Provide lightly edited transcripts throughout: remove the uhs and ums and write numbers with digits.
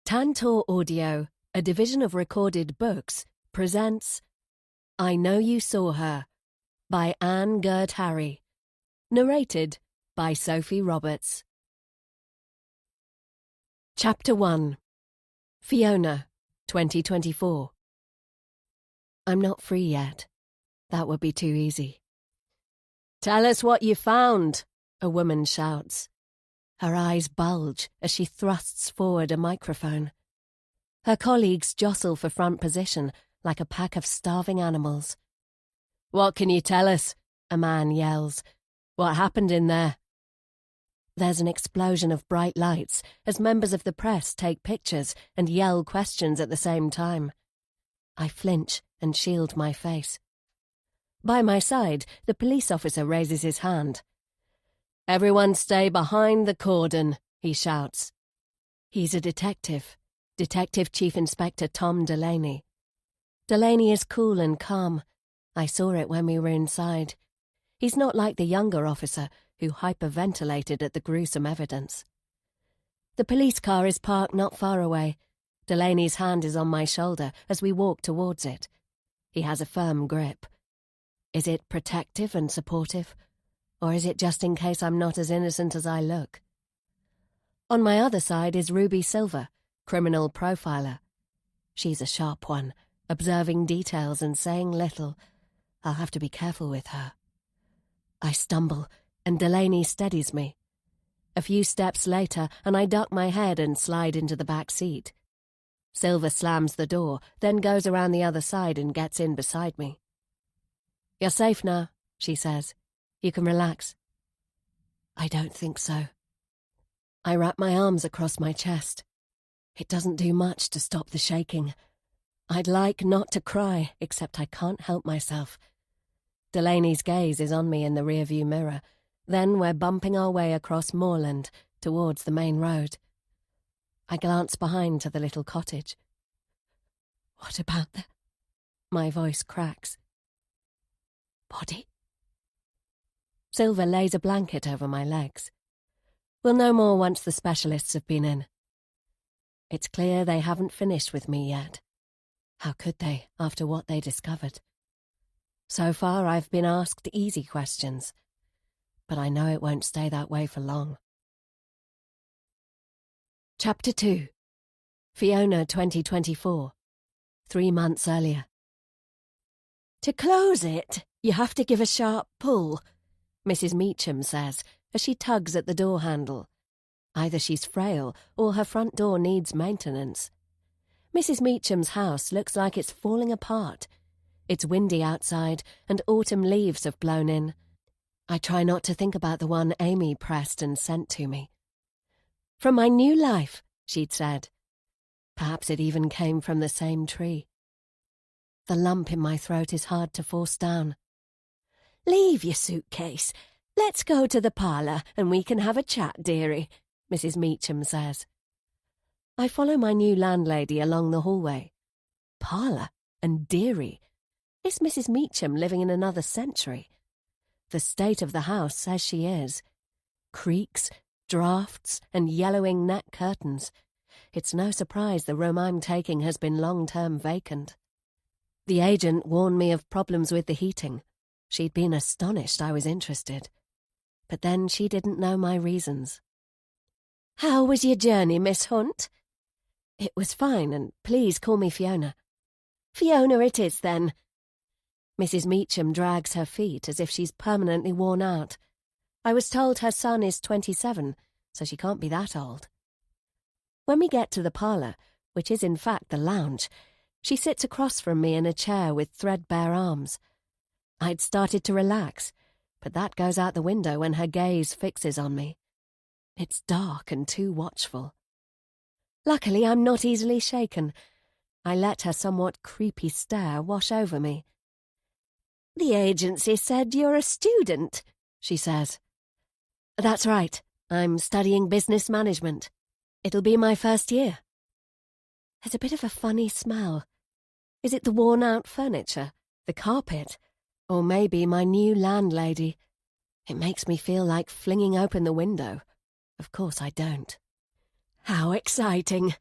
Tantor Audio, a division of Recorded Books, presents I Know You Saw Her by Ann Girdharry. Narrated by Sophie Roberts. Chapter 1. Fiona, 2024. I'm not free yet. That would be too easy. "Tell us what you found," a woman shouts. Her eyes bulge as she thrusts forward a microphone. Her colleagues jostle for front position like a pack of starving animals. "What can you tell us?" a man yells. "What happened in there?" There's an explosion of bright lights as members of the press take pictures and yell questions at the same time. I flinch and shield my face. By my side, the police officer raises his hand. "Everyone stay behind the cordon," he shouts. He's a detective, Detective Chief Inspector Tom Delaney. Delaney is cool and calm. I saw it when we were inside. He's not like the younger officer who hyperventilated at the gruesome evidence. The police car is parked not far away. Delaney's hand is on my shoulder as we walk towards it. He has a firm grip. Is it protective and supportive? Or is it just in case I'm not as innocent as I look? On my other side is Ruby Silver, criminal profiler. She's a sharp one, observing details and saying little. I'll have to be careful with her. I stumble, and Delaney steadies me. A few steps later, and I duck my head and slide into the back seat. Silver slams the door, then goes around the other side and gets in beside me. "You're safe now," she says. "You can relax." I don't think so. I wrap my arms across my chest. It doesn't do much to stop the shaking. I'd like not to cry, except I can't help myself. Delaney's gaze is on me in the rearview mirror. Then we're bumping our way across moorland towards the main road. I glance behind to the little cottage. "What about the—" My voice cracks. "Body?" Silver lays a blanket over my legs. We'll know more once the specialists have been in. It's clear they haven't finished with me yet. How could they, after what they discovered? So far, I've been asked easy questions, but I know it won't stay that way for long. Chapter 2. Fiona, 2024. 3 months earlier. "To close it, you have to give a sharp pull," Mrs. Meacham says as she tugs at the door handle. Either she's frail or her front door needs maintenance. Mrs. Meacham's house looks like it's falling apart. It's windy outside and autumn leaves have blown in. I try not to think about the one Amy pressed and sent to me. "From my new life," she'd said. Perhaps it even came from the same tree. The lump in my throat is hard to force down. "Leave your suitcase. Let's go to the parlour and we can have a chat, dearie," Mrs. Meacham says. I follow my new landlady along the hallway. Parlour and dearie. Is Mrs. Meacham living in another century? The state of the house says she is. Creaks, drafts, and yellowing net curtains. It's no surprise the room I'm taking has been long-term vacant. The agent warned me of problems with the heating. She'd been astonished I was interested. But then she didn't know my reasons. "How was your journey, Miss Hunt?" "It was fine, and please call me Fiona." "Fiona it is, then." Mrs. Meacham drags her feet as if she's permanently worn out. I was told her son is 27, so she can't be that old. When we get to the parlour, which is in fact the lounge, she sits across from me in a chair with threadbare arms. I'd started to relax, but that goes out the window when her gaze fixes on me. It's dark and too watchful. Luckily, I'm not easily shaken. I let her somewhat creepy stare wash over me. "The agency said you're a student," she says. "That's right. I'm studying business management. It'll be my first year." There's a bit of a funny smell. Is it the worn-out furniture, the carpet, or maybe my new landlady? It makes me feel like flinging open the window. Of course I don't. "How exciting.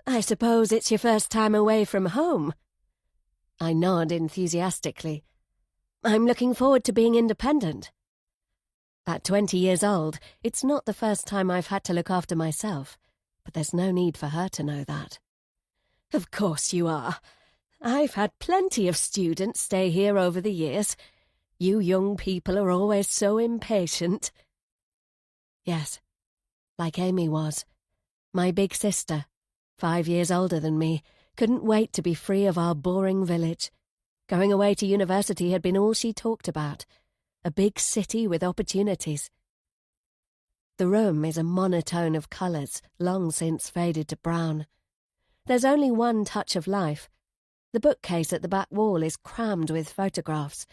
I suppose it's your first time away from home. I nod enthusiastically. I'm looking forward to being independent. At 20 years old, it's not the first time I've had to look after myself, but there's no need for her to know that. Of course you are. I've had plenty of students stay here over the years. You young people are always so impatient. Yes, like Amy was. My big sister, 5 years older than me, couldn't wait to be free of our boring village. Going away to university had been all she talked about. A big city with opportunities. The room is a monotone of colours, long since faded to brown. There's only one touch of life. The bookcase at the back wall is crammed with photographs.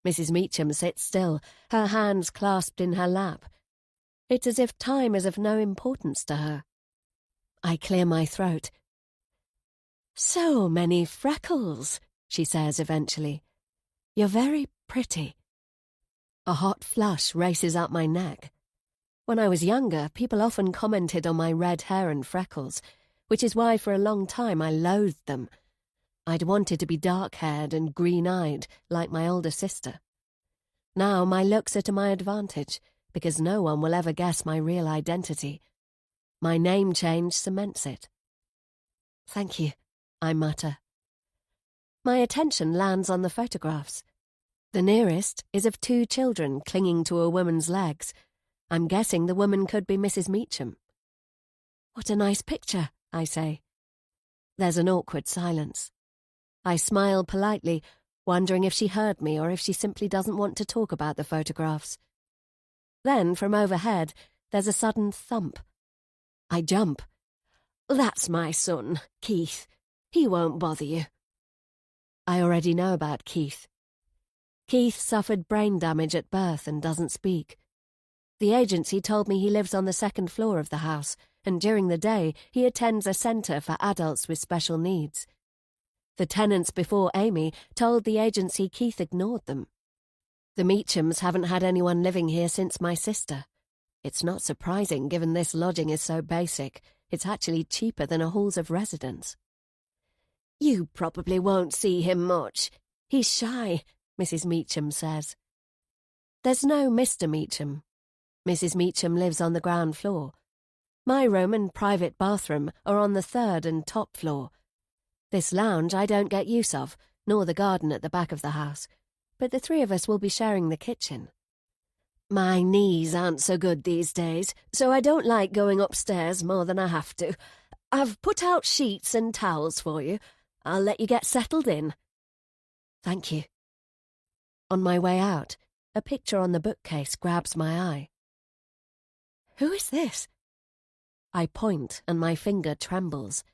Mrs. Meacham sits still, her hands clasped in her lap. It's as if time is of no importance to her. I clear my throat. So many freckles, she says eventually. You're very pretty. A hot flush races up my neck. When I was younger, people often commented on my red hair and freckles, which is why for a long time I loathed them. I'd wanted to be dark-haired and green-eyed, like my older sister. Now my looks are to my advantage, because no one will ever guess my real identity. My name change cements it. Thank you, I mutter. My attention lands on the photographs. The nearest is of 2 children clinging to a woman's legs. I'm guessing the woman could be Mrs. Meacham. What a nice picture, I say. There's an awkward silence. I smile politely, wondering if she heard me or if she simply doesn't want to talk about the photographs. Then, from overhead, there's a sudden thump. I jump. That's my son, Keith. He won't bother you. I already know about Keith. Keith suffered brain damage at birth and doesn't speak. The agency told me he lives on the 2nd floor of the house, and during the day he attends a centre for adults with special needs. The tenants before Amy told the agency Keith ignored them. The Meachams haven't had anyone living here since my sister. It's not surprising given this lodging is so basic. It's actually cheaper than a halls of residence. You probably won't see him much. He's shy, Mrs. Meacham says. There's no Mr. Meacham. Mrs. Meacham lives on the ground floor. My room and private bathroom are on the 3rd and top floor. This lounge I don't get use of, nor the garden at the back of the house, but the 3 of us will be sharing the kitchen. My knees aren't so good these days, so I don't like going upstairs more than I have to. I've put out sheets and towels for you. I'll let you get settled in. Thank you. On my way out, a picture on the bookcase grabs my eye. Who is this? I point and my finger trembles.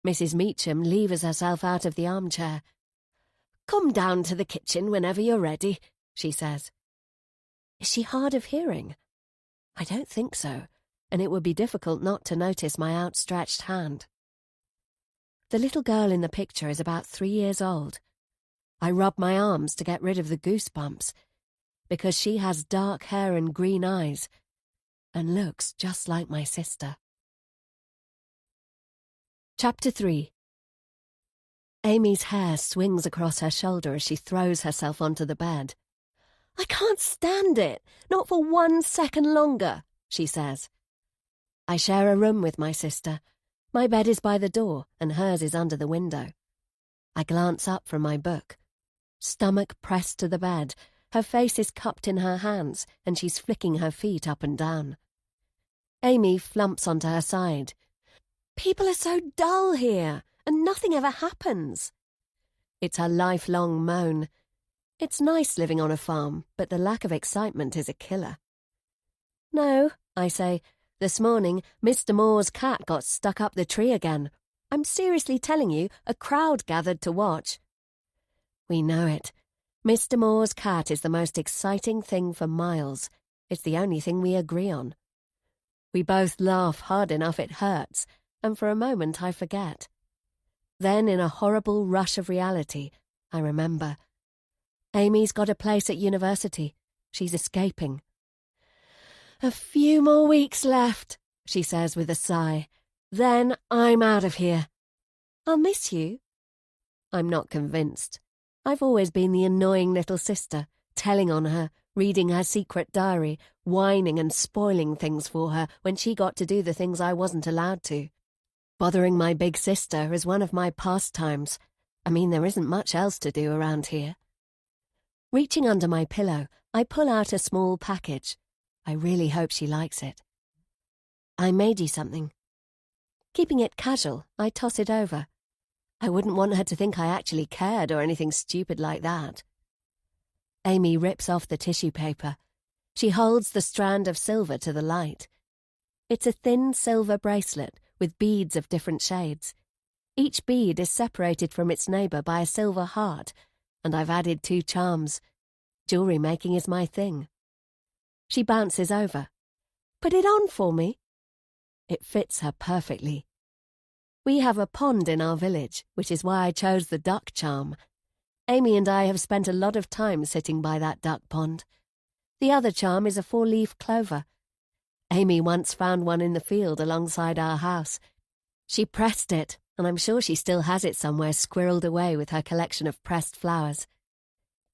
Mrs. Meacham levers herself out of the armchair. Come down to the kitchen whenever you're ready, she says. Is she hard of hearing? I don't think so, and it would be difficult not to notice my outstretched hand. The little girl in the picture is about 3 years old. I rub my arms to get rid of the goosebumps, because she has dark hair and green eyes, and looks just like my sister. Chapter 3. Amy's hair swings across her shoulder as she throws herself onto the bed. I can't stand it, not for 1 second longer, she says. I share a room with my sister. My bed is by the door, and hers is under the window. I glance up from my book. Stomach pressed to the bed, her face is cupped in her hands, and she's flicking her feet up and down. Amy flumps onto her side. People are so dull here, and nothing ever happens. It's her lifelong moan. It's nice living on a farm, but the lack of excitement is a killer. No, I say, this morning Mr. Moore's cat got stuck up the tree again. I'm seriously telling you, a crowd gathered to watch. We know it. Mr. Moore's cat is the most exciting thing for miles. It's the only thing we agree on. We both laugh hard enough it hurts, and for a moment I forget. Then, in a horrible rush of reality, I remember. Amy's got a place at university. She's escaping. A few more weeks left, she says with a sigh. Then I'm out of here. I'll miss you. I'm not convinced. I've always been the annoying little sister, telling on her, reading her secret diary, whining and spoiling things for her when she got to do the things I wasn't allowed to. Bothering my big sister is one of my pastimes. I mean, there isn't much else to do around here. Reaching under my pillow, I pull out a small package. I really hope she likes it. I made you something. Keeping it casual, I toss it over. I wouldn't want her to think I actually cared or anything stupid like that. Amy rips off the tissue paper. She holds the strand of silver to the light. It's a thin silver bracelet with beads of different shades. Each bead is separated from its neighbour by a silver heart, and I've added 2 charms. Jewellery making is my thing. She bounces over. Put it on for me. It fits her perfectly. We have a pond in our village, which is why I chose the duck charm. Amy and I have spent a lot of time sitting by that duck pond. The other charm is a 4-leaf clover. Amy once found one in the field alongside our house. She pressed it, and I'm sure she still has it somewhere squirreled away with her collection of pressed flowers.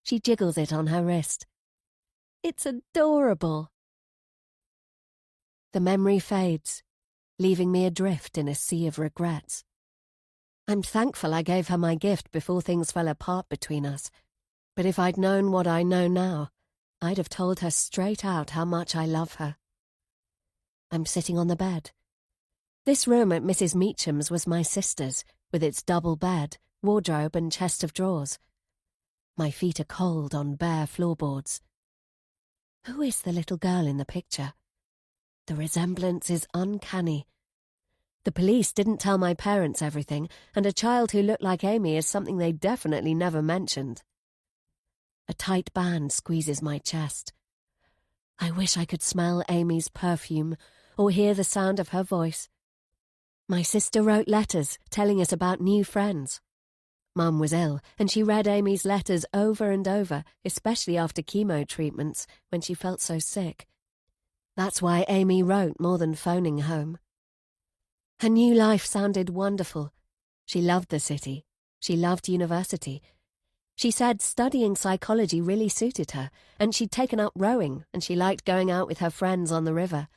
She jiggles it on her wrist. It's adorable. The memory fades, leaving me adrift in a sea of regrets. I'm thankful I gave her my gift before things fell apart between us, but if I'd known what I know now, I'd have told her straight out how much I love her. I'm sitting on the bed. This room at Mrs. Meacham's was my sister's, with its double bed, wardrobe and chest of drawers. My feet are cold on bare floorboards. Who is the little girl in the picture? The resemblance is uncanny. The police didn't tell my parents everything, and a child who looked like Amy is something they definitely never mentioned. A tight band squeezes my chest. I wish I could smell Amy's perfume or hear the sound of her voice. My sister wrote letters telling us about new friends. Mum was ill, and she read Amy's letters over and over, especially after chemo treatments, when she felt so sick. That's why Amy wrote more than phoning home. Her new life sounded wonderful. She loved the city. She loved university. She said studying psychology really suited her, and she'd taken up rowing, and she liked going out with her friends on the river.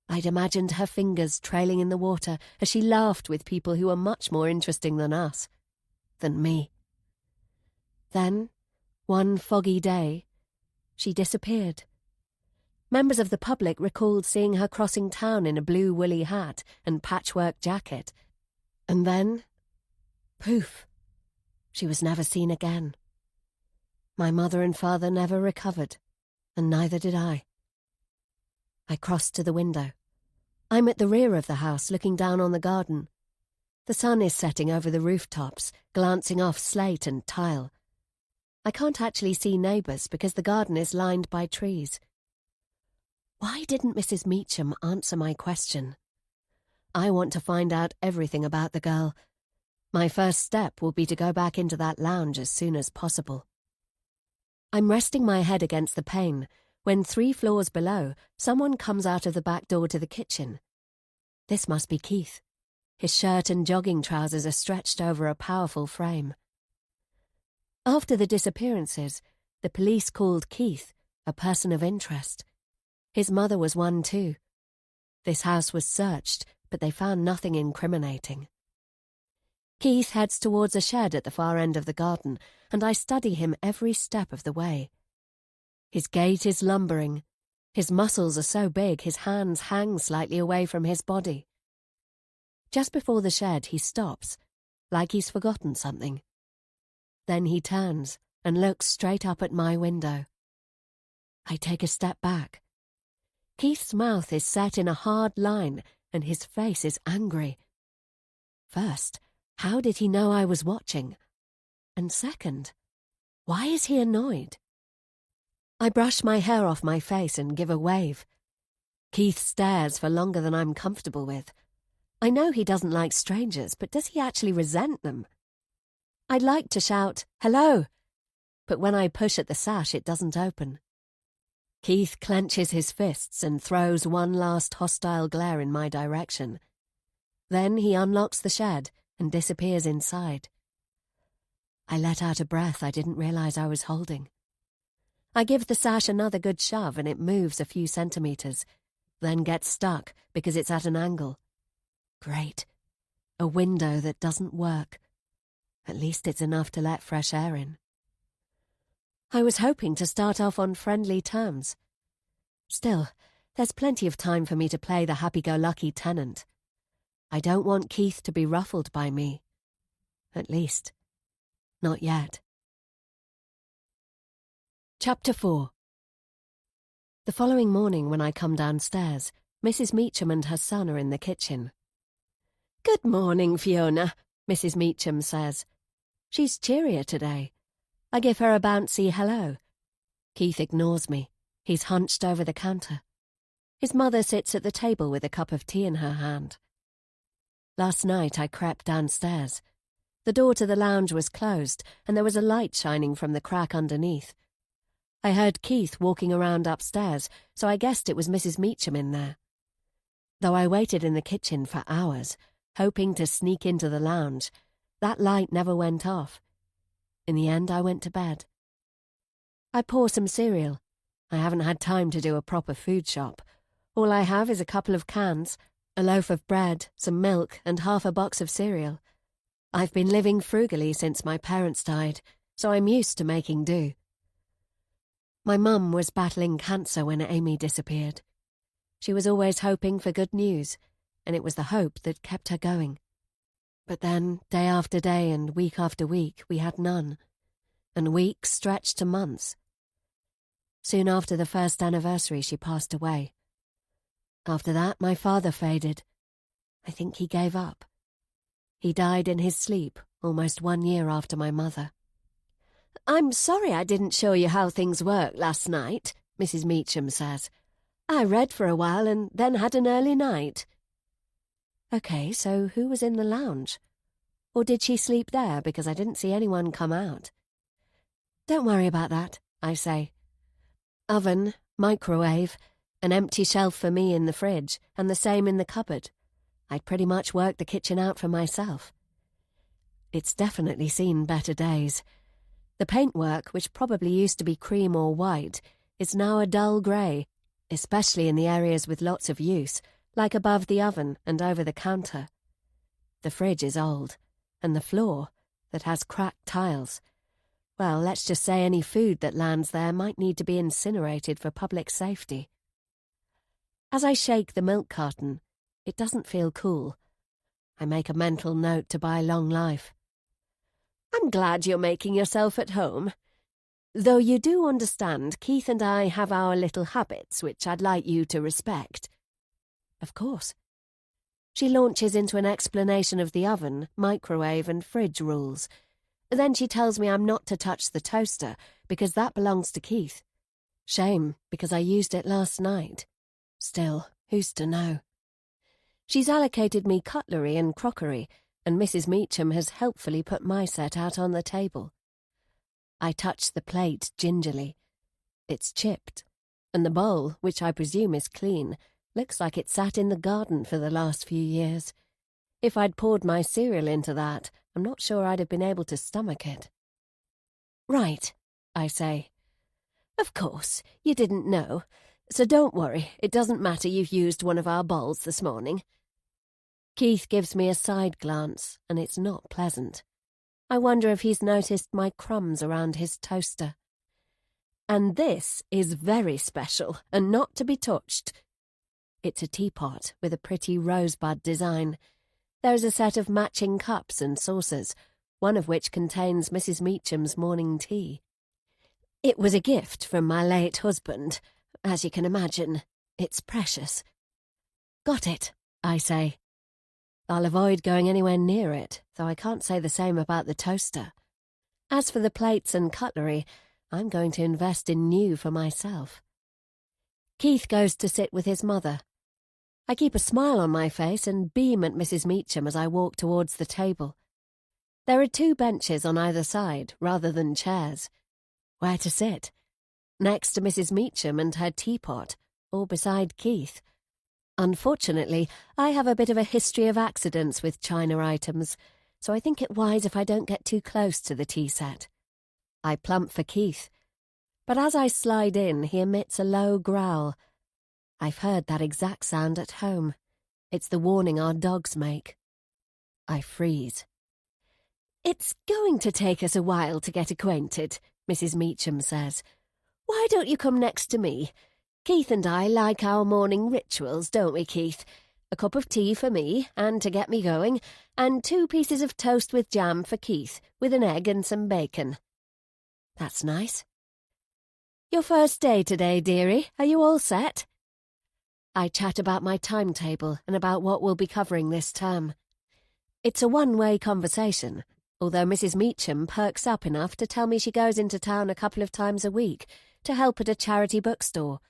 I'd imagined her fingers trailing in the water as she laughed with people who were much more interesting than us, than me. Then, one foggy day, she disappeared. Members of the public recalled seeing her crossing town in a blue woolly hat and patchwork jacket. And then, poof, she was never seen again. My mother and father never recovered, and neither did I. I crossed to the window. I'm at the rear of the house, looking down on the garden. The sun is setting over the rooftops, glancing off slate and tile. I can't actually see neighbours because the garden is lined by trees. Why didn't Mrs. Meacham answer my question? I want to find out everything about the girl. My first step will be to go back into that lounge as soon as possible. I'm resting my head against the pane when 3 floors below, someone comes out of the back door to the kitchen. This must be Keith. His shirt and jogging trousers are stretched over a powerful frame. After the disappearances, the police called Keith a person of interest. His mother was one too. This house was searched, but they found nothing incriminating. Keith heads towards a shed at the far end of the garden, and I study him every step of the way. His gait is lumbering. His muscles are so big his hands hang slightly away from his body. Just before the shed he stops, like he's forgotten something. Then he turns and looks straight up at my window. I take a step back. Keith's mouth is set in a hard line, and his face is angry. First, how did he know I was watching? And second, why is he annoyed? I brush my hair off my face and give a wave. Keith stares for longer than I'm comfortable with. I know he doesn't like strangers, but does he actually resent them? I'd like to shout, "Hello!" but when I push at the sash it doesn't open. Keith clenches his fists and throws one last hostile glare in my direction. Then he unlocks the shed and disappears inside. I let out a breath I didn't realize I was holding. I give the sash another good shove and it moves a few centimeters, then gets stuck because it's at an angle. Great. A window that doesn't work. At least it's enough to let fresh air in. I was hoping to start off on friendly terms. Still, there's plenty of time for me to play the happy-go-lucky tenant. I don't want Keith to be ruffled by me. At least, not yet. Chapter 4. The following morning when I come downstairs, Mrs. Meacham and her son are in the kitchen. "Good morning, Fiona," Mrs. Meacham says. She's cheerier today. I give her a bouncy hello. Keith ignores me. He's hunched over the counter. His mother sits at the table with a cup of tea in her hand. Last night I crept downstairs. The door to the lounge was closed, and there was a light shining from the crack underneath. I heard Keith walking around upstairs, so I guessed it was Mrs. Meacham in there. Though I waited in the kitchen for hours, hoping to sneak into the lounge, that light never went off. In the end, I went to bed. I pour some cereal. I haven't had time to do a proper food shop. All I have is a couple of cans, a loaf of bread, some milk, and half a box of cereal. I've been living frugally since my parents died, so I'm used to making do. My mum was battling cancer when Amy disappeared. She was always hoping for good news, and it was the hope that kept her going. But then, day after day and week after week, we had none, and weeks stretched to months. Soon after the first anniversary, she passed away. After that, my father faded. I think he gave up. He died in his sleep almost 1 year after my mother. "I'm sorry I didn't show you how things work last night," Mrs. Meacham says. "I read for a while and then had an early night." Okay, so who was in the lounge? Or did she sleep there because I didn't see anyone come out? "Don't worry about that," I say. Oven, microwave, an empty shelf for me in the fridge, and the same in the cupboard. I'd pretty much worked the kitchen out for myself. It's definitely seen better days. The paintwork, which probably used to be cream or white, is now a dull grey, especially in the areas with lots of use, like above the oven and over the counter. The fridge is old, and the floor, that has cracked tiles. Well, let's just say any food that lands there might need to be incinerated for public safety. As I shake the milk carton, it doesn't feel cool. I make a mental note to buy Long Life. "I'm glad you're making yourself at home. Though you do understand, Keith and I have our little habits which I'd like you to respect." Of course. She launches into an explanation of the oven, microwave, and fridge rules. Then she tells me I'm not to touch the toaster because that belongs to Keith. Shame, because I used it last night. Still, who's to know? She's allocated me cutlery and crockery, and Mrs. Meacham has helpfully put my set out on the table. I touch the plate gingerly. It's chipped, and the bowl, which I presume is clean, looks like it sat in the garden for the last few years. If I'd poured my cereal into that, I'm not sure I'd have been able to stomach it. "Right," I say. "Of course, you didn't know, so don't worry, it doesn't matter you've used one of our bowls this morning." Keith gives me a side glance, and it's not pleasant. I wonder if he's noticed my crumbs around his toaster. "And this is very special and not to be touched." It's a teapot with a pretty rosebud design. There's a set of matching cups and saucers, one of which contains Mrs. Meacham's morning tea. "It was a gift from my late husband. As you can imagine, it's precious." "Got it," I say. I'll avoid going anywhere near it, though I can't say the same about the toaster. As for the plates and cutlery, I'm going to invest in new for myself. Keith goes to sit with his mother. I keep a smile on my face and beam at Mrs. Meacham as I walk towards the table. There are 2 benches on either side, rather than chairs. Where to sit? Next to Mrs. Meacham and her teapot, or beside Keith? Unfortunately, I have a bit of a history of accidents with china items, so I think it wise if I don't get too close to the tea set. I plump for Keith, but as I slide in, he emits a low growl. I've heard that exact sound at home. It's the warning our dogs make. I freeze. "It's going to take us a while to get acquainted," Mrs. Meacham says. "Why don't you come next to me? Keith and I like our morning rituals, don't we, Keith? A cup of tea for me, and to get me going, and 2 pieces of toast with jam for Keith, with an egg and some bacon." That's nice. "Your first day today, dearie. Are you all set?" I chat about my timetable and about what we'll be covering this term. It's a one-way conversation, although Mrs. Meacham perks up enough to tell me she goes into town a couple of times a week to help at a charity bookstore.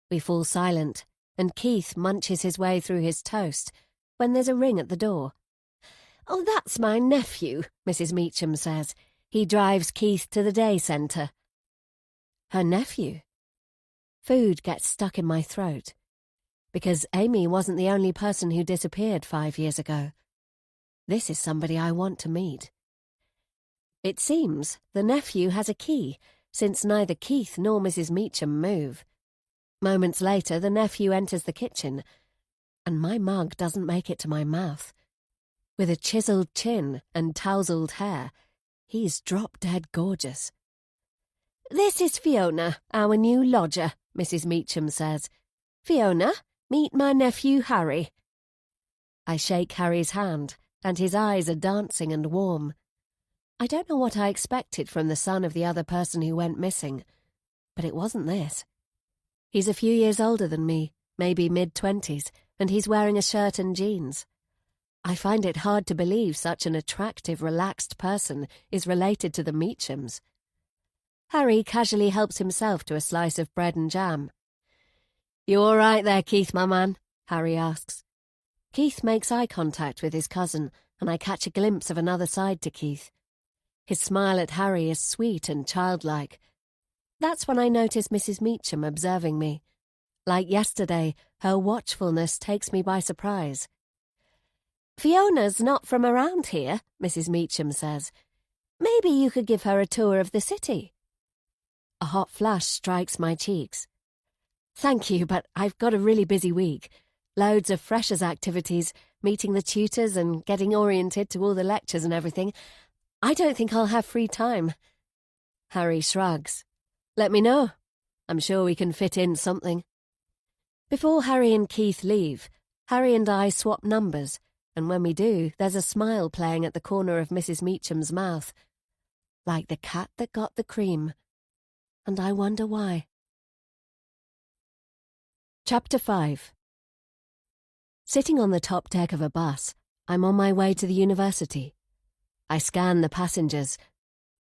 We fall silent, and Keith munches his way through his toast when there's a ring at the door. "Oh, that's my nephew," Mrs. Meacham says. "He drives Keith to the day centre." Her nephew? Food gets stuck in my throat. Because Amy wasn't the only person who disappeared 5 years ago. This is somebody I want to meet. It seems the nephew has a key, since neither Keith nor Mrs. Meacham move. Moments later, the nephew enters the kitchen, and my mug doesn't make it to my mouth. With a chiseled chin and tousled hair, he's drop-dead gorgeous. "This is Fiona, our new lodger," Mrs. Meacham says. "Fiona, meet my nephew Harry." I shake Harry's hand, and his eyes are dancing and warm. I don't know what I expected from the son of the other person who went missing, but it wasn't this. He's a few years older than me, maybe mid-20s, and he's wearing a shirt and jeans. I find it hard to believe such an attractive, relaxed person is related to the Meachams. Harry casually helps himself to a slice of bread and jam. "You all right there, Keith, my man?" Harry asks. Keith makes eye contact with his cousin, and I catch a glimpse of another side to Keith. His smile at Harry is sweet and childlike. That's when I notice Mrs. Meacham observing me. Like yesterday, her watchfulness takes me by surprise. "Fiona's not from around here," Mrs. Meacham says. "Maybe you could give her a tour of the city." A hot flush strikes my cheeks. "Thank you, but I've got a really busy week. Loads of freshers' activities, meeting the tutors and getting oriented to all the lectures and everything. I don't think I'll have free time." Harry shrugs. "Let me know. I'm sure we can fit in something." Before Harry and Keith leave, Harry and I swap numbers, and when we do, there's a smile playing at the corner of Mrs. Meacham's mouth. Like the cat that got the cream. And I wonder why. Chapter 5. Sitting on the top deck of a bus, I'm on my way to the university. I scan the passengers.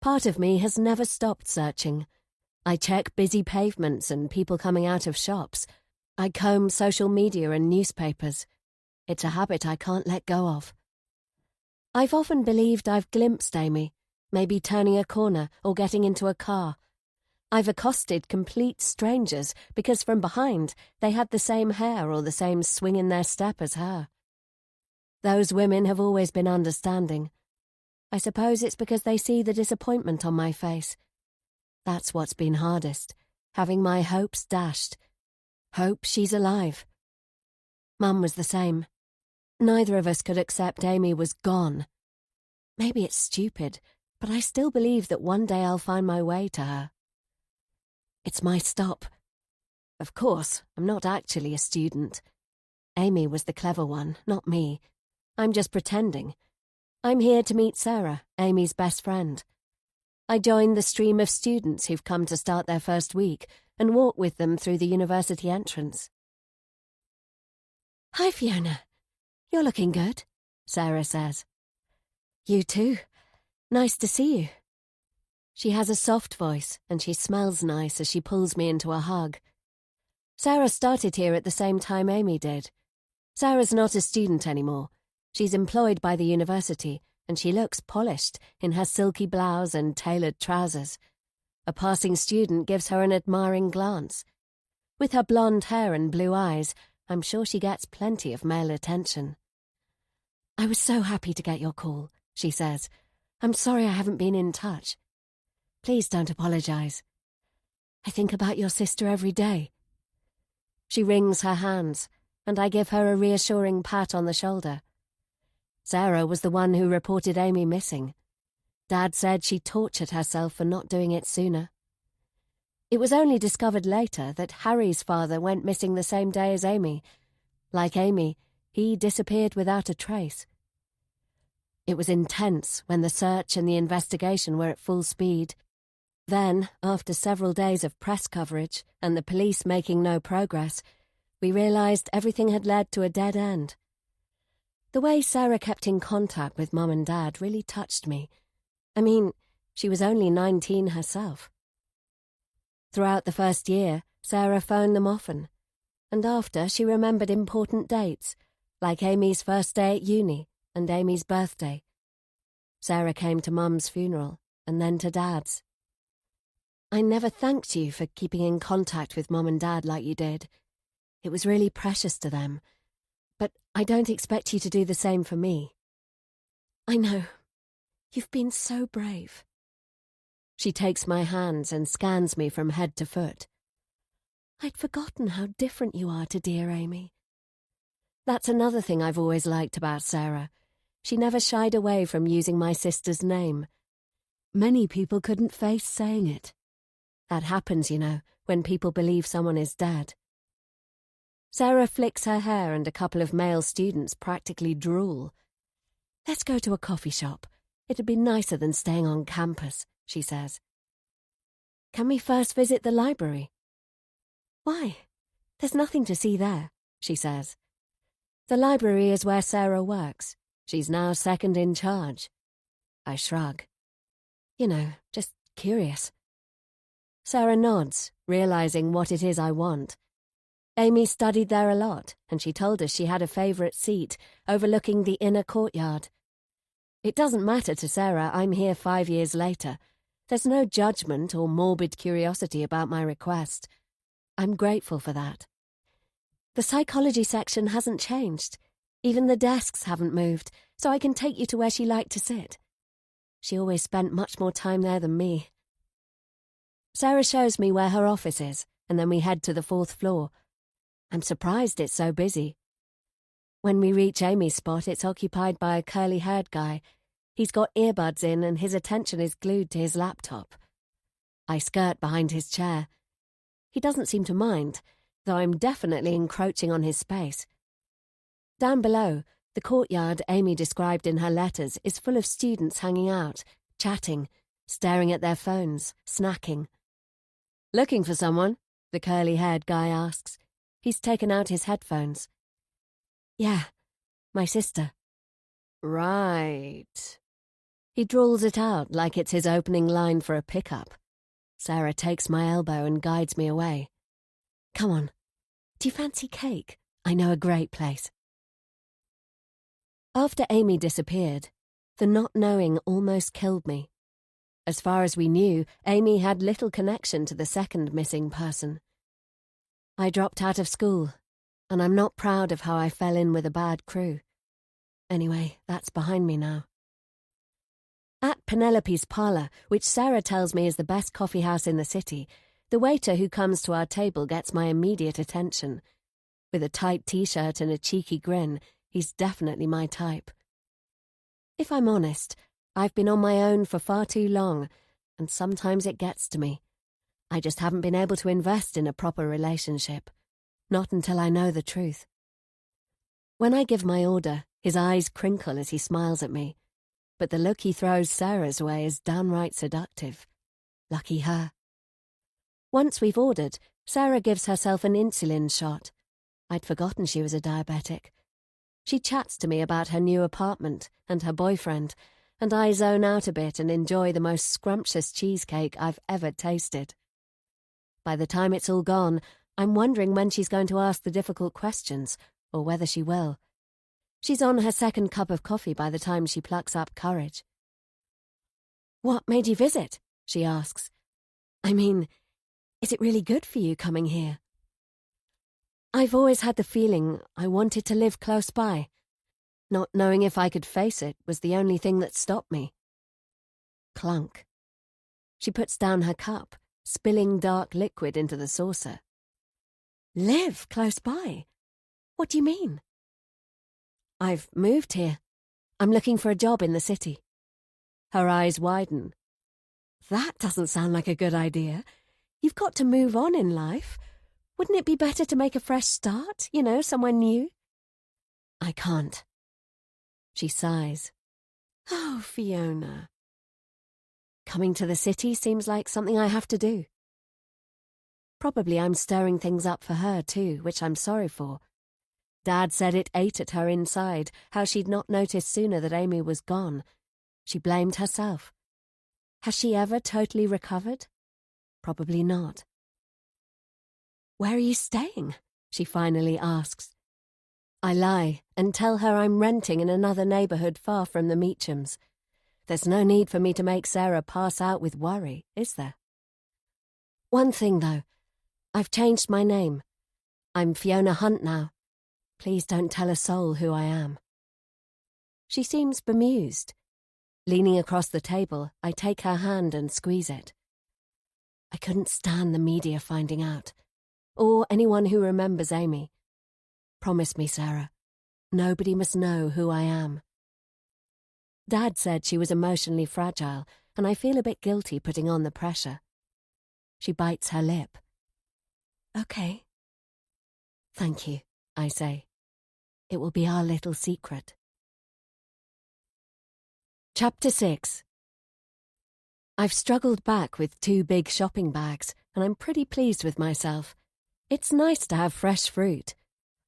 Part of me has never stopped searching. I check busy pavements and people coming out of shops. I comb social media and newspapers. It's a habit I can't let go of. I've often believed I've glimpsed Amy, maybe turning a corner or getting into a car. I've accosted complete strangers because from behind they had the same hair or the same swing in their step as her. Those women have always been understanding. I suppose it's because they see the disappointment on my face. That's what's been hardest, having my hopes dashed. Hope she's alive. Mum was the same. Neither of us could accept Amy was gone. Maybe it's stupid, but I still believe that one day I'll find my way to her. It's my stop. Of course, I'm not actually a student. Amy was the clever one, not me. I'm just pretending. I'm here to meet Sarah, Amy's best friend. I join the stream of students who've come to start their first week and walk with them through the university entrance. "Hi, Fiona. You're looking good," Sarah says. "You too. Nice to see you." She has a soft voice, and she smells nice as she pulls me into a hug. Sarah started here at the same time Amy did. Sarah's not a student anymore. She's employed by the university, and she looks polished in her silky blouse and tailored trousers. A passing student gives her an admiring glance. With her blonde hair and blue eyes, I'm sure she gets plenty of male attention. "I was so happy to get your call," she says. "I'm sorry I haven't been in touch. Please don't apologize. I think about your sister every day." She wrings her hands, and I give her a reassuring pat on the shoulder. Sarah was the one who reported Amy missing. Dad said she tortured herself for not doing it sooner. It was only discovered later that Harry's father went missing the same day as Amy. Like Amy, he disappeared without a trace. It was intense when the search and the investigation were at full speed. Then, after several days of press coverage and the police making no progress, we realised everything had led to a dead end. The way Sarah kept in contact with Mum and Dad really touched me. I mean, she was only 19 herself. Throughout the first year, Sarah phoned them often, and after she remembered important dates, like Amy's first day at uni and Amy's birthday. Sarah came to Mum's funeral and then to Dad's. "I never thanked you for keeping in contact with Mum and Dad like you did. It was really precious to them, but I don't expect you to do the same for me." "I know. You've been so brave." She takes my hands and scans me from head to foot. "I'd forgotten how different you are to dear Amy." That's another thing I've always liked about Sarah. She never shied away from using my sister's name. Many people couldn't face saying it. That happens, you know, when people believe someone is dead. Sarah flicks her hair and a couple of male students practically drool. "Let's go to a coffee shop. It'd be nicer than staying on campus," she says. "Can we first visit the library?" "Why? There's nothing to see there," she says. "The library is where Sarah works. She's now second in charge." I shrug. "You know, just curious." Sarah nods, realizing what it is I want. Amy studied there a lot, and she told us she had a favourite seat overlooking the inner courtyard. It doesn't matter to Sarah I'm here 5 years later. There's no judgment or morbid curiosity about my request. I'm grateful for that. The psychology section hasn't changed. Even the desks haven't moved, so I can take you to where she liked to sit. She always spent much more time there than me. Sarah shows me where her office is, and then we head to the 4th floor. I'm surprised it's so busy. When we reach Amy's spot, it's occupied by a curly-haired guy. He's got earbuds in and his attention is glued to his laptop. I skirt behind his chair. He doesn't seem to mind, though I'm definitely encroaching on his space. Down below, the courtyard Amy described in her letters is full of students hanging out, chatting, staring at their phones, snacking. "Looking for someone?" the curly-haired guy asks. He's taken out his headphones. "Yeah, my sister." "Right." He drawls it out like it's his opening line for a pickup. Sarah takes my elbow and guides me away. "Come on. Do you fancy cake? I know a great place." After Amy disappeared, the not knowing almost killed me. As far as we knew, Amy had little connection to the second missing person. I dropped out of school, and I'm not proud of how I fell in with a bad crew. Anyway, that's behind me now. At Penelope's Parlour, which Sarah tells me is the best coffee house in the city, the waiter who comes to our table gets my immediate attention. With a tight t-shirt and a cheeky grin, he's definitely my type. If I'm honest, I've been on my own for far too long, and sometimes it gets to me. I just haven't been able to invest in a proper relationship. Not until I know the truth. When I give my order, his eyes crinkle as he smiles at me, but the look he throws Sarah's way is downright seductive. Lucky her. Once we've ordered, Sarah gives herself an insulin shot. I'd forgotten she was a diabetic. She chats to me about her new apartment and her boyfriend, and I zone out a bit and enjoy the most scrumptious cheesecake I've ever tasted. By the time it's all gone, I'm wondering when she's going to ask the difficult questions, or whether she will. She's on her second cup of coffee by the time she plucks up courage. "What made you visit?" she asks. "I mean, is it really good for you coming here?" I've always had the feeling I wanted to live close by. Not knowing if I could face it was the only thing that stopped me. Clunk. She puts down her cup, spilling dark liquid into the saucer. Live close by? What do you mean? I've moved here. I'm looking for a job in the city. Her eyes widen. That doesn't sound like a good idea. You've got to move on in life. Wouldn't it be better to make a fresh start, somewhere new? I can't. She sighs. Oh, Fiona. Coming to the city seems like something I have to do. Probably I'm stirring things up for her too, which I'm sorry for. Dad said it ate at her inside, how she'd not noticed sooner that Amy was gone. She blamed herself. Has she ever totally recovered? Probably not. Where are you staying? She finally asks. I lie and tell her I'm renting in another neighbourhood far from the Meachams. There's no need for me to make Sarah pass out with worry, is there? One thing, though. I've changed my name. I'm Fiona Hunt now. Please don't tell a soul who I am. She seems bemused. Leaning across the table, I take her hand and squeeze it. I couldn't stand the media finding out, or anyone who remembers Amy. Promise me, Sarah, nobody must know who I am. Dad said she was emotionally fragile, and I feel a bit guilty putting on the pressure. She bites her lip. Okay. Thank you, I say. It will be our little secret. Chapter 6. I've struggled back with 2 big shopping bags, and I'm pretty pleased with myself. It's nice to have fresh fruit.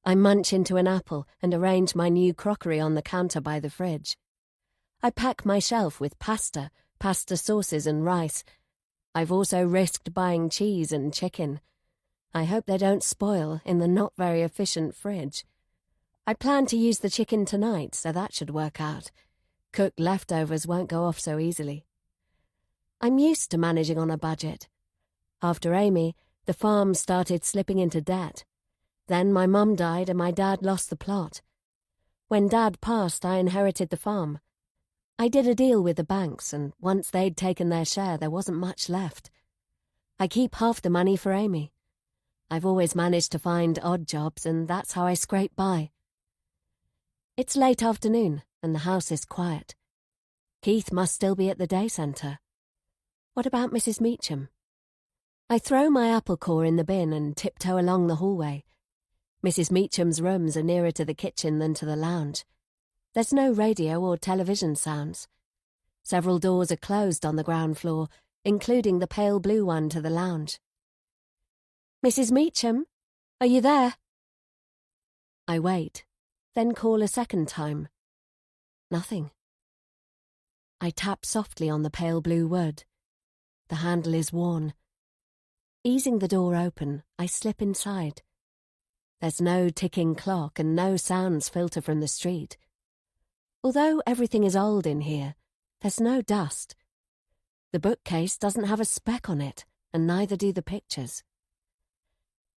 I munch into an apple and arrange my new crockery on the counter by the fridge. I pack my shelf with pasta sauces and rice. I've also risked buying cheese and chicken. I hope they don't spoil in the not very efficient fridge. I plan to use the chicken tonight, so that should work out. Cooked leftovers won't go off so easily. I'm used to managing on a budget. After Amy, the farm started slipping into debt. Then my mum died and my dad lost the plot. When Dad passed, I inherited the farm. I did a deal with the banks, and once they'd taken their share, there wasn't much left. I keep half the money for Amy. I've always managed to find odd jobs, and that's how I scrape by. It's late afternoon, and the house is quiet. Keith must still be at the day centre. What about Mrs. Meacham? I throw my apple core in the bin and tiptoe along the hallway. Mrs. Meacham's rooms are nearer to the kitchen than to the lounge. There's no radio or television sounds. Several doors are closed on the ground floor, including the pale blue one to the lounge. Mrs. Meacham, are you there? I wait, then call a second time. Nothing. I tap softly on the pale blue wood. The handle is worn. Easing the door open, I slip inside. There's no ticking clock and no sounds filter from the street. Although everything is old in here, there's no dust. The bookcase doesn't have a speck on it, and neither do the pictures.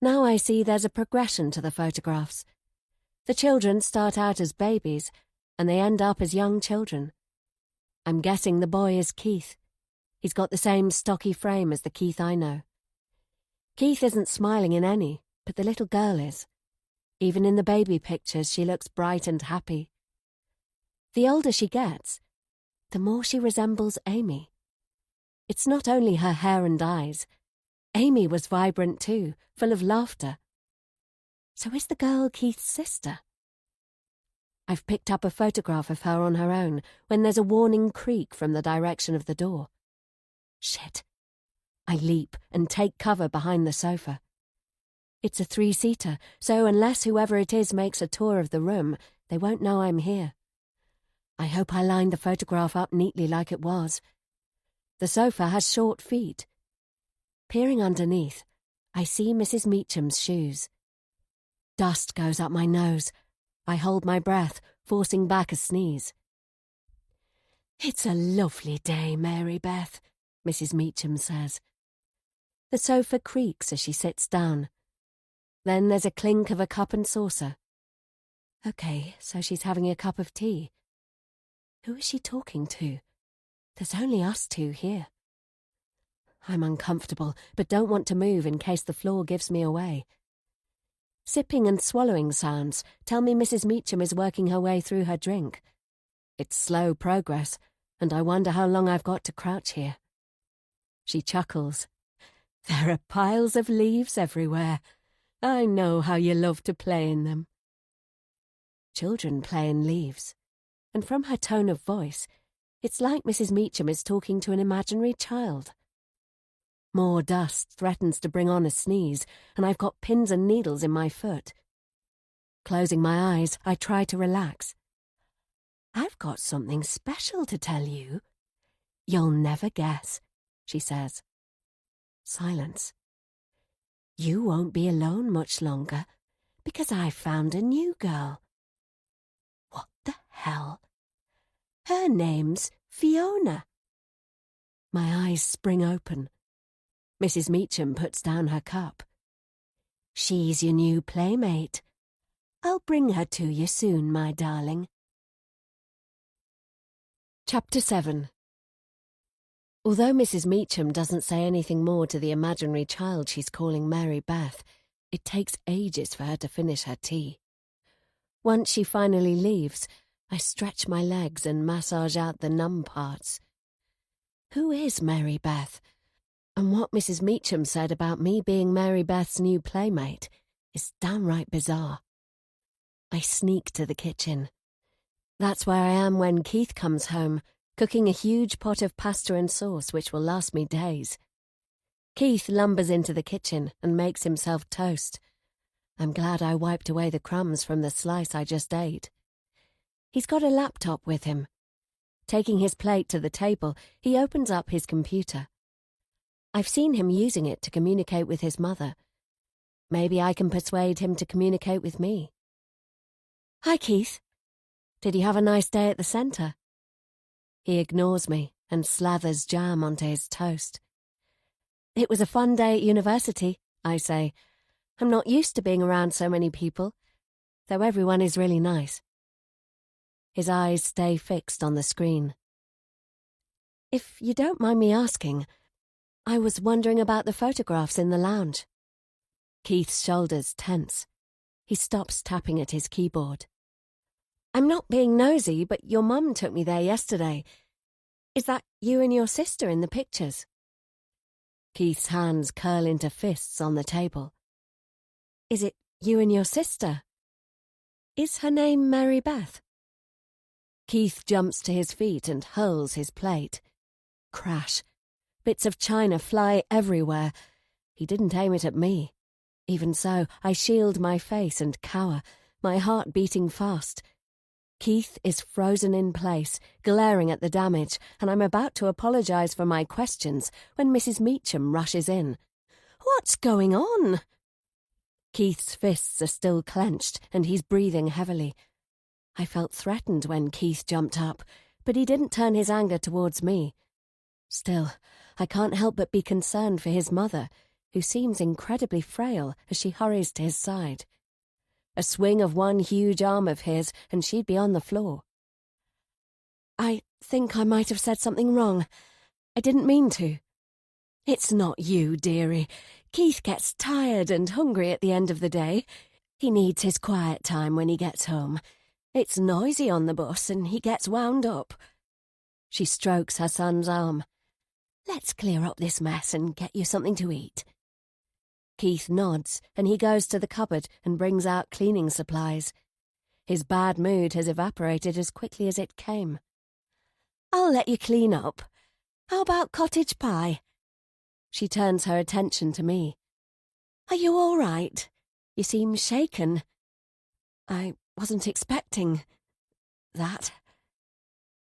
Now I see there's a progression to the photographs. The children start out as babies, and they end up as young children. I'm guessing the boy is Keith. He's got the same stocky frame as the Keith I know. Keith isn't smiling in any, but the little girl is. Even in the baby pictures, she looks bright and happy. The older she gets, the more she resembles Amy. It's not only her hair and eyes. Amy was vibrant too, full of laughter. So is the girl Keith's sister? I've picked up a photograph of her on her own when there's a warning creak from the direction of the door. Shit. I leap and take cover behind the sofa. It's a 3-seater, so unless whoever it is makes a tour of the room, they won't know I'm here. I hope I lined the photograph up neatly like it was. The sofa has short feet. Peering underneath, I see Mrs. Meacham's shoes. Dust goes up my nose. I hold my breath, forcing back a sneeze. It's a lovely day, Mary Beth, Mrs. Meacham says. The sofa creaks as she sits down. Then there's a clink of a cup and saucer. Okay, so she's having a cup of tea. Who is she talking to? There's only us two here. I'm uncomfortable, but don't want to move in case the floor gives me away. Sipping and swallowing sounds tell me Mrs. Meacham is working her way through her drink. It's slow progress, and I wonder how long I've got to crouch here. She chuckles. There are piles of leaves everywhere. I know how you love to play in them. Children play in leaves, and from her tone of voice, it's like Mrs. Meacham is talking to an imaginary child. More dust threatens to bring on a sneeze, and I've got pins and needles in my foot. Closing my eyes, I try to relax. I've got something special to tell you. You'll never guess, she says. Silence. You won't be alone much longer, because I've found a new girl. What the hell? Her name's Fiona. My eyes spring open. Mrs. Meacham puts down her cup. She's your new playmate. I'll bring her to you soon, my darling. Chapter 7. Although Mrs. Meacham doesn't say anything more to the imaginary child she's calling Mary Beth, it takes ages for her to finish her tea. Once she finally leaves, I stretch my legs and massage out the numb parts. Who is Mary Beth? And what Mrs. Meacham said about me being Mary Beth's new playmate is downright bizarre. I sneak to the kitchen. That's where I am when Keith comes home, cooking a huge pot of pasta and sauce which will last me days. Keith lumbers into the kitchen and makes himself toast. I'm glad I wiped away the crumbs from the slice I just ate. He's got a laptop with him. Taking his plate to the table, he opens up his computer. I've seen him using it to communicate with his mother. Maybe I can persuade him to communicate with me. Hi, Keith. Did you have a nice day at the centre? He ignores me and slathers jam onto his toast. It was a fun day at university, I say. I'm not used to being around so many people, though everyone is really nice. His eyes stay fixed on the screen. If you don't mind me asking, I was wondering about the photographs in the lounge. Keith's shoulders tense. He stops tapping at his keyboard. I'm not being nosy, but your mum took me there yesterday. Is that you and your sister in the pictures? Keith's hands curl into fists on the table. Is it you and your sister? Is her name Mary Beth? Keith jumps to his feet and hurls his plate. Crash. Bits of china fly everywhere. He didn't aim it at me. Even so, I shield my face and cower, my heart beating fast. Keith is frozen in place, glaring at the damage, and I'm about to apologise for my questions when Mrs. Meacham rushes in. What's going on? Keith's fists are still clenched, and he's breathing heavily. I felt threatened when Keith jumped up, but he didn't turn his anger towards me. Still, I can't help but be concerned for his mother, who seems incredibly frail as she hurries to his side. A swing of one huge arm of his, and she'd be on the floor. I think I might have said something wrong. I didn't mean to. It's not you, dearie. Keith gets tired and hungry at the end of the day. He needs his quiet time when he gets home. It's noisy on the bus, and he gets wound up. She strokes her son's arm. Let's clear up this mess and get you something to eat. Keith nods, and he goes to the cupboard and brings out cleaning supplies. His bad mood has evaporated as quickly as it came. I'll let you clean up. How about cottage pie? She turns her attention to me. Are you all right? You seem shaken. I wasn't expecting that.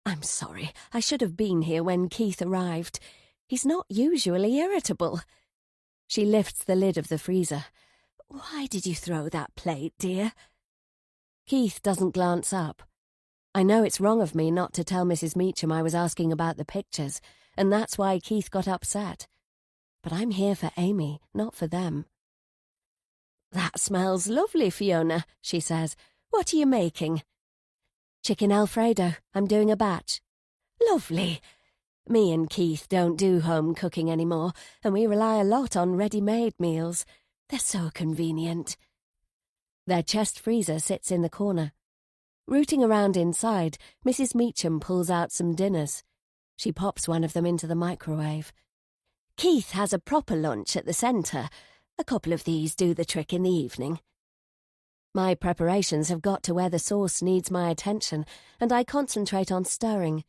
I'm sorry. I should have been here when Keith arrived. He's not usually irritable. She lifts the lid of the freezer. Why did you throw that plate, dear? Keith doesn't glance up. I know it's wrong of me not to tell Mrs. Meacham I was asking about the pictures, and that's why Keith got upset. But I'm here for Amy, not for them. "That smells lovely, Fiona," she says. "What are you making?" "Chicken Alfredo. I'm doing a batch." "Lovely. Me and Keith don't do home cooking anymore, and we rely a lot on ready-made meals. They're so convenient." Their chest freezer sits in the corner. Rooting around inside, Mrs. Meacham pulls out some dinners. She pops one of them into the microwave. "Keith has a proper lunch at the centre. A couple of these do the trick in the evening." My preparations have got to where the sauce needs my attention, and I concentrate on stirring.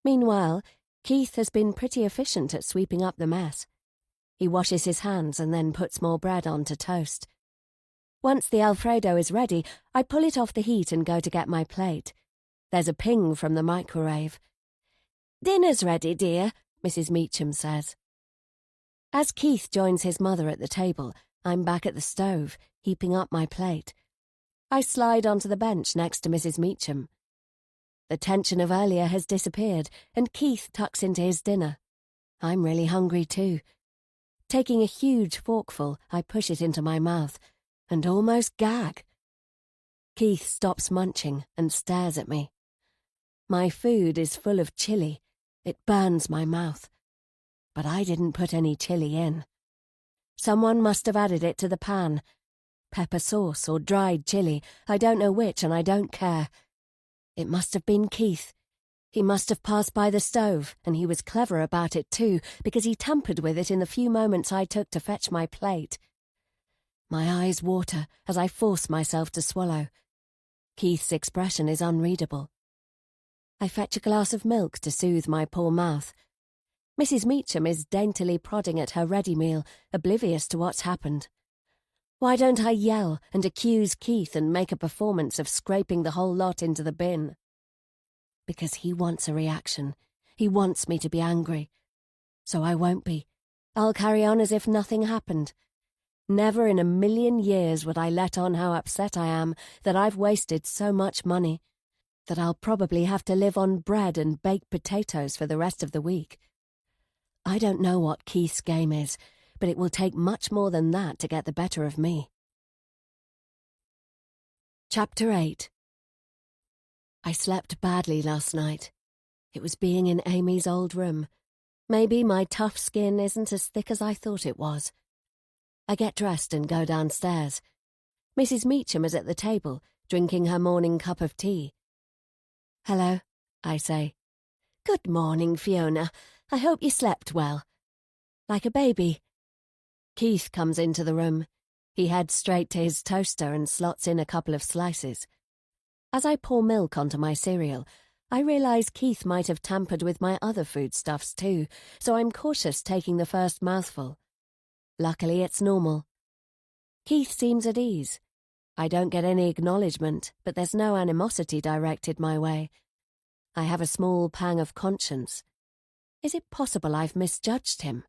Meanwhile, Keith has been pretty efficient at sweeping up the mess. He washes his hands and then puts more bread on to toast. Once the Alfredo is ready, I pull it off the heat and go to get my plate. There's a ping from the microwave. "Dinner's ready, dear," Mrs. Meacham says. As Keith joins his mother at the table, I'm back at the stove, heaping up my plate. I slide onto the bench next to Mrs. Meacham. The tension of earlier has disappeared, and Keith tucks into his dinner. I'm really hungry too. Taking a huge forkful, I push it into my mouth, and almost gag. Keith stops munching and stares at me. My food is full of chili. It burns my mouth. But I didn't put any chili in. Someone must have added it to the pan. Pepper sauce or dried chili, I don't know which, and I don't care. It must have been Keith. He must have passed by the stove, and he was clever about it too, because he tampered with it in the few moments I took to fetch my plate. My eyes water as I force myself to swallow. Keith's expression is unreadable. I fetch a glass of milk to soothe my poor mouth. Mrs. Meacham is daintily prodding at her ready meal, oblivious to what's happened. Why don't I yell and accuse Keith and make a performance of scraping the whole lot into the bin? Because he wants a reaction. He wants me to be angry. So I won't be. I'll carry on as if nothing happened. Never in a million years would I let on how upset I am that I've wasted so much money, that I'll probably have to live on bread and baked potatoes for the rest of the week. I don't know what Keith's game is, but it will take much more than that to get the better of me. Chapter 8. I slept badly last night. It was being in Amy's old room. Maybe my tough skin isn't as thick as I thought it was. I get dressed and go downstairs. Mrs. Meacham is at the table, drinking her morning cup of tea. "Hello," I say. "Good morning, Fiona. I hope you slept well." "Like a baby." Keith comes into the room. He heads straight to his toaster and slots in a couple of slices. As I pour milk onto my cereal, I realise Keith might have tampered with my other foodstuffs too, so I'm cautious taking the first mouthful. Luckily, it's normal. Keith seems at ease. I don't get any acknowledgement, but there's no animosity directed my way. I have a small pang of conscience. Is it possible I've misjudged him?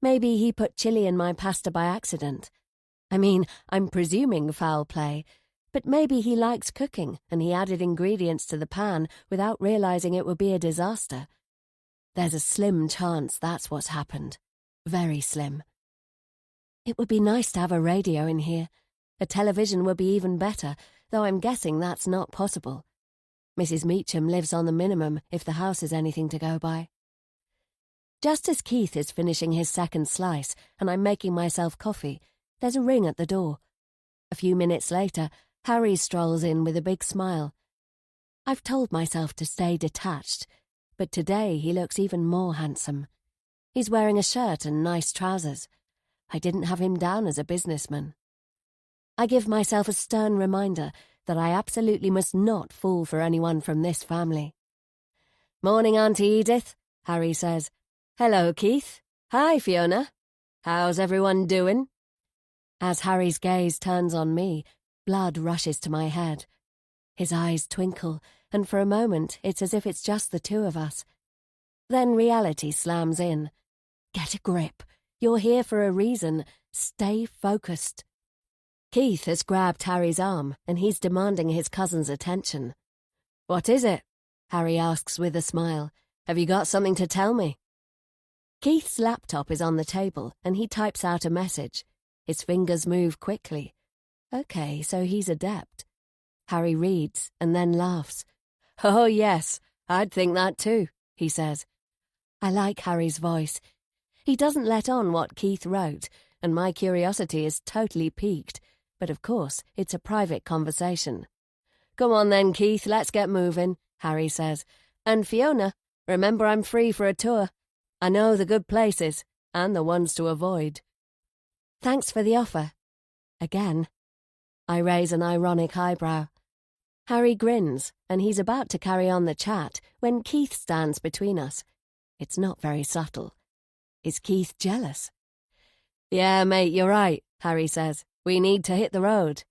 Maybe he put chili in my pasta by accident. I mean, I'm presuming foul play, but maybe he likes cooking and he added ingredients to the pan without realising it would be a disaster. There's a slim chance that's what's happened. Very slim. It would be nice to have a radio in here. A television would be even better, though I'm guessing that's not possible. Mrs. Meacham lives on the minimum if the house is anything to go by. Just as Keith is finishing his second slice and I'm making myself coffee, there's a ring at the door. A few minutes later, Harry strolls in with a big smile. I've told myself to stay detached, but today he looks even more handsome. He's wearing a shirt and nice trousers. I didn't have him down as a businessman. I give myself a stern reminder that I absolutely must not fall for anyone from this family. "Morning, Auntie Edith," Harry says. "Hello, Keith. Hi, Fiona. How's everyone doing?" As Harry's gaze turns on me, blood rushes to my head. His eyes twinkle, and for a moment it's as if it's just the two of us. Then reality slams in. Get a grip. You're here for a reason. Stay focused. Keith has grabbed Harry's arm, and he's demanding his cousin's attention. "What is it?" Harry asks with a smile. "Have you got something to tell me?" Keith's laptop is on the table, and he types out a message. His fingers move quickly. Okay, so he's adept. Harry reads and then laughs. "Oh yes, I'd think that too," he says. I like Harry's voice. He doesn't let on what Keith wrote, and my curiosity is totally piqued. But of course, it's a private conversation. "Come on then, Keith, let's get moving," Harry says. "And Fiona, remember I'm free for a tour. I know the good places, and the ones to avoid." "Thanks for the offer." Again. I raise an ironic eyebrow. Harry grins, and he's about to carry on the chat when Keith stands between us. It's not very subtle. Is Keith jealous? "Yeah, mate, you're right," Harry says. "We need to hit the road."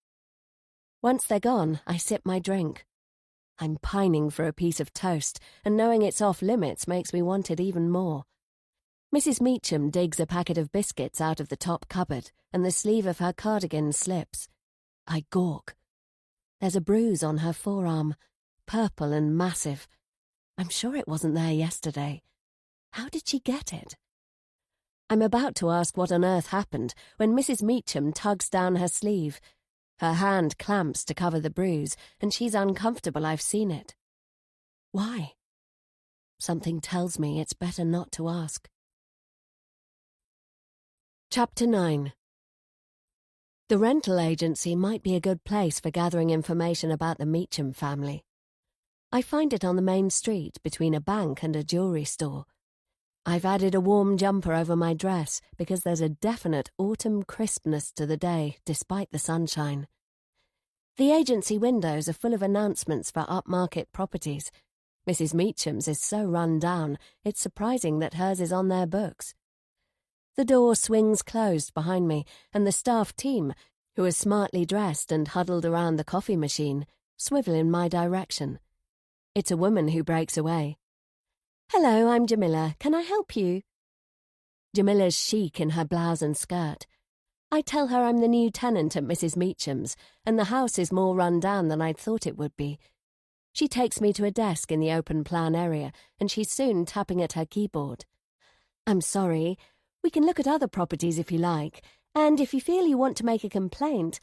Once they're gone, I sip my drink. I'm pining for a piece of toast, and knowing it's off limits makes me want it even more. Mrs. Meacham digs a packet of biscuits out of the top cupboard, and the sleeve of her cardigan slips. I gawk. There's a bruise on her forearm, purple and massive. I'm sure it wasn't there yesterday. How did she get it? I'm about to ask what on earth happened when Mrs. Meacham tugs down her sleeve. Her hand clamps to cover the bruise, and she's uncomfortable. I've seen it. Why? Something tells me it's better not to ask. Chapter 9. The rental agency might be a good place for gathering information about the Meacham family. I find it on the main street between a bank and a jewellery store. I've added a warm jumper over my dress because there's a definite autumn crispness to the day despite the sunshine. The agency windows are full of announcements for upmarket properties. Mrs. Meacham's is so run down, it's surprising that hers is on their books. The door swings closed behind me, and the staff team, who are smartly dressed and huddled around the coffee machine, swivel in my direction. It's a woman who breaks away. "Hello, I'm Jamila. Can I help you?" Jamila's chic in her blouse and skirt. I tell her I'm the new tenant at Mrs. Meacham's, and the house is more run down than I'd thought it would be. She takes me to a desk in the open plan area, and she's soon tapping at her keyboard. "I'm sorry. We can look at other properties if you like, and if you feel you want to make a complaint,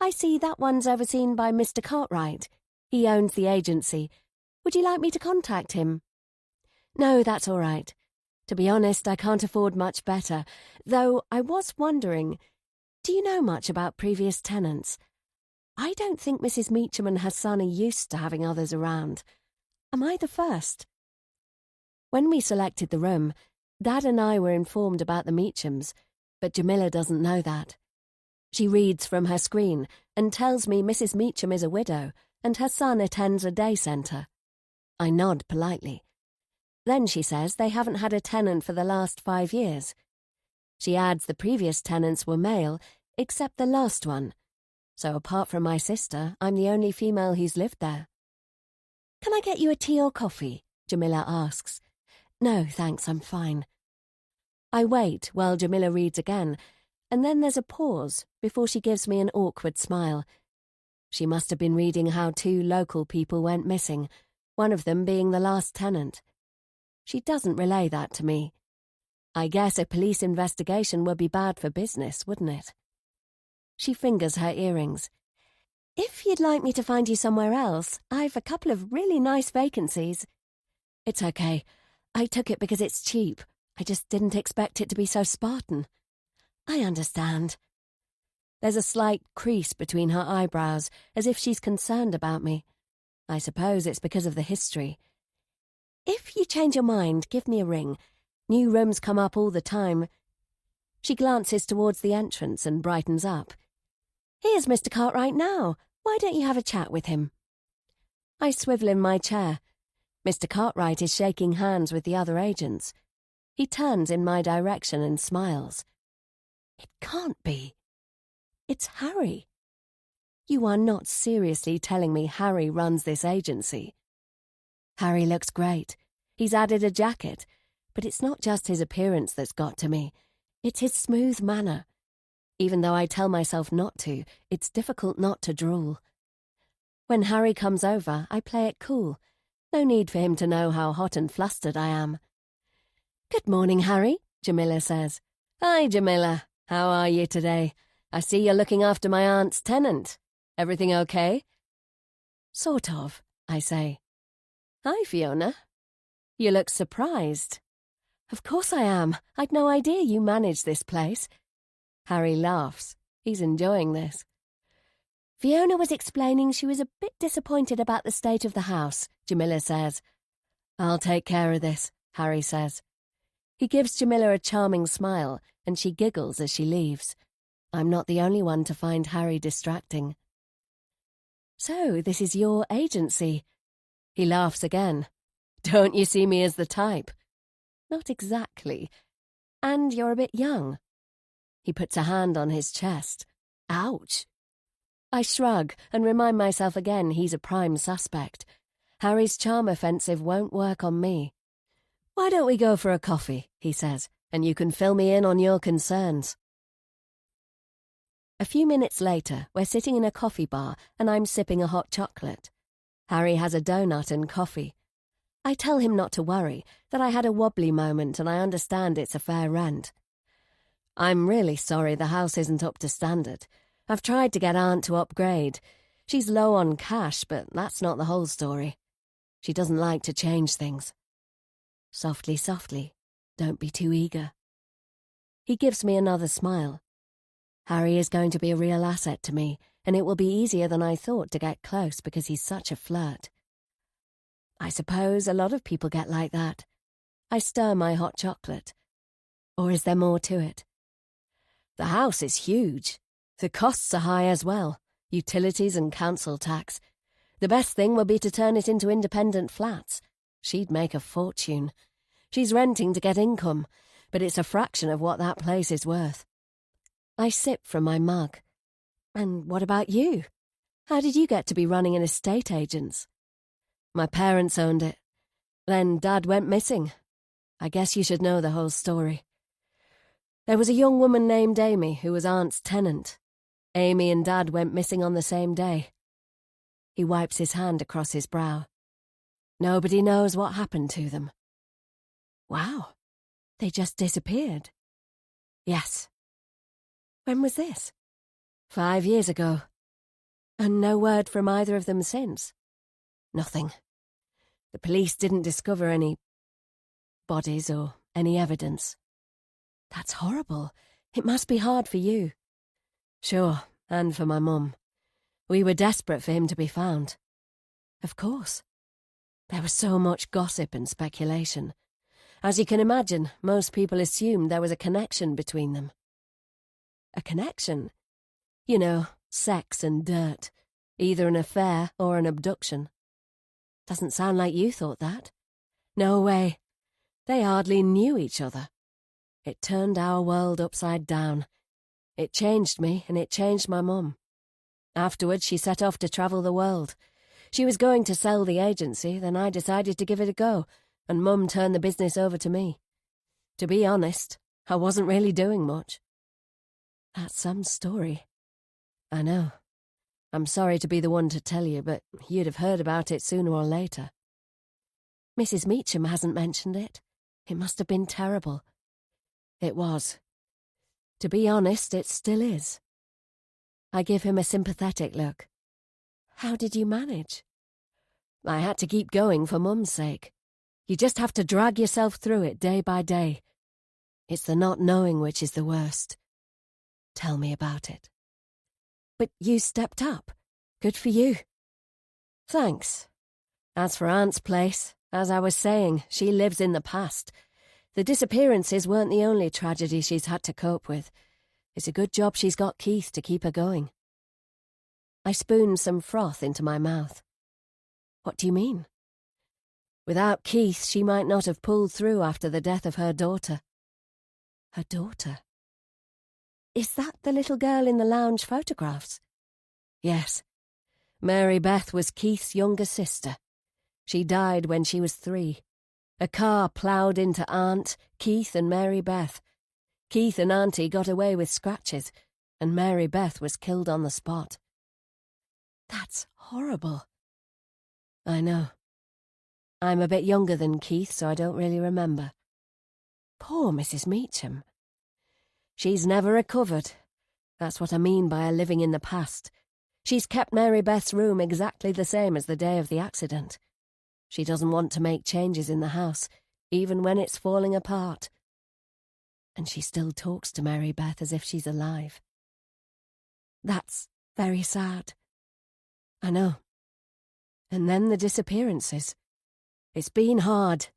I see that one's overseen by Mr. Cartwright. He owns the agency. Would you like me to contact him?" "No, that's all right. To be honest, I can't afford much better, though I was wondering, do you know much about previous tenants? I don't think Mrs. Meacham and her son are used to having others around. Am I the first?" When we selected the room, Dad and I were informed about the Meachams, but Jamila doesn't know that. She reads from her screen and tells me Mrs. Meacham is a widow and her son attends a day centre. I nod politely. Then she says they haven't had a tenant for the last 5 years. She adds the previous tenants were male, except the last one. So apart from my sister, I'm the only female who's lived there. "Can I get you a tea or coffee?" Jamila asks. "No, thanks, I'm fine." I wait while Jamila reads again, and then there's a pause before she gives me an awkward smile. She must have been reading how 2 local people went missing, one of them being the last tenant. She doesn't relay that to me. I guess a police investigation would be bad for business, wouldn't it? She fingers her earrings. "If you'd like me to find you somewhere else, I've a couple of really nice vacancies." "It's okay. I took it because it's cheap. I just didn't expect it to be so Spartan." "I understand." There's a slight crease between her eyebrows, as if she's concerned about me. I suppose it's because of the history. "If you change your mind, give me a ring. New rooms come up all the time." She glances towards the entrance and brightens up. "Here's Mr. Cartwright now. Why don't you have a chat with him?" I swivel in my chair. Mr. Cartwright is shaking hands with the other agents. He turns in my direction and smiles. It can't be. It's Harry. You are not seriously telling me Harry runs this agency? Harry looks great. He's added a jacket, but it's not just his appearance that's got to me. It's his smooth manner. Even though I tell myself not to, it's difficult not to drool. When Harry comes over, I play it cool. No need for him to know how hot and flustered I am. "Good morning, Harry," Jamila says. "Hi, Jamila. How are you today? I see you're looking after my aunt's tenant. Everything okay? Sort of, I say. Hi, Fiona. You look surprised. Of course I am. I'd no idea you managed this place. Harry laughs. He's enjoying this. Fiona was explaining she was a bit disappointed about the state of the house, Jamila says. I'll take care of this, Harry says. He gives Jamila a charming smile, and she giggles as she leaves. I'm not the only one to find Harry distracting. So, this is your agency. He laughs again. Don't you see me as the type? Not exactly. And you're a bit young. He puts a hand on his chest. Ouch. I shrug and remind myself again he's a prime suspect. Harry's charm offensive won't work on me. Why don't we go for a coffee, he says, and you can fill me in on your concerns. A few minutes later, we're sitting in a coffee bar and I'm sipping a hot chocolate. Harry has a donut and coffee. I tell him not to worry, that I had a wobbly moment and I understand it's a fair rent. I'm really sorry the house isn't up to standard. I've tried to get Aunt to upgrade. She's low on cash, but that's not the whole story. She doesn't like to change things. Softly, softly. Don't be too eager. He gives me another smile. Harry is going to be a real asset to me, and it will be easier than I thought to get close because he's such a flirt. I suppose a lot of people get like that. I stir my hot chocolate. Or is there more to it? The house is huge. The costs are high as well. Utilities and council tax. The best thing would be to turn it into independent flats. She'd make a fortune. She's renting to get income, but it's a fraction of what that place is worth. I sip from my mug. And what about you? How did you get to be running an estate agent's? My parents owned it. Then Dad went missing. I guess you should know the whole story. There was a young woman named Amy who was Aunt's tenant. Amy and Dad went missing on the same day. He wipes his hand across his brow. Nobody knows what happened to them. Wow, they just disappeared. Yes. When was this? 5 years ago. And no word from either of them since? Nothing. The police didn't discover any bodies or any evidence. That's horrible. It must be hard for you. Sure, and for my mum. We were desperate for him to be found. Of course. There was so much gossip and speculation. As you can imagine, most people assumed there was a connection between them. A connection? You know, sex and dirt. Either an affair or an abduction. Doesn't sound like you thought that. No way. They hardly knew each other. It turned our world upside down. It changed me and it changed my mum. Afterwards, she set off to travel the world. She was going to sell the agency, then I decided to give it a go, and Mum turned the business over to me. To be honest, I wasn't really doing much. That's some story. I know. I'm sorry to be the one to tell you, but you'd have heard about it sooner or later. Mrs. Meacham hasn't mentioned it. It must have been terrible. It was. To be honest, it still is. I give him a sympathetic look. How did you manage? I had to keep going for Mum's sake. You just have to drag yourself through it day by day. It's the not knowing which is the worst. Tell me about it. But you stepped up. Good for you. Thanks. As for Aunt's place, as I was saying, she lives in the past. The disappearances weren't the only tragedy she's had to cope with. It's a good job she's got Keith to keep her going. I spoon some froth into my mouth. What do you mean? Without Keith, she might not have pulled through after the death of her daughter. Her daughter? Is that the little girl in the lounge photographs? Yes. Mary Beth was Keith's younger sister. She died when she was 3. A car ploughed into Aunt, Keith and Mary Beth. Keith and Auntie got away with scratches, and Mary Beth was killed on the spot. That's horrible. I know. I'm a bit younger than Keith, so I don't really remember. Poor Mrs. Meacham. She's never recovered. That's what I mean by a living in the past. She's kept Mary Beth's room exactly the same as the day of the accident. She doesn't want to make changes in the house, even when it's falling apart. And she still talks to Mary Beth as if she's alive. That's very sad. I know. And then the disappearances. It's been hard.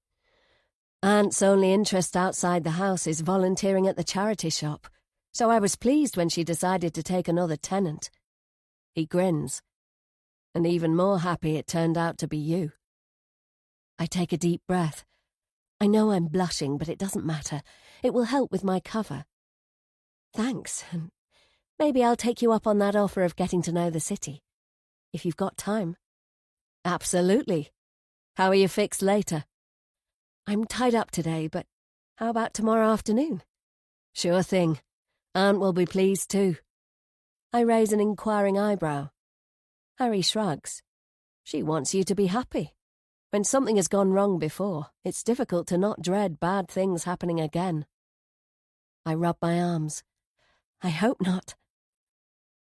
Aunt's only interest outside the house is volunteering at the charity shop, so I was pleased when she decided to take another tenant. He grins. And even more happy it turned out to be you. I take a deep breath. I know I'm blushing, but it doesn't matter. It will help with my cover. Thanks, and maybe I'll take you up on that offer of getting to know the city, if you've got time. Absolutely. How are you fixed later? I'm tied up today, but how about tomorrow afternoon? Sure thing. Aunt will be pleased too. I raise an inquiring eyebrow. Harry shrugs. She wants you to be happy. When something has gone wrong before, it's difficult to not dread bad things happening again. I rub my arms. I hope not.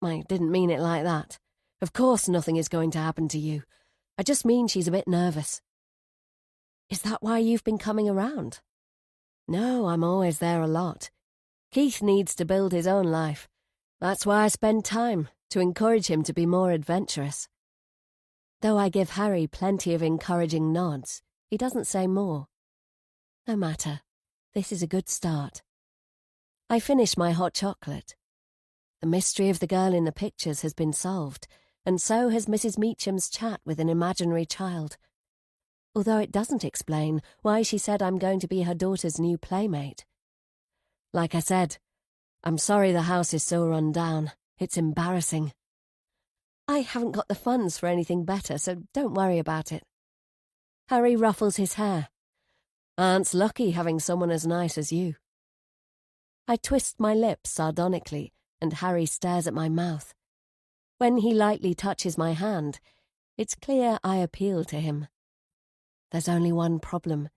I didn't mean it like that. Of course nothing is going to happen to you. I just mean she's a bit nervous. Is that why you've been coming around? No, I'm always there a lot. Keith needs to build his own life. That's why I spend time, to encourage him to be more adventurous. Though I give Harry plenty of encouraging nods, he doesn't say more. No matter. This is a good start. I finish my hot chocolate. The mystery of the girl in the pictures has been solved, and so has Mrs. Meacham's chat with an imaginary child. Although it doesn't explain why she said I'm going to be her daughter's new playmate. Like I said, I'm sorry the house is so run down. It's embarrassing. I haven't got the funds for anything better, so don't worry about it. Harry ruffles his hair. Aunt's lucky having someone as nice as you. I twist my lips sardonically, and Harry stares at my mouth. When he lightly touches my hand, it's clear I appeal to him. There's only one problem.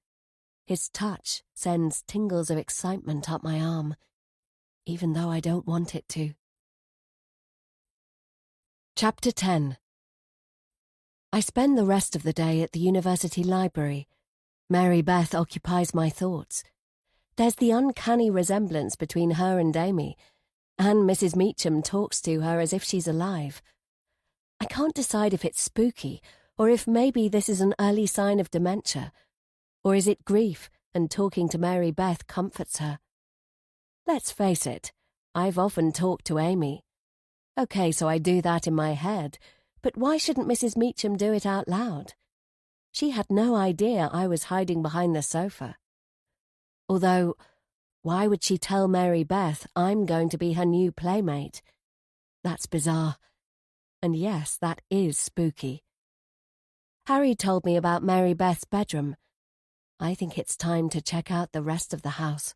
His touch sends tingles of excitement up my arm, even though I don't want it to. Chapter 10. I spend the rest of the day at the university library. Mary Beth occupies my thoughts. There's the uncanny resemblance between her and Amy, and Mrs. Meacham talks to her as if she's alive. I can't decide if it's spooky, or if maybe this is an early sign of dementia. Or is it grief, and talking to Mary Beth comforts her? Let's face it, I've often talked to Amy. Okay, so I do that in my head, but why shouldn't Mrs. Meacham do it out loud? She had no idea I was hiding behind the sofa. Although, why would she tell Mary Beth I'm going to be her new playmate? That's bizarre. And yes, that is spooky. Harry told me about Mary Beth's bedroom. I think it's time to check out the rest of the house.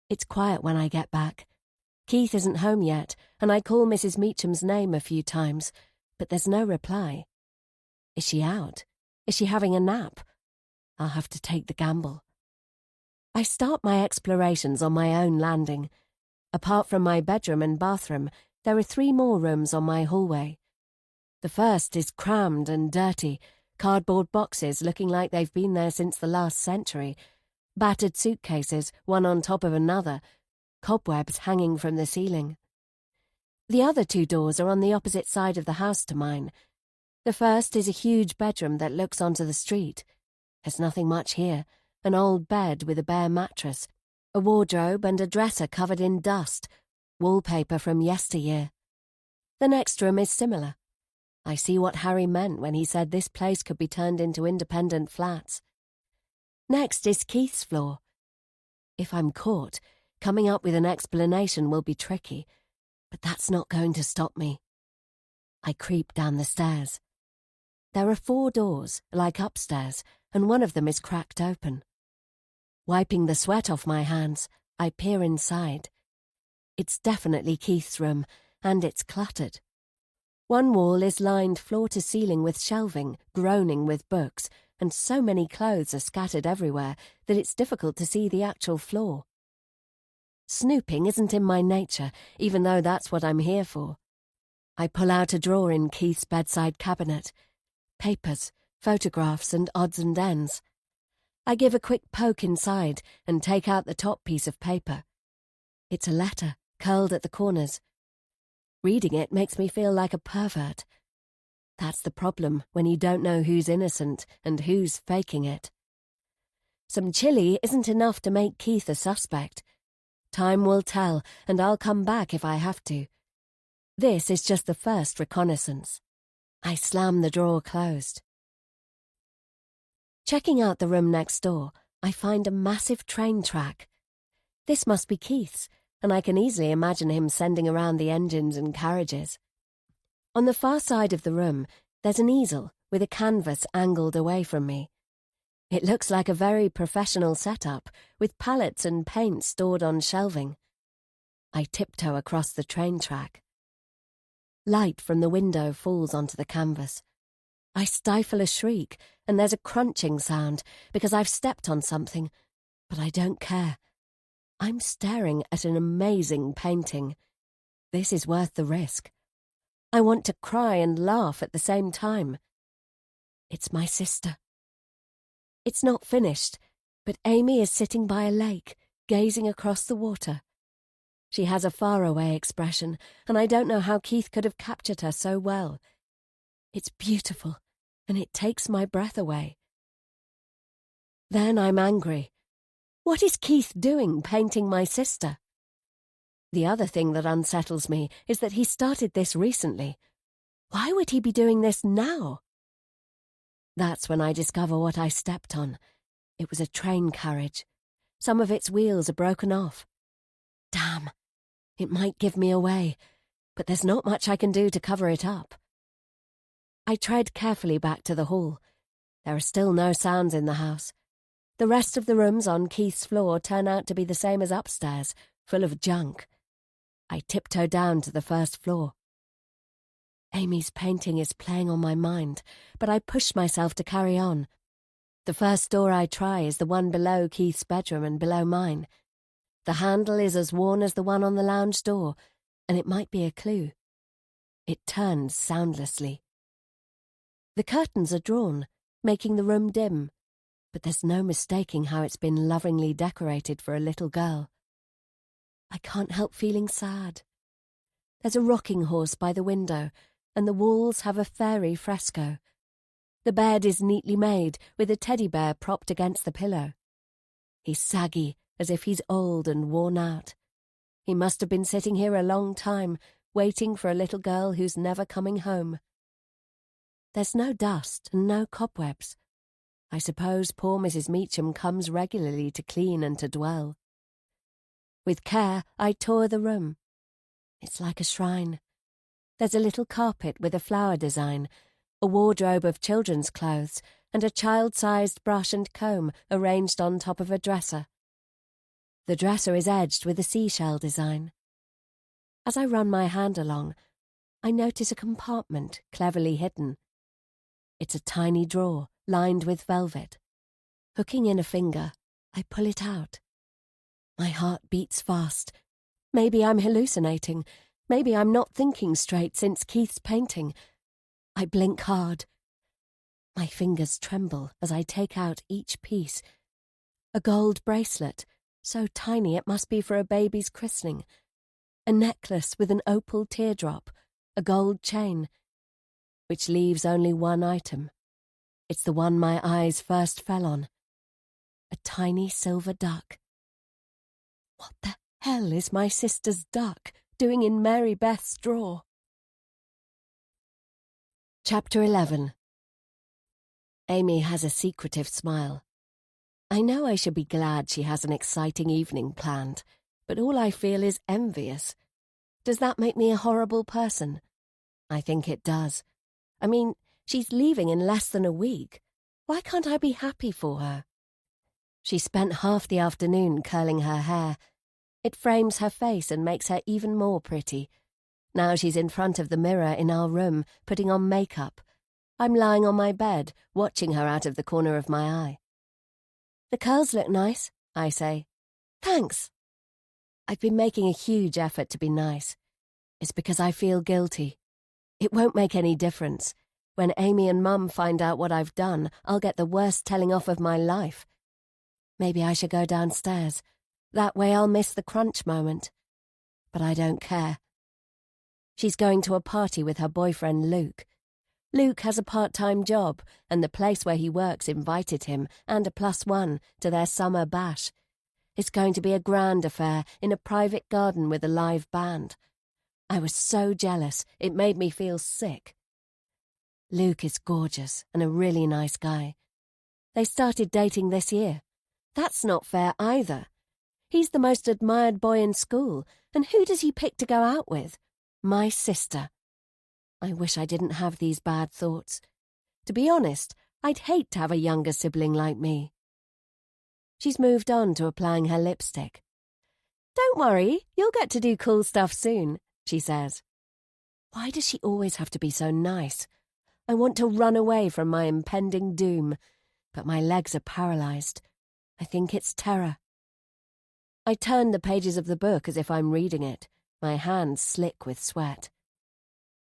It's quiet when I get back. Keith isn't home yet, and I call Mrs. Meacham's name a few times, but there's no reply. Is she out? Is she having a nap? I'll have to take the gamble. I start my explorations on my own landing. Apart from my bedroom and bathroom, there are 3 more rooms on my hallway. The first is crammed and dirty, cardboard boxes looking like they've been there since the last century, battered suitcases, one on top of another, cobwebs hanging from the ceiling. The other 2 doors are on the opposite side of the house to mine. The first is a huge bedroom that looks onto the street. There's nothing much here, an old bed with a bare mattress, a wardrobe and a dresser covered in dust, wallpaper from yesteryear. The next room is similar. I see what Harry meant when he said this place could be turned into independent flats. Next is Keith's floor. If I'm caught, coming up with an explanation will be tricky, but that's not going to stop me. I creep down the stairs. There are 4 doors, like upstairs, and one of them is cracked open. Wiping the sweat off my hands, I peer inside. It's definitely Keith's room, and it's cluttered. One wall is lined floor to ceiling with shelving, groaning with books, and so many clothes are scattered everywhere that it's difficult to see the actual floor. Snooping isn't in my nature, even though that's what I'm here for. I pull out a drawer in Keith's bedside cabinet. Papers, photographs, and odds and ends. I give a quick poke inside and take out the top piece of paper. It's a letter, curled at the corners. Reading it makes me feel like a pervert. That's the problem when you don't know who's innocent and who's faking it. Some chili isn't enough to make Keith a suspect. Time will tell, and I'll come back if I have to. This is just the first reconnaissance. I slam the drawer closed. Checking out the room next door, I find a massive train track. This must be Keith's, and I can easily imagine him sending around the engines and carriages. On the far side of the room, there's an easel with a canvas angled away from me. It looks like a very professional setup, with pallets and paint stored on shelving. I tiptoe across the train track. Light from the window falls onto the canvas. I stifle a shriek, and there's a crunching sound because I've stepped on something, but I don't care. I'm staring at an amazing painting. This is worth the risk. I want to cry and laugh at the same time. It's my sister. It's not finished, but Amy is sitting by a lake, gazing across the water. She has a faraway expression, and I don't know how Keith could have captured her so well. It's beautiful, and it takes my breath away. Then I'm angry. What is Keith doing painting my sister? The other thing that unsettles me is that he started this recently. Why would he be doing this now? That's when I discover what I stepped on. It was a train carriage. Some of its wheels are broken off. Damn. It might give me away, but there's not much I can do to cover it up. I tread carefully back to the hall. There are still no sounds in the house. The rest of the rooms on Keith's floor turn out to be the same as upstairs, full of junk. I tiptoe down to the first floor. Amy's painting is playing on my mind, but I push myself to carry on. The first door I try is the one below Keith's bedroom and below mine. The handle is as worn as the one on the lounge door, and it might be a clue. It turns soundlessly. The curtains are drawn, making the room dim, but there's no mistaking how it's been lovingly decorated for a little girl. I can't help feeling sad. There's a rocking horse by the window, and the walls have a fairy fresco. The bed is neatly made, with a teddy bear propped against the pillow. He's saggy, as if he's old and worn out. He must have been sitting here a long time, waiting for a little girl who's never coming home. There's no dust and no cobwebs. I suppose poor Mrs. Meacham comes regularly to clean and to dwell. With care, I tour the room. It's like a shrine. There's a little carpet with a flower design, a wardrobe of children's clothes, and a child-sized brush and comb arranged on top of a dresser. The dresser is edged with a seashell design. As I run my hand along, I notice a compartment cleverly hidden. It's a tiny drawer lined with velvet. Hooking in a finger, I pull it out. My heart beats fast. Maybe I'm hallucinating. Maybe I'm not thinking straight since Keith's painting. I blink hard. My fingers tremble as I take out each piece. A gold bracelet, so tiny it must be for a baby's christening. A necklace with an opal teardrop, a gold chain, which leaves only one item. It's the one my eyes first fell on. A tiny silver duck. What the hell is my sister's duck doing in Mary Beth's drawer? Chapter 11. Amy has a secretive smile. I know I should be glad she has an exciting evening planned, but all I feel is envious. Does that make me a horrible person? I think it does. I mean, she's leaving in less than a week. Why can't I be happy for her? She spent half the afternoon curling her hair. It frames her face and makes her even more pretty. Now she's in front of the mirror in our room, putting on makeup. I'm lying on my bed, watching her out of the corner of my eye. The curls look nice, I say. Thanks. I've been making a huge effort to be nice. It's because I feel guilty. It won't make any difference. When Amy and Mum find out what I've done, I'll get the worst telling off of my life. Maybe I should go downstairs. That way I'll miss the crunch moment. But I don't care. She's going to a party with her boyfriend Luke. Luke has a part-time job, and the place where he works invited him and a +1 to their summer bash. It's going to be a grand affair in a private garden with a live band. I was so jealous, it made me feel sick. Luke is gorgeous and a really nice guy. They started dating this year. That's not fair either. He's the most admired boy in school, and who does he pick to go out with? My sister. I wish I didn't have these bad thoughts. To be honest, I'd hate to have a younger sibling like me. She's moved on to applying her lipstick. Don't worry, you'll get to do cool stuff soon, she says. Why does she always have to be so nice? I want to run away from my impending doom, but my legs are paralyzed. I think it's terror. I turn the pages of the book as if I'm reading it, my hands slick with sweat.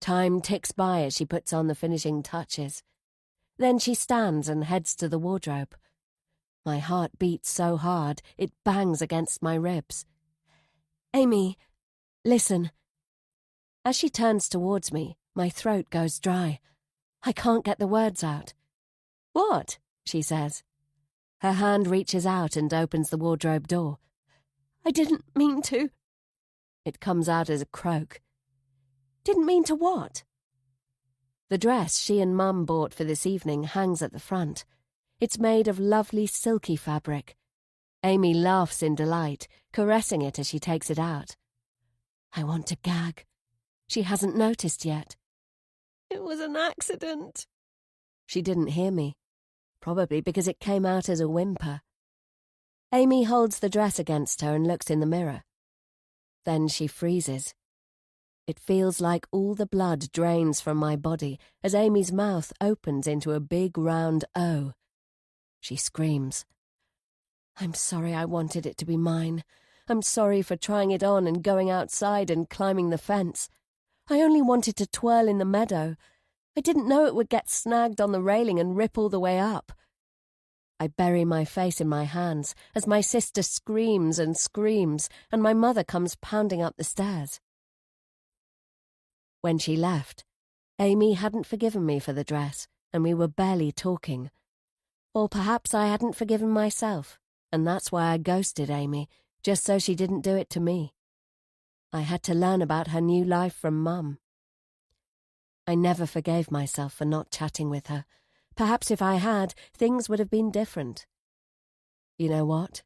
Time ticks by as she puts on the finishing touches. Then she stands and heads to the wardrobe. My heart beats so hard it bangs against my ribs. Amy, listen. As she turns towards me, my throat goes dry. I can't get the words out. What? She says. Her hand reaches out and opens the wardrobe door. I didn't mean to. It comes out as a croak. Didn't mean to what? The dress she and Mum bought for this evening hangs at the front. It's made of lovely silky fabric. Amy laughs in delight, caressing it as she takes it out. I want to gag. She hasn't noticed yet. It was an accident. She didn't hear me, probably because it came out as a whimper. Amy holds the dress against her and looks in the mirror. Then she freezes. It feels like all the blood drains from my body as Amy's mouth opens into a big round O. She screams. I'm sorry I wanted it to be mine. I'm sorry for trying it on and going outside and climbing the fence. I only wanted to twirl in the meadow. I didn't know it would get snagged on the railing and rip all the way up. I bury my face in my hands as my sister screams and screams and my mother comes pounding up the stairs. When she left, Amy hadn't forgiven me for the dress and we were barely talking. Or perhaps I hadn't forgiven myself, and that's why I ghosted Amy, just so she didn't do it to me. I had to learn about her new life from Mum. I never forgave myself for not chatting with her. Perhaps if I had, things would have been different. You know what?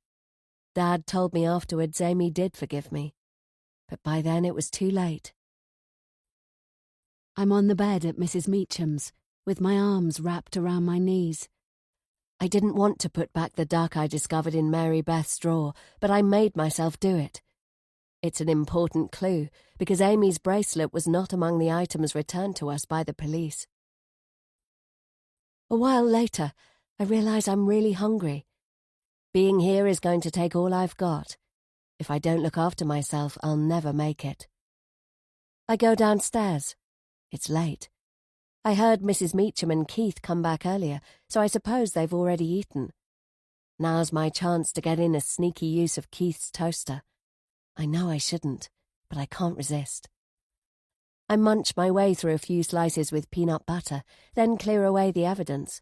Dad told me afterwards Amy did forgive me, but by then it was too late. I'm on the bed at Mrs. Meacham's, with my arms wrapped around my knees. I didn't want to put back the duck I discovered in Mary Beth's drawer, but I made myself do it. It's an important clue, because Amy's bracelet was not among the items returned to us by the police. A while later, I realize I'm really hungry. Being here is going to take all I've got. If I don't look after myself, I'll never make it. I go downstairs. It's late. I heard Mrs. Meacham and Keith come back earlier, so I suppose they've already eaten. Now's my chance to get in a sneaky use of Keith's toaster. I know I shouldn't, but I can't resist. I munch my way through a few slices with peanut butter, then clear away the evidence.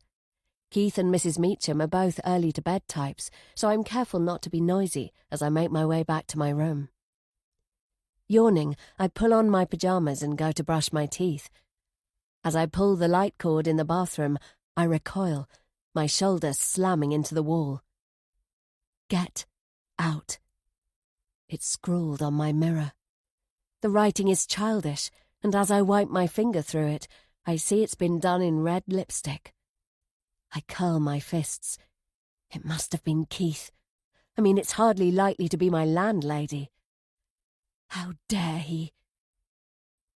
Keith and Mrs. Meacham are both early-to-bed types, so I'm careful not to be noisy as I make my way back to my room. Yawning, I pull on my pyjamas and go to brush my teeth. As I pull the light cord in the bathroom, I recoil, my shoulder slamming into the wall. Get out. It's scrawled on my mirror. The writing is childish, and as I wipe my finger through it, I see it's been done in red lipstick. I curl my fists. It must have been Keith. I mean, it's hardly likely to be my landlady. How dare he?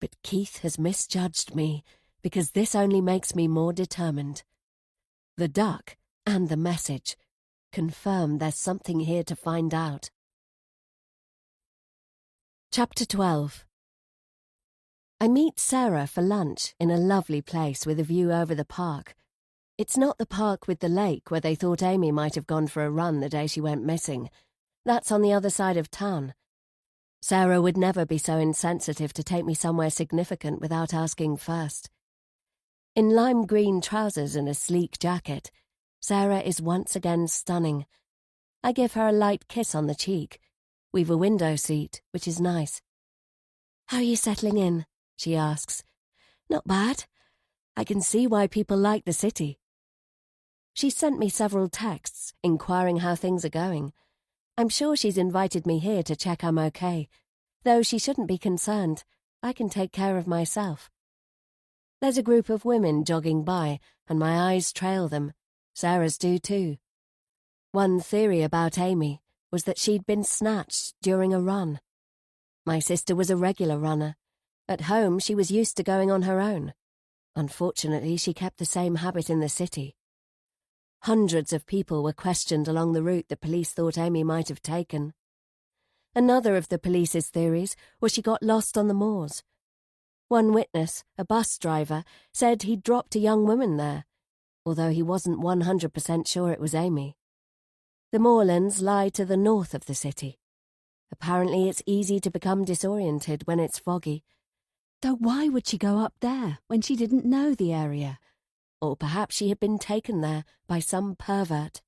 But Keith has misjudged me, because this only makes me more determined. The duck and the message confirm there's something here to find out. Chapter 12. I meet Sarah for lunch in a lovely place with a view over the park. It's not the park with the lake where they thought Amy might have gone for a run the day she went missing. That's on the other side of town. Sarah would never be so insensitive to take me somewhere significant without asking first. In lime green trousers and a sleek jacket, Sarah is once again stunning. I give her a light kiss on the cheek. We've a window seat, which is nice. "How are you settling in?" she asks. "Not bad. I can see why people like the city." She sent me several texts, inquiring how things are going. I'm sure she's invited me here to check I'm okay. Though she shouldn't be concerned. I can take care of myself. There's a group of women jogging by, and my eyes trail them. Sarah's do too. One theory about Amy was that she'd been snatched during a run. My sister was a regular runner. At home, she was used to going on her own. Unfortunately, she kept the same habit in the city. Hundreds of people were questioned along the route the police thought Amy might have taken. Another of the police's theories was she got lost on the moors. One witness, a bus driver, said he'd dropped a young woman there, although he wasn't 100% sure it was Amy. The moorlands lie to the north of the city. Apparently it's easy to become disoriented when it's foggy. Though why would she go up there when she didn't know the area? Or perhaps she had been taken there by some pervert.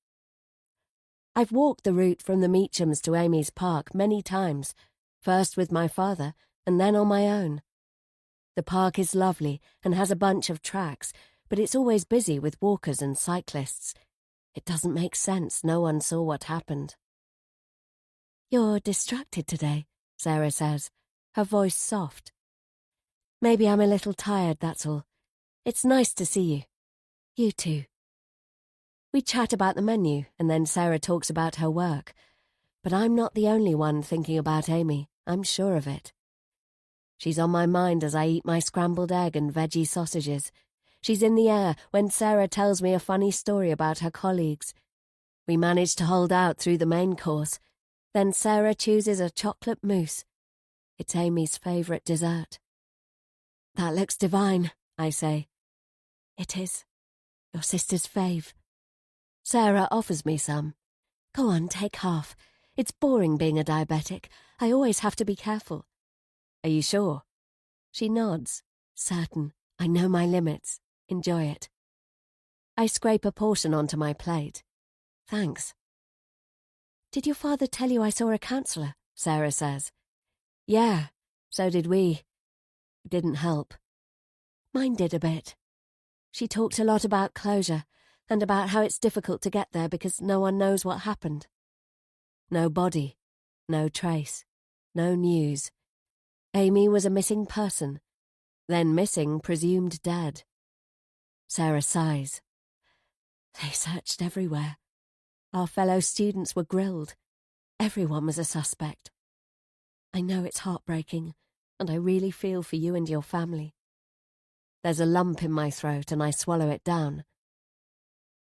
I've walked the route from the Meachams to Amy's Park many times, first with my father and then on my own. The park is lovely and has a bunch of tracks, but it's always busy with walkers and cyclists. It doesn't make sense no one saw what happened. "You're distracted today," Sarah says, her voice soft. "Maybe I'm a little tired, that's all. It's nice to see you. You too." We chat about the menu, and then Sarah talks about her work. But I'm not the only one thinking about Amy, I'm sure of it. She's on my mind as I eat my scrambled egg and veggie sausages. She's in the air when Sarah tells me a funny story about her colleagues. We manage to hold out through the main course. Then Sarah chooses a chocolate mousse. It's Amy's favourite dessert. "That looks divine," I say. "It is. Your sister's fave." Sarah offers me some. "Go on, take half. It's boring being a diabetic. I always have to be careful." "Are you sure?" She nods. "Certain. I know my limits. Enjoy it." I scrape a portion onto my plate. "Thanks." "Did your father tell you I saw a counsellor?" Sarah says. "Yeah, so did we. It didn't help." "Mine did a bit." She talked a lot about closure and about how it's difficult to get there because no one knows what happened. No body, no trace, no news. Amy was a missing person, then missing, presumed dead. Sarah sighs. "They searched everywhere. Our fellow students were grilled. Everyone was a suspect. I know it's heartbreaking, and I really feel for you and your family." There's a lump in my throat and I swallow it down.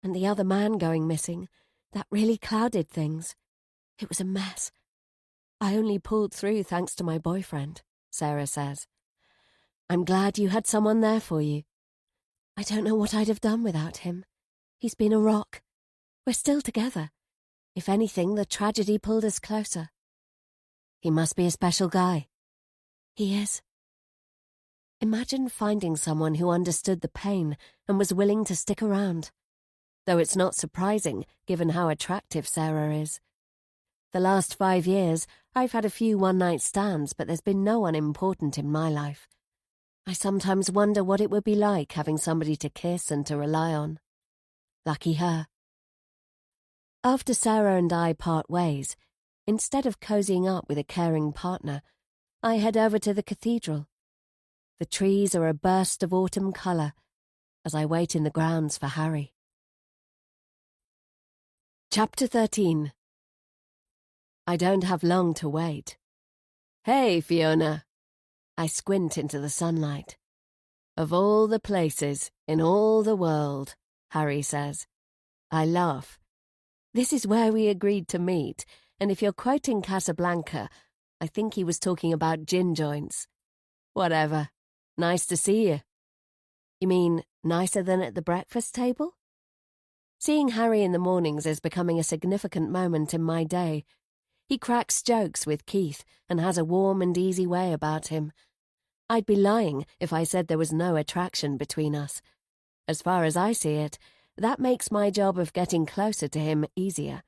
"And the other man going missing, that really clouded things. It was a mess. I only pulled through thanks to my boyfriend," Sarah says. "I'm glad you had someone there for you. I don't know what I'd have done without him. He's been a rock. We're still together. If anything, the tragedy pulled us closer." "He must be a special guy." "He is." Imagine finding someone who understood the pain and was willing to stick around. Though it's not surprising, given how attractive Sarah is. The last 5 years, I've had a few one-night stands, but there's been no one important in my life. I sometimes wonder what it would be like having somebody to kiss and to rely on. Lucky her. After Sarah and I part ways, instead of cozying up with a caring partner, I head over to the cathedral. The trees are a burst of autumn colour as I wait in the grounds for Harry. Chapter 13. I don't have long to wait. "Hey, Fiona." I squint into the sunlight. "Of all the places in all the world," Harry says. I laugh. "This is where we agreed to meet, and if you're quoting Casablanca, I think he was talking about gin joints. Whatever. Nice to see you. You mean nicer than at the breakfast table? Seeing Harry in the mornings is becoming a significant moment in my day. He cracks jokes with Keith and has a warm and easy way about him. I'd be lying if I said there was no attraction between us. As far as I see it, that makes my job of getting closer to him easier.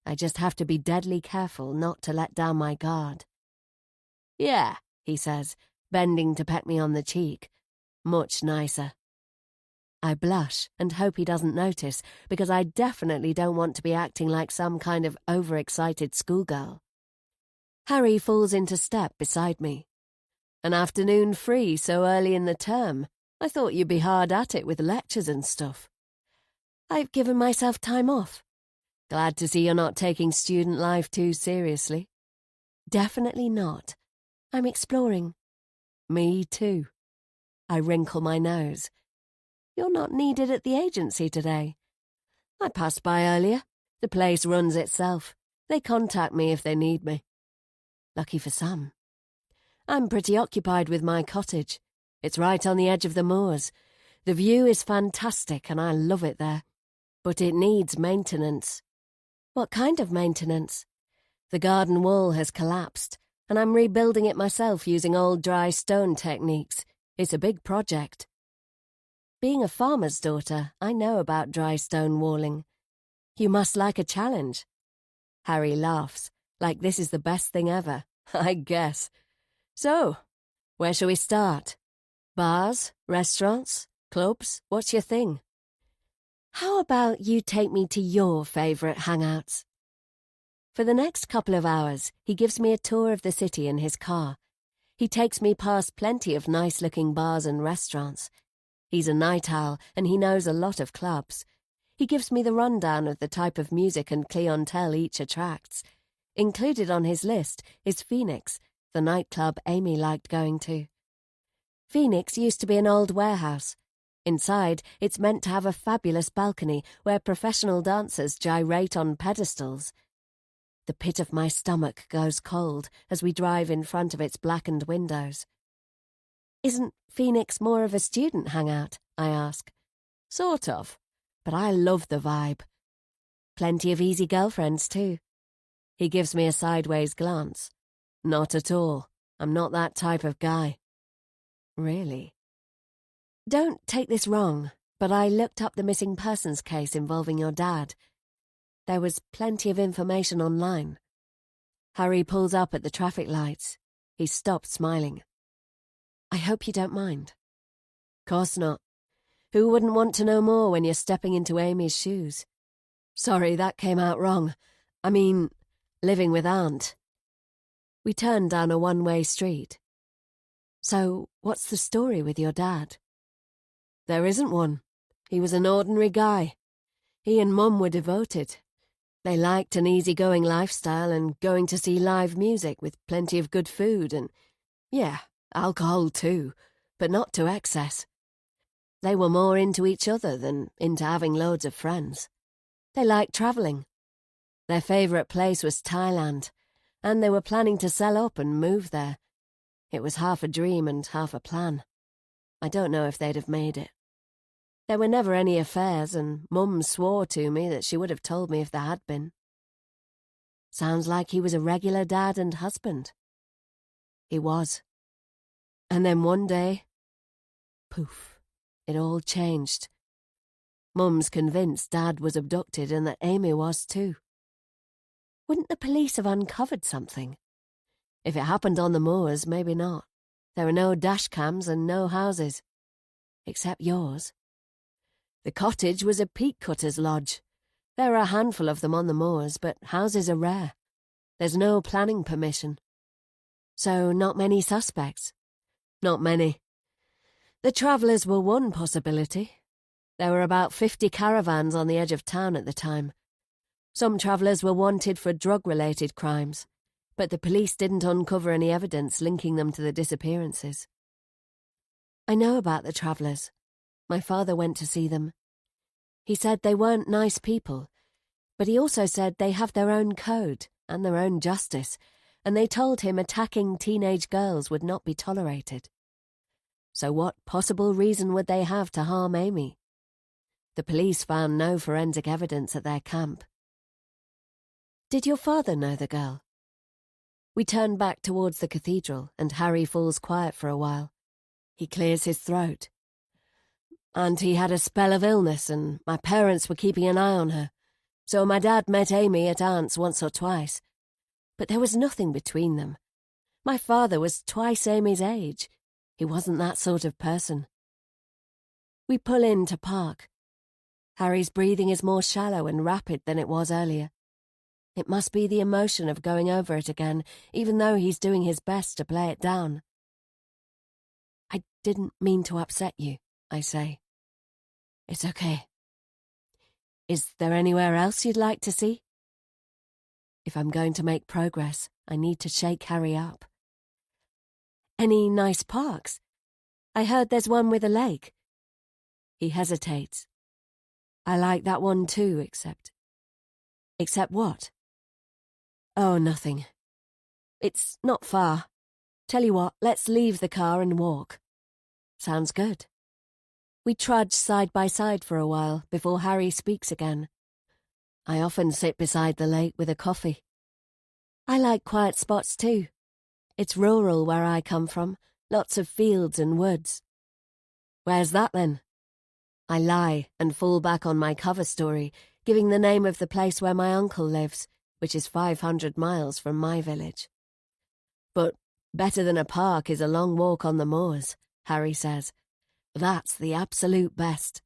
I just have to be deadly careful not to let down my guard. Yeah, he says, bending to peck me on the cheek. Much nicer. I blush and hope he doesn't notice, because I definitely don't want to be acting like some kind of overexcited schoolgirl. Harry falls into step beside me. An afternoon free so early in the term? I thought you'd be hard at it with lectures and stuff. I've given myself time off. Glad to see you're not taking student life too seriously. Definitely not. I'm exploring. Me too. I wrinkle my nose. You're not needed at the agency today. I passed by earlier. The place runs itself. They contact me if they need me. Lucky for some. I'm pretty occupied with my cottage. It's right on the edge of the moors. The view is fantastic and I love it there. But it needs maintenance. What kind of maintenance? The garden wall has collapsed, and I'm rebuilding it myself using old dry stone techniques. It's a big project. Being a farmer's daughter, I know about dry stone walling. You must like a challenge. Harry laughs, like this is the best thing ever, I guess. So, where shall we start? Bars? Restaurants? Clubs? What's your thing? How about you take me to your favourite hangouts? For the next couple of hours, he gives me a tour of the city in his car. He takes me past plenty of nice-looking bars and restaurants. He's a night owl, and he knows a lot of clubs. He gives me the rundown of the type of music and clientele each attracts. Included on his list is Phoenix, the nightclub Amy liked going to. Phoenix used to be an old warehouse. Inside, it's meant to have a fabulous balcony where professional dancers gyrate on pedestals. The pit of my stomach goes cold as we drive in front of its blackened windows. Isn't Phoenix more of a student hangout? I ask. Sort of, but I love the vibe. Plenty of easy girlfriends, too. He gives me a sideways glance. Not at all. I'm not that type of guy. Really? Don't take this wrong, but I looked up the missing persons case involving your dad. There was plenty of information online. Harry pulls up at the traffic lights. He stopped smiling. I hope you don't mind. Course not. Who wouldn't want to know more when you're stepping into Amy's shoes? Sorry, that came out wrong. I mean, living with Aunt. We turned down a one-way street. So, what's the story with your dad? There isn't one. He was an ordinary guy. He and Mum were devoted. They liked an easygoing lifestyle and going to see live music with plenty of good food and, yeah, alcohol too, but not to excess. They were more into each other than into having loads of friends. They liked travelling. Their favourite place was Thailand, and they were planning to sell up and move there. It was half a dream and half a plan. I don't know if they'd have made it. There were never any affairs, and Mum swore to me that she would have told me if there had been. Sounds like he was a regular dad and husband. He was. And then one day, poof, it all changed. Mum's convinced Dad was abducted and that Amy was too. Wouldn't the police have uncovered something? If it happened on the moors, maybe not. There were no dash cams and no houses. Except yours. The cottage was a peat cutter's lodge. There are a handful of them on the moors, but houses are rare. There's no planning permission. So not many suspects. Not many. The travellers were one possibility. There were about 50 caravans on the edge of town at the time. Some travellers were wanted for drug-related crimes, but the police didn't uncover any evidence linking them to the disappearances. I know about the travellers. My father went to see them. He said they weren't nice people, but he also said they have their own code and their own justice, and they told him attacking teenage girls would not be tolerated. So what possible reason would they have to harm Amy? The police found no forensic evidence at their camp. Did your father know the girl? We turn back towards the cathedral, and Harry falls quiet for a while. He clears his throat. Auntie had a spell of illness, and my parents were keeping an eye on her, so my dad met Amy at Aunt's once or twice. But there was nothing between them. My father was twice Amy's age. He wasn't that sort of person. We pull in to park. Harry's breathing is more shallow and rapid than it was earlier. It must be the emotion of going over it again, even though he's doing his best to play it down. I didn't mean to upset you, I say. It's okay. Is there anywhere else you'd like to see? If I'm going to make progress, I need to shake Harry up. Any nice parks? I heard there's one with a lake. He hesitates. I like that one too, except... Except what? Oh, nothing. It's not far. Tell you what, let's leave the car and walk. Sounds good. We trudge side by side for a while before Harry speaks again. I often sit beside the lake with a coffee. I like quiet spots too. It's rural where I come from, lots of fields and woods. Where's that then? I lie and fall back on my cover story, giving the name of the place where my uncle lives, which is 500 miles from my village. But better than a park is a long walk on the moors, Harry says. That's the absolute best.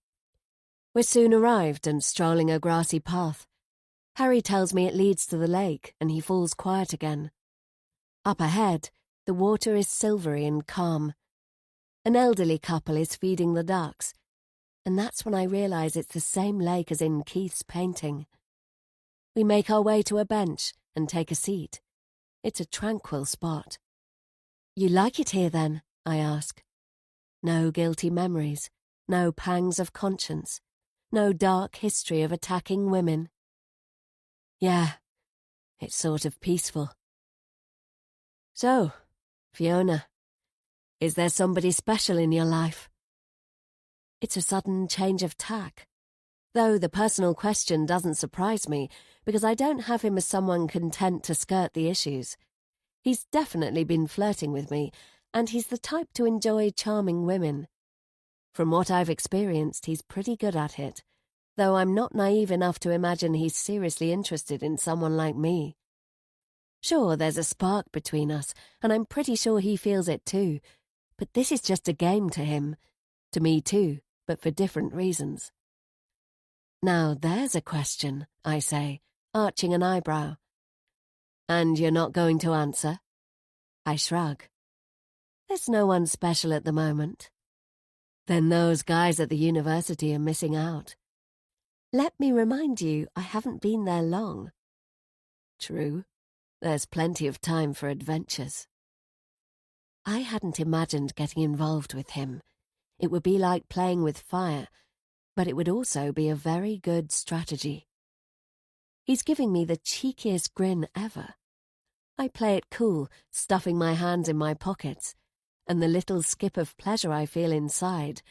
We're soon arrived and strolling a grassy path. Harry tells me it leads to the lake, and he falls quiet again. Up ahead, the water is silvery and calm. An elderly couple is feeding the ducks, and that's when I realise it's the same lake as in Keith's painting. We make our way to a bench and take a seat. It's a tranquil spot. You like it here then? I ask. No guilty memories, no pangs of conscience, no dark history of attacking women. Yeah, it's sort of peaceful. So, Fiona, is there somebody special in your life? It's a sudden change of tack. Though the personal question doesn't surprise me, because I don't have him as someone content to skirt the issues. He's definitely been flirting with me, and he's the type to enjoy charming women. From what I've experienced, he's pretty good at it, though I'm not naive enough to imagine he's seriously interested in someone like me. Sure, there's a spark between us, and I'm pretty sure he feels it too, but this is just a game to him. To me too, but for different reasons. Now there's a question, I say, arching an eyebrow. And you're not going to answer? I shrug. There's no one special at the moment. Then those guys at the university are missing out. Let me remind you, I haven't been there long. True. There's plenty of time for adventures. I hadn't imagined getting involved with him. It would be like playing with fire, but it would also be a very good strategy. He's giving me the cheekiest grin ever. I play it cool, stuffing my hands in my pockets, and the little skip of pleasure I feel inside,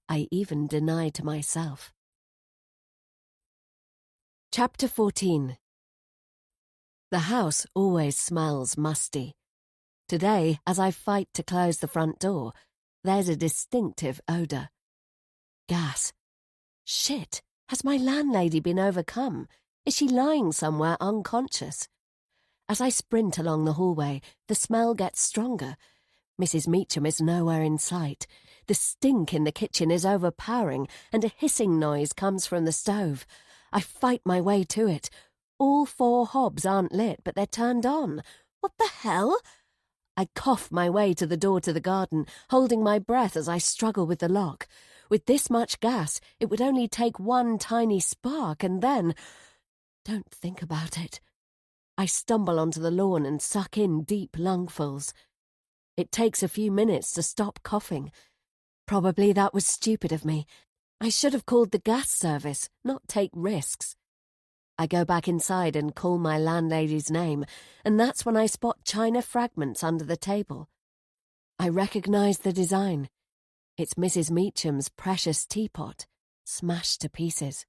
I even deny to myself. Chapter 14. The house always smells musty. Today, as I fight to close the front door, there's a distinctive odour. Gas. Shit, has my landlady been overcome? Is she lying somewhere unconscious? As I sprint along the hallway, the smell gets stronger. Mrs. Meacham is nowhere in sight. The stink in the kitchen is overpowering, and a hissing noise comes from the stove. I fight my way to it. All 4 hobs aren't lit, but they're turned on. What the hell? I cough my way to the door to the garden, holding my breath as I struggle with the lock. With this much gas, it would only take one tiny spark, and then... Don't think about it. I stumble onto the lawn and suck in deep lungfuls. It takes a few minutes to stop coughing. Probably that was stupid of me. I should have called the gas service, not take risks. I go back inside and call my landlady's name, and that's when I spot china fragments under the table. I recognize the design. It's Mrs. Meacham's precious teapot, smashed to pieces.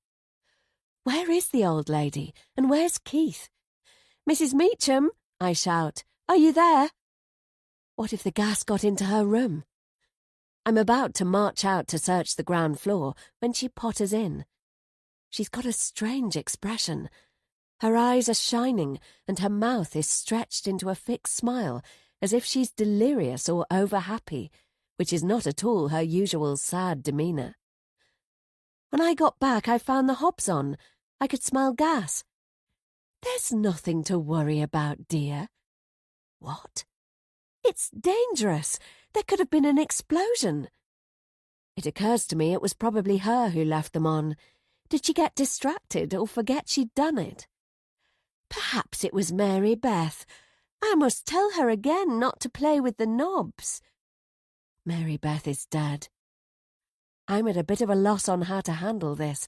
Where is the old lady, and where's Keith? "Mrs. Meacham," I shout, "are you there?" What if the gas got into her room? I'm about to march out to search the ground floor when she potters in. She's got a strange expression. Her eyes are shining and her mouth is stretched into a fixed smile, as if she's delirious or over-happy, which is not at all her usual sad demeanour. When I got back, I found the hobs on. I could smell gas. "There's nothing to worry about, dear." What? It's dangerous. There could have been an explosion. It occurs to me it was probably her who left them on. Did she get distracted or forget she'd done it? Perhaps it was Mary Beth. I must tell her again not to play with the knobs. Mary Beth is dead. I'm at a bit of a loss on how to handle this.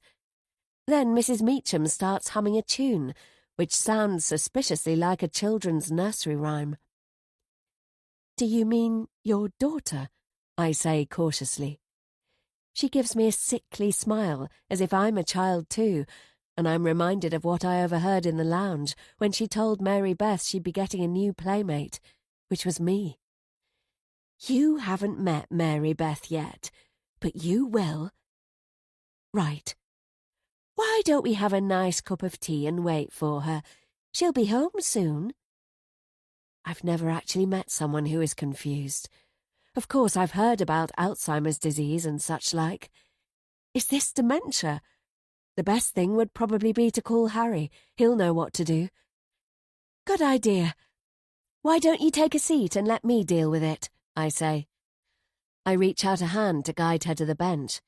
Then Mrs. Meacham starts humming a tune, which sounds suspiciously like a children's nursery rhyme. "Do you mean your daughter?" I say cautiously. She gives me a sickly smile, as if I'm a child too, and I'm reminded of what I overheard in the lounge when she told Mary Beth she'd be getting a new playmate, which was me. "You haven't met Mary Beth yet, but you will." "Right. Why don't we have a nice cup of tea and wait for her? She'll be home soon." I've never actually met someone who is confused. Of course, I've heard about Alzheimer's disease and such like. Is this dementia? The best thing would probably be to call Harry. He'll know what to do. Good idea. "Why don't you take a seat and let me deal with it?" I say. I reach out a hand to guide her to the bench,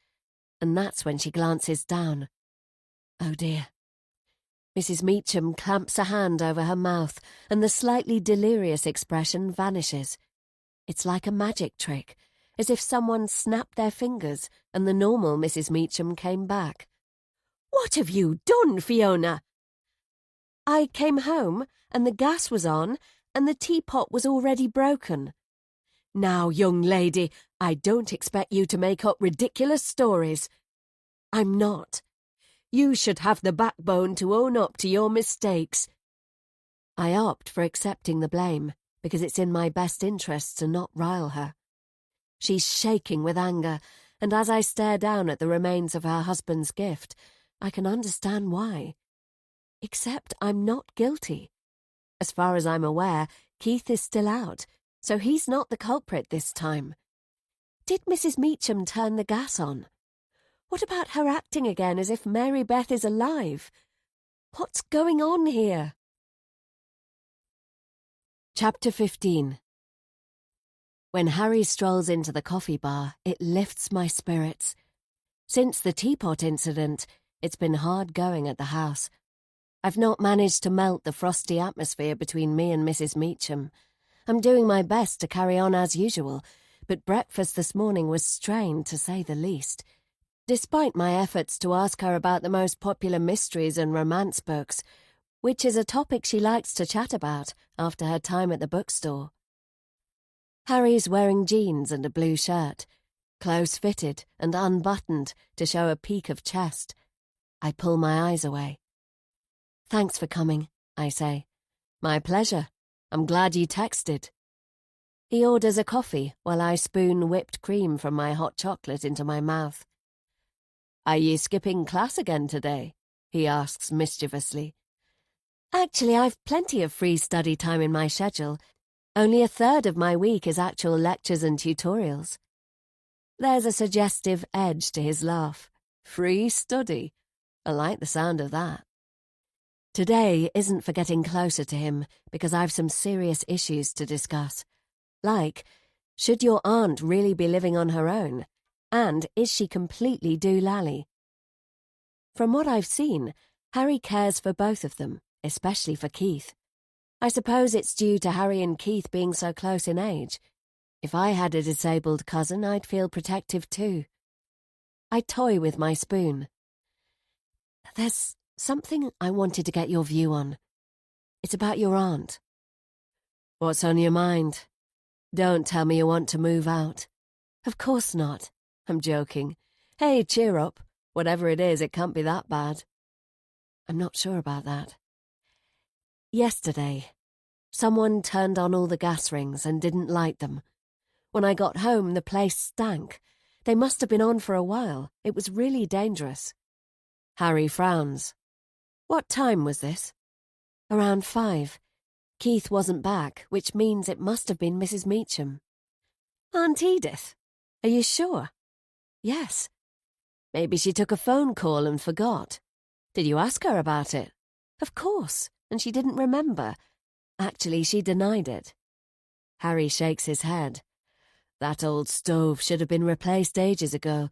and that's when she glances down. Oh dear. Mrs. Meacham clamps a hand over her mouth, and the slightly delirious expression vanishes. It's like a magic trick, as if someone snapped their fingers and the normal Mrs. Meacham came back. "What have you done, Fiona?" "I came home, and the gas was on, and the teapot was already broken." "Now, young lady, I don't expect you to make up ridiculous stories." "I'm not. You should have the backbone to own up to your mistakes." I opt for accepting the blame, because it's in my best interests to not rile her. She's shaking with anger, and as I stare down at the remains of her husband's gift, I can understand why. Except I'm not guilty. As far as I'm aware, Keith is still out, so he's not the culprit this time. Did Mrs. Meacham turn the gas on? What about her acting again as if Mary Beth is alive? What's going on here? Chapter 15. When Harry strolls into the coffee bar, it lifts my spirits. Since the teapot incident, it's been hard going at the house. I've not managed to melt the frosty atmosphere between me and Mrs. Meacham. I'm doing my best to carry on as usual, but breakfast this morning was strained, to say the least. Despite my efforts to ask her about the most popular mysteries and romance books, which is a topic she likes to chat about after her time at the bookstore. Harry's wearing jeans and a blue shirt, close-fitted and unbuttoned to show a peak of chest. I pull my eyes away. "Thanks for coming," I say. "My pleasure. I'm glad you texted." He orders a coffee while I spoon whipped cream from my hot chocolate into my mouth. "Are you skipping class again today?" he asks mischievously. "Actually, I've plenty of free study time in my schedule. Only a third of my week is actual lectures and tutorials." There's a suggestive edge to his laugh. Free study. I like the sound of that. Today isn't for getting closer to him, because I've some serious issues to discuss. Like, should your aunt really be living on her own? And is she completely doolally? From what I've seen, Harry cares for both of them, especially for Keith. I suppose it's due to Harry and Keith being so close in age. If I had a disabled cousin, I'd feel protective too. I toy with my spoon. There's something I wanted to get your view on. It's about your aunt. What's on your mind? Don't tell me you want to move out. Of course not. I'm joking. Hey, cheer up. Whatever it is, it can't be that bad. I'm not sure about that. Yesterday, someone turned on all the gas rings and didn't light them. When I got home, the place stank. They must have been on for a while. It was really dangerous. Harry frowns. What time was this? Around 5. Keith wasn't back, which means it must have been Mrs. Meacham. Aunt Edith? Are you sure? Yes. Maybe she took a phone call and forgot. Did you ask her about it? Of course, and she didn't remember. Actually, she denied it. Harry shakes his head. That old stove should have been replaced ages ago.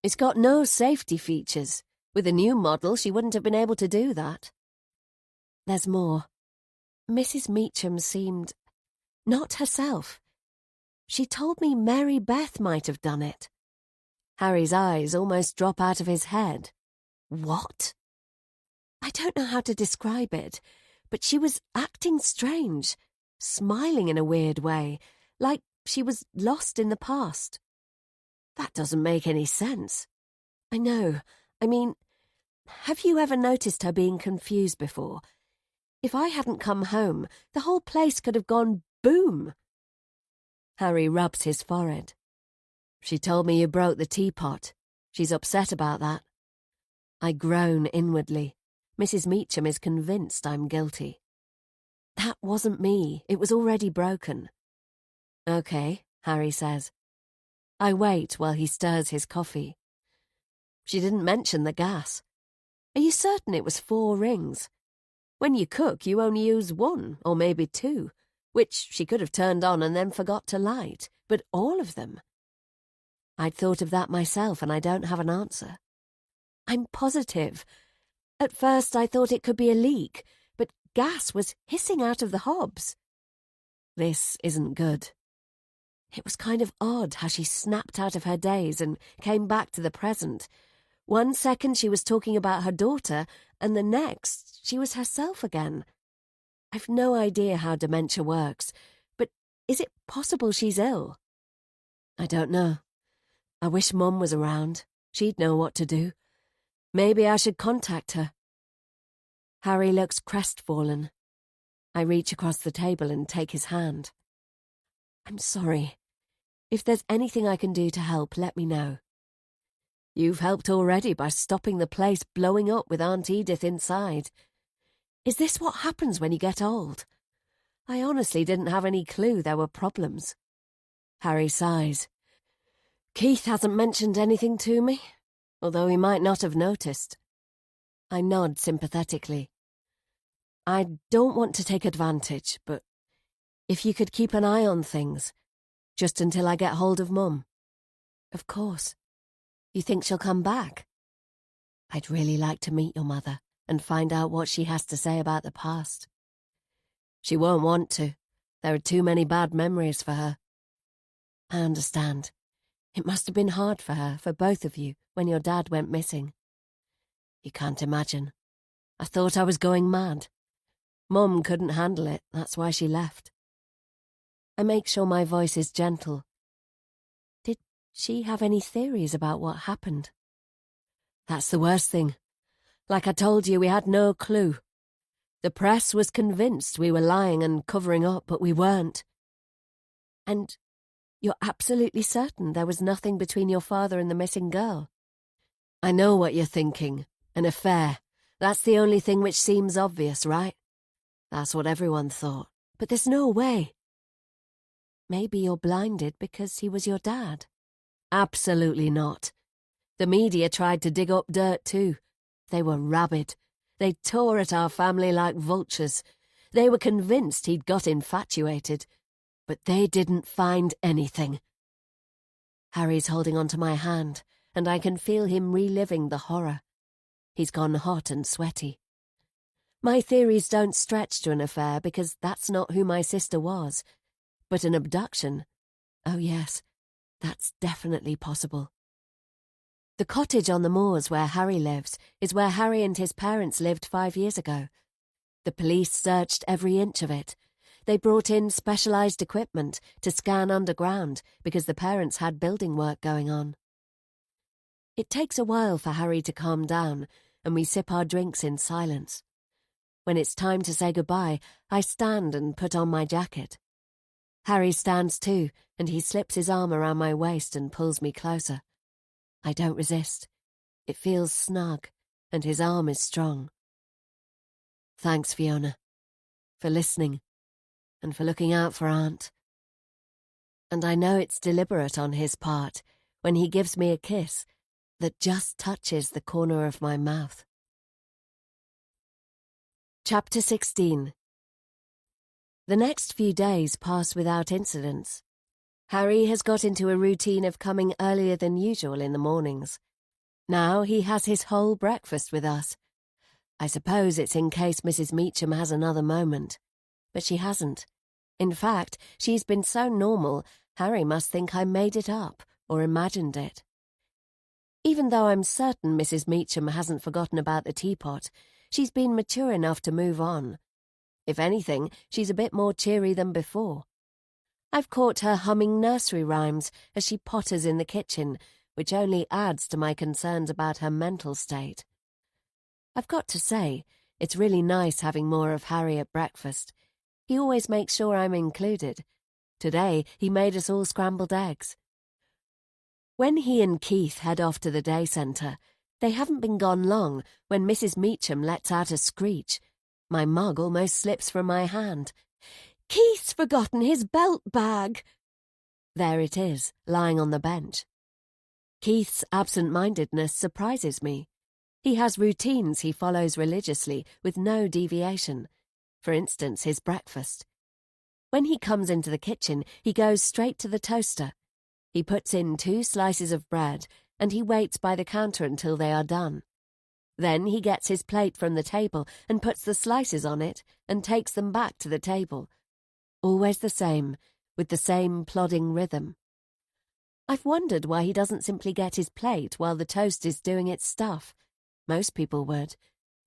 It's got no safety features. With a new model, she wouldn't have been able to do that. There's more. Mrs. Meacham seemed not herself. She told me Mary Beth might have done it. Harry's eyes almost drop out of his head. What? I don't know how to describe it, but she was acting strange, smiling in a weird way, like she was lost in the past. That doesn't make any sense. I know. I mean, have you ever noticed her being confused before? If I hadn't come home, the whole place could have gone boom. Harry rubs his forehead. She told me you broke the teapot. She's upset about that. I groan inwardly. Mrs. Meacham is convinced I'm guilty. That wasn't me. It was already broken. Okay, Harry says. I wait while he stirs his coffee. She didn't mention the gas. Are you certain it was 4 rings? When you cook, you only use 1, or maybe 2, which she could have turned on and then forgot to light, but all of them. I'd thought of that myself, and I don't have an answer. I'm positive. At first I thought it could be a leak, but gas was hissing out of the hobs. This isn't good. It was kind of odd how she snapped out of her daze and came back to the present. One second she was talking about her daughter, and the next she was herself again. I've no idea how dementia works, but is it possible she's ill? I don't know. I wish Mum was around. She'd know what to do. Maybe I should contact her. Harry looks crestfallen. I reach across the table and take his hand. I'm sorry. If there's anything I can do to help, let me know. You've helped already by stopping the place blowing up with Aunt Edith inside. Is this what happens when you get old? I honestly didn't have any clue there were problems. Harry sighs. Keith hasn't mentioned anything to me, although he might not have noticed. I nod sympathetically. I don't want to take advantage, but if you could keep an eye on things, just until I get hold of Mum. Of course. You think she'll come back? I'd really like to meet your mother and find out what she has to say about the past. She won't want to. There are too many bad memories for her. I understand. It must have been hard for her, for both of you, when your dad went missing. You can't imagine. I thought I was going mad. Mum couldn't handle it, that's why she left. I make sure my voice is gentle. Did she have any theories about what happened? That's the worst thing. Like I told you, we had no clue. The press was convinced we were lying and covering up, but we weren't. And you're absolutely certain there was nothing between your father and the missing girl? I know what you're thinking. An affair. That's the only thing which seems obvious, right? That's what everyone thought. But there's no way. Maybe you're blinded because he was your dad. Absolutely not. The media tried to dig up dirt too. They were rabid. They tore at our family like vultures. They were convinced he'd got infatuated. But they didn't find anything. Harry's holding onto my hand, and I can feel him reliving the horror. He's gone hot and sweaty. My theories don't stretch to an affair because that's not who my sister was. But an abduction? Oh yes, that's definitely possible. The cottage on the moors where Harry lives is where Harry and his parents lived 5 years ago. The police searched every inch of it. They brought in specialised equipment to scan underground because the parents had building work going on. It takes a while for Harry to calm down, and we sip our drinks in silence. When it's time to say goodbye, I stand and put on my jacket. Harry stands too, and he slips his arm around my waist and pulls me closer. I don't resist. It feels snug, and his arm is strong. Thanks, Fiona, for listening, and for looking out for Aunt. And I know it's deliberate on his part when he gives me a kiss that just touches the corner of my mouth. Chapter 16. The next few days pass without incidents. Harry has got into a routine of coming earlier than usual in the mornings. Now he has his whole breakfast with us. I suppose it's in case Mrs. Meacham has another moment. But she hasn't. In fact, she's been so normal, Harry must think I made it up or imagined it. Even though I'm certain Mrs. Meacham hasn't forgotten about the teapot, she's been mature enough to move on. If anything, she's a bit more cheery than before. I've caught her humming nursery rhymes as she potters in the kitchen, which only adds to my concerns about her mental state. I've got to say, it's really nice having more of Harry at breakfast. He always makes sure I'm included. Today, he made us all scrambled eggs. When he and Keith head off to the day centre, they haven't been gone long when Mrs. Meacham lets out a screech. My mug almost slips from my hand. Keith's forgotten his belt bag. There it is, lying on the bench. Keith's absent-mindedness surprises me. He has routines he follows religiously with no deviation. For instance, his breakfast. When he comes into the kitchen, he goes straight to the toaster. He puts in 2 slices of bread, and he waits by the counter until they are done. Then he gets his plate from the table and puts the slices on it and takes them back to the table. Always the same, with the same plodding rhythm. I've wondered why he doesn't simply get his plate while the toast is doing its stuff. Most people would.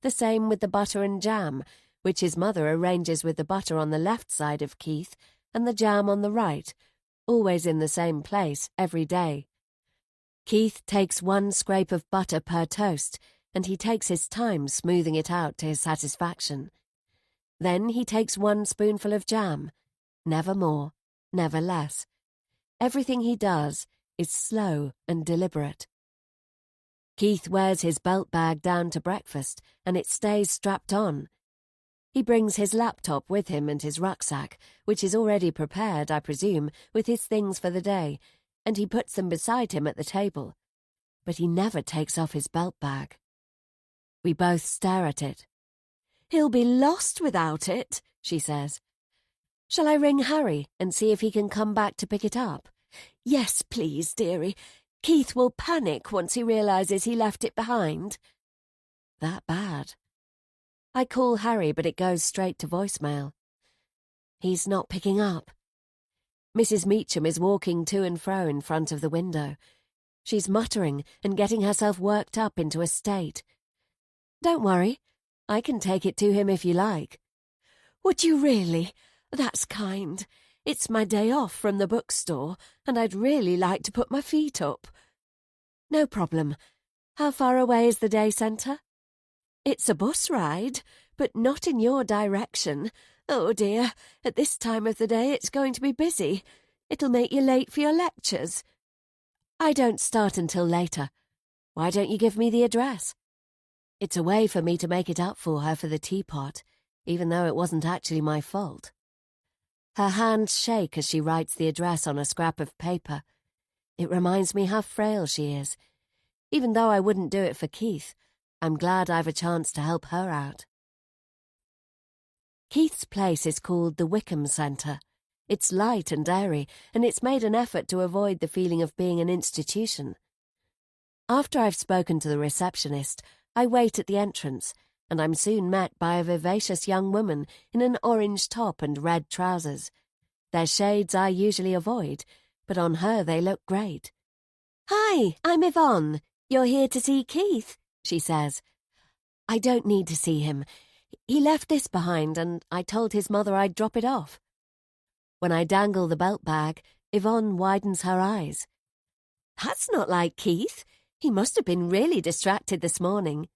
The same with the butter and jam, which his mother arranges with the butter on the left side of Keith and the jam on the right, always in the same place every day. Keith takes 1 scrape of butter per toast, and he takes his time smoothing it out to his satisfaction. Then he takes 1 spoonful of jam. Never more, never less. Everything he does is slow and deliberate. Keith wears his belt bag down to breakfast, and it stays strapped on. He brings his laptop with him and his rucksack, which is already prepared, I presume, with his things for the day, and he puts them beside him at the table. But he never takes off his belt bag. We both stare at it. He'll be lost without it, she says. Shall I ring Harry and see if he can come back to pick it up? Yes, please, dearie. Keith will panic once he realises he left it behind. That bad? I call Harry, but it goes straight to voicemail. He's not picking up. Mrs. Meacham is walking to and fro in front of the window. She's muttering and getting herself worked up into a state. Don't worry. I can take it to him if you like. Would you really? That's kind. It's my day off from the bookstore, and I'd really like to put my feet up. No problem. How far away is the day centre? It's a bus ride, but not in your direction. Oh dear, at this time of the day it's going to be busy. It'll make you late for your lectures. I don't start until later. Why don't you give me the address? It's a way for me to make it up for her for the teapot, even though it wasn't actually my fault. Her hands shake as she writes the address on a scrap of paper. It reminds me how frail she is. Even though I wouldn't do it for Keith, I'm glad I've a chance to help her out. Keith's place is called the Wickham Centre. It's light and airy, and it's made an effort to avoid the feeling of being an institution. After I've spoken to the receptionist, I wait at the entrance, and I'm soon met by a vivacious young woman in an orange top and red trousers. They're shades I usually avoid, but on her they look great. Hi, I'm Yvonne, "You're here to see Keith," she says. "I don't need to see him. He left this behind and I told his mother I'd drop it off." When I dangle the belt bag, Yvonne widens her eyes. "That's not like Keith. He must have been really distracted this morning."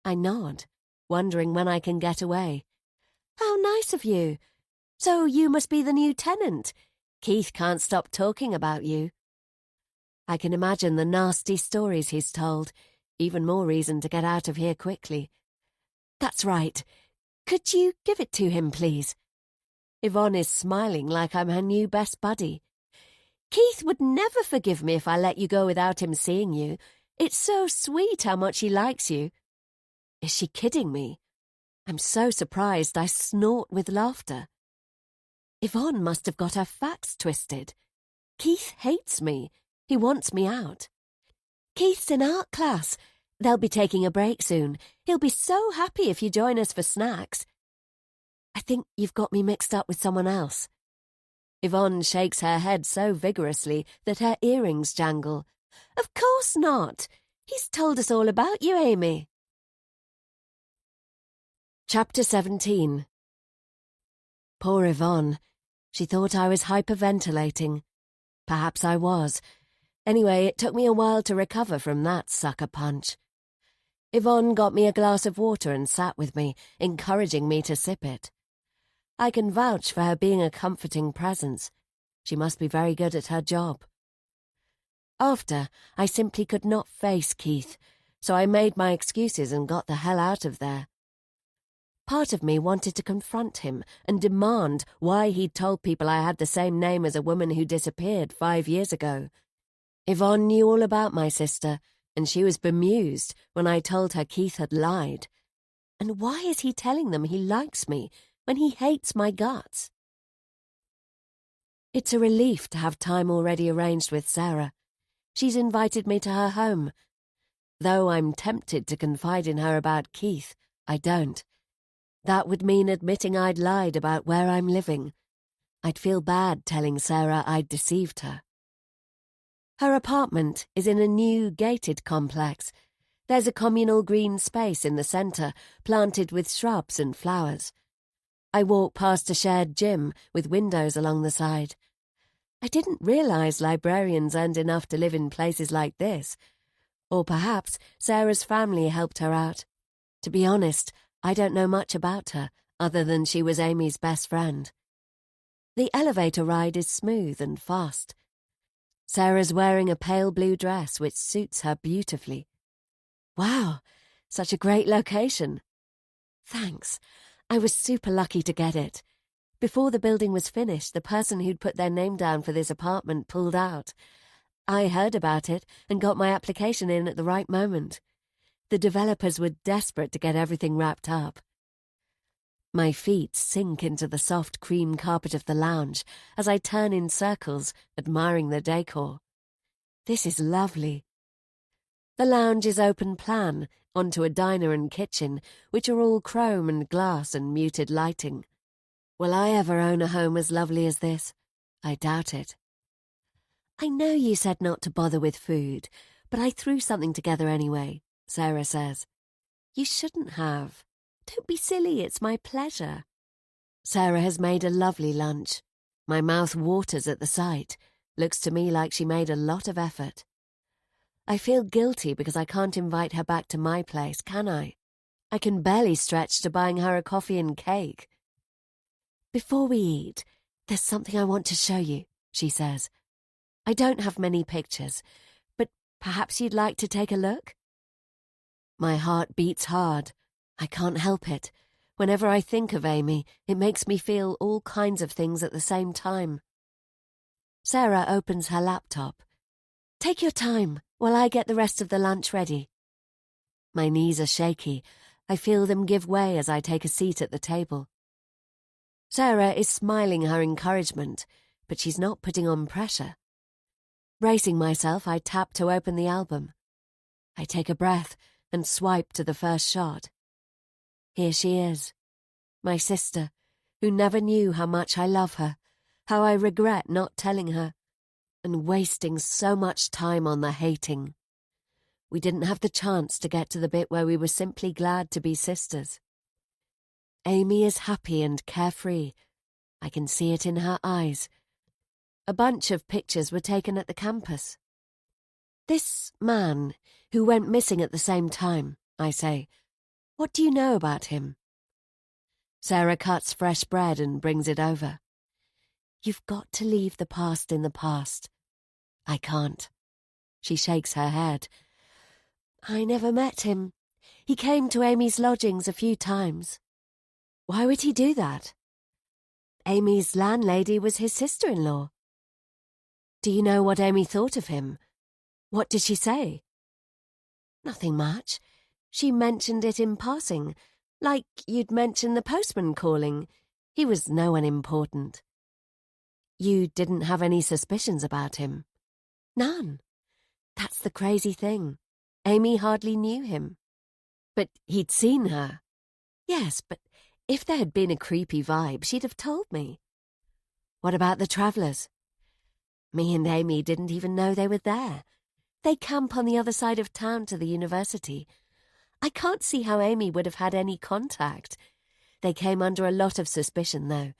I nod, wondering when I can get away. "How nice of you. So you must be the new tenant. Keith can't stop talking about you." I can imagine the nasty stories he's told. Even more reason to get out of here quickly. "That's right. Could you give it to him, please?" Yvonne is smiling like I'm her new best buddy. "Keith would never forgive me if I let you go without him seeing you. It's so sweet how much he likes you." Is she kidding me? I'm so surprised I snort with laughter. Yvonne must have got her facts twisted. Keith hates me. He wants me out. "Keith's in art class. They'll be taking a break soon. He'll be so happy if you join us for snacks." "I think you've got me mixed up with someone else." Yvonne shakes her head so vigorously that her earrings jangle. "Of course not. He's told us all about you, Amy." Chapter 17. Poor Yvonne. She thought I was hyperventilating. Perhaps I was. Anyway, it took me a while to recover from that sucker punch. Yvonne got me a glass of water and sat with me, encouraging me to sip it. I can vouch for her being a comforting presence. She must be very good at her job. After, I simply could not face Keith, so I made my excuses and got the hell out of there. Part of me wanted to confront him and demand why he'd told people I had the same name as a woman who disappeared 5 years ago. Yvonne knew all about my sister, and she was bemused when I told her Keith had lied. And why is he telling them he likes me when he hates my guts? It's a relief to have time already arranged with Sarah. She's invited me to her home. Though I'm tempted to confide in her about Keith, I don't. That would mean admitting I'd lied about where I'm living. I'd feel bad telling Sarah I'd deceived her. Her apartment is in a new gated complex. There's a communal green space in the centre, planted with shrubs and flowers. I walk past a shared gym with windows along the side. I didn't realise librarians earned enough to live in places like this. Or perhaps Sarah's family helped her out. To be honest, I don't know much about her, other than she was Amy's best friend. The elevator ride is smooth and fast. Sarah's wearing a pale blue dress which suits her beautifully. Wow, such a great location. Thanks. I was super lucky to get it. Before the building was finished, the person who'd put their name down for this apartment pulled out. I heard about it and got my application in at the right moment. The developers were desperate to get everything wrapped up. My feet sink into the soft cream carpet of the lounge as I turn in circles, admiring the decor. This is lovely. The lounge is open plan, onto a diner and kitchen, which are all chrome and glass and muted lighting. Will I ever own a home as lovely as this? I doubt it. I know you said not to bother with food, but I threw something together anyway, Sarah says. You shouldn't have. Don't be silly, it's my pleasure. Sarah has made a lovely lunch. My mouth waters at the sight. Looks to me like she made a lot of effort. I feel guilty because I can't invite her back to my place, can I? I can barely stretch to buying her a coffee and cake. Before we eat, there's something I want to show you, she says. I don't have many pictures, but perhaps you'd like to take a look? My heart beats hard. I can't help it. Whenever I think of Amy, it makes me feel all kinds of things at the same time. Sarah opens her laptop. Take your time while I get the rest of the lunch ready. My knees are shaky. I feel them give way as I take a seat at the table. Sarah is smiling her encouragement, but she's not putting on pressure. Bracing myself, I tap to open the album. I take a breath and swipe to the first shot. Here she is, my sister, who never knew how much I love her, how I regret not telling her, and wasting so much time on the hating. We didn't have the chance to get to the bit where we were simply glad to be sisters. Amy is happy and carefree. I can see it in her eyes. A bunch of pictures were taken at the campus. This man, who went missing at the same time, I say, what do you know about him? Sarah cuts fresh bread and brings it over. You've got to leave the past in the past. I can't. She shakes her head. I never met him. He came to Amy's lodgings a few times. Why would he do that? Amy's landlady was his sister-in-law. Do you know what Amy thought of him? What did she say? Nothing much. She mentioned it in passing, like you'd mention the postman calling. He was no one important. You didn't have any suspicions about him? None. That's the crazy thing. Amy hardly knew him. But he'd seen her. Yes, but if there had been a creepy vibe, she'd have told me. What about the travellers? Me and Amy didn't even know they were there. They camp on the other side of town to the university. I can't see how Amy would have had any contact. They came under a lot of suspicion, though.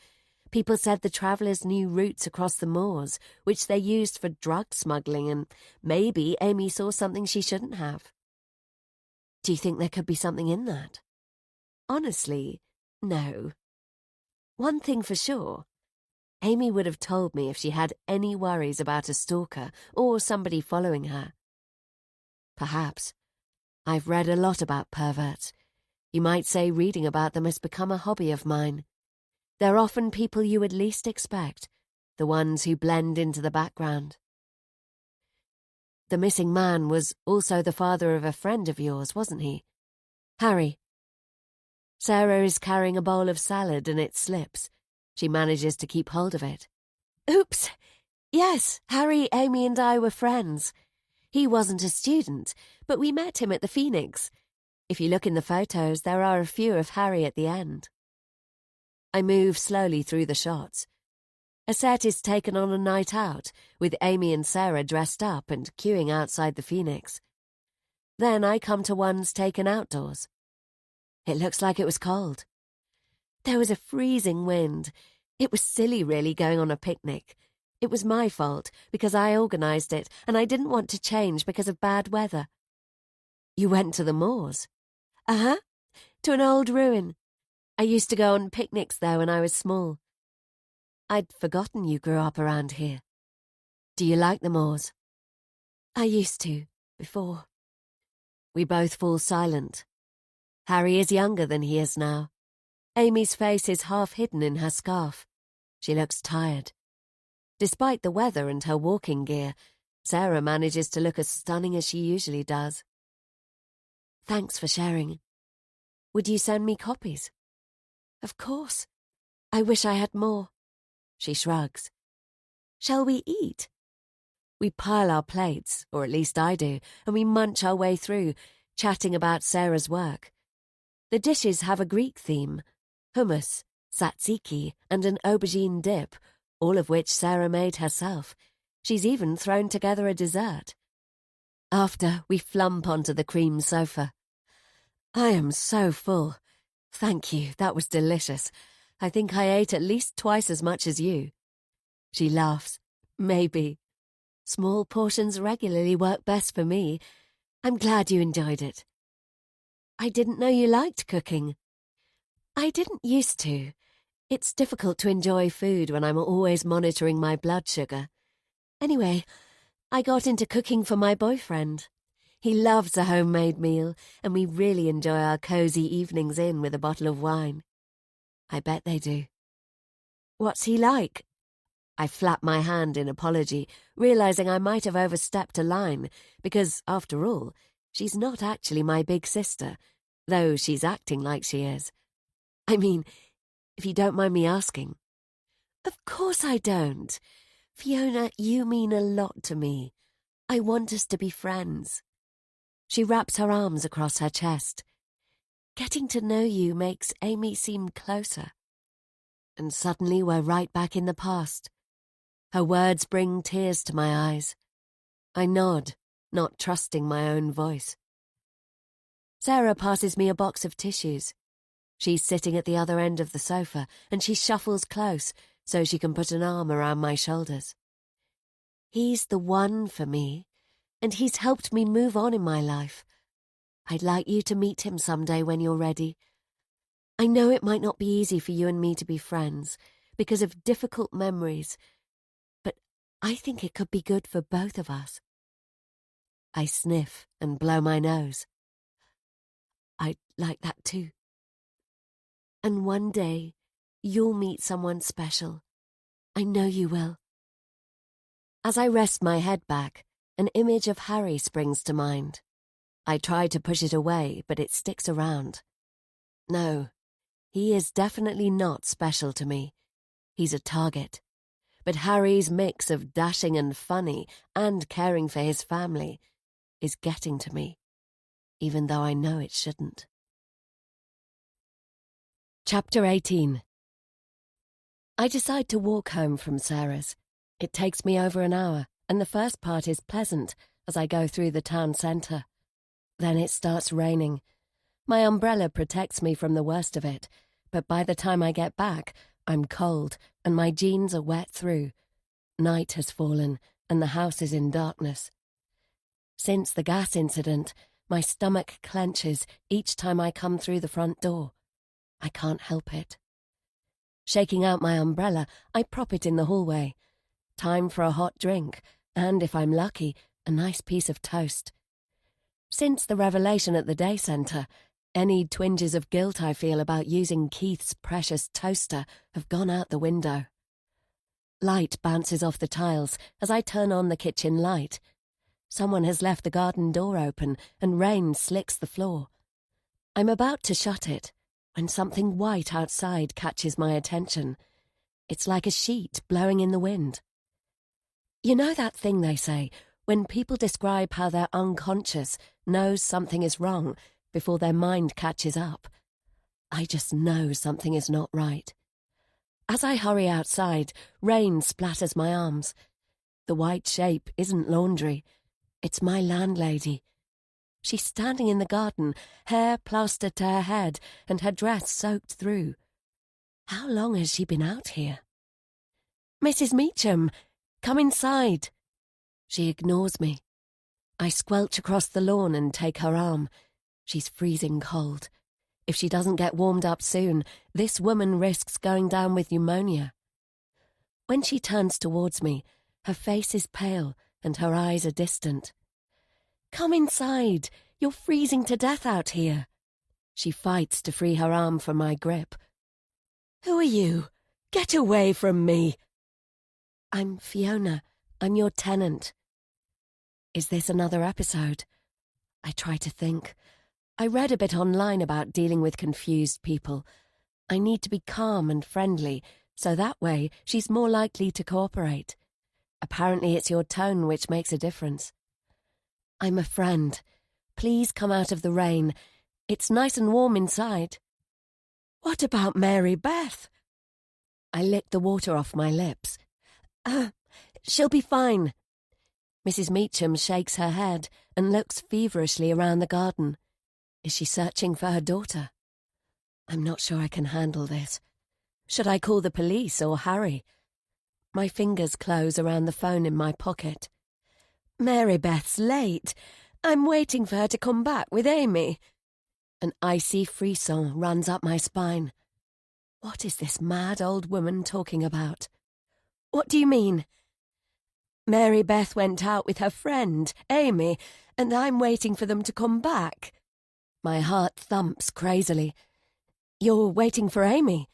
People said the travellers knew routes across the moors, which they used for drug smuggling, and maybe Amy saw something she shouldn't have. Do you think there could be something in that? Honestly, no. One thing for sure, Amy would have told me if she had any worries about a stalker or somebody following her. Perhaps. I've read a lot about perverts. You might say reading about them has become a hobby of mine. They're often people you would least expect, the ones who blend into the background. The missing man was also the father of a friend of yours, wasn't he? Harry. Sarah is carrying a bowl of salad and it slips. She manages to keep hold of it. Oops! Yes, Harry, Amy and I were friends. He wasn't a student, but we met him at the Phoenix. If you look in the photos, there are a few of Harry at the end. I move slowly through the shots. A set is taken on a night out, with Amy and Sarah dressed up and queuing outside the Phoenix. Then I come to ones taken outdoors. It looks like it was cold. There was a freezing wind. It was silly, really, going on a picnic. It was my fault, because I organised it, and I didn't want to change because of bad weather. You went to the moors? Uh-huh. To an old ruin. I used to go on picnics there when I was small. I'd forgotten you grew up around here. Do you like the moors? I used to, before. We both fall silent. Harry is younger than he is now. Amy's face is half hidden in her scarf. She looks tired. Despite the weather and her walking gear, Sarah manages to look as stunning as she usually does. Thanks for sharing. Would you send me copies? Of course. I wish I had more. She shrugs. Shall we eat? We pile our plates, or at least I do, and we munch our way through, chatting about Sarah's work. The dishes have a Greek theme: hummus, tzatziki, and an aubergine dip, all of which Sarah made herself. She's even thrown together a dessert. After, we flump onto the cream sofa. I am so full. Thank you, that was delicious. I think I ate at least twice as much as you. She laughs. Maybe. Small portions regularly work best for me. I'm glad you enjoyed it. I didn't know you liked cooking. I didn't used to. It's difficult to enjoy food when I'm always monitoring my blood sugar. Anyway, I got into cooking for my boyfriend. He loves a homemade meal, and we really enjoy our cosy evenings in with a bottle of wine. I bet they do. What's he like? I flap my hand in apology, realizing I might have overstepped a line, because, after all, she's not actually my big sister, though she's acting like she is. I mean, if you don't mind me asking. Of course I don't. Fiona, you mean a lot to me. I want us to be friends. She wraps her arms across her chest. Getting to know you makes Amy seem closer. And suddenly we're right back in the past. Her words bring tears to my eyes. I nod, not trusting my own voice. Sarah passes me a box of tissues. She's sitting at the other end of the sofa, and she shuffles close so she can put an arm around my shoulders. He's the one for me, and he's helped me move on in my life. I'd like you to meet him someday when you're ready. I know it might not be easy for you and me to be friends because of difficult memories, but I think it could be good for both of us. I sniff and blow my nose. I'd like that too. And one day, you'll meet someone special. I know you will. As I rest my head back, an image of Harry springs to mind. I try to push it away, but it sticks around. No, he is definitely not special to me. He's a target. But Harry's mix of dashing and funny and caring for his family is getting to me, even though I know it shouldn't. Chapter 18. I decide to walk home from Sarah's. It takes me over an hour, and the first part is pleasant as I go through the town centre. Then it starts raining. My umbrella protects me from the worst of it, but by the time I get back, I'm cold and my jeans are wet through. Night has fallen and the house is in darkness. Since the gas incident, my stomach clenches each time I come through the front door. I can't help it. Shaking out my umbrella, I prop it in the hallway. Time for a hot drink, and if I'm lucky, a nice piece of toast. Since the revelation at the day centre, any twinges of guilt I feel about using Keith's precious toaster have gone out the window. Light bounces off the tiles as I turn on the kitchen light. Someone has left the garden door open and rain slicks the floor. I'm about to shut it when something white outside catches my attention. It's like a sheet blowing in the wind. You know that thing they say, when people describe how their unconscious knows something is wrong before their mind catches up? I just know something is not right. As I hurry outside, rain splatters my arms. The white shape isn't laundry. It's my landlady. She's standing in the garden, hair plastered to her head and her dress soaked through. How long has she been out here? "Mrs. Meacham, come inside." She ignores me. I squelch across the lawn and take her arm. She's freezing cold. If she doesn't get warmed up soon, this woman risks going down with pneumonia. When she turns towards me, her face is pale and her eyes are distant. "Come inside. You're freezing to death out here." She fights to free her arm from my grip. "Who are you? Get away from me." "I'm Fiona. I'm your tenant." Is this another episode? I try to think. I read a bit online about dealing with confused people. I need to be calm and friendly, so that way she's more likely to cooperate. Apparently it's your tone which makes a difference. "I'm a friend. Please come out of the rain. It's nice and warm inside." "What about Mary Beth?" I lick the water off my lips. She'll be fine." Mrs. Meacham shakes her head and looks feverishly around the garden. Is she searching for her daughter? I'm not sure I can handle this. Should I call the police or Harry? My fingers close around the phone in my pocket. "Mary Beth's late. I'm waiting for her to come back with Amy." An icy frisson runs up my spine. What is this mad old woman talking about? "What do you mean?" "Mary Beth went out with her friend, Amy, and I'm waiting for them to come back." My heart thumps crazily. "You're waiting for Amy?"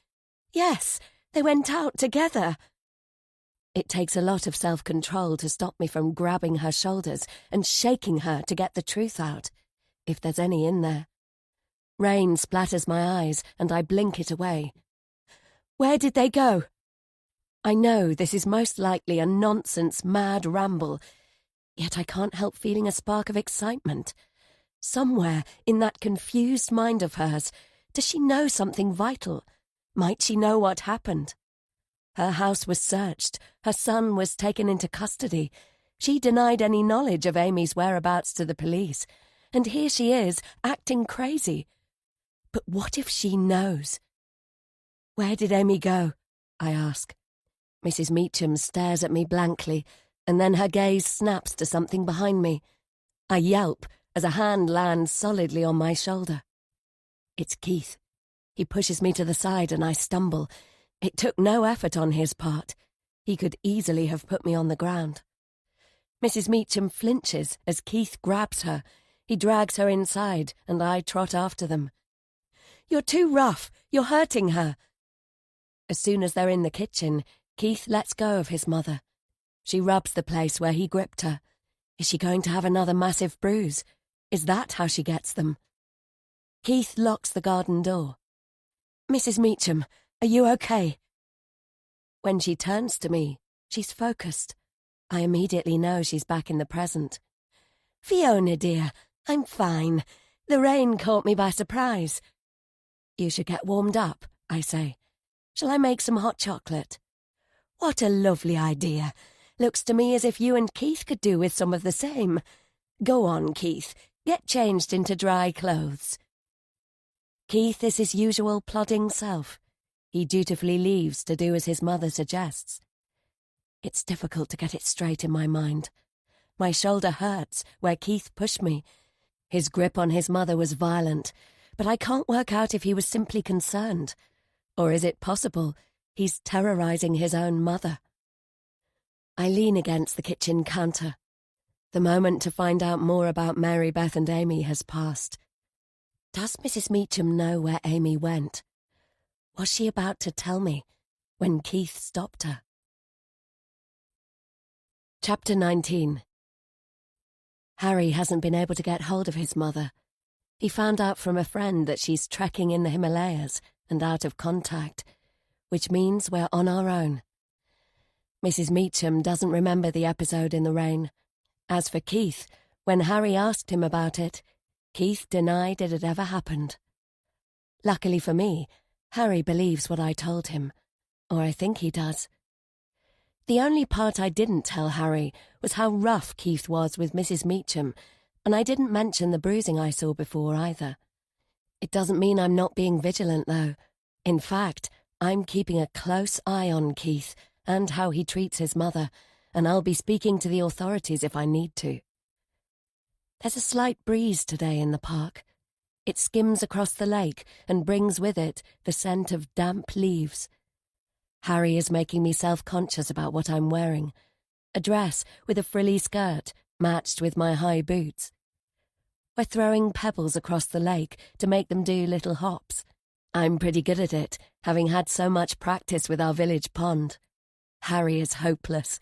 "Yes, they went out together." It takes a lot of self-control to stop me from grabbing her shoulders and shaking her to get the truth out, if there's any in there. Rain splatters my eyes and I blink it away. "Where did they go?" I know this is most likely a nonsense, mad ramble, yet I can't help feeling a spark of excitement. Somewhere in that confused mind of hers, does she know something vital? Might she know what happened? Her house was searched. Her son was taken into custody. She denied any knowledge of Amy's whereabouts to the police, and here she is, acting crazy. But what if she knows? "Where did Amy go?" I ask. Mrs. Meacham stares at me blankly, and then her gaze snaps to something behind me. I yelp as a hand lands solidly on my shoulder. It's Keith. He pushes me to the side and I stumble. It took no effort on his part. He could easily have put me on the ground. Mrs. Meacham flinches as Keith grabs her. He drags her inside and I trot after them. "You're too rough. You're hurting her." As soon as they're in the kitchen, Keith lets go of his mother. She rubs the place where he gripped her. Is she going to have another massive bruise? Is that how she gets them? Keith locks the garden door. "Mrs. Meacham, are you okay?" When she turns to me, she's focused. I immediately know she's back in the present. "Fiona, dear, I'm fine. The rain caught me by surprise." "You should get warmed up," I say. "Shall I make some hot chocolate?" "What a lovely idea. Looks to me as if you and Keith could do with some of the same. Go on, Keith. Get changed into dry clothes." Keith is his usual plodding self. He dutifully leaves to do as his mother suggests. It's difficult to get it straight in my mind. My shoulder hurts where Keith pushed me. His grip on his mother was violent, but I can't work out if he was simply concerned. Or is it possible he's terrorizing his own mother? I lean against the kitchen counter. The moment to find out more about Mary Beth and Amy has passed. Does Mrs. Meacham know where Amy went? Was she about to tell me when Keith stopped her? Chapter 19. Harry hasn't been able to get hold of his mother. He found out from a friend that she's trekking in the Himalayas and out of contact, which means we're on our own. Mrs. Meacham doesn't remember the episode in the rain. As for Keith, when Harry asked him about it, Keith denied it had ever happened. Luckily for me, Harry believes what I told him, or I think he does. The only part I didn't tell Harry was how rough Keith was with Mrs. Meacham, and I didn't mention the bruising I saw before either. It doesn't mean I'm not being vigilant, though. In fact, I'm keeping a close eye on Keith and how he treats his mother, and I'll be speaking to the authorities if I need to. There's a slight breeze today in the park. It skims across the lake and brings with it the scent of damp leaves. Harry is making me self-conscious about what I'm wearing. A dress with a frilly skirt matched with my high boots. We're throwing pebbles across the lake to make them do little hops. I'm pretty good at it, having had so much practice with our village pond. Harry is hopeless.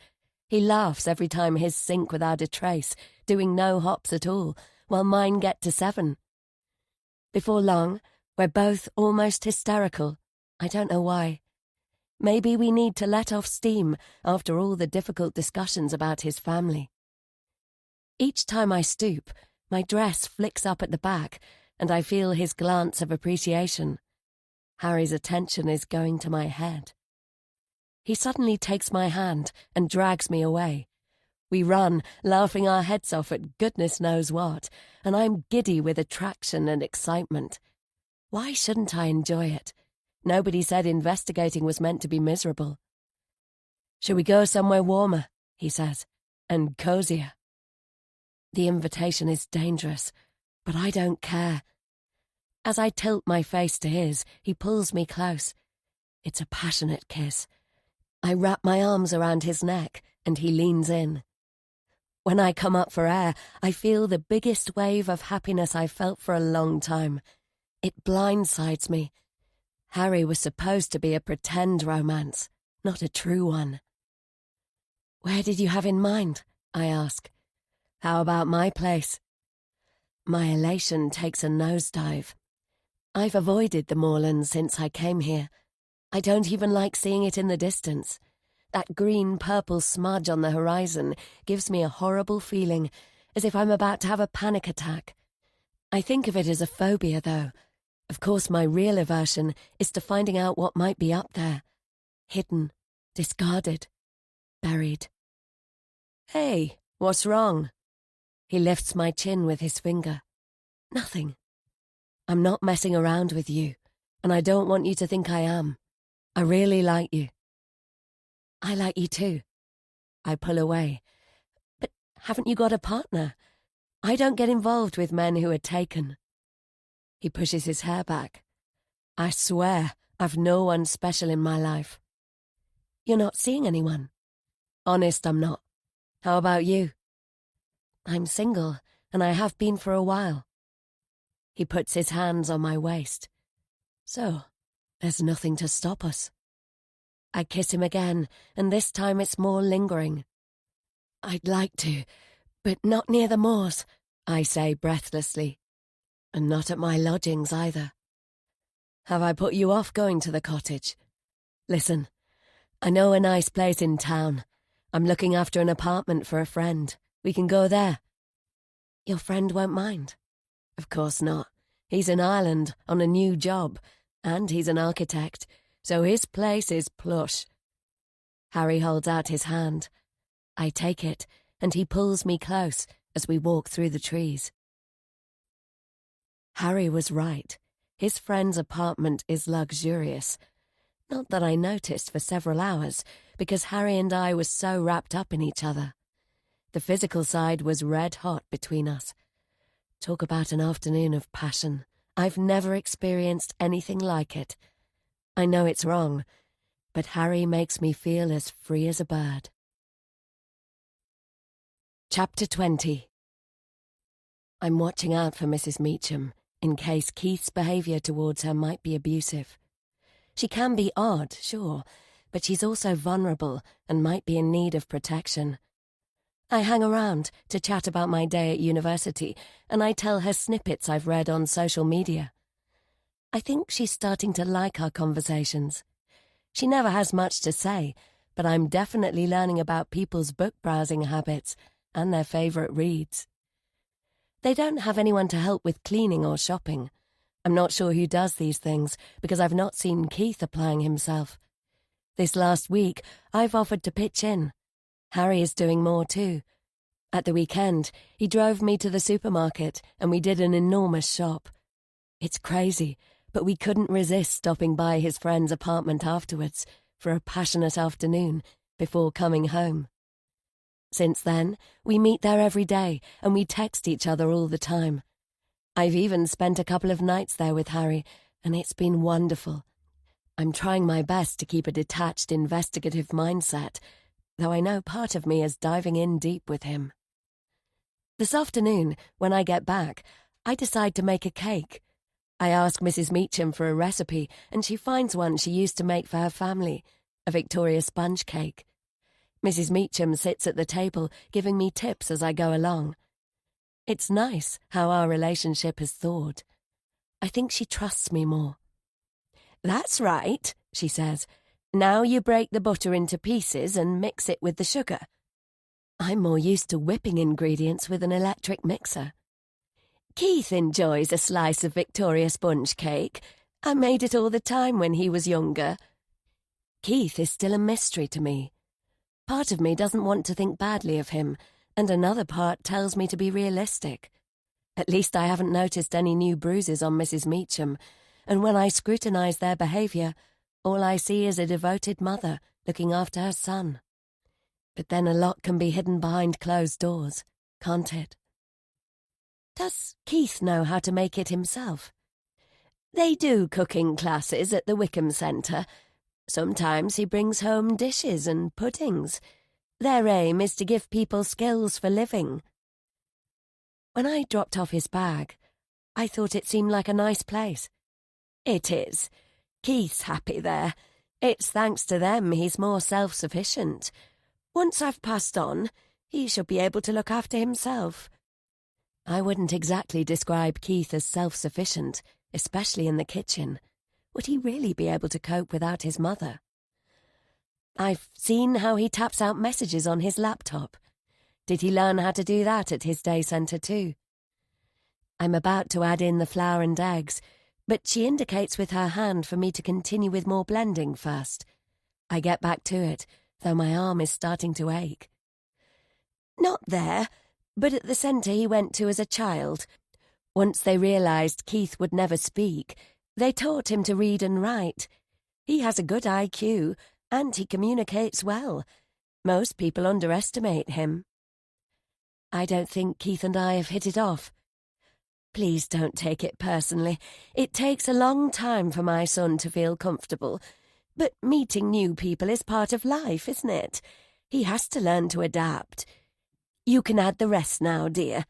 He laughs every time his sink without a trace, doing no hops at all, while mine get to 7. Before long, we're both almost hysterical. I don't know why. Maybe we need to let off steam after all the difficult discussions about his family. Each time I stoop, my dress flicks up at the back, and I feel his glance of appreciation. Harry's attention is going to my head. He suddenly takes my hand and drags me away. We run, laughing our heads off at goodness knows what, and I'm giddy with attraction and excitement. Why shouldn't I enjoy it? Nobody said investigating was meant to be miserable. "Shall we go somewhere warmer?" he says, "and cozier?" The invitation is dangerous, but I don't care. As I tilt my face to his, he pulls me close. It's a passionate kiss. I wrap my arms around his neck, and he leans in. When I come up for air, I feel the biggest wave of happiness I've felt for a long time. It blindsides me. Harry was supposed to be a pretend romance, not a true one. "Where did you have in mind?" I ask. "How about my place?" My elation takes a nosedive. I've avoided the moorland since I came here. I don't even like seeing it in the distance. That green-purple smudge on the horizon gives me a horrible feeling, as if I'm about to have a panic attack. I think of it as a phobia, though. Of course, my real aversion is to finding out what might be up there. Hidden, discarded, buried. "Hey, What's wrong? He lifts my chin with his finger. Nothing. I'm not messing around with you, and I don't want you to think I am. I really like you. I like you too. I pull away. But haven't you got a partner? I don't get involved with men who are taken. He pushes his hair back. I swear I've no one special in my life. You're not seeing anyone? Honest, I'm not. How about you? I'm single, and I have been for a while. He puts his hands on my waist. So, there's nothing to stop us. I kiss him again, and this time it's more lingering. I'd like to, but not near the moors, I say breathlessly. And not at my lodgings either. Have I put you off going to the cottage? Listen, I know a nice place in town. I'm looking after an apartment for a friend. We can go there. Your friend won't mind? Of course not. He's in Ireland on a new job, and he's an architect, so his place is plush. Harry holds out his hand. I take it, and he pulls me close as we walk through the trees. Harry was right. His friend's apartment is luxurious. Not that I noticed for several hours, because Harry and I were so wrapped up in each other. The physical side was red hot between us. Talk about an afternoon of passion. I've never experienced anything like it. I know it's wrong, but Harry makes me feel as free as a bird. Chapter 20. I'm watching out for Mrs. Meacham, in case Keith's behaviour towards her might be abusive. She can be odd, sure, but she's also vulnerable and might be in need of protection. I hang around to chat about my day at university, and I tell her snippets I've read on social media. I think she's starting to like our conversations. She never has much to say, but I'm definitely learning about people's book browsing habits and their favourite reads. They don't have anyone to help with cleaning or shopping. I'm not sure who does these things, because I've not seen Keith applying himself. This last week, I've offered to pitch in. Harry is doing more too. At the weekend, he drove me to the supermarket, and we did an enormous shop. It's crazy, but we couldn't resist stopping by his friend's apartment afterwards for a passionate afternoon before coming home. Since then, we meet there every day, and we text each other all the time. I've even spent a couple of nights there with Harry, and it's been wonderful. I'm trying my best to keep a detached, investigative mindset, though I know part of me is diving in deep with him. This afternoon, when I get back, I decide to make a cake. I ask Mrs. Meacham for a recipe, and she finds one she used to make for her family, a Victoria sponge cake. Mrs. Meacham sits at the table, giving me tips as I go along. It's nice how our relationship has thawed. I think she trusts me more. That's right, she says. Now you break the butter into pieces and mix it with the sugar. I'm more used to whipping ingredients with an electric mixer. Keith enjoys a slice of Victoria sponge cake. I made it all the time when he was younger. Keith is still a mystery to me. Part of me doesn't want to think badly of him, and another part tells me to be realistic. At least I haven't noticed any new bruises on Mrs. Meacham, and when I scrutinise their behaviour, all I see is a devoted mother looking after her son. But then a lot can be hidden behind closed doors, can't it? Does Keith know how to make it himself? They do cooking classes at the Wickham Centre. Sometimes he brings home dishes and puddings. Their aim is to give people skills for living. When I dropped off his bag, I thought it seemed like a nice place. It is. Keith's happy there. It's thanks to them he's more self-sufficient. Once I've passed on, he should be able to look after himself. I wouldn't exactly describe Keith as self-sufficient, especially in the kitchen. Would he really be able to cope without his mother? I've seen how he taps out messages on his laptop. Did he learn how to do that at his day centre too? I'm about to add in the flour and eggs, but she indicates with her hand for me to continue with more blending first. I get back to it, though my arm is starting to ache. Not there, but at the centre he went to as a child. Once they realised Keith would never speak, they taught him to read and write. He has a good IQ, and he communicates well. Most people underestimate him. I don't think Keith and I have hit it off. Please don't take it personally. It takes a long time for my son to feel comfortable. But meeting new people is part of life, isn't it? He has to learn to adapt. You can add the rest now, dear.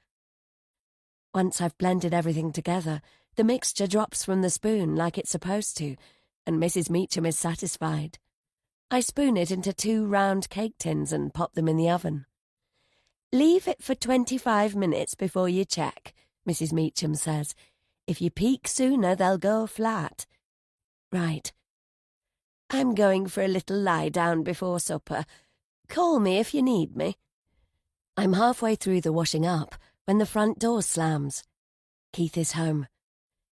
Once I've blended everything together, the mixture drops from the spoon like it's supposed to, and Mrs. Meacham is satisfied. I spoon it into 2 round cake tins and pop them in the oven. Leave it for 25 minutes before you check, Mrs. Meacham says. If you peek sooner, they'll go flat. Right. I'm going for a little lie down before supper. Call me if you need me. I'm halfway through the washing up when the front door slams. Keith is home.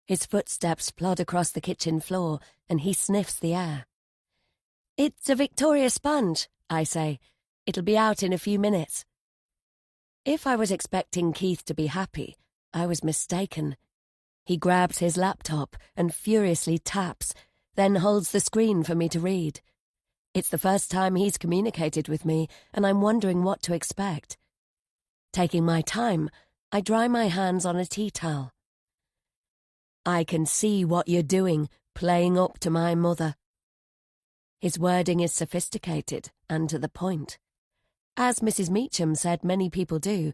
His footsteps plod across the kitchen floor and he sniffs the air. It's a Victoria sponge, I say. It'll be out in a few minutes. If I was expecting Keith to be happy, I was mistaken. He grabs his laptop and furiously taps, then holds the screen for me to read. It's the first time he's communicated with me, and I'm wondering what to expect. Taking my time, I dry my hands on a tea towel. I can see what you're doing, playing up to my mother. His wording is sophisticated and to the point. As Mrs. Meacham said many people do,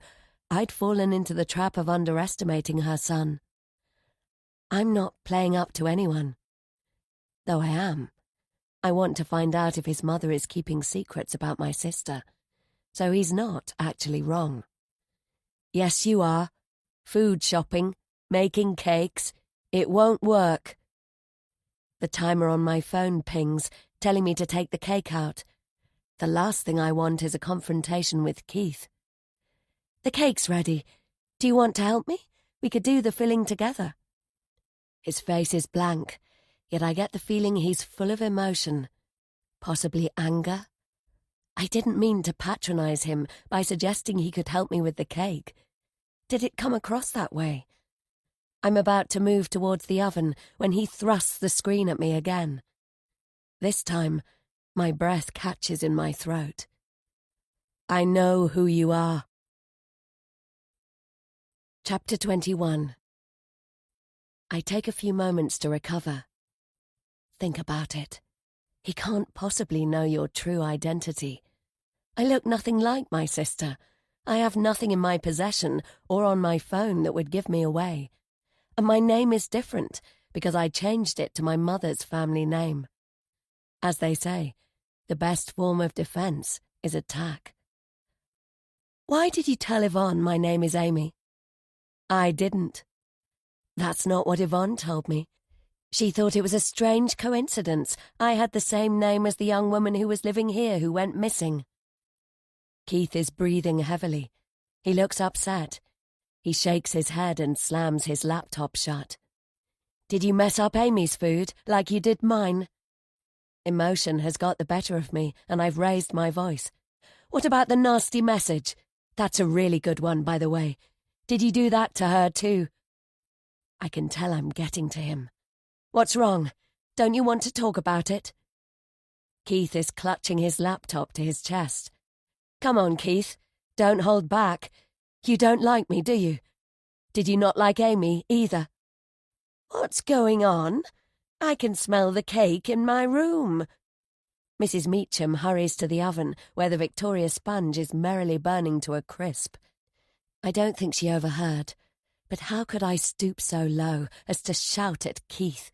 I'd fallen into the trap of underestimating her son. I'm not playing up to anyone. Though I am. I want to find out if his mother is keeping secrets about my sister. So he's not actually wrong. Yes, you are. Food shopping, making cakes. It won't work. The timer on my phone pings, telling me to take the cake out. The last thing I want is a confrontation with Keith. The cake's ready. Do you want to help me? We could do the filling together. His face is blank, yet I get the feeling he's full of emotion. Possibly anger? I didn't mean to patronize him by suggesting he could help me with the cake. Did it come across that way? I'm about to move towards the oven when he thrusts the screen at me again. This time, my breath catches in my throat. I know who you are. Chapter 21. I take a few moments to recover. Think about it. He can't possibly know your true identity. I look nothing like my sister. I have nothing in my possession or on my phone that would give me away. And my name is different because I changed it to my mother's family name. As they say, the best form of defense is attack. Why did you tell Yvonne my name is Amy? I didn't. That's not what Yvonne told me. She thought it was a strange coincidence I had the same name as the young woman who was living here who went missing. Keith is breathing heavily. He looks upset. He shakes his head and slams his laptop shut. Did you mess up Amy's food like you did mine? Emotion has got the better of me and I've raised my voice. What about the nasty message? That's a really good one, by the way. Did you do that to her too? I can tell I'm getting to him. What's wrong? Don't you want to talk about it? Keith is clutching his laptop to his chest. Come on, Keith. Don't hold back. You don't like me, do you? Did you not like Amy either? What's going on? I can smell the cake in my room. Mrs. Meacham hurries to the oven where the Victoria sponge is merrily burning to a crisp. I don't think she overheard, but how could I stoop so low as to shout at Keith?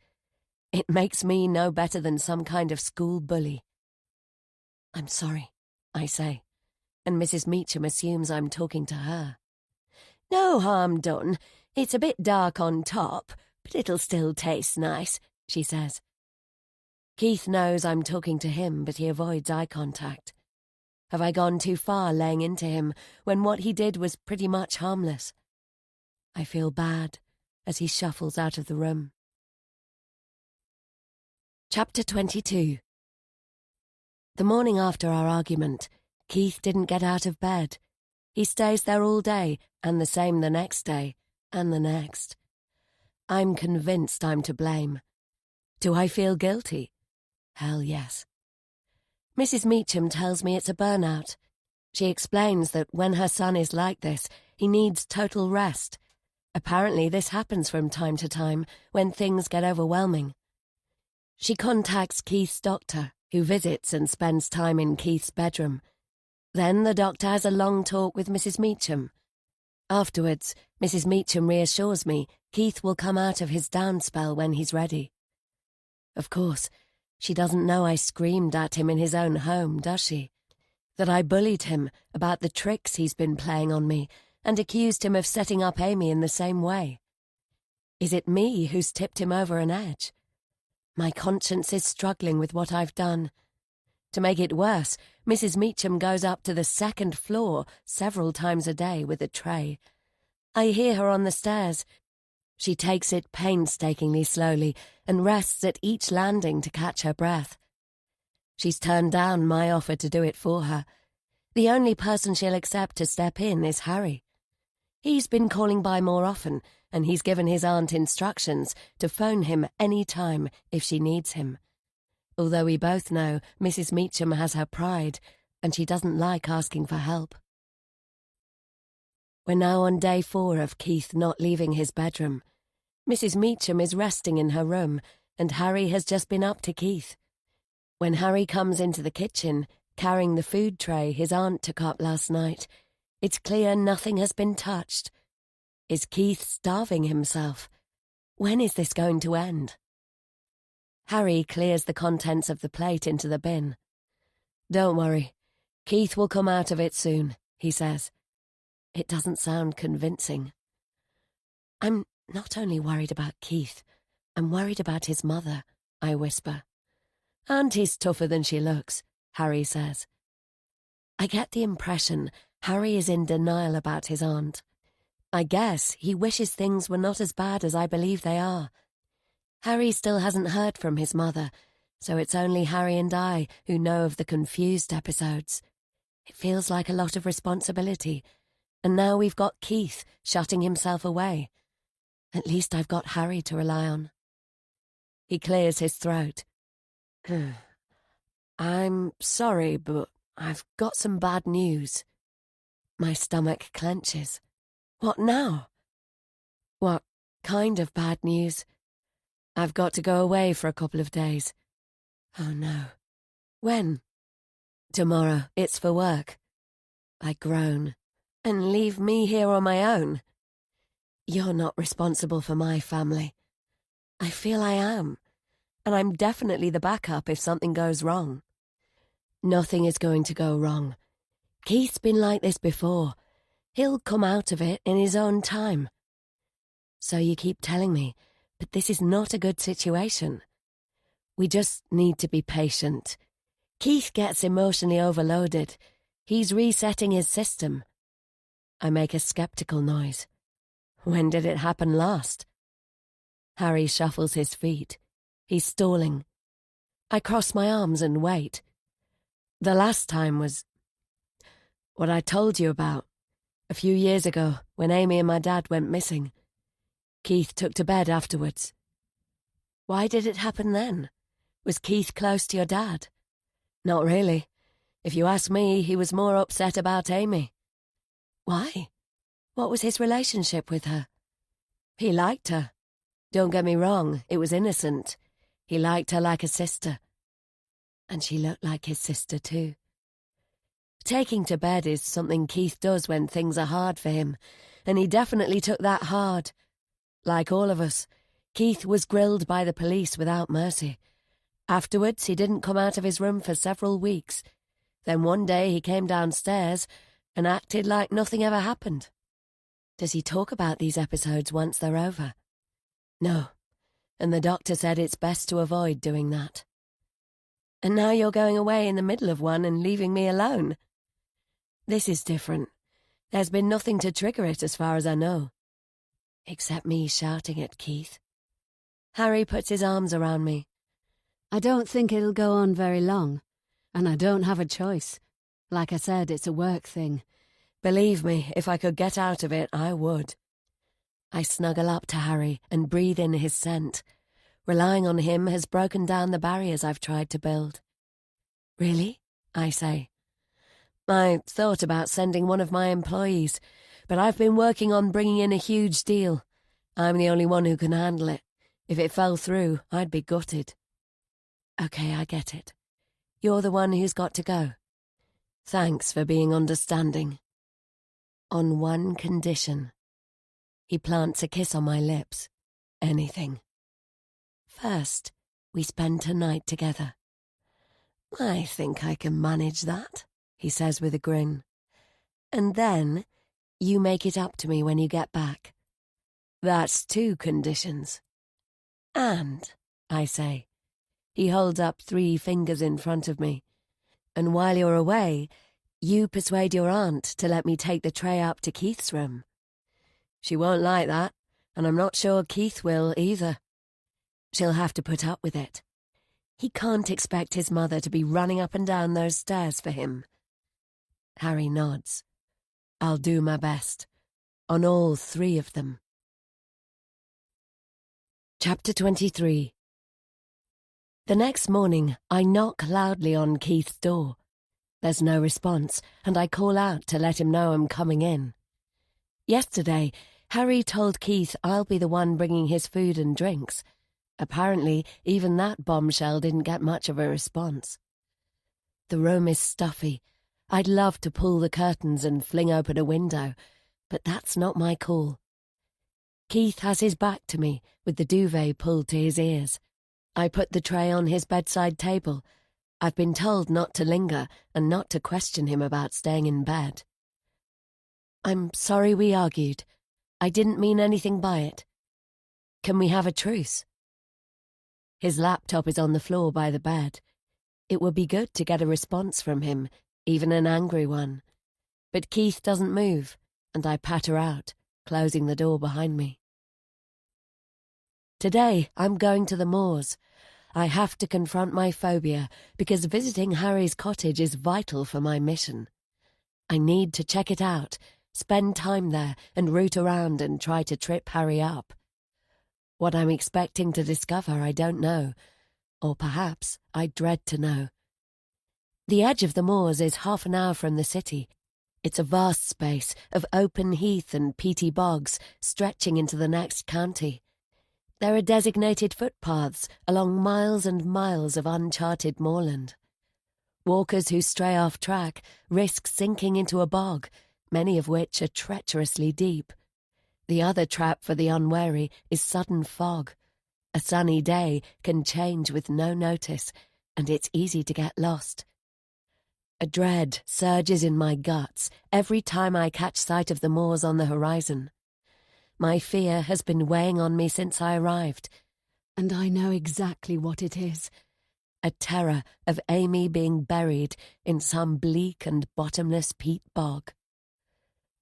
It makes me no better than some kind of school bully. I'm sorry, I say, and Mrs. Meacham assumes I'm talking to her. No harm done. It's a bit dark on top, but it'll still taste nice, she says. Keith knows I'm talking to him, but he avoids eye contact. Have I gone too far laying into him when what he did was pretty much harmless? I feel bad as he shuffles out of the room. Chapter 22. The morning after our argument, Keith didn't get out of bed. He stays there all day, and the same the next day, and the next. I'm convinced I'm to blame. Do I feel guilty? Hell yes. Mrs. Meacham tells me it's a burnout. She explains that when her son is like this, he needs total rest. Apparently this happens from time to time when things get overwhelming. She contacts Keith's doctor, who visits and spends time in Keith's bedroom. Then the doctor has a long talk with Mrs. Meacham. Afterwards, Mrs. Meacham reassures me Keith will come out of his down spell when he's ready. Of course, she doesn't know I screamed at him in his own home, does she? That I bullied him about the tricks he's been playing on me and accused him of setting up Amy in the same way. Is it me who's tipped him over an edge? My conscience is struggling with what I've done. To make it worse, Mrs. Meacham goes up to the second floor several times a day with a tray. I hear her on the stairs. She takes it painstakingly slowly and rests at each landing to catch her breath. She's turned down my offer to do it for her. The only person she'll accept to step in is Harry. He's been calling by more often, and he's given his aunt instructions to phone him any time if she needs him. Although we both know Mrs. Meacham has her pride, and she doesn't like asking for help. We're now on day 4 of Keith not leaving his bedroom. Mrs. Meacham is resting in her room, and Harry has just been up to Keith. When Harry comes into the kitchen, carrying the food tray his aunt took up last night, it's clear nothing has been touched. Is Keith starving himself? When is this going to end? Harry clears the contents of the plate into the bin. Don't worry, Keith will come out of it soon, he says. It doesn't sound convincing. I'm not only worried about Keith, I'm worried about his mother, I whisper. Auntie's tougher than she looks, Harry says. I get the impression Harry is in denial about his aunt. I guess he wishes things were not as bad as I believe they are. Harry still hasn't heard from his mother, so it's only Harry and I who know of the confused episodes. It feels like a lot of responsibility, and now we've got Keith shutting himself away. At least I've got Harry to rely on. He clears his throat. I'm sorry, but I've got some bad news. My stomach clenches. What now? What kind of bad news? I've got to go away for a couple of days. Oh no. When? Tomorrow. It's for work. I groan. And leave me here on my own? You're not responsible for my family. I feel I am, and I'm definitely the backup if something goes wrong. Nothing is going to go wrong. Keith's been like this before. He'll come out of it in his own time. So you keep telling me, but this is not a good situation. We just need to be patient. Keith gets emotionally overloaded. He's resetting his system. I make a skeptical noise. When did it happen last? Harry shuffles his feet. He's stalling. I cross my arms and wait. The last time was what I told you about, a few years ago when Amy and my dad went missing. Keith took to bed afterwards. Why did it happen then? Was Keith close to your dad? Not really. If you ask me, he was more upset about Amy. Why? What was his relationship with her? He liked her. Don't get me wrong, it was innocent. He liked her like a sister. And she looked like his sister too. Taking to bed is something Keith does when things are hard for him, and he definitely took that hard. Like all of us, Keith was grilled by the police without mercy. Afterwards, he didn't come out of his room for several weeks. Then one day he came downstairs and acted like nothing ever happened. Does he talk about these episodes once they're over? No, and the doctor said it's best to avoid doing that. And now you're going away in the middle of one and leaving me alone. This is different. There's been nothing to trigger it as far as I know. Except me shouting at Keith. Harry puts his arms around me. I don't think it'll go on very long, and I don't have a choice. Like I said, it's a work thing. Believe me, if I could get out of it, I would. I snuggle up to Harry and breathe in his scent. Relying on him has broken down the barriers I've tried to build. Really? I say. I thought about sending one of my employees, but I've been working on bringing in a huge deal. I'm the only one who can handle it. If it fell through, I'd be gutted. Okay, I get it. You're the one who's got to go. Thanks for being understanding. On one condition. He plants a kiss on my lips. Anything. First, we spend tonight together. I think I can manage that, he says with a grin. And then, you make it up to me when you get back. That's 2 conditions. And, I say. He holds up 3 fingers in front of me. And while you're away, you persuade your aunt to let me take the tray up to Keith's room. She won't like that, and I'm not sure Keith will either. She'll have to put up with it. He can't expect his mother to be running up and down those stairs for him. Harry nods. I'll do my best. On all 3 of them. Chapter 23. The next morning, I knock loudly on Keith's door. There's no response, and I call out to let him know I'm coming in. Yesterday, Harry told Keith I'll be the one bringing his food and drinks. Apparently, even that bombshell didn't get much of a response. The room is stuffy. I'd love to pull the curtains and fling open a window, but that's not my call. Keith has his back to me, with the duvet pulled to his ears. I put the tray on his bedside table. I've been told not to linger and not to question him about staying in bed. I'm sorry we argued. I didn't mean anything by it. Can we have a truce? His laptop is on the floor by the bed. It would be good to get a response from him, even an angry one. But Keith doesn't move, and I patter out, closing the door behind me. Today, I'm going to the moors. I have to confront my phobia because visiting Harry's cottage is vital for my mission. I need to check it out, spend time there and root around and try to trip Harry up. What I'm expecting to discover I don't know, or perhaps I dread to know. The edge of the moors is half an hour from the city. It's a vast space of open heath and peaty bogs stretching into the next county. There are designated footpaths along miles and miles of uncharted moorland. Walkers who stray off track risk sinking into a bog, many of which are treacherously deep. The other trap for the unwary is sudden fog. A sunny day can change with no notice, and it's easy to get lost. A dread surges in my guts every time I catch sight of the moors on the horizon. My fear has been weighing on me since I arrived, and I know exactly what it is. A terror of Amy being buried in some bleak and bottomless peat bog.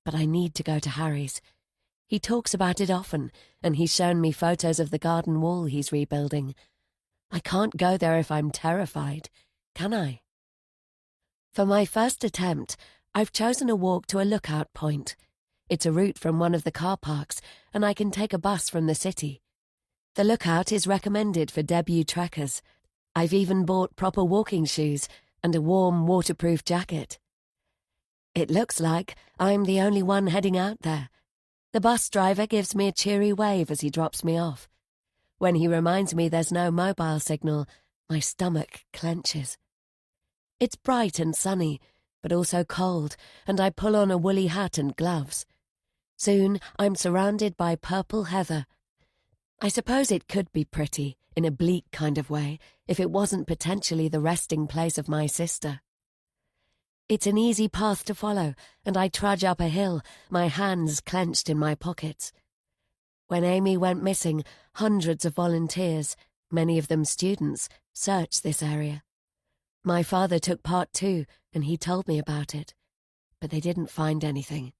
But I need to go to Harry's. He talks about it often, and he's shown me photos of the garden wall he's rebuilding. I can't go there if I'm terrified, can I? For my first attempt, I've chosen a walk to a lookout point. It's a route from one of the car parks, and I can take a bus from the city. The lookout is recommended for debut trekkers. I've even bought proper walking shoes and a warm, waterproof jacket. It looks like I'm the only one heading out there. The bus driver gives me a cheery wave as he drops me off. When he reminds me there's no mobile signal, my stomach clenches. It's bright and sunny, but also cold, and I pull on a woolly hat and gloves. Soon I'm surrounded by purple heather. I suppose it could be pretty, in a bleak kind of way, if it wasn't potentially the resting place of my sister. It's an easy path to follow, and I trudge up a hill, my hands clenched in my pockets. When Amy went missing, hundreds of volunteers, many of them students, searched this area. My father took part too, and he told me about it. But they didn't find anything.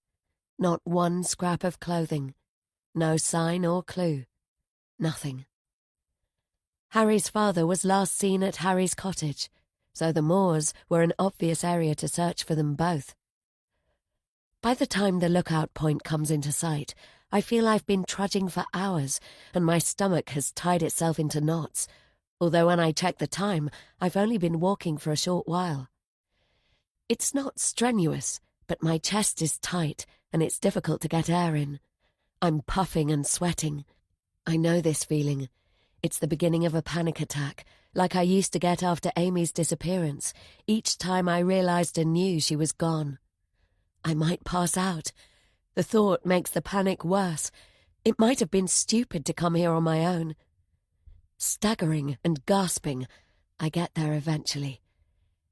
Not one scrap of clothing. No sign or clue. Nothing. Harry's father was last seen at Harry's cottage, so the moors were an obvious area to search for them both. By the time the lookout point comes into sight, I feel I've been trudging for hours and my stomach has tied itself into knots, although when I check the time, I've only been walking for a short while. It's not strenuous, but my chest is tight and it's difficult to get air in. I'm puffing and sweating. I know this feeling. It's the beginning of a panic attack, like I used to get after Amy's disappearance, each time I realized and knew she was gone. I might pass out. The thought makes the panic worse. It might have been stupid to come here on my own. Staggering and gasping, I get there eventually.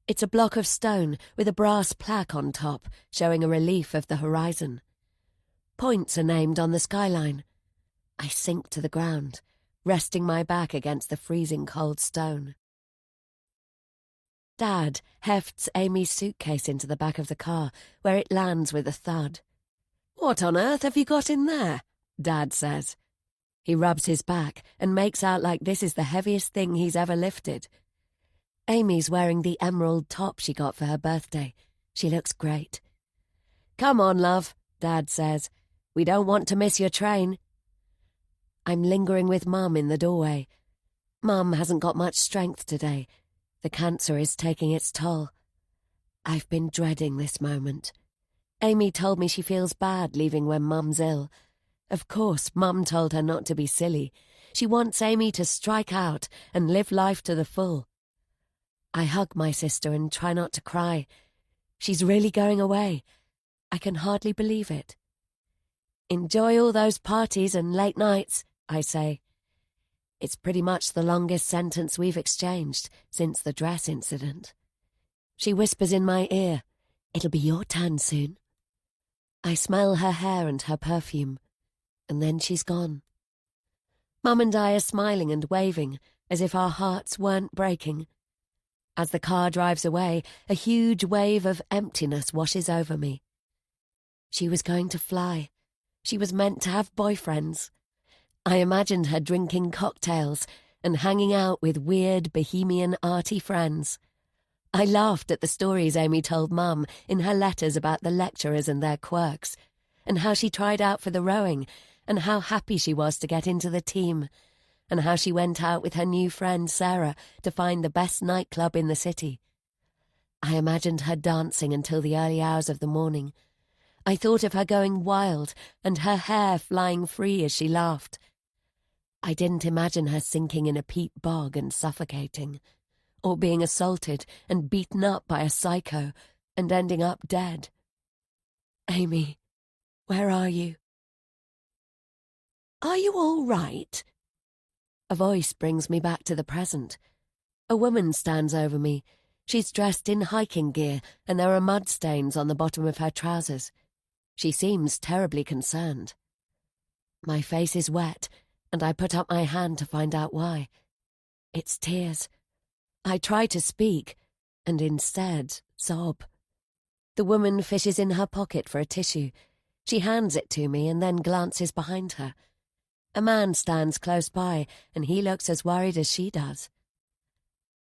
It's a block of stone with a brass plaque on top showing a relief of the horizon. Points are named on the skyline. I sink to the ground, resting my back against the freezing cold stone. Dad hefts Amy's suitcase into the back of the car, where it lands with a thud. "What on earth have you got in there?" Dad says. He rubs his back and makes out like this is the heaviest thing he's ever lifted. Amy's wearing the emerald top she got for her birthday. She looks great. "Come on, love," Dad says. "We don't want to miss your train." I'm lingering with Mum in the doorway. Mum hasn't got much strength today. The cancer is taking its toll. I've been dreading this moment. Amy told me she feels bad leaving when Mum's ill. Of course, Mum told her not to be silly. She wants Amy to strike out and live life to the full. I hug my sister and try not to cry. She's really going away. I can hardly believe it. "Enjoy all those parties and late nights," I say. It's pretty much the longest sentence we've exchanged since the dress incident. She whispers in my ear, "It'll be your turn soon." I smell her hair and her perfume, and then she's gone. Mum and I are smiling and waving as if our hearts weren't breaking. As the car drives away, a huge wave of emptiness washes over me. She was going to fly. She was meant to have boyfriends. I imagined her drinking cocktails and hanging out with weird bohemian arty friends. I laughed at the stories Amy told Mum in her letters about the lecturers and their quirks, and how she tried out for the rowing, and how happy she was to get into the team, and how she went out with her new friend Sarah to find the best nightclub in the city. I imagined her dancing until the early hours of the morning. I thought of her going wild and her hair flying free as she laughed. I didn't imagine her sinking in a peat bog and suffocating, or being assaulted and beaten up by a psycho and ending up dead. Amy, where are you? "Are you all right?" A voice brings me back to the present. A woman stands over me. She's dressed in hiking gear and there are mud stains on the bottom of her trousers. She seems terribly concerned. My face is wet, and I put up my hand to find out why. It's tears. I try to speak, and instead sob. The woman fishes in her pocket for a tissue. She hands it to me and then glances behind her. A man stands close by, and he looks as worried as she does.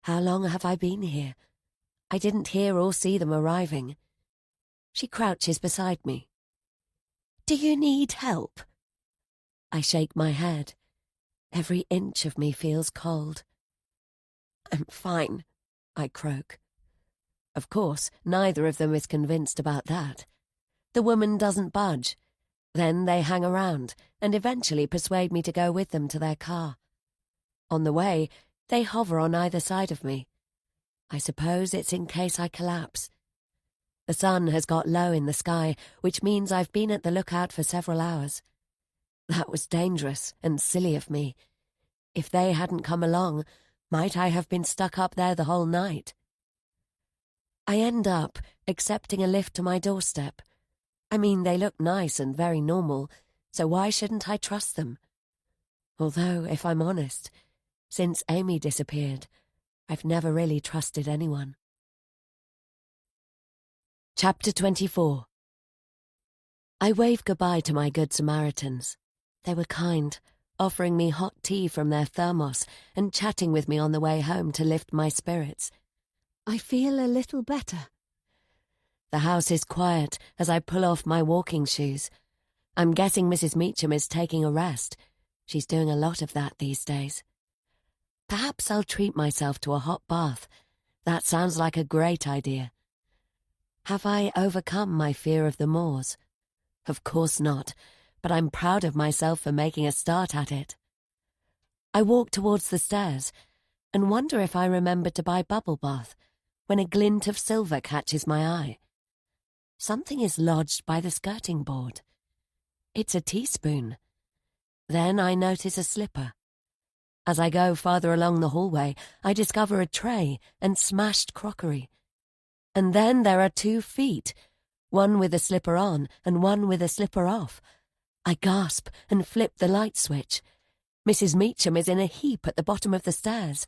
How long have I been here? I didn't hear or see them arriving. She crouches beside me. "Do you need help?" I shake my head. Every inch of me feels cold. "I'm fine," I croak. Of course, neither of them is convinced about that. The woman doesn't budge. Then they hang around and eventually persuade me to go with them to their car. On the way, they hover on either side of me. I suppose it's in case I collapse. The sun has got low in the sky, which means I've been at the lookout for several hours. That was dangerous and silly of me. If they hadn't come along, might I have been stuck up there the whole night? I end up accepting a lift to my doorstep. I mean, they look nice and very normal, so why shouldn't I trust them? Although, if I'm honest, since Amy disappeared, I've never really trusted anyone. Chapter 24. I wave goodbye to my good Samaritans. They were kind, offering me hot tea from their thermos and chatting with me on the way home to lift my spirits. I feel a little better. The house is quiet as I pull off my walking shoes. I'm guessing Mrs. Meacham is taking a rest. She's doing a lot of that these days. Perhaps I'll treat myself to a hot bath. That sounds like a great idea. Have I overcome my fear of the moors? Of course not, but I'm proud of myself for making a start at it. I walk towards the stairs and wonder if I remembered to buy bubble bath when a glint of silver catches my eye. Something is lodged by the skirting board. It's a teaspoon. Then I notice a slipper. As I go farther along the hallway, I discover a tray and smashed crockery. And then there are 2 feet, one with a slipper on and one with a slipper off. I gasp and flip the light switch. Mrs. Meacham is in a heap at the bottom of the stairs.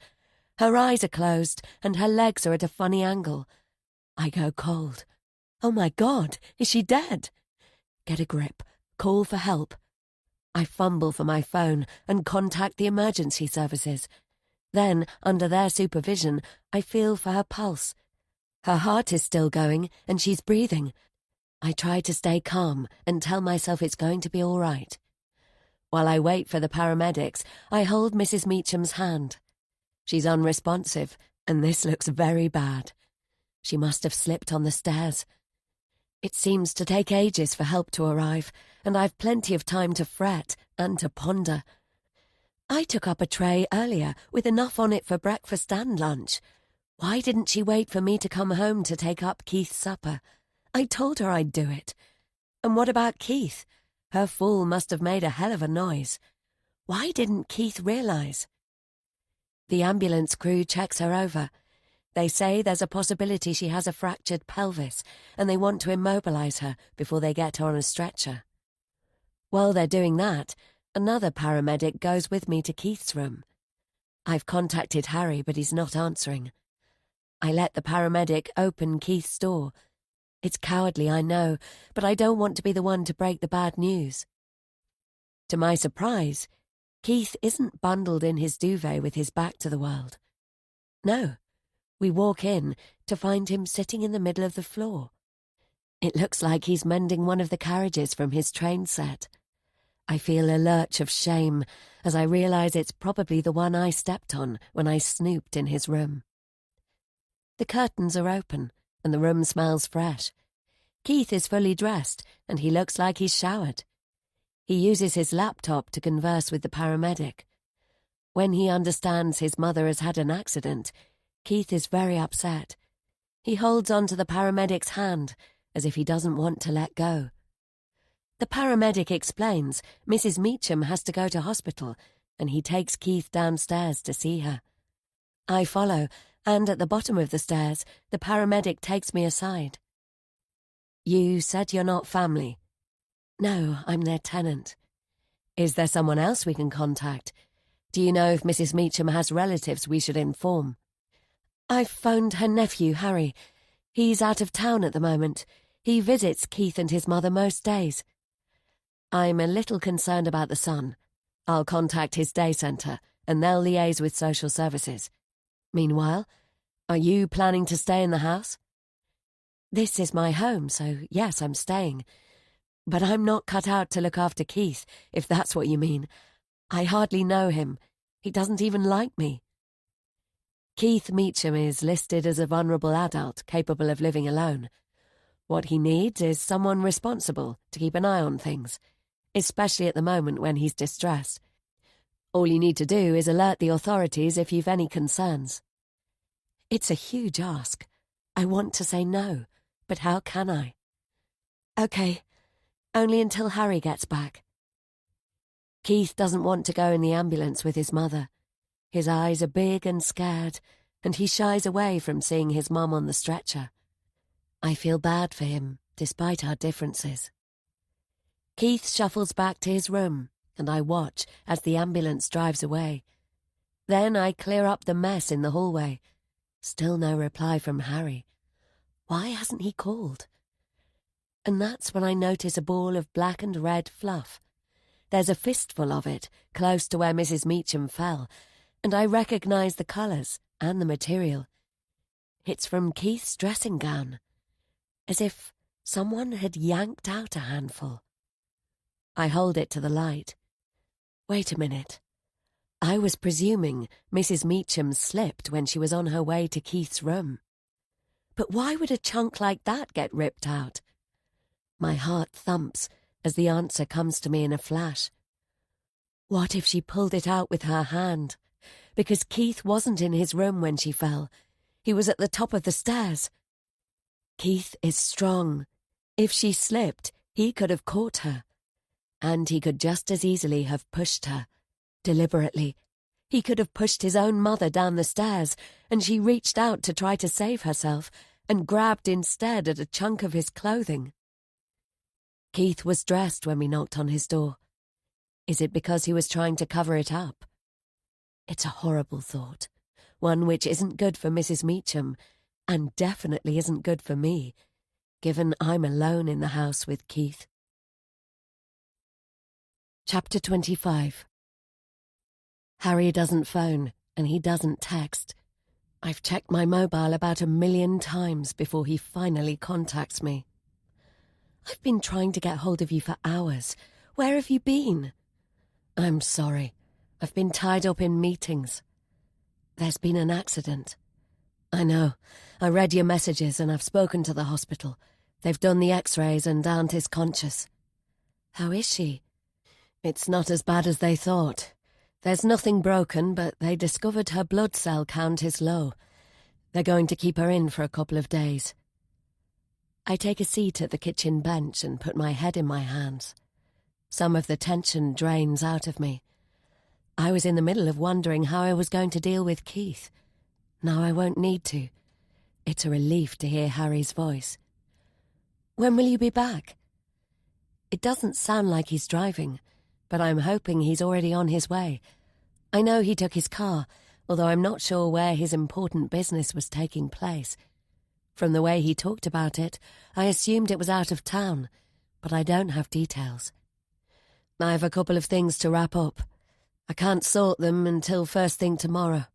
Her eyes are closed and her legs are at a funny angle. I go cold. Oh my God, is she dead? Get a grip. Call for help. I fumble for my phone and contact the emergency services. Then, under their supervision, I feel for her pulse. Her heart is still going and she's breathing. I try to stay calm and tell myself it's going to be all right. While I wait for the paramedics, I hold Mrs. Meacham's hand. She's unresponsive, and this looks very bad. She must have slipped on the stairs. It seems to take ages for help to arrive, and I've plenty of time to fret and to ponder. I took up a tray earlier with enough on it for breakfast and lunch. Why didn't she wait for me to come home to take up Keith's supper? I told her I'd do it. And what about Keith? Her fall must have made a hell of a noise. Why didn't Keith realize? The ambulance crew checks her over. They say there's a possibility she has a fractured pelvis, and they want to immobilize her before they get her on a stretcher. While they're doing that, another paramedic goes with me to Keith's room. I've contacted Harry, but he's not answering. I let the paramedic open Keith's door. It's cowardly, I know, but I don't want to be the one to break the bad news. To my surprise, Keith isn't bundled in his duvet with his back to the world. No, we walk in to find him sitting in the middle of the floor. It looks like he's mending one of the carriages from his train set. I feel a lurch of shame as I realize it's probably the one I stepped on when I snooped in his room. The curtains are open, and the room smells fresh. Keith is fully dressed, and he looks like he's showered. He uses his laptop to converse with the paramedic. When he understands his mother has had an accident, Keith is very upset. He holds onto the paramedic's hand, as if he doesn't want to let go. The paramedic explains Mrs. Meacham has to go to hospital, and he takes Keith downstairs to see her. I follow, and at the bottom of the stairs, the paramedic takes me aside. You said you're not family. No, I'm their tenant. Is there someone else we can contact? Do you know if Mrs. Meacham has relatives we should inform? I've phoned her nephew, Harry. He's out of town at the moment. He visits Keith and his mother most days. I'm a little concerned about the son. I'll contact his day centre, and they'll liaise with social services. Meanwhile, are you planning to stay in the house? This is my home, so yes, I'm staying. But I'm not cut out to look after Keith, if that's what you mean. I hardly know him. He doesn't even like me. Keith Meacham is listed as a vulnerable adult capable of living alone. What he needs is someone responsible to keep an eye on things, especially at the moment when he's distressed. All you need to do is alert the authorities if you've any concerns. It's a huge ask. I want to say no, but how can I? Okay, only until Harry gets back. Keith doesn't want to go in the ambulance with his mother. His eyes are big and scared, and he shies away from seeing his mum on the stretcher. I feel bad for him, despite our differences. Keith shuffles back to his room, and I watch as the ambulance drives away. Then I clear up the mess in the hallway. Still no reply from Harry. Why hasn't he called? And that's when I notice a ball of black and red fluff. There's a fistful of it, close to where Mrs. Meacham fell, and I recognise the colours and the material. It's from Keith's dressing gown. as if someone had yanked out a handful. I hold it to the light. Wait a minute. I was presuming Mrs. Meacham slipped when she was on her way to Keith's room. But why would a chunk like that get ripped out? My heart thumps as the answer comes to me in a flash. What if she pulled it out with her hand? Because Keith wasn't in his room when she fell. He was at the top of the stairs. Keith is strong. If she slipped, he could have caught her. And he could just as easily have pushed her, deliberately. He could have pushed his own mother down the stairs, and she reached out to try to save herself and grabbed instead at a chunk of his clothing. Keith was dressed when we knocked on his door. Is it because he was trying to cover it up? It's a horrible thought, one which isn't good for Mrs. Meacham, and definitely isn't good for me, given I'm alone in the house with Keith. Chapter 25. Harry doesn't phone, and he doesn't text. I've checked my mobile about 1,000,000 times before he finally contacts me. I've been trying to get hold of you for hours. Where have you been? I'm sorry. I've been tied up in meetings. There's been an accident. I know. I read your messages and I've spoken to the hospital. They've done the x-rays and Aunt is conscious. How is she? It's not as bad as they thought. There's nothing broken, but they discovered her blood cell count is low. They're going to keep her in for a couple of days. I take a seat at the kitchen bench and put my head in my hands. Some of the tension drains out of me. I was in the middle of wondering how I was going to deal with Keith. Now I won't need to. It's a relief to hear Harry's voice. When will you be back? It doesn't sound like he's driving, but I'm hoping he's already on his way. I know he took his car, although I'm not sure where his important business was taking place. From the way he talked about it, I assumed it was out of town, but I don't have details. I have a couple of things to wrap up. I can't sort them until first thing tomorrow.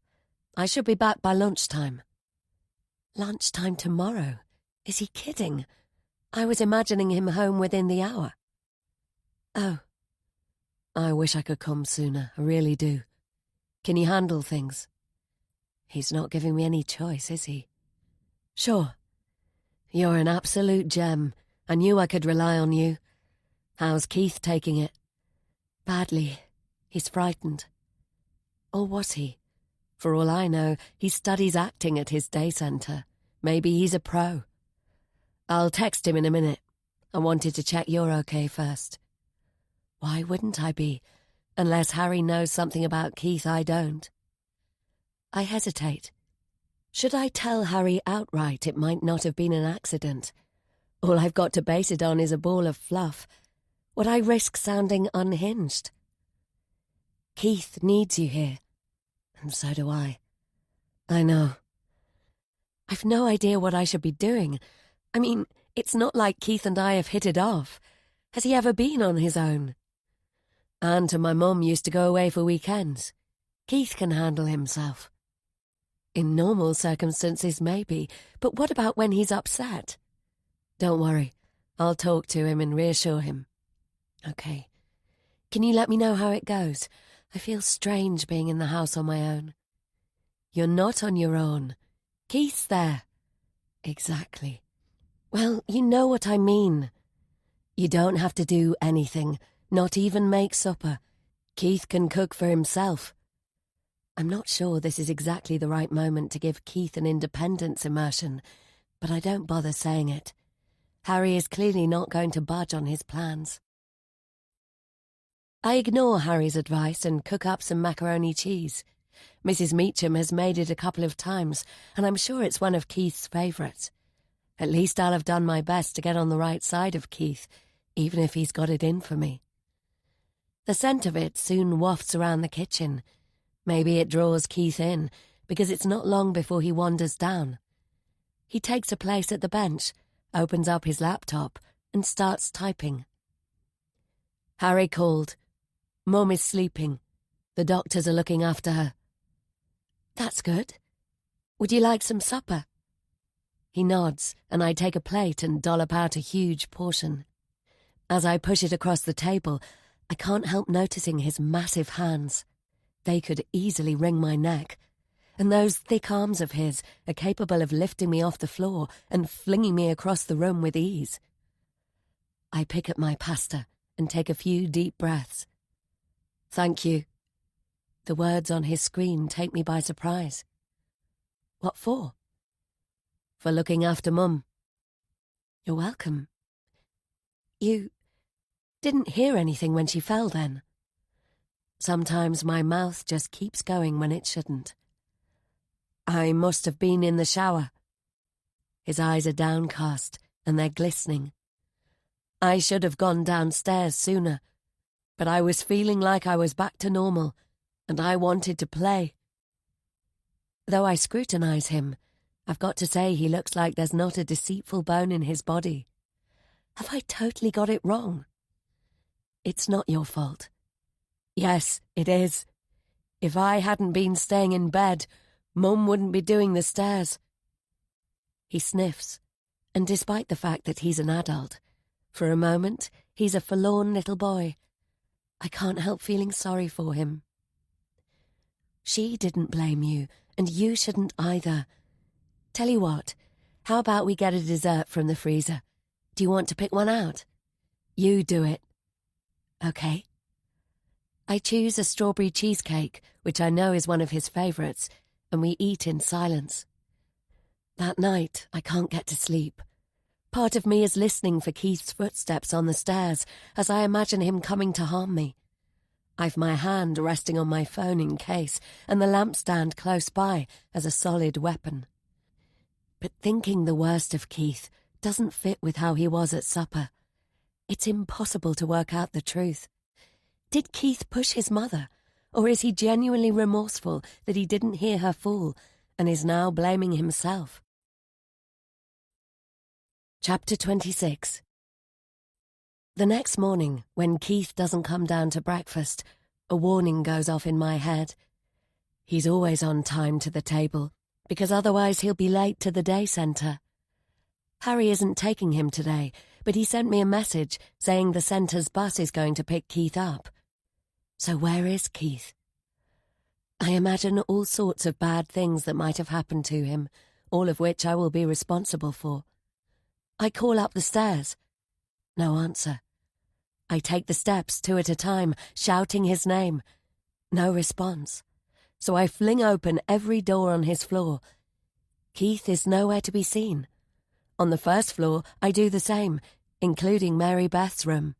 I should be back by lunchtime. Lunchtime tomorrow? Is he kidding? I was imagining him home within the hour. Oh. I wish I could come sooner, I really do. Can you handle things? He's not giving me any choice, is he? Sure. You're an absolute gem. I knew I could rely on you. How's Keith taking it? Badly. He's frightened. Or was he? For all I know, he studies acting at his day centre. Maybe he's a pro. I'll text him in a minute. I wanted to check you're okay first. Why wouldn't I be? Unless Harry knows something about Keith I don't. I hesitate. Should I tell Harry outright it might not have been an accident? All I've got to base it on is a ball of fluff. Would I risk sounding unhinged? Keith needs you here. And so do I. I know. I've no idea what I should be doing. I mean, it's not like Keith and I have hit it off. Has he ever been on his own? Aunt and my mum used to go away for weekends. Keith can handle himself. In normal circumstances, maybe, but what about when he's upset? Don't worry. I'll talk to him and reassure him. Okay. Can you let me know how it goes? I feel strange being in the house on my own. You're not on your own. Keith's there. Exactly. Well, you know what I mean. You don't have to do anything, not even make supper. Keith can cook for himself. I'm not sure this is exactly the right moment to give Keith an independence immersion, but I don't bother saying it. Harry is clearly not going to budge on his plans. I ignore Harry's advice and cook up some macaroni cheese. Mrs. Meacham has made it a couple of times, and I'm sure it's one of Keith's favourites. At least I'll have done my best to get on the right side of Keith, even if he's got it in for me. The scent of it soon wafts around the kitchen. Maybe it draws Keith in, because it's not long before he wanders down. He takes a place at the bench, opens up his laptop, and starts typing. Harry called. Mum is sleeping. The doctors are looking after her. That's good. Would you like some supper? He nods, and I take a plate and dollop out a huge portion. As I push it across the table, I can't help noticing his massive hands. They could easily wring my neck, and those thick arms of his are capable of lifting me off the floor and flinging me across the room with ease. I pick at my pasta and take a few deep breaths. "Thank you." The words on his screen take me by surprise. "What for?" "For looking after Mum." "You're welcome." "You didn't hear anything when she fell, then?" Sometimes my mouth just keeps going when it shouldn't. "I must have been in the shower." His eyes are downcast, and they're glistening. "I should have gone downstairs sooner, but I was feeling like I was back to normal, and I wanted to play." Though I scrutinize him, I've got to say he looks like there's not a deceitful bone in his body. Have I totally got it wrong? "It's not your fault." "Yes, it is. If I hadn't been staying in bed, Mum wouldn't be doing the stairs." He sniffs, and despite the fact that he's an adult, for a moment he's a forlorn little boy. I can't help feeling sorry for him. "She didn't blame you, and you shouldn't either. Tell you what, how about we get a dessert from the freezer? Do you want to pick one out?" "You do it." "Okay." I choose a strawberry cheesecake, which I know is one of his favourites, and we eat in silence. That night, I can't get to sleep. Part of me is listening for Keith's footsteps on the stairs as I imagine him coming to harm me. I've my hand resting on my phone in case, and the lampstand close by as a solid weapon. But thinking the worst of Keith doesn't fit with how he was at supper. It's impossible to work out the truth. Did Keith push his mother, or is he genuinely remorseful that he didn't hear her fall and is now blaming himself? Chapter 26. The next morning, when Keith doesn't come down to breakfast, a warning goes off in my head. He's always on time to the table, because otherwise he'll be late to the day centre. Harry isn't taking him today, but he sent me a message saying the centre's bus is going to pick Keith up. So where is Keith? I imagine all sorts of bad things that might have happened to him, all of which I will be responsible for. I call up the stairs. No answer. I take the steps 2 at a time, shouting his name. No response. So I fling open every door on his floor. Keith is nowhere to be seen. On the first floor, I do the same, including Mary Beth's room.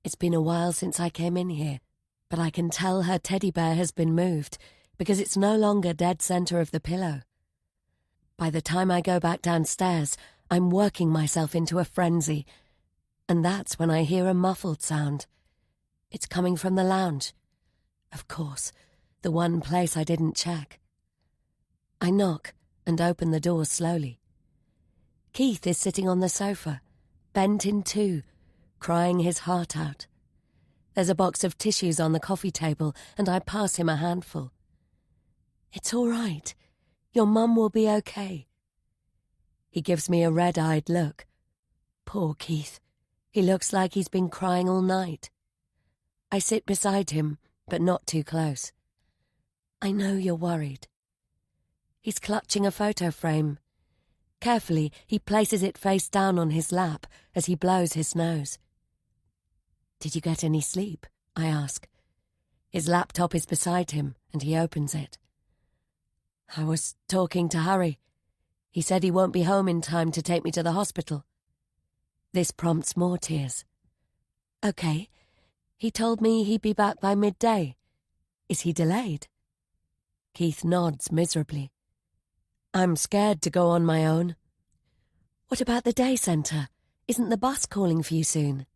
It's been a while since I came in here, but I can tell her teddy bear has been moved because it's no longer dead center of the pillow. By the time I go back downstairs, I'm working myself into a frenzy, and that's when I hear a muffled sound. It's coming from the lounge. Of course, the one place I didn't check. I knock and open the door slowly. Keith is sitting on the sofa, bent in two, crying his heart out. There's a box of tissues on the coffee table, and I pass him a handful. "It's all right. Your mum will be okay." He gives me a red-eyed look. Poor Keith. He looks like he's been crying all night. I sit beside him, but not too close. "I know you're worried." He's clutching a photo frame. Carefully, he places it face down on his lap as he blows his nose. "Did you get any sleep?" I ask. His laptop is beside him, and he opens it. "I was talking to Harry. He said he won't be home in time to take me to the hospital." This prompts more tears. "Okay. He told me he'd be back by midday. Is he delayed?" Keith nods miserably. "I'm scared to go on my own." "What about the day centre? Isn't the bus calling for you soon?"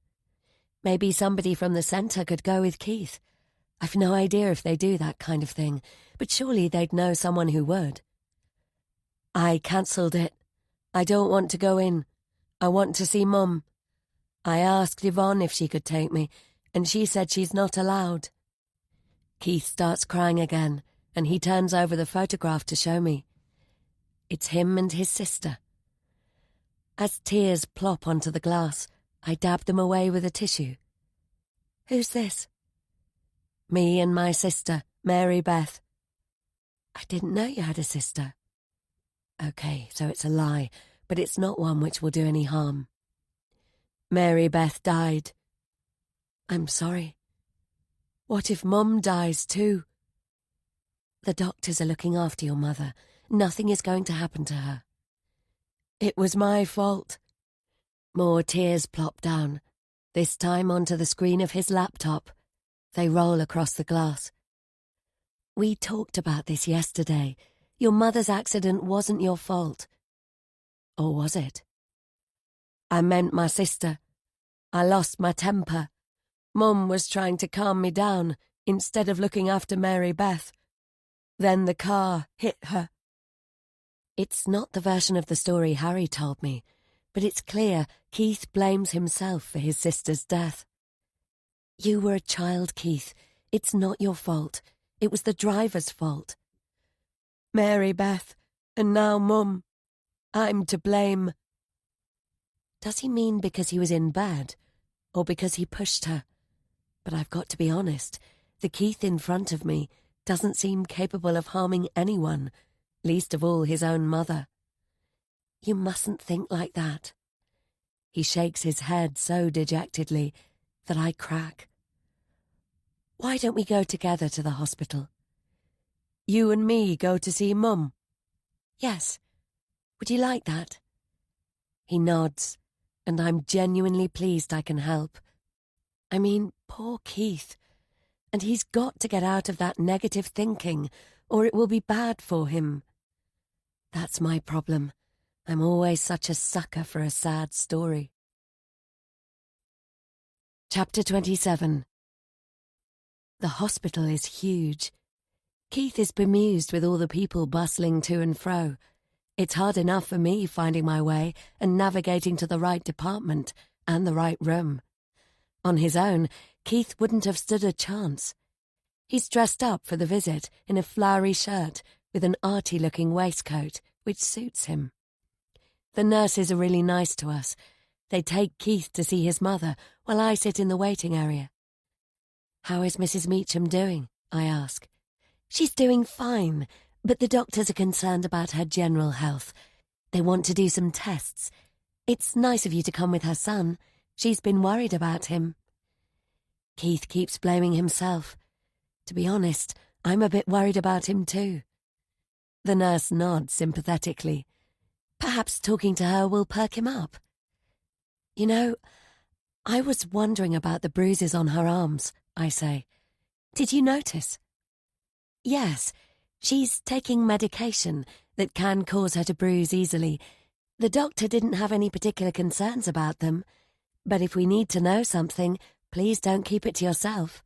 "Maybe somebody from the centre could go with Keith. I've no idea if they do that kind of thing, but surely they'd know someone who would." "I cancelled it. I don't want to go in. I want to see Mum. I asked Yvonne if she could take me, and she said she's not allowed." Keith starts crying again, and he turns over the photograph to show me. It's him and his sister, As tears plop onto the glass, I dab them away with a tissue. Who's this? Me and my sister, Mary Beth. I didn't know you had a sister. Okay, so it's a lie, but it's not one which will do any harm. Mary Beth died. I'm sorry. What if Mum dies too? The doctors are looking after your mother. Nothing is going to happen to her. It was my fault. More tears plop down, this time onto the screen of his laptop. They roll across the glass. We talked about this yesterday. Your mother's accident wasn't your fault. Or was it? I meant my sister. I lost my temper. Mum was trying to calm me down instead of looking after Mary Beth. Then the car hit her. It's not the version of the story Harry told me, but it's clear Keith blames himself for his sister's death. You were a child, Keith. It's not your fault. It was the driver's fault. Mary Beth, and now Mum. I'm to blame. Does he mean because he was in bed, or because he pushed her? But I've got to be honest, the Keith in front of me doesn't seem capable of harming anyone, least of all his own mother. You mustn't think like that. He shakes his head so dejectedly that I crack. Why don't we go together to the hospital? You and me go to see Mum? Yes. Would you like that? He nods, and I'm genuinely pleased I can help. I mean, poor Keith. And he's got to get out of that negative thinking, or it will be bad for him. That's my problem. I'm always such a sucker for a sad story. Chapter 27. The hospital is huge. Keith is bemused with all the people bustling to and fro. It's hard enough for me finding my way and navigating to the right department and the right room. On his own, Keith wouldn't have stood a chance. He's dressed up for the visit in a flowery shirt with an arty-looking waistcoat, which suits him. The nurses are really nice to us. They take Keith to see his mother while I sit in the waiting area. How is Mrs. Meacham doing? I ask. She's doing fine, but the doctors are concerned about her general health. They want to do some tests. It's nice of you to come with her son. She's been worried about him. Keith keeps blaming himself. To be honest, I'm a bit worried about him too. The nurse nods sympathetically. Perhaps talking to her will perk him up. You know, I was wondering about the bruises on her arms, I say. Did you notice? Yes, she's taking medication that can cause her to bruise easily. The doctor didn't have any particular concerns about them, but if we need to know something, please don't keep it to yourself.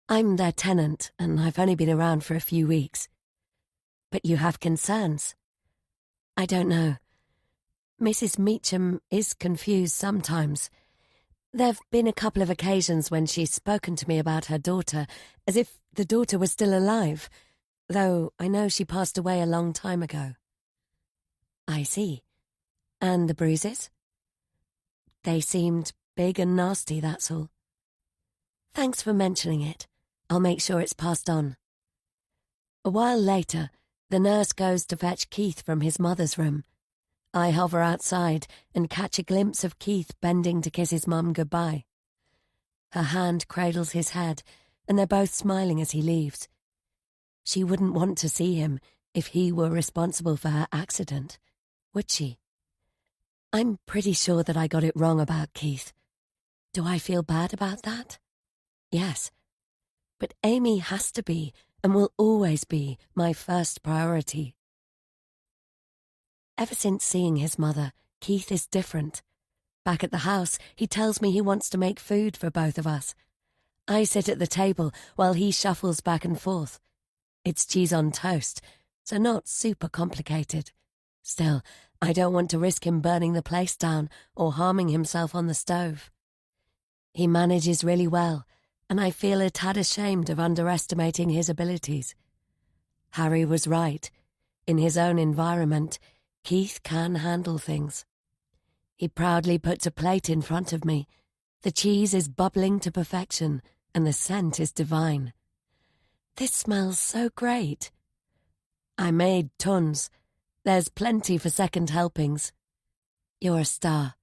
I'm their tenant, and I've only been around for a few weeks. But you have concerns? I don't know. Mrs. Meacham is confused sometimes. There've been a couple of occasions when she's spoken to me about her daughter, as if the daughter was still alive, though I know she passed away a long time ago. I see. And the bruises? They seemed big and nasty, that's all. Thanks for mentioning it. I'll make sure it's passed on. A while later, the nurse goes to fetch Keith from his mother's room. I hover outside and catch a glimpse of Keith bending to kiss his mum goodbye. Her hand cradles his head, and they're both smiling as he leaves. She wouldn't want to see him if he were responsible for her accident, would she? I'm pretty sure that I got it wrong about Keith. Do I feel bad about that? Yes. But Amy has to be, and will always be, my first priority. Ever since seeing his mother, Keith is different. Back at the house, he tells me he wants to make food for both of us. I sit at the table while he shuffles back and forth. It's cheese on toast, so not super complicated. Still, I don't want to risk him burning the place down or harming himself on the stove. He manages really well, and I feel a tad ashamed of underestimating his abilities. Harry was right. In his own environment, Keith can handle things. He proudly puts a plate in front of me. The cheese is bubbling to perfection, and the scent is divine. This smells so great. I made tons. There's plenty for second helpings. You're a star.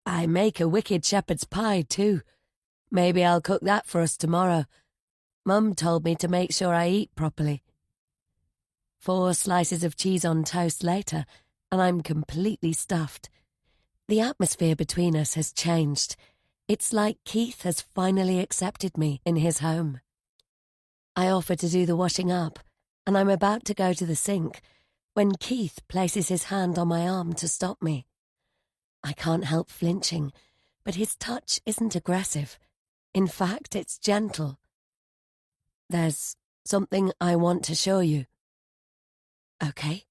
I make a wicked shepherd's pie, too. Maybe I'll cook that for us tomorrow. Mum told me to make sure I eat properly. 4 slices of cheese on toast later, and I'm completely stuffed. The atmosphere between us has changed. It's like Keith has finally accepted me in his home. I offer to do the washing up, and I'm about to go to the sink when Keith places his hand on my arm to stop me. I can't help flinching, but his touch isn't aggressive. In fact, it's gentle. There's something I want to show you. Okay.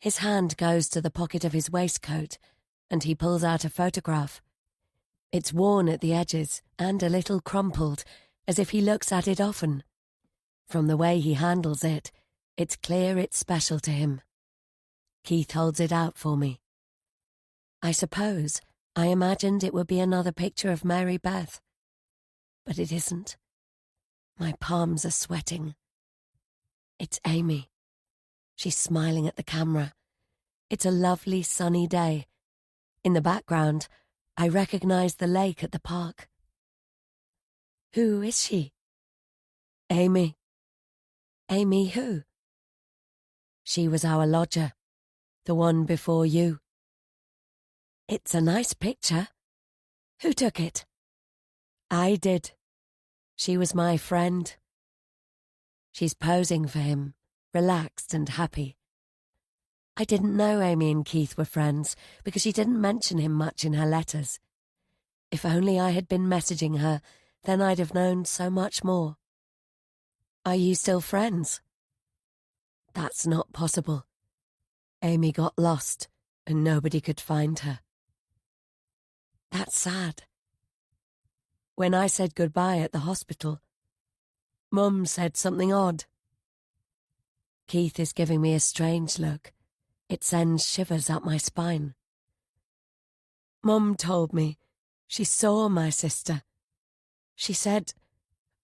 His hand goes to the pocket of his waistcoat, and he pulls out a photograph. It's worn at the edges and a little crumpled, as if he looks at it often. From the way he handles it, it's clear it's special to him. Keith holds it out for me. I suppose I imagined it would be another picture of Mary Beth. But it isn't. My palms are sweating. It's Amy. She's smiling at the camera. It's a lovely sunny day. In the background, I recognize the lake at the park. Who is she? Amy. Amy who? She was our lodger, the one before you. It's a nice picture. Who took it? I did. She was my friend. She's posing for him, relaxed and happy. I didn't know Amy and Keith were friends because she didn't mention him much in her letters. If only I had been messaging her, then I'd have known so much more. Are you still friends? That's not possible. Amy got lost and nobody could find her. That's sad. When I said goodbye at the hospital, Mum said something odd. Keith is giving me a strange look. It sends shivers up my spine. Mum told me she saw my sister. She said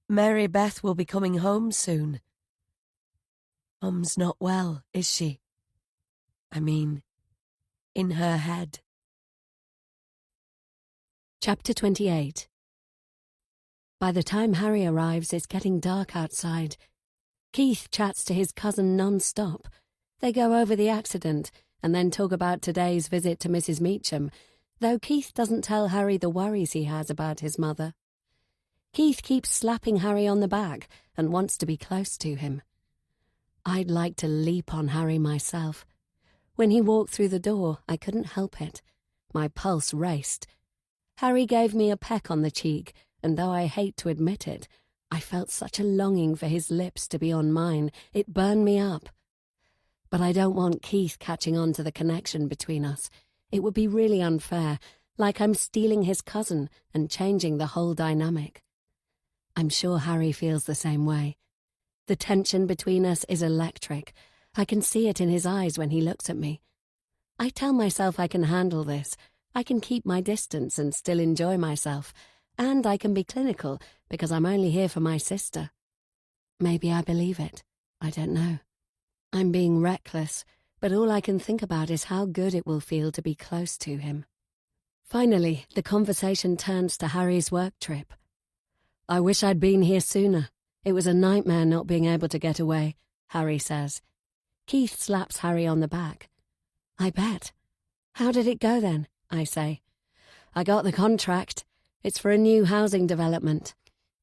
Mary Beth will be coming home soon. Mum's not well, is she? I mean, in her head. Chapter 28. By the time Harry arrives, it's getting dark outside. Keith chats to his cousin non-stop. They go over the accident and then talk about today's visit to Mrs. Meacham, though Keith doesn't tell Harry the worries he has about his mother. Keith keeps slapping Harry on the back and wants to be close to him. I'd like to leap on Harry myself. When he walked through the door, I couldn't help it. My pulse raced. Harry gave me a peck on the cheek, and though I hate to admit it, I felt such a longing for his lips to be on mine, it burned me up. But I don't want Keith catching on to the connection between us. It would be really unfair, like I'm stealing his cousin and changing the whole dynamic. I'm sure Harry feels the same way. The tension between us is electric. I can see it in his eyes when he looks at me. I tell myself I can handle this. I can keep my distance and still enjoy myself. And I can be clinical because I'm only here for my sister. Maybe I believe it. I don't know. I'm being reckless, but all I can think about is how good it will feel to be close to him. Finally, the conversation turns to Harry's work trip. I wish I'd been here sooner. It was a nightmare not being able to get away, Harry says. Keith slaps Harry on the back. I bet. How did it go then? I say. I got the contract. It's for a new housing development.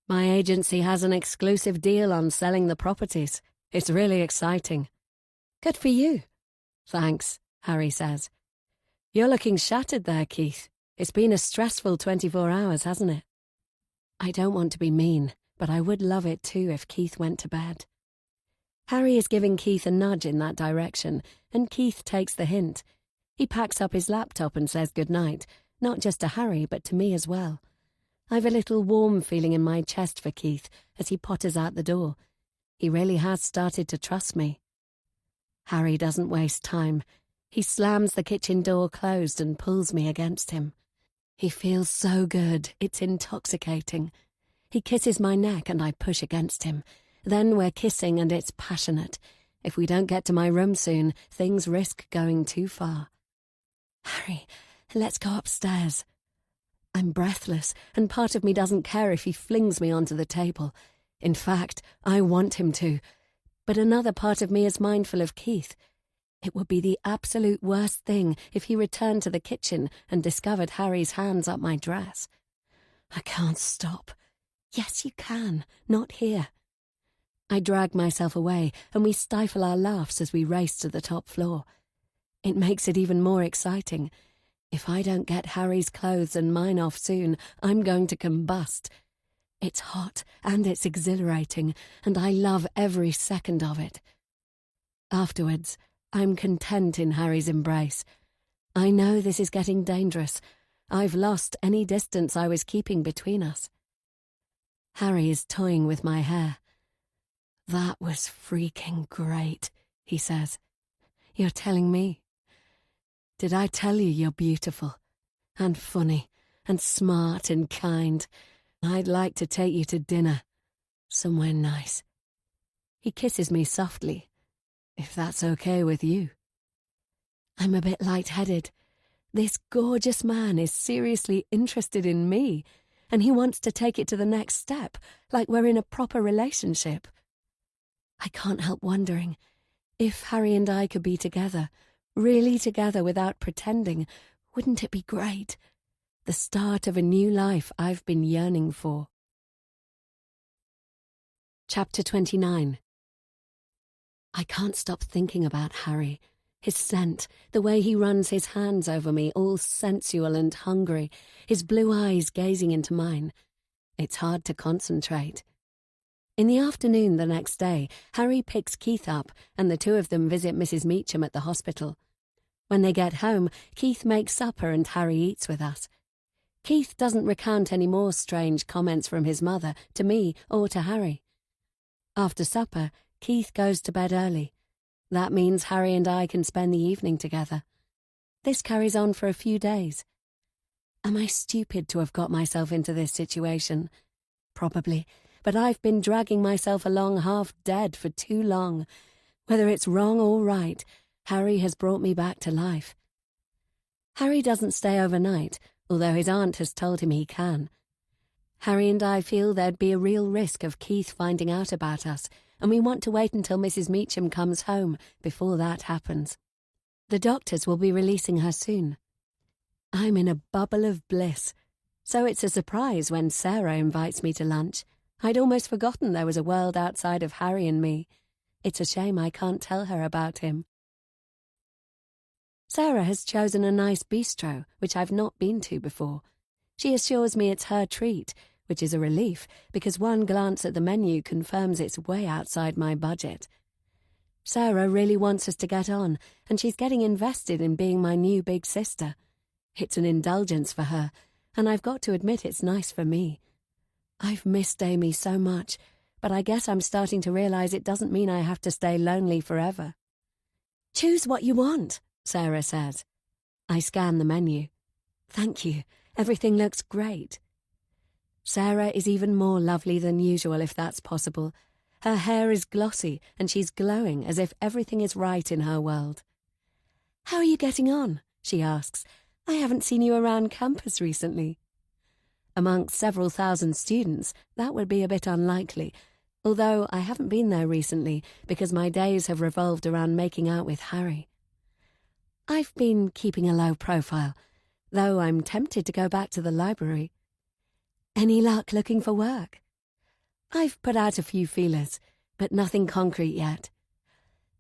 My agency has an exclusive deal on selling the properties. It's really exciting. Good for you. Thanks, Harry says. You're looking shattered there, Keith. It's been a stressful 24 hours, hasn't it? I don't want to be mean, but I would love it too if Keith went to bed. Harry is giving Keith a nudge in that direction, and Keith takes the hint. He packs up his laptop and says goodnight, not just to Harry, but to me as well. I've a little warm feeling in my chest for Keith as he potters out the door. He really has started to trust me. Harry doesn't waste time. He slams the kitchen door closed and pulls me against him. He feels so good, it's intoxicating. He kisses my neck and I push against him. Then we're kissing and it's passionate. If we don't get to my room soon, things risk going too far. Harry, let's go upstairs. I'm breathless, and part of me doesn't care if he flings me onto the table. In fact, I want him to. But another part of me is mindful of Keith. It would be the absolute worst thing if he returned to the kitchen and discovered Harry's hands up my dress. I can't stop. Yes, you can. Not here. I drag myself away, and we stifle our laughs as we race to the top floor. It makes it even more exciting. If I don't get Harry's clothes and mine off soon, I'm going to combust. It's hot and it's exhilarating, and I love every second of it. Afterwards, I'm content in Harry's embrace. I know this is getting dangerous. I've lost any distance I was keeping between us. Harry is toying with my hair. "That was freaking great," he says. "You're telling me? Did I tell you you're beautiful and funny and smart and kind? I'd like to take you to dinner, somewhere nice." He kisses me softly, "If that's okay with you." I'm a bit lightheaded. This gorgeous man is seriously interested in me, and he wants to take it to the next step, like we're in a proper relationship. I can't help wondering, if Harry and I could be together, really together without pretending, wouldn't it be great? The start of a new life I've been yearning for. Chapter 29. I can't stop thinking about Harry. His scent, the way he runs his hands over me, all sensual and hungry, his blue eyes gazing into mine. It's hard to concentrate. In the afternoon the next day, Harry picks Keith up and the two of them visit Mrs. Meacham at the hospital. When they get home, Keith makes supper and Harry eats with us. Keith doesn't recount any more strange comments from his mother to me or to Harry. After supper, Keith goes to bed early. That means Harry and I can spend the evening together. This carries on for a few days. Am I stupid to have got myself into this situation? Probably, but I've been dragging myself along half dead for too long. Whether it's wrong or right, Harry has brought me back to life. Harry doesn't stay overnight, although his aunt has told him he can. Harry and I feel there'd be a real risk of Keith finding out about us, and we want to wait until Mrs. Meacham comes home before that happens. The doctors will be releasing her soon. I'm in a bubble of bliss, so it's a surprise when Sarah invites me to lunch. I'd almost forgotten there was a world outside of Harry and me. It's a shame I can't tell her about him. Sarah has chosen a nice bistro, which I've not been to before. She assures me it's her treat, which is a relief, because one glance at the menu confirms it's way outside my budget. Sarah really wants us to get on, and she's getting invested in being my new big sister. It's an indulgence for her, and I've got to admit it's nice for me. I've missed Amy so much, but I guess I'm starting to realize it doesn't mean I have to stay lonely forever. "Choose what you want," Sarah says. I scan the menu. "Thank you. Everything looks great." Sarah is even more lovely than usual, if that's possible. Her hair is glossy and she's glowing as if everything is right in her world. "How are you getting on?" she asks. "I haven't seen you around campus recently." Amongst several thousand students, that would be a bit unlikely, although I haven't been there recently because my days have revolved around making out with Harry. I've been keeping a low profile, though I'm tempted to go back to the library. Any luck looking for work? I've put out a few feelers, but nothing concrete yet.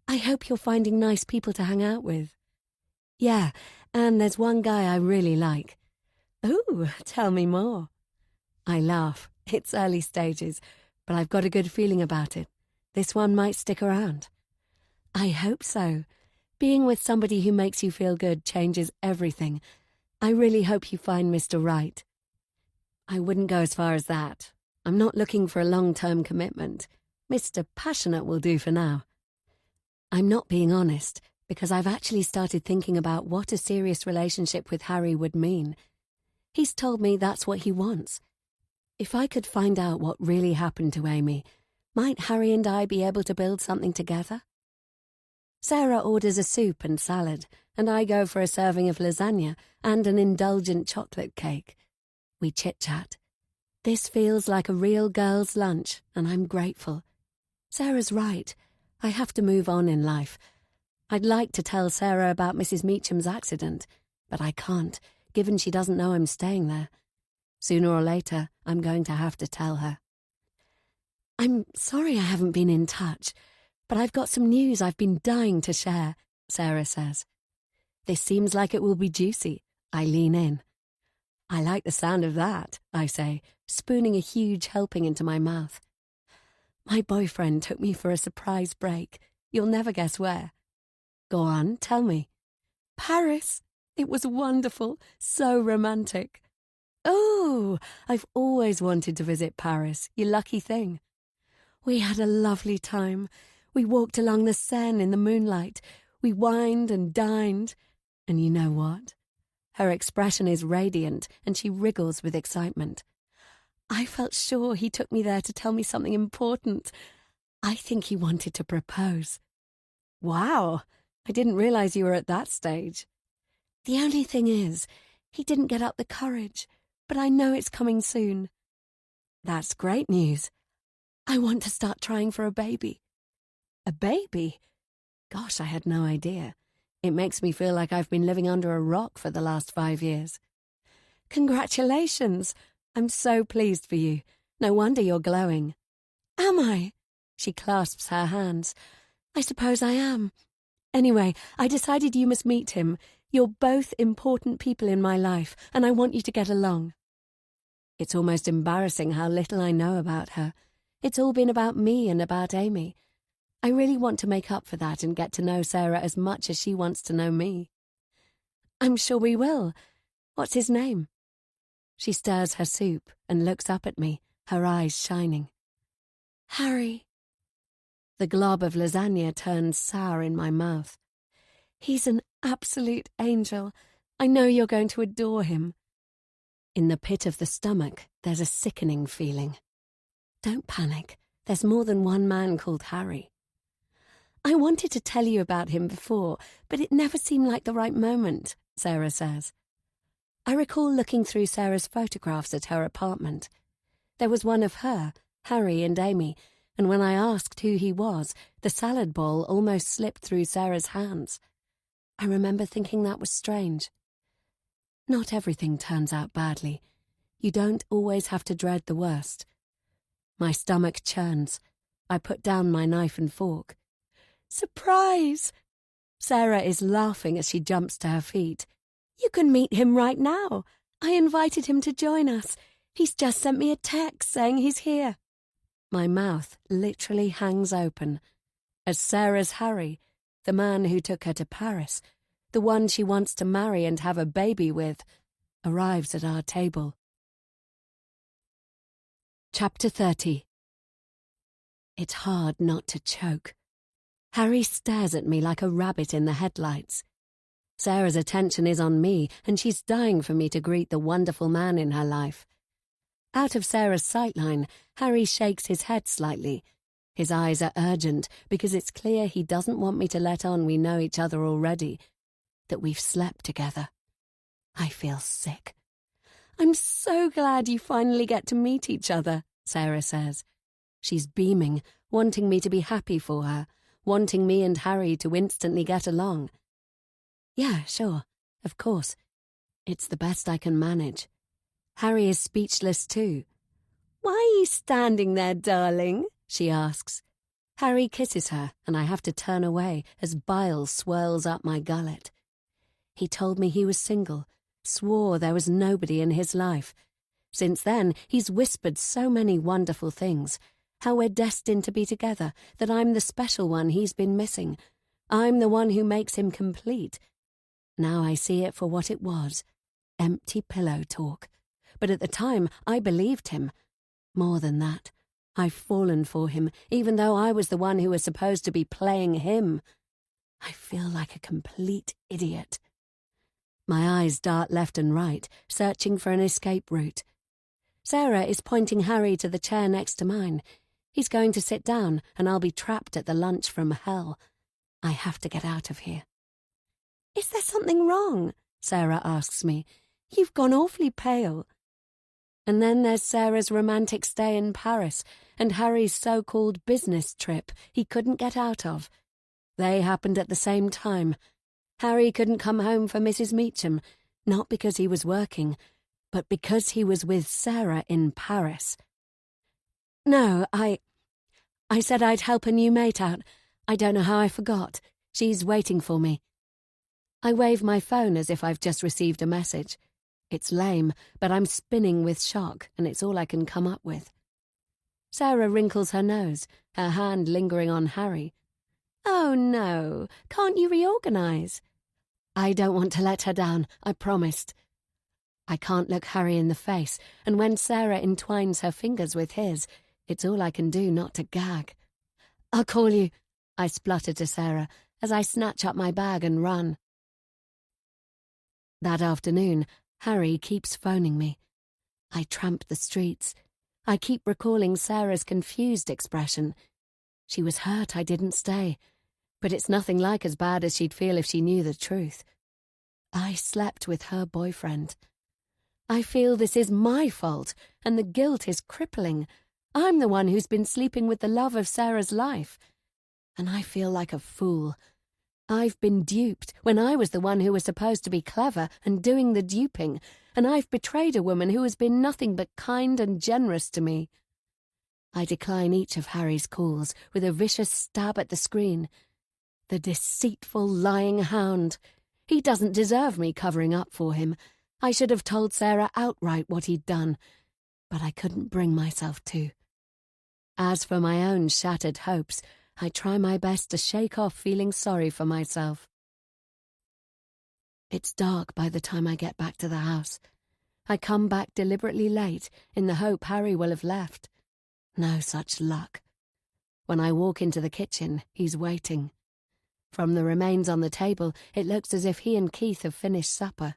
I hope you're finding nice people to hang out with. Yeah, and there's one guy I really like. Ooh, tell me more. I laugh. It's early stages, but I've got a good feeling about it. This one might stick around. I hope so. Being with somebody who makes you feel good changes everything. I really hope you find Mr. Right. I wouldn't go as far as that. I'm not looking for a long-term commitment. Mr. Passionate will do for now. I'm not being honest, because I've actually started thinking about what a serious relationship with Harry would mean. He's told me that's what he wants. If I could find out what really happened to Amy, might Harry and I be able to build something together? Sarah orders a soup and salad, and I go for a serving of lasagna and an indulgent chocolate cake. We chit-chat. This feels like a real girls' lunch, and I'm grateful. Sarah's right. I have to move on in life. I'd like to tell Sarah about Mrs. Meacham's accident, but I can't, given she doesn't know I'm staying there. Sooner or later, I'm going to have to tell her. I'm sorry I haven't been in touch, but I've got some news I've been dying to share, Sarah says. This seems like it will be juicy. I lean in. I like the sound of that, I say, spooning a huge helping into my mouth. My boyfriend took me for a surprise break. You'll never guess where. Go on, tell me. Paris. It was wonderful, so romantic. Oh, I've always wanted to visit Paris, you lucky thing. We had a lovely time. We walked along the Seine in the moonlight. We wined and dined. And you know what? Her expression is radiant, and she wriggles with excitement. I felt sure he took me there to tell me something important. I think he wanted to propose. Wow, I didn't realize you were at that stage. The only thing is, he didn't get up the courage, but I know it's coming soon. That's great news. I want to start trying for a baby. A baby? Gosh, I had no idea. It makes me feel like I've been living under a rock for the last 5 years. Congratulations! I'm so pleased for you. No wonder you're glowing. Am I? She clasps her hands. I suppose I am. Anyway, I decided you must meet him. You're both important people in my life, and I want you to get along. It's almost embarrassing how little I know about her. It's all been about me and about Amy. I really want to make up for that and get to know Sarah as much as she wants to know me. I'm sure we will. What's his name? She stirs her soup and looks up at me, her eyes shining. Harry. The glob of lasagna turns sour in my mouth. He's an absolute angel. I know you're going to adore him. In the pit of the stomach, there's a sickening feeling. Don't panic. There's more than one man called Harry. I wanted to tell you about him before, but it never seemed like the right moment, Sarah says. I recall looking through Sarah's photographs at her apartment. There was one of her, Harry and Amy, and when I asked who he was, the salad bowl almost slipped through Sarah's hands. I remember thinking that was strange. Not everything turns out badly. You don't always have to dread the worst. My stomach churns. I put down my knife and fork. Surprise! Sarah is laughing as she jumps to her feet. You can meet him right now. I invited him to join us. He's just sent me a text saying he's here. My mouth literally hangs open as Sarah's Harry, the man who took her to Paris, the one she wants to marry and have a baby with, arrives at our table. Chapter 30. It's hard not to choke. Harry stares at me like a rabbit in the headlights. Sarah's attention is on me, and she's dying for me to greet the wonderful man in her life. Out of Sarah's sightline, Harry shakes his head slightly. His eyes are urgent because it's clear he doesn't want me to let on we know each other already, that we've slept together. I feel sick. I'm so glad you finally get to meet each other, Sarah says. She's beaming, wanting me to be happy for her, wanting me and Harry to instantly get along. Yeah, sure, of course. It's the best I can manage. Harry is speechless too. Why are you standing there, darling? She asks. Harry kisses her, and I have to turn away as bile swirls up my gullet. He told me he was single, swore there was nobody in his life. Since then, he's whispered so many wonderful things. How we're destined to be together, that I'm the special one he's been missing. I'm the one who makes him complete. Now I see it for what it was. Empty pillow talk. But at the time, I believed him. More than that, I've fallen for him, even though I was the one who was supposed to be playing him. I feel like a complete idiot. My eyes dart left and right, searching for an escape route. Sarah is pointing Harry to the chair next to mine. He's going to sit down, and I'll be trapped at the lunch from hell. I have to get out of here. "Is there something wrong?" Sarah asks me. "You've gone awfully pale." And then there's Sarah's romantic stay in Paris and Harry's so-called business trip he couldn't get out of. They happened at the same time. Harry couldn't come home for Mrs. Meacham, not because he was working, but because he was with Sarah in Paris. "No, I said I'd help a new mate out. I don't know how I forgot. She's waiting for me." I wave my phone as if I've just received a message. It's lame, but I'm spinning with shock, and it's all I can come up with. Sarah wrinkles her nose, her hand lingering on Harry. "Oh, no. Can't you reorganize?" I don't want to let her down, I promised. I can't look Harry in the face, and when Sarah entwines her fingers with his, it's all I can do not to gag. "I'll call you," I splutter to Sarah as I snatch up my bag and run. That afternoon, Harry keeps phoning me. I tramp the streets. I keep recalling Sarah's confused expression. She was hurt I didn't stay, but it's nothing like as bad as she'd feel if she knew the truth. I slept with her boyfriend. I feel this is my fault, and the guilt is crippling. I'm the one who's been sleeping with the love of Sarah's life. And I feel like a fool. I've been duped when I was the one who was supposed to be clever and doing the duping, and I've betrayed a woman who has been nothing but kind and generous to me. I decline each of Harry's calls with a vicious stab at the screen. The deceitful, lying hound. He doesn't deserve me covering up for him. I should have told Sarah outright what he'd done, but I couldn't bring myself to. As for my own shattered hopes, I try my best to shake off feeling sorry for myself. It's dark by the time I get back to the house. I come back deliberately late in the hope Harry will have left. No such luck. When I walk into the kitchen, he's waiting. From the remains on the table, it looks as if he and Keith have finished supper.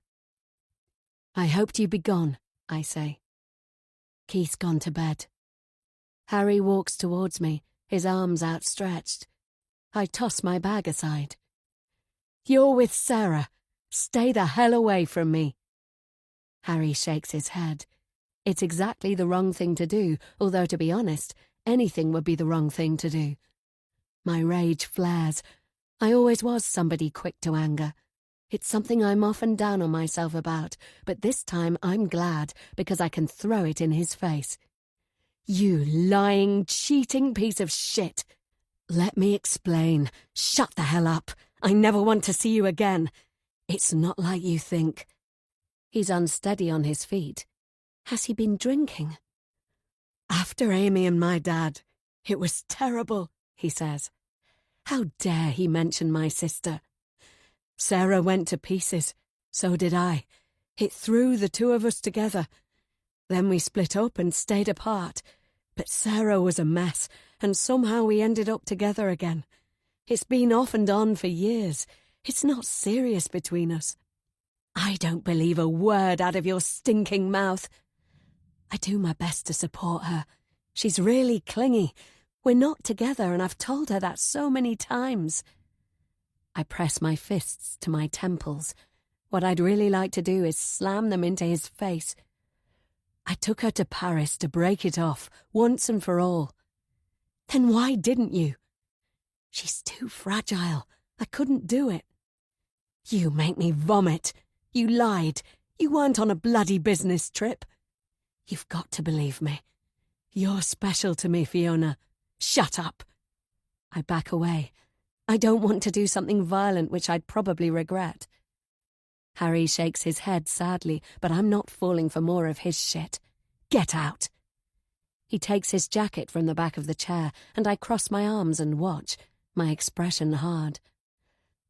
"I hoped you'd be gone," I say. Keith's gone to bed. Harry walks towards me, his arms outstretched. I toss my bag aside. "You're with Sarah. Stay the hell away from me." Harry shakes his head. It's exactly the wrong thing to do, although, to be honest, anything would be the wrong thing to do. My rage flares. I always was somebody quick to anger. It's something I'm often down on myself about, but this time I'm glad because I can throw it in his face. "You lying, cheating piece of shit. Let me explain. Shut the hell up. I never want to see you again. It's not like you think." He's unsteady on his feet. Has he been drinking? "After Amy and my dad, it was terrible," he says. How dare he mention my sister? Sarah went to pieces. So did I. It threw the two of us together. Then we split up and stayed apart. But Sarah was a mess, and somehow we ended up together again. It's been off and on for years. It's not serious between us. I don't believe a word out of your stinking mouth. I do my best to support her. She's really clingy. We're not together, and I've told her that so many times. I press my fists to my temples. What I'd really like to do is slam them into his face. I took her to Paris to break it off, once and for all. Then why didn't you? She's too fragile. I couldn't do it. You make me vomit. You lied. You weren't on a bloody business trip. You've got to believe me. You're special to me, Fiona. Shut up. I back away. I don't want to do something violent which I'd probably regret. Harry shakes his head sadly, but I'm not falling for more of his shit. Get out. He takes his jacket from the back of the chair, and I cross my arms and watch, my expression hard.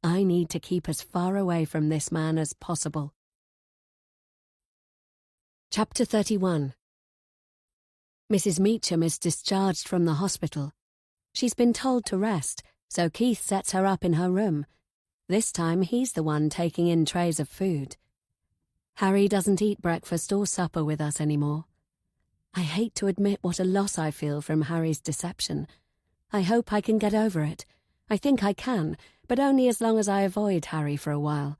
I need to keep as far away from this man as possible. Chapter 31. Mrs. Meacham is discharged from the hospital. She's been told to rest, so Keith sets her up in her room, This time he's the one taking in trays of food. Harry doesn't eat breakfast or supper with us anymore. I hate to admit what a loss I feel from Harry's deception. I hope I can get over it. I think I can, but only as long as I avoid Harry for a while.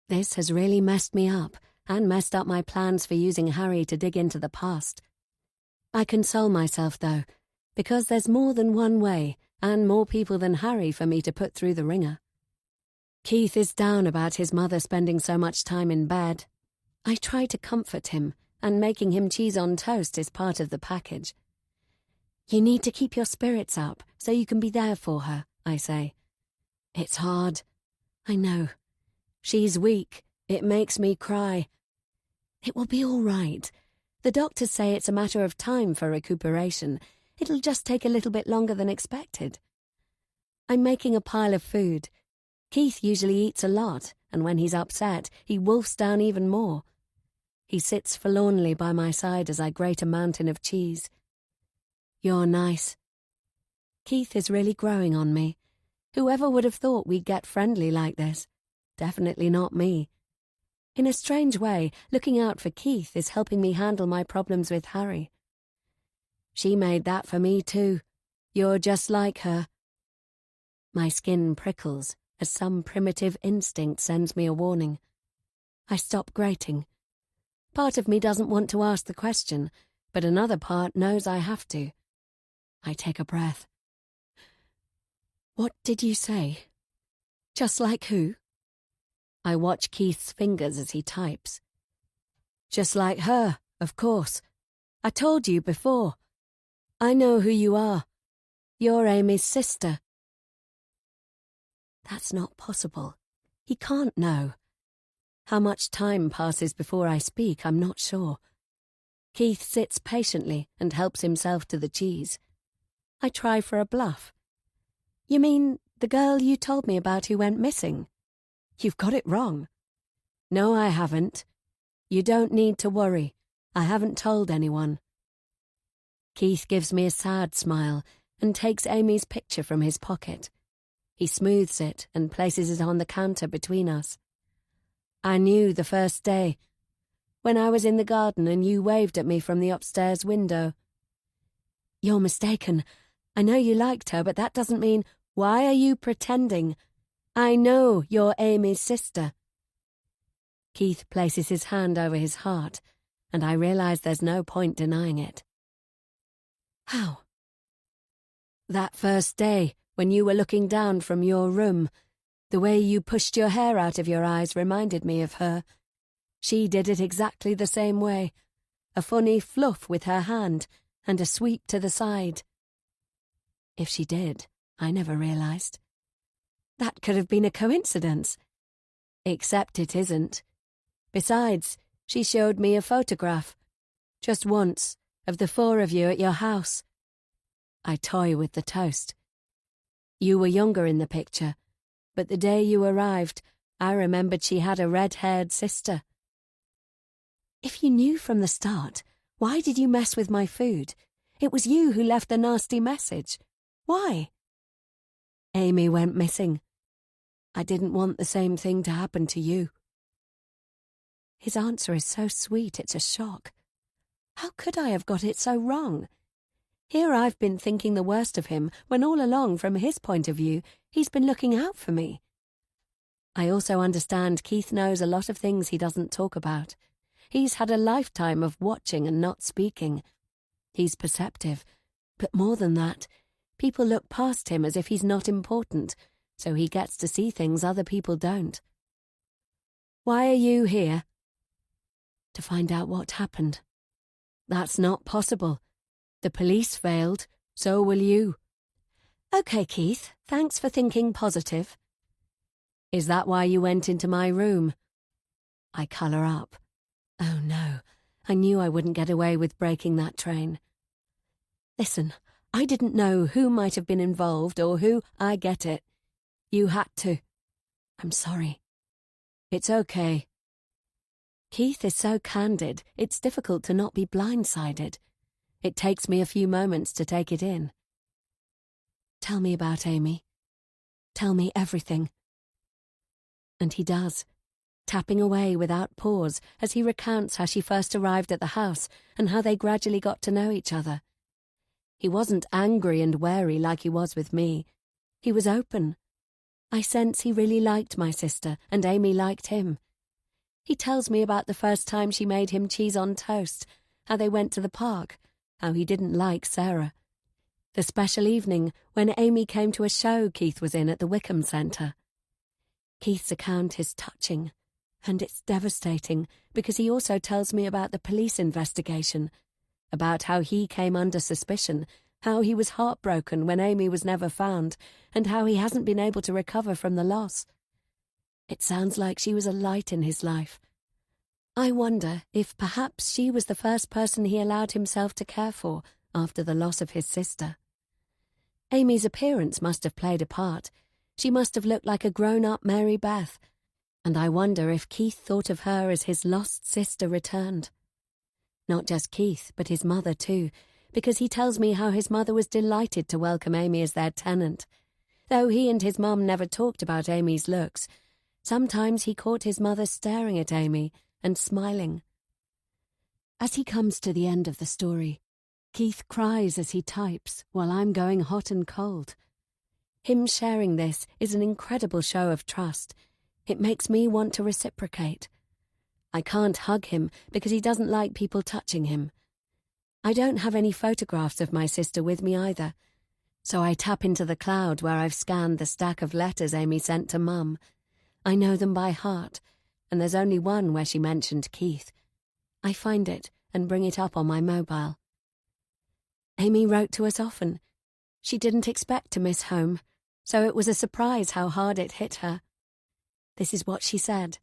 This has really messed me up, and messed up my plans for using Harry to dig into the past. I console myself, though, because there's more than one way, and more people than Harry for me to put through the ringer. Keith is down about his mother spending so much time in bed. I try to comfort him, and making him cheese on toast is part of the package. You need to keep your spirits up so you can be there for her, I say. It's hard. I know. She's weak. It makes me cry. It will be all right. The doctors say it's a matter of time for recuperation. It'll just take a little bit longer than expected. I'm making a pile of food. Keith usually eats a lot, and when he's upset, he wolfs down even more. He sits forlornly by my side as I grate a mountain of cheese. You're nice. Keith is really growing on me. Whoever would have thought we'd get friendly like this? Definitely not me. In a strange way, looking out for Keith is helping me handle my problems with Harry. She made that for me too. You're just like her. My skin prickles as some primitive instinct sends me a warning. I stop grating. Part of me doesn't want to ask the question, but another part knows I have to. I take a breath. What did you say? Just like who? I watch Keith's fingers as he types. Just like her, of course. I told you before. I know who you are. You're Amy's sister. That's not possible. He can't know. How much time passes before I speak, I'm not sure. Keith sits patiently and helps himself to the cheese. I try for a bluff. You mean the girl you told me about who went missing? You've got it wrong. No, I haven't. You don't need to worry. I haven't told anyone. Keith gives me a sad smile and takes Amy's picture from his pocket. He smooths it and places it on the counter between us. I knew the first day, when I was in the garden and you waved at me from the upstairs window. You're mistaken. I know you liked her, but that doesn't mean... Why are you pretending? I know you're Amy's sister. Keith places his hand over his heart, and I realize there's no point denying it. How? That first day, when you were looking down from your room, the way you pushed your hair out of your eyes reminded me of her. She did it exactly the same way. A funny fluff with her hand, and a sweep to the side. If she did, I never realized. That could have been a coincidence. Except it isn't. Besides, she showed me a photograph, just once, of the four of you at your house. I toy with the toast. You were younger in the picture, but the day you arrived, I remembered she had a red-haired sister. If you knew from the start, why did you mess with my food? It was you who left the nasty message. Why? Amy went missing. I didn't want the same thing to happen to you. His answer is so sweet, it's a shock. How could I have got it so wrong? Here I've been thinking the worst of him, when all along, from his point of view, he's been looking out for me. I also understand Keith knows a lot of things he doesn't talk about. He's had a lifetime of watching and not speaking. He's perceptive, but more than that, people look past him as if he's not important, so he gets to see things other people don't. Why are you here? To find out what happened. That's not possible. The police failed, so will you. Okay, Keith, thanks for thinking positive. Is that why you went into my room? I colour up. Oh no, I knew I wouldn't get away with breaking that train. Listen, I didn't know who might have been involved or who. I get it. You had to. I'm sorry. It's okay. Keith is so candid, it's difficult to not be blindsided. It takes me a few moments to take it in. Tell me about Amy. Tell me everything. And he does, tapping away without pause as he recounts how she first arrived at the house and how they gradually got to know each other. He wasn't angry and wary like he was with me. He was open. I sense he really liked my sister, and Amy liked him. He tells me about the first time she made him cheese on toast, how they went to the park, how he didn't like Sarah. The special evening when Amy came to a show Keith was in at the Wickham Centre. Keith's account is touching, and it's devastating because he also tells me about the police investigation, about how he came under suspicion, how he was heartbroken when Amy was never found, and how he hasn't been able to recover from the loss. It sounds like she was a light in his life. I wonder if perhaps she was the first person he allowed himself to care for after the loss of his sister. Amy's appearance must have played a part. She must have looked like a grown-up Mary Beth, and I wonder if Keith thought of her as his lost sister returned. Not just Keith, but his mother too, because he tells me how his mother was delighted to welcome Amy as their tenant. Though he and his mum never talked about Amy's looks, sometimes he caught his mother staring at Amy and smiling. As he comes to the end of the story, Keith cries as he types while I'm going hot and cold. Him sharing this is an incredible show of trust. It makes me want to reciprocate. I can't hug him because he doesn't like people touching him. I don't have any photographs of my sister with me either, so I tap into the cloud where I've scanned the stack of letters Amy sent to Mum. I know them by heart, and there's only one where she mentioned Keith. I find it and bring it up on my mobile. Amy wrote to us often. She didn't expect to miss home, so it was a surprise how hard it hit her. This is what she said.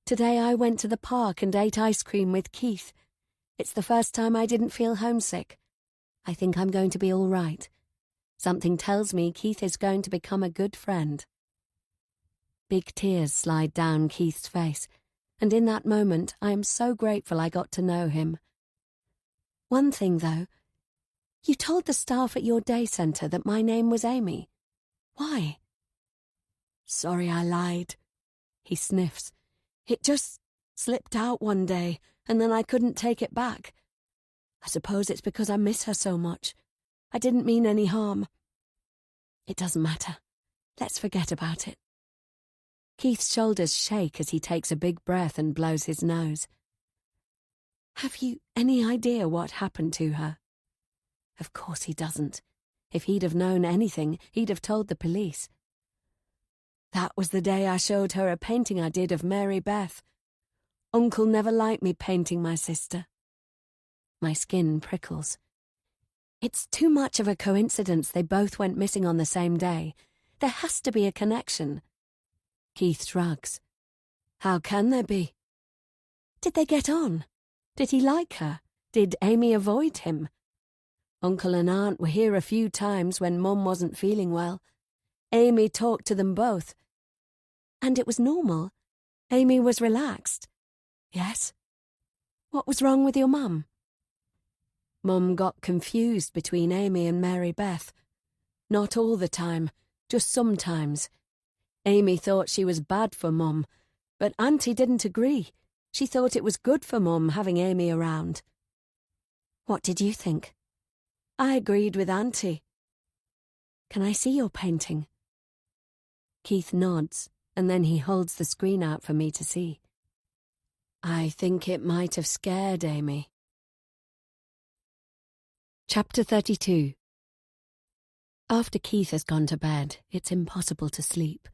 Today I went to the park and ate ice cream with Keith. It's the first time I didn't feel homesick. I think I'm going to be all right. Something tells me Keith is going to become a good friend. Big tears slide down Keith's face, and in that moment I am so grateful I got to know him. One thing, though. You told the staff at your day centre that my name was Amy. Why? Sorry I lied. He sniffs. It just slipped out one day, and then I couldn't take it back. I suppose it's because I miss her so much. I didn't mean any harm. It doesn't matter. Let's forget about it. Keith's shoulders shake as he takes a big breath and blows his nose. Have you any idea what happened to her? Of course he doesn't. If he'd have known anything, he'd have told the police. That was the day I showed her a painting I did of Mary Beth. Uncle never liked me painting my sister. My skin prickles. It's too much of a coincidence they both went missing on the same day. There has to be a connection. Keith shrugs. How can there be? Did they get on? Did he like her? Did Amy avoid him? Uncle and Aunt were here a few times when Mum wasn't feeling well. Amy talked to them both. And it was normal. Amy was relaxed. Yes. What was wrong with your mum? Mum got confused between Amy and Mary Beth. Not all the time, just sometimes. Amy thought she was bad for Mum, but Auntie didn't agree. She thought it was good for Mum having Amy around. What did you think? I agreed with Auntie. Can I see your painting? Keith nods, and then he holds the screen out for me to see. I think it might have scared Amy. Chapter 32. After Keith has gone to bed, it's impossible to sleep.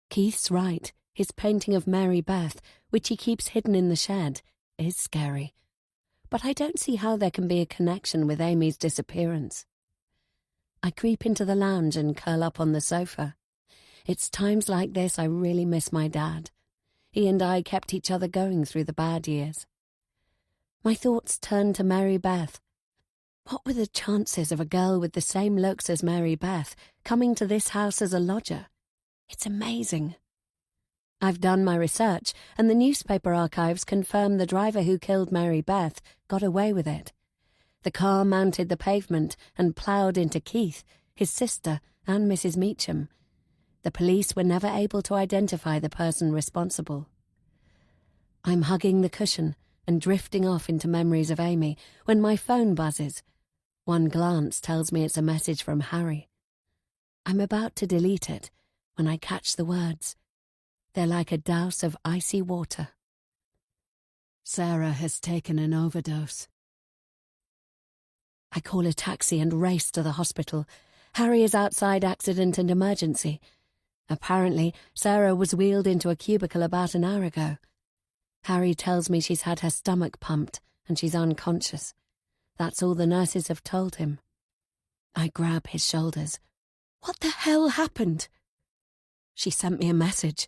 Keith's right. His painting of Mary Beth, which he keeps hidden in the shed, is scary. But I don't see how there can be a connection with Amy's disappearance. I creep into the lounge and curl up on the sofa. It's times like this I really miss my dad. He and I kept each other going through the bad years. My thoughts turn to Mary Beth. What were the chances of a girl with the same looks as Mary Beth coming to this house as a lodger? It's amazing. I've done my research, and the newspaper archives confirm the driver who killed Mary Beth got away with it. The car mounted the pavement and ploughed into Keith, his sister, and Mrs. Meacham. The police were never able to identify the person responsible. I'm hugging the cushion and drifting off into memories of Amy when my phone buzzes. One glance tells me it's a message from Harry. I'm about to delete it when I catch the words. They're like a douse of icy water. Sarah has taken an overdose. I call a taxi and race to the hospital. Harry is outside accident and emergency. Apparently, Sarah was wheeled into a cubicle about an hour ago. Harry tells me she's had her stomach pumped and she's unconscious. That's all the nurses have told him. I grab his shoulders. What the hell happened? She sent me a message.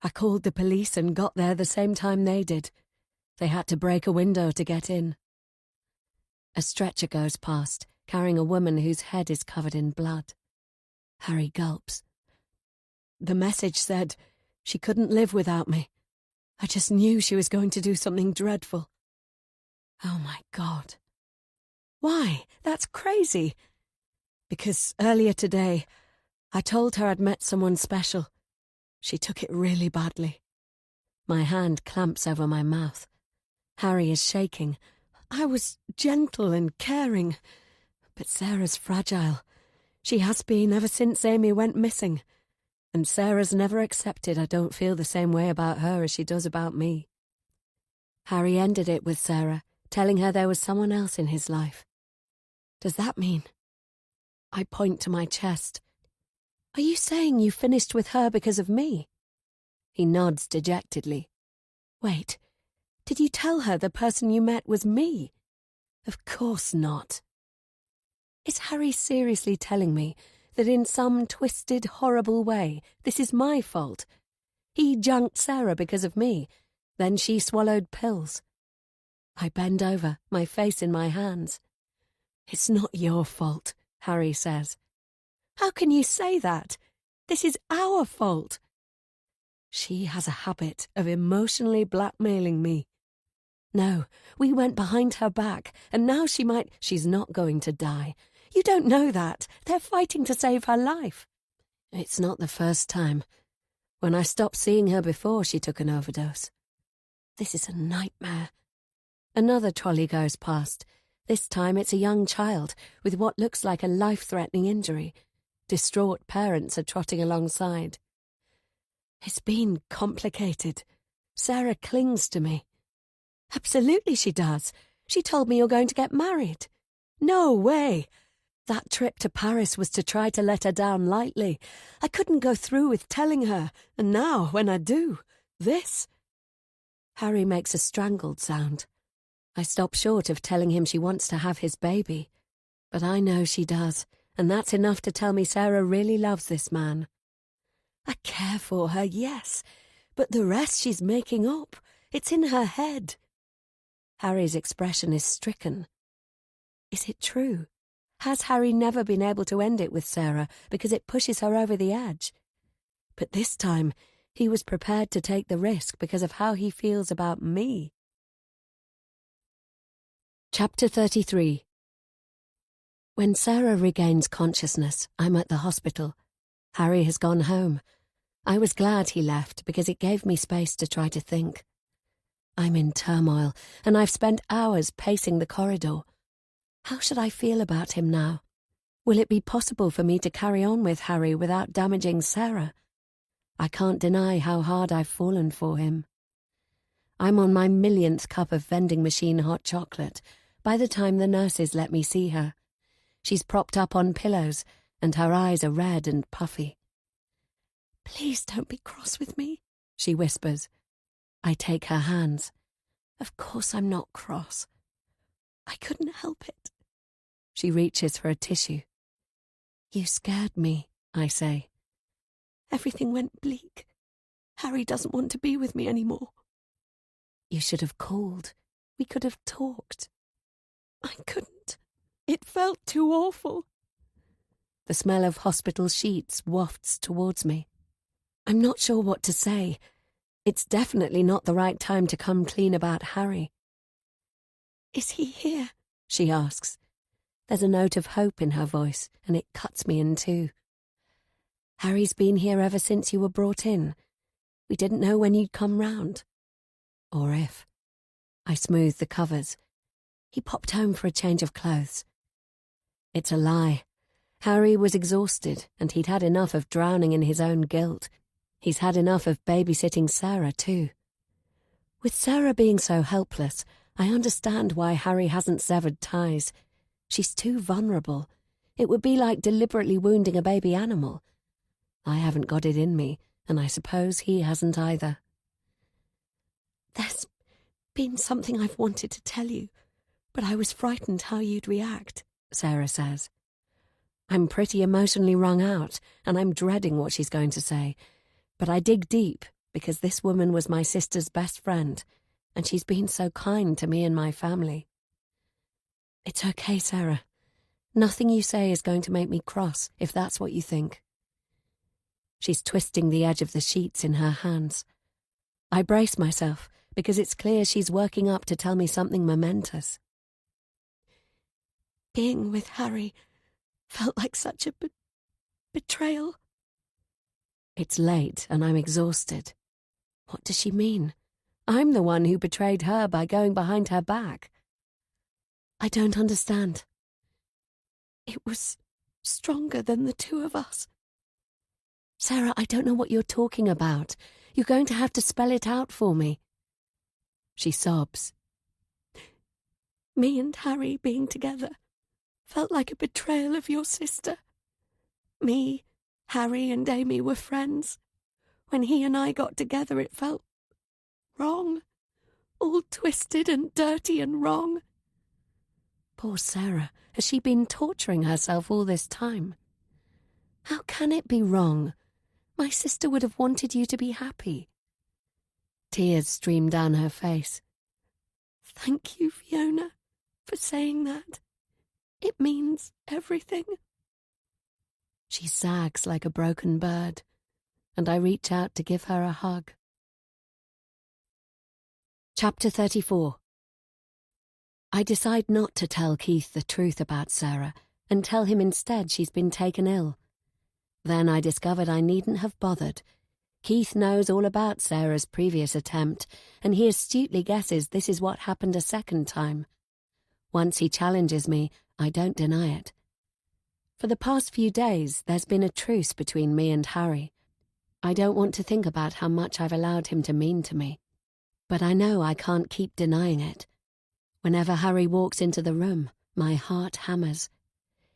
I called the police and got there the same time they did. They had to break a window to get in. A stretcher goes past, carrying a woman whose head is covered in blood. Harry gulps. The message said she couldn't live without me. I just knew she was going to do something dreadful. Oh my God. Why? That's crazy. Because earlier today, I told her I'd met someone special. She took it really badly. My hand clamps over my mouth. Harry is shaking. I was gentle and caring. But Sarah's fragile. She has been ever since Amy went missing. And Sarah's never accepted I don't feel the same way about her as she does about me. Harry ended it with Sarah, telling her there was someone else in his life. Does that mean? I point to my chest. Are you saying you finished with her because of me? He nods dejectedly. Wait, did you tell her the person you met was me? Of course not. Is Harry seriously telling me that in some twisted, horrible way, this is my fault? He junked Sarah because of me, then she swallowed pills. I bend over, my face in my hands. It's not your fault, Harry says. How can you say that? This is our fault. She has a habit of emotionally blackmailing me. No, we went behind her back, and now she's not going to die. You don't know that. They're fighting to save her life. It's not the first time. When I stopped seeing her before, she took an overdose. This is a nightmare. Another trolley goes past. This time it's a young child with what looks like a life-threatening injury. Distraught parents are trotting alongside. It's been complicated. Sarah clings to me. Absolutely she does. She told me you're going to get married. No way. That trip to Paris was to try to let her down lightly. I couldn't go through with telling her, and now, when I do, this. Harry makes a strangled sound. I stop short of telling him she wants to have his baby. But I know she does, and that's enough to tell me Sarah really loves this man. I care for her, yes, but the rest she's making up, it's in her head. Harry's expression is stricken. Is it true? Has Harry never been able to end it with Sarah because it pushes her over the edge? But this time, he was prepared to take the risk because of how he feels about me. Chapter 33. When Sarah regains consciousness, I'm at the hospital. Harry has gone home. I was glad he left because it gave me space to try to think. I'm in turmoil, and I've spent hours pacing the corridor. How should I feel about him now? Will it be possible for me to carry on with Harry without damaging Sarah? I can't deny how hard I've fallen for him. I'm on my millionth cup of vending machine hot chocolate by the time the nurses let me see her. She's propped up on pillows, and her eyes are red and puffy. Please don't be cross with me, she whispers. I take her hands. Of course I'm not cross. I couldn't help it. She reaches for a tissue. You scared me, I say. Everything went bleak. Harry doesn't want to be with me anymore. You should have called. We could have talked. I couldn't. It felt too awful. The smell of hospital sheets wafts towards me. I'm not sure what to say. It's definitely not the right time to come clean about Harry. Is he here? She asks. There's a note of hope in her voice, and it cuts me in two. Harry's been here ever since you were brought in. We didn't know when you'd come round. Or if. I smoothed the covers. He popped home for a change of clothes. It's a lie. Harry was exhausted, and he'd had enough of drowning in his own guilt. He's had enough of babysitting Sarah, too. With Sarah being so helpless, I understand why Harry hasn't severed ties. She's too vulnerable. It would be like deliberately wounding a baby animal. I haven't got it in me, and I suppose he hasn't either. There's been something I've wanted to tell you, but I was frightened how you'd react, Sarah says. I'm pretty emotionally wrung out, and I'm dreading what she's going to say. But I dig deep, because this woman was my sister's best friend, and she's been so kind to me and my family. It's okay, Sarah. Nothing you say is going to make me cross, if that's what you think. She's twisting the edge of the sheets in her hands. I brace myself, because it's clear she's working up to tell me something momentous. Being with Harry felt like such a betrayal. It's late, and I'm exhausted. What does she mean? I'm the one who betrayed her by going behind her back. I don't understand. It was stronger than the two of us. Sarah, I don't know what you're talking about. You're going to have to spell it out for me. She sobs. Me and Harry being together felt like a betrayal of your sister. Me, Harry and Amy were friends. When he and I got together, it felt wrong. All twisted and dirty and wrong. Poor Sarah. Has she been torturing herself all this time? How can it be wrong? My sister would have wanted you to be happy. Tears streamed down her face. Thank you, Fiona, for saying that. It means everything. She sags like a broken bird, and I reach out to give her a hug. Chapter 34. I decide not to tell Keith the truth about Sarah and tell him instead she's been taken ill. Then I discovered I needn't have bothered. Keith knows all about Sarah's previous attempt, and he astutely guesses this is what happened a second time. Once he challenges me, I don't deny it. For the past few days, there's been a truce between me and Harry. I don't want to think about how much I've allowed him to mean to me. But I know I can't keep denying it. Whenever Harry walks into the room, my heart hammers.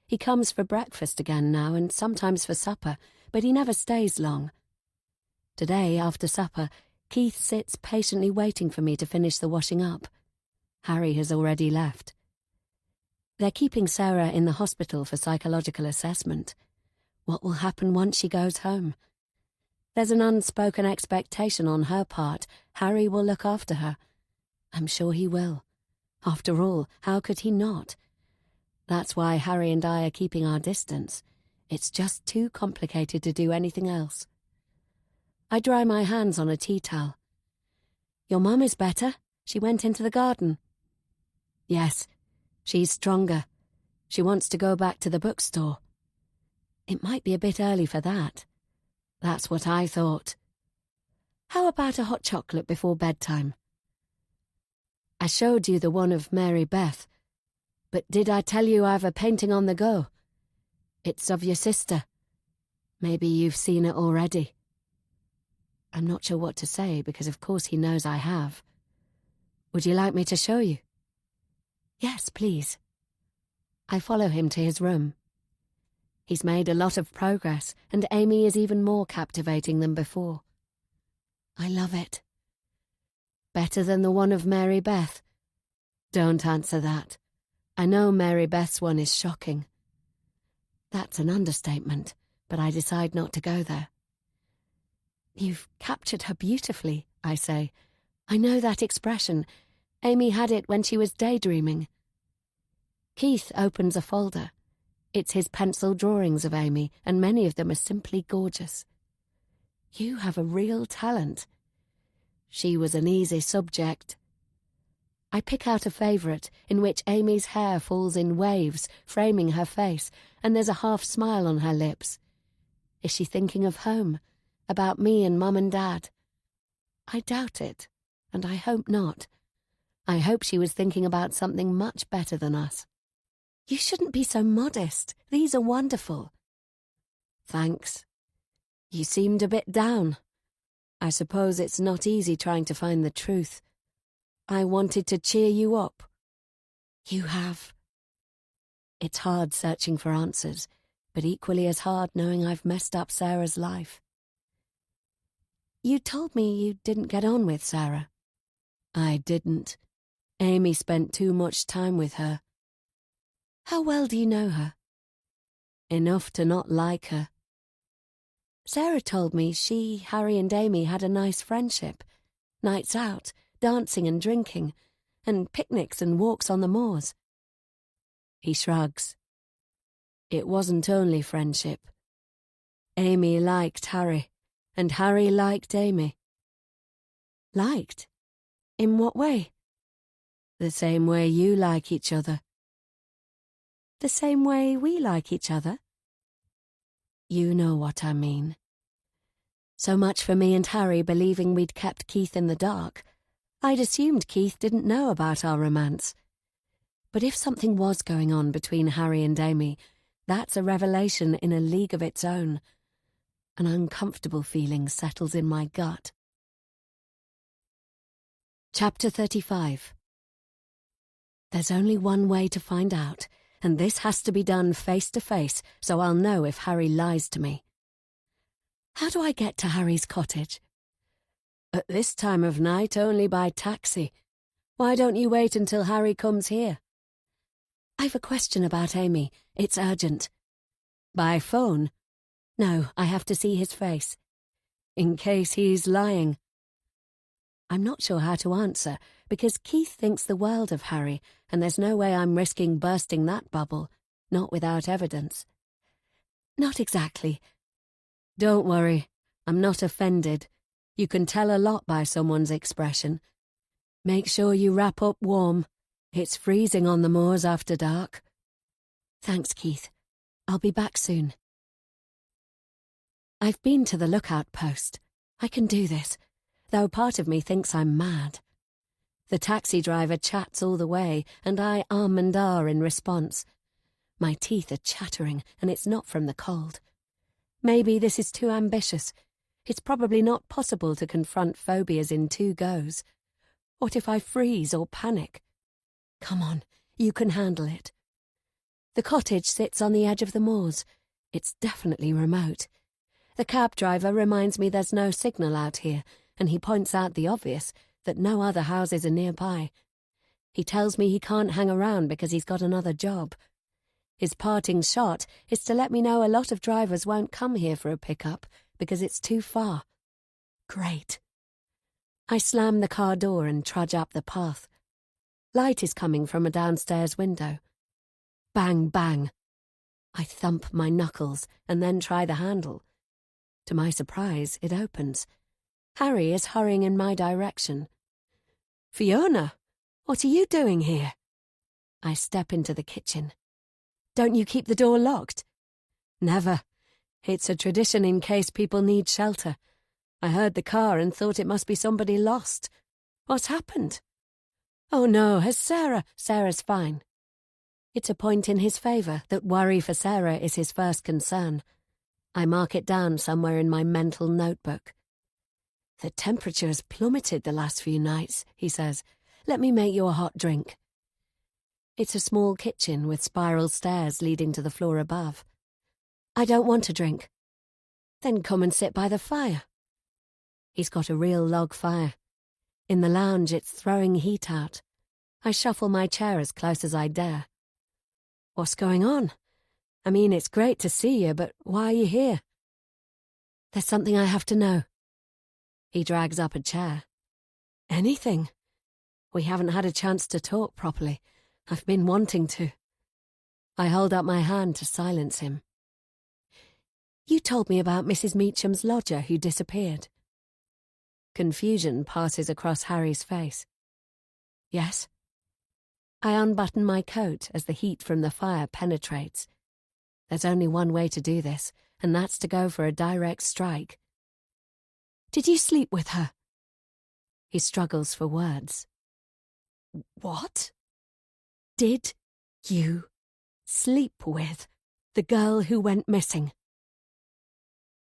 He comes for breakfast again now and sometimes for supper, but he never stays long. Today, after supper, Keith sits patiently waiting for me to finish the washing up. Harry has already left. They're keeping Sarah in the hospital for psychological assessment. What will happen once she goes home? There's an unspoken expectation on her part. Harry will look after her. I'm sure he will. After all, how could he not? That's why Harry and I are keeping our distance. It's just too complicated to do anything else. I dry my hands on a tea towel. Your mum is better. She went into the garden. Yes, she's stronger. She wants to go back to the bookstore. It might be a bit early for that. That's what I thought. How about a hot chocolate before bedtime? I showed you the one of Mary Beth, but did I tell you I've a painting on the go? It's of your sister. Maybe you've seen it already. I'm not sure what to say because of course he knows I have. Would you like me to show you? Yes, please. I follow him to his room. He's made a lot of progress, and Amy is even more captivating than before. I love it. Better than the one of Mary Beth? Don't answer that. I know Mary Beth's one is shocking. That's an understatement, but I decide not to go there. You've captured her beautifully, I say. I know that expression. Amy had it when she was daydreaming. Keith opens a folder. It's his pencil drawings of Amy, and many of them are simply gorgeous. You have a real talent. She was an easy subject. I pick out a favourite, in which Amy's hair falls in waves, framing her face, and there's a half smile on her lips. Is she thinking of home? About me and Mum and Dad? I doubt it, and I hope not. I hope she was thinking about something much better than us. You shouldn't be so modest. These are wonderful. Thanks. You seemed a bit down. I suppose it's not easy trying to find the truth. I wanted to cheer you up. You have. It's hard searching for answers, but equally as hard knowing I've messed up Sarah's life. You told me you didn't get on with Sarah. I didn't. Amy spent too much time with her. How well do you know her? Enough to not like her. Sarah told me she, Harry and Amy had a nice friendship. Nights out, dancing and drinking, and picnics and walks on the moors. He shrugs. It wasn't only friendship. Amy liked Harry, and Harry liked Amy. Liked? In what way? The same way you like each other. The same way we like each other? You know what I mean. So much for me and Harry believing we'd kept Keith in the dark. I'd assumed Keith didn't know about our romance. But if something was going on between Harry and Amy, that's a revelation in a league of its own. An uncomfortable feeling settles in my gut. Chapter 35. There's only one way to find out, and this has to be done face to face, so I'll know if Harry lies to me. How do I get to Harry's cottage? At this time of night, only by taxi. Why don't you wait until Harry comes here? I've a question about Amy. It's urgent. By phone? No, I have to see his face. In case he's lying. I'm not sure how to answer, because Keith thinks the world of Harry, and there's no way I'm risking bursting that bubble, not without evidence. Not exactly. Don't worry, I'm not offended. You can tell a lot by someone's expression. Make sure you wrap up warm. It's freezing on the moors after dark. Thanks, Keith. I'll be back soon. I've been to the lookout post. I can do this, though part of me thinks I'm mad. The taxi driver chats all the way, and I and ah in response. My teeth are chattering, and it's not from the cold. Maybe this is too ambitious. It's probably not possible to confront phobias in 2 goes. What if I freeze or panic? Come on, you can handle it. The cottage sits on the edge of the moors. It's definitely remote. The cab driver reminds me there's no signal out here, and he points out the obvious, that no other houses are nearby. He tells me he can't hang around because he's got another job. His parting shot is to let me know a lot of drivers won't come here for a pickup because it's too far. Great. I slam the car door and trudge up the path. Light is coming from a downstairs window. Bang, bang. I thump my knuckles and then try the handle. To my surprise, it opens. Harry is hurrying in my direction. Fiona, what are you doing here? I step into the kitchen. Don't you keep the door locked? Never. It's a tradition in case people need shelter. I heard the car and thought it must be somebody lost. What's happened? Oh no, has Sarah? Sarah's fine. It's a point in his favour that worry for Sarah is his first concern. I mark it down somewhere in my mental notebook. The temperature has plummeted the last few nights, he says. Let me make you a hot drink. It's a small kitchen with spiral stairs leading to the floor above. I don't want a drink. Then come and sit by the fire. He's got a real log fire. In the lounge, it's throwing heat out. I shuffle my chair as close as I dare. What's going on? I mean, it's great to see you, but why are you here? There's something I have to know. He drags up a chair. Anything. We haven't had a chance to talk properly. I've been wanting to. I hold up my hand to silence him. You told me about Mrs. Meacham's lodger who disappeared. Confusion passes across Harry's face. Yes? I unbutton my coat as the heat from the fire penetrates. There's only one way to do this, and that's to go for a direct strike. Did you sleep with her? He struggles for words. What? Did you sleep with the girl who went missing?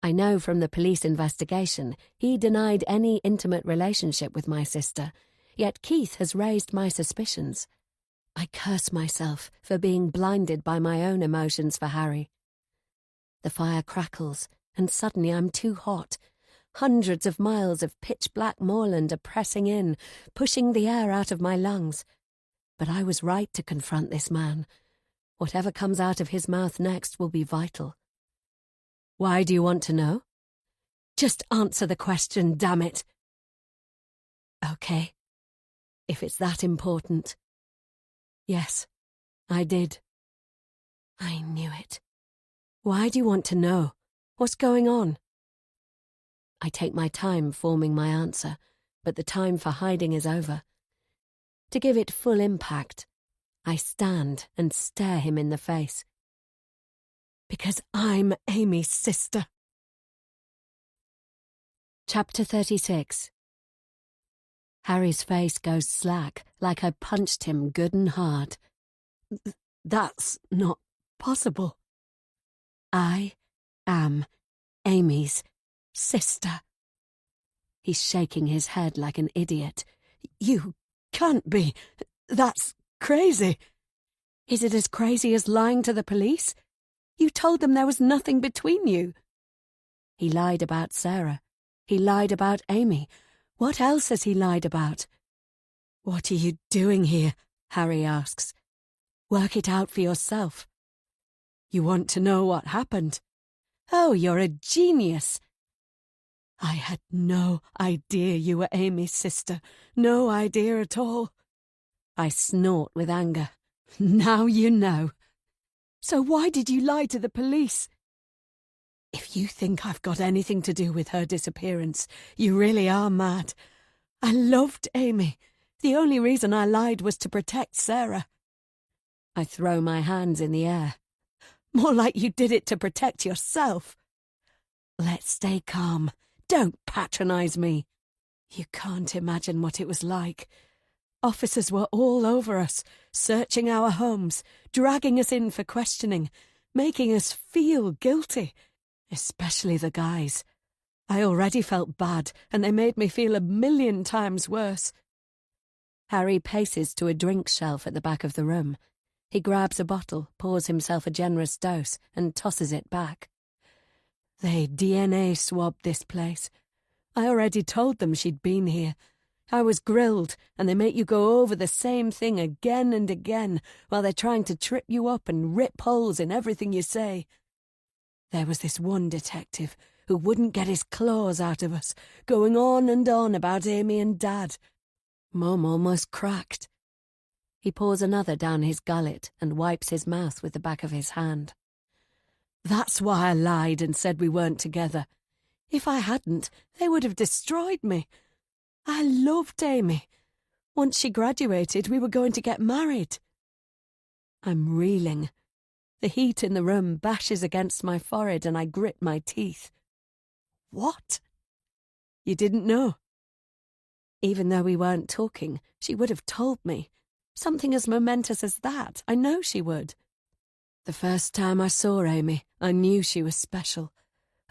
I know from the police investigation he denied any intimate relationship with my sister, yet Keith has raised my suspicions. I curse myself for being blinded by my own emotions for Harry. The fire crackles, and suddenly I'm too hot. Hundreds of miles of pitch-black moorland are pressing in, pushing the air out of my lungs. But I was right to confront this man. Whatever comes out of his mouth next will be vital. Why do you want to know? Just answer the question, damn it. Okay, if it's that important. Yes, I did. I knew it. Why do you want to know? What's going on? I take my time forming my answer, but the time for hiding is over. To give it full impact, I stand and stare him in the face. Because I'm Amy's sister. Chapter 36. Harry's face goes slack, like I punched him good and hard. That's not possible. I am Amy's sister. He's shaking his head like an idiot. You can't be. That's crazy. Is it as crazy as lying to the police? You told them there was nothing between you. He lied about Sarah. He lied about Amy. What else has he lied about? What are you doing here? Harry asks. Work it out for yourself. You want to know what happened? Oh, you're a genius. I had no idea you were Amy's sister. No idea at all. I snort with anger. Now you know. So why did you lie to the police? If you think I've got anything to do with her disappearance, you really are mad. I loved Amy. The only reason I lied was to protect Sarah. I throw my hands in the air. More like you did it to protect yourself. Let's stay calm. Don't patronize me. You can't imagine what it was like. Officers were all over us, searching our homes, dragging us in for questioning, making us feel guilty, especially the guys. I already felt bad, and they made me feel 1,000,000 times worse. Harry paces to a drink shelf at the back of the room. He grabs a bottle, pours himself a generous dose, and tosses it back. They DNA swabbed this place. I already told them she'd been here. I was grilled, and they make you go over the same thing again and again while they're trying to trip you up and rip holes in everything you say. There was this one detective who wouldn't get his claws out of us, going on and on about Amy and Dad. Mum almost cracked. He pours another down his gullet and wipes his mouth with the back of his hand. That's why I lied and said we weren't together. If I hadn't, they would have destroyed me. I loved Amy. Once she graduated, we were going to get married. I'm reeling. The heat in the room bashes against my forehead and I grit my teeth. What? You didn't know? Even though we weren't talking, she would have told me. Something as momentous as that, I know she would. The first time I saw Amy, I knew she was special.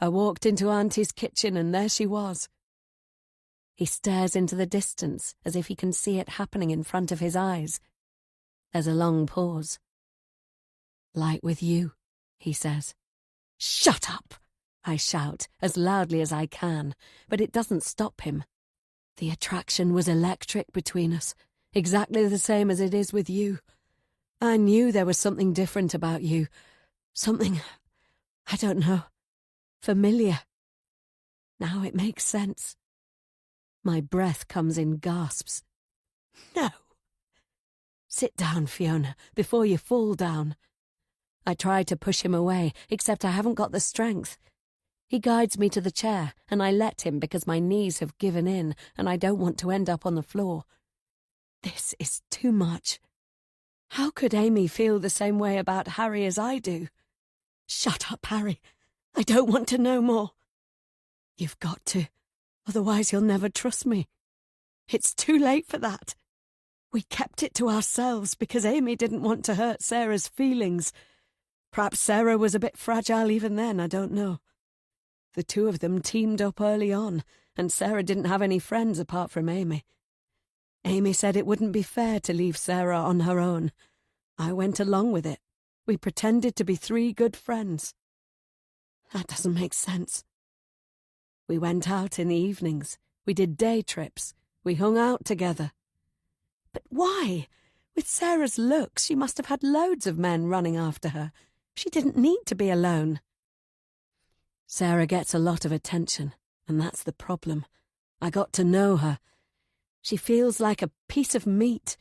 I walked into Auntie's kitchen and there she was. He stares into the distance as if he can see it happening in front of his eyes. There's a long pause. Like with you, he says. Shut up, I shout as loudly as I can, but it doesn't stop him. The attraction was electric between us, exactly the same as it is with you. I knew there was something different about you. Something, I don't know, familiar. Now it makes sense. My breath comes in gasps. No. Sit down, Fiona, before you fall down. I try to push him away, except I haven't got the strength. He guides me to the chair, and I let him because my knees have given in, and I don't want to end up on the floor. This is too much. How could Amy feel the same way about Harry as I do? Shut up, Harry. I don't want to know more. You've got to, otherwise you'll never trust me. It's too late for that. We kept it to ourselves because Amy didn't want to hurt Sarah's feelings. Perhaps Sarah was a bit fragile even then, I don't know. The two of them teamed up early on, and Sarah didn't have any friends apart from Amy. Amy said it wouldn't be fair to leave Sarah on her own. I went along with it. We pretended to be 3 good friends. That doesn't make sense. We went out in the evenings. We did day trips. We hung out together. But why? With Sarah's looks, she must have had loads of men running after her. She didn't need to be alone. Sarah gets a lot of attention, and that's the problem. I got to know her. She feels like a piece of meat,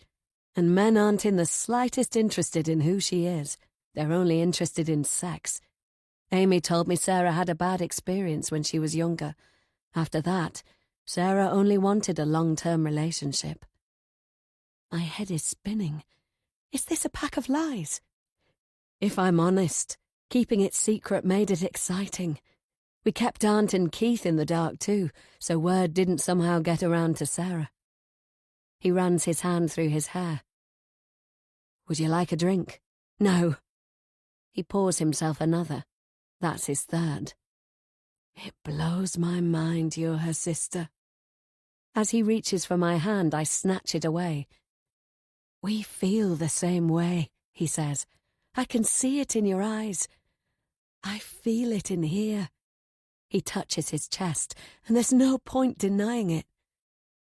and men aren't in the slightest interested in who she is. They're only interested in sex. Amy told me Sarah had a bad experience when she was younger. After that, Sarah only wanted a long-term relationship. My head is spinning. Is this a pack of lies? If I'm honest, keeping it secret made it exciting. We kept Aunt and Keith in the dark too, so word didn't somehow get around to Sarah. He runs his hand through his hair. Would you like a drink? No. He pours himself another. That's his third. It blows my mind you're her sister. As he reaches for my hand, I snatch it away. We feel the same way, he says. I can see it in your eyes. I feel it in here. He touches his chest, and there's no point denying it.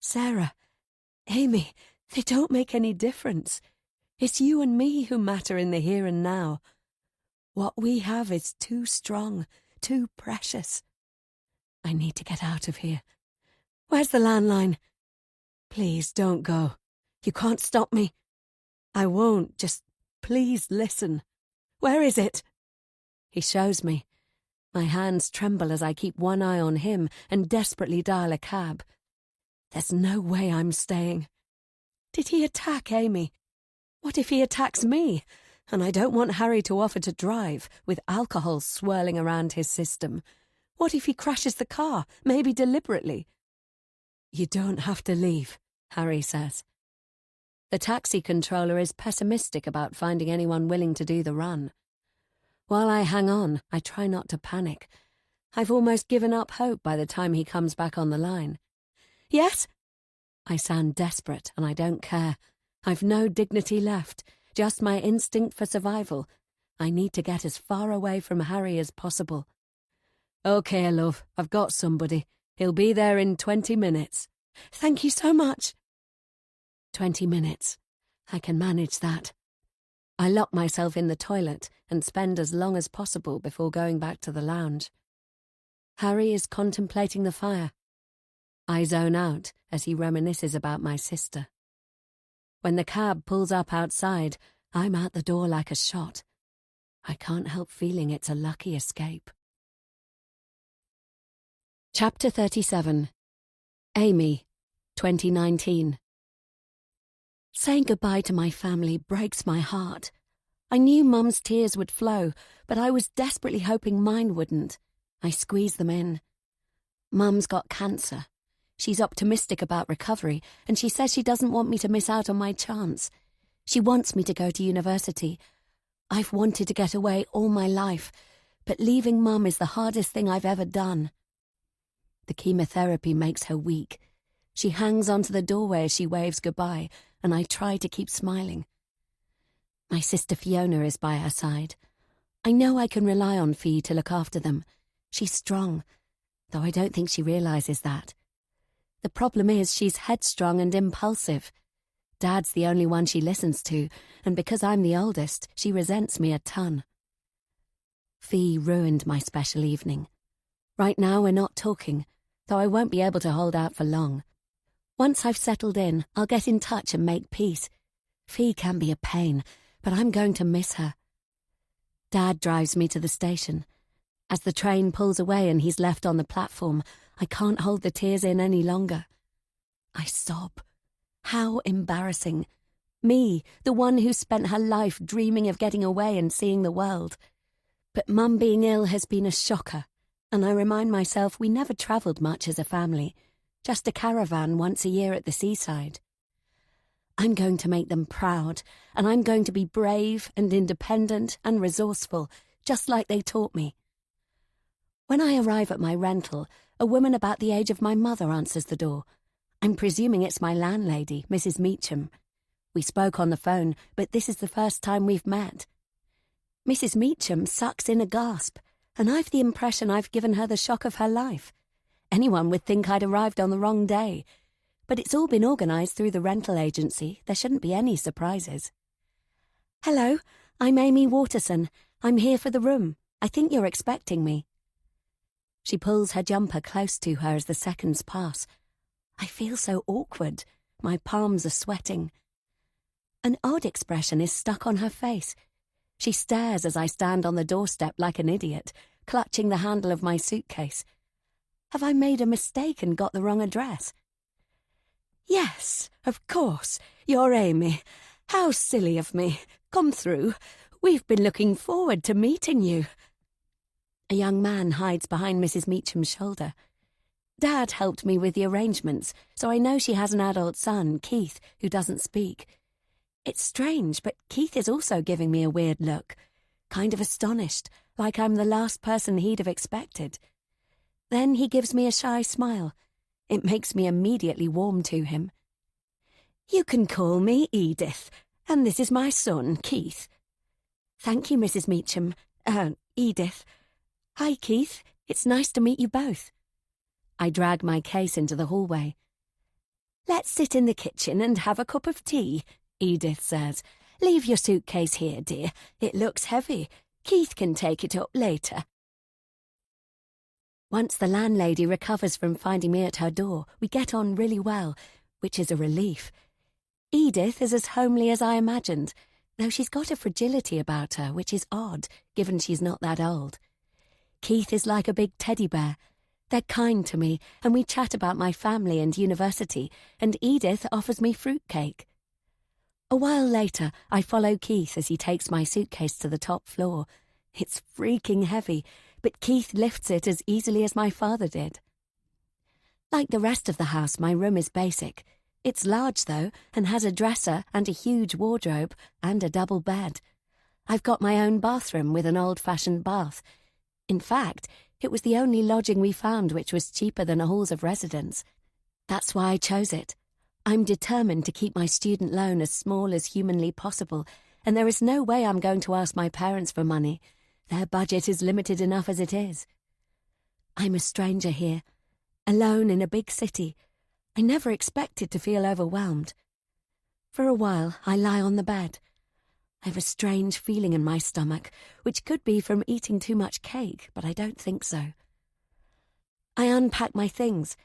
Sarah, Amy, they don't make any difference. It's you and me who matter in the here and now. What we have is too strong, too precious. I need to get out of here. Where's the landline? Please don't go. You can't stop me. I won't, just please listen. Where is it? He shows me. My hands tremble as I keep one eye on him and desperately dial a cab. There's no way I'm staying. Did he attack Amy? What if he attacks me? And I don't want Harry to offer to drive, with alcohol swirling around his system. What if he crashes the car, maybe deliberately? You don't have to leave, Harry says. The taxi controller is pessimistic about finding anyone willing to do the run. While I hang on, I try not to panic. I've almost given up hope by the time he comes back on the line. Yes? I sound desperate, and I don't care. I've no dignity left, just my instinct for survival. I need to get as far away from Harry as possible. Okay, love, I've got somebody. He'll be there in 20 minutes. Thank you so much. 20 minutes. I can manage that. I lock myself in the toilet and spend as long as possible before going back to the lounge. Harry is contemplating the fire. I zone out as he reminisces about my sister. When the cab pulls up outside, I'm out the door like a shot. I can't help feeling it's a lucky escape. Chapter 37. Amy, 2019. Saying goodbye to my family breaks my heart. I knew Mum's tears would flow, but I was desperately hoping mine wouldn't. I squeezed them in. Mum's got cancer. She's optimistic about recovery, and she says she doesn't want me to miss out on my chance. She wants me to go to university. I've wanted to get away all my life, but leaving Mum is the hardest thing I've ever done. The chemotherapy makes her weak. She hangs onto the doorway as she waves goodbye, and I try to keep smiling. My sister Fiona is by her side. I know I can rely on Fee to look after them. She's strong, though I don't think she realises that. The problem is she's headstrong and impulsive. Dad's the only one she listens to, and because I'm the oldest, she resents me a ton. Fee ruined my special evening. Right now we're not talking, though I won't be able to hold out for long. Once I've settled in, I'll get in touch and make peace. Fee can be a pain, but I'm going to miss her. Dad drives me to the station. As the train pulls away and he's left on the platform, I can't hold the tears in any longer. I sob. How embarrassing. Me, the one who spent her life dreaming of getting away and seeing the world. But Mum being ill has been a shocker, and I remind myself we never travelled much as a family, just a caravan once a year at the seaside. I'm going to make them proud, and I'm going to be brave and independent and resourceful, just like they taught me. When I arrive at my rental, a woman about the age of my mother answers the door. I'm presuming it's my landlady, Mrs. Meacham. We spoke on the phone, but this is the first time we've met. Mrs. Meacham sucks in a gasp, and I've the impression I've given her the shock of her life. Anyone would think I'd arrived on the wrong day. But it's all been organised through the rental agency. There shouldn't be any surprises. Hello, I'm Amy Waterson. I'm here for the room. I think you're expecting me. She pulls her jumper close to her as the seconds pass. I feel so awkward. My palms are sweating. An odd expression is stuck on her face. She stares as I stand on the doorstep like an idiot, clutching the handle of my suitcase. Have I made a mistake and got the wrong address? Yes, of course. You're Amy. How silly of me. Come through. We've been looking forward to meeting you. A young man hides behind Mrs. Meacham's shoulder. Dad helped me with the arrangements, so I know she has an adult son, Keith, who doesn't speak. It's strange, but Keith is also giving me a weird look, kind of astonished, like I'm the last person he'd have expected. Then he gives me a shy smile. It makes me immediately warm to him. You can call me Edith, and this is my son, Keith. Thank you, Mrs. Meacham. Edith. Hi, Keith. It's nice to meet you both. I drag my case into the hallway. Let's sit in the kitchen and have a cup of tea, Edith says. Leave your suitcase here, dear. It looks heavy. Keith can take it up later. Once the landlady recovers from finding me at her door, we get on really well, which is a relief. Edith is as homely as I imagined, though she's got a fragility about her, which is odd, given she's not that old. Keith is like a big teddy bear. They're kind to me, and we chat about my family and university, and Edith offers me fruitcake. A while later, I follow Keith as he takes my suitcase to the top floor. It's freaking heavy, but Keith lifts it as easily as my father did. Like the rest of the house, my room is basic. It's large, though, and has a dresser and a huge wardrobe and a double bed. I've got my own bathroom with an old-fashioned bath. In fact, it was the only lodging we found which was cheaper than a halls of residence. That's why I chose it. I'm determined to keep my student loan as small as humanly possible, and there is no way I'm going to ask my parents for money. Their budget is limited enough as it is. I'm a stranger here, alone in a big city. I never expected to feel overwhelmed. For a while, I lie on the bed. I have a strange feeling in my stomach, which could be from eating too much cake, but I don't think so. I unpack my things,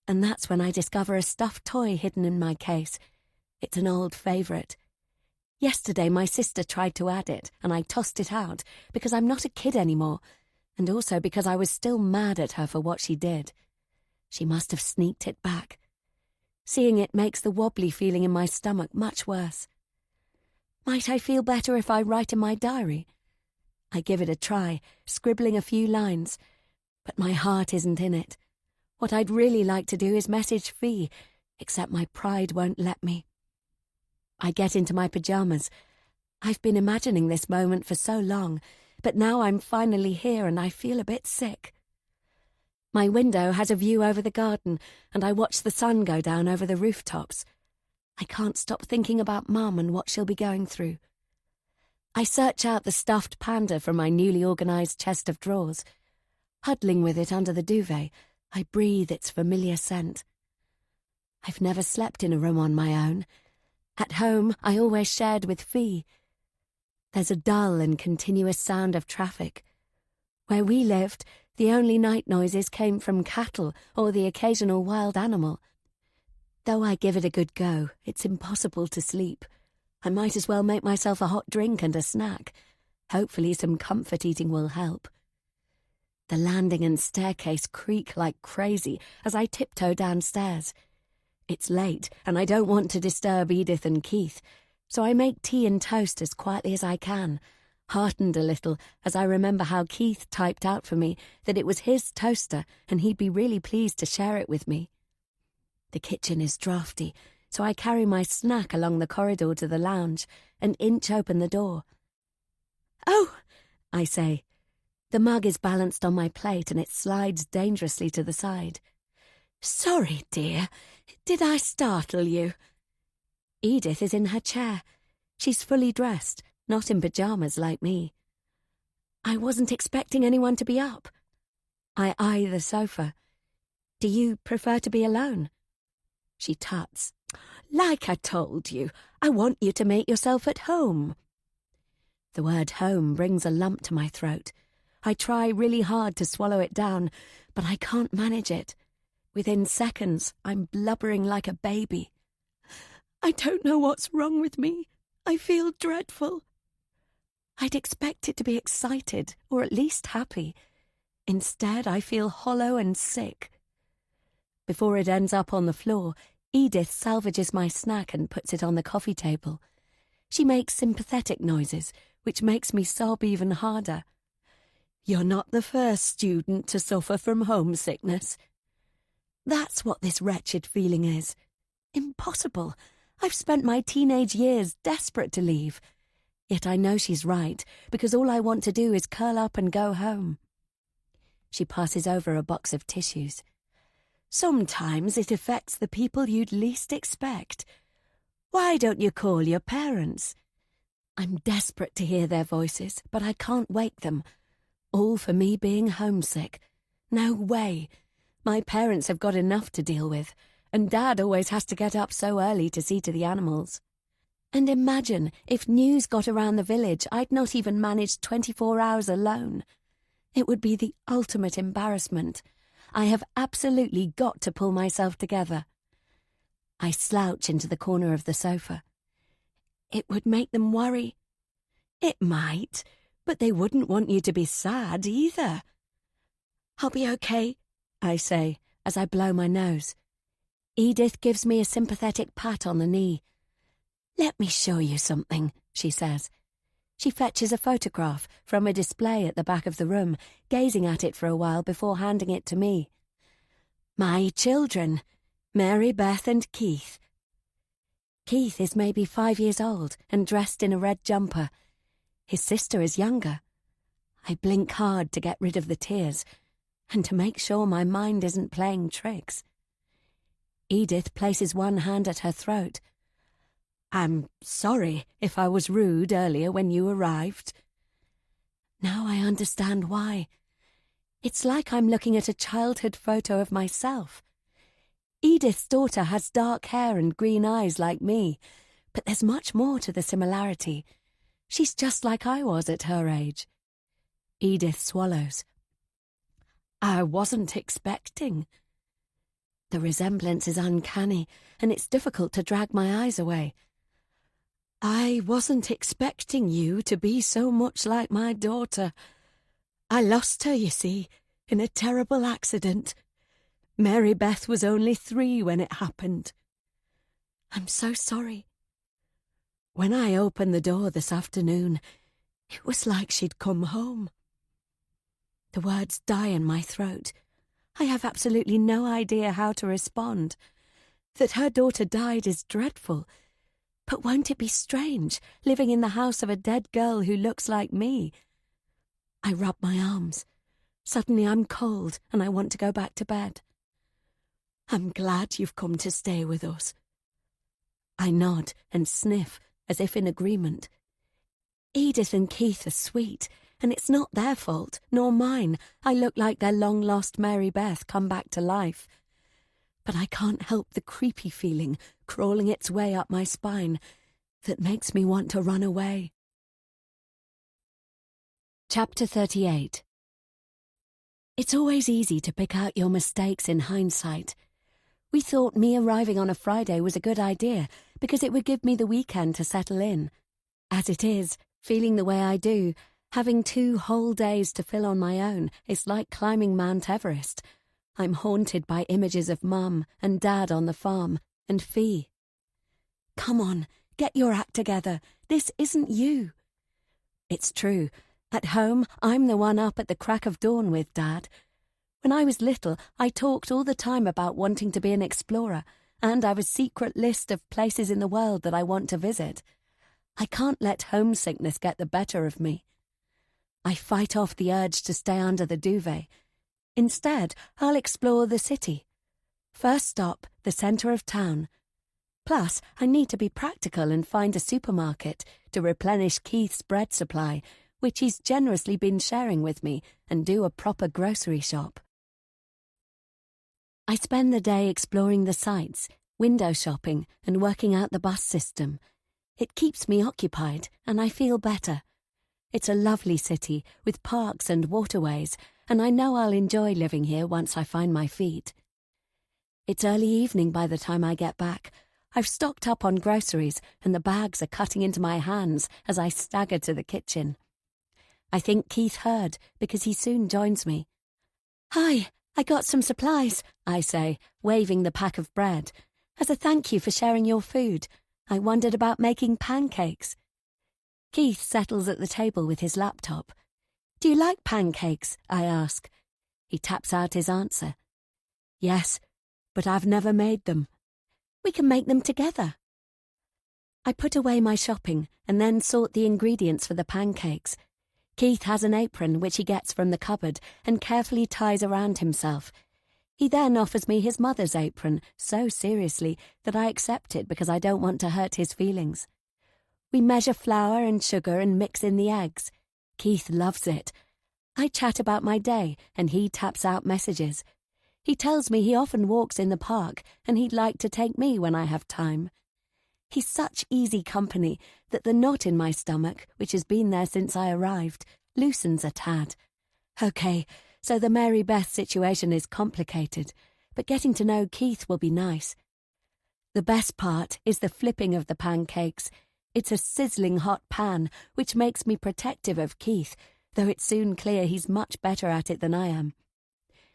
and that's when I discover a stuffed toy hidden in my case. It's an old favourite. Yesterday my sister tried to add it, and I tossed it out because I'm not a kid anymore, and also because I was still mad at her for what she did. She must have sneaked it back. Seeing it makes the wobbly feeling in my stomach much worse. Might I feel better if I write in my diary? I give it a try, scribbling a few lines, but my heart isn't in it. What I'd really like to do is message Fee, except my pride won't let me. I get into my pyjamas. I've been imagining this moment for so long, but now I'm finally here and I feel a bit sick. My window has a view over the garden, and I watch the sun go down over the rooftops. I can't stop thinking about Mum and what she'll be going through. I search out the stuffed panda from my newly organised chest of drawers. Huddling with it under the duvet, I breathe its familiar scent. I've never slept in a room on my own. At home, I always shared with Fee. There's a dull and continuous sound of traffic. Where we lived, the only night noises came from cattle or the occasional wild animal. Though I give it a good go, it's impossible to sleep. I might as well make myself a hot drink and a snack. Hopefully some comfort eating will help. The landing and staircase creak like crazy as I tiptoe downstairs. It's late, and I don't want to disturb Edith and Keith, so I make tea and toast as quietly as I can, heartened a little as I remember how Keith typed out for me that it was his toaster and he'd be really pleased to share it with me. The kitchen is drafty, so I carry my snack along the corridor to the lounge and inch open the door. "Oh," I say. The mug is balanced on my plate and it slides dangerously to the side. "Sorry, dear. Did I startle you?" Edith is in her chair. She's fully dressed, not in pyjamas like me. "I wasn't expecting anyone to be up." I eye the sofa. "Do you prefer to be alone?" She tuts. "Like I told you, I want you to make yourself at home." The word home brings a lump to my throat. I try really hard to swallow it down, but I can't manage it. Within seconds, I'm blubbering like a baby. "I don't know what's wrong with me. I feel dreadful." I'd expected to be excited, or at least happy. Instead, I feel hollow and sick. Before it ends up on the floor, Edith salvages my snack and puts it on the coffee table. She makes sympathetic noises, which makes me sob even harder. "You're not the first student to suffer from homesickness." That's what this wretched feeling is. Impossible. I've spent my teenage years desperate to leave. Yet I know she's right, because all I want to do is curl up and go home. She passes over a box of tissues. "Sometimes it affects the people you'd least expect. Why don't you call your parents?" I'm desperate to hear their voices, but I can't wake them. All for me being homesick. No way. My parents have got enough to deal with, and Dad always has to get up so early to see to the animals. And imagine if news got around the village I'd not even managed 24 hours alone. It would be the ultimate embarrassment. I have absolutely got to pull myself together. I slouch into the corner of the sofa. It would make them worry. It might, but they wouldn't want you to be sad either. "I'll be okay," I say, as I blow my nose. Edith gives me a sympathetic pat on the knee. "Let me show you something," she says. She fetches a photograph from a display at the back of the room, gazing at it for a while before handing it to me. "My children, Mary Beth and Keith." Keith is maybe 5 years old and dressed in a red jumper. His sister is younger. I blink hard to get rid of the tears and to make sure my mind isn't playing tricks. Edith places one hand at her throat. "I'm sorry if I was rude earlier when you arrived." Now I understand why. It's like I'm looking at a childhood photo of myself. Edith's daughter has dark hair and green eyes like me, but there's much more to the similarity. She's just like I was at her age. Edith swallows. "I wasn't expecting." The resemblance is uncanny, and it's difficult to drag my eyes away. "I wasn't expecting you to be so much like my daughter. I lost her, you see, in a terrible accident. Mary Beth was only 3 when it happened." "I'm so sorry." "When I opened the door this afternoon, it was like she'd come home." The words die in my throat. I have absolutely no idea how to respond. That her daughter died is dreadful. But won't it be strange, living in the house of a dead girl who looks like me? I rub my arms. Suddenly I'm cold and I want to go back to bed. "I'm glad you've come to stay with us." I nod and sniff, as if in agreement. Edith and Keith are sweet, and it's not their fault, nor mine. I look like their long-lost Mary Beth come back to life. But I can't help the creepy feeling crawling its way up my spine that makes me want to run away. Chapter 38. It's always easy to pick out your mistakes in hindsight. We thought me arriving on a Friday was a good idea because it would give me the weekend to settle in. As it is, feeling the way I do, having 2 whole days to fill on my own is like climbing Mount Everest. I'm haunted by images of Mum and Dad on the farm, and Fee. "Come on, get your act together. This isn't you." It's true. At home, I'm the one up at the crack of dawn with Dad. When I was little, I talked all the time about wanting to be an explorer, and I've a secret list of places in the world that I want to visit. I can't let homesickness get the better of me. I fight off the urge to stay under the duvet. Instead, I'll explore the city. First stop, the centre of town. Plus, I need to be practical and find a supermarket to replenish Keith's bread supply, which he's generously been sharing with me, and do a proper grocery shop. I spend the day exploring the sights, window shopping, and working out the bus system. It keeps me occupied, and I feel better. It's a lovely city with parks and waterways, and I know I'll enjoy living here once I find my feet. It's early evening by the time I get back. I've stocked up on groceries, and the bags are cutting into my hands as I stagger to the kitchen. I think Keith heard, because he soon joins me. "Hi, I got some supplies," I say, waving the pack of bread. "As a thank you for sharing your food, I wondered about making pancakes." Keith settles at the table with his laptop. "Do you like pancakes?" I ask. He taps out his answer. "Yes, but I've never made them." "We can make them together." I put away my shopping and then sort the ingredients for the pancakes. Keith has an apron which he gets from the cupboard and carefully ties around himself. He then offers me his mother's apron so seriously that I accept it because I don't want to hurt his feelings. We measure flour and sugar and mix in the eggs. Keith loves it. I chat about my day and he taps out messages. He tells me he often walks in the park and he'd like to take me when I have time. He's such easy company that the knot in my stomach, which has been there since I arrived, loosens a tad. Okay, so the Mary Beth situation is complicated, but getting to know Keith will be nice. The best part is the flipping of the pancakes. It's a sizzling hot pan, which makes me protective of Keith, though it's soon clear he's much better at it than I am.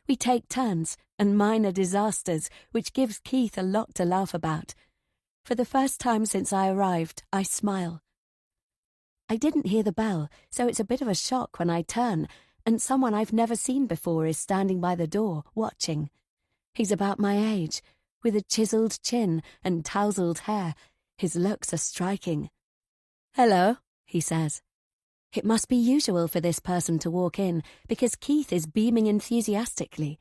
We take turns, and mine are disasters, which gives Keith a lot to laugh about. For the first time since I arrived, I smile. I didn't hear the bell, so it's a bit of a shock when I turn, and someone I've never seen before is standing by the door, watching. He's about my age, with a chiselled chin and tousled hair. His looks are striking. "Hello," he says. It must be usual for this person to walk in, because Keith is beaming enthusiastically.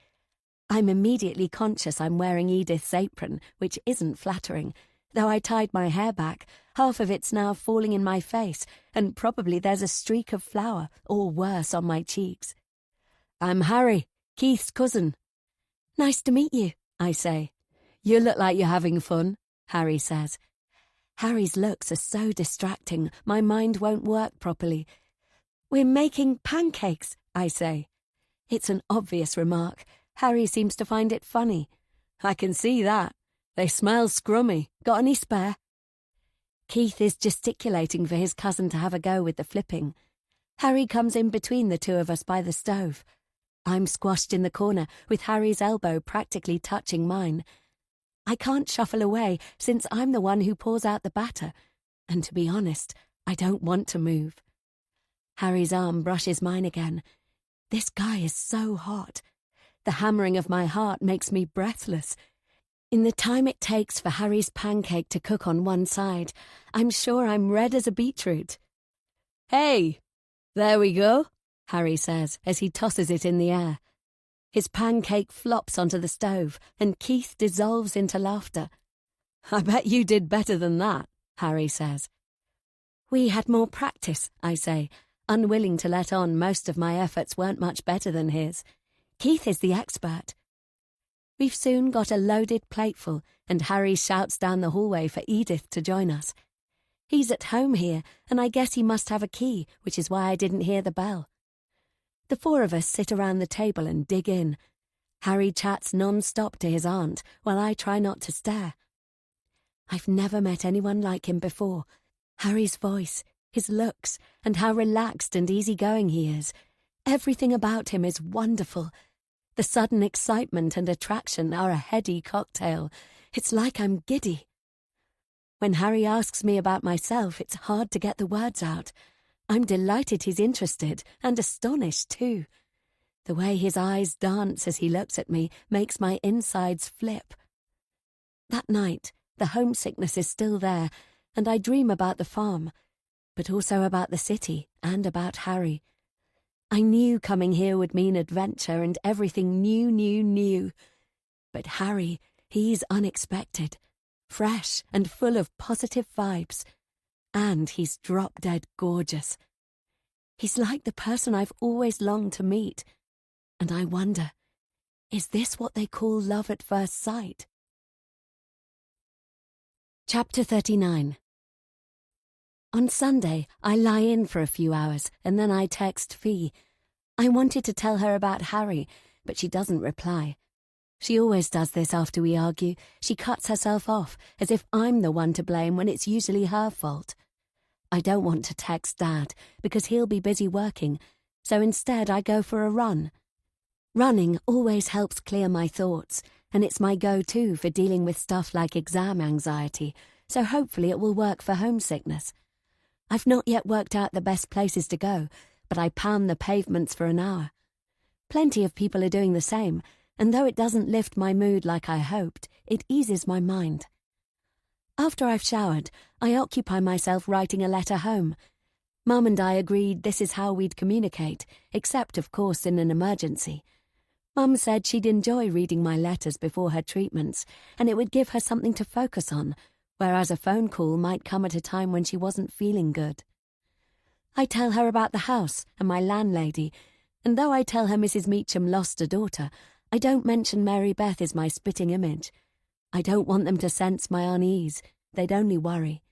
I'm immediately conscious I'm wearing Edith's apron, which isn't flattering. Though I tied my hair back, half of it's now falling in my face, and probably there's a streak of flour, or worse, on my cheeks. "I'm Harry, Keith's cousin." "Nice to meet you," I say. "You look like you're having fun," Harry says. Harry's looks are so distracting, my mind won't work properly. "We're making pancakes," I say. It's an obvious remark. Harry seems to find it funny. "I can see that. They smell scrummy. Got any spare?" Keith is gesticulating for his cousin to have a go with the flipping. Harry comes in between the two of us by the stove. I'm squashed in the corner, with Harry's elbow practically touching mine. I can't shuffle away, since I'm the one who pours out the batter, and to be honest, I don't want to move. Harry's arm brushes mine again. This guy is so hot. The hammering of my heart makes me breathless. In the time it takes for Harry's pancake to cook on one side, I'm sure I'm red as a beetroot. "Hey, there we go," Harry says as he tosses it in the air. His pancake flops onto the stove, and Keith dissolves into laughter. "I bet you did better than that," Harry says. "We had more practice," I say, unwilling to let on most of my efforts weren't much better than his. Keith is the expert. We've soon got a loaded plateful, and Harry shouts down the hallway for Edith to join us. He's at home here, and I guess he must have a key, which is why I didn't hear the bell. The four of us sit around the table and dig in. Harry chats non-stop to his aunt, while I try not to stare. I've never met anyone like him before. Harry's voice, his looks, and how relaxed and easygoing he is. Everything about him is wonderful. The sudden excitement and attraction are a heady cocktail. It's like I'm giddy. When Harry asks me about myself, it's hard to get the words out. I'm delighted he's interested, and astonished too. The way his eyes dance as he looks at me makes my insides flip. That night, the homesickness is still there, and I dream about the farm, but also about the city and about Harry. I knew coming here would mean adventure and everything new. But Harry, he's unexpected, fresh and full of positive vibes. And he's drop-dead gorgeous. He's like the person I've always longed to meet. And I wonder, is this what they call love at first sight? Chapter 39. On Sunday, I lie in for a few hours and then I text Fee. I wanted to tell her about Harry, but she doesn't reply. She always does this after we argue. She cuts herself off, as if I'm the one to blame when it's usually her fault. I don't want to text Dad, because he'll be busy working, so instead I go for a run. Running always helps clear my thoughts, and it's my go-to for dealing with stuff like exam anxiety, so hopefully it will work for homesickness. I've not yet worked out the best places to go, but I pound the pavements for an hour. Plenty of people are doing the same, and though it doesn't lift my mood like I hoped, it eases my mind. After I've showered, I occupy myself writing a letter home. Mum and I agreed this is how we'd communicate, except, of course, in an emergency. Mum said she'd enjoy reading my letters before her treatments, and it would give her something to focus on, whereas a phone call might come at a time when she wasn't feeling good. I tell her about the house and my landlady, and though I tell her Mrs. Meacham lost a daughter, I don't mention Mary Beth is my spitting image. I don't want them to sense my unease. They'd only worry.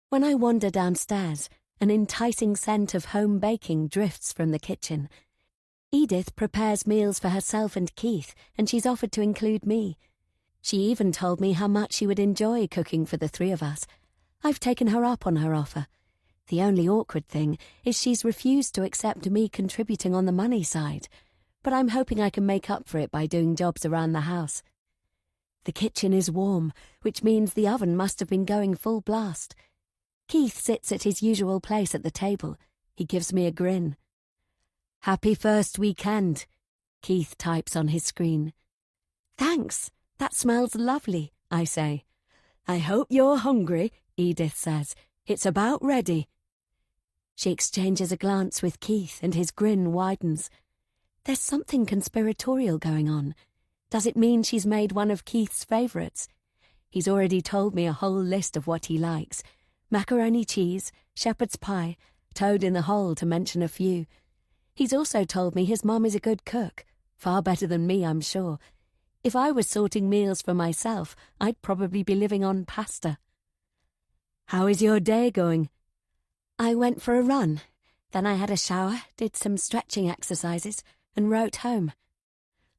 When I wander downstairs, an enticing scent of home baking drifts from the kitchen. Edith prepares meals for herself and Keith, and she's offered to include me. She even told me how much she would enjoy cooking for the three of us. I've taken her up on her offer. The only awkward thing is she's refused to accept me contributing on the money side, but I'm hoping I can make up for it by doing jobs around the house. The kitchen is warm, which means the oven must have been going full blast. Keith sits at his usual place at the table. He gives me a grin. "Happy first weekend," Keith types on his screen. "Thanks, that smells lovely," I say. "I hope you're hungry," Edith says. "It's about ready." She exchanges a glance with Keith and his grin widens. There's something conspiratorial going on. Does it mean she's made one of Keith's favourites? He's already told me a whole list of what he likes. Macaroni cheese, shepherd's pie, toad in the hole to mention a few. He's also told me his mum is a good cook. Far better than me, I'm sure. If I was sorting meals for myself, I'd probably be living on pasta. "How is your day going?" "I went for a run. Then I had a shower, did some stretching exercises, and wrote home."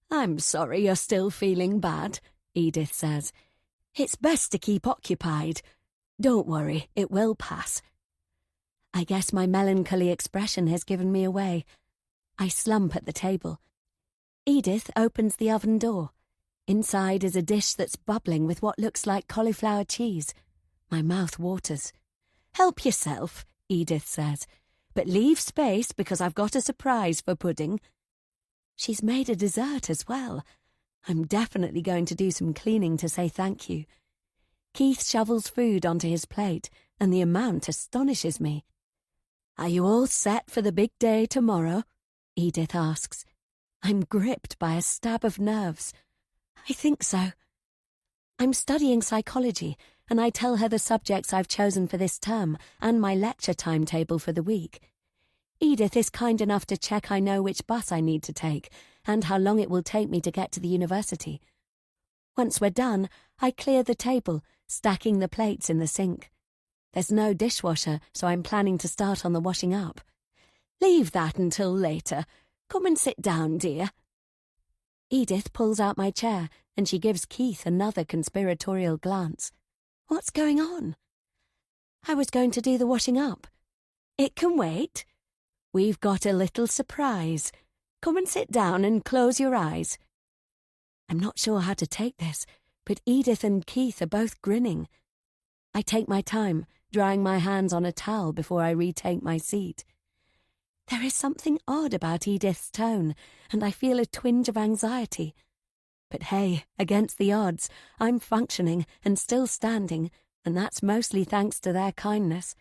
"I'm sorry you're still feeling bad," Edith says. "It's best to keep occupied. Don't worry, it will pass." I guess my melancholy expression has given me away. I slump at the table. Edith opens the oven door. Inside is a dish that's bubbling with what looks like cauliflower cheese. My mouth waters. "Help yourself," Edith says, "but leave space because I've got a surprise for Pudding." She's made a dessert as well. I'm definitely going to do some cleaning to say thank you. Keith shovels food onto his plate, and the amount astonishes me. "Are you all set for the big day tomorrow?" Edith asks. I'm gripped by a stab of nerves. I think so. I'm studying psychology, and I tell her the subjects I've chosen for this term and my lecture timetable for the week. Edith is kind enough to check I know which bus I need to take and how long it will take me to get to the university. Once we're done, I clear the table, stacking the plates in the sink. There's no dishwasher, so I'm planning to start on the washing up. "Leave that until later. Come and sit down, dear." Edith pulls out my chair, and she gives Keith another conspiratorial glance. What's going on? I was going to do the washing up. "It can wait. We've got a little surprise. Come and sit down and close your eyes." I'm not sure how to take this, but Edith and Keith are both grinning. I take my time, drying my hands on a towel before I retake my seat. There is something odd about Edith's tone, and I feel a twinge of anxiety. But hey, against the odds, I'm functioning and still standing, and that's mostly thanks to their kindness.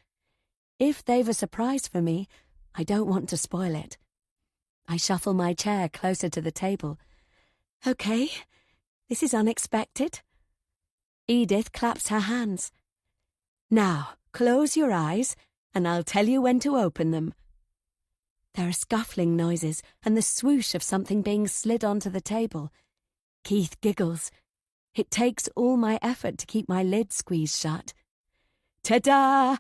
If they've a surprise for me, I don't want to spoil it. I shuffle my chair closer to the table. Okay, this is unexpected. Edith claps her hands. Now, close your eyes, and I'll tell you when to open them. There are scuffling noises and the swoosh of something being slid onto the table. Keith giggles. It takes all my effort to keep my lid squeezed shut. Ta-da!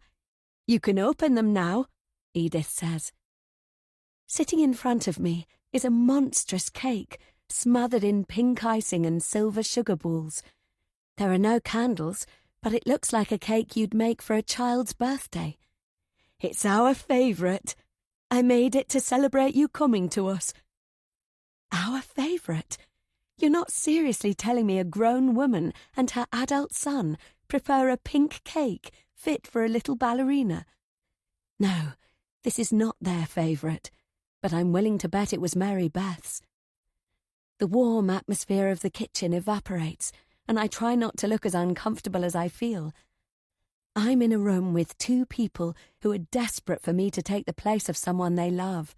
You can open them now, Edith says. Sitting in front of me is a monstrous cake, smothered in pink icing and silver sugar balls. There are no candles, but it looks like a cake you'd make for a child's birthday. It's our favourite. I made it to celebrate you coming to us. Our favourite? You're not seriously telling me a grown woman and her adult son prefer a pink cake fit for a little ballerina? No, this is not their favourite, but I'm willing to bet it was Mary Beth's. The warm atmosphere of the kitchen evaporates, and I try not to look as uncomfortable as I feel. I'm in a room with two people who are desperate for me to take the place of someone they love.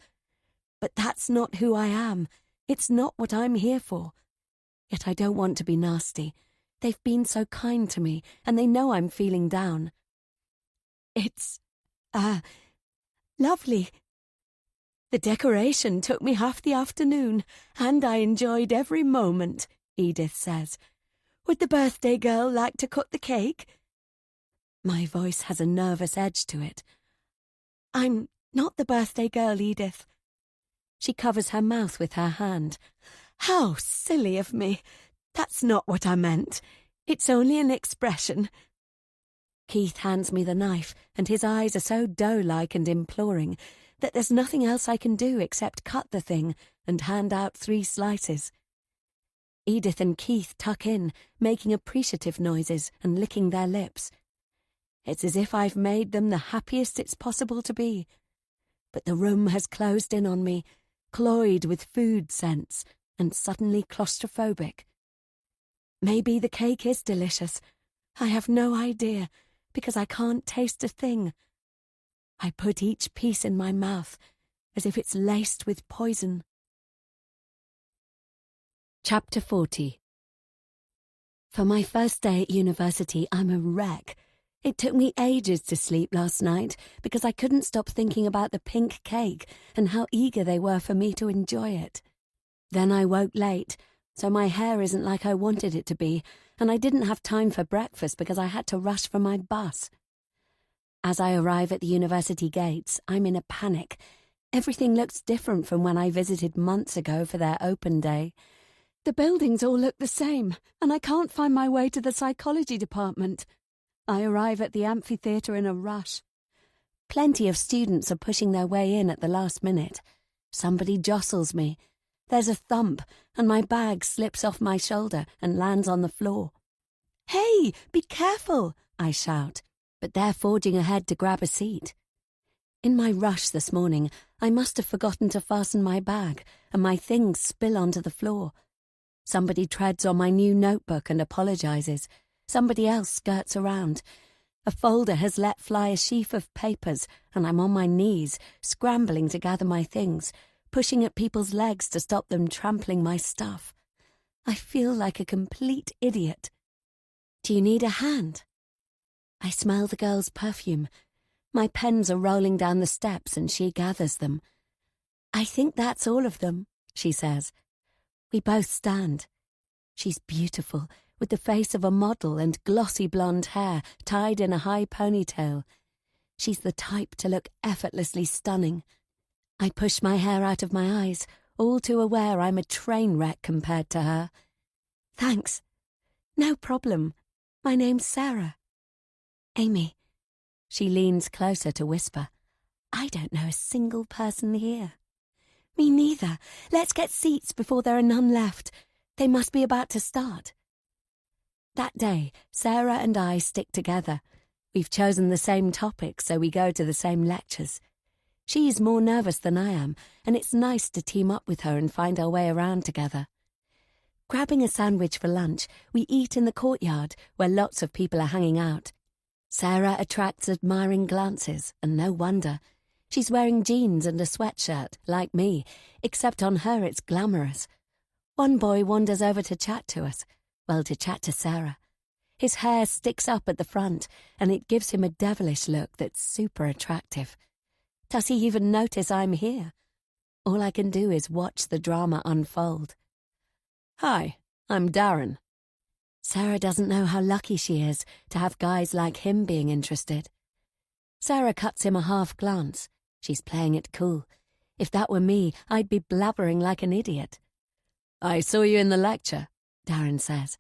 But that's not who I am. It's not what I'm here for. Yet I don't want to be nasty. They've been so kind to me, and they know I'm feeling down. It's, lovely. The decoration took me half the afternoon, and I enjoyed every moment, Edith says. Would the birthday girl like to cut the cake? My voice has a nervous edge to it. I'm not the birthday girl, Edith. She covers her mouth with her hand. How silly of me. That's not what I meant. It's only an expression. Keith hands me the knife, and his eyes are so doe-like and imploring that there's nothing else I can do except cut the thing and hand out 3 slices. Edith and Keith tuck in, making appreciative noises and licking their lips. It's as if I've made them the happiest it's possible to be. But the room has closed in on me, cloyed with food scents, and suddenly claustrophobic. Maybe the cake is delicious. I have no idea, because I can't taste a thing. I put each piece in my mouth, as if it's laced with poison. Chapter 40. For my first day at university, I'm a wreck. It took me ages to sleep last night because I couldn't stop thinking about the pink cake and how eager they were for me to enjoy it. Then I woke late, so my hair isn't like I wanted it to be, and I didn't have time for breakfast because I had to rush for my bus. As I arrive at the university gates, I'm in a panic. Everything looks different from when I visited months ago for their open day. The buildings all look the same, and I can't find my way to the psychology department. I arrive at the amphitheatre in a rush. Plenty of students are pushing their way in at the last minute. Somebody jostles me. There's a thump, and my bag slips off my shoulder and lands on the floor. "Hey, be careful!" I shout, but they're forging ahead to grab a seat. In my rush this morning, I must have forgotten to fasten my bag, and my things spill onto the floor. Somebody treads on my new notebook and apologizes. Somebody else skirts around. A folder has let fly a sheaf of papers, and I'm on my knees, scrambling to gather my things, pushing at people's legs to stop them trampling my stuff. I feel like a complete idiot. "Do you need a hand?" I smell the girl's perfume. My pens are rolling down the steps and she gathers them. "I think that's all of them," she says. We both stand. She's beautiful, with the face of a model and glossy blonde hair tied in a high ponytail. She's the type to look effortlessly stunning. I push my hair out of my eyes, all too aware I'm a train wreck compared to her. "Thanks." "No problem. My name's Sarah." "Amy." She leans closer to whisper. "I don't know a single person here." "Me neither. Let's get seats before there are none left. They must be about to start." That day, Sarah and I stick together. We've chosen the same topics, so we go to the same lectures. She's more nervous than I am, and it's nice to team up with her and find our way around together. Grabbing a sandwich for lunch, we eat in the courtyard where lots of people are hanging out. Sarah attracts admiring glances, and no wonder. She's wearing jeans and a sweatshirt, like me, except on her it's glamorous. One boy wanders over to chat to us, to chat to Sarah. His hair sticks up at the front, and it gives him a devilish look that's super attractive. Does he even notice I'm here? All I can do is watch the drama unfold. "Hi, I'm Darren." Sarah doesn't know how lucky she is to have guys like him being interested. Sarah cuts him a half glance. She's playing it cool. If that were me, I'd be blabbering like an idiot. "I saw you in the lecture," Darren says.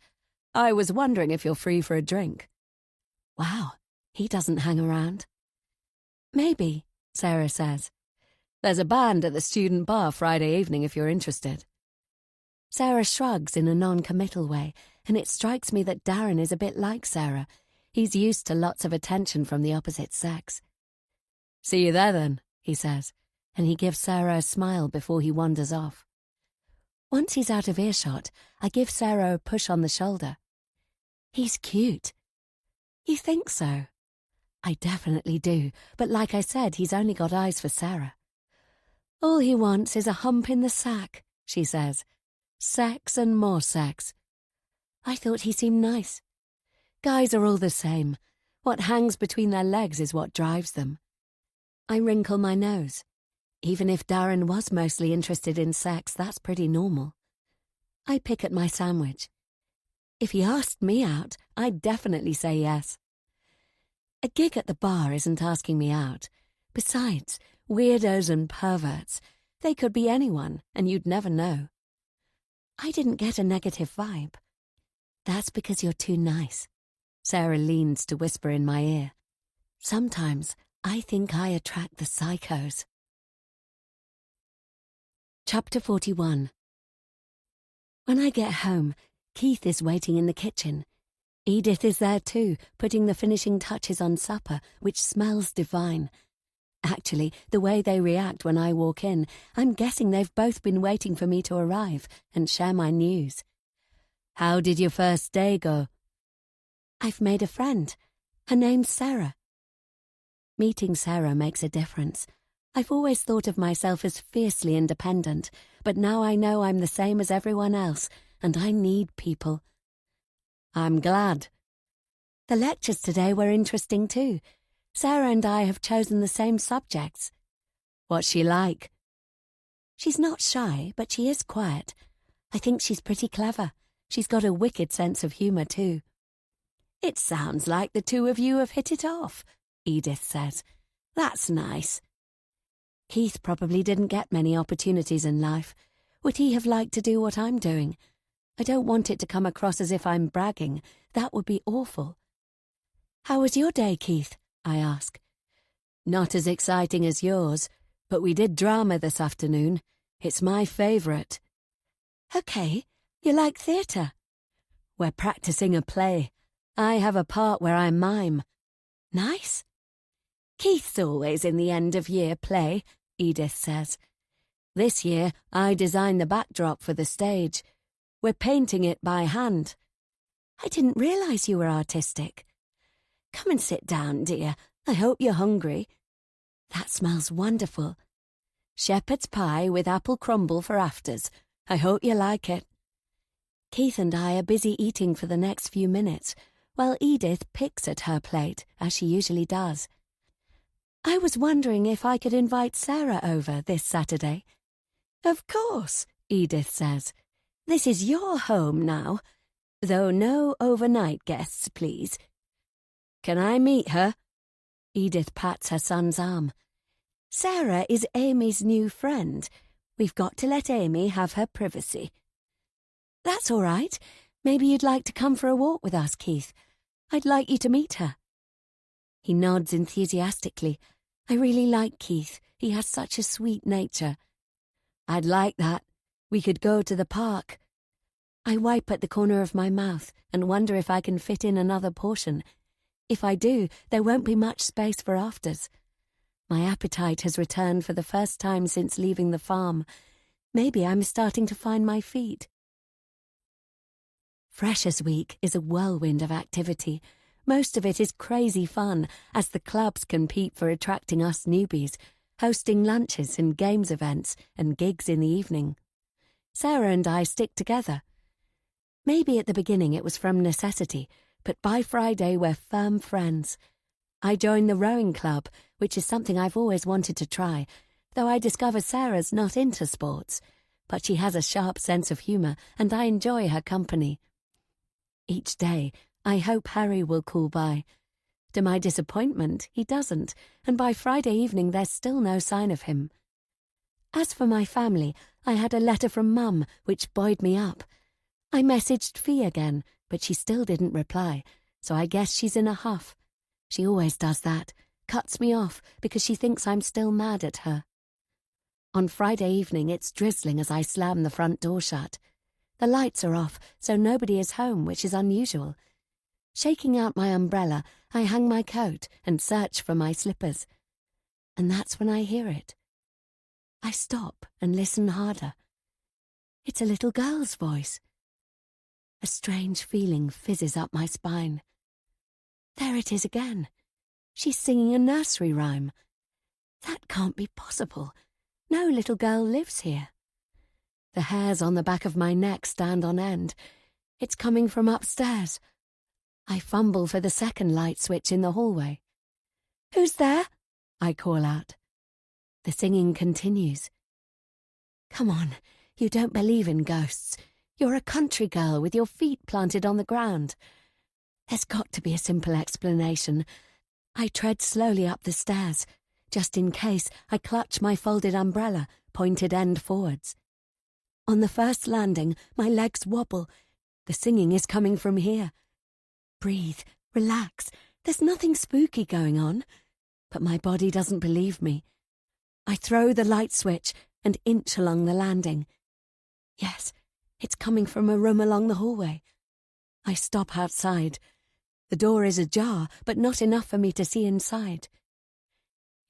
"I was wondering if you're free for a drink." Wow, he doesn't hang around. "Maybe," Sarah says. "There's a band at the student bar Friday evening if you're interested." Sarah shrugs in a non-committal way, and it strikes me that Darren is a bit like Sarah. He's used to lots of attention from the opposite sex. "See you there then," he says, and he gives Sarah a smile before he wanders off. Once he's out of earshot, I give Sarah a push on the shoulder. "He's cute." "You think so?" I definitely do, but like I said, he's only got eyes for Sarah. "All he wants is a hump in the sack," she says. "Sex and more sex." I thought he seemed nice. Guys are all the same. What hangs between their legs is what drives them. I wrinkle my nose. Even if Darren was mostly interested in sex, that's pretty normal. I pick at my sandwich. If he asked me out, I'd definitely say yes. A gig at the bar isn't asking me out. Besides, weirdos and perverts, they could be anyone, and you'd never know. I didn't get a negative vibe. "That's because you're too nice." Sarah leans to whisper in my ear. Sometimes I think I attract the psychos. Chapter 41. When I get home, Keith is waiting in the kitchen. Edith is there too, putting the finishing touches on supper, which smells divine. Actually, the way they react when I walk in, I'm guessing they've both been waiting for me to arrive and share my news. "How did your first day go?" "I've made a friend. Her name's Sarah." Meeting Sarah makes a difference. I've always thought of myself as fiercely independent, but now I know I'm the same as everyone else, and I need people. "I'm glad." The lectures today were interesting too. Sarah and I have chosen the same subjects. "What's she like?" "She's not shy, but she is quiet. I think she's pretty clever. She's got a wicked sense of humour too." "It sounds like the two of you have hit it off," Edith says. "That's nice." Keith probably didn't get many opportunities in life. Would he have liked to do what I'm doing? I don't want it to come across as if I'm bragging. That would be awful. "How was your day, Keith?" I ask. "Not as exciting as yours, but we did drama this afternoon. It's my favourite." "Okay, you like theatre?" "We're practising a play. I have a part where I mime." "Nice." "Keith's always in the end-of-year play," Edith says. "This year I designed the backdrop for the stage. We're painting it by hand." "I didn't realise you were artistic." "Come and sit down, dear. I hope you're hungry." "That smells wonderful." "Shepherd's pie with apple crumble for afters. I hope you like it." Keith and I are busy eating for the next few minutes, while Edith picks at her plate, as she usually does. "I was wondering if I could invite Sarah over this Saturday." "Of course," Edith says. "This is your home now. Though no overnight guests, please." "Can I meet her?" Edith pats her son's arm. "Sarah is Amy's new friend. We've got to let Amy have her privacy." "That's all right. Maybe you'd like to come for a walk with us, Keith. I'd like you to meet her." He nods enthusiastically. I really like Keith. He has such a sweet nature. "I'd like that. We could go to the park." I wipe at the corner of my mouth and wonder if I can fit in another portion. If I do, there won't be much space for afters. My appetite has returned for the first time since leaving the farm. Maybe I'm starting to find my feet. Freshers Week is a whirlwind of activity. Most of it is crazy fun, as the clubs compete for attracting us newbies, hosting lunches and games events and gigs in the evening. Sarah and I stick together. Maybe at the beginning it was from necessity, but by Friday we're firm friends. I joined the rowing club, which is something I've always wanted to try, though I discover Sarah's not into sports, but she has a sharp sense of humour and I enjoy her company. Each day, I hope Harry will call by. To my disappointment, he doesn't, and by Friday evening there's still no sign of him. As for my family, I had a letter from Mum, which buoyed me up. I messaged Fee again, but she still didn't reply, so I guess she's in a huff. She always does that, cuts me off because she thinks I'm still mad at her. On Friday evening it's drizzling as I slam the front door shut. The lights are off, so nobody is home, which is unusual. Shaking out my umbrella, I hang my coat and search for my slippers. And that's when I hear it. I stop and listen harder. It's a little girl's voice. A strange feeling fizzes up my spine. There it is again. She's singing a nursery rhyme. That can't be possible. No little girl lives here. The hairs on the back of my neck stand on end. It's coming from upstairs. I fumble for the second light switch in the hallway. "Who's there?" I call out. The singing continues. Come on, you don't believe in ghosts. You're a country girl with your feet planted on the ground. There's got to be a simple explanation. I tread slowly up the stairs. Just in case, I clutch my folded umbrella, pointed end forwards. On the first landing, my legs wobble. The singing is coming from here. Breathe, relax. There's nothing spooky going on. But my body doesn't believe me. I throw the light switch and inch along the landing. Yes, it's coming from a room along the hallway. I stop outside. The door is ajar, but not enough for me to see inside.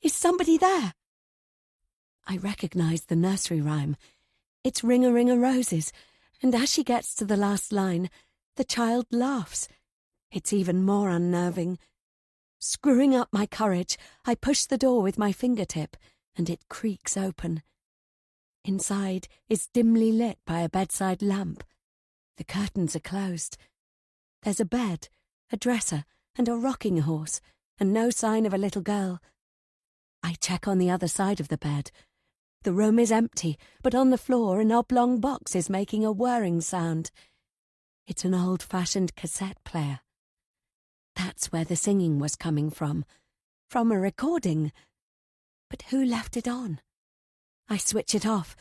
Is somebody there? I recognise the nursery rhyme. It's Ring-a-Ring-a-Roses, and as she gets to the last line, the child laughs. It's even more unnerving. Screwing up my courage, I push the door with my fingertip, and it creaks open. Inside is dimly lit by a bedside lamp. The curtains are closed. There's a bed, a dresser, and a rocking horse, and no sign of a little girl. I check on the other side of the bed. The room is empty, but on the floor an oblong box is making a whirring sound. It's an old-fashioned cassette player. That's where the singing was coming from a recording. But who left it on? I switch it off.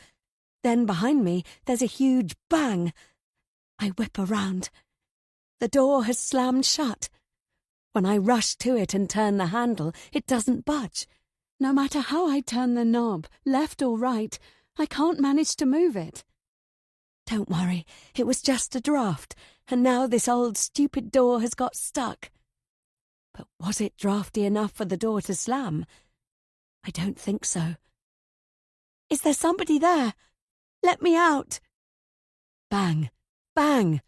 Then behind me there's a huge bang. I whip around. The door has slammed shut. When I rush to it and turn the handle, it doesn't budge. No matter how I turn the knob, left or right, I can't manage to move it. Don't worry, it was just a draft, and now this old stupid door has got stuck. But was it drafty enough for the door to slam? I don't think so. Is there somebody there? Let me out! Bang! Bang!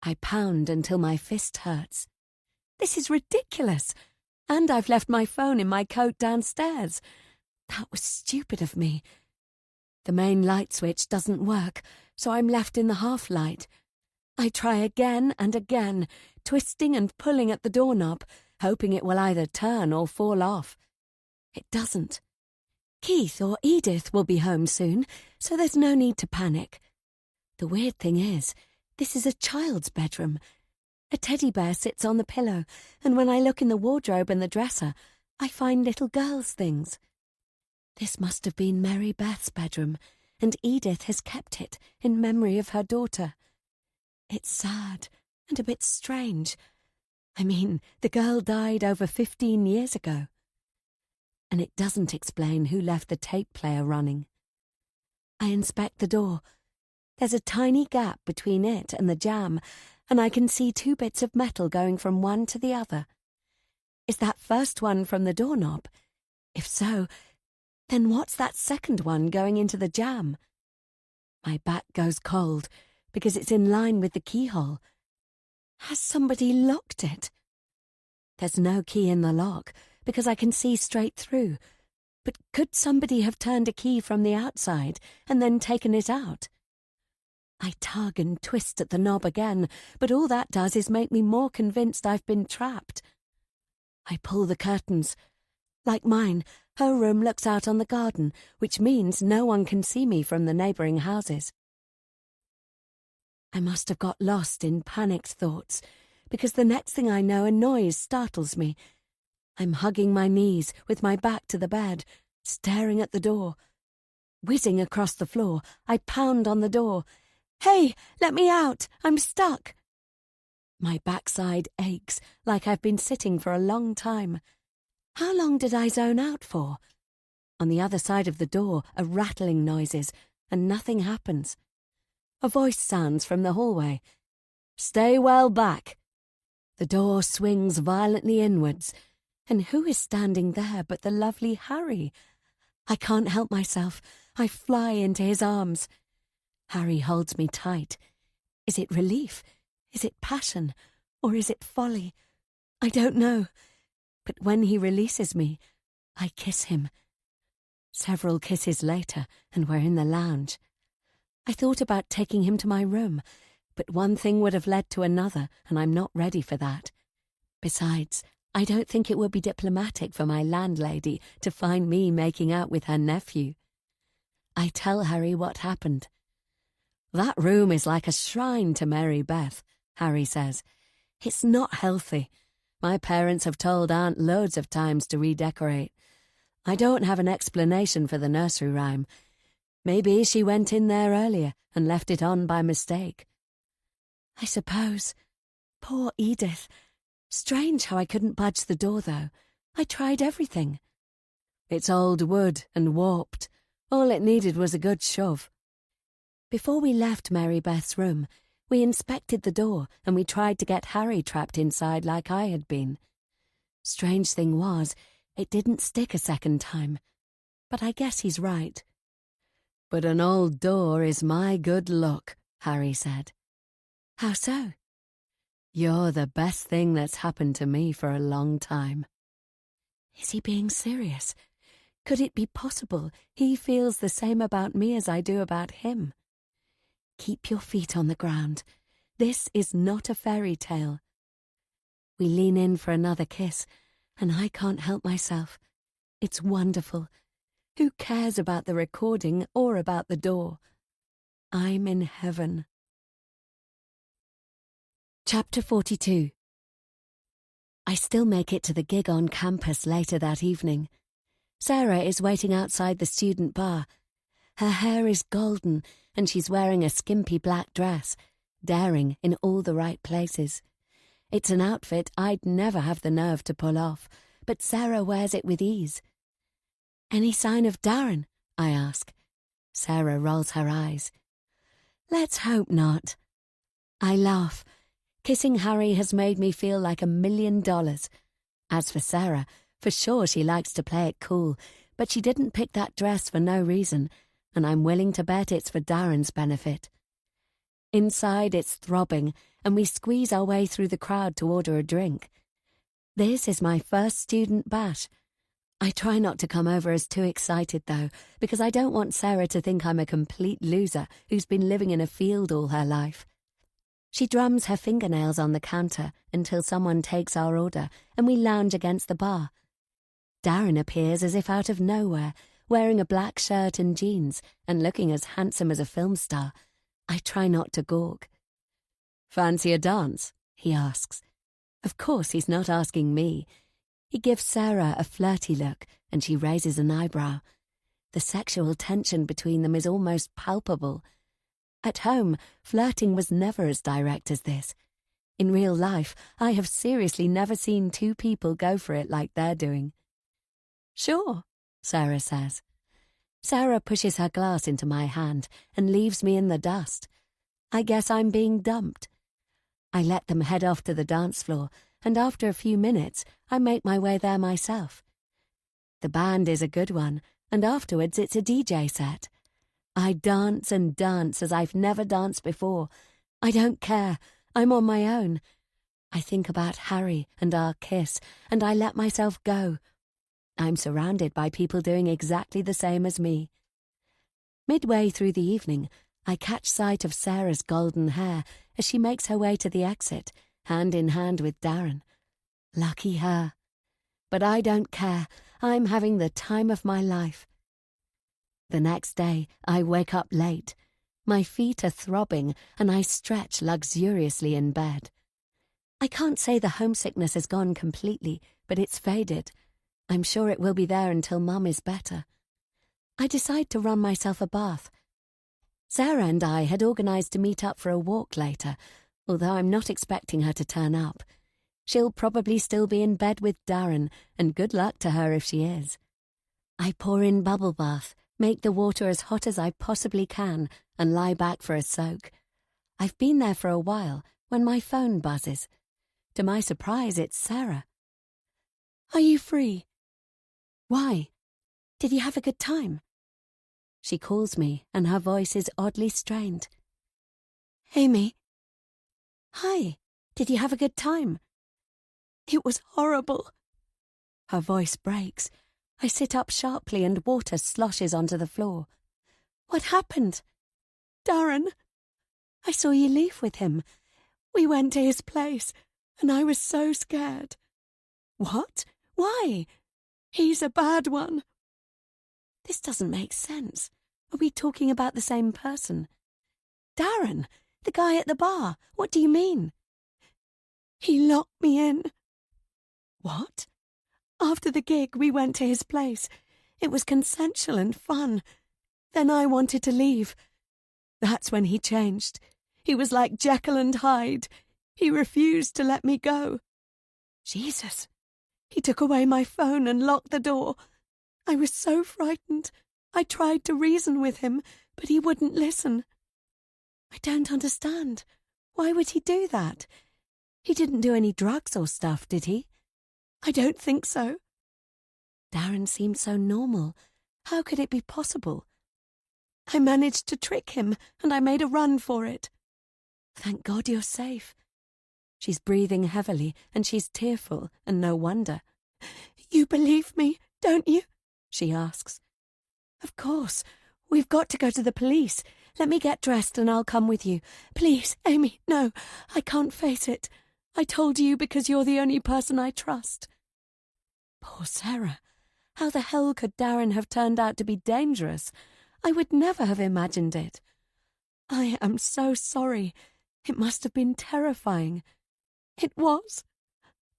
I pound until my fist hurts. This is ridiculous. And I've left my phone in my coat downstairs. That was stupid of me. The main light switch doesn't work, so I'm left in the half-light. I try again and again, twisting and pulling at the doorknob, hoping it will either turn or fall off. It doesn't. Keith or Edith will be home soon, so there's no need to panic. The weird thing is, this is a child's bedroom. A teddy bear sits on the pillow, and when I look in the wardrobe and the dresser, I find little girls' things. This must have been Mary Beth's bedroom, and Edith has kept it in memory of her daughter. It's sad and a bit strange. I mean, the girl died over 15 years ago. And it doesn't explain who left the tape player running. I inspect the door. There's a tiny gap between it and the jamb, and I can see 2 bits of metal going from one to the other. Is that first one from the doorknob? If so, then what's that second one going into the jamb? My back goes cold because it's in line with the keyhole. Has somebody locked it? There's no key in the lock because I can see straight through. But could somebody have turned a key from the outside and then taken it out? I tug and twist at the knob again, but all that does is make me more convinced I've been trapped. I pull the curtains. Like mine, her room looks out on the garden, which means no one can see me from the neighbouring houses. I must have got lost in panicked thoughts, because the next thing I know, a noise startles me. I'm hugging my knees with my back to the bed, staring at the door. Whizzing across the floor, I pound on the door. "Hey, let me out! I'm stuck!" My backside aches like I've been sitting for a long time. How long did I zone out for? On the other side of the door are rattling noises, and nothing happens. A voice sounds from the hallway. "Stay well back." The door swings violently inwards, and who is standing there but the lovely Harry? I can't help myself. I fly into his arms. Harry holds me tight. Is it relief? Is it passion? Or is it folly? I don't know. But when he releases me, I kiss him. Several kisses later, and we're in the lounge. I thought about taking him to my room, but one thing would have led to another, and I'm not ready for that. Besides, I don't think it would be diplomatic for my landlady to find me making out with her nephew. I tell Harry what happened. "That room is like a shrine to Mary Beth," Harry says. "It's not healthy. My parents have told Aunt loads of times to redecorate. I don't have an explanation for the nursery rhyme. Maybe she went in there earlier and left it on by mistake." I suppose. Poor Edith. Strange how I couldn't budge the door, though. I tried everything. "It's old wood and warped. All it needed was a good shove." Before we left Mary Beth's room, we inspected the door and we tried to get Harry trapped inside like I had been. Strange thing was, it didn't stick a second time. But I guess he's right. "But an old door is my good luck," Harry said. "How so?" "You're the best thing that's happened to me for a long time." Is he being serious? Could it be possible he feels the same about me as I do about him? Keep your feet on the ground. This is not a fairy tale. We lean in for another kiss, and I can't help myself. It's wonderful. Who cares about the recording or about the door? I'm in heaven. Chapter 42. I still make it to the gig on campus later that evening. Sarah is waiting outside the student bar. Her hair is golden, and she's wearing a skimpy black dress, daring in all the right places. It's an outfit I'd never have the nerve to pull off, but Sarah wears it with ease. "Any sign of Darren?" I ask. Sarah rolls her eyes. "Let's hope not." I laugh. Kissing Harry has made me feel like $1 million. As for Sarah, for sure she likes to play it cool, but she didn't pick that dress for no reason, and I'm willing to bet it's for Darren's benefit. Inside it's throbbing, and we squeeze our way through the crowd to order a drink. This is my first student bash. I try not to come over as too excited, though, because I don't want Sarah to think I'm a complete loser who's been living in a field all her life. She drums her fingernails on the counter until someone takes our order, and we lounge against the bar. Darren appears as if out of nowhere, wearing a black shirt and jeans and looking as handsome as a film star. I try not to gawk. "Fancy a dance?" he asks. Of course he's not asking me. He gives Sarah a flirty look, and she raises an eyebrow. The sexual tension between them is almost palpable. At home, flirting was never as direct as this. In real life, I have seriously never seen two people go for it like they're doing. "Sure," Sarah says. Sarah pushes her glass into my hand and leaves me in the dust. I guess I'm being dumped. I let them head off to the dance floor, and after a few minutes I make my way there myself. The band is a good one, and afterwards it's a DJ set. I dance and dance as I've never danced before. I don't care. I'm on my own. I think about Harry and our kiss, and I let myself go. I'm surrounded by people doing exactly the same as me. Midway through the evening, I catch sight of Sarah's golden hair as she makes her way to the exit, hand in hand with Darren. Lucky her. But I don't care. I'm having the time of my life. The next day, I wake up late. My feet are throbbing, and I stretch luxuriously in bed. I can't say the homesickness has gone completely, but it's faded. I'm sure it will be there until Mum is better. I decide to run myself a bath. Sarah and I had organised to meet up for a walk later, although I'm not expecting her to turn up. She'll probably still be in bed with Darren, and good luck to her if she is. I pour in bubble bath, make the water as hot as I possibly can, and lie back for a soak. I've been there for a while when my phone buzzes. To my surprise, it's Sarah. "Are you free?" "Why? Did you have a good time?" She calls me, and her voice is oddly strained. "Amy." "Hi. Did you have a good time?" "It was horrible." Her voice breaks. I sit up sharply and water sloshes onto the floor. "What happened?" "Darren. I saw you leave with him. We went to his place, and I was so scared." "What? Why?" "He's a bad one." This doesn't make sense. Are we talking about the same person? "Darren, the guy at the bar. What do you mean?" "He locked me in." "What?" "After the gig, we went to his place. It was consensual and fun. Then I wanted to leave. That's when he changed. He was like Jekyll and Hyde. He refused to let me go." "Jesus." "He took away my phone and locked the door. I was so frightened. I tried to reason with him, but he wouldn't listen." "I don't understand. Why would he do that? He didn't do any drugs or stuff, did he?" "I don't think so." Darren seemed so normal. How could it be possible? "I managed to trick him, and I made a run for it." "Thank God you're safe." She's breathing heavily, and she's tearful, and no wonder. "You believe me, don't you?" she asks. "Of course. We've got to go to the police. Let me get dressed and I'll come with you. Please, Amy, no, I can't face it. I told you because you're the only person I trust." Poor Sarah. How the hell could Darren have turned out to be dangerous? I would never have imagined it. "I am so sorry. It must have been terrifying." "It was.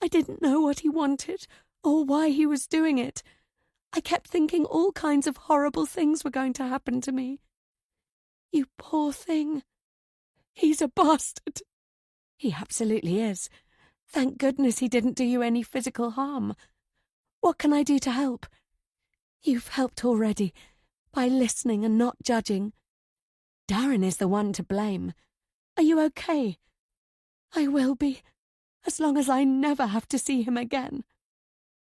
I didn't know what he wanted or why he was doing it. I kept thinking all kinds of horrible things were going to happen to me." "You poor thing. He's a bastard." "He absolutely is. Thank goodness he didn't do you any physical harm. What can I do to help?" "You've helped already, by listening and not judging. Darren is the one to blame. Are you okay?" "I will be, as long as I never have to see him again."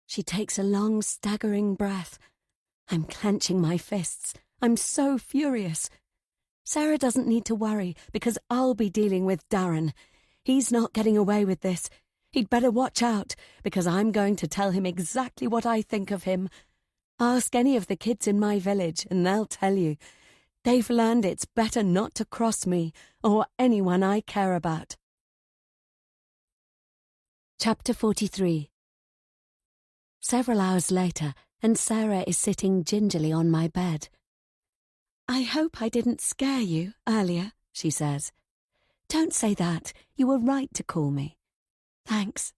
She takes a long, staggering breath. I'm clenching my fists. I'm so furious. Sarah doesn't need to worry, because I'll be dealing with Darren. He's not getting away with this. He'd better watch out, because I'm going to tell him exactly what I think of him. Ask any of the kids in my village, and they'll tell you. They've learned it's better not to cross me, or anyone I care about. Chapter 43. Several hours later, and Sarah is sitting gingerly on my bed. "I hope I didn't scare you earlier," she says. "Don't say that. You were right to call me." "Thanks.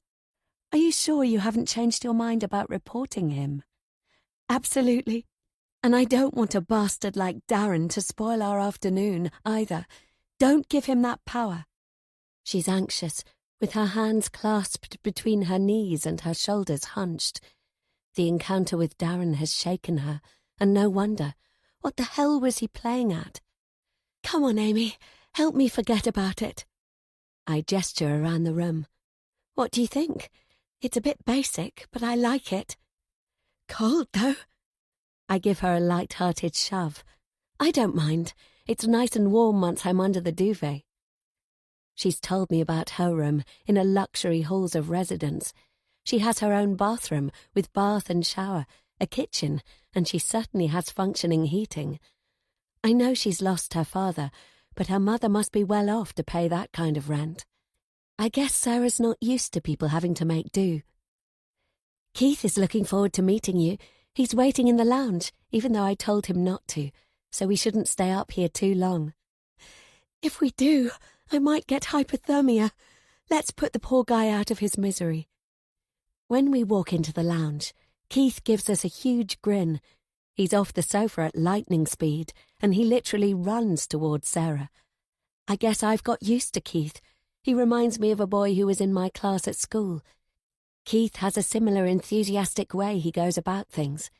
Are you sure you haven't changed your mind about reporting him?" "Absolutely. And I don't want a bastard like Darren to spoil our afternoon, either. Don't give him that power." She's anxious, with her hands clasped between her knees and her shoulders hunched. The encounter with Darren has shaken her, and no wonder. What the hell was he playing at? "Come on, Amy. Help me forget about it." I gesture around the room. What do you think? It's a bit basic, but I like it. Cold, though. I give her a light-hearted shove. I don't mind. It's nice and warm once I'm under the duvet. She's told me about her room in a luxury halls of residence. She has her own bathroom with bath and shower, a kitchen, and she certainly has functioning heating. I know she's lost her father, but her mother must be well off to pay that kind of rent. I guess Sarah's not used to people having to make do. Keith is looking forward to meeting you. He's waiting in the lounge, even though I told him not to, so we shouldn't stay up here too long. If we do, I might get hypothermia. Let's put the poor guy out of his misery. When we walk into the lounge, Keith gives us a huge grin. He's off the sofa at lightning speed, and he literally runs towards Sarah. I guess I've got used to Keith. He reminds me of a boy who was in my class at school. Keith has a similar enthusiastic way he goes about things.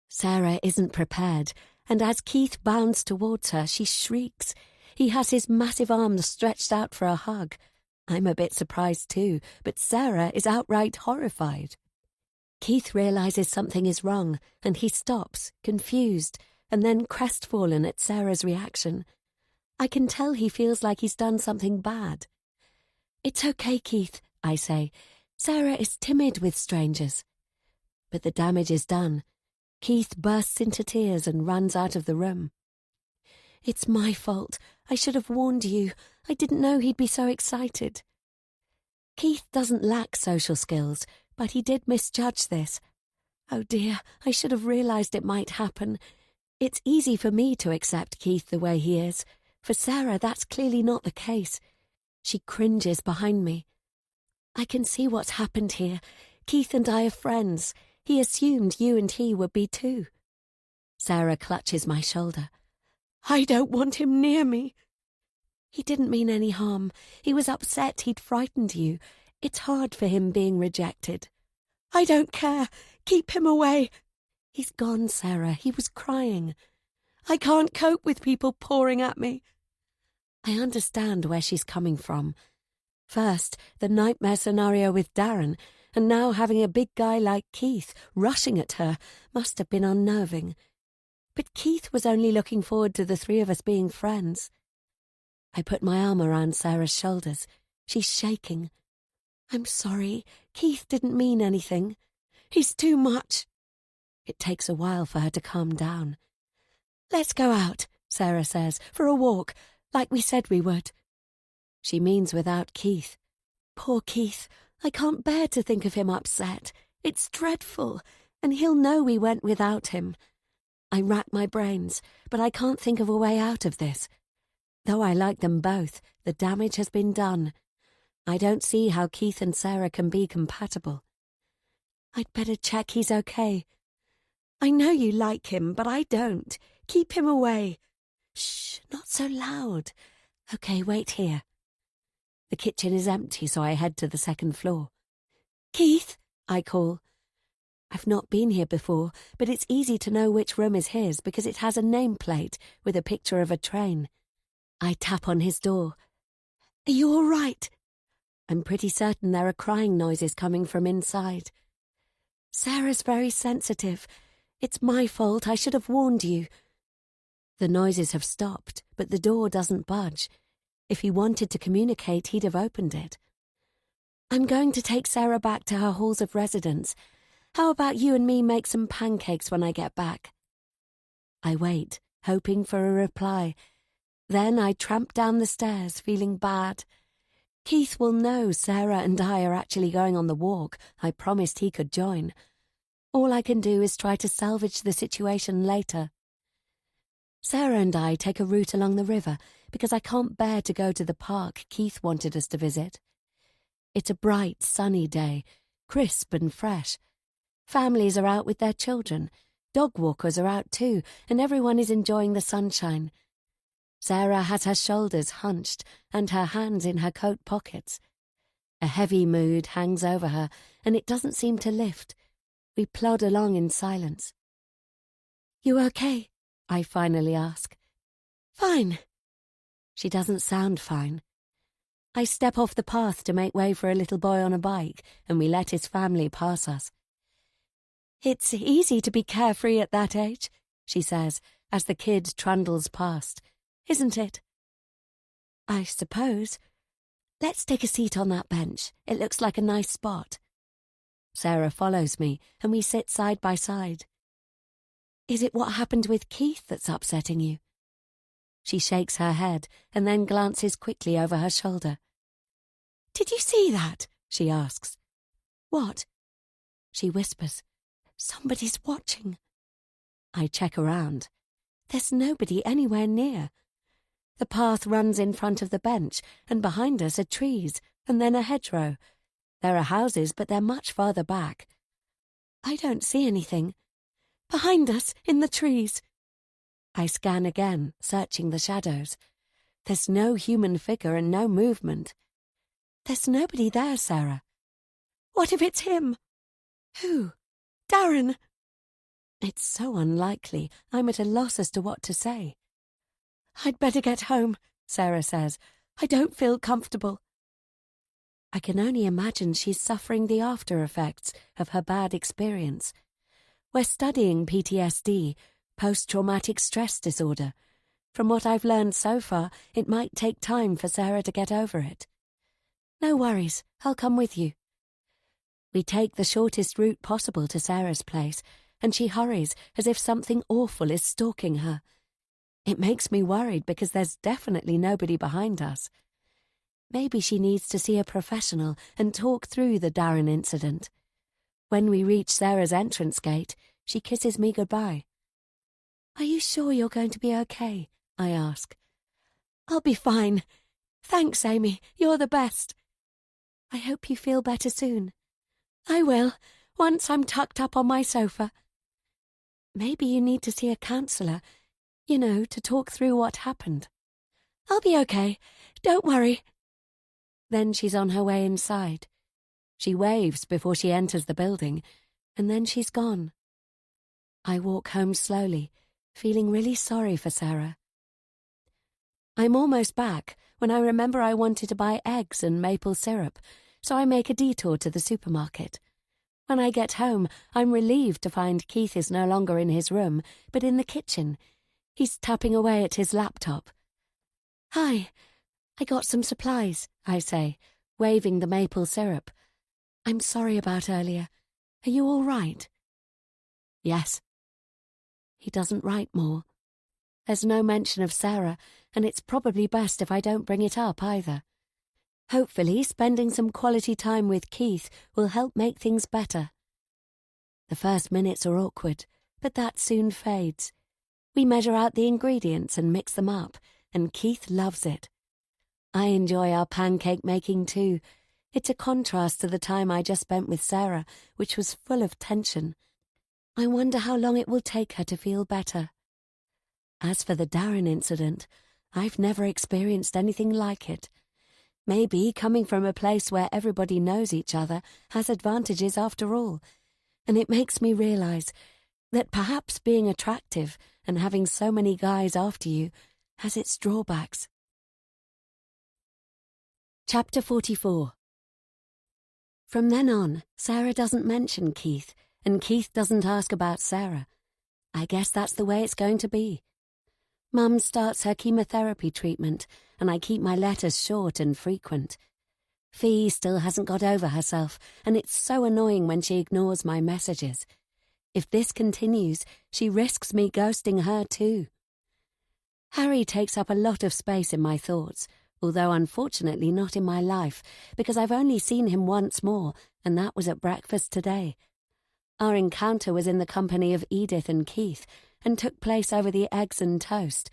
Sarah isn't prepared, and as Keith bounds towards her, she shrieks. He has his massive arms stretched out for a hug. I'm a bit surprised too, but Sarah is outright horrified. Keith realizes something is wrong, and he stops, confused, and then crestfallen at Sarah's reaction. I can tell he feels like he's done something bad. It's okay, Keith, I say. Sarah is timid with strangers. But the damage is done. Keith bursts into tears and runs out of the room. It's my fault. I should have warned you. I didn't know he'd be so excited. Keith doesn't lack social skills, but he did misjudge this. Oh dear, I should have realized it might happen. It's easy for me to accept Keith the way he is. For Sarah, that's clearly not the case. She cringes behind me. I can see what's happened here. Keith and I are friends. He assumed you and he would be too. Sarah clutches my shoulder. I don't want him near me. He didn't mean any harm. He was upset he'd frightened you. It's hard for him being rejected. I don't care. Keep him away. He's gone, Sarah. He was crying. I can't cope with people pouring at me. I understand where she's coming from. First, the nightmare scenario with Darren, and now having a big guy like Keith rushing at her must have been unnerving. But Keith was only looking forward to the three of us being friends. I put my arm around Sarah's shoulders. She's shaking. I'm sorry. Keith didn't mean anything. He's too much. It takes a while for her to calm down. Let's go out, Sarah says, for a walk, like we said we would. She means without Keith. Poor Keith. I can't bear to think of him upset. It's dreadful, and he'll know we went without him. I rack my brains, but I can't think of a way out of this. Though I like them both, the damage has been done. I don't see how Keith and Sarah can be compatible. I'd better check he's okay. I know you like him, but I don't. Keep him away. Shh, not so loud. Okay, wait here. The kitchen is empty, so I head to the second floor. Keith, I call. I've not been here before, but it's easy to know which room is his because it has a nameplate with a picture of a train. I tap on his door. Are you all right? I'm pretty certain there are crying noises coming from inside. Sarah's very sensitive. It's my fault. I should have warned you. The noises have stopped, but the door doesn't budge. If he wanted to communicate, he'd have opened it. I'm going to take Sarah back to her halls of residence. How about you and me make some pancakes when I get back? I wait, hoping for a reply. Then I tramp down the stairs, feeling bad. Keith will know Sarah and I are actually going on the walk I promised he could join. All I can do is try to salvage the situation later. Sarah and I take a route along the river because I can't bear to go to the park Keith wanted us to visit. It's a bright, sunny day, crisp and fresh. Families are out with their children. Dog walkers are out too, and everyone is enjoying the sunshine. Sarah has her shoulders hunched and her hands in her coat pockets. A heavy mood hangs over her, and it doesn't seem to lift. We plod along in silence. You okay? I finally ask. Fine. She doesn't sound fine. I step off the path to make way for a little boy on a bike, and we let his family pass us. "It's easy to be carefree at that age," she says, as the kid trundles past. "Isn't it?" "I suppose. Let's take a seat on that bench. It looks like a nice spot." Sarah follows me, and we sit side by side. "Is it what happened with Keith that's upsetting you?" She shakes her head and then glances quickly over her shoulder. "Did you see that?" she asks. "What?" She whispers. "Somebody's watching." I check around. There's nobody anywhere near. The path runs in front of the bench, and behind us are trees, and then a hedgerow. There are houses, but they're much farther back. I don't see anything. "Behind us, in the trees." I scan again, searching the shadows. There's no human figure and no movement. "There's nobody there, Sarah." "What if it's him?" "Who?" "Darren." It's so unlikely, I'm at a loss as to what to say. "I'd better get home," Sarah says. "I don't feel comfortable." I can only imagine she's suffering the after effects of her bad experience. We're studying PTSD, post-traumatic stress disorder. From what I've learned so far, it might take time for Sarah to get over it. "No worries, I'll come with you." We take the shortest route possible to Sarah's place, and she hurries as if something awful is stalking her. It makes me worried because there's definitely nobody behind us. Maybe she needs to see a professional and talk through the Darren incident. When we reach Sarah's entrance gate, she kisses me goodbye. "Are you sure you're going to be okay?" I ask. "I'll be fine. Thanks, Amy. You're the best." "I hope you feel better soon." "I will, once I'm tucked up on my sofa." "Maybe you need to see a counsellor, to talk through what happened." "I'll be okay. Don't worry." Then she's on her way inside. She waves before she enters the building, and then she's gone. I walk home slowly, feeling really sorry for Sarah. I'm almost back when I remember I wanted to buy eggs and maple syrup, so I make a detour to the supermarket. When I get home, I'm relieved to find Keith is no longer in his room, but in the kitchen. He's tapping away at his laptop. "Hi, I got some supplies," I say, waving the maple syrup. "I'm sorry about earlier. Are you all right?" "Yes." He doesn't write more. There's no mention of Sarah, and it's probably best if I don't bring it up either. Hopefully, spending some quality time with Keith will help make things better. The first minutes are awkward, but that soon fades. We measure out the ingredients and mix them up, and Keith loves it. I enjoy our pancake making too. It's a contrast to the time I just spent with Sarah, which was full of tension. I wonder how long it will take her to feel better. As for the Darren incident, I've never experienced anything like it. Maybe coming from a place where everybody knows each other has advantages after all, and it makes me realize that perhaps being attractive and having so many guys after you has its drawbacks. Chapter 44. From then on, Sarah doesn't mention Keith, and Keith doesn't ask about Sarah. I guess that's the way it's going to be. Mum starts her chemotherapy treatment, and I keep my letters short and frequent. Fee still hasn't got over herself, and it's so annoying when she ignores my messages. If this continues, she risks me ghosting her too. Harry takes up a lot of space in my thoughts, although unfortunately not in my life, because I've only seen him once more, and that was at breakfast today. Our encounter was in the company of Edith and Keith, and took place over the eggs and toast,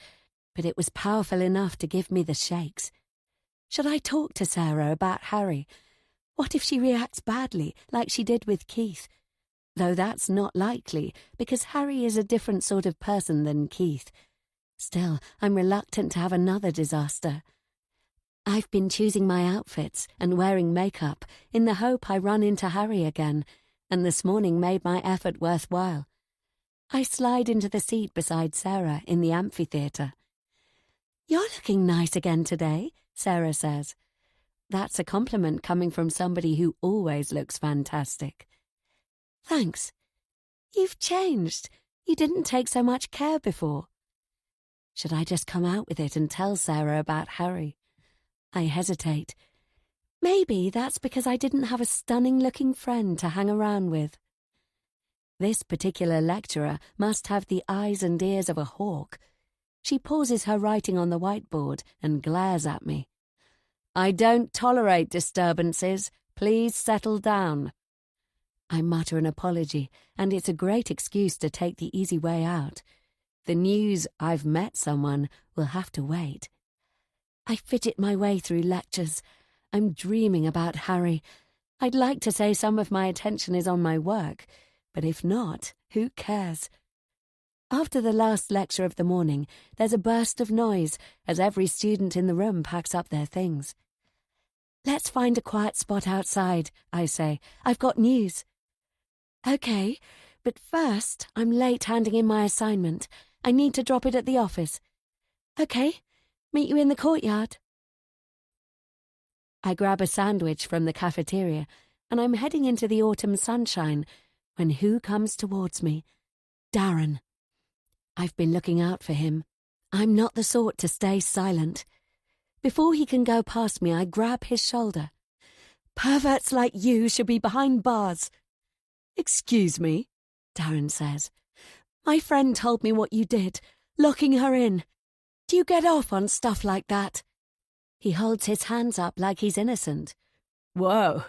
but it was powerful enough to give me the shakes. Should I talk to Sarah about Harry? What if she reacts badly, like she did with Keith? Though that's not likely, because Harry is a different sort of person than Keith. Still, I'm reluctant to have another disaster. I've been choosing my outfits and wearing makeup in the hope I run into Harry again, and this morning made my effort worthwhile. I slide into the seat beside Sarah in the amphitheatre. "You're looking nice again today," Sarah says. That's a compliment coming from somebody who always looks fantastic. Thanks. You've changed. You didn't take so much care before. Should I just come out with it and tell Sarah about Harry? I hesitate. Maybe that's because I didn't have a stunning-looking friend to hang around with. This particular lecturer must have the eyes and ears of a hawk. She pauses her writing on the whiteboard and glares at me. I don't tolerate disturbances. Please settle down. I mutter an apology, and it's a great excuse to take the easy way out. The news I've met someone will have to wait. I fidget my way through lectures. I'm dreaming about Harry. I'd like to say some of my attention is on my work, but if not, who cares? After the last lecture of the morning, there's a burst of noise as every student in the room packs up their things. Let's find a quiet spot outside, I say. I've got news. Okay, but first, I'm late handing in my assignment. I need to drop it at the office. Okay, meet you in the courtyard. I grab a sandwich from the cafeteria, and I'm heading into the autumn sunshine when who comes towards me? Darren. I've been looking out for him. I'm not the sort to stay silent. Before he can go past me, I grab his shoulder. Perverts like you should be behind bars. Excuse me, Darren says. My friend told me what you did, locking her in. Do you get off on stuff like that? He holds his hands up like he's innocent. Whoa,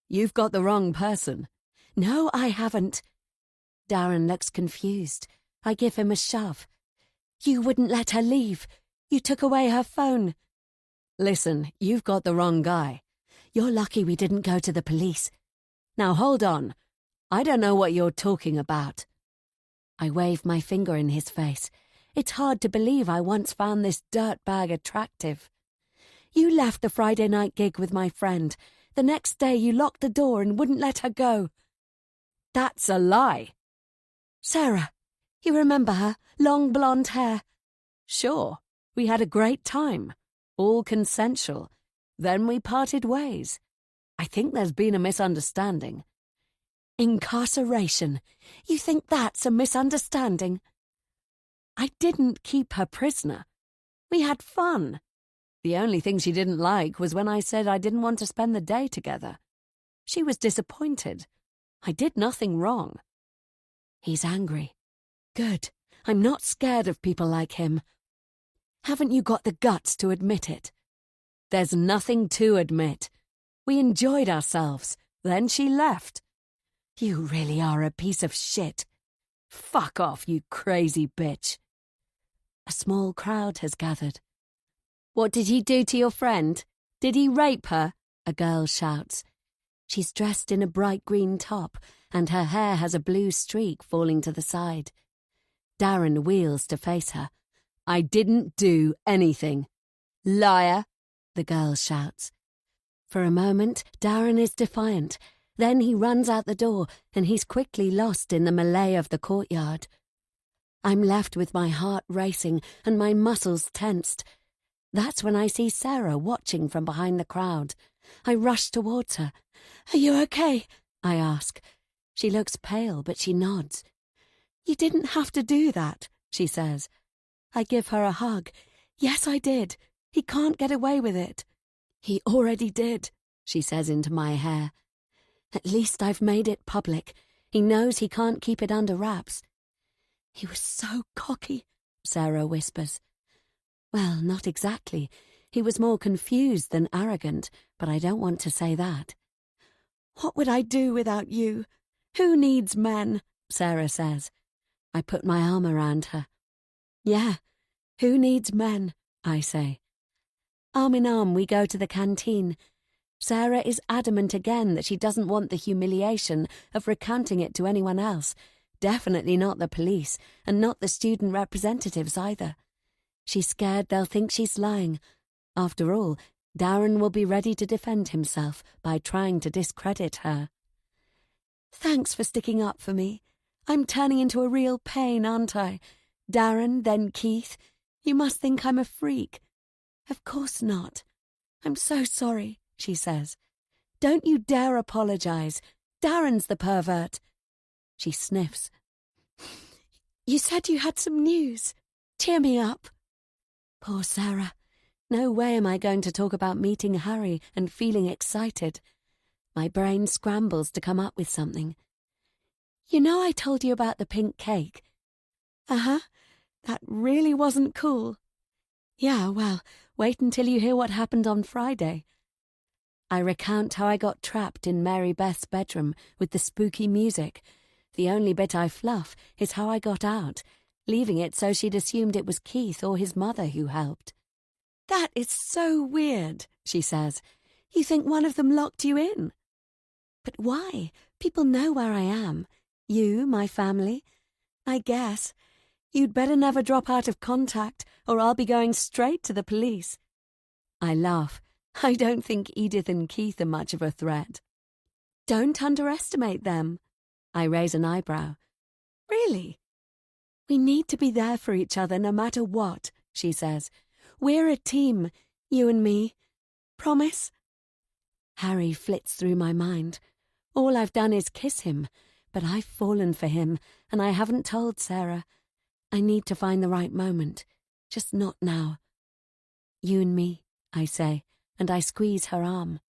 you've got the wrong person. No, I haven't. Darren looks confused. I give him a shove. You wouldn't let her leave. You took away her phone. Listen, you've got the wrong guy. You're lucky we didn't go to the police. Now hold on. I don't know what you're talking about. I wave my finger in his face. It's hard to believe I once found this dirtbag attractive. You left the Friday night gig with my friend. The next day you locked the door and wouldn't let her go. That's a lie. Sarah, you remember her? Long blonde hair. Sure, we had a great time. All consensual. Then we parted ways. I think there's been a misunderstanding. Incarceration. You think that's a misunderstanding? I didn't keep her prisoner. We had fun. The only thing she didn't like was when I said I didn't want to spend the day together. She was disappointed. I did nothing wrong. He's angry. Good. I'm not scared of people like him. Haven't you got the guts to admit it? There's nothing to admit. We enjoyed ourselves. Then she left. You really are a piece of shit. Fuck off, you crazy bitch. A small crowd has gathered. What did he do to your friend? Did he rape her? A girl shouts. She's dressed in a bright green top, and her hair has a blue streak falling to the side. Darren wheels to face her. I didn't do anything. Liar, the girl shouts. For a moment, Darren is defiant. Then he runs out the door, and he's quickly lost in the melee of the courtyard. I'm left with my heart racing and my muscles tensed. That's when I see Sarah watching from behind the crowd. I rush towards her. Are you okay? I ask. She looks pale, but she nods. You didn't have to do that, she says. I give her a hug. Yes, I did. He can't get away with it. He already did, she says into my hair. At least I've made it public. He knows he can't keep it under wraps. He was so cocky, Sarah whispers. Well, not exactly. He was more confused than arrogant, but I don't want to say that. What would I do without you? Who needs men? Sarah says. I put my arm around her. Yeah, who needs men? I say. Arm in arm, we go to the canteen. Sarah is adamant again that she doesn't want the humiliation of recounting it to anyone else, definitely not the police, and not the student representatives either. She's scared they'll think she's lying. After all, Darren will be ready to defend himself by trying to discredit her. Thanks for sticking up for me. I'm turning into a real pain, aren't I? Darren, then Keith. You must think I'm a freak. Of course not. I'm so sorry, she says. "Don't you dare apologize. Darren's the pervert." She sniffs. "You said you had some news. Cheer me up." Poor Sarah. No way am I going to talk about meeting Harry and feeling excited. My brain scrambles to come up with something. "You know I told you about the pink cake?" "Uh-huh. That really wasn't cool." "Yeah, well, wait until you hear what happened on Friday." I recount how I got trapped in Mary Beth's bedroom with the spooky music. The only bit I fluff is how I got out, leaving it so she'd assumed it was Keith or his mother who helped. "That is so weird," she says. "You think one of them locked you in?" "But why? People know where I am. You, my family. I guess. You'd better never drop out of contact, or I'll be going straight to the police." I laugh. I don't think Edith and Keith are much of a threat. "Don't underestimate them." I raise an eyebrow. "Really?" "We need to be there for each other no matter what," she says. "We're a team, you and me. Promise?" Harry flits through my mind. All I've done is kiss him, but I've fallen for him, and I haven't told Sarah. I need to find the right moment, just not now. "You and me," I say, and I squeeze her arm.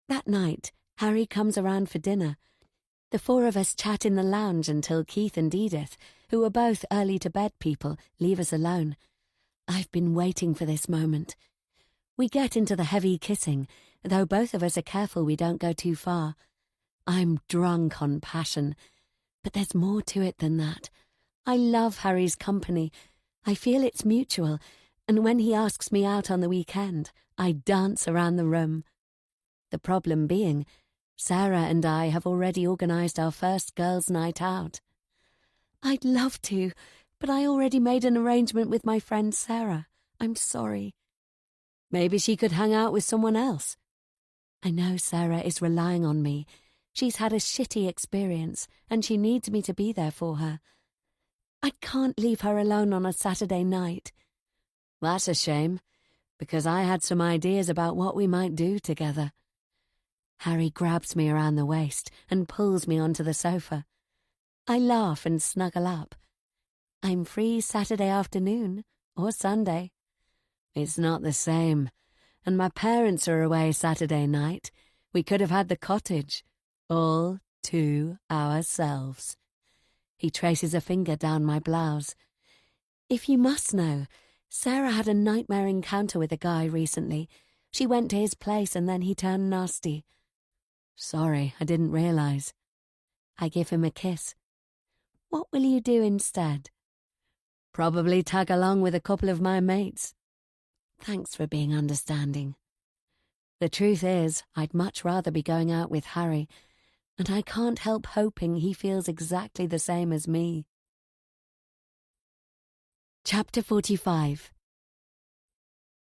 That night, Harry comes around for dinner. The four of us chat in the lounge until Keith and Edith, who are both early-to-bed people, leave us alone. I've been waiting for this moment. We get into the heavy kissing, though both of us are careful we don't go too far. I'm drunk on passion, but there's more to it than that. I love Harry's company. I feel it's mutual, and when he asks me out on the weekend, I dance around the room. The problem being, Sarah and I have already organised our first girls' night out. "I'd love to, but I already made an arrangement with my friend Sarah. I'm sorry." "Maybe she could hang out with someone else." I know Sarah is relying on me. She's had a shitty experience, and she needs me to be there for her. I can't leave her alone on a Saturday night. "That's a shame, because I had some ideas about what we might do together." Harry grabs me around the waist and pulls me onto the sofa. I laugh and snuggle up. I'm free Saturday afternoon, or Sunday. "It's not the same, and my parents are away Saturday night. We could have had the cottage, all to ourselves." He traces a finger down my blouse. "If you must know, Sarah had a nightmare encounter with a guy recently. She went to his place and then he turned nasty." "Sorry, I didn't realise." I give him a kiss. "What will you do instead?" "Probably tag along with a couple of my mates." Thanks for being understanding. The truth is, I'd much rather be going out with Harry, and I can't help hoping he feels exactly the same as me. Chapter 45.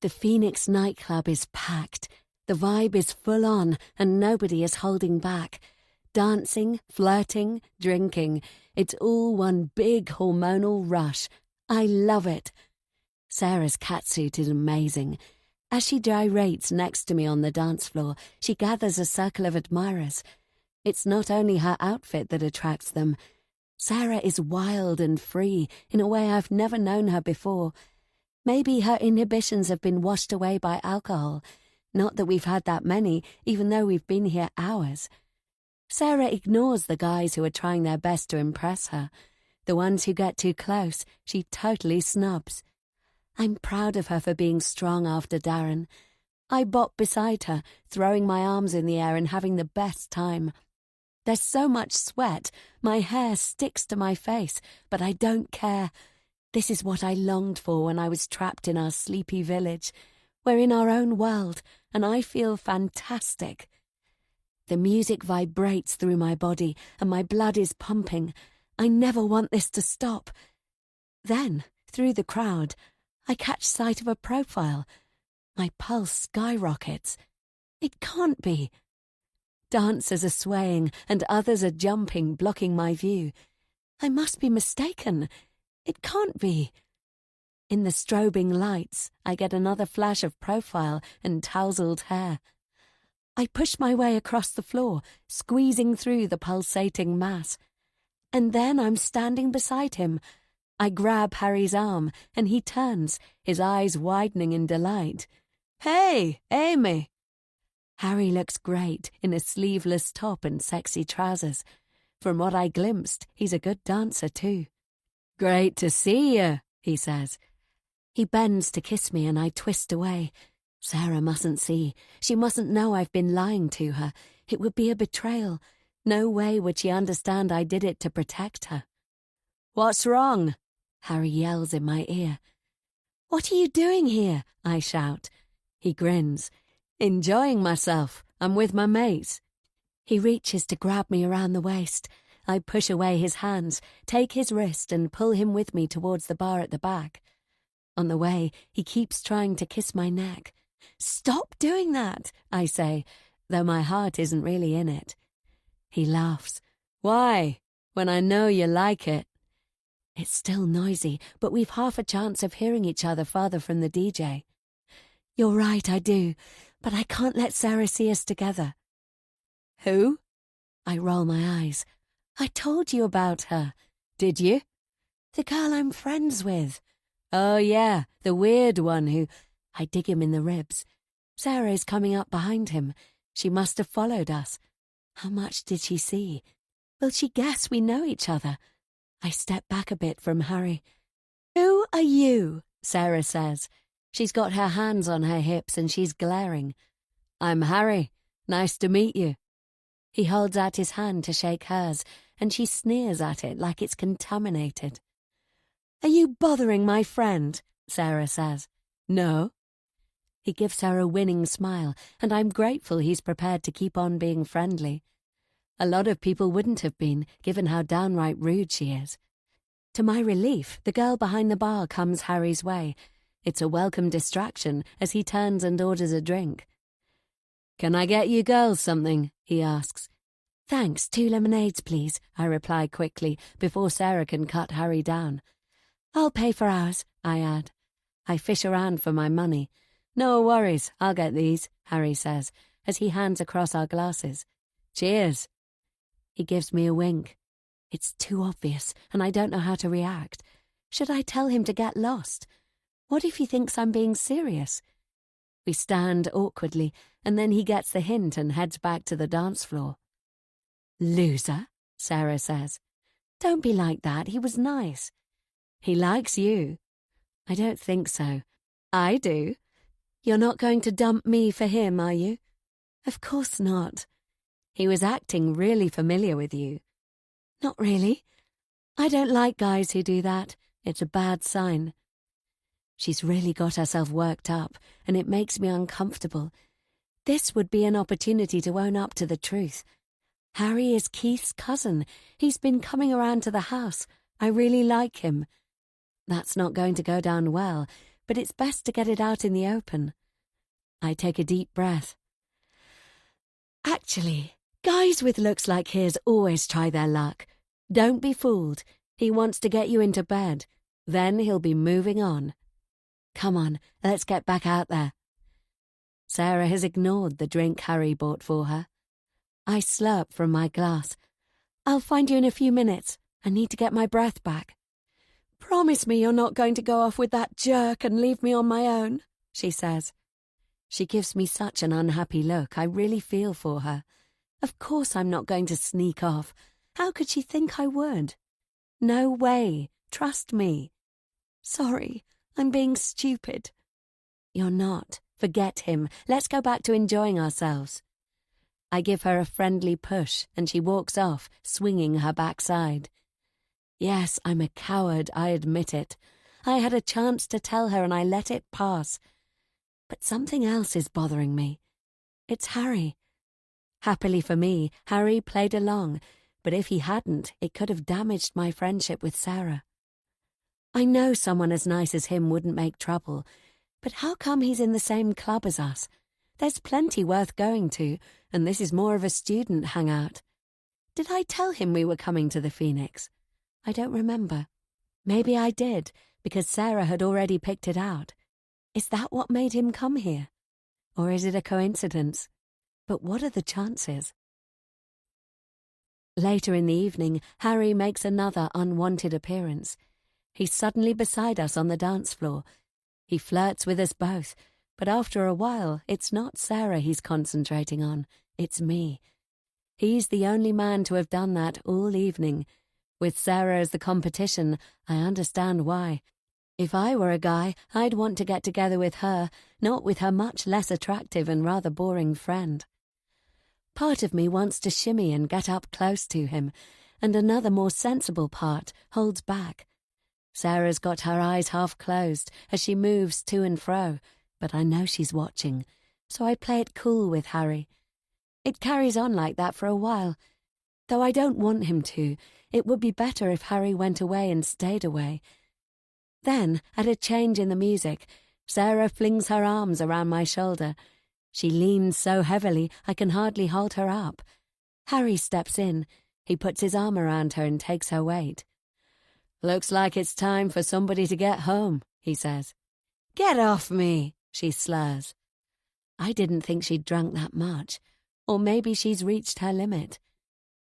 The Phoenix nightclub is packed. The vibe is full on, and nobody is holding back. Dancing, flirting, drinking. It's all one big hormonal rush. I love it. Sarah's catsuit is amazing. As she gyrates next to me on the dance floor, she gathers a circle of admirers. It's not only her outfit that attracts them. Sarah is wild and free in a way I've never known her before. Maybe her inhibitions have been washed away by alcohol. Not that we've had that many, even though we've been here hours. Sarah ignores the guys who are trying their best to impress her. The ones who get too close, she totally snubs. I'm proud of her for being strong after Darren. I bop beside her, throwing my arms in the air and having the best time. There's so much sweat, my hair sticks to my face, but I don't care. This is what I longed for when I was trapped in our sleepy village. We're in our own world, and I feel fantastic. The music vibrates through my body, and my blood is pumping. I never want this to stop. Then, through the crowd, I catch sight of a profile. My pulse skyrockets. It can't be. Dancers are swaying, and others are jumping, blocking my view. I must be mistaken. It can't be. In the strobing lights, I get another flash of profile and tousled hair. I push my way across the floor, squeezing through the pulsating mass. And then I'm standing beside him. I grab Harry's arm, and he turns, his eyes widening in delight. "Hey, Amy!" Harry looks great in a sleeveless top and sexy trousers. From what I glimpsed, he's a good dancer too. "Great to see you," he says. He bends to kiss me and I twist away. Sarah mustn't see. She mustn't know I've been lying to her. It would be a betrayal. No way would she understand I did it to protect her. "What's wrong?" Harry yells in my ear. "What are you doing here?" I shout. He grins. "Enjoying myself. I'm with my mates." He reaches to grab me around the waist. I push away his hands, take his wrist and pull him with me towards the bar at the back. On the way, he keeps trying to kiss my neck. "Stop doing that," I say, though my heart isn't really in it. He laughs. "Why, when I know you like it?" It's still noisy, but we've half a chance of hearing each other farther from the DJ. "You're right, I do, but I can't let Sarah see us together." "Who?" I roll my eyes. "I told you about her." "Did you?" "The girl I'm friends with." "Oh yeah, the weird one who—" I dig him in the ribs. Sarah is coming up behind him. She must have followed us. How much did she see? Will she guess we know each other? I step back a bit from Harry. "Who are you?" Sarah says. She's got her hands on her hips and she's glaring. "I'm Harry. Nice to meet you." He holds out his hand to shake hers, and she sneers at it like it's contaminated. "Are you bothering my friend?" Sarah says. "No." He gives her a winning smile, and I'm grateful he's prepared to keep on being friendly. A lot of people wouldn't have been, given how downright rude she is. To my relief, the girl behind the bar comes Harry's way. It's a welcome distraction as he turns and orders a drink. "Can I get you girls something?" he asks. "Thanks, 2 lemonades, please," I reply quickly before Sarah can cut Harry down. "I'll pay for ours," I add. I fish around for my money. "No worries, I'll get these," Harry says, as he hands across our glasses. "Cheers." He gives me a wink. It's too obvious, and I don't know how to react. Should I tell him to get lost? What if he thinks I'm being serious? We stand awkwardly, and then he gets the hint and heads back to the dance floor. "Loser," Sarah says. "Don't be like that, he was nice." "He likes you." "I don't think so." "I do." "You're not going to dump me for him, are you?" "Of course not." "He was acting really familiar with you." "Not really. I don't like guys who do that. It's a bad sign." She's really got herself worked up, and it makes me uncomfortable. This would be an opportunity to own up to the truth. Harry is Keith's cousin. He's been coming around to the house. I really like him. That's not going to go down well, but it's best to get it out in the open. I take a deep breath. "Actually, guys with looks like his always try their luck. Don't be fooled. He wants to get you into bed. Then he'll be moving on. Come on, let's get back out there." Sarah has ignored the drink Harry bought for her. I slurp from my glass. "I'll find you in a few minutes. I need to get my breath back." "Promise me you're not going to go off with that jerk and leave me on my own," she says. She gives me such an unhappy look, I really feel for her. Of course I'm not going to sneak off. How could she think I would? No way. Trust me. "Sorry, I'm being stupid." "You're not. Forget him. Let's go back to enjoying ourselves." I give her a friendly push, and she walks off, swinging her backside. Yes, I'm a coward, I admit it. I had a chance to tell her and I let it pass. But something else is bothering me. It's Harry. Happily for me, Harry played along, but if he hadn't, it could have damaged my friendship with Sarah. I know someone as nice as him wouldn't make trouble, but how come he's in the same club as us? There's plenty worth going to, and this is more of a student hangout. Did I tell him we were coming to the Phoenix? I don't remember. Maybe I did, because Sarah had already picked it out. Is that what made him come here? Or is it a coincidence? But what are the chances? Later in the evening, Harry makes another unwanted appearance. He's suddenly beside us on the dance floor. He flirts with us both, but after a while, it's not Sarah he's concentrating on, it's me. He's the only man to have done that all evening. With Sarah as the competition, I understand why. If I were a guy, I'd want to get together with her, not with her much less attractive and rather boring friend. Part of me wants to shimmy and get up close to him, and another more sensible part holds back. Sarah's got her eyes half closed as she moves to and fro, but I know she's watching, so I play it cool with Harry. It carries on like that for a while. Though I don't want him to, it would be better if Harry went away and stayed away. Then, at a change in the music, Sarah flings her arms around my shoulder. She leans so heavily I can hardly hold her up. Harry steps in. He puts his arm around her and takes her weight. "Looks like it's time for somebody to get home," he says. "Get off me," she slurs. I didn't think she'd drunk that much, or maybe she's reached her limit.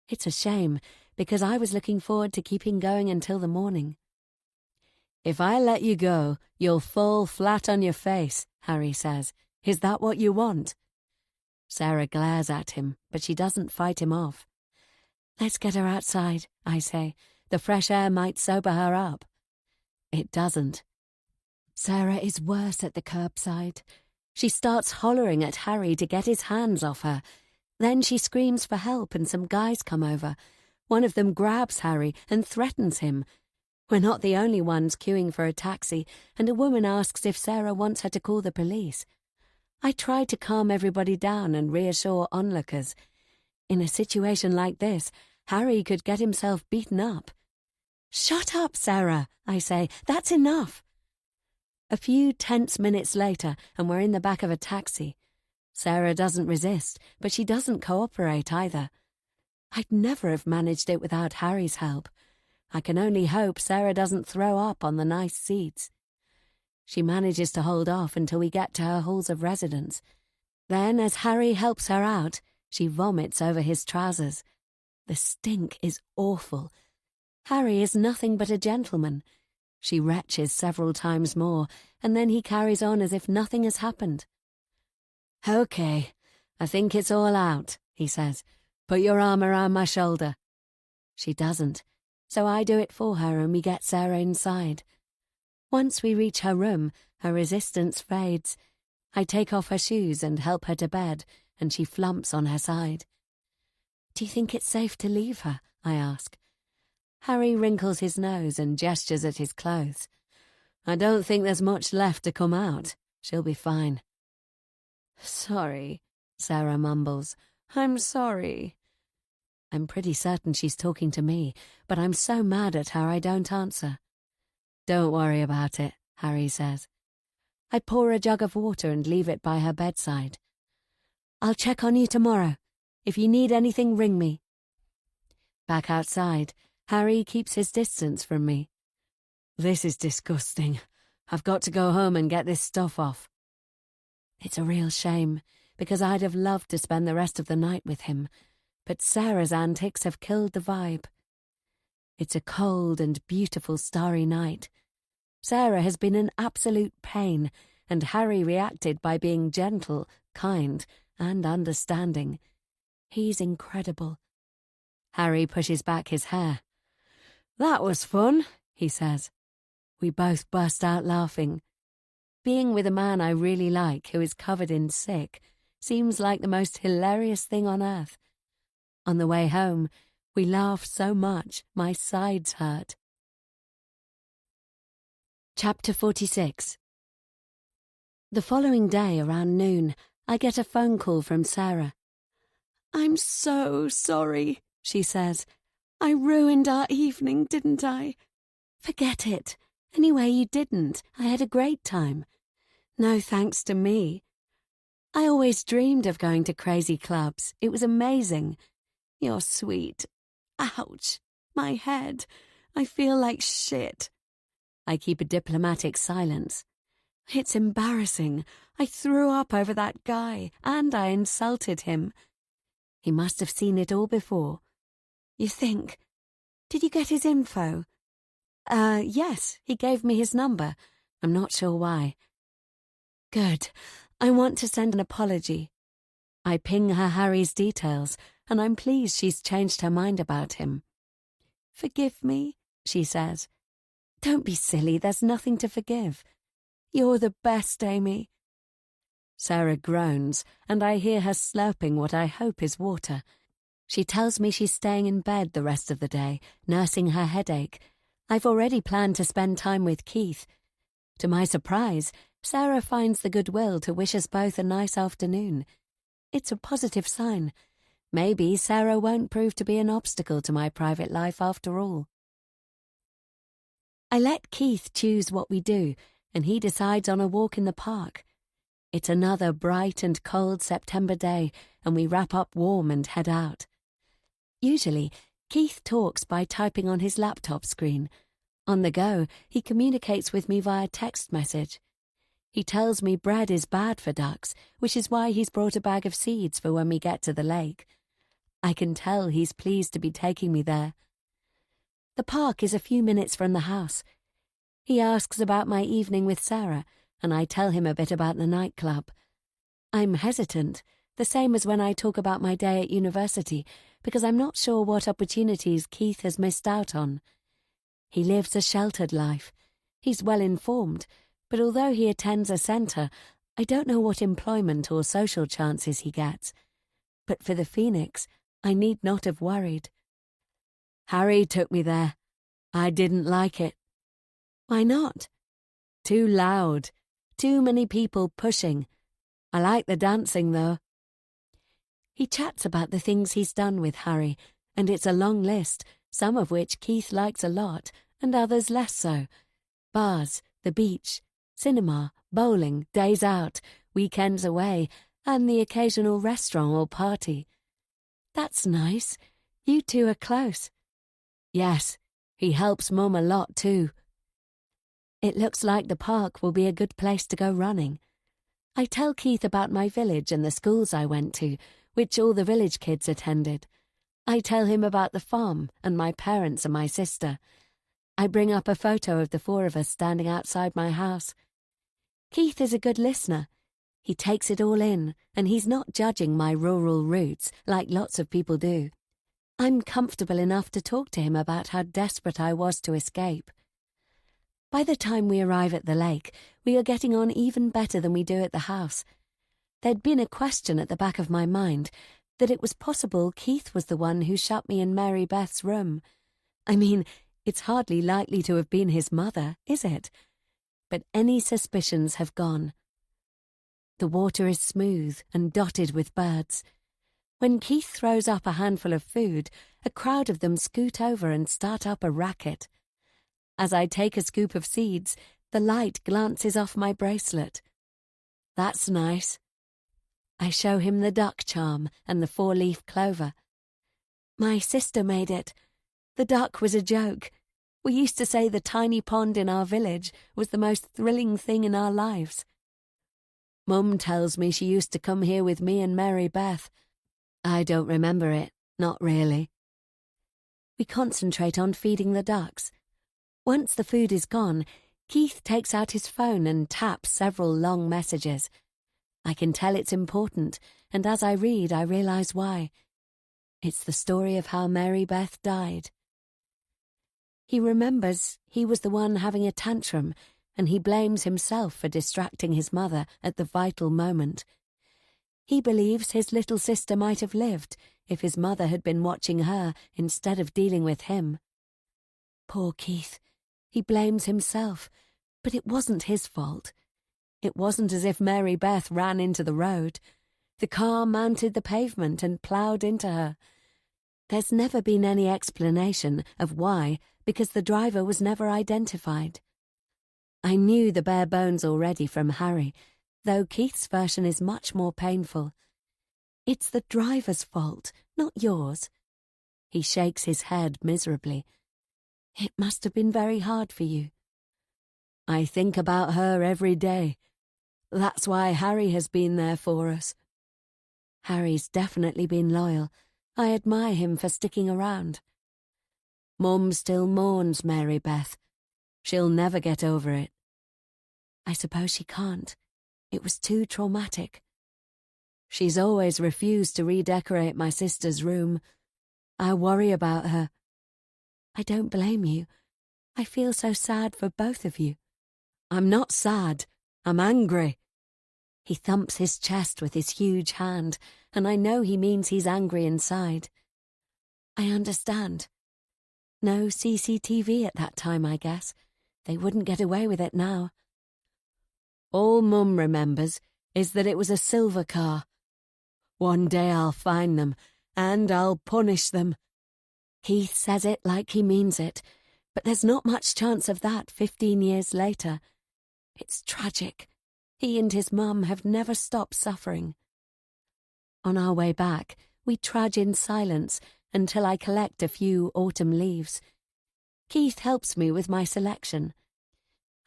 It's a shame, because I was looking forward to keeping going until the morning. "If I let you go, you'll fall flat on your face," Harry says. "Is that what you want?" Sarah glares at him, but she doesn't fight him off. "Let's get her outside," I say. "The fresh air might sober her up." It doesn't. Sarah is worse at the curbside. She starts hollering at Harry to get his hands off her. Then she screams for help and some guys come over. One of them grabs Harry and threatens him. We're not the only ones queuing for a taxi, and a woman asks if Sarah wants her to call the police. I try to calm everybody down and reassure onlookers. In a situation like this, Harry could get himself beaten up. "Shut up, Sarah," I say. "That's enough." A few tense minutes later, and we're in the back of a taxi. Sarah doesn't resist, but she doesn't cooperate either. I'd never have managed it without Harry's help. I can only hope Sarah doesn't throw up on the nice seats. She manages to hold off until we get to her halls of residence. Then, as Harry helps her out, she vomits over his trousers. The stink is awful. Harry is nothing but a gentleman. She retches several times more, and then he carries on as if nothing has happened. "Okay, I think it's all out," he says. "Put your arm around my shoulder." She doesn't, so I do it for her and we get Sarah inside. Once we reach her room, her resistance fades. I take off her shoes and help her to bed, and she flumps on her side. "Do you think it's safe to leave her?" I ask. Harry wrinkles his nose and gestures at his clothes. "I don't think there's much left to come out. She'll be fine." "Sorry," Sarah mumbles. "I'm sorry." I'm pretty certain she's talking to me, but I'm so mad at her I don't answer. "Don't worry about it," Harry says. I pour a jug of water and leave it by her bedside. "I'll check on you tomorrow. If you need anything, ring me." Back outside, Harry keeps his distance from me. "This is disgusting. I've got to go home and get this stuff off." It's a real shame, because I'd have loved to spend the rest of the night with him, but Sarah's antics have killed the vibe. It's a cold and beautiful starry night. Sarah has been an absolute pain, and Harry reacted by being gentle, kind, and understanding. He's incredible. Harry pushes back his hair. "That was fun," he says. We both burst out laughing. Being with a man I really like who is covered in sick seems like the most hilarious thing on earth. On the way home, we laughed so much my sides hurt. Chapter 46. The following day around noon, I get a phone call from Sarah. "I'm so sorry," she says. "I ruined our evening, didn't I?" "Forget it. Anyway, you didn't. I had a great time." "No thanks to me." "I always dreamed of going to crazy clubs. It was amazing." "You're sweet." "Ouch. My head. I feel like shit." I keep a diplomatic silence. It's embarrassing. I threw up over that guy, and I insulted him. He must have seen it all before. You think? Did you get his info? Yes, he gave me his number. I'm not sure why. Good. I want to send an apology. I ping her Harry's details, and I'm pleased she's changed her mind about him. Forgive me, she says. Don't be silly, there's nothing to forgive. You're the best, Amy. Sarah groans, and I hear her slurping what I hope is water. She tells me she's staying in bed the rest of the day, nursing her headache. I've already planned to spend time with Keith. To my surprise, Sarah finds the goodwill to wish us both a nice afternoon. It's a positive sign. Maybe Sarah won't prove to be an obstacle to my private life after all. I let Keith choose what we do, and he decides on a walk in the park. It's another bright and cold September day, and we wrap up warm and head out. Usually, Keith talks by typing on his laptop screen. On the go, he communicates with me via text message. He tells me bread is bad for ducks, which is why he's brought a bag of seeds for when we get to the lake. I can tell he's pleased to be taking me there. The park is a few minutes from the house. He asks about my evening with Sarah, and I tell him a bit about the nightclub. I'm hesitant, the same as when I talk about my day at university, because I'm not sure what opportunities Keith has missed out on. He lives a sheltered life. He's well informed, but although he attends a centre, I don't know what employment or social chances he gets. But for the Phoenix, I need not have worried. Harry took me there. I didn't like it. Why not? Too loud. Too many people pushing. I like the dancing, though. He chats about the things he's done with Harry, and it's a long list, some of which Keith likes a lot, and others less so. Bars, the beach, cinema, bowling, days out, weekends away, and the occasional restaurant or party. That's nice. You two are close. Yes, he helps Mum a lot too. It looks like the park will be a good place to go running. I tell Keith about my village and the schools I went to, which all the village kids attended. I tell him about the farm and my parents and my sister. I bring up a photo of the four of us standing outside my house. Keith is a good listener. He takes it all in, and he's not judging my rural roots like lots of people do. I'm comfortable enough to talk to him about how desperate I was to escape. By the time we arrive at the lake, we are getting on even better than we do at the house. There'd been a question at the back of my mind that it was possible Keith was the one who shut me in Mary Beth's room. I mean, it's hardly likely to have been his mother, is it? But any suspicions have gone. The water is smooth and dotted with birds. When Keith throws up a handful of food, a crowd of them scoot over and start up a racket. As I take a scoop of seeds, the light glances off my bracelet. That's nice. I show him the duck charm and the four-leaf clover. My sister made it. The duck was a joke. We used to say the tiny pond in our village was the most thrilling thing in our lives. Mum tells me she used to come here with me and Mary Beth. I don't remember it, not really. We concentrate on feeding the ducks. Once the food is gone, Keith takes out his phone and taps several long messages. I can tell it's important, and as I read, I realise why. It's the story of how Mary Beth died. He remembers he was the one having a tantrum, and he blames himself for distracting his mother at the vital moment. He believes his little sister might have lived if his mother had been watching her instead of dealing with him. Poor Keith. He blames himself, but it wasn't his fault. It wasn't as if Mary Beth ran into the road. The car mounted the pavement and ploughed into her. There's never been any explanation of why, because the driver was never identified. I knew the bare bones already from Harry, though Keith's version is much more painful. It's the driver's fault, not yours. He shakes his head miserably. It must have been very hard for you. I think about her every day. That's why Harry has been there for us. Harry's definitely been loyal. I admire him for sticking around. Mum still mourns Mary Beth. She'll never get over it. I suppose she can't. It was too traumatic. She's always refused to redecorate my sister's room. I worry about her. I don't blame you. I feel so sad for both of you. I'm not sad. I'm angry. He thumps his chest with his huge hand, and I know he means he's angry inside. I understand. No CCTV at that time, I guess. They wouldn't get away with it now. All Mum remembers is that it was a silver car. One day I'll find them, and I'll punish them. Keith says it like he means it, but there's not much chance of that 15 years later. It's tragic. He and his mum have never stopped suffering. On our way back, we trudge in silence until I collect a few autumn leaves. Keith helps me with my selection.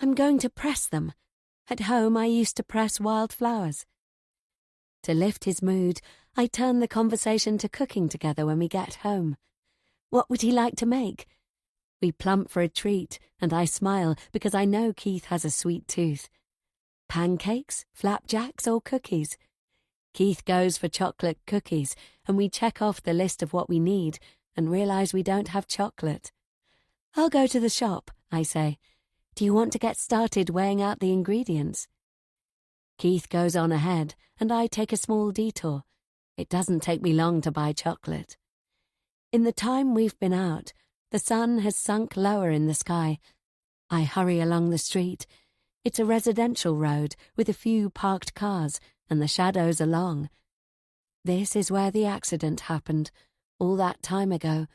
I'm going to press them. At home, I used to press wildflowers. To lift his mood, I turn the conversation to cooking together when we get home. What would he like to make? We plump for a treat, and I smile because I know Keith has a sweet tooth. Pancakes, flapjacks, or cookies? Keith goes for chocolate cookies, and we check off the list of what we need and realise we don't have chocolate. I'll go to the shop, I say. Do you want to get started weighing out the ingredients? Keith goes on ahead, and I take a small detour. It doesn't take me long to buy chocolate. In the time we've been out, the sun has sunk lower in the sky. I hurry along the street. It's a residential road with a few parked cars, and the shadows are long. This is where the accident happened, all that time ago.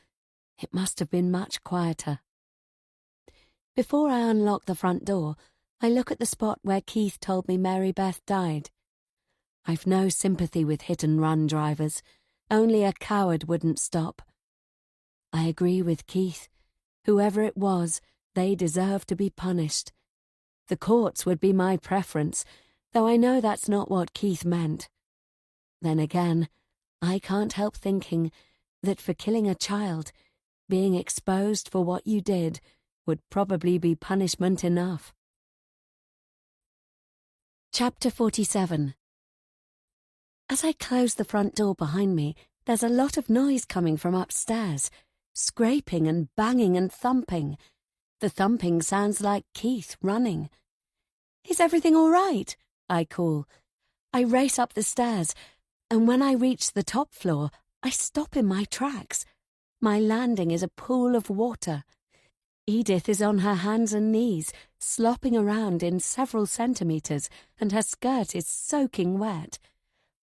It must have been much quieter. Before I unlock the front door, I look at the spot where Keith told me Mary Beth died. I've no sympathy with hit-and-run drivers. Only a coward wouldn't stop. I agree with Keith. Whoever it was, they deserve to be punished. The courts would be my preference, though I know that's not what Keith meant. Then again, I can't help thinking that for killing a child, being exposed for what you did would probably be punishment enough. Chapter 47. As I close the front door behind me, there's a lot of noise coming from upstairs, scraping and banging and thumping. The thumping sounds like Keith running. Is everything all right? I call. I race up the stairs, and when I reach the top floor, I stop in my tracks. My landing is a pool of water. Edith is on her hands and knees, slopping around in several centimetres, and her skirt is soaking wet.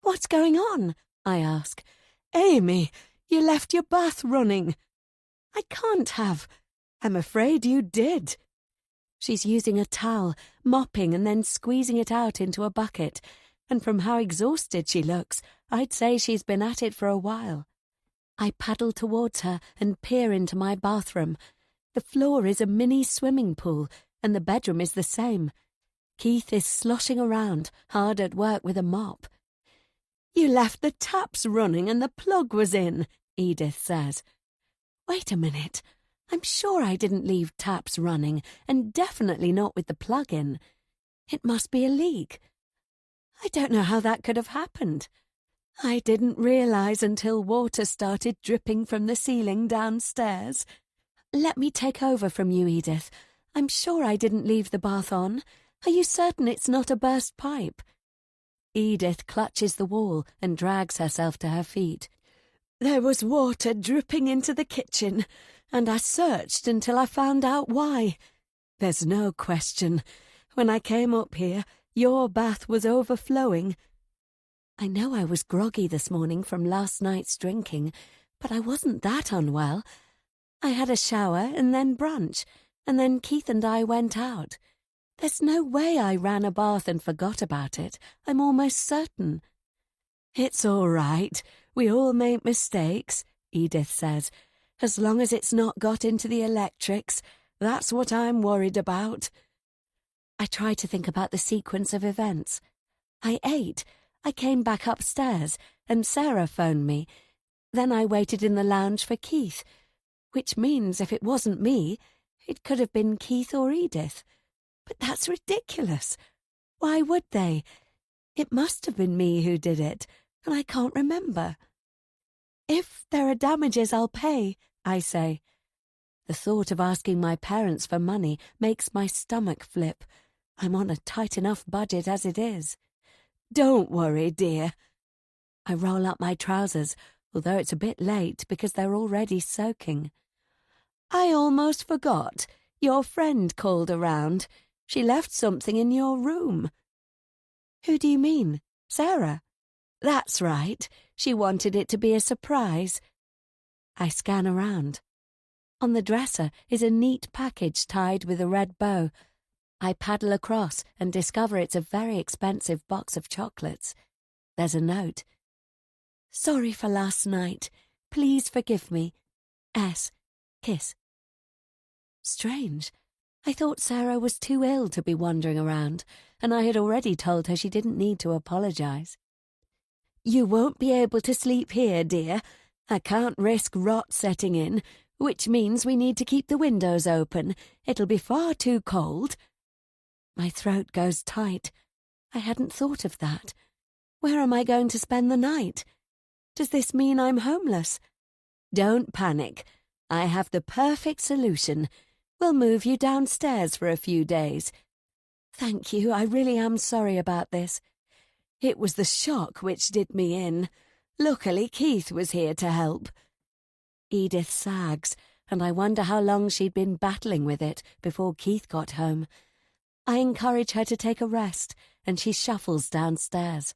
What's going on? I ask. Amy, you left your bath running. I can't have. I'm afraid you did. She's using a towel, mopping and then squeezing it out into a bucket, and from how exhausted she looks, I'd say she's been at it for a while. I paddle towards her and peer into my bathroom. The floor is a mini swimming pool, and the bedroom is the same. Keith is sloshing around, hard at work with a mop. You left the taps running and the plug was in, Edith says. Wait a minute. I'm sure I didn't leave taps running, and definitely not with the plug in. It must be a leak. I don't know how that could have happened. I didn't realise until water started dripping from the ceiling downstairs. Let me take over from you, Edith. I'm sure I didn't leave the bath on. Are you certain it's not a burst pipe? Edith clutches the wall and drags herself to her feet. There was water dripping into the kitchen, and I searched until I found out why. There's no question. When I came up here, your bath was overflowing. I know I was groggy this morning from last night's drinking, but I wasn't that unwell. I had a shower and then brunch, and then Keith and I went out. There's no way I ran a bath and forgot about it. I'm almost certain. It's all right. We all make mistakes, Edith says. As long as it's not got into the electrics, that's what I'm worried about. I tried to think about the sequence of events. I ate, I came back upstairs, and Sarah phoned me. Then I waited in the lounge for Keith, which means if it wasn't me, it could have been Keith or Edith. But that's ridiculous. Why would they? It must have been me who did it, and I can't remember. If there are damages, I'll pay, I say. The thought of asking my parents for money makes my stomach flip. I'm on a tight enough budget as it is. Don't worry, dear. I roll up my trousers, although it's a bit late because they're already soaking. I almost forgot. Your friend called around. She left something in your room. Who do you mean? Sarah? That's right. She wanted it to be a surprise. I scan around. On the dresser is a neat package tied with a red bow. I paddle across and discover it's a very expensive box of chocolates. There's a note. Sorry for last night. Please forgive me. S. Kiss. Strange. I thought Sarah was too ill to be wandering around, and I had already told her she didn't need to apologise. You won't be able to sleep here, dear. I can't risk rot setting in, which means we need to keep the windows open. It'll be far too cold. My throat goes tight. I hadn't thought of that. Where am I going to spend the night? Does this mean I'm homeless? Don't panic. I have the perfect solution. We'll move you downstairs for a few days. Thank you, I really am sorry about this. It was the shock which did me in. Luckily, Keith was here to help. Edith sags, and I wonder how long she'd been battling with it before Keith got home. I encourage her to take a rest, and she shuffles downstairs.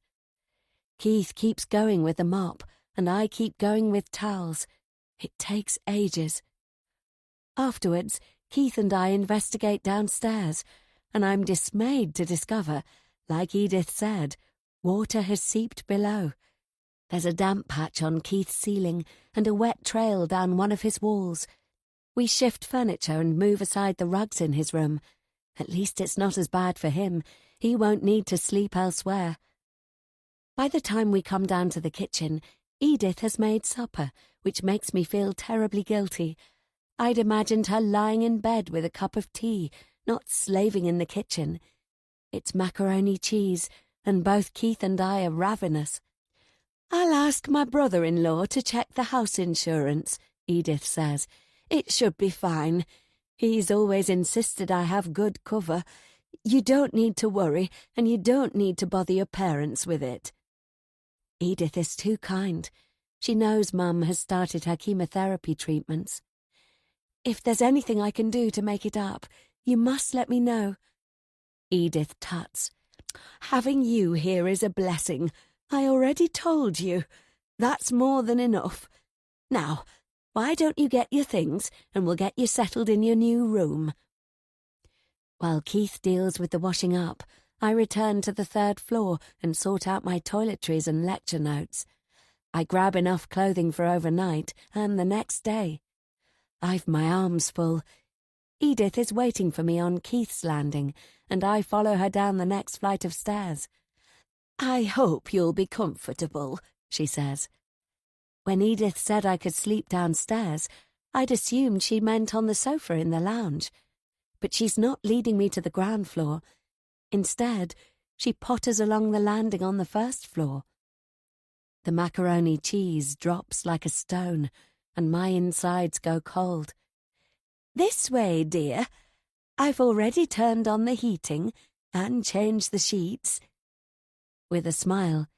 Keith keeps going with the mop, and I keep going with towels. It takes ages. Afterwards, Keith and I investigate downstairs, and I'm dismayed to discover, like Edith said, water has seeped below. There's a damp patch on Keith's ceiling and a wet trail down one of his walls. We shift furniture and move aside the rugs in his room. At least it's not as bad for him. He won't need to sleep elsewhere. By the time we come down to the kitchen, Edith has made supper, which makes me feel terribly guilty. I'd imagined her lying in bed with a cup of tea, not slaving in the kitchen. It's macaroni cheese, and both Keith and I are ravenous. I'll ask my brother-in-law to check the house insurance, Edith says. It should be fine. He's always insisted I have good cover. You don't need to worry, and you don't need to bother your parents with it. Edith is too kind. She knows Mum has started her chemotherapy treatments. If there's anything I can do to make it up, you must let me know. Edith tuts. Having you here is a blessing. I already told you. That's more than enough. Now, why don't you get your things, and we'll get you settled in your new room. While Keith deals with the washing up, I return to the third floor and sort out my toiletries and lecture notes. I grab enough clothing for overnight and the next day. I've my arms full. Edith is waiting for me on Keith's landing, and I follow her down the next flight of stairs. I hope you'll be comfortable, she says. When Edith said I could sleep downstairs, I'd assumed she meant on the sofa in the lounge. But she's not leading me to the ground floor. Instead, she potters along the landing on the first floor. The macaroni cheese drops like a stone, and my insides go cold. This way, dear. I've already turned on the heating and changed the sheets. With a smile,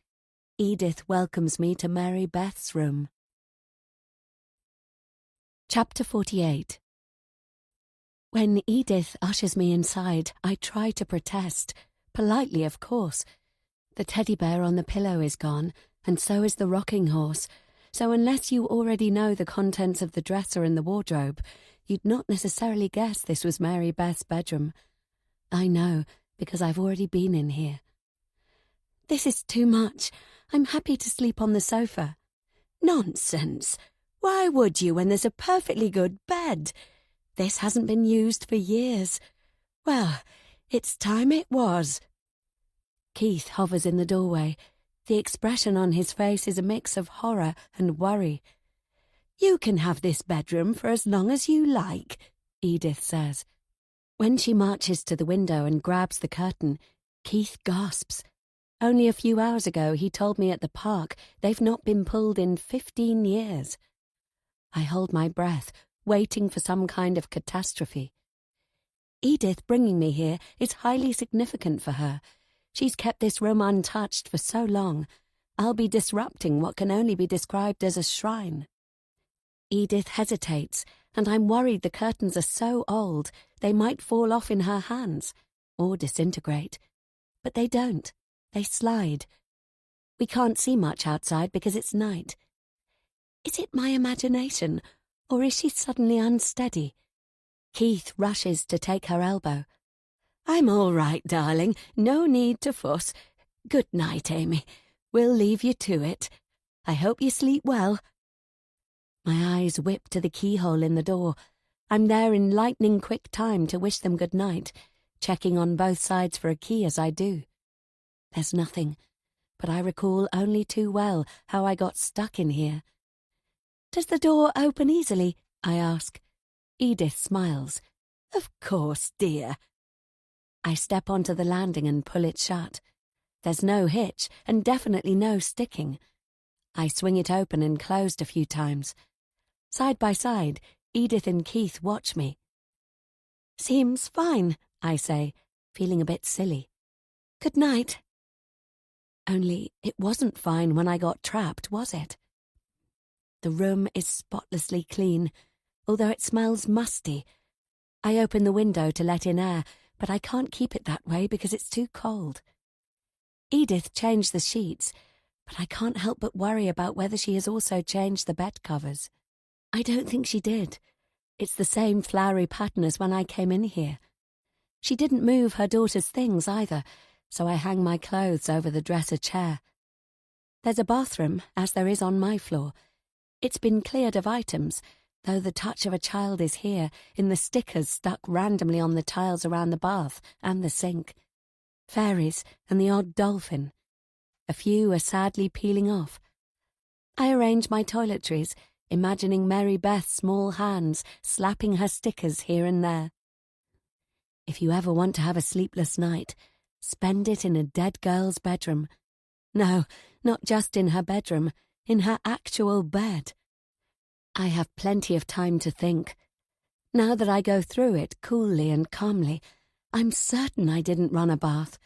Edith welcomes me to Mary Beth's room. Chapter 48. When Edith ushers me inside, I try to protest, politely of course. The teddy bear on the pillow is gone, and so is the rocking horse, so unless you already know the contents of the dresser and the wardrobe, you'd not necessarily guess this was Mary Beth's bedroom. I know, because I've already been in here. This is too much. I'm happy to sleep on the sofa. Nonsense. Why would you when there's a perfectly good bed? This hasn't been used for years. Well, It's time it was. Keith hovers in the doorway. The expression on his face is a mix of horror and worry. You can have this bedroom for as long as you like, Edith says. When she marches to the window and grabs the curtain, Keith gasps. Only a few hours ago he told me at the park they've not been pulled in 15 years. I hold my breath, waiting for some kind of catastrophe. Edith bringing me here is highly significant for her. She's kept this room untouched for so long. I'll be disrupting what can only be described as a shrine. Edith hesitates, and I'm worried the curtains are so old they might fall off in her hands, or disintegrate. But they don't. They slide. We can't see much outside because it's night. Is it my imagination, or is she suddenly unsteady? Keith rushes to take her elbow. I'm all right, darling. No need to fuss. Good night, Amy. We'll leave you to it. I hope you sleep well. My eyes whip to the keyhole in the door. I'm there in lightning-quick time to wish them good night, checking on both sides for a key as I do. There's nothing, but I recall only too well how I got stuck in here. Does the door open easily? I ask. Edith smiles. Of course, dear. I step onto the landing and pull it shut. There's no hitch and definitely no sticking. I swing it open and closed a few times. Side by side, Edith and Keith watch me. Seems fine, I say, feeling a bit silly. Good night. Only it wasn't fine when I got trapped, was it? The room is spotlessly clean, although it smells musty. I open the window to let in air, but I can't keep it that way because it's too cold. Edith changed the sheets, but I can't help but worry about whether she has also changed the bed covers. I don't think she did. It's the same flowery pattern as when I came in here. She didn't move her daughter's things either, so I hang my clothes over the dresser chair. There's a bathroom, as there is on my floor. It's been cleared of items, though the touch of a child is here in the stickers stuck randomly on the tiles around the bath and the sink. Fairies and the odd dolphin. A few are sadly peeling off. I arrange my toiletries, imagining Mary Beth's small hands slapping her stickers here and there. If you ever want to have a sleepless night, spend it in a dead girl's bedroom. No, not just in her bedroom, in her actual bed. I have plenty of time to think. Now that I go through it coolly and calmly, I'm certain I didn't run a bath.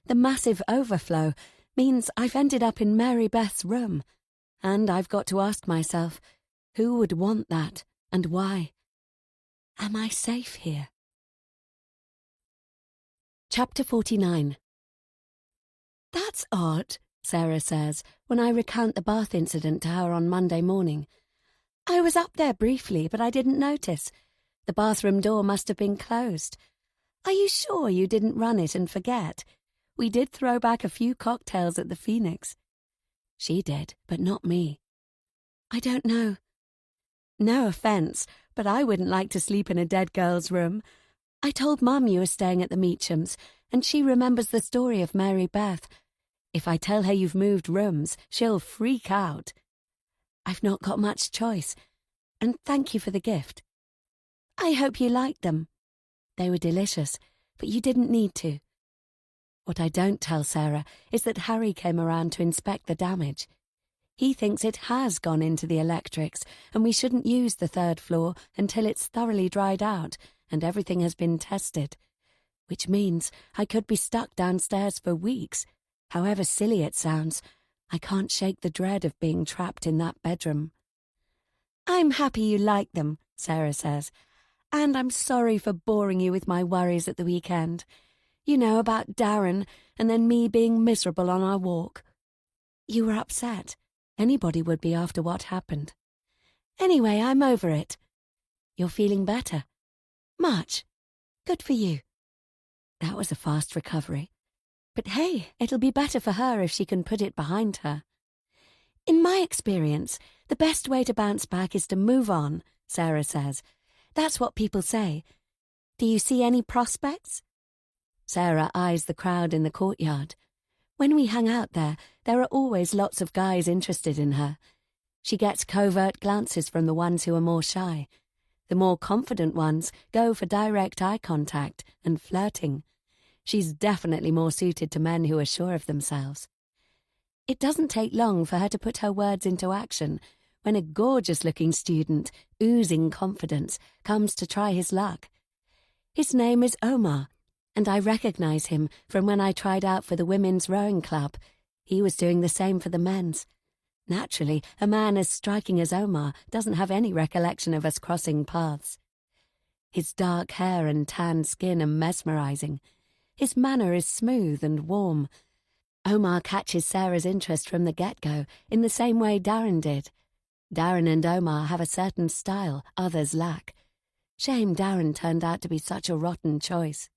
The massive overflow means I've ended up in Mary Beth's room, and I've got to ask myself, who would want that and why? Am I safe here? Chapter 49. That's odd, Sarah says, when I recount the bath incident to her on Monday morning. I was up there briefly, but I didn't notice. The bathroom door must have been closed. Are you sure you didn't run it and forget? We did throw back a few cocktails at the Phoenix. She did, but not me. I don't know. No offence, but I wouldn't like to sleep in a dead girl's room. I told Mum you were staying at the Meachams, and she remembers the story of Mary Beth. If I tell her you've moved rooms, she'll freak out. I've not got much choice, and thank you for the gift. I hope you liked them. They were delicious, but you didn't need to. What I don't tell Sarah is that Harry came around to inspect the damage. He thinks it has gone into the electrics, and we shouldn't use the third floor until it's thoroughly dried out and everything has been tested, which means I could be stuck downstairs for weeks. However silly it sounds, I can't shake the dread of being trapped in that bedroom. I'm happy you like them, Sarah says, and I'm sorry for boring you with my worries at the weekend. You know, about Darren and then me being miserable on our walk. You were upset. Anybody would be after what happened. Anyway, I'm over it. You're feeling better? Much. Good for you. That was a fast recovery. But hey, it'll be better for her if she can put it behind her. In my experience, the best way to bounce back is to move on, Sarah says. That's what people say. Do you see any prospects? Sarah eyes the crowd in the courtyard. When we hang out there are always lots of guys interested in her. She gets covert glances from the ones who are more shy. The more confident ones go for direct eye contact and flirting. She's definitely more suited to men who are sure of themselves. It doesn't take long for her to put her words into action when a gorgeous-looking student, oozing confidence, comes to try his luck. His name is Omar, and I recognize him from when I tried out for the women's rowing club. He was doing the same for the men's. Naturally, a man as striking as Omar doesn't have any recollection of us crossing paths. His dark hair and tan skin are mesmerizing. His manner is smooth and warm. Omar catches Sarah's interest from the get-go in the same way Darren did. Darren and Omar have a certain style others lack. Shame Darren turned out to be such a rotten choice.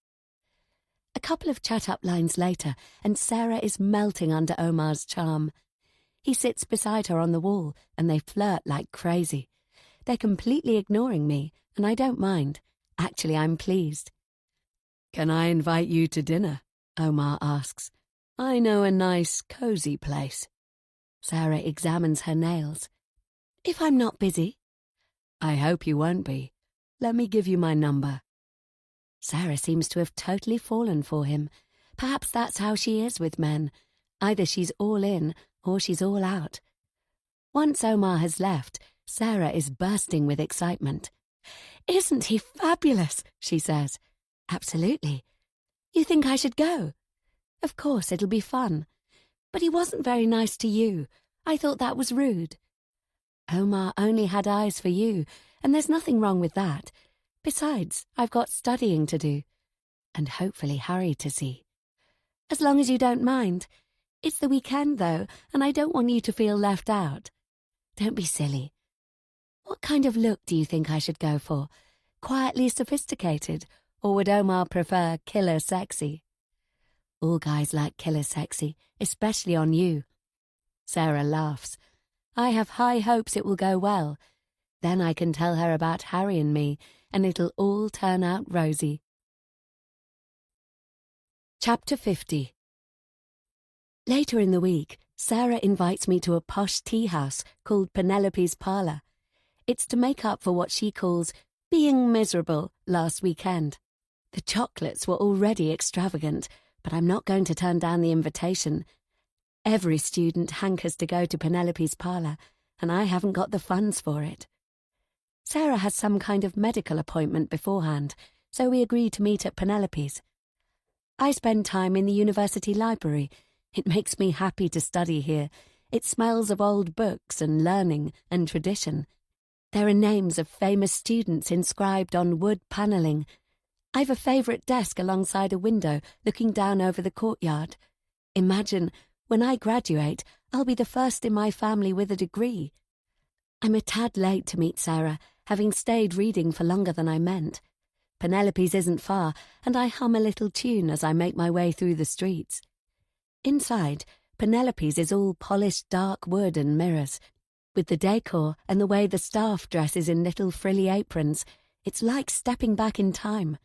A couple of chat-up lines later, and Sarah is melting under Omar's charm. He sits beside her on the wall, and they flirt like crazy. They're completely ignoring me, and I don't mind. Actually, I'm pleased. "Can I invite you to dinner?" Omar asks. "I know a nice, cozy place." Sarah examines her nails. "If I'm not busy." "I hope you won't be. Let me give you my number." Sarah seems to have totally fallen for him. Perhaps that's how she is with men. Either she's all in or she's all out. Once Omar has left, Sarah is bursting with excitement. "Isn't he fabulous?" she says. "Absolutely. You think I should go?" "Of course, it'll be fun. But he wasn't very nice to you. I thought that was rude." "Omar only had eyes for you, and there's nothing wrong with that. Besides, I've got studying to do. And hopefully Harry to see." "As long as you don't mind. It's the weekend, though, and I don't want you to feel left out." "Don't be silly. What kind of look do you think I should go for? Quietly sophisticated, or would Omar prefer killer sexy?" "All guys like killer sexy, especially on you." Sarah laughs. I have high hopes it will go well. Then I can tell her about Harry and me, and it'll all turn out rosy. Chapter 50. Later in the week, Sarah invites me to a posh tea house called Penelope's Parlour. It's to make up for what she calls being miserable last weekend. The chocolates were already extravagant, but I'm not going to turn down the invitation. Every student hankers to go to Penelope's Parlour, and I haven't got the funds for it. Sarah has some kind of medical appointment beforehand, so we agreed to meet at Penelope's. I spend time in the university library. It makes me happy to study here. It smells of old books and learning and tradition. There are names of famous students inscribed on wood panelling. I've a favourite desk alongside a window looking down over the courtyard. Imagine, when I graduate, I'll be the first in my family with a degree. I'm a tad late to meet Sarah, having stayed reading for longer than I meant. Penelope's isn't far, and I hum a little tune as I make my way through the streets. Inside, Penelope's is all polished dark wood and mirrors. With the decor and the way the staff dresses in little frilly aprons, it's like stepping back in time.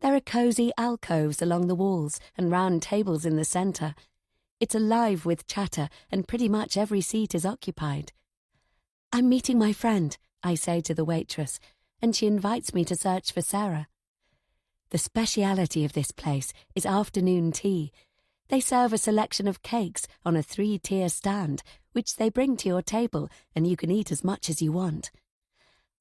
There are cosy alcoves along the walls and round tables in the centre. It's alive with chatter, and pretty much every seat is occupied. "I'm meeting my friend," I say to the waitress, and she invites me to search for Sarah. The speciality of this place is afternoon tea. They serve a selection of cakes on a 3-tier stand, which they bring to your table, and you can eat as much as you want.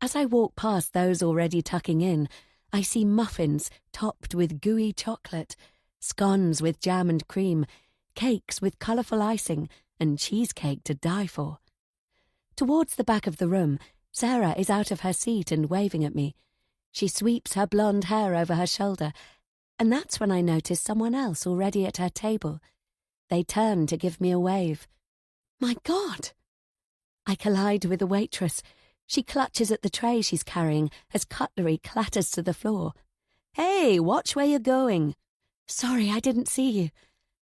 As I walk past those already tucking in, I see muffins topped with gooey chocolate, scones with jam and cream, cakes with colourful icing, and cheesecake to die for. Towards the back of the room, Sarah is out of her seat and waving at me. She sweeps her blonde hair over her shoulder, and that's when I notice someone else already at her table. They turn to give me a wave. My God! I collide with the waitress. She clutches at the tray she's carrying as cutlery clatters to the floor. "Hey, watch where you're going." "Sorry, I didn't see you."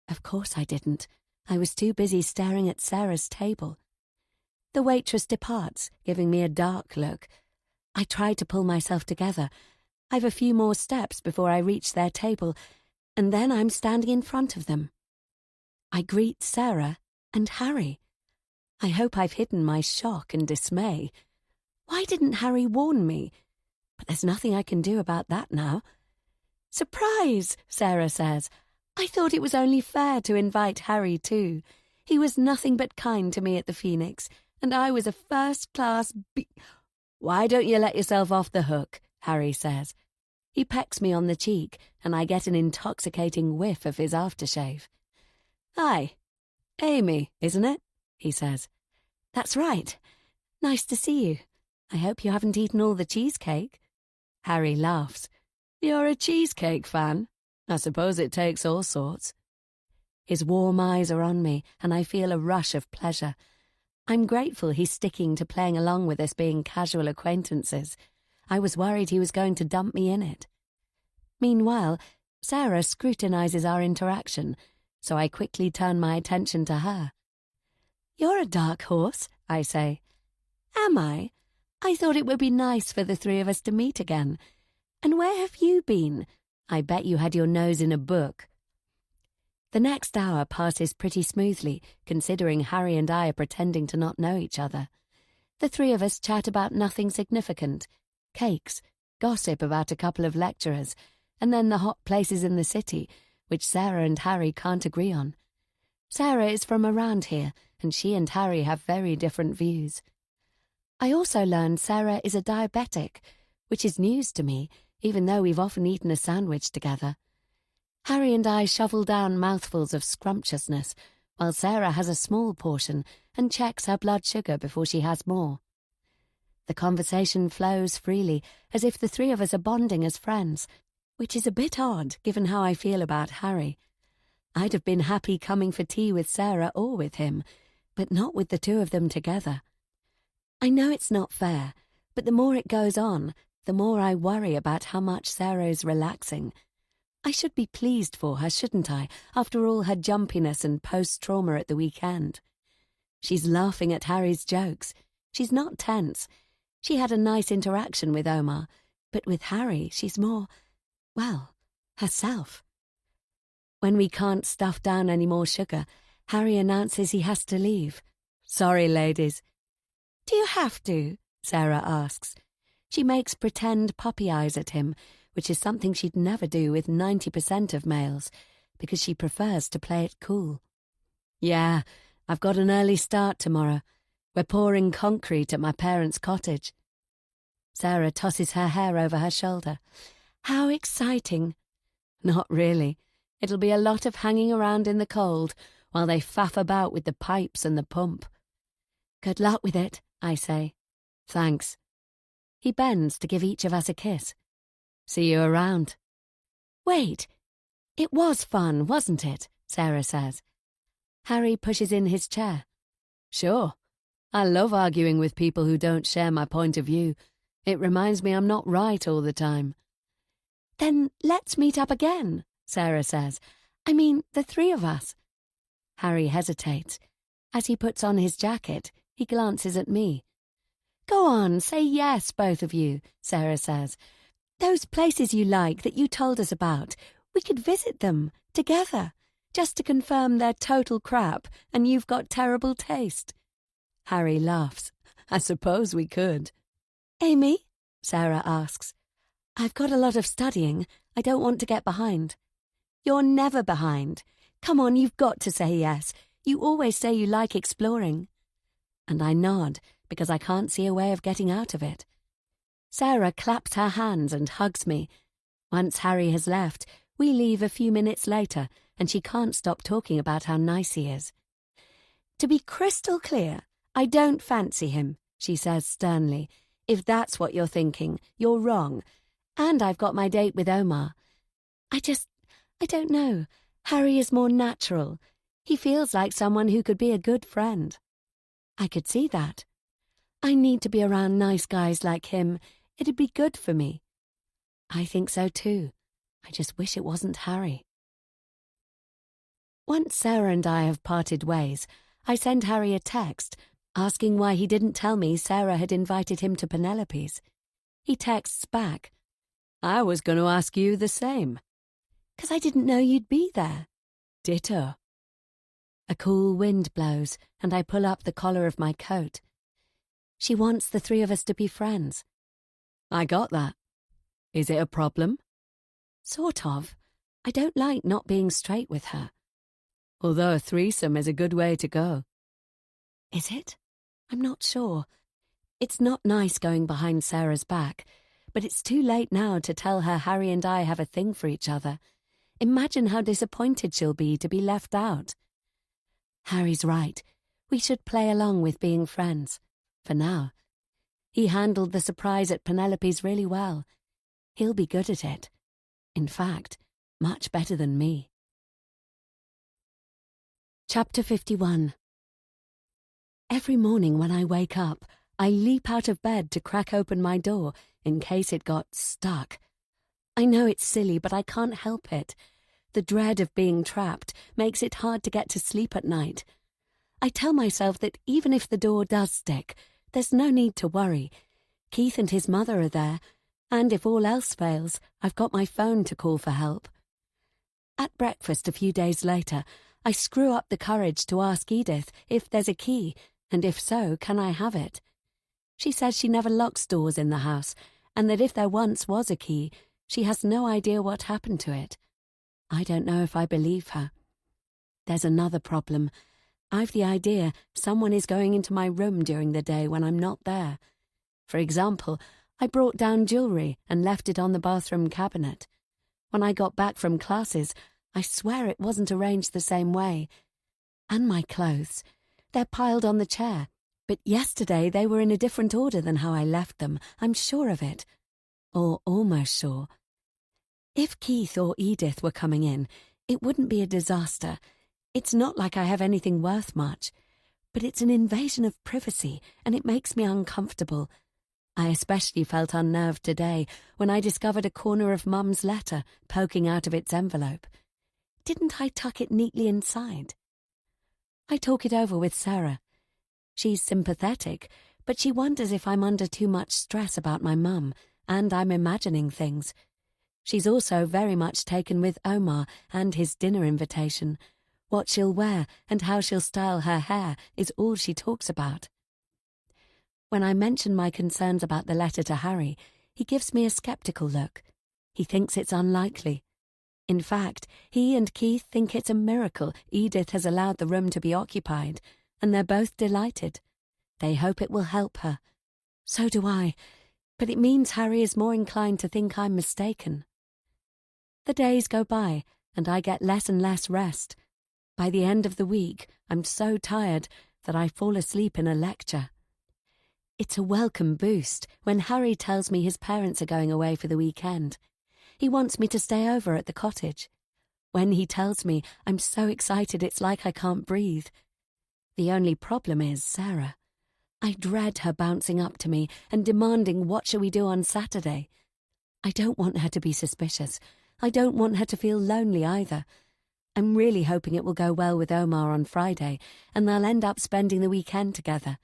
Of course I didn't. I was too busy staring at Sarah's table. The waitress departs, giving me a dark look. I try to pull myself together. I've a few more steps before I reach their table, and then I'm standing in front of them. I greet Sarah and Harry. I hope I've hidden my shock and dismay. Why didn't Harry warn me? But there's nothing I can do about that now. "Surprise!" Sarah says. "I thought it was only fair to invite Harry too. He was nothing but kind to me at the Phoenix, and I was a first-class "Why don't you let yourself off the hook?" Harry says. He pecks me on the cheek, and I get an intoxicating whiff of his aftershave. "Hi, Amy, isn't it?" he says. "That's right. Nice to see you. I hope you haven't eaten all the cheesecake." Harry laughs. "You're a cheesecake fan? I suppose it takes all sorts." His warm eyes are on me, and I feel a rush of pleasure. I'm grateful he's sticking to playing along with us being casual acquaintances. I was worried he was going to dump me in it. Meanwhile, Sarah scrutinizes our interaction, so I quickly turn my attention to her. "You're a dark horse," I say. "Am I? I thought it would be nice for the three of us to meet again. And where have you been? I bet you had your nose in a book." The next hour passes pretty smoothly, considering Harry and I are pretending to not know each other. The three of us chat about nothing significant: cakes, gossip about a couple of lecturers, and then the hot places in the city, which Sarah and Harry can't agree on. Sarah is from around here, and she and Harry have very different views. I also learned Sarah is a diabetic, which is news to me, even though we've often eaten a sandwich together. Harry and I shovel down mouthfuls of scrumptiousness, while Sarah has a small portion and checks her blood sugar before she has more. The conversation flows freely, as if the three of us are bonding as friends, which is a bit odd given how I feel about Harry. I'd have been happy coming for tea with Sarah or with him, but not with the two of them together. I know it's not fair, but the more it goes on, the more I worry about how much Sarah is relaxing. I should be pleased for her, shouldn't I, after all her jumpiness and post-trauma at the weekend? She's laughing at Harry's jokes. She's not tense. She had a nice interaction with Omar, but with Harry she's more, well, herself. When we can't stuff down any more sugar, Harry announces he has to leave. "Sorry, ladies." "Do you have to?" Sarah asks. She makes pretend puppy eyes at him, which is something she'd never do with 90% of males, because she prefers to play it cool. "Yeah, I've got an early start tomorrow. We're pouring concrete at my parents' cottage." Sarah tosses her hair over her shoulder. "How exciting." "Not really. It'll be a lot of hanging around in the cold while they faff about with the pipes and the pump." "Good luck with it," I say. "Thanks." He bends to give each of us a kiss. "See you around." "Wait, it was fun, wasn't it?" Sarah says. Harry pushes in his chair. "Sure. I love arguing with people who don't share my point of view. It reminds me I'm not right all the time." "Then let's meet up again," Sarah says. "I mean, the three of us." Harry hesitates. As he puts on his jacket, he glances at me. "Go on, say yes, both of you," Sarah says. "Those places you like that you told us about, we could visit them together, just to confirm they're total crap and you've got terrible taste." Harry laughs. "I suppose we could." "Amy?" Sarah asks. "I've got a lot of studying. I don't want to get behind." "You're never behind. Come on, you've got to say yes. You always say you like exploring." And I nod, because I can't see a way of getting out of it. Sarah claps her hands and hugs me. Once Harry has left, we leave a few minutes later, and she can't stop talking about how nice he is. "To be crystal clear, I don't fancy him," she says sternly. "If that's what you're thinking, you're wrong. And I've got my date with Omar. I don't know. Harry is more natural. He feels like someone who could be a good friend." I could see that. I need to be around nice guys like him. It'd be good for me. I think so too. I just wish it wasn't Harry. Once Sarah and I have parted ways, I send Harry a text asking why he didn't tell me Sarah had invited him to Penelope's. He texts back, "I was going to ask you the same." 'Cause I didn't know you'd be there. Ditto. A cool wind blows, and I pull up the collar of my coat. She wants the three of us to be friends. I got that. Is it a problem? Sort of. I don't like not being straight with her. Although a threesome is a good way to go. Is it? I'm not sure. It's not nice going behind Sarah's back, but it's too late now to tell her Harry and I have a thing for each other. Imagine how disappointed she'll be to be left out. Harry's right. We should play along with being friends. For now. He handled the surprise at Penelope's really well. He'll be good at it. In fact, much better than me. Chapter 51. Every morning when I wake up, I leap out of bed to crack open my door in case it got stuck. I know it's silly, but I can't help it. The dread of being trapped makes it hard to get to sleep at night. I tell myself that even if the door does stick, there's no need to worry. Keith and his mother are there, and if all else fails, I've got my phone to call for help. At breakfast a few days later, I screw up the courage to ask Edith if there's a key, and if so, can I have it? She says she never locks doors in the house, and that if there once was a key, she has no idea what happened to it. I don't know if I believe her. There's another problem. I've the idea someone is going into my room during the day when I'm not there. For example, I brought down jewellery and left it on the bathroom cabinet. When I got back from classes, I swear it wasn't arranged the same way. And my clothes. They're piled on the chair, but yesterday they were in a different order than how I left them. I'm sure of it. Or almost sure. If Keith or Edith were coming in, it wouldn't be a disaster. It's not like I have anything worth much, but it's an invasion of privacy, and it makes me uncomfortable. I especially felt unnerved today when I discovered a corner of Mum's letter poking out of its envelope. Didn't I tuck it neatly inside? I talk it over with Sarah. She's sympathetic, but she wonders if I'm under too much stress about my mum, and I'm imagining things. She's also very much taken with Omar and his dinner invitation. What she'll wear and how she'll style her hair is all she talks about. When I mention my concerns about the letter to Harry, he gives me a sceptical look. He thinks it's unlikely. In fact, he and Keith think it's a miracle Edith has allowed the room to be occupied, and they're both delighted. They hope it will help her. So do I, but it means Harry is more inclined to think I'm mistaken. The days go by, and I get less and less rest. By the end of the week, I'm so tired that I fall asleep in a lecture. It's a welcome boost when Harry tells me his parents are going away for the weekend. He wants me to stay over at the cottage. When he tells me, I'm so excited it's like I can't breathe. The only problem is Sarah. I dread her bouncing up to me and demanding what shall we do on Saturday. I don't want her to be suspicious. I don't want her to feel lonely either. I'm really hoping it will go well with Omar on Friday, and they'll end up spending the weekend together.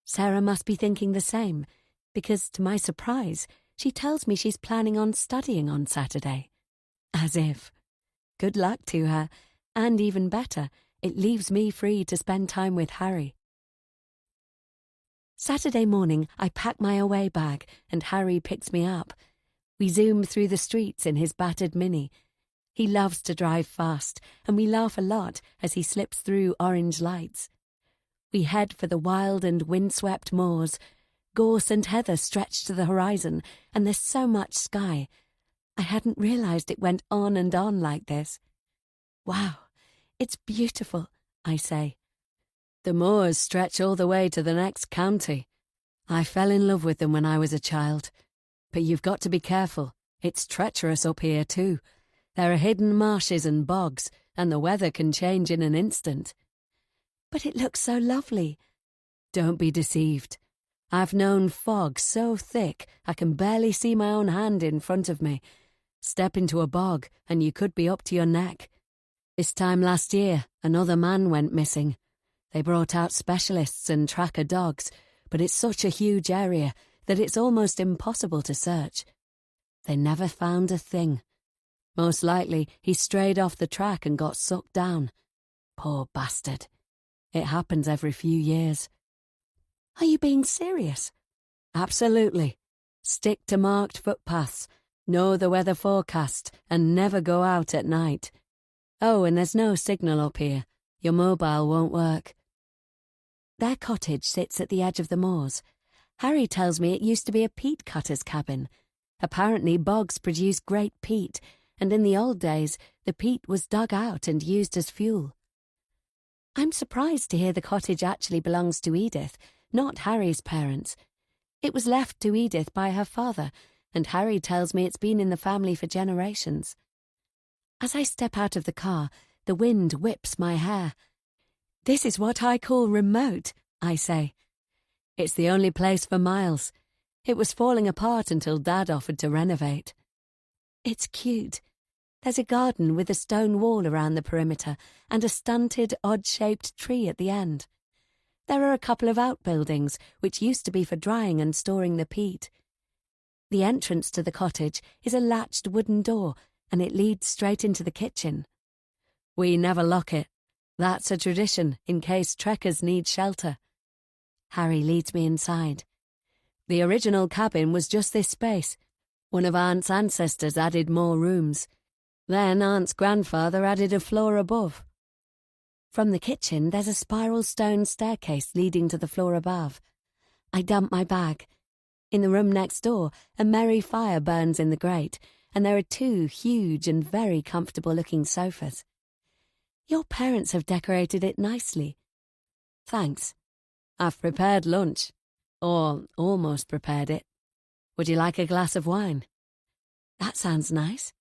Sarah must be thinking the same, because, to my surprise, she tells me she's planning on studying on Saturday. As if. Good luck to her, and even better, it leaves me free to spend time with Harry. Saturday morning, I pack my away bag, and Harry picks me up. We zoom through the streets in his battered Mini. He loves to drive fast, and we laugh a lot as he slips through orange lights. We head for the wild and windswept moors. Gorse and heather stretch to the horizon, and there's so much sky. I hadn't realized it went on and on like this. Wow, it's beautiful, I say. The moors stretch all the way to the next county. I fell in love with them when I was a child. But you've got to be careful. It's treacherous up here too. There are hidden marshes and bogs, and the weather can change in an instant. But it looks so lovely. Don't be deceived. I've known fog so thick I can barely see my own hand in front of me. Step into a bog and you could be up to your neck. This time last year, another man went missing. They brought out specialists and tracker dogs, but it's such a huge area that it's almost impossible to search. They never found a thing. Most likely he strayed off the track and got sucked down. Poor bastard. It happens every few years. Are you being serious? Absolutely. Stick to marked footpaths, know the weather forecast, and never go out at night. Oh, and there's no signal up here. Your mobile won't work. Their cottage sits at the edge of the moors. Harry tells me it used to be a peat cutter's cabin. Apparently bogs produce great peat, and in the old days the peat was dug out and used as fuel. I'm surprised to hear the cottage actually belongs to Edith, not Harry's parents. It was left to Edith by her father, and Harry tells me it's been in the family for generations. As I step out of the car, the wind whips my hair. This is what I call remote, I say. It's the only place for miles. It was falling apart until Dad offered to renovate. It's cute. There's a garden with a stone wall around the perimeter and a stunted, odd-shaped tree at the end. There are a couple of outbuildings, which used to be for drying and storing the peat. The entrance to the cottage is a latched wooden door, and it leads straight into the kitchen. We never lock it. That's a tradition, in case trekkers need shelter. Harry leads me inside. The original cabin was just this space. One of Aunt's ancestors added more rooms. Then Aunt's grandfather added a floor above. From the kitchen, there's a spiral stone staircase leading to the floor above. I dump my bag. In the room next door, a merry fire burns in the grate, and there are 2 huge and very comfortable-looking sofas. Your parents have decorated it nicely. Thanks. I've prepared lunch. Or almost prepared it. Would you like a glass of wine? That sounds nice.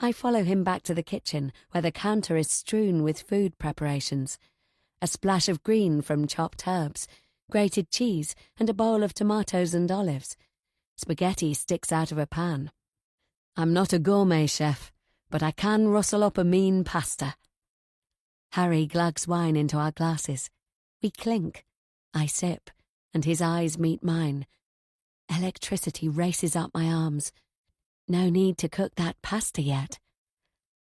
I follow him back to the kitchen, where the counter is strewn with food preparations. A splash of green from chopped herbs, grated cheese, and a bowl of tomatoes and olives. Spaghetti sticks out of a pan. I'm not a gourmet chef, but I can rustle up a mean pasta. Harry glugs wine into our glasses. We clink. I sip, and his eyes meet mine. Electricity races up my arms. No need to cook that pasta yet.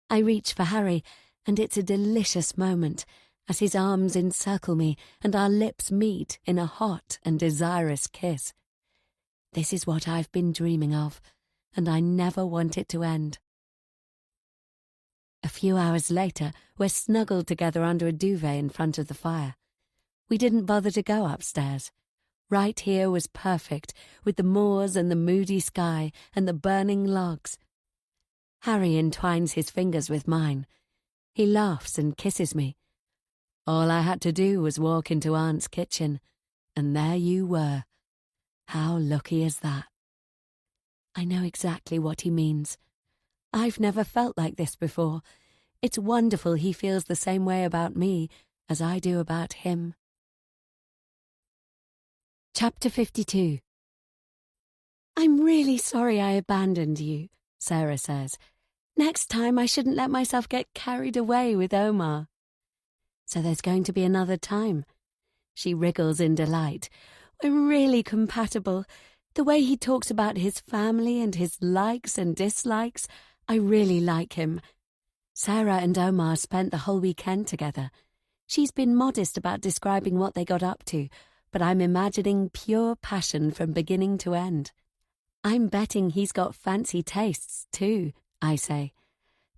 I reach for Harry, and it's a delicious moment as his arms encircle me and our lips meet in a hot and desirous kiss. This is what I've been dreaming of, and I never want it to end. A few hours later, we're snuggled together under a duvet in front of the fire. We didn't bother to go upstairs. Right here was perfect, with the moors and the moody sky and the burning logs. Harry entwines his fingers with mine. He laughs and kisses me. All I had to do was walk into Aunt's kitchen, and there you were. How lucky is that? I know exactly what he means. I've never felt like this before. It's wonderful he feels the same way about me as I do about him. Chapter 52. I'm really sorry I abandoned you, Sarah says. Next time I shouldn't let myself get carried away with Omar. So there's going to be another time. She wriggles in delight. We're really compatible. The way he talks about his family and his likes and dislikes, I really like him. Sarah and Omar spent the whole weekend together. She's been modest about describing what they got up to, but I'm imagining pure passion from beginning to end. I'm betting he's got fancy tastes, too, I say.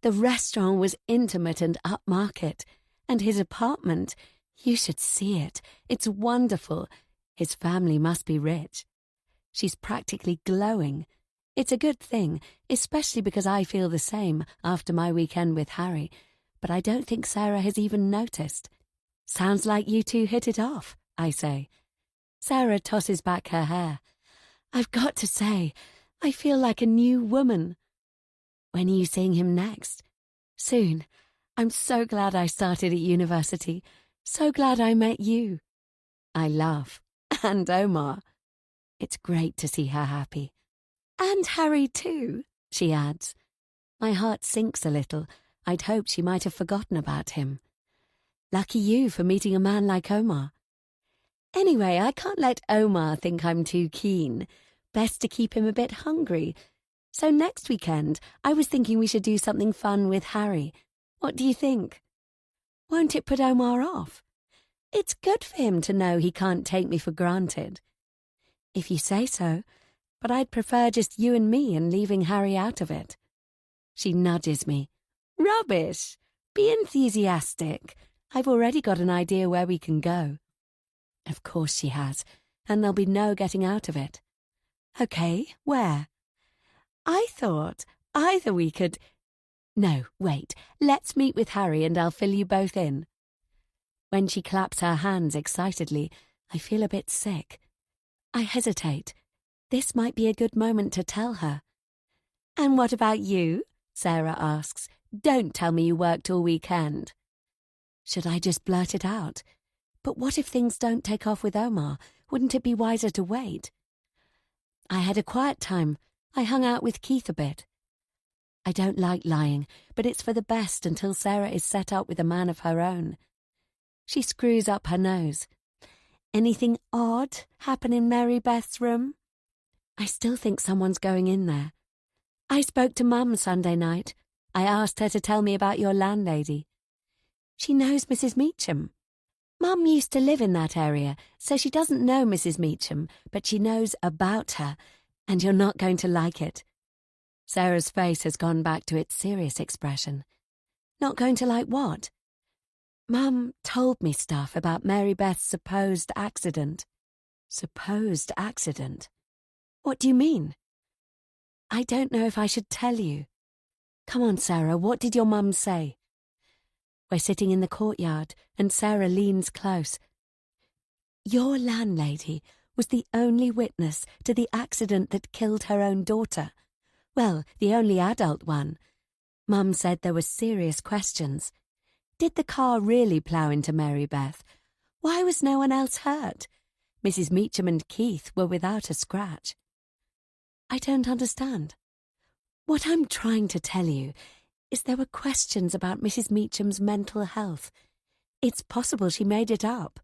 The restaurant was intimate and upmarket, and his apartment, you should see it. It's wonderful. His family must be rich. She's practically glowing. It's a good thing, especially because I feel the same after my weekend with Harry, but I don't think Sarah has even noticed. Sounds like you two hit it off, I say. Sarah tosses back her hair. I've got to say, I feel like a new woman. When are you seeing him next? Soon. I'm so glad I started at university. So glad I met you. I laugh. And Omar. It's great to see her happy. And Harry too, she adds. My heart sinks a little. I'd hoped she might have forgotten about him. Lucky you for meeting a man like Omar. Anyway, I can't let Omar think I'm too keen. Best to keep him a bit hungry. So next weekend, I was thinking we should do something fun with Harry. What do you think? Won't it put Omar off? It's good for him to know he can't take me for granted. If you say so, but I'd prefer just you and me and leaving Harry out of it. She nudges me. Rubbish! Be enthusiastic. I've already got an idea where we can go. Of course she has, and there'll be no getting out of it. Okay, where? I thought either we could... No, wait, let's meet with Harry and I'll fill you both in. When she claps her hands excitedly, I feel a bit sick. I hesitate. This might be a good moment to tell her. And what about you? Sarah asks. Don't tell me you worked all weekend. Should I just blurt it out? But what if things don't take off with Omar? Wouldn't it be wiser to wait? I had a quiet time. I hung out with Keith a bit. I don't like lying, but it's for the best until Sarah is set up with a man of her own. She screws up her nose. Anything odd happen in Mary Beth's room? I still think someone's going in there. I spoke to Mum Sunday night. I asked her to tell me about your landlady. She knows Mrs. Meacham. Mum used to live in that area, so she doesn't know Mrs. Meacham, but she knows about her, and you're not going to like it. Sarah's face has gone back to its serious expression. Not going to like what? Mum told me stuff about Mary Beth's supposed accident. Supposed accident? What do you mean? I don't know if I should tell you. Come on, Sarah, what did your mum say? We're sitting in the courtyard, and Sarah leans close. Your landlady was the only witness to the accident that killed her own daughter. Well, the only adult one. Mum said there were serious questions. Did the car really plough into Mary Beth? Why was no one else hurt? Mrs. Meacham and Keith were without a scratch. I don't understand. What I'm trying to tell you is there were questions about Mrs. Meacham's mental health. It's possible she made it up.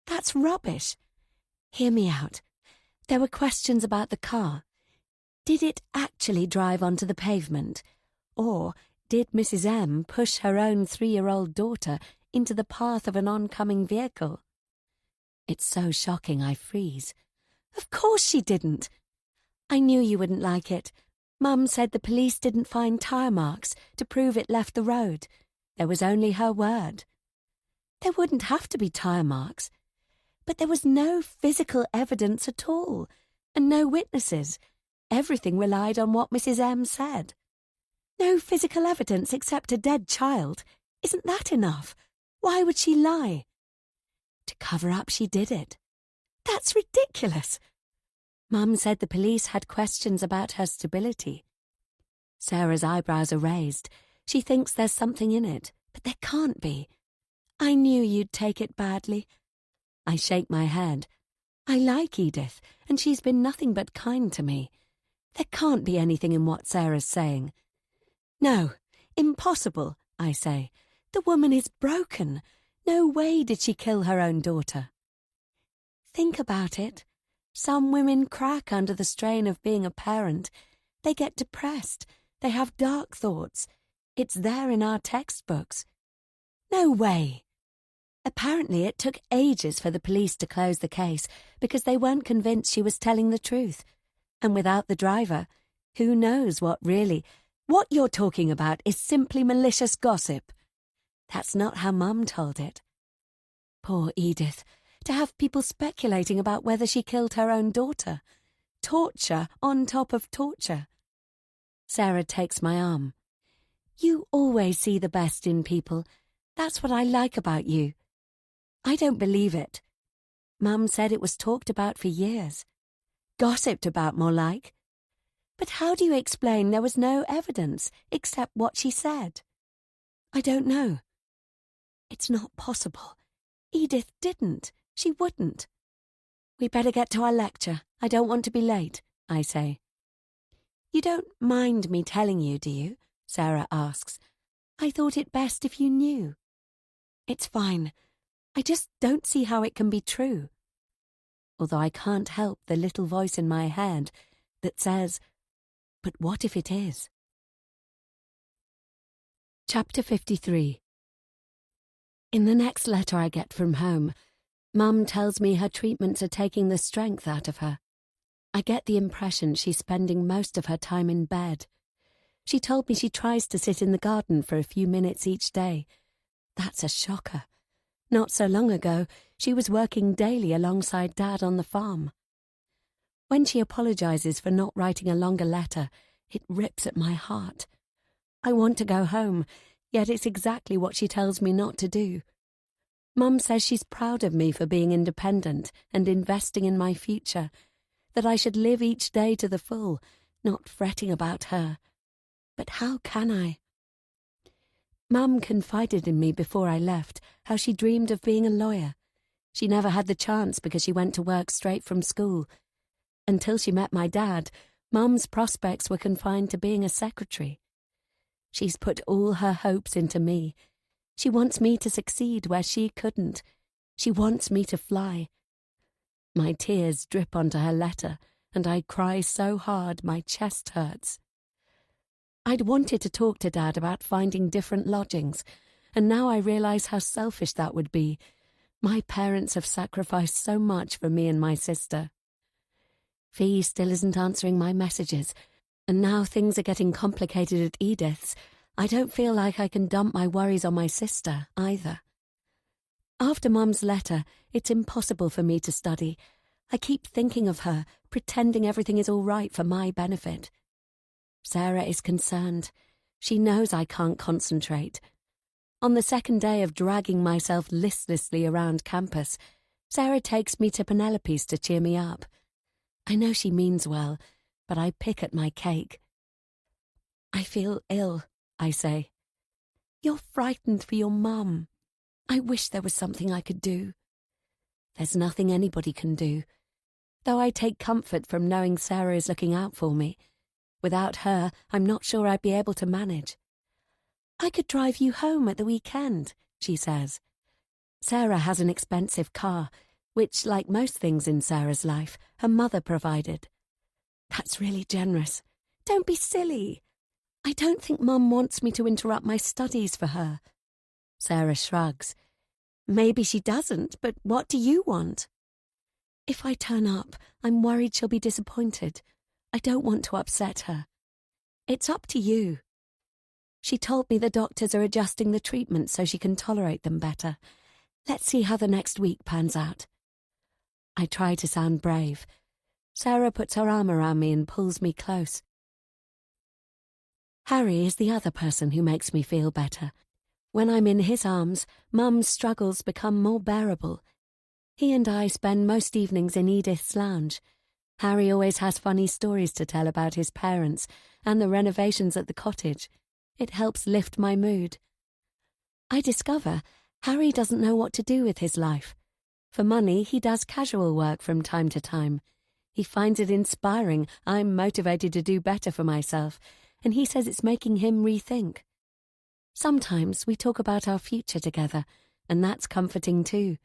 That's rubbish. Hear me out. There were questions about the car. Did it actually drive onto the pavement? Or did Mrs. M push her own 3-year-old daughter into the path of an oncoming vehicle? It's so shocking I freeze. Of course she didn't. I knew you wouldn't like it. Mum said the police didn't find tyre marks to prove it left the road. There was only her word. There wouldn't have to be tyre marks. But there was no physical evidence at all, and no witnesses. Everything relied on what Mrs. M said. No physical evidence except a dead child. Isn't that enough? Why would she lie? To cover up she did it. That's ridiculous. Mum said the police had questions about her stability. Sarah's eyebrows are raised. She thinks there's something in it, but there can't be. I knew you'd take it badly. I shake my head. I like Edith, and she's been nothing but kind to me. There can't be anything in what Sarah's saying. No, impossible, I say. The woman is broken. No way did she kill her own daughter. Think about it. Some women crack under the strain of being a parent. They get depressed. They have dark thoughts. It's there in our textbooks. No way. Apparently it took ages for the police to close the case because they weren't convinced she was telling the truth. And without the driver, who knows what really... What you're talking about is simply malicious gossip. That's not how Mum told it. Poor Edith. To have people speculating about whether she killed her own daughter. Torture on top of torture. Sarah takes my arm. You always see the best in people. That's what I like about you. I don't believe it. Mum said it was talked about for years. Gossiped about, more like. But how do you explain there was no evidence except what she said? I don't know. It's not possible. Edith didn't. She wouldn't. We better get to our lecture. I don't want to be late, I say. You don't mind me telling you, do you? Sarah asks. I thought it best if you knew. It's fine. I just don't see how it can be true. Although I can't help the little voice in my head that says, But what if it is? Chapter 53. In the next letter I get from home, Mum tells me her treatments are taking the strength out of her. I get the impression she's spending most of her time in bed. She told me she tries to sit in the garden for a few minutes each day. That's a shocker. Not so long ago, she was working daily alongside Dad on the farm. When she apologises for not writing a longer letter, it rips at my heart. I want to go home, yet it's exactly what she tells me not to do. Mum says she's proud of me for being independent and investing in my future, that I should live each day to the full, not fretting about her. But how can I? Mum confided in me before I left how she dreamed of being a lawyer. She never had the chance because she went to work straight from school. Until she met my dad, Mum's prospects were confined to being a secretary. She's put all her hopes into me. She wants me to succeed where she couldn't. She wants me to fly. My tears drip onto her letter, and I cry so hard my chest hurts. I'd wanted to talk to Dad about finding different lodgings, and now I realise how selfish that would be. My parents have sacrificed so much for me and my sister. Fee still isn't answering my messages, and now things are getting complicated at Edith's. I don't feel like I can dump my worries on my sister, either. After Mum's letter, it's impossible for me to study. I keep thinking of her, pretending everything is all right for my benefit. Sarah is concerned. She knows I can't concentrate. On the second day of dragging myself listlessly around campus, Sarah takes me to Penelope's to cheer me up. I know she means well, but I pick at my cake. I feel ill, I say. You're frightened for your mum. I wish there was something I could do. There's nothing anybody can do, though I take comfort from knowing Sarah is looking out for me. Without her, I'm not sure I'd be able to manage. I could drive you home at the weekend, she says. Sarah has an expensive car, which, like most things in Sarah's life, her mother provided. That's really generous. Don't be silly. I don't think Mum wants me to interrupt my studies for her. Sarah shrugs. Maybe she doesn't, but what do you want? If I turn up, I'm worried she'll be disappointed. I don't want to upset her. It's up to you. She told me the doctors are adjusting the treatment so she can tolerate them better. Let's see how the next week pans out. I try to sound brave. Sarah puts her arm around me and pulls me close. Harry is the other person who makes me feel better. When I'm in his arms, Mum's struggles become more bearable. He and I spend most evenings in Edith's lounge. Harry always has funny stories to tell about his parents and the renovations at the cottage. It helps lift my mood. I discover Harry doesn't know what to do with his life. For money, he does casual work from time to time. He finds it inspiring. I'm motivated to do better for myself, and he says it's making him rethink. Sometimes we talk about our future together, and that's comforting too.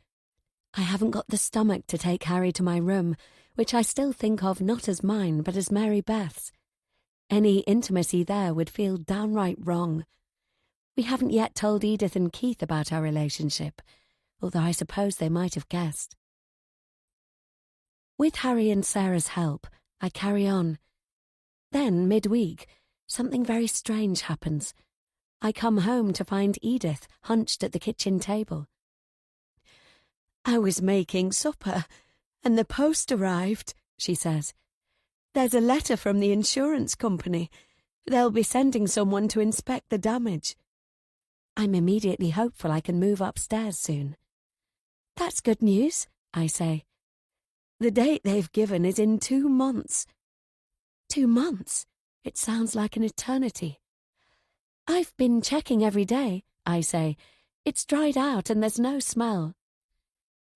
I haven't got the stomach to take Harry to my room, which I still think of not as mine but as Mary Beth's. Any intimacy there would feel downright wrong. We haven't yet told Edith and Keith about our relationship, although I suppose they might have guessed. With Harry and Sarah's help, I carry on. Then, midweek, something very strange happens. I come home to find Edith hunched at the kitchen table. I was making supper, and the post arrived, she says. There's a letter from the insurance company. They'll be sending someone to inspect the damage. I'm immediately hopeful I can move upstairs soon. That's good news, I say. The date they've given is in 2 months. 2 months? It sounds like an eternity. I've been checking every day, I say. It's dried out and there's no smell.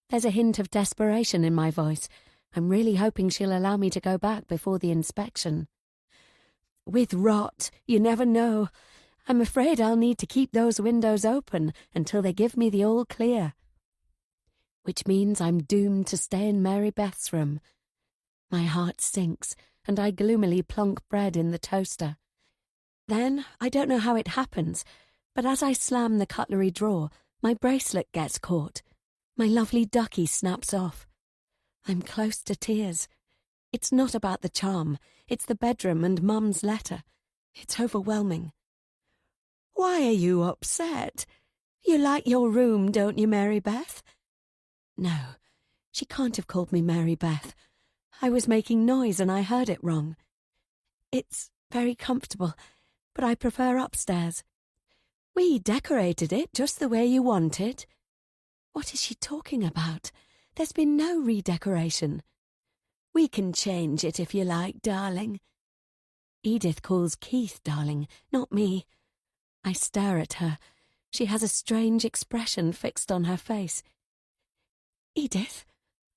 There's a hint of desperation in my voice. I'm really hoping she'll allow me to go back before the inspection. With rot, you never know. I'm afraid I'll need to keep those windows open until they give me the all clear. Which means I'm doomed to stay in Mary Beth's room. My heart sinks, and I gloomily plonk bread in the toaster. Then, I don't know how it happens, but as I slam the cutlery drawer, my bracelet gets caught. My lovely ducky snaps off. I'm close to tears. It's not about the charm. It's the bedroom and Mum's letter. It's overwhelming. Why are you upset? You like your room, don't you, Mary Beth? No, she can't have called me Mary Beth. I was making noise and I heard it wrong. It's very comfortable, but I prefer upstairs. We decorated it just the way you wanted. What is she talking about? There's been no redecoration. We can change it if you like, darling. Edith calls Keith darling, not me. I stare at her. She has a strange expression fixed on her face. Edith,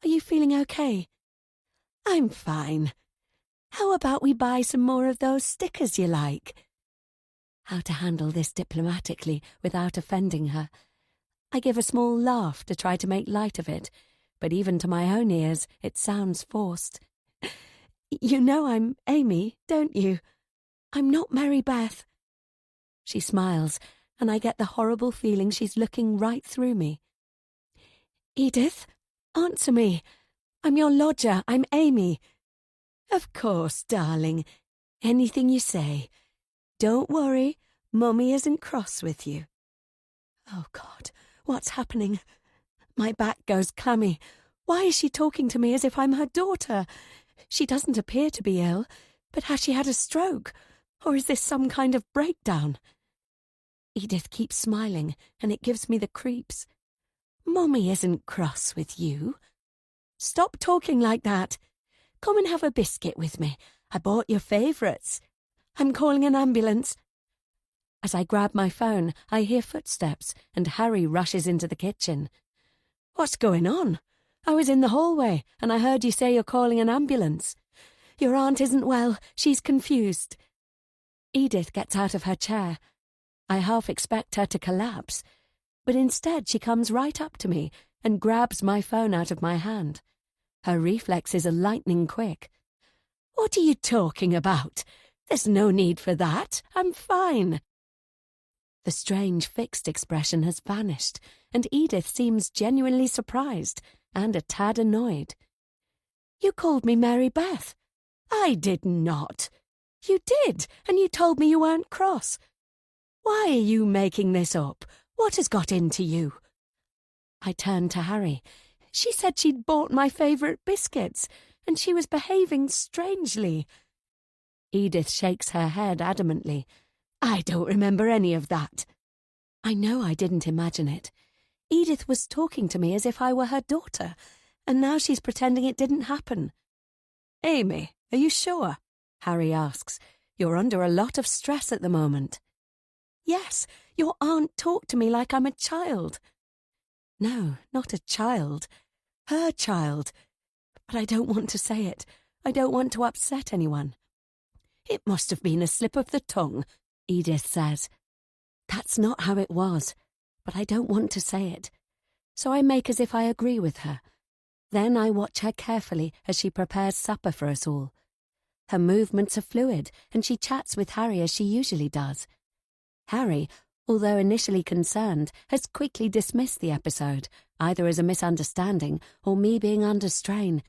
are you feeling okay? I'm fine. How about we buy some more of those stickers you like? How to handle this diplomatically without offending her. I give a small laugh to try to make light of it, but even to my own ears it sounds forced. You know I'm Amy, don't you? I'm not Mary Beth. She smiles, and I get the horrible feeling she's looking right through me. Edith, answer me. I'm your lodger, I'm Amy. Of course, darling. Anything you say. Don't worry, Mummy isn't cross with you. Oh, God, what's happening? My back goes clammy. Why is she talking to me as if I'm her daughter? She doesn't appear to be ill, but has she had a stroke? Or is this some kind of breakdown? Edith keeps smiling, and it gives me the creeps. Mummy isn't cross with you. Stop talking like that. Come and have a biscuit with me. I bought your favourites. I'm calling an ambulance. As I grab my phone, I hear footsteps, and Harry rushes into the kitchen. What's going on? I was in the hallway, and I heard you say you're calling an ambulance. Your aunt isn't well. She's confused. Edith gets out of her chair. I half expect her to collapse, but instead she comes right up to me and grabs my phone out of my hand. Her reflexes are lightning quick. What are you talking about? There's no need for that. I'm fine. The strange fixed expression has vanished, and Edith seems genuinely surprised and a tad annoyed. You called me Mary Beth. I did not. You did, and you told me you weren't cross. Why are you making this up? What has got into you? I turned to Harry. She said she'd bought my favourite biscuits, and she was behaving strangely. Edith shakes her head adamantly. I don't remember any of that. I know I didn't imagine it. Edith was talking to me as if I were her daughter, and now she's pretending it didn't happen. Amy, are you sure? Harry asks. You're under a lot of stress at the moment. Yes, your aunt talked to me like I'm a child. No, not a child. Her child. But I don't want to say it. I don't want to upset anyone. It must have been a slip of the tongue, Edith says. That's not how it was, but I don't want to say it. So I make as if I agree with her. Then I watch her carefully as she prepares supper for us all. Her movements are fluid, and she chats with Harry as she usually does. Harry, although initially concerned, has quickly dismissed the episode, either as a misunderstanding or me being under strain,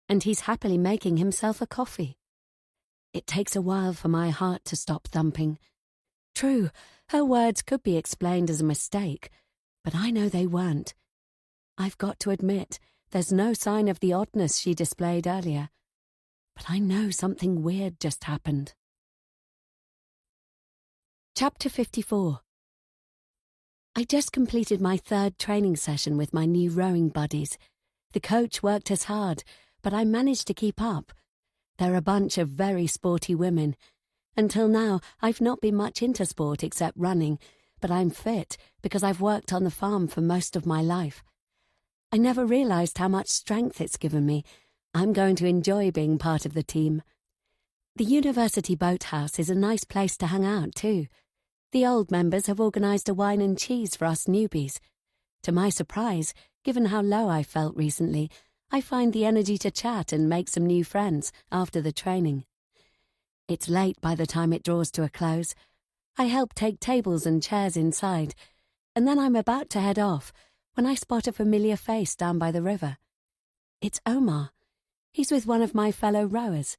and he's happily making himself a coffee. It takes a while for my heart to stop thumping. True, her words could be explained as a mistake, but I know they weren't. I've got to admit, there's no sign of the oddness she displayed earlier. But I know something weird just happened. Chapter 54. I just completed my 3rd training session with my new rowing buddies. The coach worked us hard, but I managed to keep up. They're a bunch of very sporty women. Until now, I've not been much into sport except running, but I'm fit because I've worked on the farm for most of my life. I never realised how much strength it's given me. I'm going to enjoy being part of the team. The university boathouse is a nice place to hang out too. The old members have organised a wine and cheese for us newbies. To my surprise, given how low I felt recently, I find the energy to chat and make some new friends after the training. It's late by the time it draws to a close. I help take tables and chairs inside, and then I'm about to head off when I spot a familiar face down by the river. It's Omar. He's with one of my fellow rowers.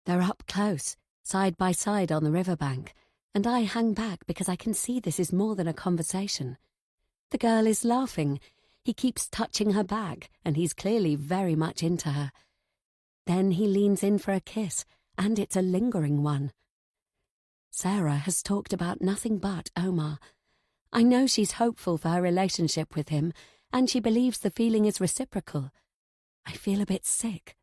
They're up close, side by side on the riverbank, and I hang back because I can see this is more than a conversation. The girl is laughing. He keeps touching her back, and he's clearly very much into her. Then he leans in for a kiss, and it's a lingering one. Sarah has talked about nothing but Omar. I know she's hopeful for her relationship with him, and she believes the feeling is reciprocal. I feel a bit sick.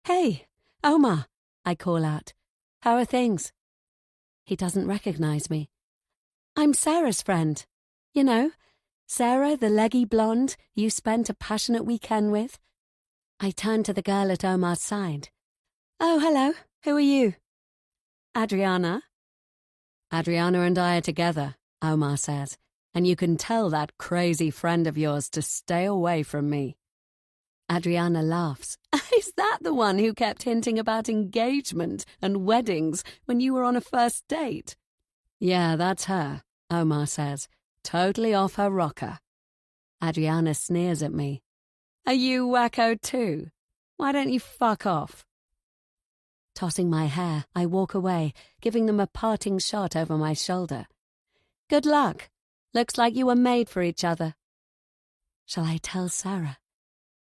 "Hey, Omar," I call out. "How are things?" He doesn't recognize me. "I'm Sarah's friend. You know, Sarah, the leggy blonde you spent a passionate weekend with." I turn to the girl at Omar's side. "Oh, hello. Who are you?" "Adriana." "Adriana and I are together," Omar says, "and you can tell that crazy friend of yours to stay away from me." Adriana laughs. "Is that the one who kept hinting about engagement and weddings when you were on a first date?" "Yeah, that's her," Omar says, "totally off her rocker." Adriana sneers at me. "Are you wacko too? Why don't you fuck off?" Tossing my hair, I walk away, giving them a parting shot over my shoulder. "Good luck. Looks like you were made for each other." Shall I tell Sarah?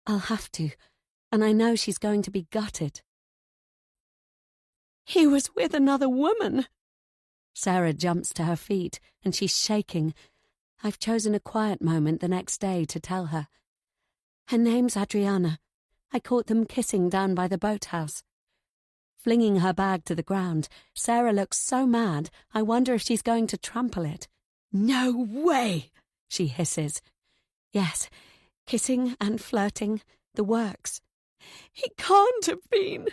I'll have to, and I know she's going to be gutted. "He was with another woman." Sarah jumps to her feet, and she's shaking. I've chosen a quiet moment the next day to tell her. "Her name's Adriana. I caught them kissing down by the boathouse." Flinging her bag to the ground, Sarah looks so mad, I wonder if she's going to trample it. "No way!" she hisses. "Yes, kissing and flirting, the works." "He can't have been."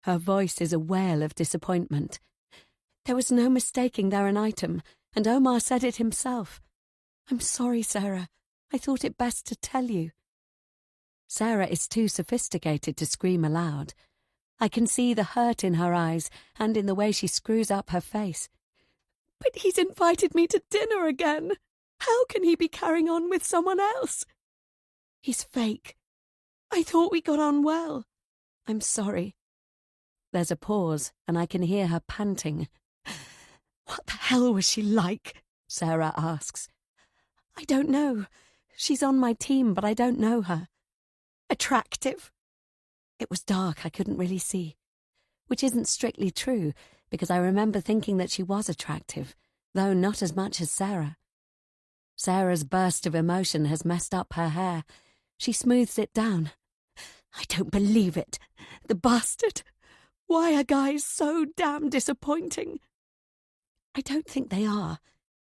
Her voice is a wail of disappointment. "There was no mistaking they're an item, and Omar said it himself. I'm sorry, Sarah. I thought it best to tell you." Sarah is too sophisticated to scream aloud. I can see the hurt in her eyes and in the way she screws up her face. "But he's invited me to dinner again. How can he be carrying on with someone else?" "He's fake. I thought we got on well. I'm sorry." There's a pause, and I can hear her panting. "What the hell was she like?" Sarah asks. "I don't know. She's on my team, but I don't know her." "Attractive?" It was dark, I couldn't really see. Which isn't strictly true, because I remember thinking that she was attractive, though not as much as Sarah. Sarah's burst of emotion has messed up her hair. She smooths it down. "I don't believe it. The bastard. Why are guys so damn disappointing?" "I don't think they are.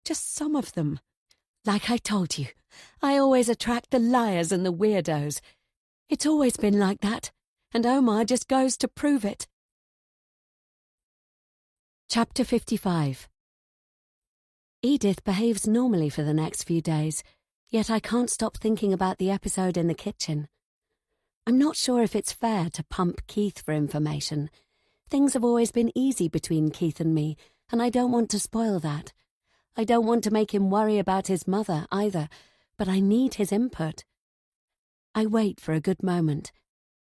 Just some of them. Like I told you, I always attract the liars and the weirdos. It's always been like that, and Omar just goes to prove it." Chapter 55. Edith behaves normally for the next few days, yet I can't stop thinking about the episode in the kitchen. I'm not sure if it's fair to pump Keith for information. Things have always been easy between Keith and me, and I don't want to spoil that. I don't want to make him worry about his mother either, but I need his input. I wait for a good moment.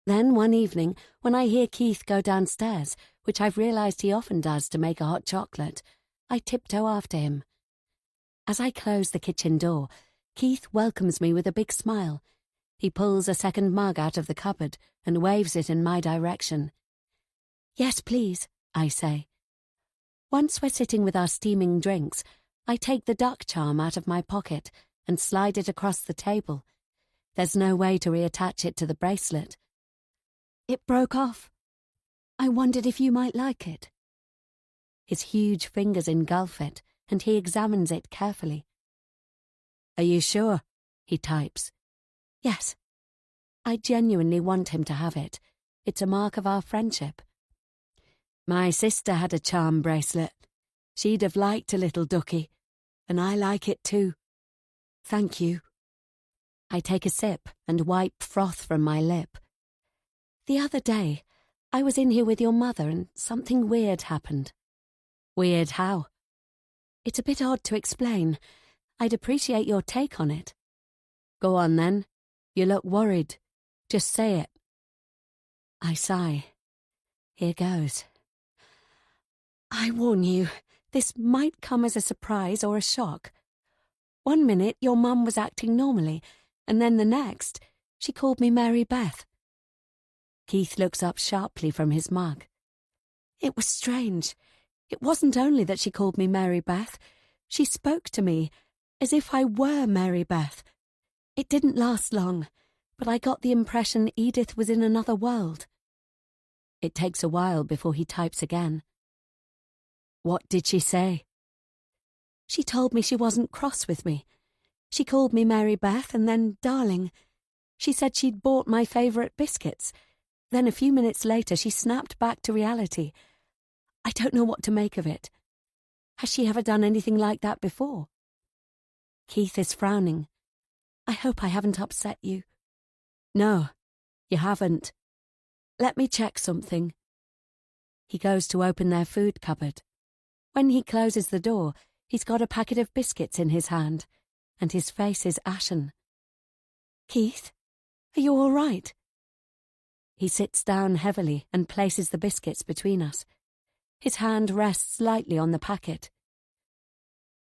Then one evening, when I hear Keith go downstairs, which I've realised he often does to make a hot chocolate, I tiptoe after him. As I close the kitchen door, Keith welcomes me with a big smile. He pulls a second mug out of the cupboard and waves it in my direction. "Yes, please," I say. Once we're sitting with our steaming drinks, I take the duck charm out of my pocket and slide it across the table. There's no way to reattach it to the bracelet. "It broke off. I wondered if you might like it." His huge fingers engulf it, and he examines it carefully. "Are you sure?" he types. "Yes. I genuinely want him to have it. It's a mark of our friendship. My sister had a charm bracelet. She'd have liked a little ducky, and I like it too. Thank you." I take a sip and wipe froth from my lip. The other day, I was in here with your mother and something weird happened. Weird how? It's a bit odd to explain. I'd appreciate your take on it. Go on then. You look worried. Just say it. I sigh. Here goes. I warn you, this might come as a surprise or a shock. 1 minute your mum was acting normally, and then the next, she called me Mary Beth. Keith looks up sharply from his mug. It was strange. It wasn't only that she called me Mary Beth. She spoke to me as if I were Mary Beth. It didn't last long, but I got the impression Edith was in another world. It takes a while before he types again. What did she say? She told me she wasn't cross with me. She called me Mary Beth and then darling. She said she'd bought my favourite biscuits. Then a few minutes later she snapped back to reality. I don't know what to make of it. Has she ever done anything like that before? Keith is frowning. I hope I haven't upset you. No, you haven't. Let me check something. He goes to open their food cupboard. When he closes the door, he's got a packet of biscuits in his hand, and his face is ashen. Keith, are you all right? He sits down heavily and places the biscuits between us. His hand rests lightly on the packet.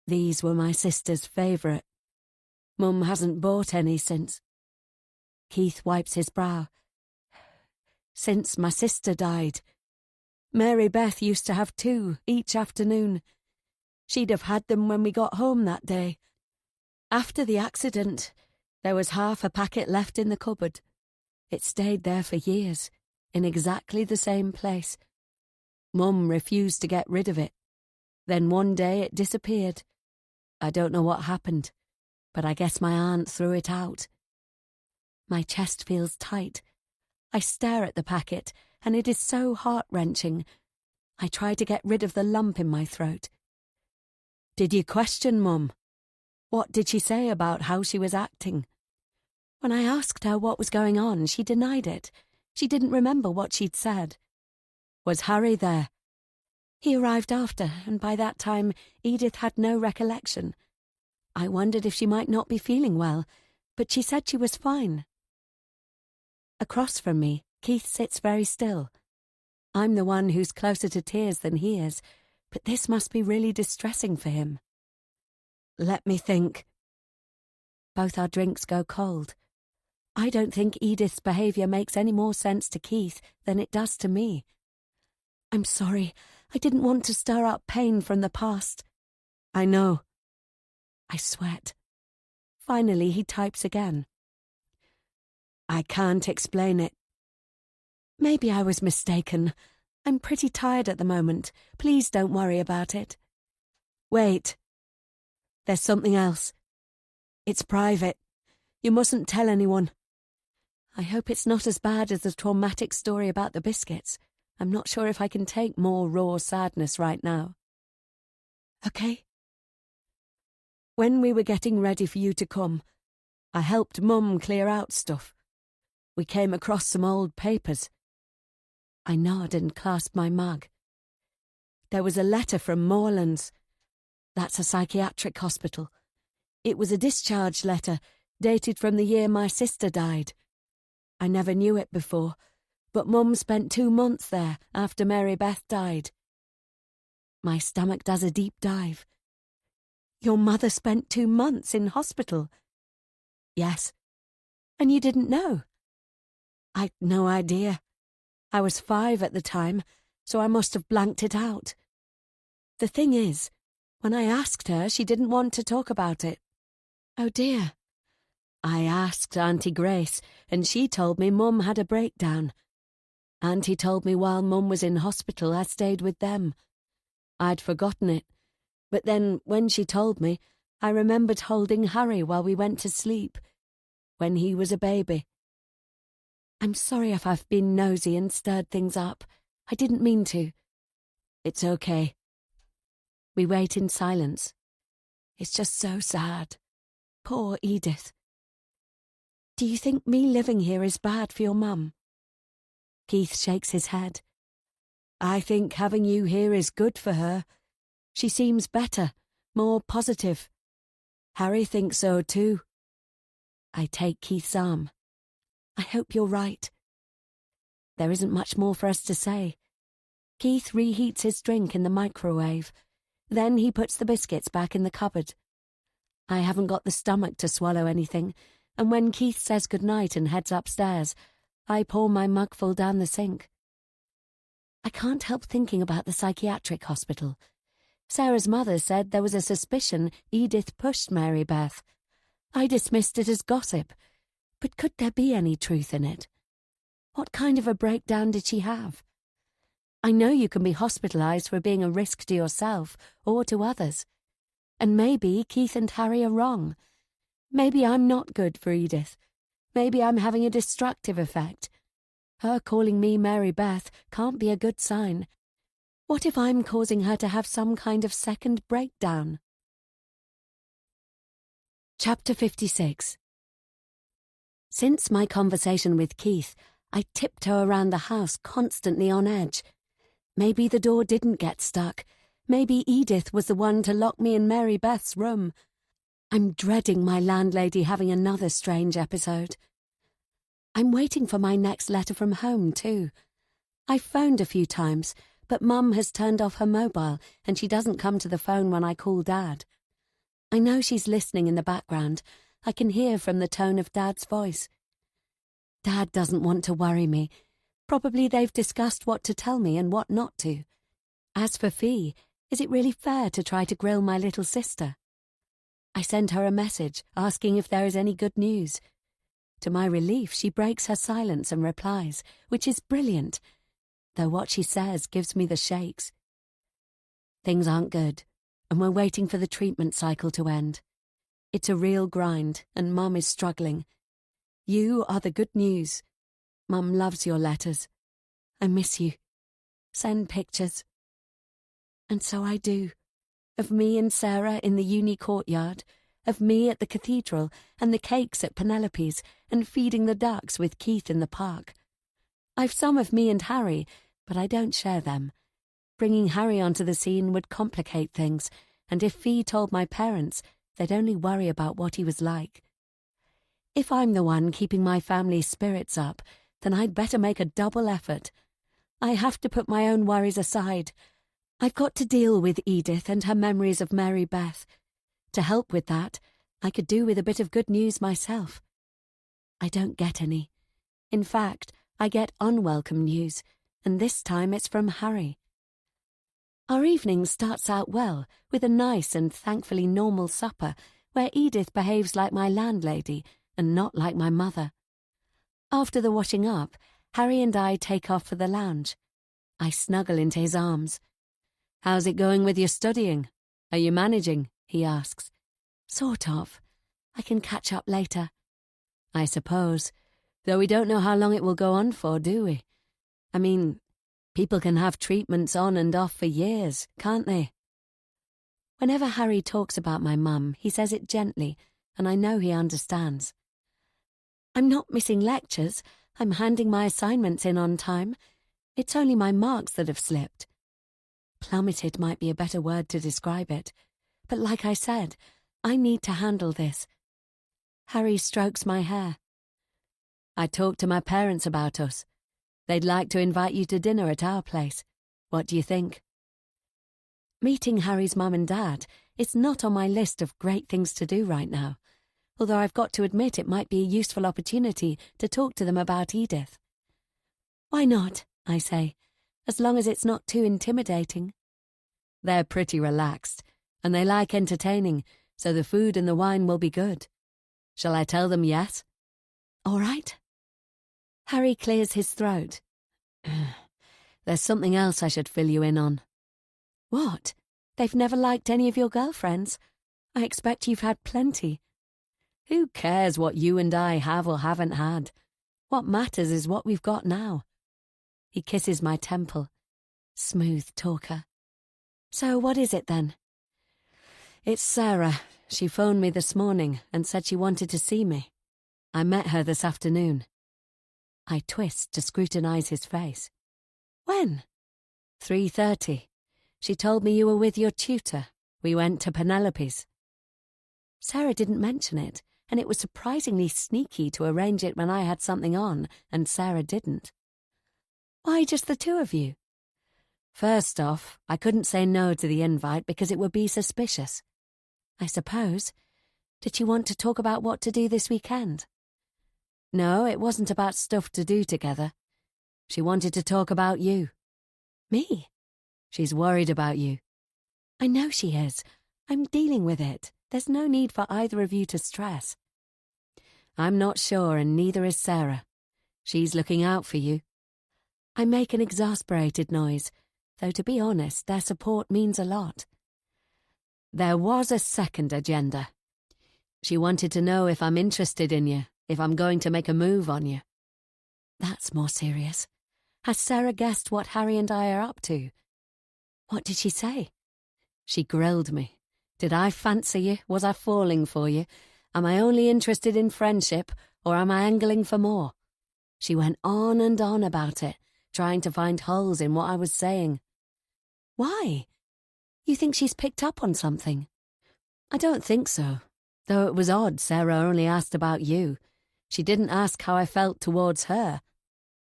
These were my sister's favourite. Mum hasn't bought any since. Keith wipes his brow. Since my sister died. Mary Beth used to have 2 each afternoon. She'd have had them when we got home that day. After the accident, there was half a packet left in the cupboard. It stayed there for years, in exactly the same place. Mum refused to get rid of it. Then one day it disappeared. I don't know what happened, but I guess my aunt threw it out. My chest feels tight. I stare at the packet, and it is so heart-wrenching. I try to get rid of the lump in my throat. Did you question Mum? What did she say about how she was acting? When I asked her what was going on, she denied it. She didn't remember what she'd said. Was Harry there? He arrived after, and by that time Edith had no recollection. I wondered if she might not be feeling well, but she said she was fine. Across from me, Keith sits very still. I'm the one who's closer to tears than he is, but this must be really distressing for him. Let me think. Both our drinks go cold. I don't think Edith's behaviour makes any more sense to Keith than it does to me. I'm sorry. I didn't want to stir up pain from the past. I know. I sweat. Finally, he types again. I can't explain it. Maybe I was mistaken. I'm pretty tired at the moment. Please don't worry about it. Wait. There's something else. It's private. You mustn't tell anyone. I hope it's not as bad as the traumatic story about the biscuits. I'm not sure if I can take more raw sadness right now. Okay? When we were getting ready for you to come, I helped Mum clear out stuff. We came across some old papers. I nod and clasp my mug. There was a letter from Moorlands. That's a psychiatric hospital. It was a discharge letter, dated from the year my sister died. I never knew it before, but Mum spent 2 months there after Mary Beth died. My stomach does a deep dive. Your mother spent 2 months in hospital? Yes. And you didn't know? I'd no idea. I was 5 at the time, so I must have blanked it out. The thing is, when I asked her, she didn't want to talk about it. Oh dear. I asked Auntie Grace, and she told me Mum had a breakdown. Auntie told me while Mum was in hospital I stayed with them. I'd forgotten it, but then when she told me, I remembered holding Harry while we went to sleep, when he was a baby. I'm sorry if I've been nosy and stirred things up. I didn't mean to. It's okay. We wait in silence. It's just so sad. Poor Edith. Do you think me living here is bad for your mum? Keith shakes his head. I think having you here is good for her. She seems better, more positive. Harry thinks so too. I take Keith's arm. I hope you're right. There isn't much more for us to say. Keith reheats his drink in the microwave. Then he puts the biscuits back in the cupboard. I haven't got the stomach to swallow anything, and when Keith says goodnight and heads upstairs, I pour my mugful down the sink. I can't help thinking about the psychiatric hospital. Sarah's mother said there was a suspicion Edith pushed Mary Beth. I dismissed it as gossip, but could there be any truth in it? What kind of a breakdown did she have? I know you can be hospitalized for being a risk to yourself or to others. And maybe Keith and Harry are wrong. Maybe I'm not good for Edith. Maybe I'm having a destructive effect. Her calling me Mary Beth can't be a good sign. What if I'm causing her to have some kind of second breakdown? Chapter 56. Since my conversation with Keith, I tiptoe around the house constantly on edge. Maybe the door didn't get stuck. Maybe Edith was the one to lock me in Mary Beth's room. I'm dreading my landlady having another strange episode. I'm waiting for my next letter from home, too. I've phoned a few times, but Mum has turned off her mobile and she doesn't come to the phone when I call Dad. I know she's listening in the background. I can hear from the tone of Dad's voice. Dad doesn't want to worry me. Probably they've discussed what to tell me and what not to. As for Fee, is it really fair to try to grill my little sister? I send her a message asking if there is any good news. To my relief, she breaks her silence and replies, which is brilliant, though what she says gives me the shakes. Things aren't good, and we're waiting for the treatment cycle to end. It's a real grind, and Mum is struggling. You are the good news. Mum loves your letters. I miss you. Send pictures. And so I do. Of me and Sarah in the uni courtyard, of me at the cathedral and the cakes at Penelope's and feeding the ducks with Keith in the park. I've some of me and Harry, but I don't share them. Bringing Harry onto the scene would complicate things, and if Fee told my parents, they'd only worry about what he was like. If I'm the one keeping my family's spirits up, then I'd better make a double effort. I have to put my own worries aside. I've got to deal with Edith and her memories of Mary Beth. To help with that, I could do with a bit of good news myself. I don't get any. In fact, I get unwelcome news, and this time it's from Harry. Our evening starts out well, with a nice and thankfully normal supper, where Edith behaves like my landlady and not like my mother. After the washing up, Harry and I take off for the lounge. I snuggle into his arms. "How's it going with your studying? Are you managing?" he asks. "Sort of. I can catch up later." "I suppose. Though we don't know how long it will go on for, do we? I mean, people can have treatments on and off for years, can't they?" Whenever Harry talks about my mum, he says it gently, and I know he understands. I'm not missing lectures. I'm handing my assignments in on time. It's only my marks that have slipped. Plummeted might be a better word to describe it. But like I said, I need to handle this. Harry strokes my hair. "I talked to my parents about us. They'd like to invite you to dinner at our place. What do you think?" Meeting Harry's mum and dad is not on my list of great things to do right now, although I've got to admit it might be a useful opportunity to talk to them about Edith. "Why not?" I say, "as long as it's not too intimidating." They're pretty relaxed, and they like entertaining, so the food and the wine will be good. Shall I tell them yes? All right. Harry clears his throat. "There's something else I should fill you in on." "What? They've never liked any of your girlfriends? I expect you've had plenty." "Who cares what you and I have or haven't had? What matters is what we've got now." He kisses my temple. Smooth talker. "So what is it then?" "It's Sarah. She phoned me this morning and said she wanted to see me. I met her this afternoon." I twist to scrutinize his face. When? 3:30. She told me you were with your tutor. We went to Penelope's. Sarah didn't mention it, and it was surprisingly sneaky to arrange it when I had something on and Sarah didn't. Why just the two of you? First off, I couldn't say no to the invite because it would be suspicious. I suppose. Did you want to talk about what to do this weekend? No, it wasn't about stuff to do together. She wanted to talk about you. Me? She's worried about you. I know she is. I'm dealing with it. There's no need for either of you to stress. I'm not sure, and neither is Sarah. She's looking out for you. I make an exasperated noise, though to be honest, their support means a lot. There was a second agenda. She wanted to know if I'm interested in you, if I'm going to make a move on you. That's more serious. Has Sarah guessed what Harry and I are up to? What did she say? She grilled me. Did I fancy you? Was I falling for you? Am I only interested in friendship, or am I angling for more? She went on and on about it, trying to find holes in what I was saying. Why? You think she's picked up on something? I don't think so, though it was odd Sarah only asked about you. She didn't ask how I felt towards her.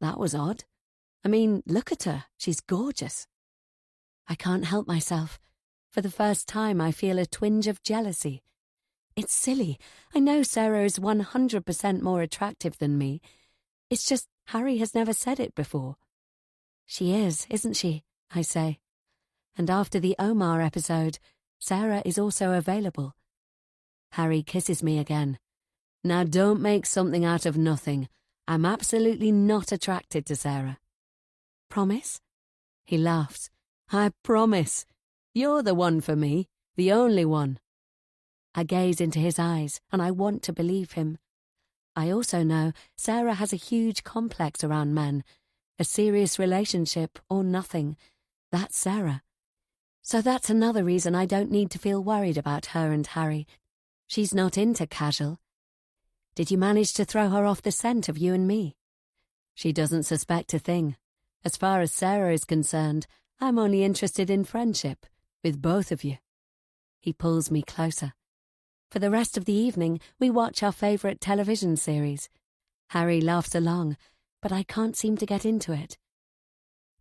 That was odd. I mean, look at her. She's gorgeous. I can't help myself. For the first time, I feel a twinge of jealousy. It's silly. I know Sarah is 100% more attractive than me. It's just Harry has never said it before. She is, isn't she? I say. And after the Omar episode, Sarah is also available. Harry kisses me again. Now don't make something out of nothing. I'm absolutely not attracted to Sarah. Promise? He laughs. I promise. You're the one for me, the only one. I gaze into his eyes, and I want to believe him. I also know Sarah has a huge complex around men. A serious relationship or nothing. That's Sarah. So that's another reason I don't need to feel worried about her and Harry. She's not into casual. Did you manage to throw her off the scent of you and me? She doesn't suspect a thing. As far as Sarah is concerned, I'm only interested in friendship, with both of you. He pulls me closer. For the rest of the evening, we watch our favourite television series. Harry laughs along, but I can't seem to get into it.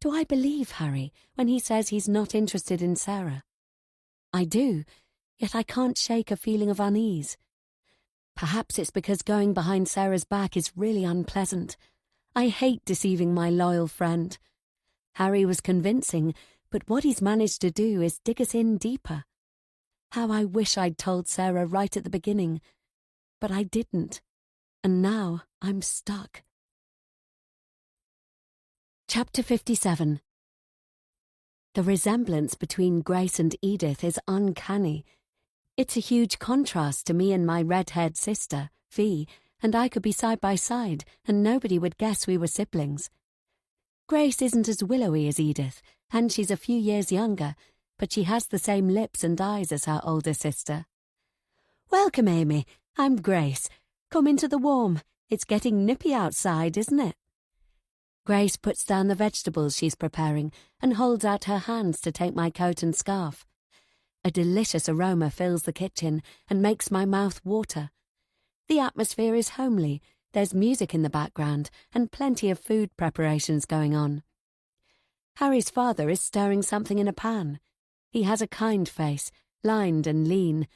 Do I believe Harry when he says he's not interested in Sarah? I do, yet I can't shake a feeling of unease. Perhaps it's because going behind Sarah's back is really unpleasant. I hate deceiving my loyal friend. Harry was convincing, but what he's managed to do is dig us in deeper. How I wish I'd told Sarah right at the beginning, but I didn't, and now I'm stuck. Chapter 57. The resemblance between Grace and Edith is uncanny. It's a huge contrast to me and my red-haired sister, Fee, and I could be side by side, and nobody would guess we were siblings. Grace isn't as willowy as Edith, and she's a few years younger, but she has the same lips and eyes as her older sister. Welcome, Amy. I'm Grace. Come into the warm. It's getting nippy outside, isn't it? Grace puts down the vegetables she's preparing and holds out her hands to take my coat and scarf. A delicious aroma fills the kitchen and makes my mouth water. The atmosphere is homely. There's music in the background and plenty of food preparations going on. Harry's father is stirring something in a pan. He has a kind face, lined and lean.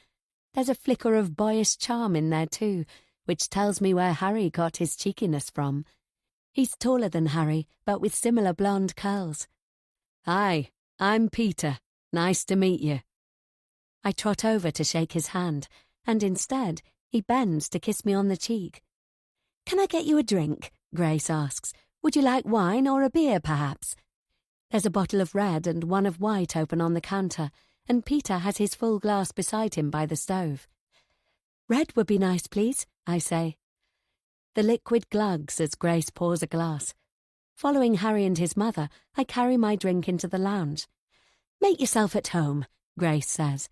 There's a flicker of boyish charm in there too, which tells me where Harry got his cheekiness from. He's taller than Harry, but with similar blonde curls. Hi, I'm Peter. Nice to meet you. I trot over to shake his hand, and instead, he bends to kiss me on the cheek. Can I get you a drink? Grace asks. Would you like wine or a beer, perhaps? There's a bottle of red and one of white open on the counter, and Peter has his full glass beside him by the stove. Red would be nice, please, I say. The liquid glugs as Grace pours a glass. Following Harry and his mother, I carry my drink into the lounge. Make yourself at home, Grace says.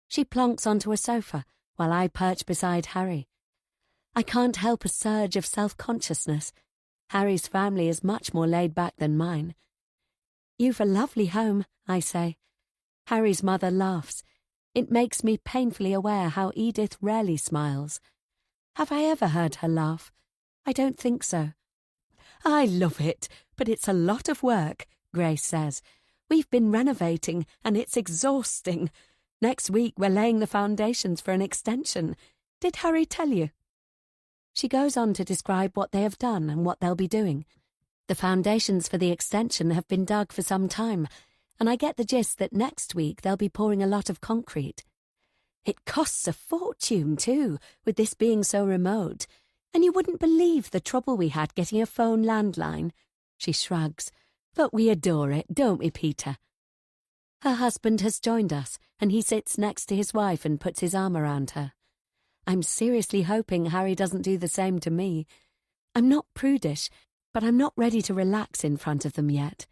She plonks onto a sofa, while I perch beside Harry. I can't help a surge of self-consciousness. Harry's family is much more laid back than mine. You've a lovely home, I say. Harry's mother laughs. It makes me painfully aware how Edith rarely smiles. Have I ever heard her laugh? I don't think so. I love it, but it's a lot of work, Grace says. We've been renovating, and it's exhausting. Next week we're laying the foundations for an extension. Did Harry tell you? She goes on to describe what they have done and what they'll be doing. The foundations for the extension have been dug for some time, and I get the gist that next week they'll be pouring a lot of concrete. It costs a fortune, too, with this being so remote, and you wouldn't believe the trouble we had getting a phone landline. She shrugs. But we adore it, don't we, Peter? Her husband has joined us, and he sits next to his wife and puts his arm around her. I'm seriously hoping Harry doesn't do the same to me. I'm not prudish, but I'm not ready to relax in front of them yet.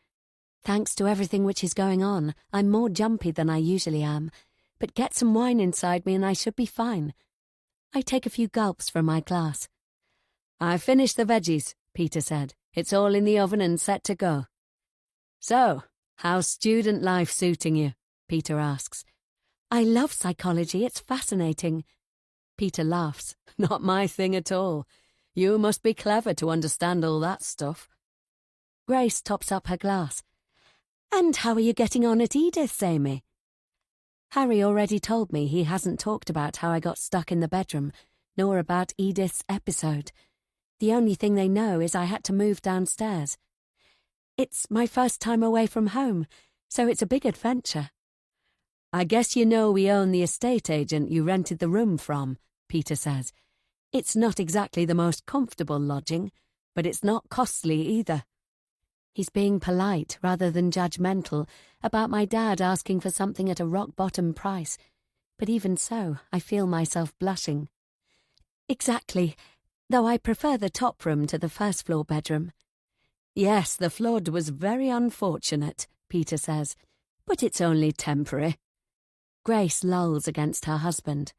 Thanks to everything which is going on, I'm more jumpy than I usually am, but get some wine inside me and I should be fine. I take a few gulps from my glass. I've finished the veggies, Peter said. It's all in the oven and set to go. So, how's student life suiting you? Peter asks. I love psychology, it's fascinating. Peter laughs. Not my thing at all. You must be clever to understand all that stuff. Grace tops up her glass. And how are you getting on at Edith's, Amy? Harry already told me he hasn't talked about how I got stuck in the bedroom, nor about Edith's episode. The only thing they know is I had to move downstairs. It's my first time away from home, so it's a big adventure. I guess you know we own the estate agent you rented the room from, Peter says. It's not exactly the most comfortable lodging, but it's not costly either. He's being polite rather than judgmental about my dad asking for something at a rock-bottom price, but even so, I feel myself blushing. Exactly, though I prefer the top room to the first-floor bedroom. Yes, the flood was very unfortunate, Peter says, but it's only temporary. Grace lolls against her husband.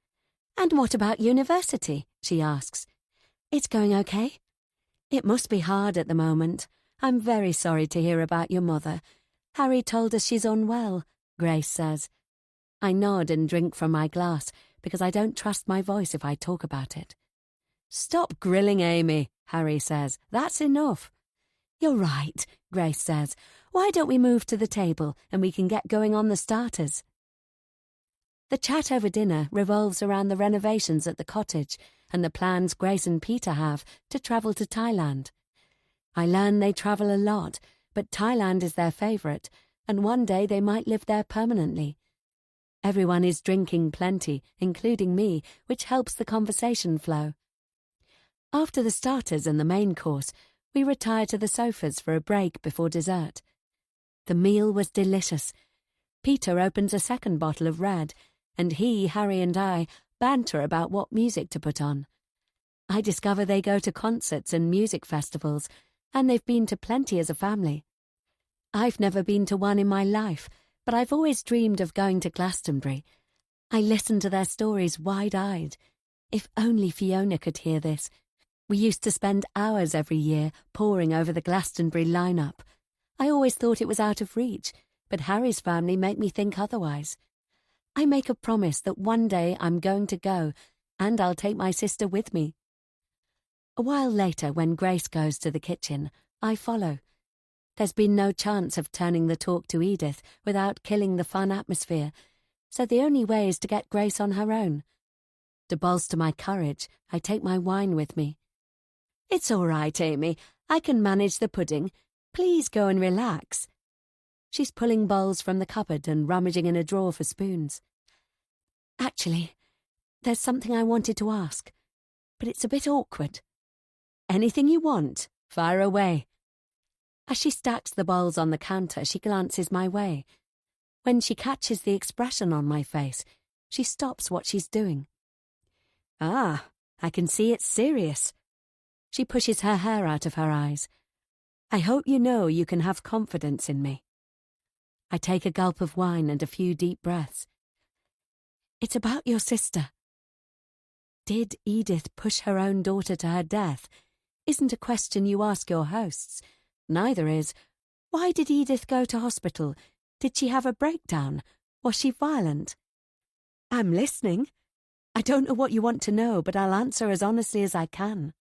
And what about university? She asks. It's going okay? It must be hard at the moment. I'm very sorry to hear about your mother. Harry told us she's unwell, Grace says. I nod and drink from my glass because I don't trust my voice if I talk about it. Stop grilling Amy, Harry says. That's enough. You're right, Grace says. Why don't we move to the table and we can get going on the starters? The chat over dinner revolves around the renovations at the cottage and the plans Grace and Peter have to travel to Thailand. I learn they travel a lot, but Thailand is their favourite, and one day they might live there permanently. Everyone is drinking plenty, including me, which helps the conversation flow. After the starters and the main course, we retire to the sofas for a break before dessert. The meal was delicious. Peter opens a second bottle of red, and he, Harry and I banter about what music to put on. I discover they go to concerts and music festivals, and they've been to plenty as a family. I've never been to one in my life, but I've always dreamed of going to Glastonbury. I listen to their stories wide-eyed. If only Fiona could hear this. We used to spend hours every year poring over the Glastonbury lineup. I always thought it was out of reach, but Harry's family make me think otherwise. I make a promise that one day I'm going to go, and I'll take my sister with me. A while later, when Grace goes to the kitchen, I follow. There's been no chance of turning the talk to Edith without killing the fun atmosphere, so the only way is to get Grace on her own. To bolster my courage, I take my wine with me. It's all right, Amy. I can manage the pudding. Please go and relax. She's pulling bowls from the cupboard and rummaging in a drawer for spoons. Actually, there's something I wanted to ask, but it's a bit awkward. Anything you want, fire away. As she stacks the bowls on the counter, she glances my way. When she catches the expression on my face, she stops what she's doing. Ah, I can see it's serious. She pushes her hair out of her eyes. I hope you know you can have confidence in me. I take a gulp of wine and a few deep breaths. It's about your sister. Did Edith push her own daughter to her death? isn't a question you ask your hosts. Neither is, why did Edith go to hospital? Did she have a breakdown? Was she violent? I'm listening. I don't know what you want to know, but I'll answer as honestly as I can.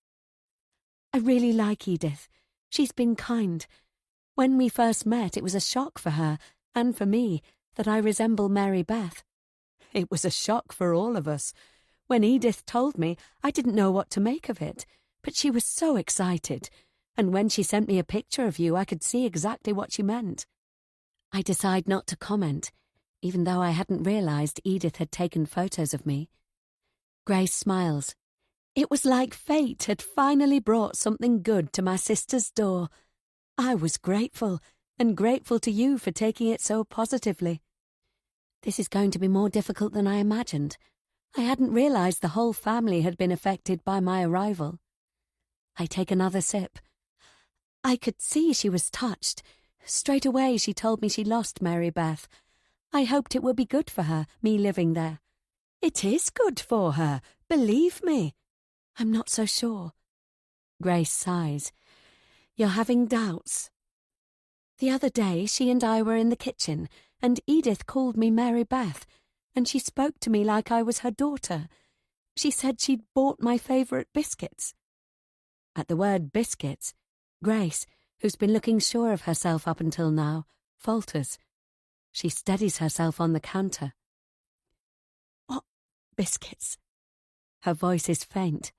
I really like Edith. She's been kind. When we first met, it was a shock for her, and for me, that I resemble Mary Beth. It was a shock for all of us. When Edith told me, I didn't know what to make of it, but she was so excited, and when she sent me a picture of you, I could see exactly what she meant. I decided not to comment, even though I hadn't realised Edith had taken photos of me. Grace smiles. It was like fate had finally brought something good to my sister's door. I was grateful, and grateful to you for taking it so positively. This is going to be more difficult than I imagined. I hadn't realised the whole family had been affected by my arrival. I take another sip. I could see she was touched. Straight away she told me she lost Mary Beth. I hoped it would be good for her, me living there. It is good for her, believe me. I'm not so sure. Grace sighs. You're having doubts. The other day she and I were in the kitchen, and Edith called me Mary Beth, and she spoke to me like I was her daughter. She said she'd bought my favourite biscuits. At the word biscuits, Grace, who's been looking sure of herself up until now, falters. She steadies herself on the counter. What biscuits? Her voice is faint.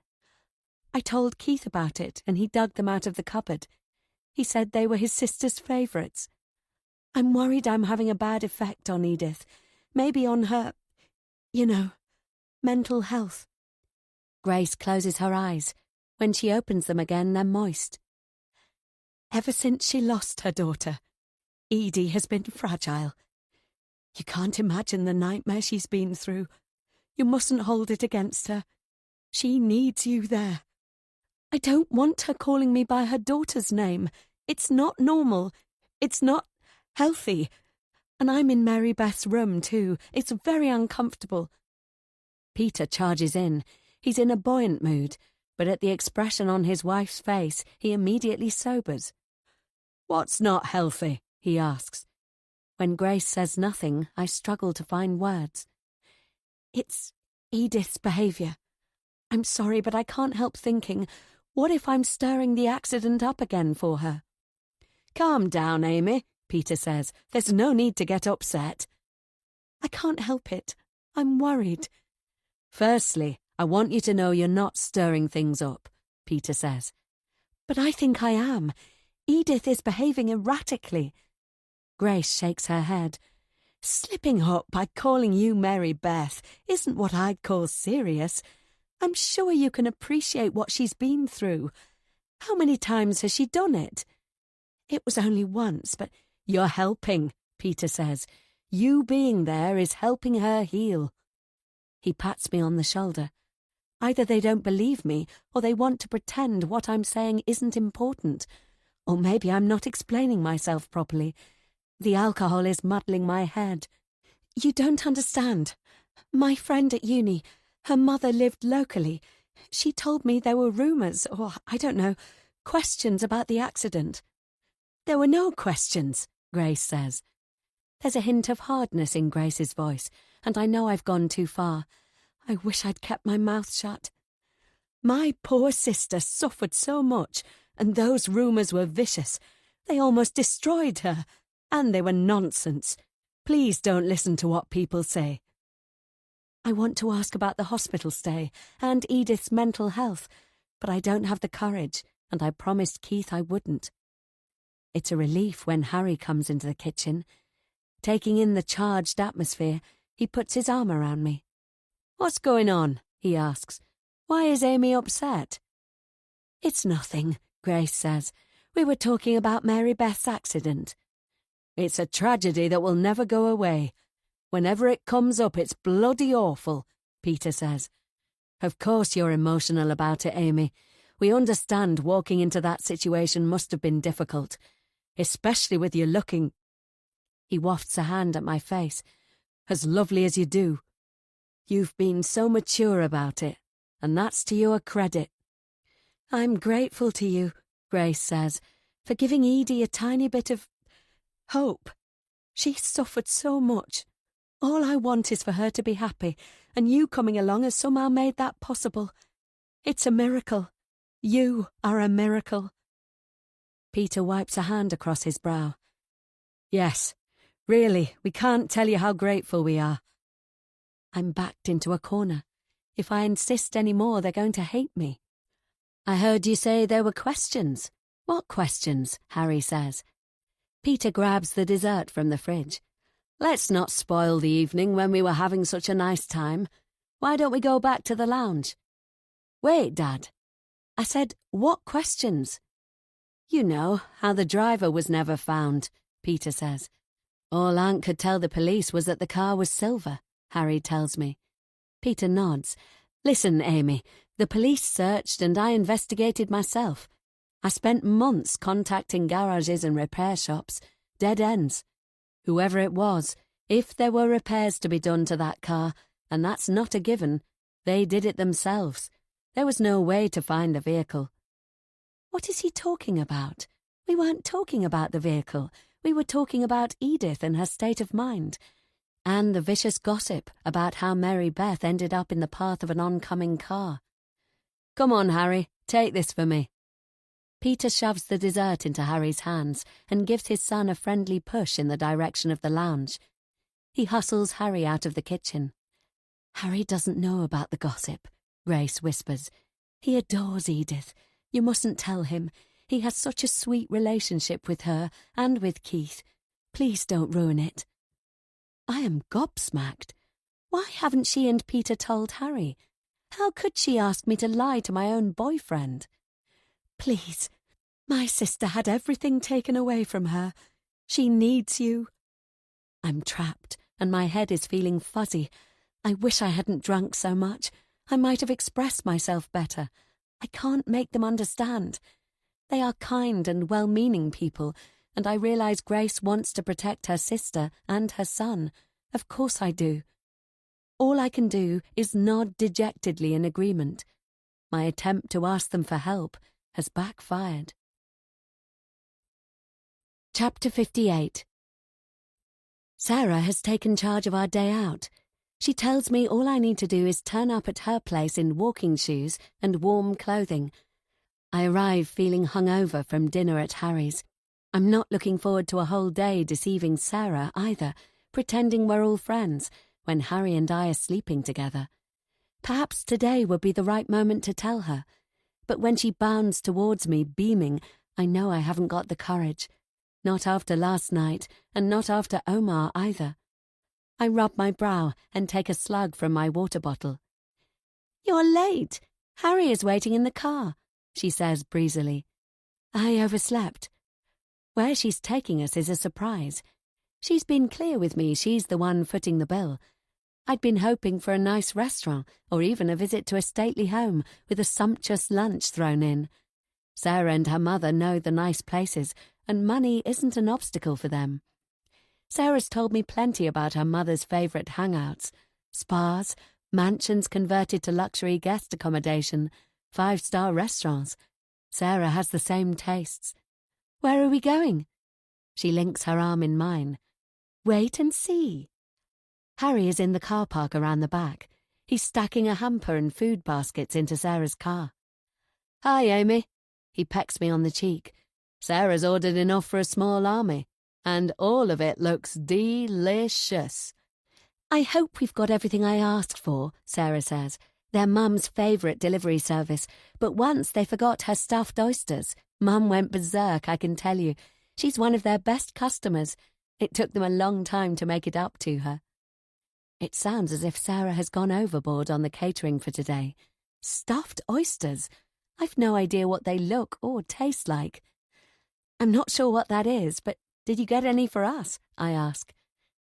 I told Keith about it, and he dug them out of the cupboard. He said they were his sister's favourites. I'm worried I'm having a bad effect on Edith. Maybe on her, mental health. Grace closes her eyes. When she opens them again, they're moist. Ever since she lost her daughter, Edie has been fragile. You can't imagine the nightmare she's been through. You mustn't hold it against her. She needs you there. I don't want her calling me by her daughter's name. It's not normal. It's not healthy. And I'm in Mary Beth's room, too. It's very uncomfortable. Peter charges in. He's in a buoyant mood, but at the expression on his wife's face, he immediately sobers. What's not healthy? He asks. When Grace says nothing, I struggle to find words. It's Edith's behaviour. I'm sorry, but I can't help thinking, what if I'm stirring the accident up again for her? Calm down, Amy, Peter says. There's no need to get upset. I can't help it. I'm worried. Firstly, I want you to know you're not stirring things up, Peter says. But I think I am. Edith is behaving erratically. Grace shakes her head. Slipping up by calling you Mary Beth isn't what I'd call serious. I'm sure you can appreciate what she's been through. How many times has she done it? It was only once, but you're helping, Peter says. You being there is helping her heal. He pats me on the shoulder. Either they don't believe me, or they want to pretend what I'm saying isn't important. Or maybe I'm not explaining myself properly. The alcohol is muddling my head. You don't understand. My friend at uni, her mother lived locally. She told me there were rumours, or I don't know, questions about the accident. There were no questions, Grace says. There's a hint of hardness in Grace's voice, and I know I've gone too far. I wish I'd kept my mouth shut. My poor sister suffered so much, and those rumours were vicious. They almost destroyed her, and they were nonsense. Please don't listen to what people say. I want to ask about the hospital stay and Edith's mental health, but I don't have the courage, and I promised Keith I wouldn't. It's a relief when Harry comes into the kitchen. Taking in the charged atmosphere, he puts his arm around me. What's going on? He asks. Why is Amy upset? It's nothing, Grace says. We were talking about Mary Beth's accident. It's a tragedy that will never go away. Whenever it comes up, it's bloody awful, Peter says. Of course you're emotional about it, Amy. We understand walking into that situation must have been difficult, especially with you looking... He wafts a hand at my face. As lovely as you do. You've been so mature about it, and that's to your credit. I'm grateful to you, Grace says, for giving Edie a tiny bit of hope. She's suffered so much. All I want is for her to be happy, and you coming along has somehow made that possible. It's a miracle. You are a miracle. Peter wipes a hand across his brow. Yes, really, we can't tell you how grateful we are. I'm backed into a corner. If I insist any more, they're going to hate me. I heard you say there were questions. What questions? Harry says. Peter grabs the dessert from the fridge. Let's not spoil the evening when we were having such a nice time. Why don't we go back to the lounge? Wait, Dad. I said, what questions? You know, how the driver was never found, Peter says. All Aunt could tell the police was that the car was silver, Harry tells me. Peter nods. Listen, Amy, the police searched and I investigated myself. I spent months contacting garages and repair shops, dead ends. Whoever it was, if there were repairs to be done to that car, and that's not a given, they did it themselves. There was no way to find the vehicle. What is he talking about? We weren't talking about the vehicle. We were talking about Edith and her state of mind, and the vicious gossip about how Mary Beth ended up in the path of an oncoming car. Come on, Harry, take this for me. Peter shoves the dessert into Harry's hands and gives his son a friendly push in the direction of the lounge. He hustles Harry out of the kitchen. Harry doesn't know about the gossip, Grace whispers. He adores Edith. You mustn't tell him. He has such a sweet relationship with her and with Keith. Please don't ruin it. I am gobsmacked. Why haven't she and Peter told Harry? How could she ask me to lie to my own boyfriend? Please, my sister had everything taken away from her. She needs you. I'm trapped, and my head is feeling fuzzy. I wish I hadn't drunk so much. I might have expressed myself better. I can't make them understand. They are kind and well-meaning people, and I realize Grace wants to protect her sister and her son. Of course I do. All I can do is nod dejectedly in agreement. My attempt to ask them for help has backfired. Chapter 58. Sarah has taken charge of our day out. She tells me all I need to do is turn up at her place in walking shoes and warm clothing. I arrive feeling hungover from dinner at Harry's. I'm not looking forward to a whole day deceiving Sarah either, pretending we're all friends when Harry and I are sleeping together. Perhaps today would be the right moment to tell her, but when she bounds towards me beaming, I know I haven't got the courage. Not after last night, and not after Omar either. I rub my brow and take a slug from my water bottle. You're late. Harry is waiting in the car, she says breezily. I overslept. Where she's taking us is a surprise. She's been clear with me she's the one footing the bill. I'd been hoping for a nice restaurant or even a visit to a stately home with a sumptuous lunch thrown in. Sarah and her mother know the nice places, and money isn't an obstacle for them. Sarah's told me plenty about her mother's favourite hangouts, spas, mansions converted to luxury guest accommodation, 5-star restaurants. Sarah has the same tastes. Where are we going? She links her arm in mine. Wait and see. Harry is in the car park around the back. He's stacking a hamper and food baskets into Sarah's car. Hi, Amy. He pecks me on the cheek. Sarah's ordered enough for a small army, and all of it looks delicious. I hope we've got everything I asked for, Sarah says. They're Mum's favourite delivery service, but once they forgot her stuffed oysters. Mum went berserk, I can tell you. She's one of their best customers. It took them a long time to make it up to her. It sounds as if Sarah has gone overboard on the catering for today. Stuffed oysters. I've no idea what they look or taste like. I'm not sure what that is, but did you get any for us? I ask.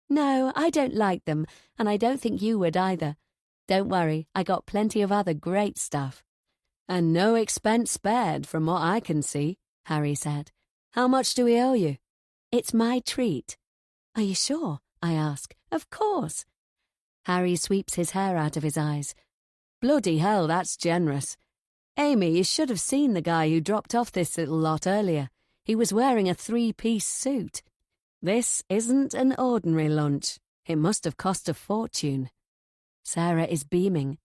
No, I don't like them, and I don't think you would either. Don't worry, I got plenty of other great stuff. And no expense spared from what I can see, Harry said. How much do we owe you? It's my treat. Are you sure? I ask. Of course. Harry sweeps his hair out of his eyes. Bloody hell, that's generous. Amy, you should have seen the guy who dropped off this little lot earlier. He was wearing a 3-piece suit. This isn't an ordinary lunch. It must have cost a fortune. Sarah is beaming.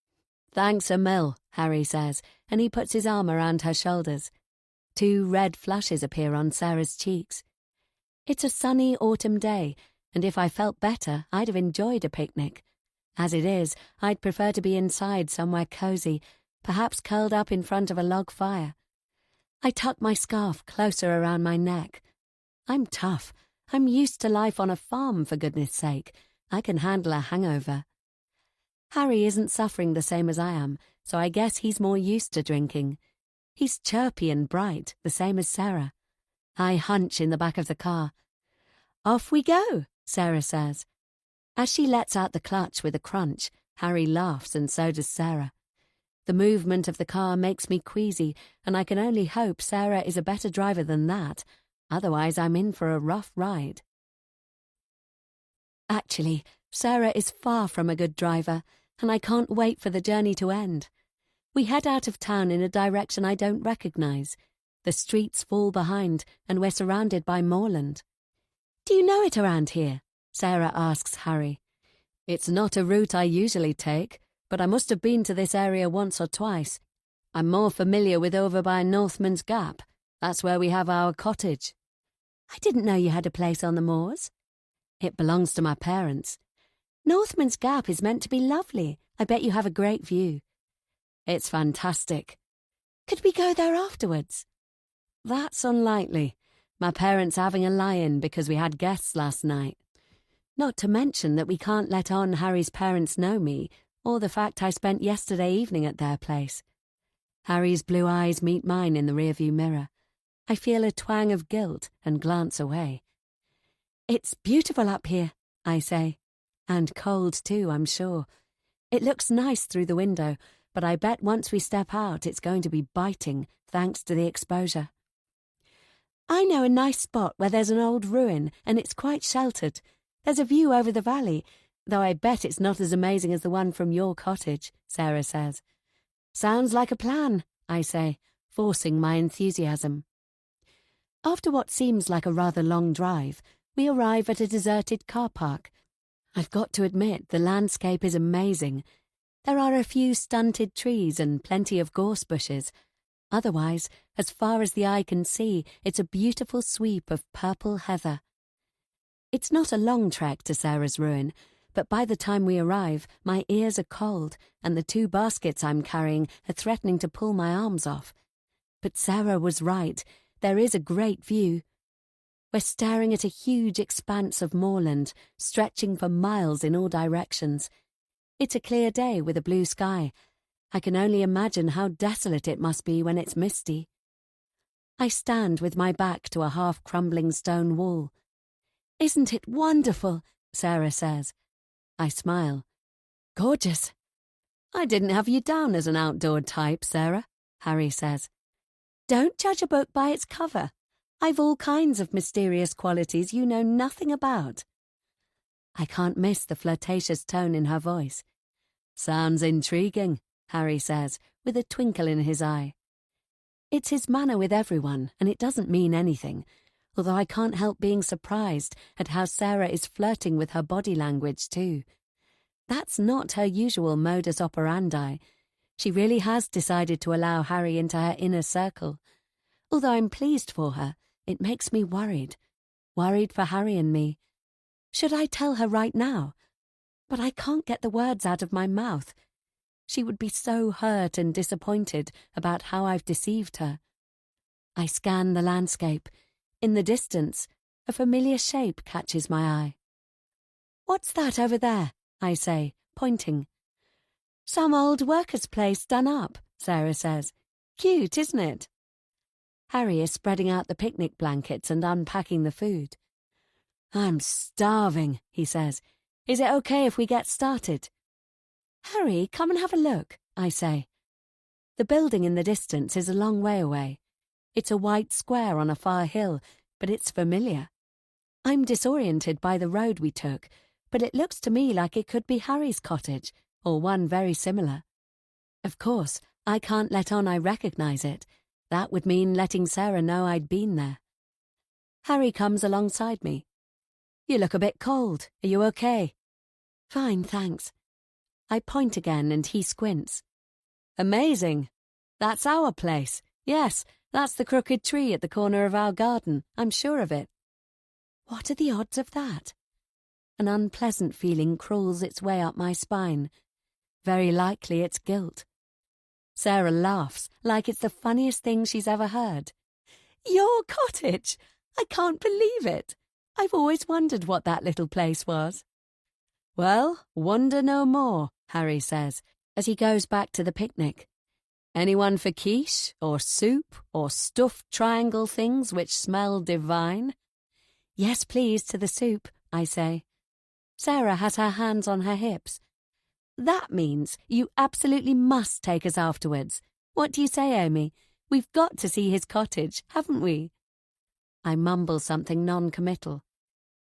Thanks a mill, Harry says, and he puts his arm around her shoulders. 2 red flushes appear on Sarah's cheeks. It's a sunny autumn day, and if I felt better, I'd have enjoyed a picnic. As it is, I'd prefer to be inside somewhere cosy, perhaps curled up in front of a log fire. I tuck my scarf closer around my neck. I'm tough. I'm used to life on a farm, for goodness sake. I can handle a hangover. Harry isn't suffering the same as I am, so I guess he's more used to drinking. He's chirpy and bright, the same as Sarah. I hunch in the back of the car. Off we go, Sarah says. As she lets out the clutch with a crunch, Harry laughs and so does Sarah. The movement of the car makes me queasy, and I can only hope Sarah is a better driver than that. Otherwise, I'm in for a rough ride. Actually, Sarah is far from a good driver, and I can't wait for the journey to end. We head out of town in a direction I don't recognise. The streets fall behind, and we're surrounded by moorland. Do you know it around here? Sarah asks Harry. It's not a route I usually take, but I must have been to this area once or twice. I'm more familiar with over by Northman's Gap. That's where we have our cottage. I didn't know you had a place on the moors. It belongs to my parents. Northman's Gap is meant to be lovely. I bet you have a great view. It's fantastic. Could we go there afterwards? That's unlikely. My parents are having a lie-in because we had guests last night. Not to mention that we can't let on Harry's parents know me, or the fact I spent yesterday evening at their place. Harry's blue eyes meet mine in the rearview mirror. I feel a twang of guilt and glance away. It's beautiful up here, I say. And cold too, I'm sure. It looks nice through the window, but I bet once we step out it's going to be biting, thanks to the exposure. I know a nice spot where there's an old ruin, and it's quite sheltered. There's a view over the valley, though I bet it's not as amazing as the one from your cottage, Sarah says. Sounds like a plan, I say, forcing my enthusiasm. After what seems like a rather long drive, we arrive at a deserted car park. I've got to admit the landscape is amazing. There are a few stunted trees and plenty of gorse bushes. Otherwise, as far as the eye can see, it's a beautiful sweep of purple heather. It's not a long trek to Sarah's ruin, but by the time we arrive, my ears are cold, and the 2 baskets I'm carrying are threatening to pull my arms off. But Sarah was right. There is a great view. We're staring at a huge expanse of moorland, stretching for miles in all directions. It's a clear day with a blue sky. I can only imagine how desolate it must be when it's misty. I stand with my back to a half-crumbling stone wall. Isn't it wonderful? Sarah says. I smile. Gorgeous. I didn't have you down as an outdoor type, Sarah, Harry says. Don't judge a book by its cover. I've all kinds of mysterious qualities you know nothing about. I can't miss the flirtatious tone in her voice. Sounds intriguing, Harry says, with a twinkle in his eye. It's his manner with everyone, and it doesn't mean anything, although I can't help being surprised at how Sarah is flirting with her body language too. That's not her usual modus operandi. She really has decided to allow Harry into her inner circle. Although I'm pleased for her, it makes me worried. Worried for Harry and me. Should I tell her right now? But I can't get the words out of my mouth. She would be so hurt and disappointed about how I've deceived her. I scan the landscape. In the distance, a familiar shape catches my eye. What's that over there? I say, pointing. Some old worker's place done up, Sarah says. Cute, isn't it? Harry is spreading out the picnic blankets and unpacking the food. I'm starving, he says. Is it okay if we get started? Harry, come and have a look, I say. The building in the distance is a long way away. It's a white square on a far hill, but it's familiar. I'm disoriented by the road we took, but it looks to me like it could be Harry's cottage, or one very similar. Of course, I can't let on I recognise it. That would mean letting Sarah know I'd been there. Harry comes alongside me. "You look a bit cold. Are you okay?" "Fine, thanks." I point again and he squints. "Amazing. That's our place. Yes, that's the crooked tree at the corner of our garden. I'm sure of it." What are the odds of that? An unpleasant feeling crawls its way up my spine. Very likely it's guilt. Sarah laughs like it's the funniest thing she's ever heard. "Your cottage? I can't believe it. I've always wondered what that little place was." "Well, wonder no more," Harry says, as he goes back to the picnic. "Anyone for quiche, or soup, or stuffed triangle things which smell divine?" "Yes, please, to the soup," I say. Sarah has her hands on her hips. "That means you absolutely must take us afterwards. What do you say, Amy? We've got to see his cottage, haven't we?" I mumble something non-committal.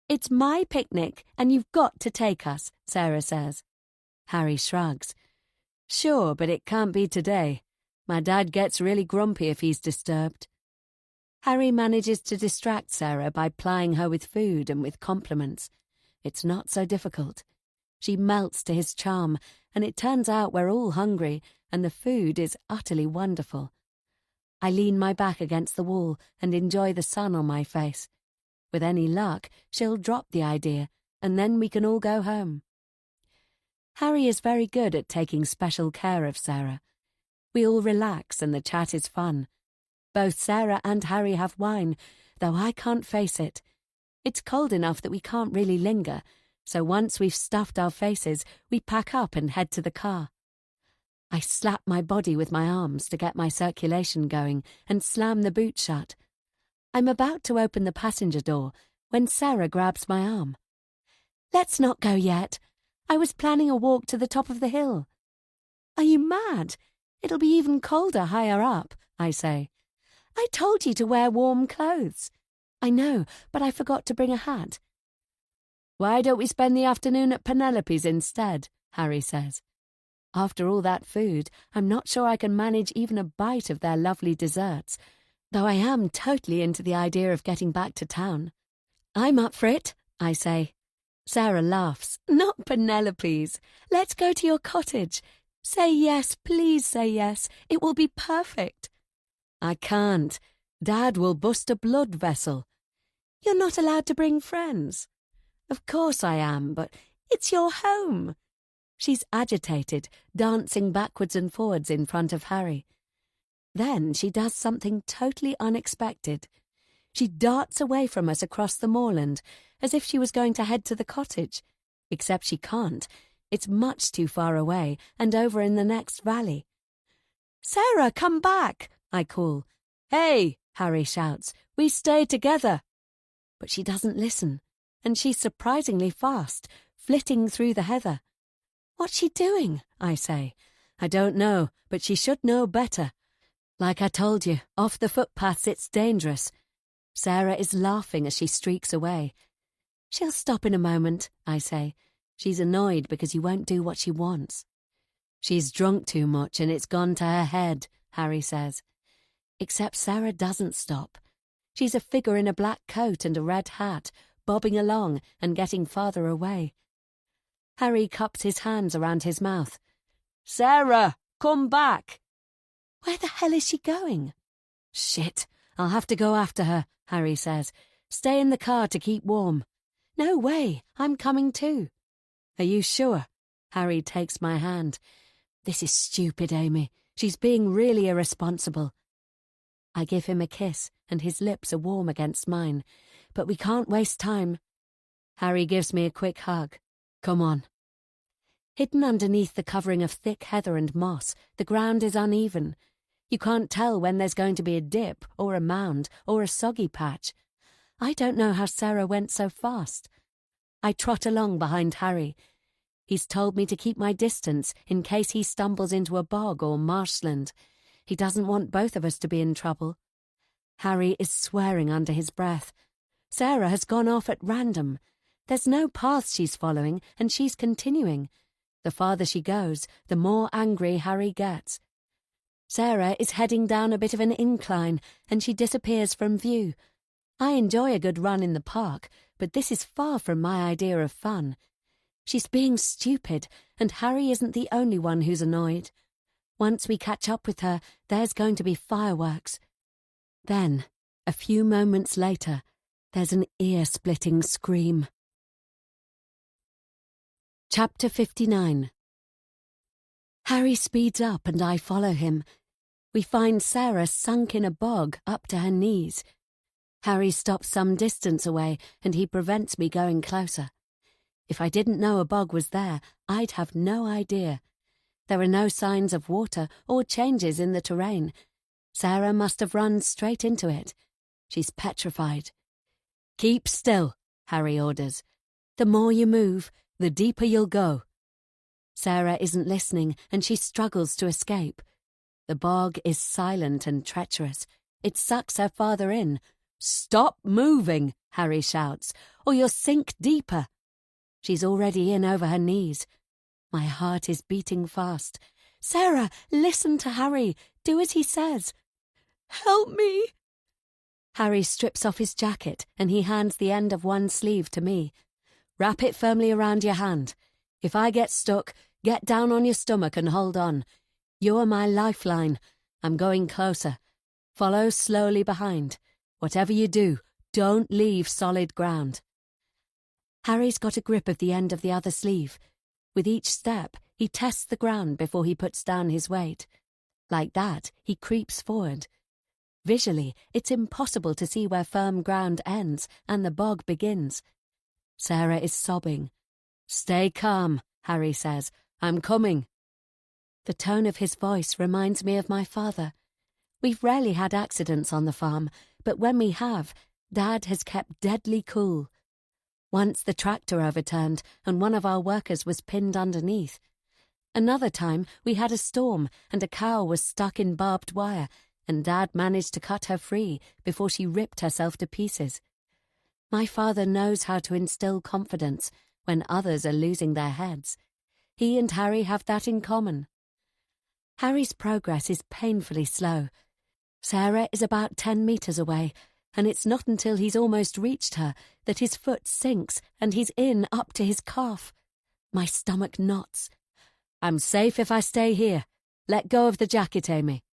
"It's my picnic, and you've got to take us," Sarah says. Harry shrugs. "Sure, but it can't be today. My dad gets really grumpy if he's disturbed." Harry manages to distract Sarah by plying her with food and with compliments. It's not so difficult. She melts to his charm, and it turns out we're all hungry, and the food is utterly wonderful. I lean my back against the wall and enjoy the sun on my face. With any luck, she'll drop the idea, and then we can all go home. Harry is very good at taking special care of Sarah. We all relax and the chat is fun. Both Sarah and Harry have wine, though I can't face it. It's cold enough that we can't really linger, so once we've stuffed our faces, we pack up and head to the car. I slap my body with my arms to get my circulation going and slam the boot shut. I'm about to open the passenger door when Sarah grabs my arm. "Let's not go yet. I was planning a walk to the top of the hill." "Are you mad? It'll be even colder higher up," I say. "I told you to wear warm clothes." "I know, but I forgot to bring a hat." "Why don't we spend the afternoon at Penelope's instead?" Harry says. After all that food, I'm not sure I can manage even a bite of their lovely desserts, though I am totally into the idea of getting back to town. "I'm up for it," I say. Sarah laughs. "Not Penelope's. Let's go to your cottage. Say yes, please say yes. It will be perfect." "I can't. Dad will bust a blood vessel." "You're not allowed to bring friends." "Of course I am, but it's your home." She's agitated, dancing backwards and forwards in front of Harry. Then she does something totally unexpected. She darts away from us across the moorland, as if she was going to head to the cottage. Except she can't. It's much too far away and over in the next valley. "Sarah, come back!" I call. "Hey!" Harry shouts. "We stay together!" But she doesn't listen, and she's surprisingly fast, flitting through the heather. "What's she doing?" I say. "I don't know, but she should know better. Like I told you, off the footpaths it's dangerous." Sarah is laughing as she streaks away. "She'll stop in a moment," I say. "She's annoyed because you won't do what she wants." "She's drunk too much and it's gone to her head," Harry says. Except Sarah doesn't stop. She's a figure in a black coat and a red hat, bobbing along and getting farther away. Harry cups his hands around his mouth. "Sarah, come back!" Where the hell is she going? "Shit, I'll have to go after her," Harry says. "Stay in the car to keep warm." "No way, I'm coming too." "Are you sure?" Harry takes my hand. "This is stupid, Amy. She's being really irresponsible." I give him a kiss, and his lips are warm against mine. But we can't waste time. Harry gives me a quick hug. "Come on." Hidden underneath the covering of thick heather and moss, the ground is uneven. You can't tell when there's going to be a dip, or a mound, or a soggy patch. I don't know how Sarah went so fast. I trot along behind Harry. He's told me to keep my distance in case he stumbles into a bog or marshland. He doesn't want both of us to be in trouble. Harry is swearing under his breath. Sarah has gone off at random. There's no path she's following, and she's continuing. The farther she goes, the more angry Harry gets. Sarah is heading down a bit of an incline, and she disappears from view. I enjoy a good run in the park, but this is far from my idea of fun. She's being stupid, and Harry isn't the only one who's annoyed. Once we catch up with her, there's going to be fireworks. Then, a few moments later, there's an ear-splitting scream. Chapter 59. Harry speeds up and I follow him. We find Sarah sunk in a bog up to her knees. Harry stops some distance away and he prevents me going closer. If I didn't know a bog was there, I'd have no idea. There are no signs of water or changes in the terrain. Sarah must have run straight into it. She's petrified. "Keep still," Harry orders. "The more you move, the deeper you'll go." Sarah isn't listening and she struggles to escape. The bog is silent and treacherous. It sucks her farther in. "Stop moving," Harry shouts, "or you'll sink deeper." She's already in over her knees. My heart is beating fast. "Sarah, listen to Harry. Do as he says." "Help me." Harry strips off his jacket and he hands the end of one sleeve to me. "Wrap it firmly around your hand. If I get stuck, get down on your stomach and hold on. You're my lifeline. I'm going closer. Follow slowly behind. Whatever you do, don't leave solid ground." Harry's got a grip of the end of the other sleeve. With each step, he tests the ground before he puts down his weight. Like that, he creeps forward. Visually, it's impossible to see where firm ground ends and the bog begins. Sarah is sobbing. "Stay calm," Harry says. "I'm coming." The tone of his voice reminds me of my father. We've rarely had accidents on the farm, but when we have, Dad has kept deadly cool. Once the tractor overturned and one of our workers was pinned underneath. Another time we had a storm and a cow was stuck in barbed wire and Dad managed to cut her free before she ripped herself to pieces. My father knows how to instill confidence when others are losing their heads. He and Harry have that in common. Harry's progress is painfully slow. Sarah is about 10 meters away, and it's not until he's almost reached her that his foot sinks and he's in up to his calf. My stomach knots. "I'm safe if I stay here. Let go of the jacket, Amy."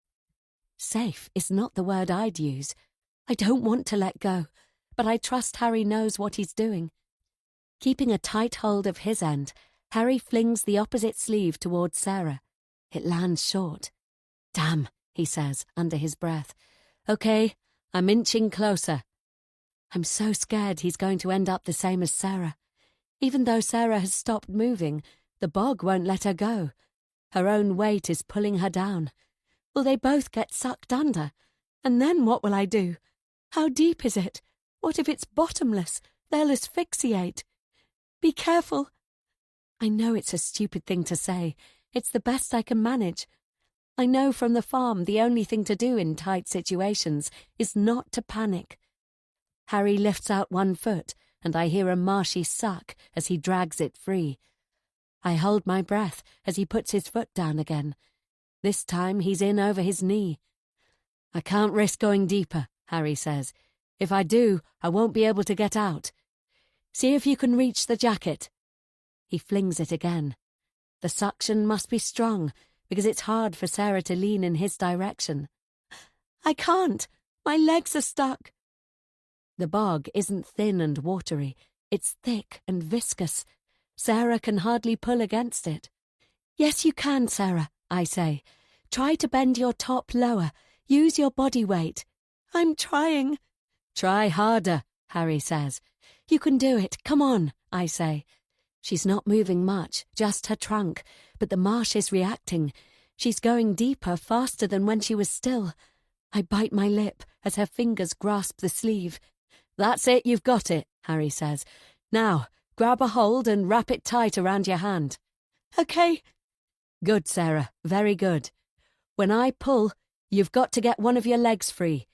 Safe is not the word I'd use. I don't want to let go, but I trust Harry knows what he's doing. Keeping a tight hold of his end, Harry flings the opposite sleeve towards Sarah. It lands short. "Damn," he says under his breath. "Okay, I'm inching closer." I'm so scared he's going to end up the same as Sarah. Even though Sarah has stopped moving, the bog won't let her go. Her own weight is pulling her down. Will they both get sucked under? And then what will I do? How deep is it? What if it's bottomless? They'll asphyxiate. "Be careful." I know it's a stupid thing to say. It's the best I can manage. I know from the farm the only thing to do in tight situations is not to panic. Harry lifts out one foot, and I hear a marshy suck as he drags it free. I hold my breath as he puts his foot down again. This time he's in over his knee. "I can't risk going deeper," Harry says. "If I do, I won't be able to get out. See if you can reach the jacket." He flings it again. The suction must be strong, because it's hard for Sarah to lean in his direction. "I can't. My legs are stuck." The bog isn't thin and watery. It's thick and viscous. Sarah can hardly pull against it. "Yes, you can, Sarah," I say. "Try to bend your top lower. Use your body weight." "I'm trying." "Try harder," Harry says. "You can do it. Come on," I say. She's not moving much, just her trunk, but the marsh is reacting. She's going deeper faster than when she was still. I bite my lip as her fingers grasp the sleeve. "That's it, you've got it," Harry says. "Now, grab a hold and wrap it tight around your hand." "Okay." "Good, Sarah, very good. When I pull, you've got to get one of your legs free.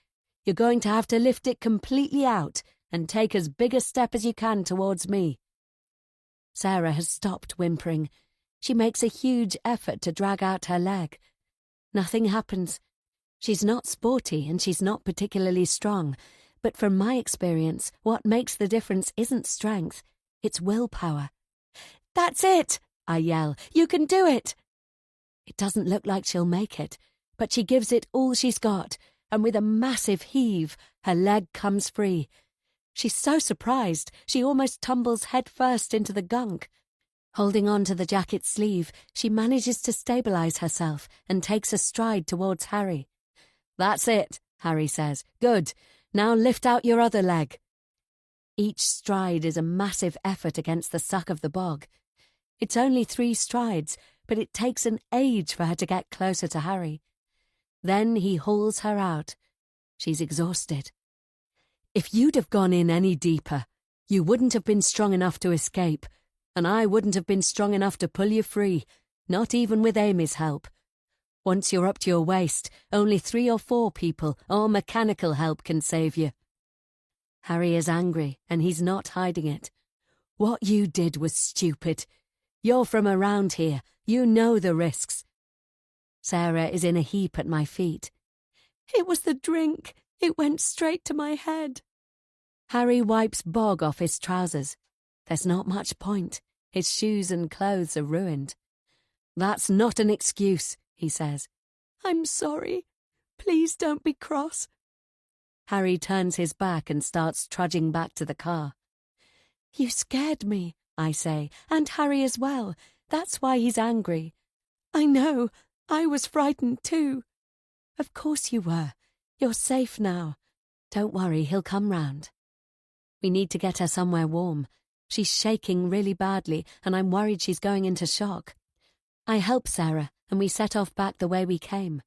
You're going to have to lift it completely out and take as big a step as you can towards me." Sarah has stopped whimpering. She makes a huge effort to drag out her leg. Nothing happens. She's not sporty and she's not particularly strong, but from my experience, what makes the difference isn't strength, it's willpower. "That's it!" I yell. "You can do it!" It doesn't look like she'll make it, but she gives it all she's got, and with a massive heave, her leg comes free. She's so surprised, she almost tumbles headfirst into the gunk. Holding on to the jacket sleeve, she manages to stabilize herself and takes a stride towards Harry. "That's it," Harry says. "Good. Now lift out your other leg." Each stride is a massive effort against the suck of the bog. It's only 3 strides, but it takes an age for her to get closer to Harry. Then he hauls her out. She's exhausted. "If you'd have gone in any deeper, you wouldn't have been strong enough to escape, and I wouldn't have been strong enough to pull you free, not even with Amy's help. Once you're up to your waist, only 3 or 4 people or mechanical help can save you." Harry is angry, and he's not hiding it. "What you did was stupid. You're from around here. You know the risks." Sarah is in a heap at my feet. "It was the drink. It went straight to my head." Harry wipes bog off his trousers. There's not much point. His shoes and clothes are ruined. "That's not an excuse," he says. "I'm sorry. Please don't be cross." Harry turns his back and starts trudging back to the car. "You scared me," I say, "and Harry as well. That's why he's angry." "I know. I was frightened too." "Of course you were. You're safe now. Don't worry, he'll come round." We need to get her somewhere warm. She's shaking really badly, and I'm worried she's going into shock. I help Sarah, and we set off back the way we came.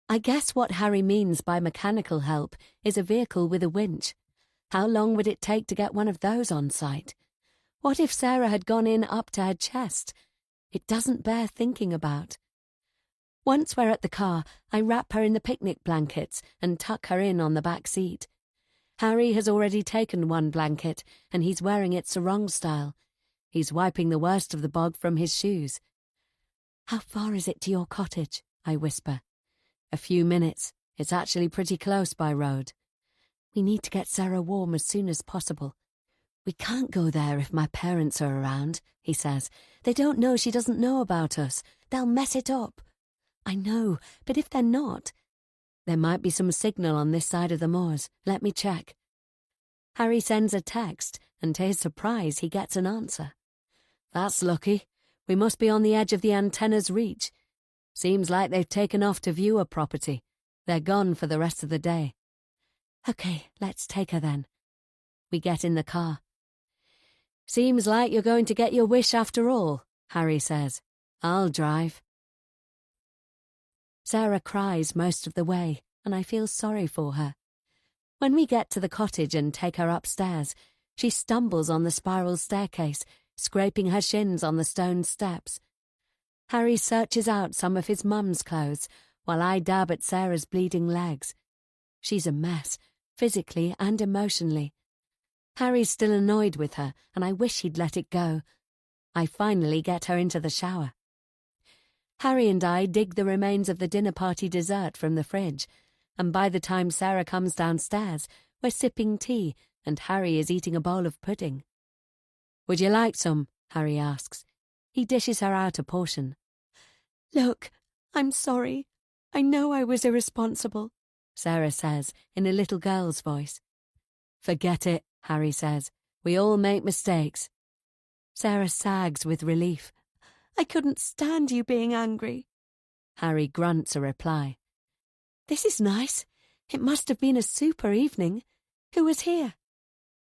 I guess what Harry means by mechanical help is a vehicle with a winch. How long would it take to get one of those on site? What if Sarah had gone in up to her chest? It doesn't bear thinking about. Once we're at the car, I wrap her in the picnic blankets and tuck her in on the back seat. Harry has already taken one blanket, and he's wearing it sarong style. He's wiping the worst of the bog from his shoes. "How far is it to your cottage?" I whisper. "A few minutes. It's actually pretty close by road." "We need to get Sarah warm as soon as possible." "We can't go there if my parents are around," he says. "They don't know she doesn't know about us. They'll mess it up." "I know, but if they're not—" "There might be some signal on this side of the moors. Let me check." Harry sends a text, and to his surprise he gets an answer. "That's lucky. We must be on the edge of the antenna's reach. Seems like they've taken off to view a property. They're gone for the rest of the day." "Okay, let's take her then." We get in the car. "Seems like you're going to get your wish after all," Harry says. "I'll drive." Sarah cries most of the way, and I feel sorry for her. When we get to the cottage and take her upstairs, she stumbles on the spiral staircase, scraping her shins on the stone steps. Harry searches out some of his mum's clothes, while I dab at Sarah's bleeding legs. She's a mess, physically and emotionally. Harry's still annoyed with her, and I wish he'd let it go. I finally get her into the shower. Harry and I dig the remains of the dinner party dessert from the fridge, and by the time Sarah comes downstairs, we're sipping tea, and Harry is eating a bowl of pudding. "Would you like some?" Harry asks. He dishes her out a portion. "Look, I'm sorry. I know I was irresponsible," Sarah says in a little girl's voice. "Forget it," Harry says. "We all make mistakes." Sarah sags with relief. "I couldn't stand you being angry." Harry grunts a reply. "This is nice. It must have been a super evening. Who was here?"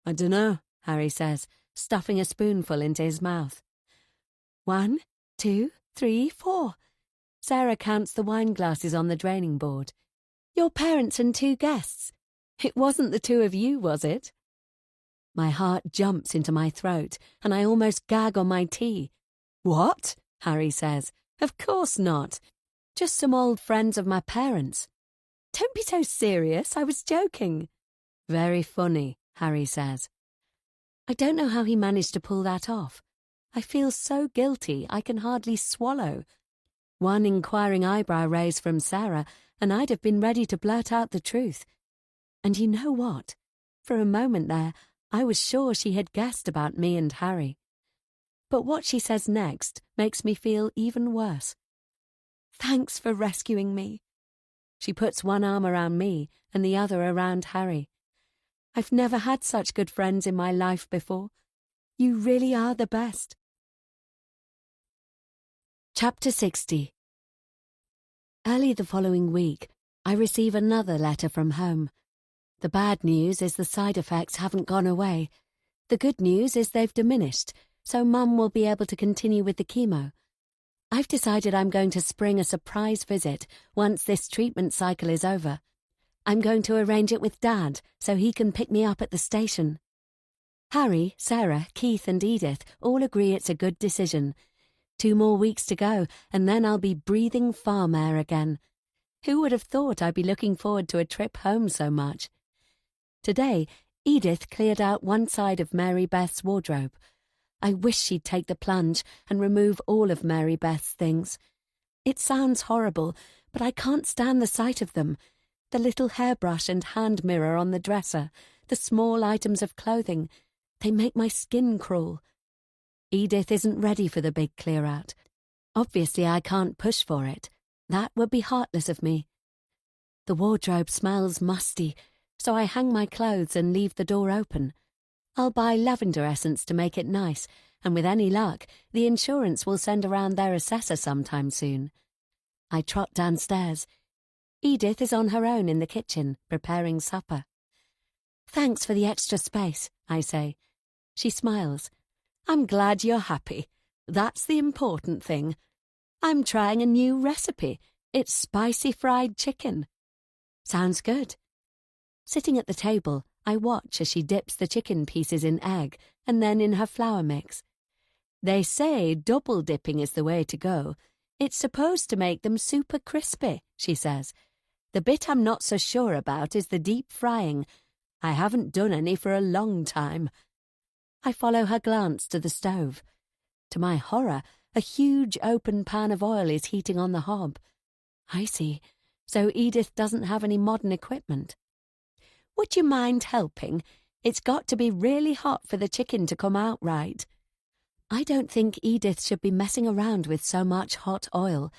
"I dunno," Harry says, stuffing a spoonful into his mouth. 1, 2, 3, 4. Sarah counts the wine glasses on the draining board. "Your parents and 2 guests. It wasn't the 2 of you, was it?" My heart jumps into my throat, and I almost gag on my tea. "What?" Harry says. "Of course not. Just some old friends of my parents." "Don't be so serious. I was joking." "Very funny," Harry says. I don't know how he managed to pull that off. I feel so guilty I can hardly swallow. One inquiring eyebrow raised from Sarah, and I'd have been ready to blurt out the truth. And you know what? For a moment there, I was sure she had guessed about me and Harry. But what she says next makes me feel even worse. Thanks for rescuing me. She puts one arm around me and the other around Harry. I've never had such good friends in my life before. You really are the best. Chapter 60. Early the following week, I receive another letter from home. The bad news is the side effects haven't gone away. The good news is they've diminished, so Mum will be able to continue with the chemo. I've decided I'm going to spring a surprise visit once this treatment cycle is over. I'm going to arrange it with Dad so he can pick me up at the station. Harry, Sarah, Keith and Edith all agree it's a good decision. 2 more weeks to go, and then I'll be breathing farm air again. Who would have thought I'd be looking forward to a trip home so much? Today, Edith cleared out one side of Mary Beth's wardrobe. I wish she'd take the plunge and remove all of Mary Beth's things. It sounds horrible, but I can't stand the sight of them. The little hairbrush and hand mirror on the dresser, the small items of clothing, they make my skin crawl. Edith isn't ready for the big clear-out. Obviously, I can't push for it. That would be heartless of me. The wardrobe smells musty, so I hang my clothes and leave the door open. I'll buy lavender essence to make it nice, and with any luck, the insurance will send around their assessor sometime soon. I trot downstairs. Edith is on her own in the kitchen, preparing supper. Thanks for the extra space, I say. She smiles. I'm glad you're happy. That's the important thing. I'm trying a new recipe. It's spicy fried chicken. Sounds good. Sitting at the table, I watch as she dips the chicken pieces in egg and then in her flour mix. They say double dipping is the way to go. It's supposed to make them super crispy, she says. The bit I'm not so sure about is the deep frying. I haven't done any for a long time. I follow her glance to the stove. To my horror, a huge open pan of oil is heating on the hob. I see. So Edith doesn't have any modern equipment. Would you mind helping? It's got to be really hot for the chicken to come out right. I don't think Edith should be messing around with so much hot oil.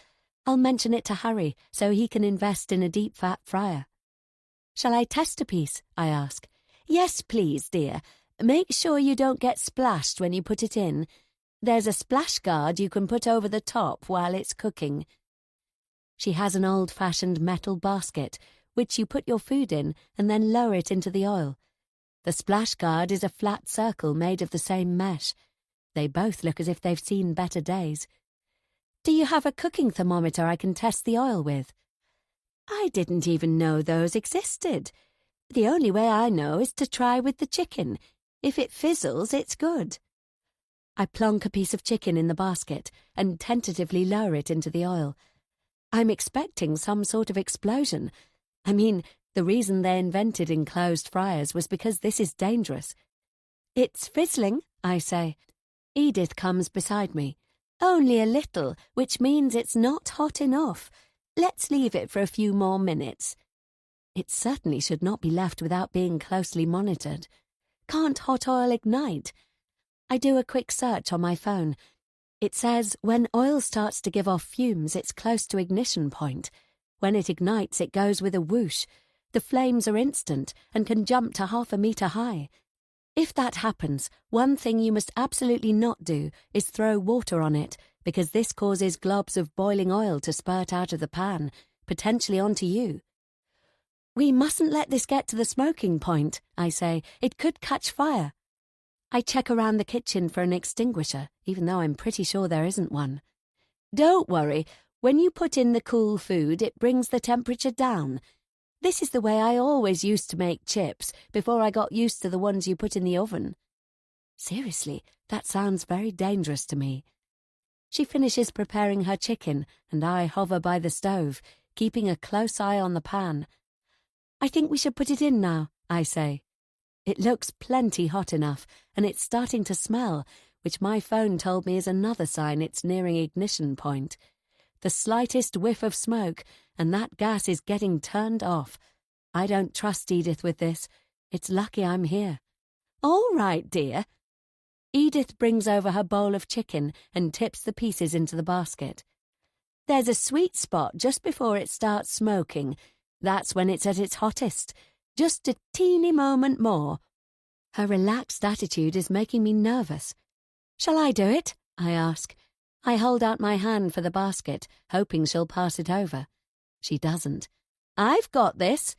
I'll mention it to Harry so he can invest in a deep-fat fryer. Shall I test a piece? I ask. Yes, please, dear. Make sure you don't get splashed when you put it in. There's a splash guard you can put over the top while it's cooking. She has an old-fashioned metal basket, which you put your food in and then lower it into the oil. The splash guard is a flat circle made of the same mesh. They both look as if they've seen better days. Do you have a cooking thermometer I can test the oil with? I didn't even know those existed. The only way I know is to try with the chicken. If it fizzles, it's good. I plonk a piece of chicken in the basket and tentatively lower it into the oil. I'm expecting some sort of explosion. I mean, the reason they invented enclosed fryers was because this is dangerous. It's fizzling, I say. Edith comes beside me. Only a little, which means it's not hot enough. Let's leave it for a few more minutes. It certainly should not be left without being closely monitored. Can't hot oil ignite? I do a quick search on my phone. It says when oil starts to give off fumes, it's close to ignition point. When it ignites, it goes with a whoosh. The flames are instant and can jump to 1/2 meter high. If that happens, one thing you must absolutely not do is throw water on it, because this causes globs of boiling oil to spurt out of the pan, potentially onto you. We mustn't let this get to the smoking point, I say. It could catch fire. I check around the kitchen for an extinguisher, even though I'm pretty sure there isn't one. Don't worry. When you put in the cool food, it brings the temperature down. This is the way I always used to make chips before I got used to the ones you put in the oven. Seriously, that sounds very dangerous to me. She finishes preparing her chicken, and I hover by the stove, keeping a close eye on the pan. I think we should put it in now, I say. It looks plenty hot enough, and it's starting to smell, which my phone told me is another sign it's nearing ignition point. The slightest whiff of smoke, and that gas is getting turned off. I don't trust Edith with this. It's lucky I'm here. All right, dear. Edith brings over her bowl of chicken and tips the pieces into the basket. There's a sweet spot just before it starts smoking. That's when it's at its hottest. Just a teeny moment more. Her relaxed attitude is making me nervous. Shall I do it? I ask. I hold out my hand for the basket, hoping she'll pass it over. She doesn't. I've got this.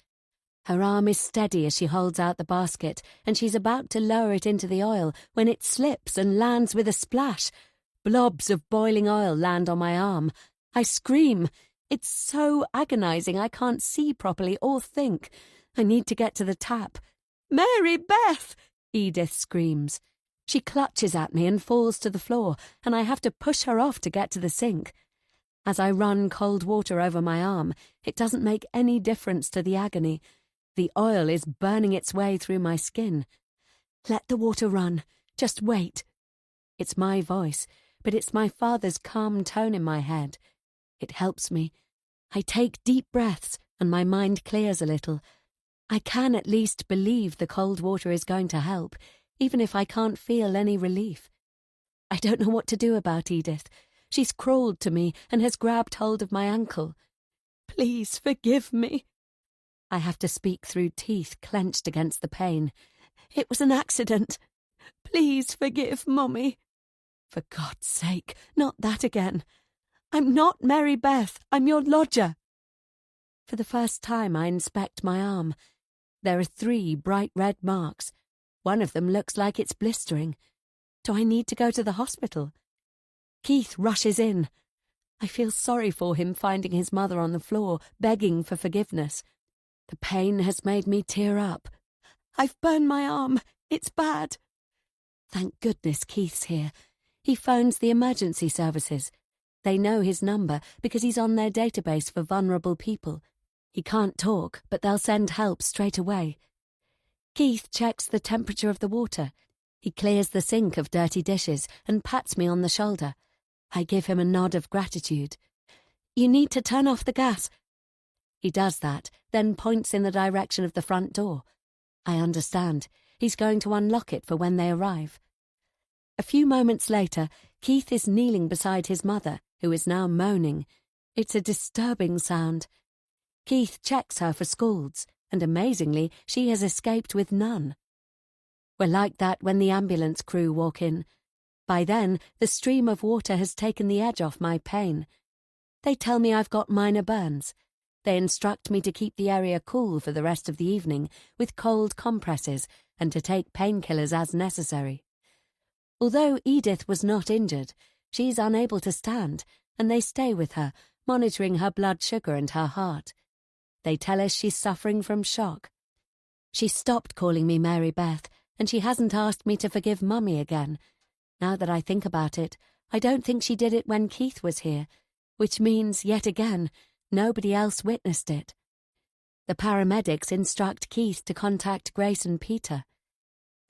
Her arm is steady as she holds out the basket, and she's about to lower it into the oil when it slips and lands with a splash. Blobs of boiling oil land on my arm. I scream. It's so agonizing I can't see properly or think. I need to get to the tap. Mary Beth! Edith screams. She clutches at me and falls to the floor, and I have to push her off to get to the sink. As I run cold water over my arm, it doesn't make any difference to the agony. The oil is burning its way through my skin. Let the water run. Just wait. It's my voice, but it's my father's calm tone in my head. It helps me. I take deep breaths, and my mind clears a little. I can at least believe the cold water is going to help, even if I can't feel any relief. I don't know what to do about Edith. She's crawled to me and has grabbed hold of my ankle. Please forgive me. I have to speak through teeth clenched against the pain. It was an accident. Please forgive Mummy. For God's sake, not that again. I'm not Mary Beth. I'm your lodger. For the first time I inspect my arm. There are 3 bright red marks. One of them looks like it's blistering. Do I need to go to the hospital? Keith rushes in. I feel sorry for him finding his mother on the floor, begging for forgiveness. The pain has made me tear up. I've burned my arm. It's bad. Thank goodness Keith's here. He phones the emergency services. They know his number because he's on their database for vulnerable people. He can't talk, but they'll send help straight away. Keith checks the temperature of the water. He clears the sink of dirty dishes and pats me on the shoulder. I give him a nod of gratitude. You need to turn off the gas. He does that, then points in the direction of the front door. I understand. He's going to unlock it for when they arrive. A few moments later, Keith is kneeling beside his mother, who is now moaning. It's a disturbing sound. Keith checks her for scalds, and amazingly, she has escaped with none. We're like that when the ambulance crew walk in. By then, the stream of water has taken the edge off my pain. They tell me I've got minor burns. They instruct me to keep the area cool for the rest of the evening with cold compresses and to take painkillers as necessary. Although Edith was not injured, she's unable to stand, and they stay with her, monitoring her blood sugar and her heart. They tell us she's suffering from shock. She stopped calling me Mary Beth, and she hasn't asked me to forgive Mummy again. Now that I think about it, I don't think she did it when Keith was here, which means, yet again, nobody else witnessed it. The paramedics instruct Keith to contact Grace and Peter.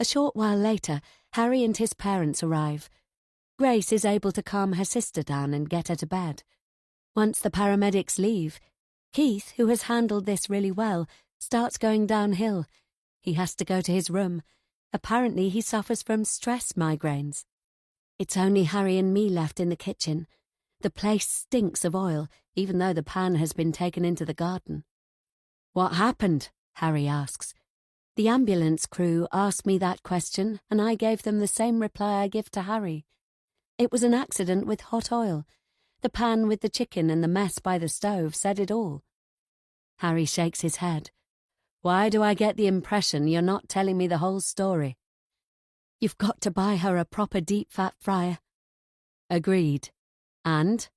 A short while later, Harry and his parents arrive. Grace is able to calm her sister down and get her to bed. Once the paramedics leave, Keith, who has handled this really well, starts going downhill. He has to go to his room. Apparently he suffers from stress migraines. It's only Harry and me left in the kitchen. The place stinks of oil, even though the pan has been taken into the garden. What happened? Harry asks. The ambulance crew asked me that question, and I gave them the same reply I give to Harry. It was an accident with hot oil. The pan with the chicken and the mess by the stove said it all. Harry shakes his head. Why do I get the impression you're not telling me the whole story? You've got to buy her a proper deep-fat fryer. Agreed. And?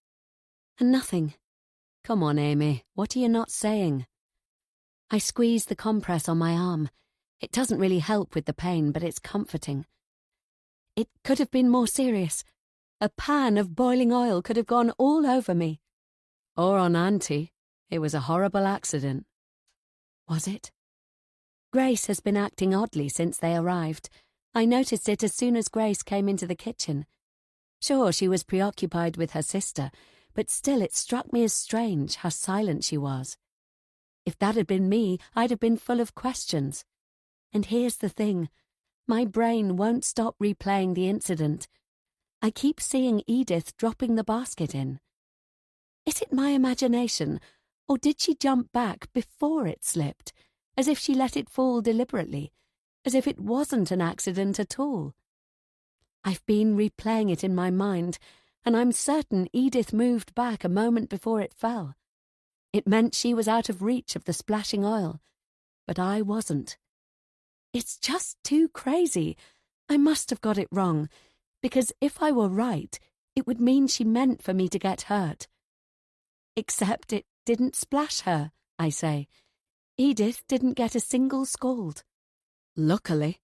Nothing. Come on, Amy, what are you not saying? I squeeze the compress on my arm. It doesn't really help with the pain, but it's comforting. It could have been more serious. A pan of boiling oil could have gone all over me. Or on Auntie. It was a horrible accident. Was it? Grace has been acting oddly since they arrived. I noticed it as soon as Grace came into the kitchen. Sure, she was preoccupied with her sister, but still it struck me as strange how silent she was. If that had been me, I'd have been full of questions. And here's the thing. My brain won't stop replaying the incident. I keep seeing Edith dropping the basket in. Is it my imagination, or did she jump back before it slipped, as if she let it fall deliberately, as if it wasn't an accident at all? I've been replaying it in my mind, and I'm certain Edith moved back a moment before it fell. It meant she was out of reach of the splashing oil, but I wasn't. It's just too crazy. I must have got it wrong, because if I were right, it would mean she meant for me to get hurt. Except it didn't splash her, I say. Edith didn't get a single scald. Luckily.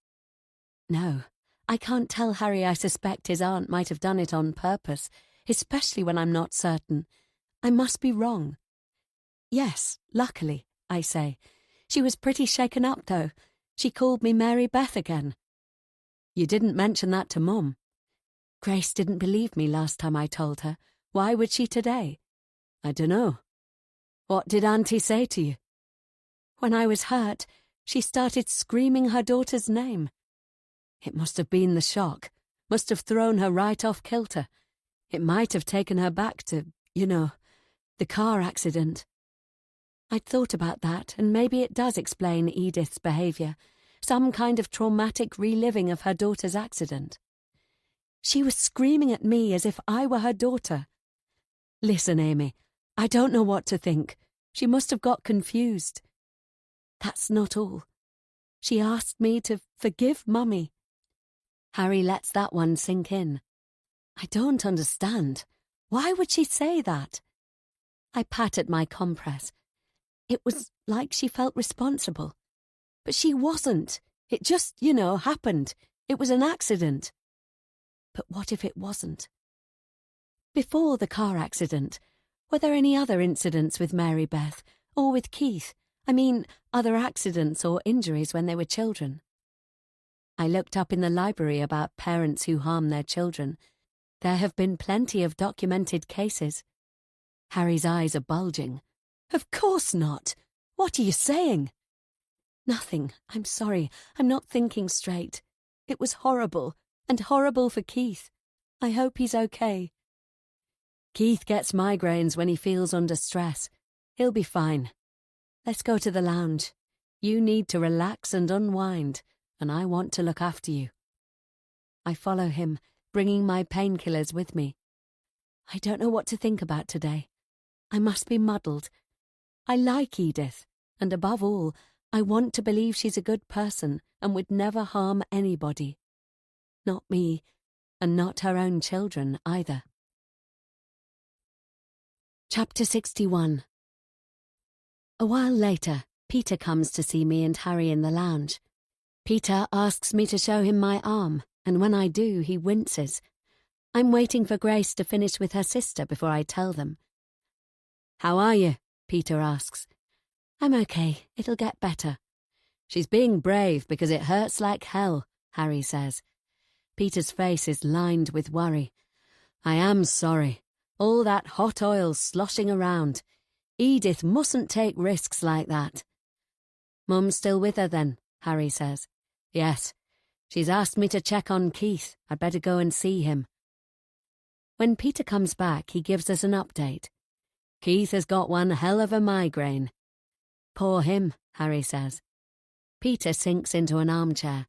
No, I can't tell Harry I suspect his aunt might have done it on purpose, especially when I'm not certain. I must be wrong. Yes, luckily, I say. She was pretty shaken up, though. She called me Mary Beth again. You didn't mention that to Mum. Grace didn't believe me last time I told her. Why would she today? I dunno. What did Auntie say to you? When I was hurt, she started screaming her daughter's name. It must have been the shock. Must have thrown her right off kilter. It might have taken her back to, the car accident. I'd thought about that, and maybe it does explain Edith's behaviour. Some kind of traumatic reliving of her daughter's accident. She was screaming at me as if I were her daughter. Listen, Amy, I don't know what to think. She must have got confused. That's not all. She asked me to forgive Mummy. Harry lets that one sink in. I don't understand. Why would she say that? I patted my compress. It was like she felt responsible. But she wasn't. It just, happened. It was an accident. But what if it wasn't? Before the car accident, were there any other incidents with Mary Beth, or with Keith? I mean, other accidents or injuries when they were children? I looked up in the library about parents who harm their children. There have been plenty of documented cases. Harry's eyes are bulging. Of course not. What are you saying? Nothing. I'm sorry. I'm not thinking straight. It was horrible, and horrible for Keith. I hope he's okay. Keith gets migraines when he feels under stress. He'll be fine. Let's go to the lounge. You need to relax and unwind, and I want to look after you. I follow him, bringing my painkillers with me. I don't know what to think about today. I must be muddled. I like Edith, and above all, I want to believe she's a good person and would never harm anybody. Not me, and not her own children either. Chapter 61. A while later, Peter comes to see me and Harry in the lounge. Peter asks me to show him my arm, and when I do, he winces. I'm waiting for Grace to finish with her sister before I tell them. How are you? Peter asks. I'm okay. It'll get better. She's being brave because it hurts like hell, Harry says. Peter's face is lined with worry. I am sorry. All that hot oil sloshing around. Edith mustn't take risks like that. Mum's still with her then, Harry says. Yes. She's asked me to check on Keith. I'd better go and see him. When Peter comes back, he gives us an update. Keith has got one hell of a migraine. Poor him, Harry says. Peter sinks into an armchair.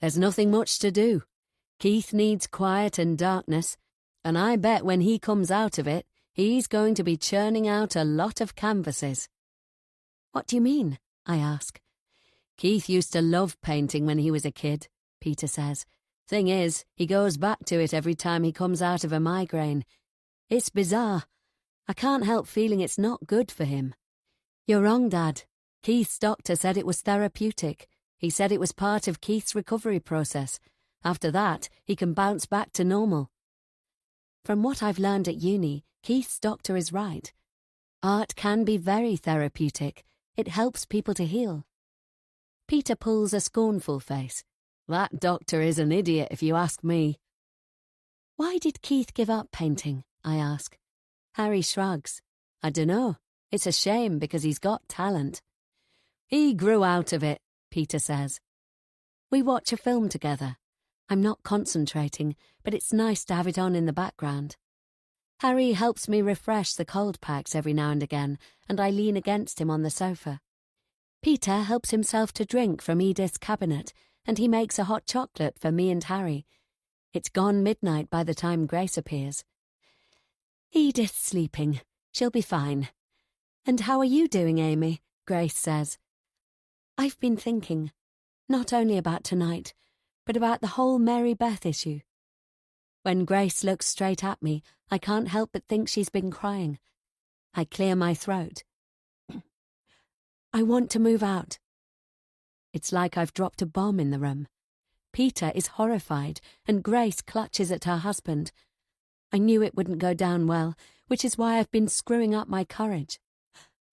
There's nothing much to do. Keith needs quiet and darkness, and I bet when he comes out of it, he's going to be churning out a lot of canvases. What do you mean? I ask. Keith used to love painting when he was a kid, Peter says. Thing is, he goes back to it every time he comes out of a migraine. It's bizarre. I can't help feeling it's not good for him. You're wrong, Dad. Keith's doctor said it was therapeutic. He said it was part of Keith's recovery process. After that, he can bounce back to normal. From what I've learned at uni, Keith's doctor is right. Art can be very therapeutic. It helps people to heal. Peter pulls a scornful face. That doctor is an idiot, if you ask me. Why did Keith give up painting? I ask. Harry shrugs. I dunno. It's a shame because he's got talent. He grew out of it, Peter says. We watch a film together. I'm not concentrating, but it's nice to have it on in the background. Harry helps me refresh the cold packs every now and again, and I lean against him on the sofa. Peter helps himself to drink from Edith's cabinet, and he makes a hot chocolate for me and Harry. It's gone midnight by the time Grace appears. Edith's sleeping. She'll be fine. And how are you doing, Amy? Grace says. I've been thinking, not only about tonight, but about the whole Mary Beth issue. When Grace looks straight at me, I can't help but think she's been crying. I clear my throat. I want to move out. It's like I've dropped a bomb in the room. Peter is horrified, and Grace clutches at her husband. I knew it wouldn't go down well, which is why I've been screwing up my courage.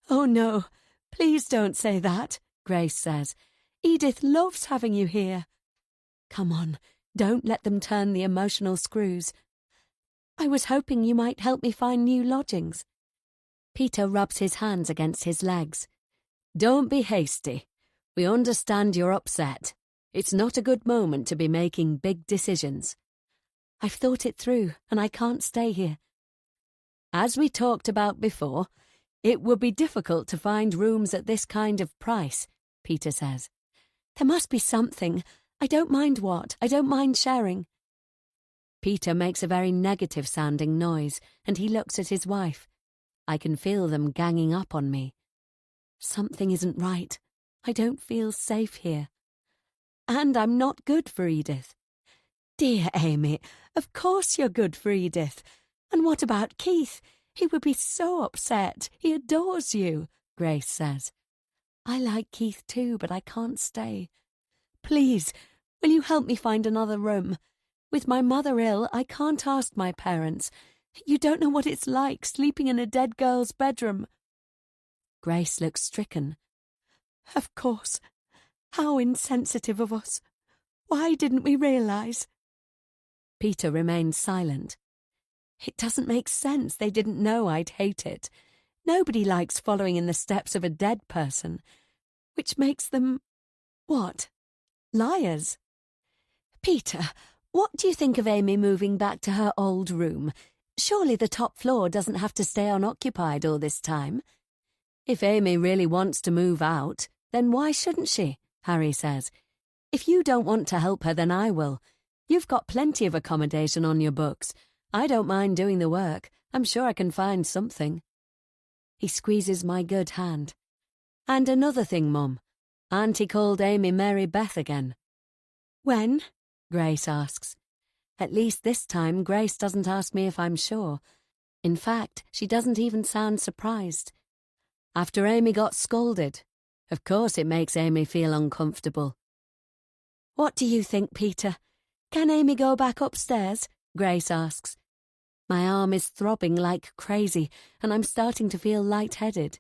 Oh no, please don't say that, Grace says. Edith loves having you here. Come on, don't let them turn the emotional screws. I was hoping you might help me find new lodgings. Peter rubs his hands against his legs. Don't be hasty. We understand you're upset. It's not a good moment to be making big decisions. I've thought it through, and I can't stay here. As we talked about before, it would be difficult to find rooms at this kind of price, Peter says. There must be something. I don't mind what. I don't mind sharing. Peter makes a very negative-sounding noise, and he looks at his wife. I can feel them ganging up on me. Something isn't right. I don't feel safe here. And I'm not good for Edith. Dear Amy, of course you're good for Edith. And what about Keith? He would be so upset. He adores you, Grace says. I like Keith too, but I can't stay. Please, will you help me find another room? With my mother ill, I can't ask my parents. You don't know what it's like sleeping in a dead girl's bedroom. Grace looks stricken. Of course. How insensitive of us. Why didn't we realise? Peter remains silent. It doesn't make sense they didn't know I'd hate it. Nobody likes following in the steps of a dead person. Which makes them... what? Liars. Peter, what do you think of Amy moving back to her old room? Surely the top floor doesn't have to stay unoccupied all this time. If Amy really wants to move out, then why shouldn't she? Harry says. If you don't want to help her, then I will. You've got plenty of accommodation on your books. I don't mind doing the work. I'm sure I can find something. He squeezes my good hand. And another thing, Mum. Auntie called Amy Mary Beth again. When? Grace asks. At least this time Grace doesn't ask me if I'm sure. In fact, she doesn't even sound surprised. After Amy got scolded. Of course it makes Amy feel uncomfortable. What do you think, Peter? Can Amy go back upstairs? Grace asks. My arm is throbbing like crazy, and I'm starting to feel lightheaded.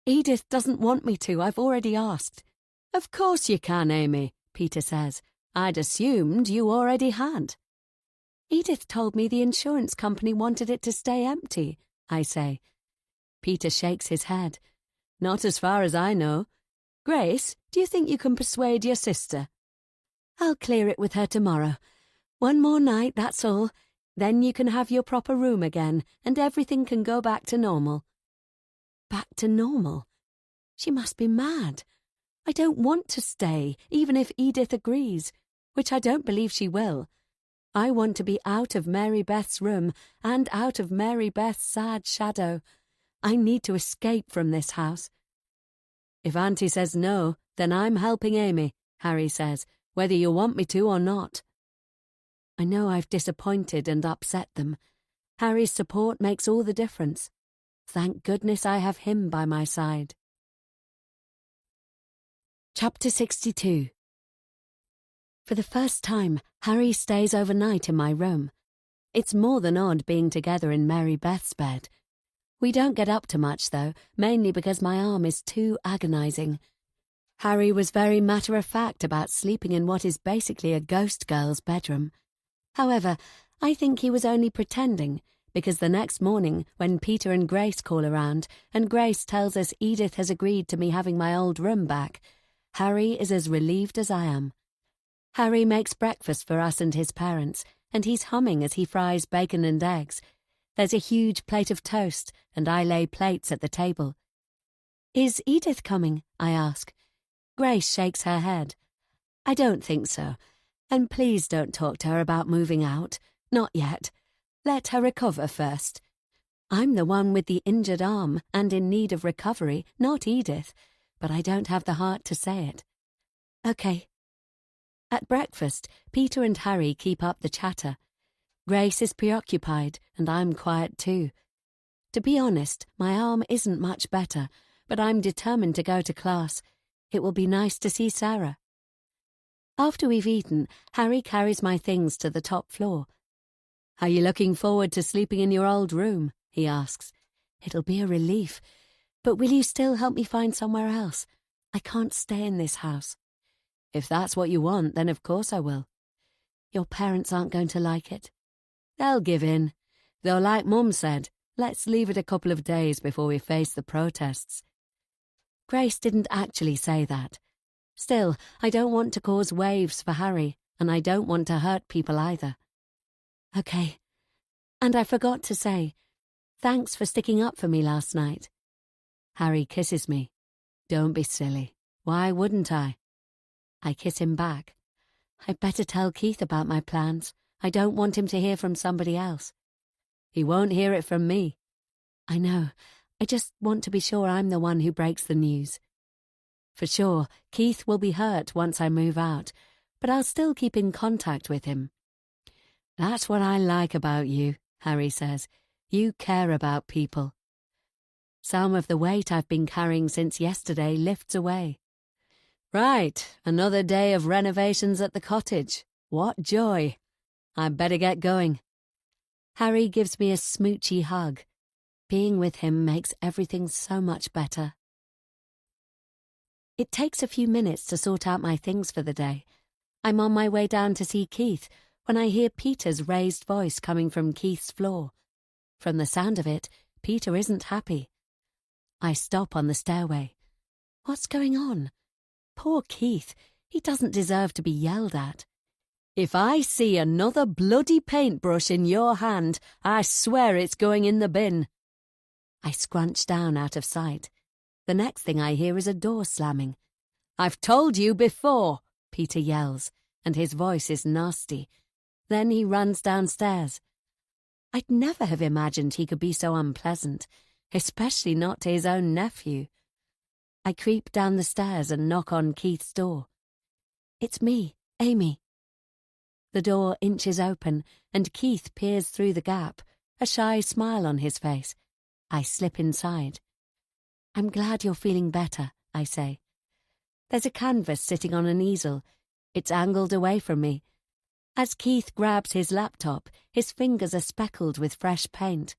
Edith doesn't want me to, I've already asked. Of course you can, Amy, Peter says. I'd assumed you already had. Edith told me the insurance company wanted it to stay empty, I say. Peter shakes his head. Not as far as I know. Grace, do you think you can persuade your sister? I'll clear it with her tomorrow. One more night, that's all. Then you can have your proper room again, and everything can go back to normal. Back to normal? She must be mad. I don't want to stay, even if Edith agrees, which I don't believe she will. I want to be out of Mary Beth's room and out of Mary Beth's sad shadow. I need to escape from this house. If Auntie says no, then I'm helping Amy, Harry says, whether you want me to or not. I know I've disappointed and upset them. Harry's support makes all the difference. Thank goodness I have him by my side. Chapter 62. For the first time, Harry stays overnight in my room. It's more than odd being together in Mary Beth's bed. We don't get up to much, though, mainly because my arm is too agonizing. Harry was very matter-of-fact about sleeping in what is basically a ghost girl's bedroom. However, I think he was only pretending, because the next morning, when Peter and Grace call around, and Grace tells us Edith has agreed to me having my old room back, Harry is as relieved as I am. Harry makes breakfast for us and his parents, and he's humming as he fries bacon and eggs. There's a huge plate of toast, and I lay plates at the table. "Is Edith coming?" I ask. Grace shakes her head. "I don't think so. And please don't talk to her about moving out. Not yet. Let her recover first. I'm the one with the injured arm and in need of recovery, not Edith, but I don't have the heart to say it." "Okay." At breakfast, Peter and Harry keep up the chatter. Grace is preoccupied, and I'm quiet too. To be honest, my arm isn't much better, but I'm determined to go to class. It will be nice to see Sarah. After we've eaten, Harry carries my things to the top floor. "Are you looking forward to sleeping in your old room?" he asks. "It'll be a relief. But will you still help me find somewhere else? I can't stay in this house." "If that's what you want, then of course I will." "Your parents aren't going to like it." "They'll give in. Though like Mum said, let's leave it a couple of days before we face the protests." Grace didn't actually say that. Still, I don't want to cause waves for Harry, and I don't want to hurt people either. "Okay. And I forgot to say, thanks for sticking up for me last night." Harry kisses me. "Don't be silly. Why wouldn't I?" I kiss him back. "I'd better tell Keith about my plans. I don't want him to hear from somebody else." "He won't hear it from me." "I know. I just want to be sure I'm the one who breaks the news." For sure, Keith will be hurt once I move out, but I'll still keep in contact with him. "That's what I like about you," Harry says. "You care about people." Some of the weight I've been carrying since yesterday lifts away. Right, another day of renovations at the cottage. What joy. I'd better get going. Harry gives me a smoochy hug. Being with him makes everything so much better. It takes a few minutes to sort out my things for the day. I'm on my way down to see Keith when I hear Peter's raised voice coming from Keith's floor. From the sound of it, Peter isn't happy. I stop on the stairway. What's going on? Poor Keith, he doesn't deserve to be yelled at. "If I see another bloody paintbrush in your hand, I swear it's going in the bin." I scrunch down out of sight. The next thing I hear is a door slamming. "I've told you before," Peter yells, and his voice is nasty. Then he runs downstairs. I'd never have imagined he could be so unpleasant, especially not to his own nephew. I creep down the stairs and knock on Keith's door. "It's me, Amy." The door inches open, and Keith peers through the gap, a shy smile on his face. I slip inside. "I'm glad you're feeling better," I say. There's a canvas sitting on an easel. It's angled away from me. As Keith grabs his laptop, his fingers are speckled with fresh paint.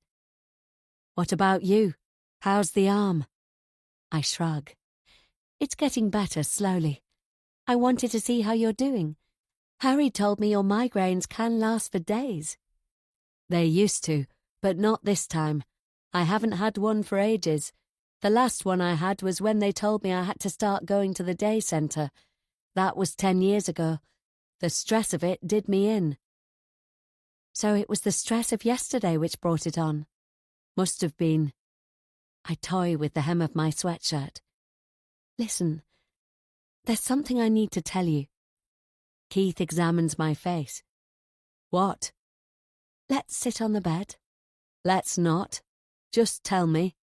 "What about you? How's the arm?" I shrug. "It's getting better slowly. I wanted to see how you're doing. Harry told me your migraines can last for days." "They used to, but not this time. I haven't had one for ages. The last one I had was when they told me I had to start going to the day centre. That was 10 years ago. The stress of it did me in." "So it was the stress of yesterday which brought it on?" "Must have been." I toy with the hem of my sweatshirt. "Listen, there's something I need to tell you." Keith examines my face. "What?" "Let's sit on the bed." "Let's not. Just tell me."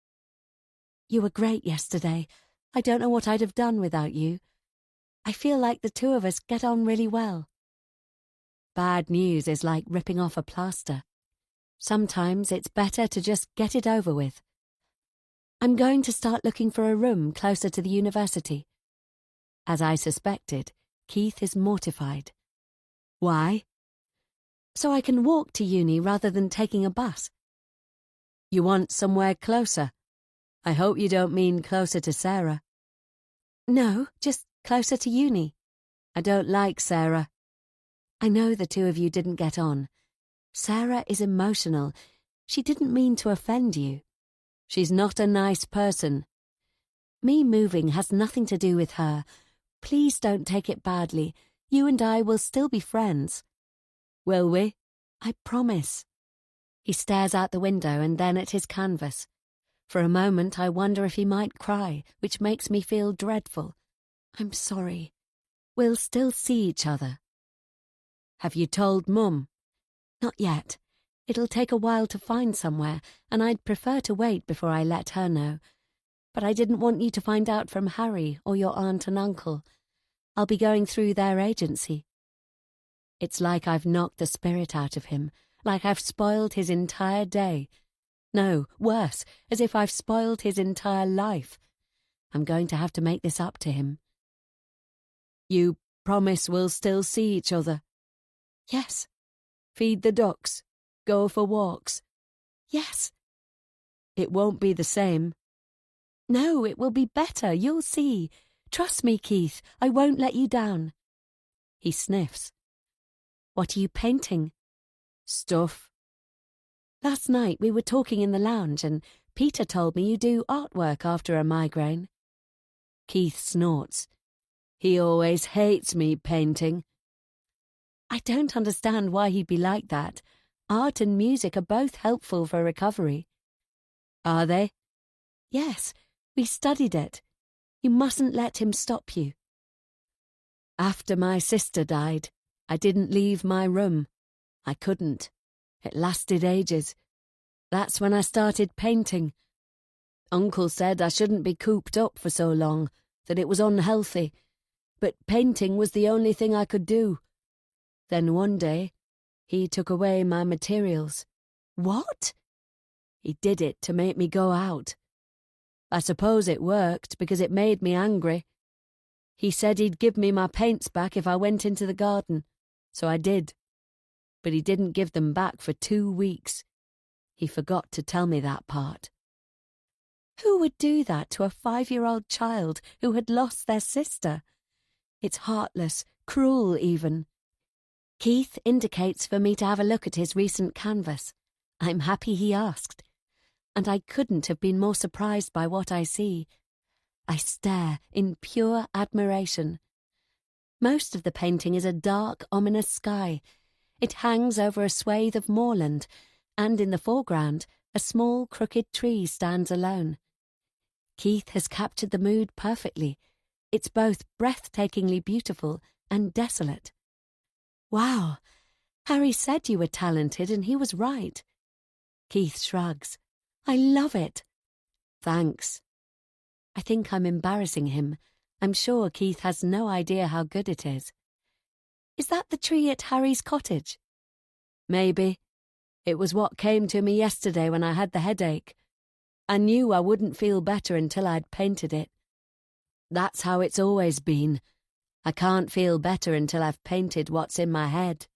"You were great yesterday. I don't know what I'd have done without you. I feel like the two of us get on really well." Bad news is like ripping off a plaster. Sometimes it's better to just get it over with. I'm going to start looking for a room closer to the university. As I suspected, Keith is mortified. "Why?" "So I can walk to uni rather than taking a bus." "You want somewhere closer? I hope you don't mean closer to Sarah." "No, just closer to uni." "I don't like Sarah." "I know the two of you didn't get on. Sarah is emotional. She didn't mean to offend you. She's not a nice person. Me moving has nothing to do with her. Please don't take it badly. You and I will still be friends. Will we? I promise. He stares out the window and then at his canvas. For a moment I wonder if he might cry, which makes me feel dreadful. I'm sorry. We'll still see each other. Have you told Mum? Not yet. It'll take a while to find somewhere, and I'd prefer to wait before I let her know. But I didn't want you to find out from Harry or your aunt and uncle. I'll be going through their agency. It's like I've knocked the spirit out of him, like I've spoiled his entire day. No, worse, as if I've spoiled his entire life. I'm going to have to make this up to him. You promise we'll still see each other? Yes. Feed the ducks? Go for walks? Yes. It won't be the same. No, it will be better, you'll see. Trust me, Keith, I won't let you down. He sniffs. What are you painting? Stuff. Last night we were talking in the lounge and Peter told me you do artwork after a migraine. Keith snorts. He always hates me painting. I don't understand why he'd be like that. Art and music are both helpful for recovery. Are they? Yes, we studied it. You mustn't let him stop you. After my sister died, I didn't leave my room. I couldn't. It lasted ages. That's when I started painting. Uncle said I shouldn't be cooped up for so long, that it was unhealthy, but painting was the only thing I could do. Then one day, he took away my materials. What? He did it to make me go out. I suppose it worked because it made me angry. He said he'd give me my paints back if I went into the garden, so I did. But he didn't give them back for 2 weeks. He forgot to tell me that part. Who would do that to a 5-year-old child who had lost their sister? It's heartless, cruel even. Keith indicates for me to have a look at his recent canvas. I'm happy he asked. And I couldn't have been more surprised by what I see. I stare in pure admiration. Most of the painting is a dark, ominous sky. It hangs over a swathe of moorland, and in the foreground, a small, crooked tree stands alone. Keith has captured the mood perfectly. It's both breathtakingly beautiful and desolate. Wow, Harry said you were talented and he was right. Keith shrugs. I love it. Thanks. I think I'm embarrassing him. I'm sure Keith has no idea how good it is. Is that the tree at Harry's cottage? Maybe. It was what came to me yesterday when I had the headache. I knew I wouldn't feel better until I'd painted it. That's how it's always been. I can't feel better until I've painted what's in my head.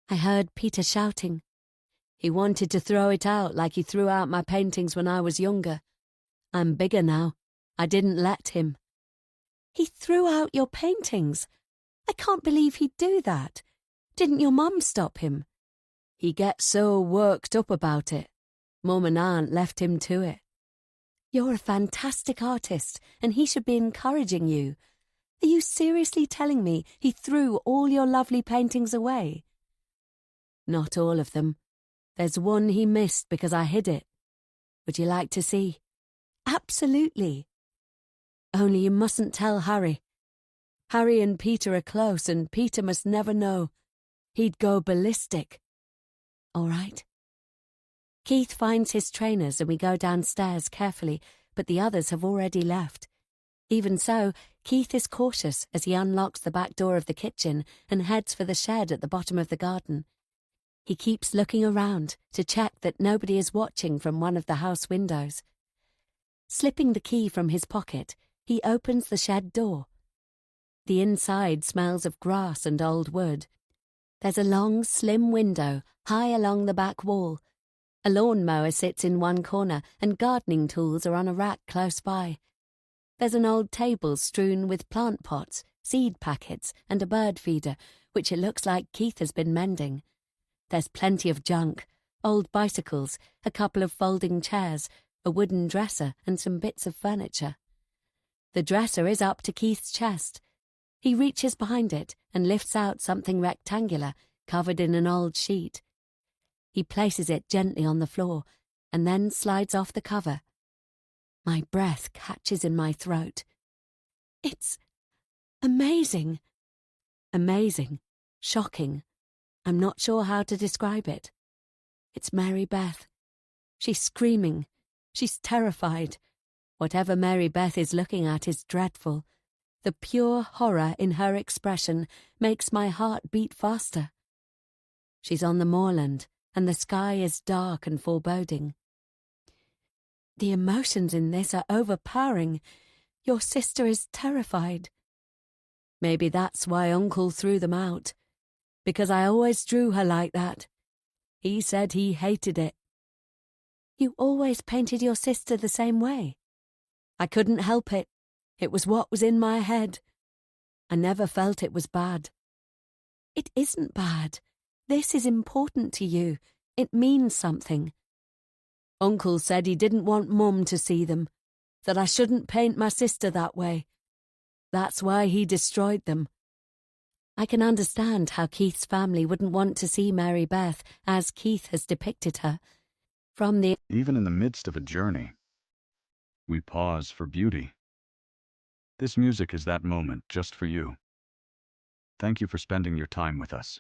I heard Peter shouting. He wanted to throw it out like he threw out my paintings when I was younger. I'm bigger now. I didn't let him. He threw out your paintings? I can't believe he'd do that. Didn't your mum stop him? He gets so worked up about it. Mum and Aunt left him to it. You're a fantastic artist, and he should be encouraging you. Are you seriously telling me he threw all your lovely paintings away? Not all of them. There's one he missed because I hid it. Would you like to see? Absolutely. Only you mustn't tell Harry. Harry and Peter are close, and Peter must never know. He'd go ballistic. All right. Keith finds his trainers and we go downstairs carefully, but the others have already left. Even so, Keith is cautious as he unlocks the back door of the kitchen and heads for the shed at the bottom of the garden. He keeps looking around to check that nobody is watching from one of the house windows. Slipping the key from his pocket, he opens the shed door. The inside smells of grass and old wood. There's a long, slim window high along the back wall. A lawnmower sits in one corner and gardening tools are on a rack close by. There's an old table strewn with plant pots, seed packets and a bird feeder, which it looks like Keith has been mending. There's plenty of junk, old bicycles, a couple of folding chairs, a wooden dresser and some bits of furniture. The dresser is up to Keith's chest. He reaches behind it and lifts out something rectangular covered in an old sheet. He places it gently on the floor and then slides off the cover. My breath catches in my throat. It's amazing. Amazing. Shocking. I'm not sure how to describe it. It's Mary Beth. She's screaming. She's terrified. Whatever Mary Beth is looking at is dreadful. The pure horror in her expression makes my heart beat faster. She's on the moorland, and the sky is dark and foreboding. The emotions in this are overpowering. Your sister is terrified. Maybe that's why Uncle threw them out. Because I always drew her like that. He said he hated it. You always painted your sister the same way. I couldn't help it. It was what was in my head. I never felt it was bad. It isn't bad. This is important to you. It means something. Uncle said he didn't want Mum to see them, that I shouldn't paint my sister that way. That's why he destroyed them. I can understand how Keith's family wouldn't want to see Mary Beth as Keith has depicted her. Even in the midst of a journey, we pause for beauty. This music is that moment just for you. Thank you for spending your time with us.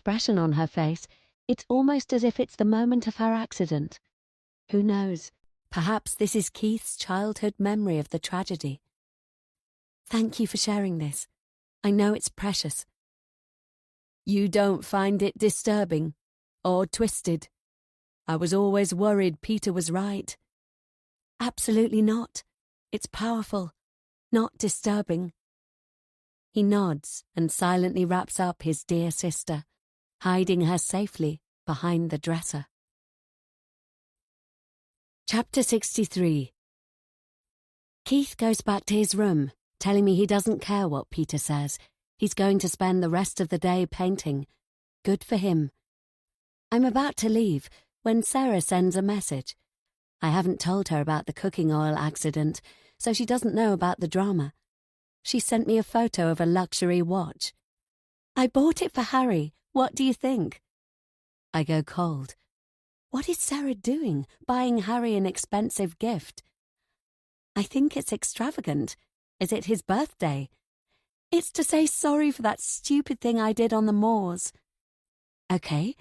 Expression on her face, it's almost as if it's the moment of her accident. Who knows? Perhaps this is Keith's childhood memory of the tragedy. Thank you for sharing this. I know it's precious. You don't find it disturbing or twisted? I was always worried Peter was right. Absolutely not. It's powerful, not disturbing. He nods and silently wraps up his dear sister, hiding her safely behind the dresser. Chapter 63. Keith goes back to his room, telling me he doesn't care what Peter says. He's going to spend the rest of the day painting. Good for him. I'm about to leave when Sarah sends a message. I haven't told her about the cooking oil accident, so she doesn't know about the drama. She sent me a photo of a luxury watch. I bought it for Harry. What do you think? I go cold. What is Sarah doing, buying Harry an expensive gift? I think it's extravagant. Is it his birthday? It's to say sorry for that stupid thing I did on the moors. Okay,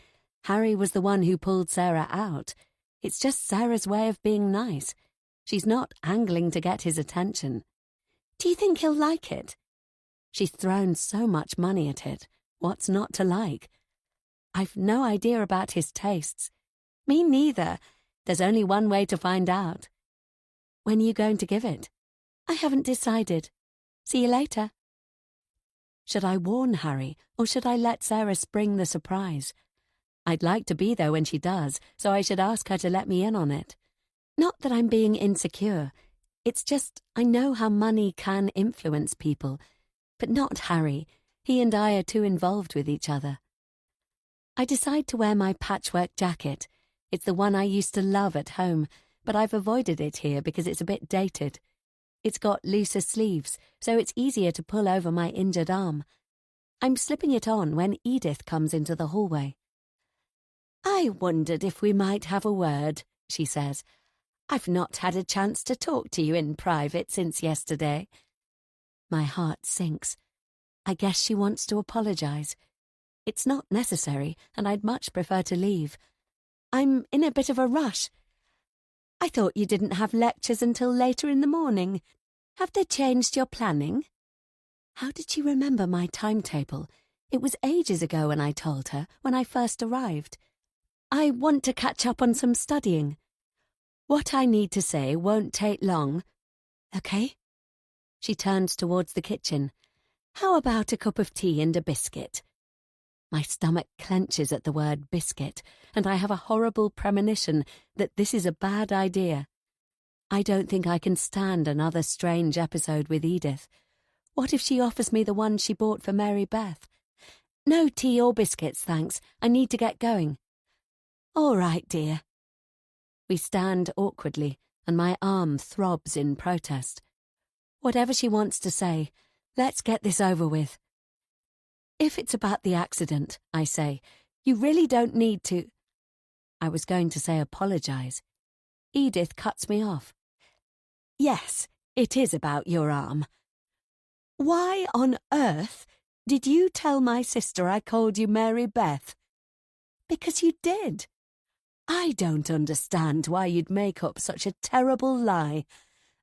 Harry was the one who pulled Sarah out. It's just Sarah's way of being nice. She's not angling to get his attention. Do you think he'll like it? She's thrown so much money at it. What's not to like? I've no idea about his tastes. Me neither. There's only one way to find out. When are you going to give it? I haven't decided. See you later. Should I warn Harry, or should I let Sarah spring the surprise? I'd like to be there when she does, so I should ask her to let me in on it. Not that I'm being insecure. It's just I know how money can influence people, but not Harry. He and I are too involved with each other. I decide to wear my patchwork jacket. It's the one I used to love at home, but I've avoided it here because it's a bit dated. It's got looser sleeves, so it's easier to pull over my injured arm. I'm slipping it on when Edith comes into the hallway. I wondered if we might have a word, she says. I've not had a chance to talk to you in private since yesterday. My heart sinks. I guess she wants to apologize. It's not necessary, and I'd much prefer to leave. I'm in a bit of a rush. I thought you didn't have lectures until later in the morning. Have they changed your planning? How did she remember my timetable? It was ages ago when I told her, when I first arrived. I want to catch up on some studying. What I need to say won't take long. Okay? She turns towards the kitchen. How about a cup of tea and a biscuit? My stomach clenches at the word biscuit, and I have a horrible premonition that this is a bad idea. I don't think I can stand another strange episode with Edith. What if she offers me the one she bought for Mary Beth? No tea or biscuits, thanks. I need to get going. All right, dear. We stand awkwardly, and my arm throbs in protest. Whatever she wants to say, let's get this over with. If it's about the accident, I say, you really don't need to. I was going to say apologize. Edith cuts me off. Yes, it is about your arm. Why on earth did you tell my sister I called you Mary Beth? Because you did. I don't understand why you'd make up such a terrible lie.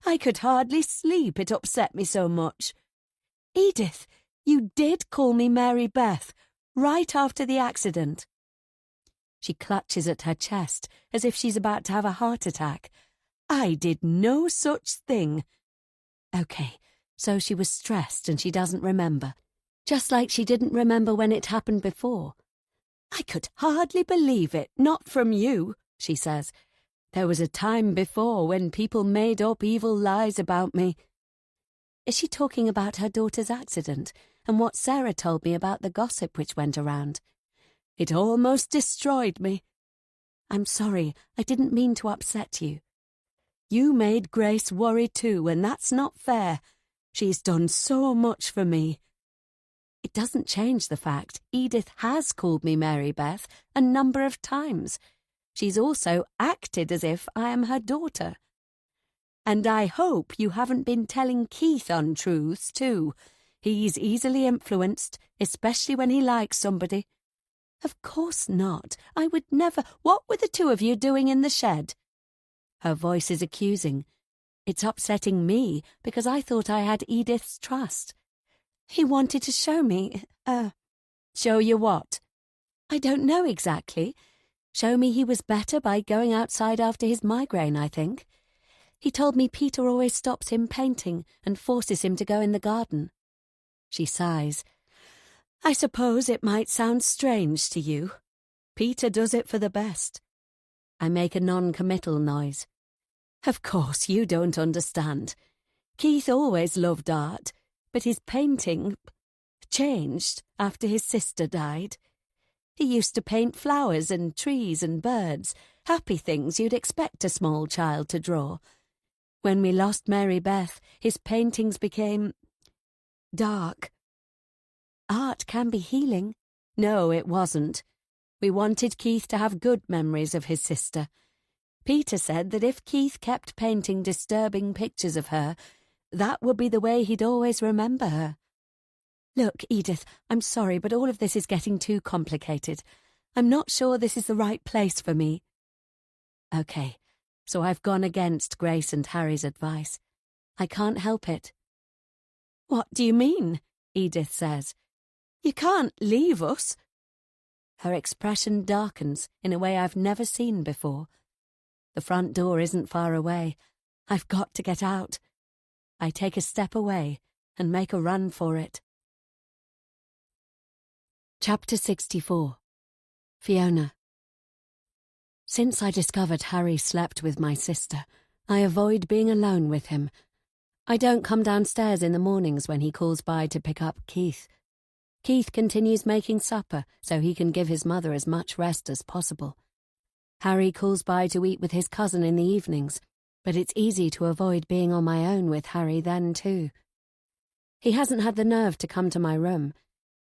I could hardly sleep, it upset me so much. Edith, you did call me Mary Beth, right after the accident. She clutches at her chest as if she's about to have a heart attack. I did no such thing. Okay, so she was stressed and she doesn't remember. Just like she didn't remember when it happened before. I could hardly believe it, not from you, she says. There was a time before when people made up evil lies about me. Is she talking about her daughter's accident and what Sarah told me about the gossip which went around? It almost destroyed me. I'm sorry, I didn't mean to upset you. You made Grace worry too, and that's not fair. She's done so much for me. It doesn't change the fact Edith has called me Mary Beth a number of times. She's also acted as if I am her daughter. And I hope you haven't been telling Keith untruths too. He's easily influenced, especially when he likes somebody. Of course not. I would never. What were the two of you doing in the shed? Her voice is accusing. It's upsetting me because I thought I had Edith's trust. He wanted to show me, Show you what? I don't know exactly. Show me he was better by going outside after his migraine, I think. He told me Peter always stops him painting and forces him to go in the garden. She sighs. I suppose it might sound strange to you. Peter does it for the best. I make a non-committal noise. Of course, you don't understand. Keith always loved art, but his painting changed after his sister died. He used to paint flowers and trees and birds, happy things you'd expect a small child to draw. When we lost Mary Beth, his paintings became dark. Art can be healing. No, it wasn't. We wanted Keith to have good memories of his sister. Peter said that if Keith kept painting disturbing pictures of her, that would be the way he'd always remember her. Look, Edith, I'm sorry, but all of this is getting too complicated. I'm not sure this is the right place for me. Okay, so I've gone against Grace and Harry's advice. I can't help it. What do you mean? Edith says. You can't leave us. Her expression darkens in a way I've never seen before. The front door isn't far away. I've got to get out. I take a step away and make a run for it. Chapter 64. Fiona. Since I discovered Harry slept with my sister, I avoid being alone with him. I don't come downstairs in the mornings when he calls by to pick up Keith. Keith continues making supper so he can give his mother as much rest as possible. Harry calls by to eat with his cousin in the evenings, but it's easy to avoid being on my own with Harry then too. He hasn't had the nerve to come to my room.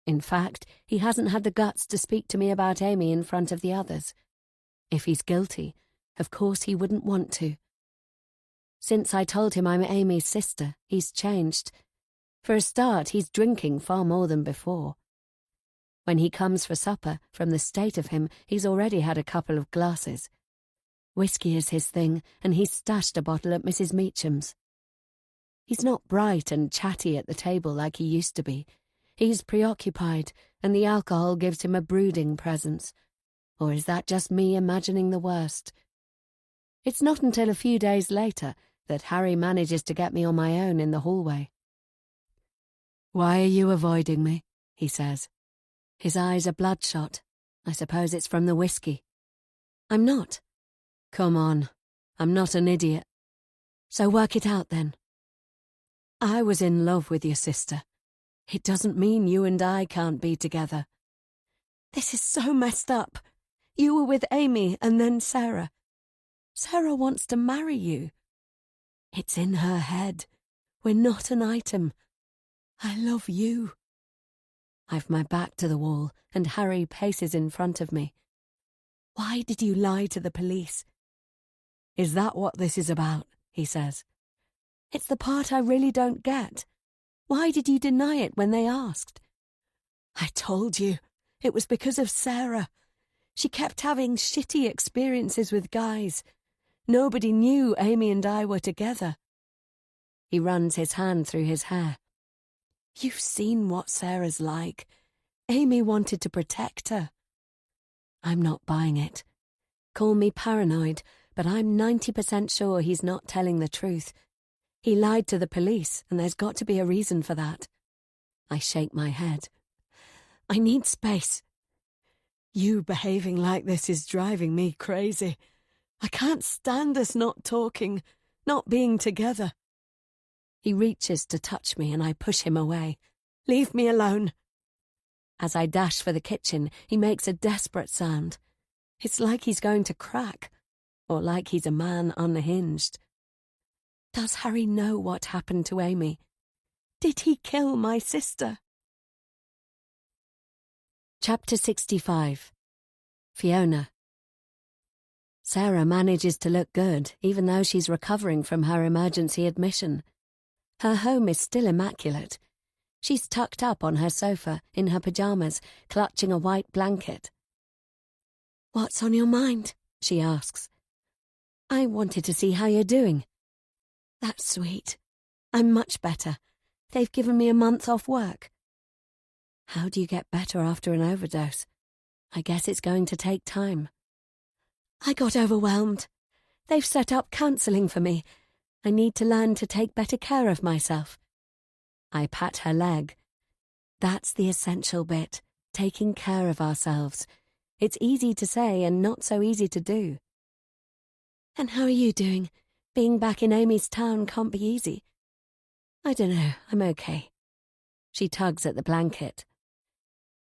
In fact, he hasn't had the guts to speak to me about Amy in front of the others. If he's guilty, of course he wouldn't want to. Since I told him I'm Amy's sister, he's changed. For a start, he's drinking far more than before. When he comes for supper, from the state of him, he's already had a couple of glasses. Whiskey is his thing, and he's stashed a bottle at Mrs. Meacham's. He's not bright and chatty at the table like he used to be. He's preoccupied, and the alcohol gives him a brooding presence. Or is that just me imagining the worst? It's not until a few days later that Harry manages to get me on my own in the hallway. "Why are you avoiding me?" he says. His eyes are bloodshot. I suppose it's from the whiskey. I'm not. Come on, I'm not an idiot. So work it out then. I was in love with your sister. It doesn't mean you and I can't be together. This is so messed up. You were with Amy and then Sarah. Sarah wants to marry you. It's in her head. We're not an item. I love you. I've my back to the wall, and Harry paces in front of me. Why did you lie to the police? Is that what this is about? He says. It's the part I really don't get. Why did you deny it when they asked? I told you. It was because of Sarah. She kept having shitty experiences with guys. Nobody knew Amy and I were together. He runs his hand through his hair. You've seen what Sarah's like. Amy wanted to protect her. I'm not buying it. Call me paranoid, but I'm 90% sure he's not telling the truth. He lied to the police, and there's got to be a reason for that. I shake my head. I need space. You behaving like this is driving me crazy. I can't stand us not talking, not being together. He reaches to touch me and I push him away. Leave me alone. As I dash for the kitchen, he makes a desperate sound. It's like he's going to crack, or like he's a man unhinged. Does Harry know what happened to Amy? Did he kill my sister? Chapter 65. Fiona. Sarah manages to look good, even though she's recovering from her emergency admission. Her home is still immaculate. She's tucked up on her sofa, in her pyjamas, clutching a white blanket. What's on your mind? She asks. I wanted to see how you're doing. That's sweet. I'm much better. They've given me a month off work. How do you get better after an overdose? I guess it's going to take time. I got overwhelmed. They've set up counselling for me. I need to learn to take better care of myself. I pat her leg. That's the essential bit, taking care of ourselves. It's easy to say and not so easy to do. And how are you doing? Being back in Amy's town can't be easy. I don't know, I'm okay. She tugs at the blanket.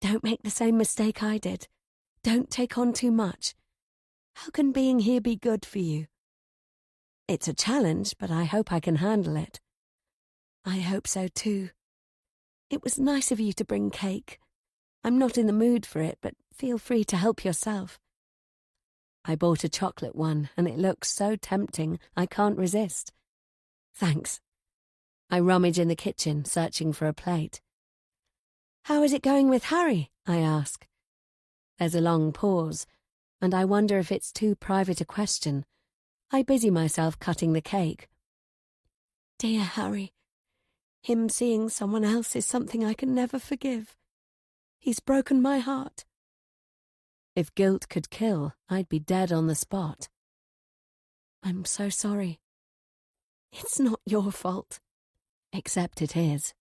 Don't make the same mistake I did. Don't take on too much. How can being here be good for you? It's a challenge, but I hope I can handle it. I hope so too. It was nice of you to bring cake. I'm not in the mood for it, but feel free to help yourself. I bought a chocolate one, and it looks so tempting I can't resist. Thanks. I rummage in the kitchen, searching for a plate. How is it going with Harry? I ask. There's a long pause, and I wonder if it's too private a question. I busy myself cutting the cake. Dear Harry, him seeing someone else is something I can never forgive. He's broken my heart. If guilt could kill, I'd be dead on the spot. I'm so sorry. It's not your fault. Except it is.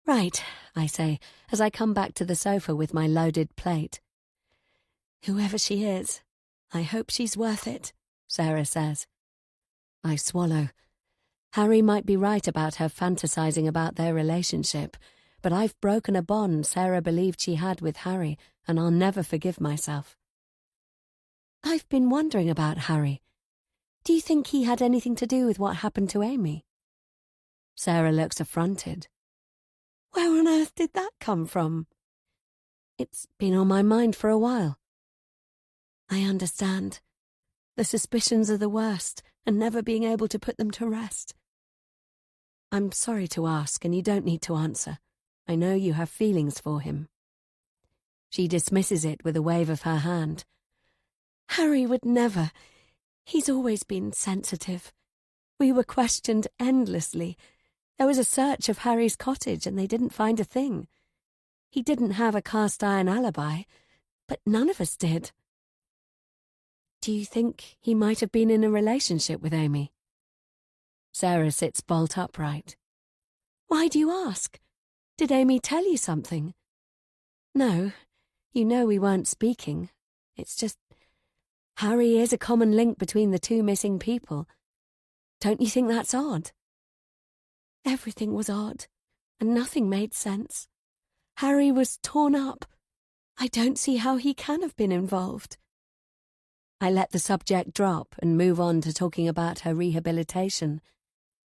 Right, I say, as I come back to the sofa with my loaded plate. Whoever she is, I hope she's worth it, Sarah says. I swallow. Harry might be right about her fantasizing about their relationship, but I've broken a bond Sarah believed she had with Harry, and I'll never forgive myself. I've been wondering about Harry. Do you think he had anything to do with what happened to Amy? Sarah looks affronted. Where on earth did that come from? It's been on my mind for a while. I understand. The suspicions are the worst, and never being able to put them to rest. I'm sorry to ask, and you don't need to answer. I know you have feelings for him. She dismisses it with a wave of her hand. Harry would never. He's always been sensitive. We were questioned endlessly. There was a search of Harry's cottage and they didn't find a thing. He didn't have a cast-iron alibi, but none of us did. Do you think he might have been in a relationship with Amy? Sarah sits bolt upright. Why do you ask? Did Amy tell you something? No, you know we weren't speaking. It's just, Harry is a common link between the two missing people. Don't you think that's odd? Everything was odd, and nothing made sense. Harry was torn up. I don't see how he can have been involved. I let the subject drop and move on to talking about her rehabilitation.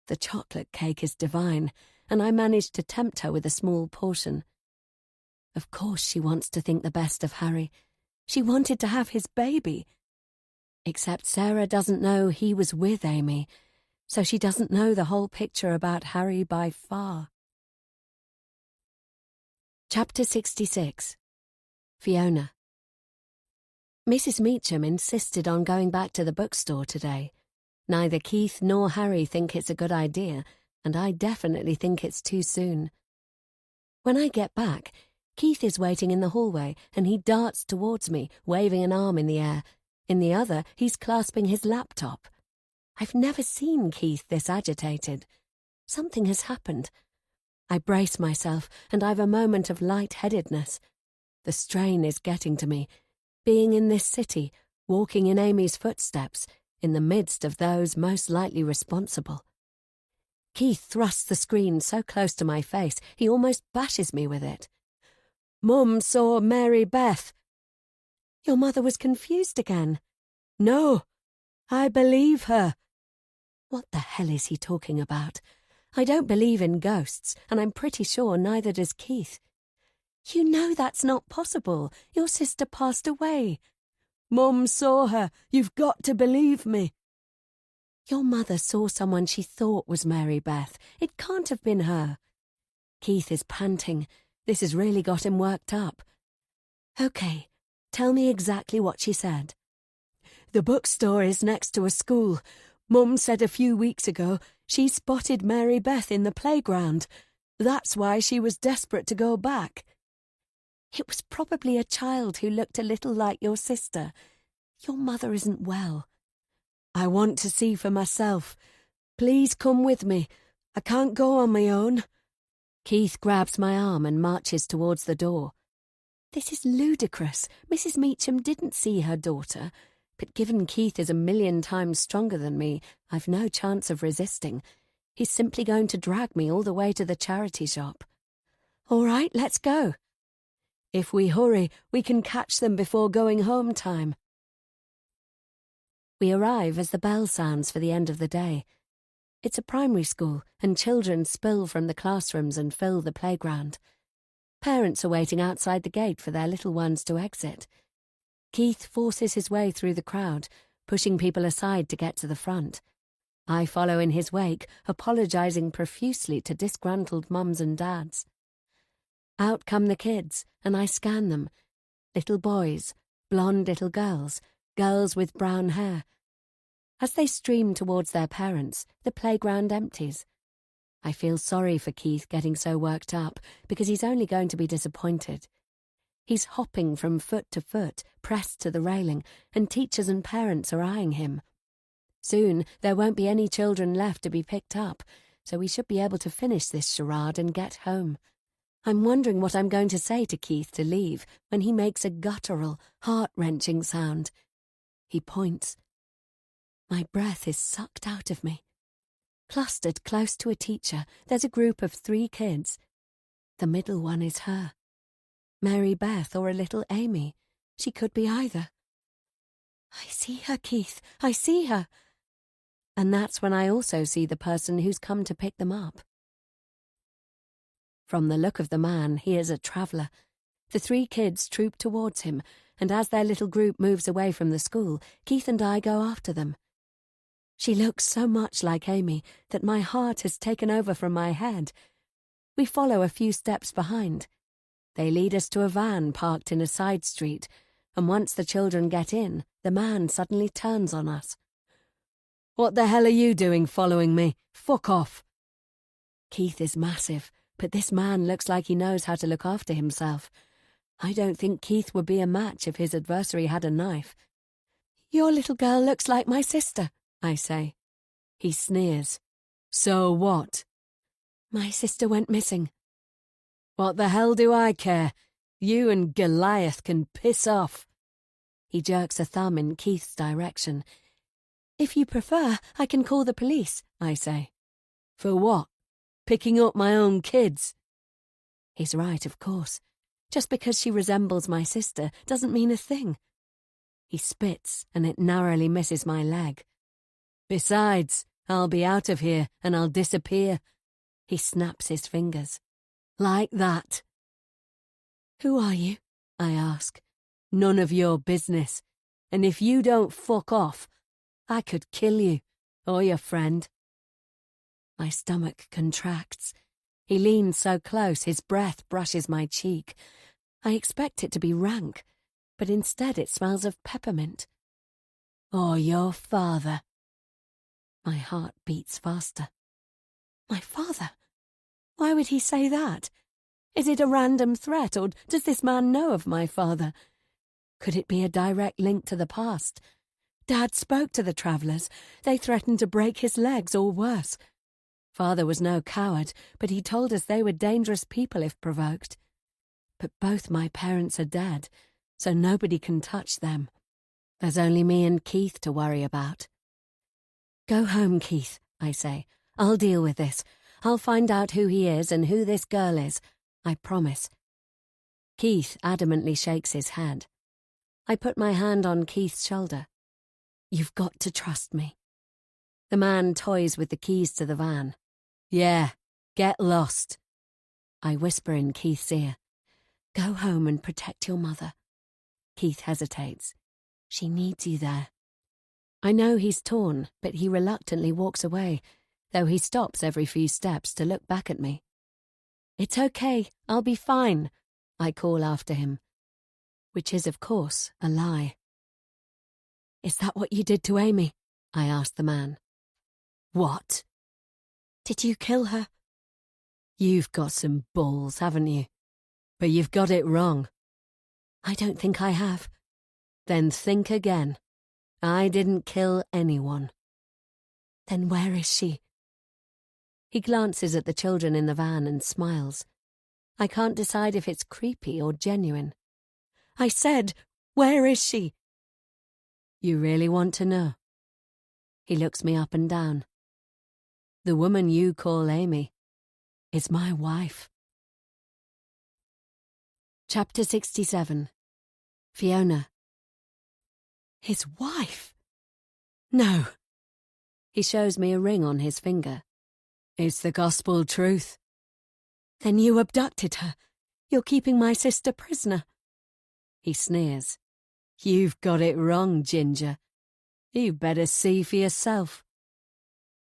The chocolate cake is divine, and I managed to tempt her with a small portion. Of course she wants to think the best of Harry. She wanted to have his baby. Except Sarah doesn't know he was with Amy, so she doesn't know the whole picture about Harry by far. Chapter 66. Fiona. Mrs. Meacham insisted on going back to the bookstore today. Neither Keith nor Harry think it's a good idea, and I definitely think it's too soon. When I get back, Keith is waiting in the hallway, and he darts towards me, waving an arm in the air. In the other, he's clasping his laptop. I've never seen Keith this agitated. Something has happened. I brace myself, and I've a moment of light-headedness. The strain is getting to me. Being in this city, walking in Amy's footsteps, in the midst of those most likely responsible. Keith thrusts the screen so close to my face, he almost bashes me with it. Mum saw Mary Beth. Your mother was confused again. No, I believe her. What the hell is he talking about? I don't believe in ghosts, and I'm pretty sure neither does Keith. You know that's not possible. Your sister passed away. Mum saw her. You've got to believe me. Your mother saw someone she thought was Mary Beth. It can't have been her. Keith is panting. This has really got him worked up. Okay, tell me exactly what she said. The bookstore is next to a school. Mum said a few weeks ago she spotted Mary Beth in the playground. That's why she was desperate to go back. It was probably a child who looked a little like your sister. Your mother isn't well. I want to see for myself. Please come with me. I can't go on my own. Keith grabs my arm and marches towards the door. This is ludicrous. Mrs. Meacham didn't see her daughter, but given Keith is 1,000,000 times stronger than me, I've no chance of resisting. He's simply going to drag me all the way to the charity shop. All right, let's go. If we hurry, we can catch them before going home time. We arrive as the bell sounds for the end of the day. It's a primary school, and children spill from the classrooms and fill the playground. Parents are waiting outside the gate for their little ones to exit. Keith forces his way through the crowd, pushing people aside to get to the front. I follow in his wake, apologising profusely to disgruntled mums and dads. Out come the kids, and I scan them. Little boys, blonde little girls, girls with brown hair. As they stream towards their parents, the playground empties. I feel sorry for Keith getting so worked up, because he's only going to be disappointed. He's hopping from foot to foot, pressed to the railing, and teachers and parents are eyeing him. Soon there won't be any children left to be picked up, so we should be able to finish this charade and get home. I'm wondering what I'm going to say to Keith to leave when he makes a guttural, heart-wrenching sound. He points. My breath is sucked out of me. Clustered close to a teacher, there's a group of 3 kids. The middle one is her. Mary Beth or a little Amy. She could be either. I see her, Keith. I see her. And that's when I also see the person who's come to pick them up. From the look of the man, he is a traveller. The 3 kids troop towards him, and as their little group moves away from the school, Keith and I go after them. She looks so much like Amy that my heart has taken over from my head. We follow a few steps behind. They lead us to a van parked in a side street, and once the children get in, the man suddenly turns on us. What the hell are you doing following me? Fuck off. Keith is massive, but this man looks like he knows how to look after himself. I don't think Keith would be a match if his adversary had a knife. Your little girl looks like my sister, I say. He sneers. So what? My sister went missing. What the hell do I care? You and Goliath can piss off. He jerks a thumb in Keith's direction. If you prefer, I can call the police, I say. For what? Picking up my own kids? He's right, of course. Just because she resembles my sister doesn't mean a thing. He spits, and it narrowly misses my leg. Besides, I'll be out of here, and I'll disappear. He snaps his fingers. Like that. Who are you? I ask. None of your business. And if you don't fuck off, I could kill you, or your friend. My stomach contracts. He leans so close, his breath brushes my cheek. I expect it to be rank, but instead it smells of peppermint. Or your father. My heart beats faster. My father? Why would he say that? Is it a random threat, or does this man know of my father? Could it be a direct link to the past? Dad spoke to the travellers. They threatened to break his legs or worse. Father was no coward, but he told us they were dangerous people if provoked. But both my parents are dead, so nobody can touch them. There's only me and Keith to worry about. Go home, Keith, I say. I'll deal with this. I'll find out who he is and who this girl is. I promise. Keith adamantly shakes his head. I put my hand on Keith's shoulder. You've got to trust me. The man toys with the keys to the van. Yeah, get lost. I whisper in Keith's ear. Go home and protect your mother. Keith hesitates. She needs you there. I know he's torn, but he reluctantly walks away, though he stops every few steps to look back at me. It's okay, I'll be fine, I call after him. Which is, of course, a lie. Is that what you did to Amy? I asked the man. What? Did you kill her? You've got some balls, haven't you? But you've got it wrong. I don't think I have. Then think again. I didn't kill anyone. Then where is she? He glances at the children in the van and smiles. I can't decide if it's creepy or genuine. I said, where is she? You really want to know? He looks me up and down. The woman you call Amy is my wife. Chapter 67. Fiona. His wife? No. He shows me a ring on his finger. It's the gospel truth. Then you abducted her. You're keeping my sister prisoner. He sneers. You've got it wrong, Ginger. You better see for yourself.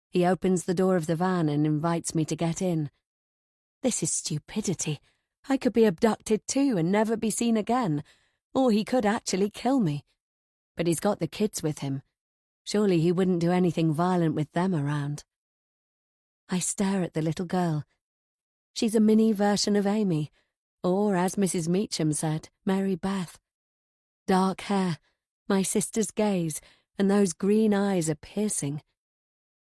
He opens the door of the van and invites me to get in. This is stupidity. I could be abducted too and never be seen again, or he could actually kill me. But he's got the kids with him. Surely he wouldn't do anything violent with them around. I stare at the little girl. She's a mini version of Amy, or, as Mrs. Meacham said, Mary Beth. Dark hair, my sister's gaze, and those green eyes are piercing.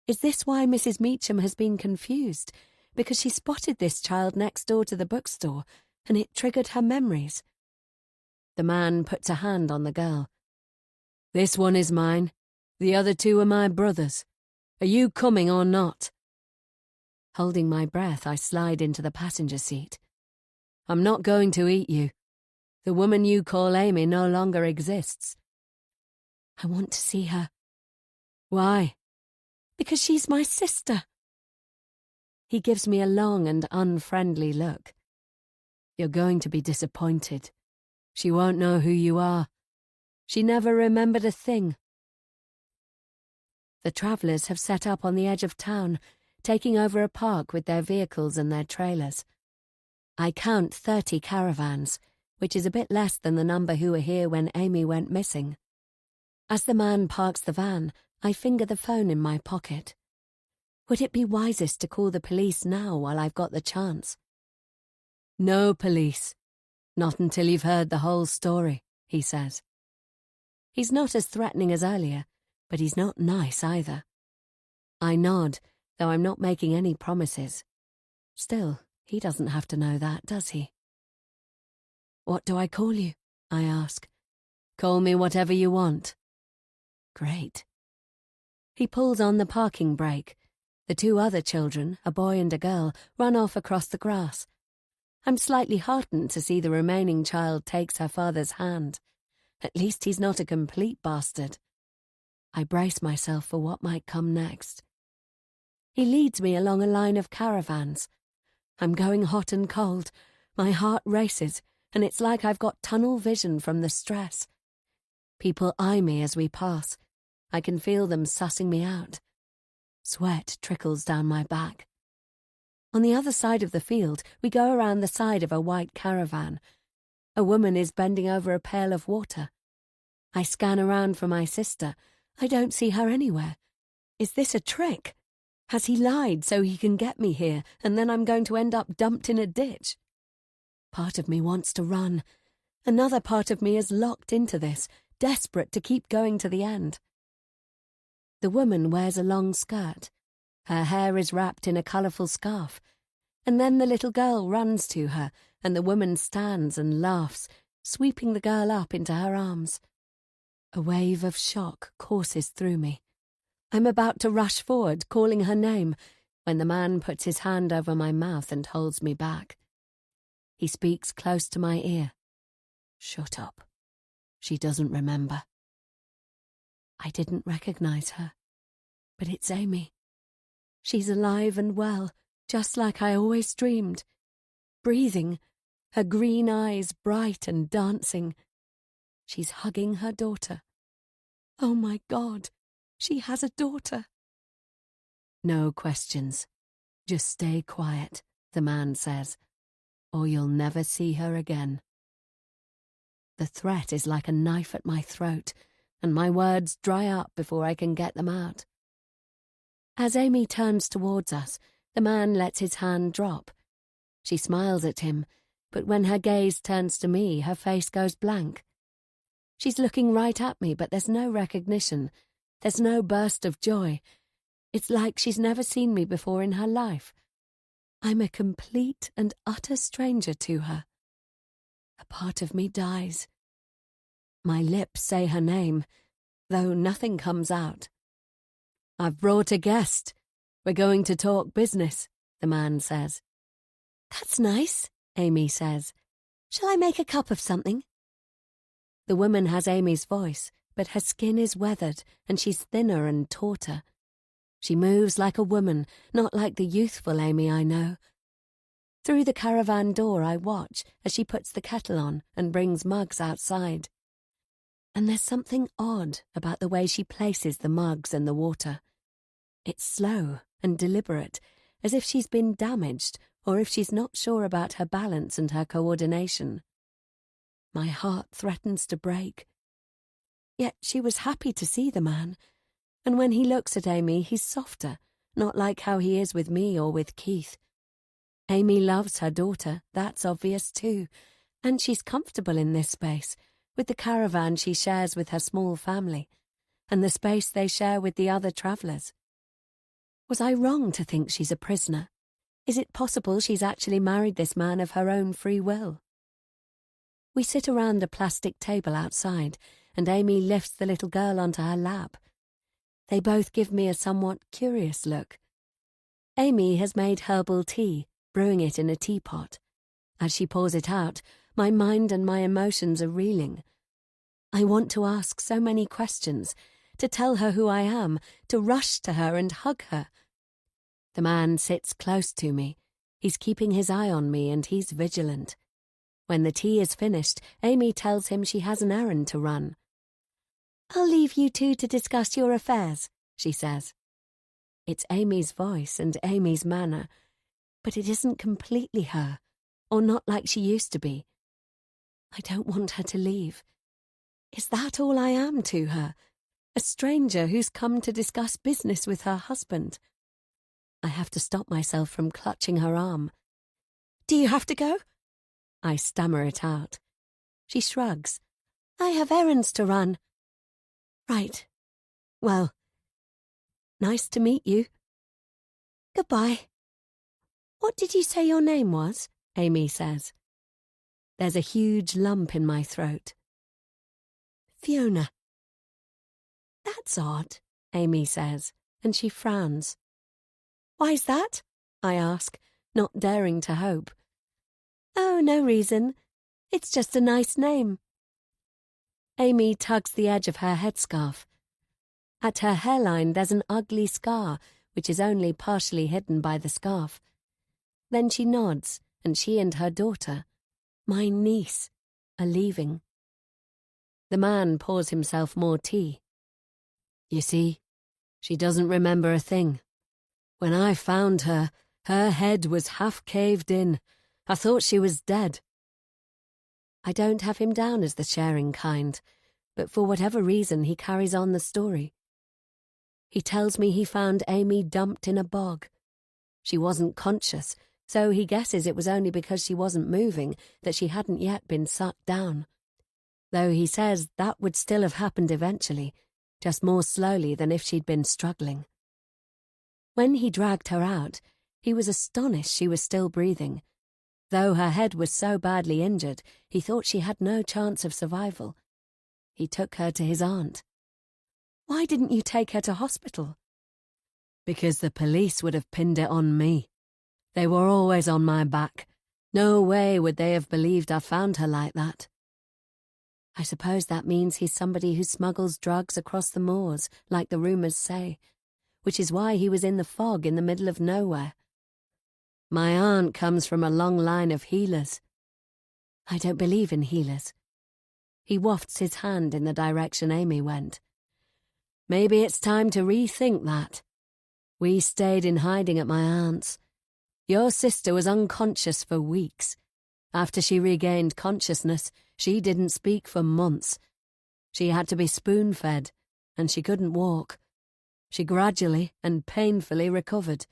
Is this why Mrs. Meacham has been confused? Because she spotted this child next door to the bookstore, and it triggered her memories? The man puts a hand on the girl. This one is mine. The other two are my brothers. Are you coming or not? Holding my breath, I slide into the passenger seat. I'm not going to eat you. The woman you call Amy no longer exists. I want to see her. Why? Because she's my sister. He gives me a long and unfriendly look. You're going to be disappointed. She won't know who you are. She never remembered a thing. The travellers have set up on the edge of town, taking over a park with their vehicles and their trailers. I count 30 caravans, which is a bit less than the number who were here when Amy went missing. As the man parks the van, I finger the phone in my pocket. Would it be wisest to call the police now while I've got the chance? No police. Not until you've heard the whole story, he says. He's not as threatening as earlier, but he's not nice either. I nod, though I'm not making any promises. Still, he doesn't have to know that, does he? What do I call you? I ask. Call me whatever you want. Great. He pulls on the parking brake. The two other children, a boy and a girl, run off across the grass. I'm slightly heartened to see the remaining child takes her father's hand. At least he's not a complete bastard. I brace myself for what might come next. He leads me along a line of caravans. I'm going hot and cold. My heart races, and it's like I've got tunnel vision from the stress. People eye me as we pass. I can feel them sussing me out. Sweat trickles down my back. On the other side of the field, we go around the side of a white caravan. A woman is bending over a pail of water. I scan around for my sister. I don't see her anywhere. Is this a trick? Has he lied so he can get me here, and then I'm going to end up dumped in a ditch? Part of me wants to run. Another part of me is locked into this, desperate to keep going to the end. The woman wears a long skirt. Her hair is wrapped in a colourful scarf. And then the little girl runs to her, and the woman stands and laughs, sweeping the girl up into her arms. A wave of shock courses through me. I'm about to rush forward, calling her name, when the man puts his hand over my mouth and holds me back. He speaks close to my ear. Shut up. She doesn't remember. I didn't recognize her, but it's Amy. She's alive and well, just like I always dreamed. Breathing, her green eyes bright and dancing. She's hugging her daughter. Oh my God, she has a daughter. No questions. Just stay quiet, the man says, or you'll never see her again. The threat is like a knife at my throat, and my words dry up before I can get them out. As Amy turns towards us, the man lets his hand drop. She smiles at him, but when her gaze turns to me, her face goes blank. She's looking right at me, but there's no recognition. There's no burst of joy. It's like she's never seen me before in her life. I'm a complete and utter stranger to her. A part of me dies. My lips say her name, though nothing comes out. "I've brought a guest. We're going to talk business," the man says. "That's nice," Amy says. "Shall I make a cup of something?" The woman has Amy's voice, but her skin is weathered and she's thinner and tauter. She moves like a woman, not like the youthful Amy I know. Through the caravan door I watch as she puts the kettle on and brings mugs outside. And there's something odd about the way she places the mugs and the water. It's slow and deliberate, as if she's been damaged or if she's not sure about her balance and her coordination. My heart threatens to break. Yet she was happy to see the man, and when he looks at Amy, he's softer, not like how he is with me or with Keith. Amy loves her daughter, that's obvious too, and she's comfortable in this space, with the caravan she shares with her small family, and the space they share with the other travellers. Was I wrong to think she's a prisoner? Is it possible she's actually married this man of her own free will? We sit around a plastic table outside, and Amy lifts the little girl onto her lap. They both give me a somewhat curious look. Amy has made herbal tea, brewing it in a teapot. As she pours it out, my mind and my emotions are reeling. I want to ask so many questions, to tell her who I am, to rush to her and hug her. The man sits close to me. He's keeping his eye on me and he's vigilant. When the tea is finished, Amy tells him she has an errand to run. "I'll leave you two to discuss your affairs," she says. It's Amy's voice and Amy's manner, but it isn't completely her, or not like she used to be. I don't want her to leave. Is that all I am to her? A stranger who's come to discuss business with her husband? I have to stop myself from clutching her arm. "Do you have to go?" I stammer it out. She shrugs. "I have errands to run." "Right. Well, nice to meet you." "Goodbye." "What did you say your name was?" Amy says. There's a huge lump in my throat. "Fiona." "That's odd," Amy says, and she frowns. "Why's that?" I ask, not daring to hope. "Oh, no reason. It's just a nice name." Amy tugs the edge of her headscarf. At her hairline there's an ugly scar, which is only partially hidden by the scarf. Then she nods, and she and her daughter, my niece, are leaving. The man pours himself more tea. "You see, she doesn't remember a thing. When I found her, her head was half caved in. I thought she was dead." I don't have him down as the sharing kind, but for whatever reason he carries on the story. He tells me he found Amy dumped in a bog. She wasn't conscious, so he guesses it was only because she wasn't moving that she hadn't yet been sucked down. Though he says that would still have happened eventually, just more slowly than if she'd been struggling. When he dragged her out, he was astonished she was still breathing. Though her head was so badly injured, he thought she had no chance of survival. He took her to his aunt. "Why didn't you take her to hospital?" "Because the police would have pinned it on me. They were always on my back. No way would they have believed I found her like that." I suppose that means he's somebody who smuggles drugs across the moors, like the rumours say, which is why he was in the fog in the middle of nowhere. "My aunt comes from a long line of healers." I don't believe in healers. He wafts his hand in the direction Amy went. "Maybe it's time to rethink that. We stayed in hiding at my aunt's. Your sister was unconscious for weeks. After she regained consciousness, she didn't speak for months. She had to be spoon-fed, and she couldn't walk. She gradually and painfully recovered,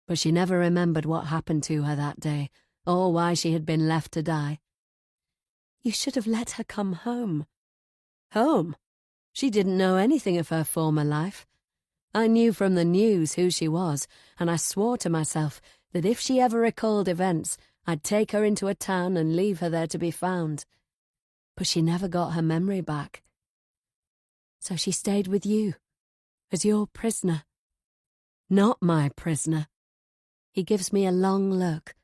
but she never remembered what happened to her that day, or why she had been left to die." "You should have let her come home." Home? She didn't know anything of her former life. I knew from the news who she was, and I swore to myself that if she ever recalled events, I'd take her into a town and leave her there to be found. But she never got her memory back. So she stayed with you, as your prisoner. Not my prisoner. He gives me a long look.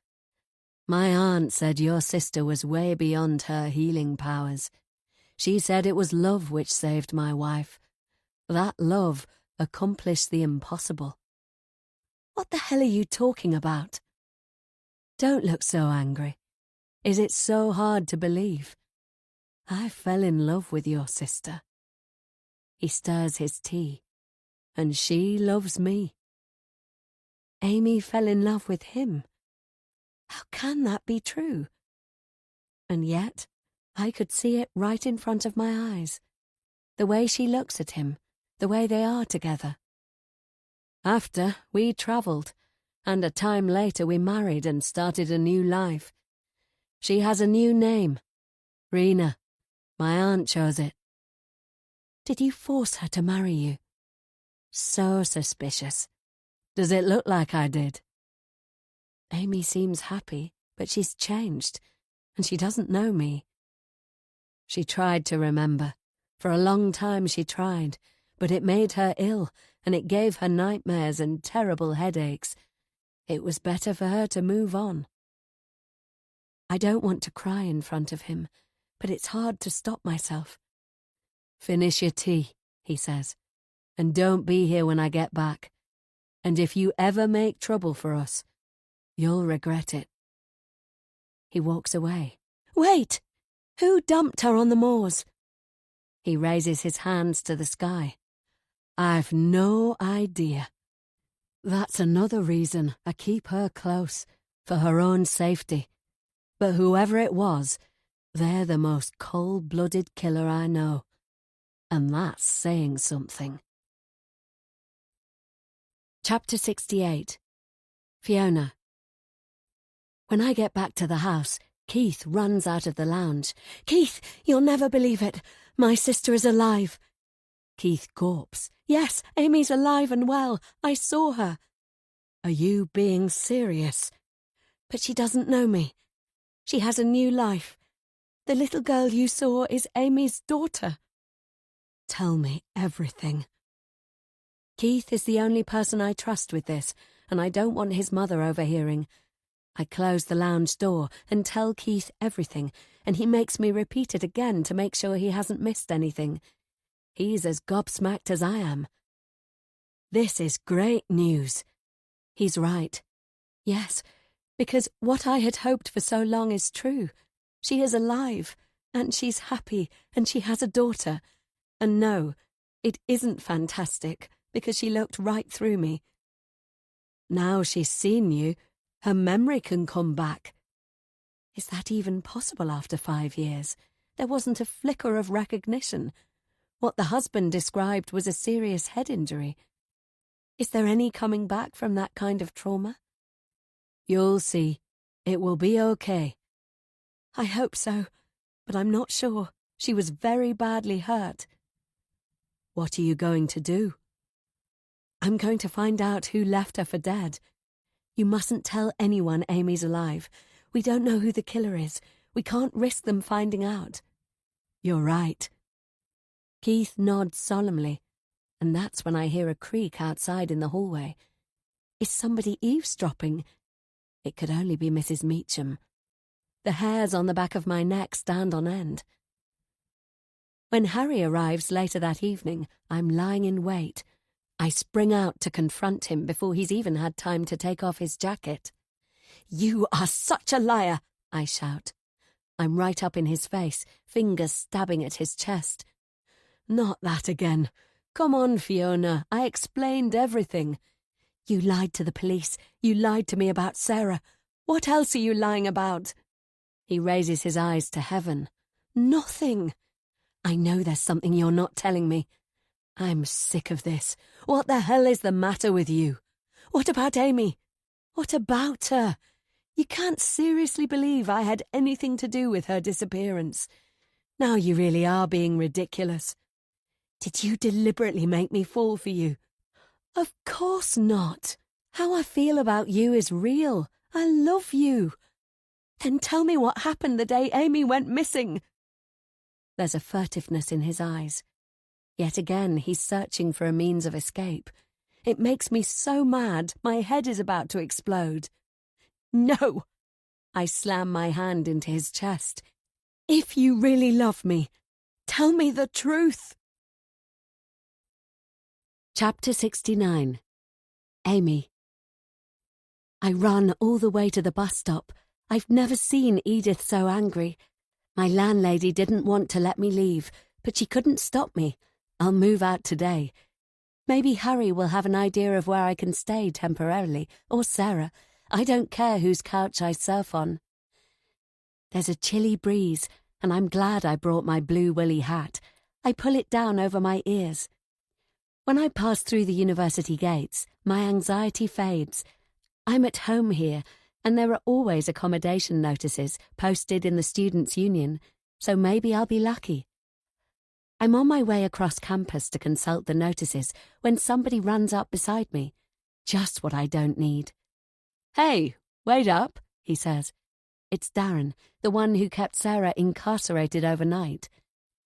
My aunt said your sister was way beyond her healing powers. She said it was love which saved my wife. That love accomplished the impossible. What the hell are you talking about? Don't look so angry. Is it so hard to believe? I fell in love with your sister. He stirs his tea, and she loves me. Amy fell in love with him. How can that be true? And yet, I could see it right in front of my eyes. The way she looks at him, the way they are together. After, we travelled, and a time later we married and started a new life. She has a new name, Rena. My aunt chose it. Did you force her to marry you? So suspicious. Does it look like I did? Amy seems happy, but she's changed, and she doesn't know me. She tried to remember. For a long time she tried, but it made her ill, and it gave her nightmares and terrible headaches. It was better for her to move on. I don't want to cry in front of him, but it's hard to stop myself. Finish your tea, he says, and don't be here when I get back. And if you ever make trouble for us, you'll regret it. He walks away. Wait! Who dumped her on the moors? He raises his hands to the sky. I've no idea. That's another reason I keep her close, for her own safety. But whoever it was, they're the most cold-blooded killer I know. And that's saying something. Chapter 68. Fiona. When I get back to the house, Keith runs out of the lounge. Keith, you'll never believe it. My sister is alive. Keith gawps. Yes, Amy's alive and well. I saw her. Are you being serious? But she doesn't know me. She has a new life. The little girl you saw is Amy's daughter. Tell me everything. Keith is the only person I trust with this, and I don't want his mother overhearing. I close the lounge door and tell Keith everything, and he makes me repeat it again to make sure he hasn't missed anything. He's as gobsmacked as I am. This is great news. He's right. Yes, because what I had hoped for so long is true. She is alive, and she's happy, and she has a daughter. And no, it isn't fantastic, because she looked right through me. Now she's seen you, her memory can come back. Is that even possible after 5 years? There wasn't a flicker of recognition. What the husband described was a serious head injury. Is there any coming back from that kind of trauma? You'll see. It will be okay. I hope so, but I'm not sure. She was very badly hurt. What are you going to do? I'm going to find out who left her for dead. You mustn't tell anyone Amy's alive. We don't know who the killer is. We can't risk them finding out. You're right. Keith nods solemnly, and that's when I hear a creak outside in the hallway. Is somebody eavesdropping? It could only be Mrs. Meacham. The hairs on the back of my neck stand on end. When Harry arrives later that evening, I'm lying in wait. I spring out to confront him before he's even had time to take off his jacket. You are such a liar, I shout. I'm right up in his face, fingers stabbing at his chest. Not that again. Come on, Fiona, I explained everything. You lied to the police. You lied to me about Sarah. What else are you lying about? He raises his eyes to heaven. Nothing. I know there's something you're not telling me. I'm sick of this. What the hell is the matter with you? What about Amy? What about her? You can't seriously believe I had anything to do with her disappearance. Now you really are being ridiculous. Did you deliberately make me fall for you? Of course not. How I feel about you is real. I love you. Then tell me what happened the day Amy went missing. There's a furtiveness in his eyes. Yet again, he's searching for a means of escape. It makes me so mad, my head is about to explode. No! I slam my hand into his chest. If you really love me, tell me the truth. Chapter 69. Amy. I run all the way to the bus stop. I've never seen Edith so angry. My landlady didn't want to let me leave, but she couldn't stop me. I'll move out today. Maybe Harry will have an idea of where I can stay temporarily, or Sarah. I don't care whose couch I surf on. There's a chilly breeze, and I'm glad I brought my blue woolly hat. I pull it down over my ears. When I pass through the university gates, my anxiety fades. I'm at home here, and there are always accommodation notices posted in the Students' Union, so maybe I'll be lucky. I'm on my way across campus to consult the notices when somebody runs up beside me. Just what I don't need. "Hey, wait up," he says. It's Darren, the one who kept Sarah incarcerated overnight.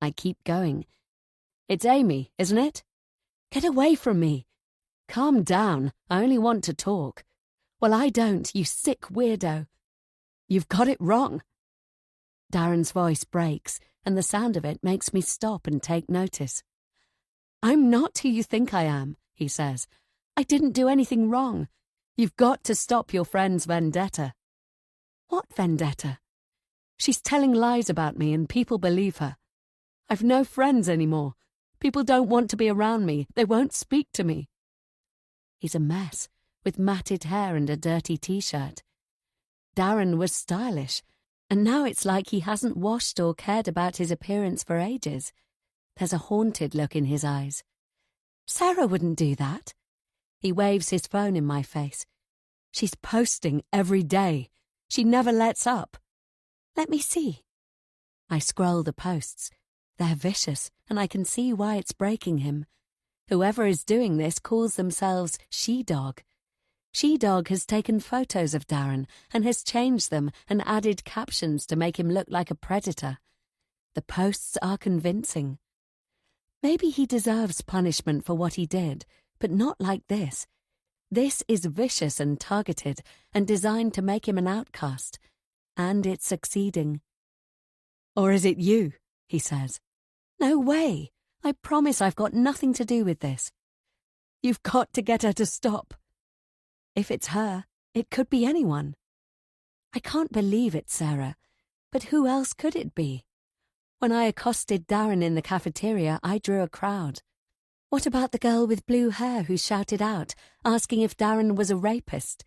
I keep going. "It's Amy, isn't it?" "Get away from me." "Calm down, I only want to talk." "Well, I don't, you sick weirdo." "You've got it wrong." Darren's voice breaks, and the sound of it makes me stop and take notice. "I'm not who you think I am," he says. "I didn't do anything wrong. You've got to stop your friend's vendetta." "What vendetta?" "She's telling lies about me and people believe her. I've no friends anymore. People don't want to be around me. They won't speak to me." He's a mess, with matted hair and a dirty t-shirt. Darren was stylish, and now it's like he hasn't washed or cared about his appearance for ages. There's a haunted look in his eyes. "Sarah wouldn't do that." He waves his phone in my face. "She's posting every day. She never lets up." "Let me see." I scroll the posts. They're vicious, and I can see why it's breaking him. Whoever is doing this calls themselves She-Dog. She-Dog has taken photos of Darren and has changed them and added captions to make him look like a predator. The posts are convincing. Maybe he deserves punishment for what he did, but not like this. This is vicious and targeted and designed to make him an outcast. And it's succeeding. "Or is it you?" he says. "No way. I promise I've got nothing to do with this." "You've got to get her to stop." If it's her, it could be anyone. I can't believe it's Sarah, but who else could it be? When I accosted Darren in the cafeteria, I drew a crowd. What about the girl with blue hair who shouted out, asking if Darren was a rapist?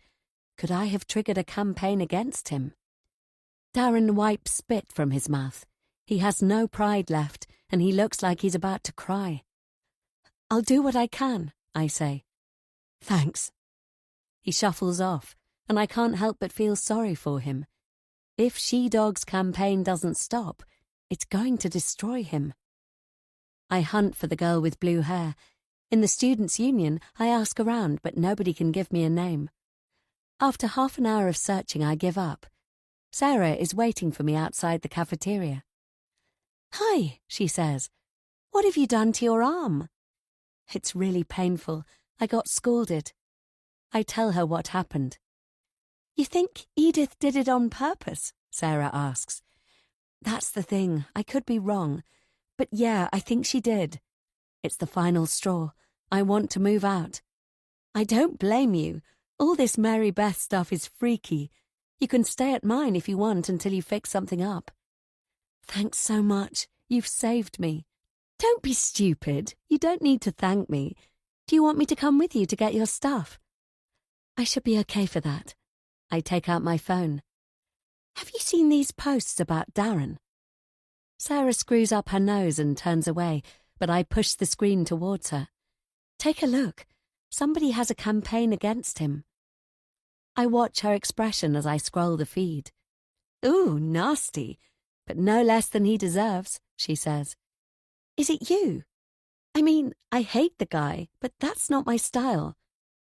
Could I have triggered a campaign against him? Darren wipes spit from his mouth. He has no pride left, and he looks like he's about to cry. "I'll do what I can," I say. "Thanks." He shuffles off, and I can't help but feel sorry for him. If She-Dog's campaign doesn't stop, it's going to destroy him. I hunt for the girl with blue hair. In the Students' Union, I ask around, but nobody can give me a name. After half an hour of searching, I give up. Sarah is waiting for me outside the cafeteria. "Hi," she says. "What have you done to your arm?" "It's really painful. I got scalded." I tell her what happened. "You think Edith did it on purpose?" Sarah asks. "That's the thing. I could be wrong. But yeah, I think she did. It's the final straw. I want to move out." "I don't blame you. All this Mary Beth stuff is freaky. You can stay at mine if you want until you fix something up." "Thanks so much. You've saved me." "Don't be stupid. You don't need to thank me. Do you want me to come with you to get your stuff?" "I should be okay for that." I take out my phone. "Have you seen these posts about Darren?" Sarah screws up her nose and turns away, but I push the screen towards her. "Take a look. Somebody has a campaign against him." I watch her expression as I scroll the feed. "Ooh, nasty. but no less than he deserves, she says. Is it you? I mean, I hate the guy, but that's not my style.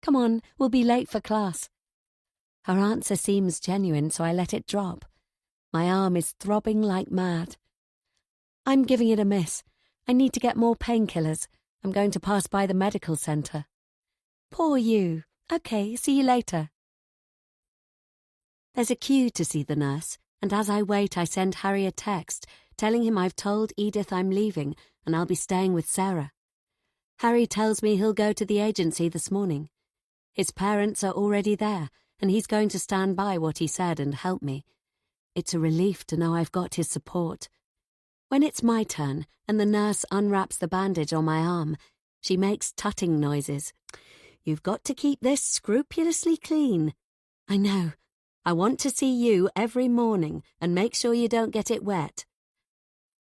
Come on, we'll be late for class. Her answer seems genuine, so I let it drop. My arm is throbbing like mad. I'm giving it a miss. I need to get more painkillers. I'm going to pass by the medical centre. Poor you. Okay, see you later. There's a queue to see the nurse, and as I wait I send Harry a text telling him I've told Edith I'm leaving and I'll be staying with Sarah. Harry tells me he'll go to the agency this morning. His parents are already there, and he's going to stand by what he said and help me. It's a relief to know I've got his support. When it's my turn and the nurse unwraps the bandage on my arm, she makes tutting noises. You've got to keep this scrupulously clean. I know. I want to see you every morning and make sure you don't get it wet.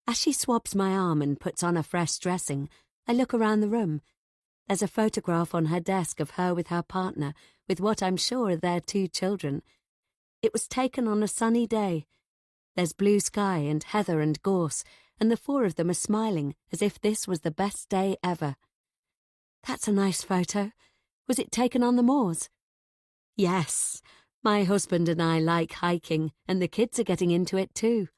As she swabs my arm and puts on a fresh dressing, I look around the room. There's a photograph on her desk of her with her partner, with what I'm sure are their 2 children. It was taken on a sunny day. There's blue sky and heather and gorse, and the 4 of them are smiling as if this was the best day ever. That's a nice photo. Was it taken on the moors? Yes. My husband and I like hiking, and the kids are getting into it too.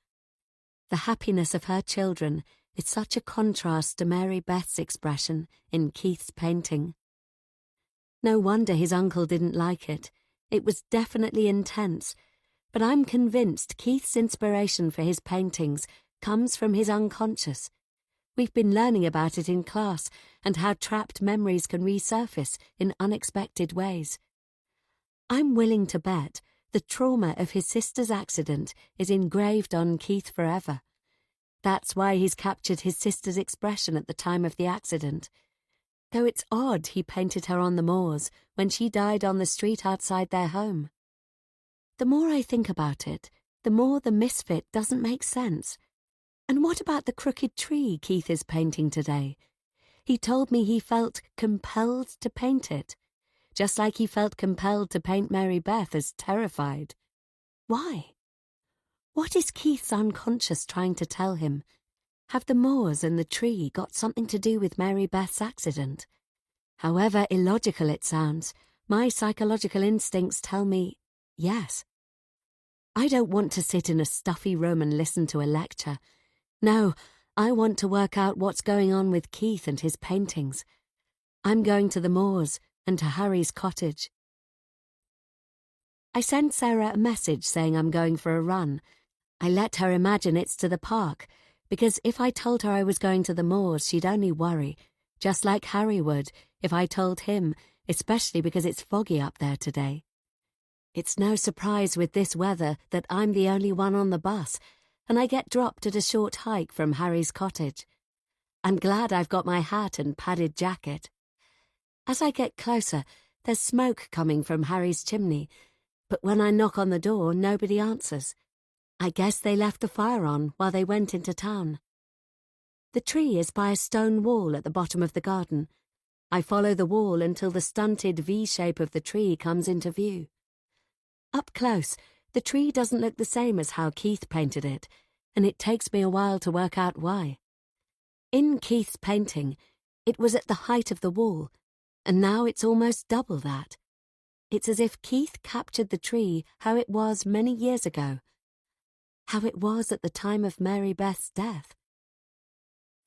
The happiness of her children is such a contrast to Mary Beth's expression in Keith's painting. No wonder his uncle didn't like it. It was definitely intense, but I'm convinced Keith's inspiration for his paintings comes from his unconscious. We've been learning about it in class and how trapped memories can resurface in unexpected ways. I'm willing to bet the trauma of his sister's accident is engraved on Keith forever. That's why he's captured his sister's expression at the time of the accident. Though it's odd he painted her on the moors when she died on the street outside their home. The more I think about it, the more the misfit doesn't make sense. And what about the crooked tree Keith is painting today? He told me he felt compelled to paint it, just like he felt compelled to paint Mary Beth as terrified. Why? What is Keith's unconscious trying to tell him? Have the moors and the tree got something to do with Mary Beth's accident? However illogical it sounds, my psychological instincts tell me yes. I don't want to sit in a stuffy room and listen to a lecture. No, I want to work out what's going on with Keith and his paintings. I'm going to the moors and to Harry's cottage. I send Sarah a message saying I'm going for a run. I let her imagine it's to the park, because if I told her I was going to the moors, she'd only worry, just like Harry would if I told him, especially because it's foggy up there today. It's no surprise with this weather that I'm the only one on the bus, and I get dropped at a short hike from Harry's cottage. I'm glad I've got my hat and padded jacket. As I get closer, there's smoke coming from Harry's chimney, but when I knock on the door, nobody answers. I guess they left the fire on while they went into town. The tree is by a stone wall at the bottom of the garden. I follow the wall until the stunted V shape of the tree comes into view. Up close, the tree doesn't look the same as how Keith painted it, and it takes me a while to work out why. In Keith's painting, it was at the height of the wall, and now it's almost double that. It's as if Keith captured the tree how it was many years ago, how it was at the time of Mary Beth's death.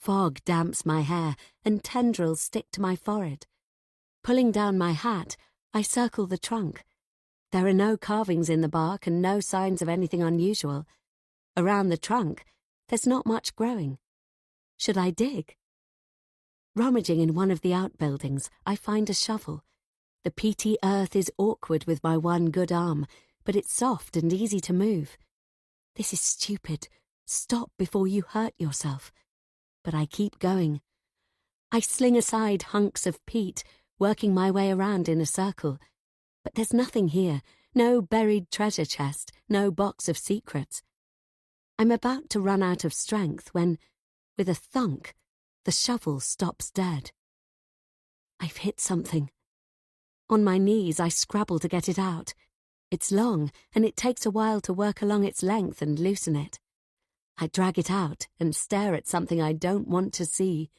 Fog damps my hair and tendrils stick to my forehead. Pulling down my hat, I circle the trunk. There are no carvings in the bark and no signs of anything unusual. Around the trunk, there's not much growing. Should I dig? Rummaging in one of the outbuildings, I find a shovel. The peaty earth is awkward with my one good arm, but it's soft and easy to move. This is stupid. Stop before you hurt yourself. But I keep going. I sling aside hunks of peat, working my way around in a circle. But there's nothing here, no buried treasure chest, no box of secrets. I'm about to run out of strength when, with a thunk, the shovel stops dead. I've hit something. On my knees, I scrabble to get it out. It's long, and it takes a while to work along its length and loosen it. I drag it out and stare at something I don't want to see.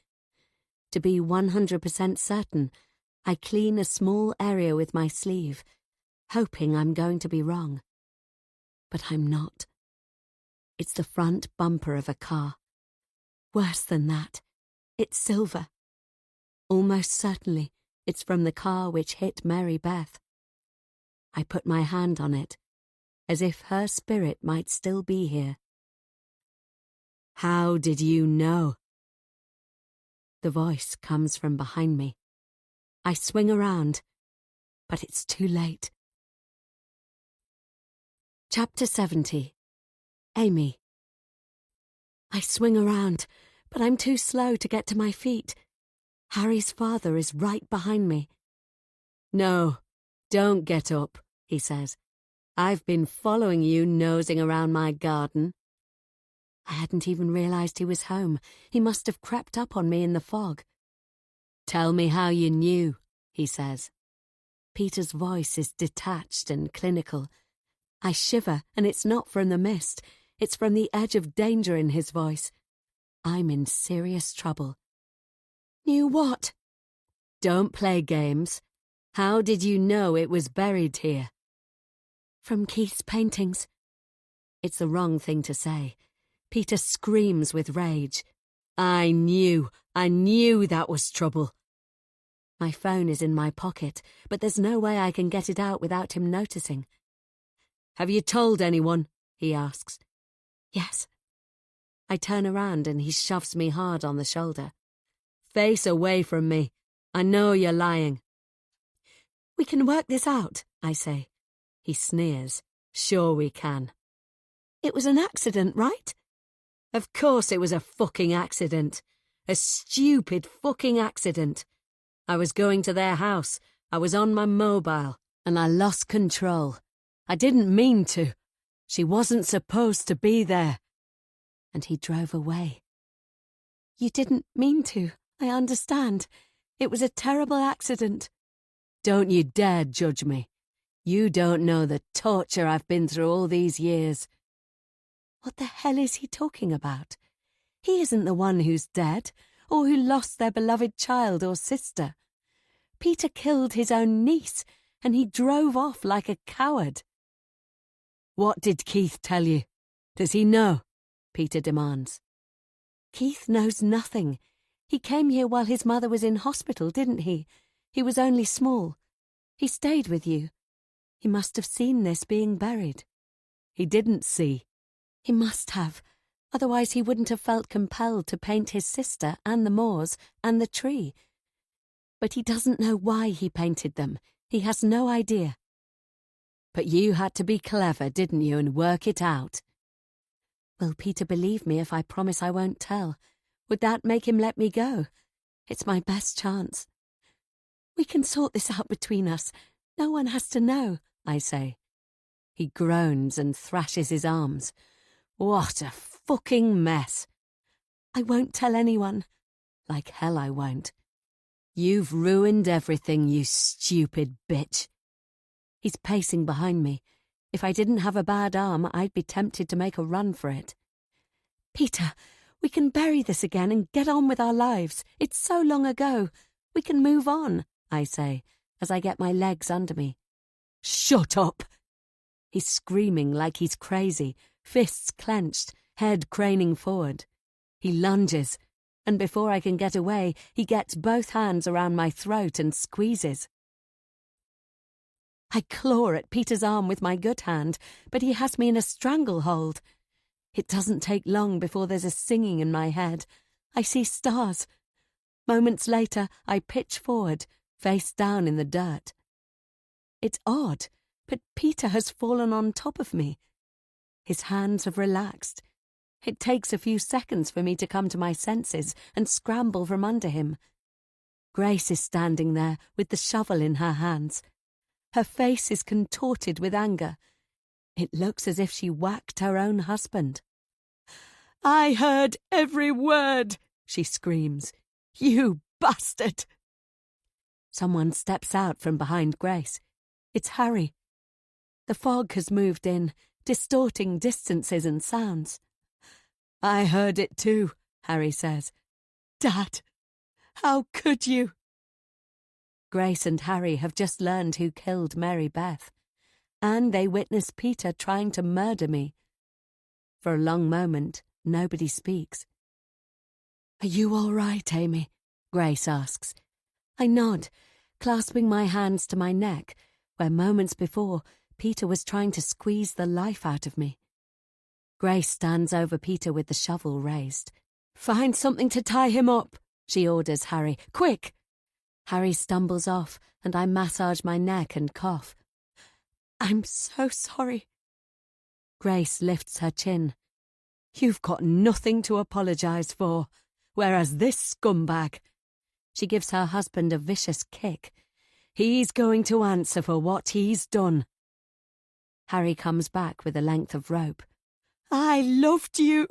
To be 100% certain, I clean a small area with my sleeve, hoping I'm going to be wrong. But I'm not. It's the front bumper of a car. Worse than that, it's silver. Almost certainly, it's from the car which hit Mary Beth. I put my hand on it, as if her spirit might still be here. "How did you know?" The voice comes from behind me. I swing around, but it's too late. Chapter 70. Amy. I swing around, but I'm too slow to get to my feet. Harry's father is right behind me. "No, don't get up," he says. "I've been following you nosing around my garden." I hadn't even realised he was home. He must have crept up on me in the fog. "Tell me how you knew," he says. Peter's voice is detached and clinical. I shiver, and it's not from the mist. It's from the edge of danger in his voice. I'm in serious trouble. "Knew what?" "Don't play games. How did you know it was buried here?" "From Keith's paintings." It's the wrong thing to say. Peter screams with rage. I knew that was trouble." My phone is in my pocket, but there's no way I can get it out without him noticing. "Have you told anyone?" he asks. "Yes." I turn around and he shoves me hard on the shoulder. "Face away from me. I know you're lying." "We can work this out," I say. He sneers. "Sure we can." "It was an accident, right?" "Of course it was a fucking accident. A stupid fucking accident. I was going to their house. I was on my mobile, and I lost control. I didn't mean to. She wasn't supposed to be there." And he drove away. "You didn't mean to, I understand. It was a terrible accident." "Don't you dare judge me. You don't know the torture I've been through all these years." What the hell is he talking about? He isn't the one who's dead, or who lost their beloved child or sister. Peter killed his own niece, and he drove off like a coward. "What did Keith tell you? Does he know?" Peter demands. "Keith knows nothing. He came here while his mother was in hospital, didn't he? He was only small. He stayed with you. He must have seen this being buried." "He didn't see." "He must have. Otherwise he wouldn't have felt compelled to paint his sister and the moors and the tree. But he doesn't know why he painted them. He has no idea." "But you had to be clever, didn't you, and work it out?" "Will Peter believe me if I promise I won't tell? Would that make him let me go? It's my best chance." "We can sort this out between us. No one has to know," I say. He groans and thrashes his arms. "What a fucking mess." "I won't tell anyone." "Like hell I won't." "You've ruined everything, you stupid bitch." He's pacing behind me. If I didn't have a bad arm, I'd be tempted to make a run for it. "Peter, we can bury this again and get on with our lives. It's so long ago. We can move on," I say, as I get my legs under me. "Shut up!" He's screaming like he's crazy, fists clenched, head craning forward. He lunges, and before I can get away, he gets both hands around my throat and squeezes. I claw at Peter's arm with my good hand, but he has me in a stranglehold. It doesn't take long before there's a singing in my head. I see stars. Moments later, I pitch forward, face down in the dirt. It's odd, but Peter has fallen on top of me. His hands have relaxed. It takes a few seconds for me to come to my senses and scramble from under him. Grace is standing there with the shovel in her hands. Her face is contorted with anger. It looks as if she whacked her own husband. "I heard every word," she screams. "You bastard!" Someone steps out from behind Grace. It's Harry. The fog has moved in, distorting distances and sounds. I heard it too, Harry says. Dad, how could you? Grace and Harry have just learned who killed Mary Beth, and they witness Peter trying to murder me. For a long moment, nobody speaks. Are you all right, Amy? Grace asks. I nod, clasping my hands to my neck, where moments before Peter was trying to squeeze the life out of me. Grace stands over Peter with the shovel raised. Find something to tie him up, she orders Harry. Quick! Harry stumbles off, and I massage my neck and cough. I'm so sorry. Grace lifts her chin. You've got nothing to apologise for, whereas this scumbag... She gives her husband a vicious kick. He's going to answer for what he's done. Harry comes back with a length of rope. I loved you,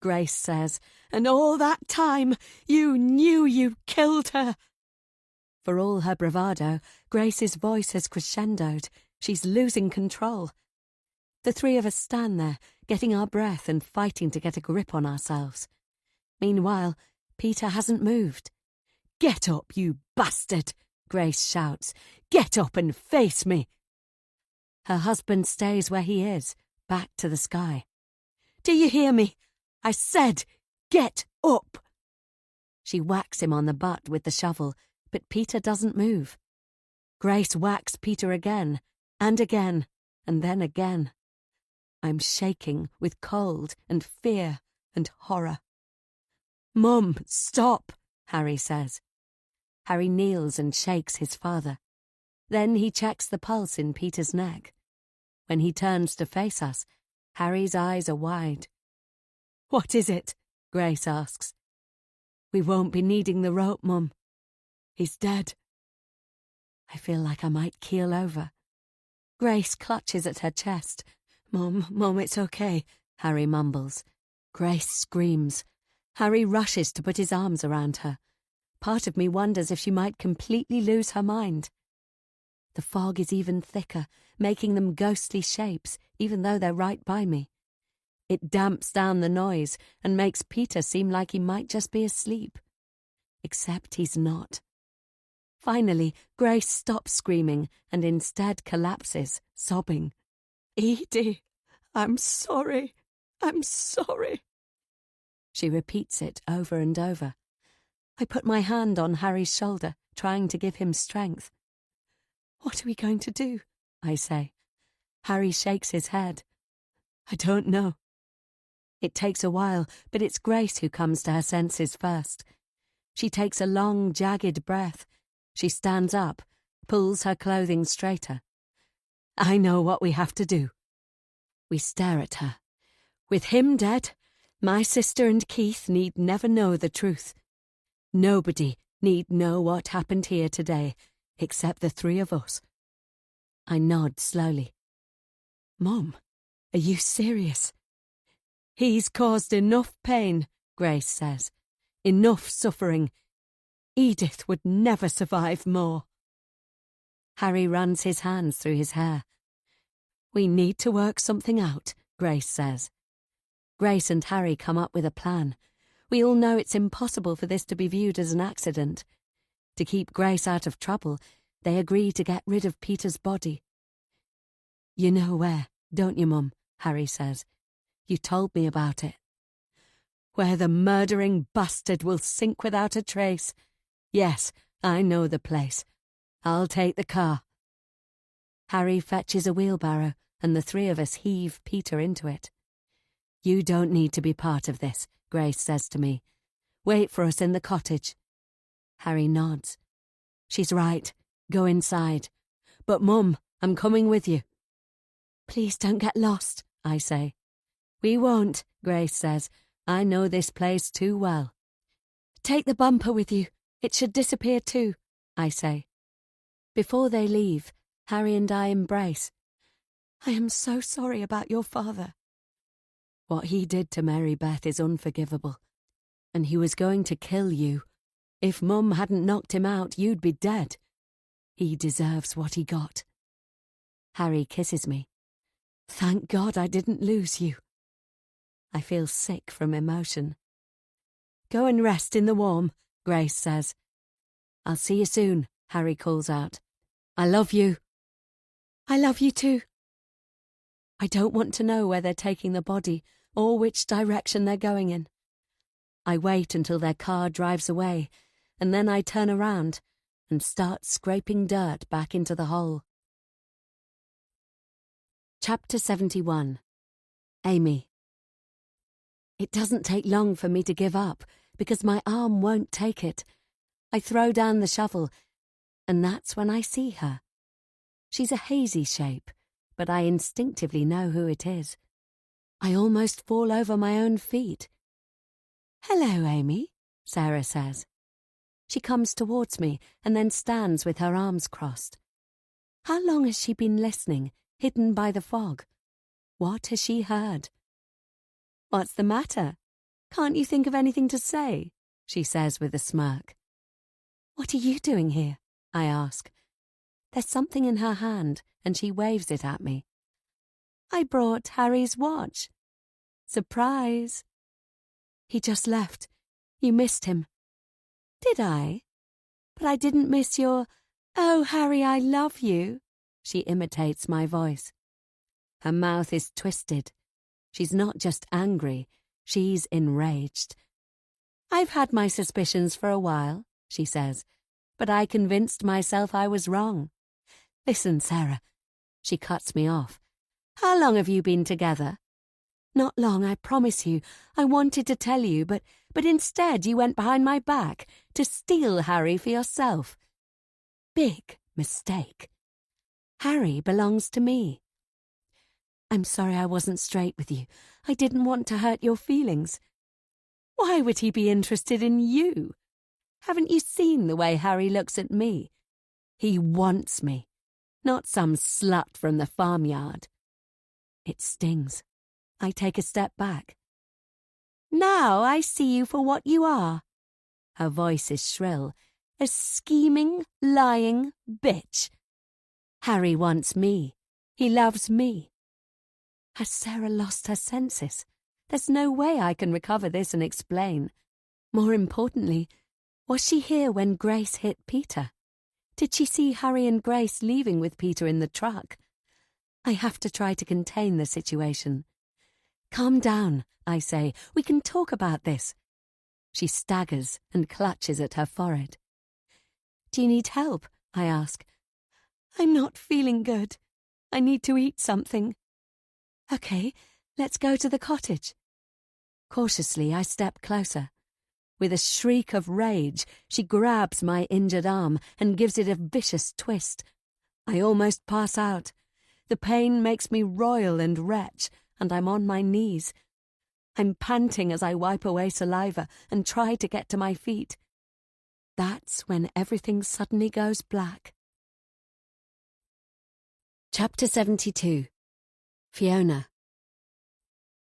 Grace says, and all that time you knew you killed her. For all her bravado, Grace's voice has crescendoed. She's losing control. The three of us stand there, getting our breath and fighting to get a grip on ourselves. Meanwhile, Peter hasn't moved. Get up, you bastard, Grace shouts. Get up and face me. Her husband stays where he is, back to the sky. Do you hear me? I said, get up. She whacks him on the butt with the shovel, but Peter doesn't move. Grace whacks Peter again, and then again. I'm shaking with cold and fear and horror. Mum, stop, Harry says. Harry kneels and shakes his father. Then he checks the pulse in Peter's neck. When he turns to face us, Harry's eyes are wide. What is it? Grace asks. We won't be needing the rope, Mum. He's dead. I feel like I might keel over. Grace clutches at her chest. Mum, it's okay, Harry mumbles. Grace screams. Harry rushes to put his arms around her. Part of me wonders if she might completely lose her mind. The fog is even thicker, making them ghostly shapes, even though they're right by me. It damps down the noise and makes Peter seem like he might just be asleep. Except he's not. Finally, Grace stops screaming and instead collapses, sobbing. Edie, I'm sorry. I'm sorry. She repeats it over and over. I put my hand on Harry's shoulder, trying to give him strength. What are we going to do? I say. Harry shakes his head. I don't know. It takes a while, but it's Grace who comes to her senses first. She takes a long, jagged breath. She stands up, pulls her clothing straighter. I know what we have to do. We stare at her. With him dead, my sister and Keith need never know the truth. Nobody need know what happened here today, except the three of us. I nod slowly. Mum, are you serious? He's caused enough pain, Grace says. Enough suffering. Edith would never survive more. Harry runs his hands through his hair. We need to work something out, Grace says. Grace and Harry come up with a plan. We all know it's impossible for this to be viewed as an accident. To keep Grace out of trouble, they agree to get rid of Peter's body. You know where, don't you, Mum? Harry says. You told me about it. Where the murdering bastard will sink without a trace. Yes, I know the place. I'll take the car. Harry fetches a wheelbarrow, and the three of us heave Peter into it. You don't need to be part of this, Grace says to me. Wait for us in the cottage. Harry nods. She's right. Go inside. But, Mum, I'm coming with you. Please don't get lost, I say. We won't, Grace says. I know this place too well. Take the bumper with you. It should disappear too, I say. Before they leave, Harry and I embrace. I am so sorry about your father. What he did to Mary Beth is unforgivable. And he was going to kill you. If Mum hadn't knocked him out, you'd be dead. He deserves what he got. Harry kisses me. Thank God I didn't lose you. I feel sick from emotion. "Go and rest in the warm," Grace says. "I'll see you soon," Harry calls out. "I love you." "I love you too." I don't want to know where they're taking the body or which direction they're going in. I wait until their car drives away, and then I turn around and start scraping dirt back into the hole. Chapter 71. Amy. It doesn't take long for me to give up because my arm won't take it. I throw down the shovel, and that's when I see her. She's a hazy shape, but I instinctively know who it is. I almost fall over my own feet. "Hello, Amy," Sarah says. She comes towards me and then stands with her arms crossed. How long has she been listening, hidden by the fog? What has she heard? "What's the matter? Can't you think of anything to say?" she says with a smirk. "What are you doing here?" I ask. There's something in her hand, and she waves it at me. "I brought Harry's watch." "Surprise." "He just left. You missed him." "Did I? But I didn't miss your, 'Oh, Harry, I love you.'" She imitates my voice. Her mouth is twisted. She's not just angry, she's enraged. "I've had my suspicions for a while," she says, "but I convinced myself I was wrong. Listen, Sarah." She cuts me off. "How long have you been together?" "Not long, I promise you. I wanted to tell you, but instead you went behind my back to steal Harry for yourself. Big mistake. Harry belongs to me." "I'm sorry I wasn't straight with you. I didn't want to hurt your feelings." "Why would he be interested in you? Haven't you seen the way Harry looks at me? He wants me, not some slut from the farmyard." It stings. I take a step back. "Now I see you for what you are." Her voice is shrill. "A scheming, lying bitch. Harry wants me. He loves me." Has Sarah lost her senses? There's no way I can recover this and explain. More importantly, was she here when Grace hit Peter? Did she see Harry and Grace leaving with Peter in the truck? I have to try to contain the situation. "Calm down," I say. "We can talk about this." She staggers and clutches at her forehead. "Do you need help?" I ask. "I'm not feeling good. I need to eat something." "Okay, let's go to the cottage." Cautiously, I step closer. With a shriek of rage, she grabs my injured arm and gives it a vicious twist. I almost pass out. The pain makes me roil and retch, and I'm on my knees. I'm panting as I wipe away saliva and try to get to my feet. That's when everything suddenly goes black. Chapter 72. Fiona.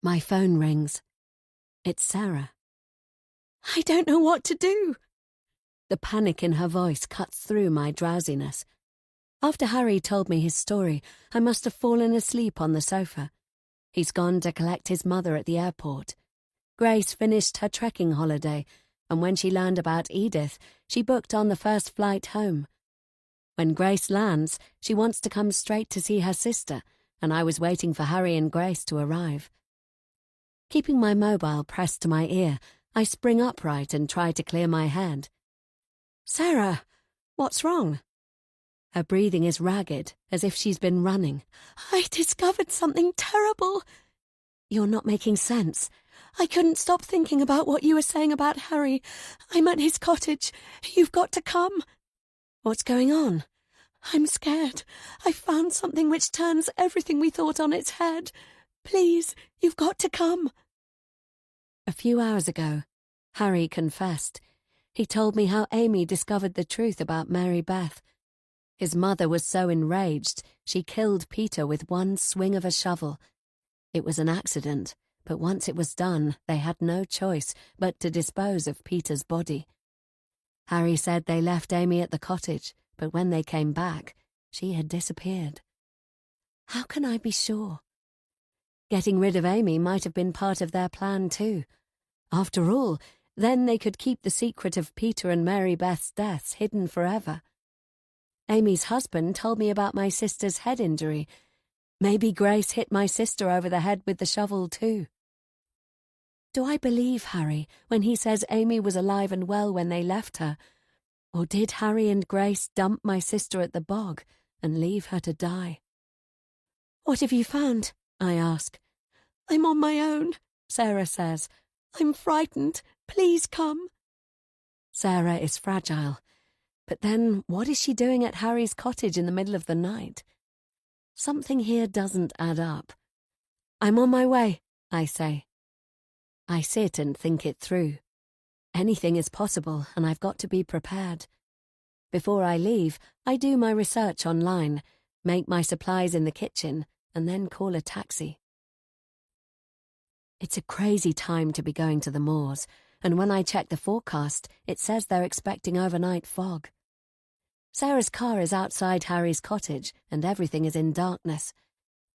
My phone rings. It's Sarah. "I don't know what to do." The panic in her voice cuts through my drowsiness. After Harry told me his story, I must have fallen asleep on the sofa. He's gone to collect his mother at the airport. Grace finished her trekking holiday, and when she learned about Edith, she booked on the first flight home. When Grace lands, she wants to come straight to see her sister, and I was waiting for Harry and Grace to arrive. Keeping my mobile pressed to my ear, I spring upright and try to clear my head. "Sarah, what's wrong?" Her breathing is ragged, as if she's been running. "I discovered something terrible." "You're not making sense." "I couldn't stop thinking about what you were saying about Harry. I'm at his cottage. You've got to come." "What's going on?" "I'm scared. I found something which turns everything we thought on its head. Please, you've got to come." A few hours ago, Harry confessed. He told me how Amy discovered the truth about Mary Beth. His mother was so enraged, she killed Peter with one swing of a shovel. It was an accident, but once it was done, they had no choice but to dispose of Peter's body. Harry said they left Amy at the cottage, but when they came back, she had disappeared. How can I be sure? Getting rid of Amy might have been part of their plan too. After all, then they could keep the secret of Peter and Mary Beth's deaths hidden forever. Amy's husband told me about my sister's head injury. Maybe Grace hit my sister over the head with the shovel too. Do I believe Harry when he says Amy was alive and well when they left her? Or did Harry and Grace dump my sister at the bog and leave her to die? "What have you found?" I ask. "I'm on my own," Sarah says. "I'm frightened. Please come." Sarah is fragile. But then, what is she doing at Harry's cottage in the middle of the night? Something here doesn't add up. "I'm on my way," I say. I sit and think it through. Anything is possible, and I've got to be prepared. Before I leave, I do my research online, make my supplies in the kitchen, and then call a taxi. It's a crazy time to be going to the moors, and when I check the forecast, it says they're expecting overnight fog. Sarah's car is outside Harry's cottage, and everything is in darkness.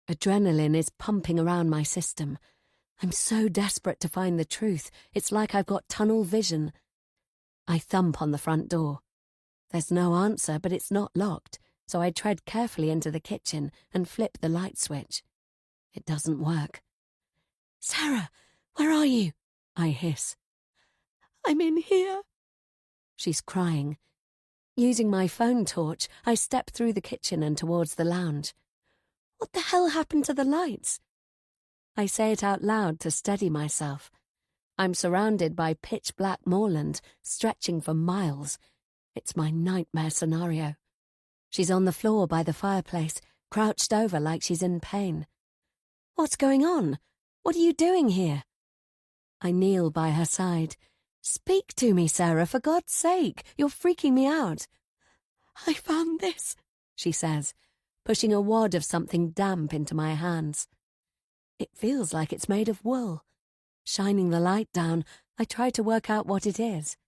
Adrenaline is pumping around my system. I'm so desperate to find the truth, it's like I've got tunnel vision. I thump on the front door. There's no answer, but it's not locked, so I tread carefully into the kitchen and flip the light switch. It doesn't work. "Sarah, where are you?" I hiss. "I'm in here." She's crying. Using my phone torch, I step through the kitchen and towards the lounge. "What the hell happened to the lights?" I say it out loud to steady myself. I'm surrounded by pitch-black moorland, stretching for miles. It's my nightmare scenario. She's on the floor by the fireplace, crouched over like she's in pain. "What's going on? What are you doing here?" I kneel by her side. "Speak to me, Sarah, for God's sake. You're freaking me out." "I found this," she says, pushing a wad of something damp into my hands. It feels like it's made of wool. Shining the light down, I try to work out what it is.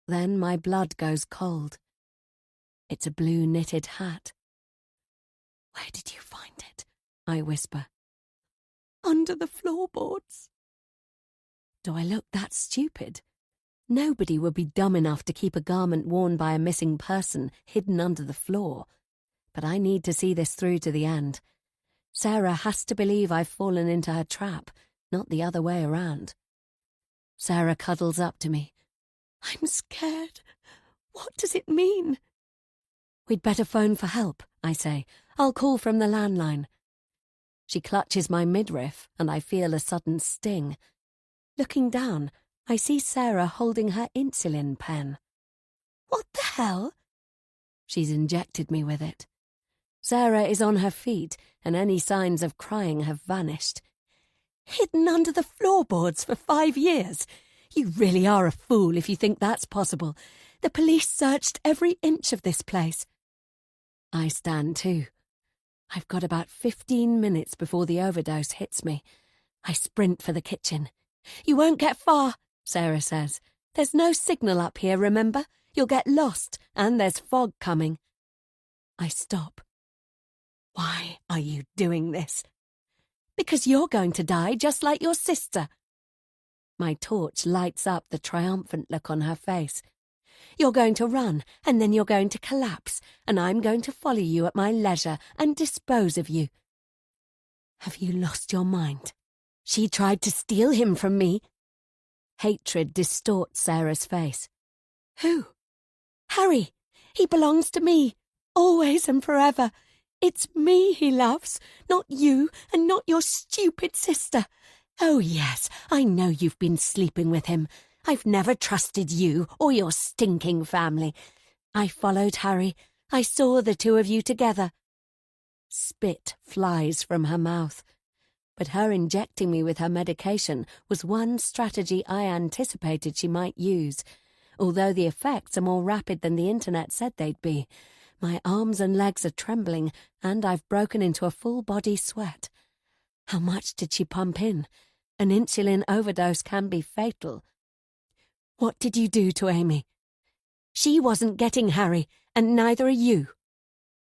Then my blood goes cold. It's a blue knitted hat. "Where did you find it?" I whisper. "Under the floorboards." Do I look that stupid? Nobody would be dumb enough to keep a garment worn by a missing person hidden under the floor. But I need to see this through to the end. Sarah has to believe I've fallen into her trap, not the other way around. Sarah cuddles up to me. "I'm scared. What does it mean?" "We'd better phone for help," I say. "I'll call from the landline." She clutches my midriff, and I feel a sudden sting. Looking down, I see Sarah holding her insulin pen. "What the hell?" She's injected me with it. Sarah is on her feet, and any signs of crying have vanished. "Hidden under the floorboards for 5 years? You really are a fool if you think that's possible. The police searched every inch of this place." I stand too. I've got about 15 minutes before the overdose hits me. I sprint for the kitchen. "You won't get far," Sarah says. "There's no signal up here, remember? You'll get lost, and there's fog coming." I stop. "Why are you doing this?" "Because you're going to die just like your sister." My torch lights up the triumphant look on her face. "You're going to run, and then you're going to collapse, and I'm going to follow you at my leisure and dispose of you." Have you lost your mind? She tried to steal him from me. Hatred distorts Sarah's face. "Who?" "Harry. He belongs to me, always and forever. It's me he loves, not you and not your stupid sister. Oh yes, I know you've been sleeping with him. I've never trusted you or your stinking family. I followed Harry. I saw the two of you together." Spit flies from her mouth. But her injecting me with her medication was one strategy I anticipated she might use, although the effects are more rapid than the internet said they'd be. My arms and legs are trembling, and I've broken into a full-body sweat. How much did she pump in? An insulin overdose can be fatal. "What did you do to Amy?" "She wasn't getting Harry, and neither are you."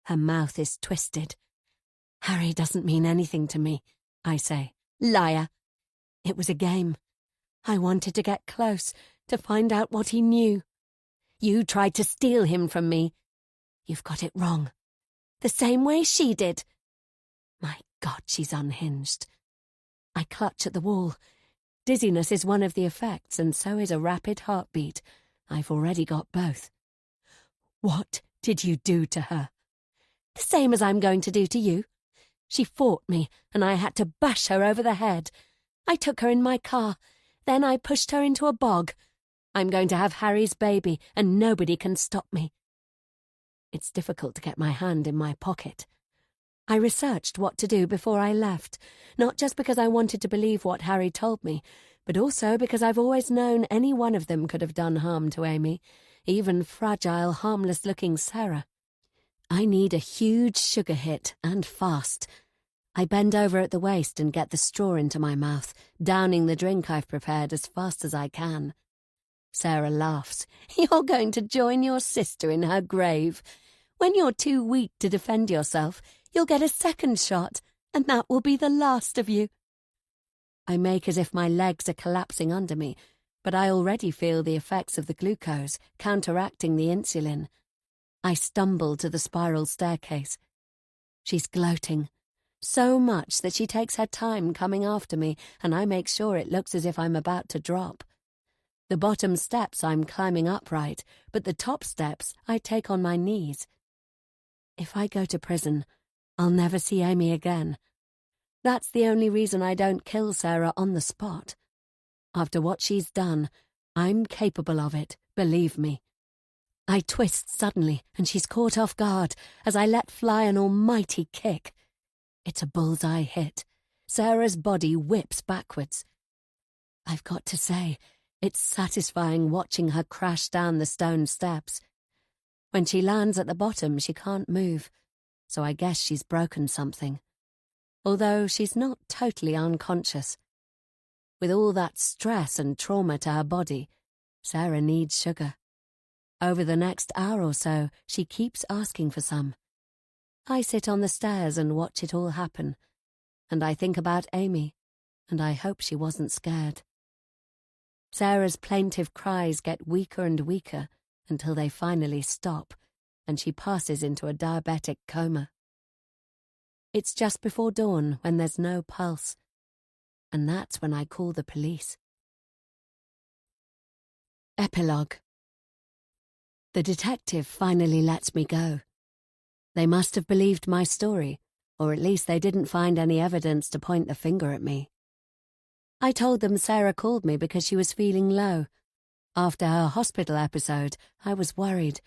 Her mouth is twisted. "Harry doesn't mean anything to me. I say. Liar. It was a game. I wanted to get close, to find out what he knew. You tried to steal him from me. You've got it wrong. The same way she did. My God, she's unhinged. I clutch at the wall. Dizziness is one of the effects, and so is a rapid heartbeat. I've already got both. What did you do to her? The same as I'm going to do to you. She fought me, and I had to bash her over the head. I took her in my car. Then I pushed her into a bog. I'm going to have Harry's baby, and nobody can stop me. It's difficult to get my hand in my pocket. I researched what to do before I left, not just because I wanted to believe what Harry told me, but also because I've always known any one of them could have done harm to Amy, even fragile, harmless-looking Sarah. I need a huge sugar hit, and fast. I bend over at the waist and get the straw into my mouth, downing the drink I've prepared as fast as I can. Sarah laughs. You're going to join your sister in her grave. When you're too weak to defend yourself, you'll get a second shot, and that will be the last of you. I make as if my legs are collapsing under me, but I already feel the effects of the glucose, counteracting the insulin. I stumble to the spiral staircase. She's gloating. So much that she takes her time coming after me, and I make sure it looks as if I'm about to drop. The bottom steps I'm climbing upright, but the top steps I take on my knees. If I go to prison, I'll never see Amy again. That's the only reason I don't kill Sarah on the spot. After what she's done, I'm capable of it, believe me. I twist suddenly, and she's caught off guard as I let fly an almighty kick. It's a bullseye hit. Sarah's body whips backwards. I've got to say, it's satisfying watching her crash down the stone steps. When she lands at the bottom, she can't move, so I guess she's broken something. Although she's not totally unconscious. With all that stress and trauma to her body, Sarah needs sugar. Over the next hour or so, she keeps asking for some. I sit on the stairs and watch it all happen, and I think about Amy, and I hope she wasn't scared. Sarah's plaintive cries get weaker and weaker until they finally stop, and she passes into a diabetic coma. It's just before dawn when there's no pulse, and that's when I call the police. Epilogue. The detective finally lets me go. They must have believed my story, or at least they didn't find any evidence to point the finger at me. I told them Sarah called me because she was feeling low. After her hospital episode, I was worried.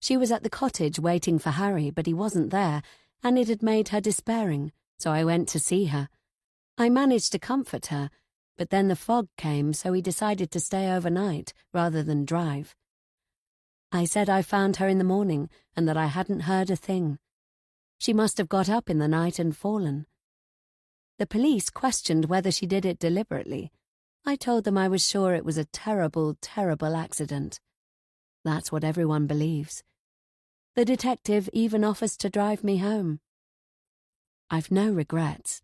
She was at the cottage waiting for Harry, but he wasn't there, and it had made her despairing, so I went to see her. I managed to comfort her, but then the fog came, so we decided to stay overnight rather than drive. I said I found her in the morning and that I hadn't heard a thing. She must have got up in the night and fallen. The police questioned whether she did it deliberately. I told them I was sure it was a terrible, terrible accident. That's what everyone believes. The detective even offers to drive me home. I've no regrets.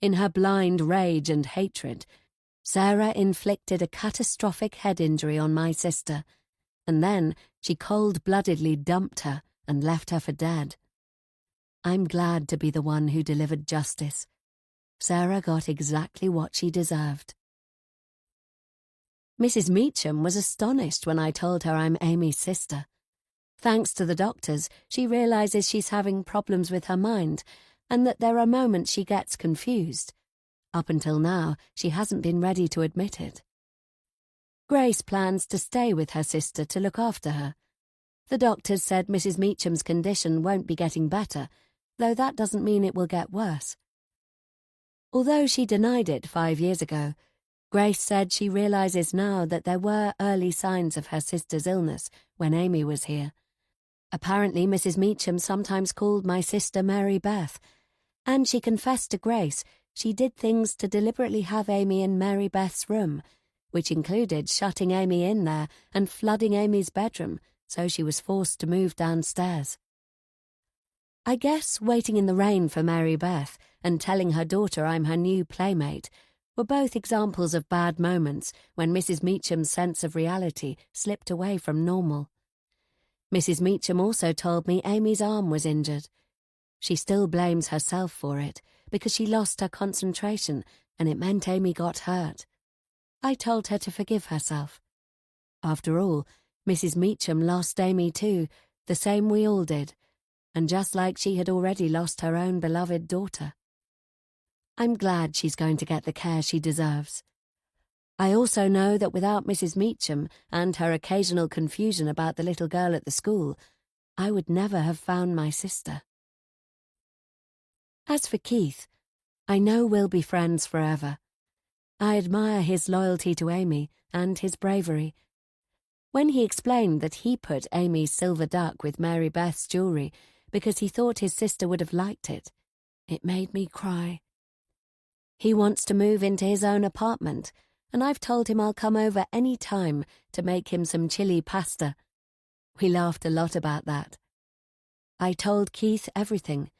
In her blind rage and hatred, Sarah inflicted a catastrophic head injury on my sister, and then she cold-bloodedly dumped her and left her for dead. I'm glad to be the one who delivered justice. Sarah got exactly what she deserved. Mrs. Meacham was astonished when I told her I'm Amy's sister. Thanks to the doctors, she realizes she's having problems with her mind and that there are moments she gets confused. Up until now, she hasn't been ready to admit it. Grace plans to stay with her sister to look after her. The doctors said Mrs. Meacham's condition won't be getting better, though that doesn't mean it will get worse. Although she denied it 5 years ago, Grace said she realizes now that there were early signs of her sister's illness when Amy was here. Apparently Mrs. Meacham sometimes called my sister Mary Beth, and she confessed to Grace she did things to deliberately have Amy in Mary Beth's room, which included shutting Amy in there and flooding Amy's bedroom, so she was forced to move downstairs. I guess waiting in the rain for Mary Beth and telling her daughter I'm her new playmate were both examples of bad moments when Mrs. Meacham's sense of reality slipped away from normal. Mrs. Meacham also told me Amy's arm was injured. She still blames herself for it because she lost her concentration and it meant Amy got hurt. I told her to forgive herself. After all, Mrs. Meacham lost Amy too, the same we all did, and just like she had already lost her own beloved daughter. I'm glad she's going to get the care she deserves. I also know that without Mrs. Meacham and her occasional confusion about the little girl at the school, I would never have found my sister. As for Keith, I know we'll be friends forever. I admire his loyalty to Amy and his bravery. When he explained that he put Amy's silver duck with Mary Beth's jewellery because he thought his sister would have liked it, it made me cry. He wants to move into his own apartment, and I've told him I'll come over any time to make him some chili pasta. We laughed a lot about that. I told Keith everything.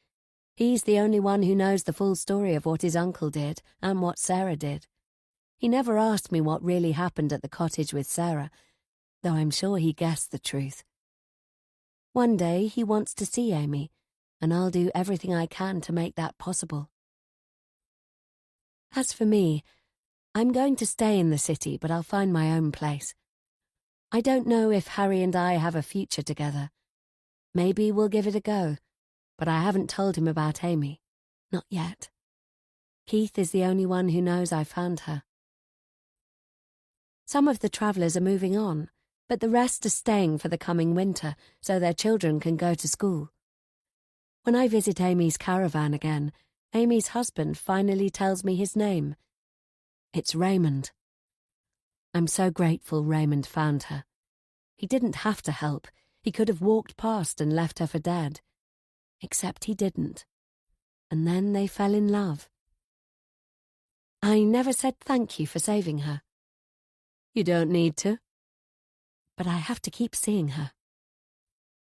He's the only one who knows the full story of what his uncle did and what Sarah did. He never asked me what really happened at the cottage with Sarah, though I'm sure he guessed the truth. One day he wants to see Amy, and I'll do everything I can to make that possible. As for me, I'm going to stay in the city, but I'll find my own place. I don't know if Harry and I have a future together. Maybe we'll give it a go, but I haven't told him about Amy. Not yet. Keith is the only one who knows I found her. Some of the travellers are moving on, but the rest are staying for the coming winter so their children can go to school. When I visit Amy's caravan again, Amy's husband finally tells me his name. It's Raymond. I'm so grateful Raymond found her. He didn't have to help. He could have walked past and left her for dead. Except he didn't. And then they fell in love. I never said thank you for saving her. You don't need to. But I have to keep seeing her.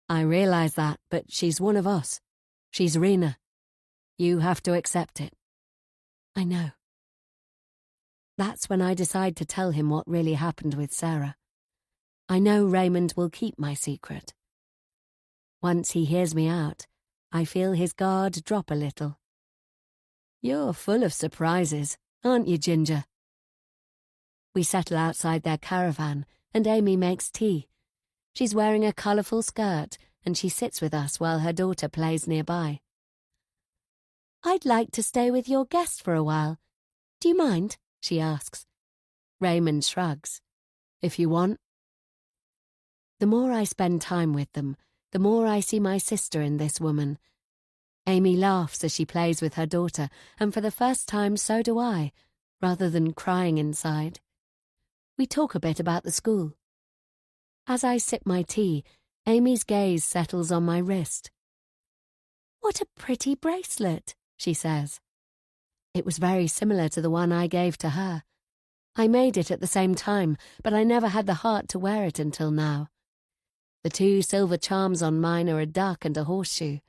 I realize that, but she's one of us. She's Rena. You have to accept it. I know. That's when I decide to tell him what really happened with Sarah. I know Raymond will keep my secret. Once he hears me out, I feel his guard drop a little. You're full of surprises, aren't you, Ginger? We settle outside their caravan, and Amy makes tea. She's wearing a colourful skirt, and she sits with us while her daughter plays nearby. I'd like to stay with your guest for a while. Do you mind? She asks. Raymond shrugs. If you want. The more I spend time with them, the more I see my sister in this woman. Amy laughs as she plays with her daughter, and for the first time so do I, rather than crying inside. We talk a bit about the school. As I sip my tea, Amy's gaze settles on my wrist. What a pretty bracelet, she says. It was very similar to the one I gave to her. I made it at the same time, but I never had the heart to wear it until now. The two silver charms on mine are a duck and a horseshoe.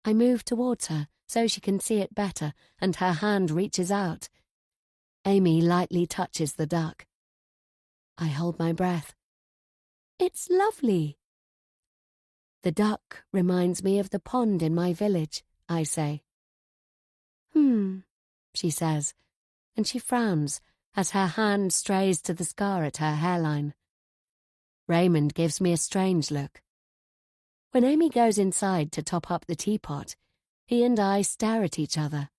I move towards her so she can see it better, and her hand reaches out. Amy lightly touches the duck. I hold my breath. It's lovely. The duck reminds me of the pond in my village, I say. She says, and she frowns as her hand strays to the scar at her hairline. Raymond gives me a strange look. When Amy goes inside to top up the teapot, he and I stare at each other.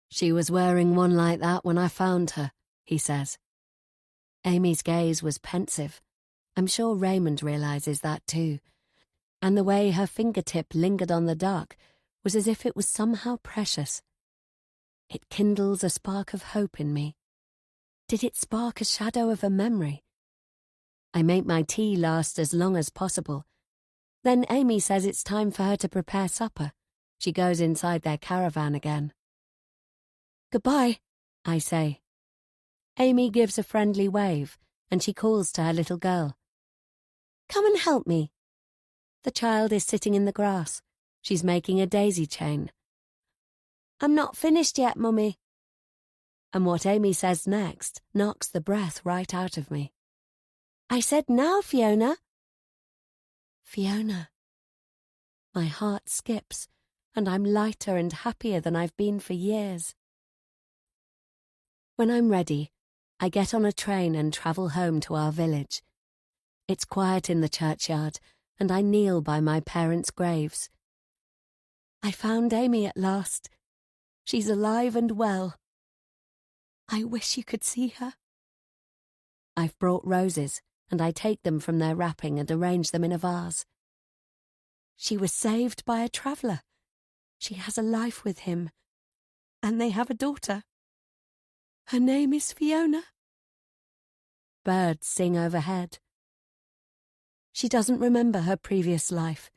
She was wearing one like that when I found her, he says. Amy's gaze was pensive. I'm sure Raymond realizes that too. And the way her fingertip lingered on the duck was as if it was somehow precious. It kindles a spark of hope in me. Did it spark a shadow of a memory? I make my tea last as long as possible. Then Amy says it's time for her to prepare supper. She goes inside their caravan again. Goodbye, I say. Amy gives a friendly wave, and she calls to her little girl. Come and help me. The child is sitting in the grass. She's making a daisy chain. I'm not finished yet, Mummy. And what Amy says next knocks the breath right out of me. I said now, Fiona. Fiona. My heart skips, and I'm lighter and happier than I've been for years. When I'm ready, I get on a train and travel home to our village. It's quiet in the churchyard, and I kneel by my parents' graves. I found Amy at last. She's alive and well. I wish you could see her. I've brought roses, and I take them from their wrapping and arrange them in a vase. She was saved by a traveller. She has a life with him, and they have a daughter. Her name is Fiona. Birds sing overhead. She doesn't remember her previous life.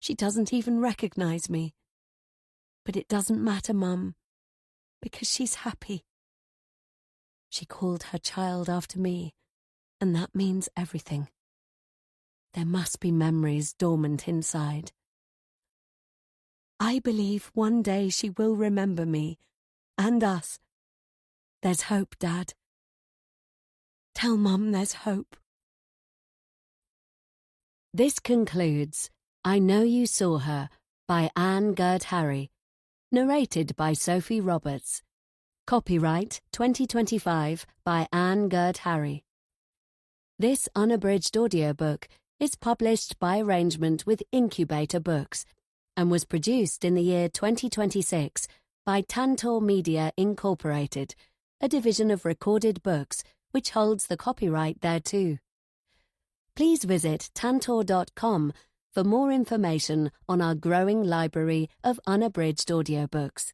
She doesn't even recognise me. But it doesn't matter, Mum, because she's happy. She called her child after me, and that means everything. There must be memories dormant inside. I believe one day she will remember me, and us. There's hope, Dad. Tell Mum there's hope. This concludes I Know You Saw Her by Ann Girdharry, narrated by Sophie Roberts. Copyright 2025 by Ann Girdharry. This unabridged audiobook is published by arrangement with Incubator Books and was produced in the year 2026 by Tantor Media Incorporated, a division of Recorded Books which holds the copyright thereto. Please visit tantor.com for more information on our growing library of unabridged audiobooks.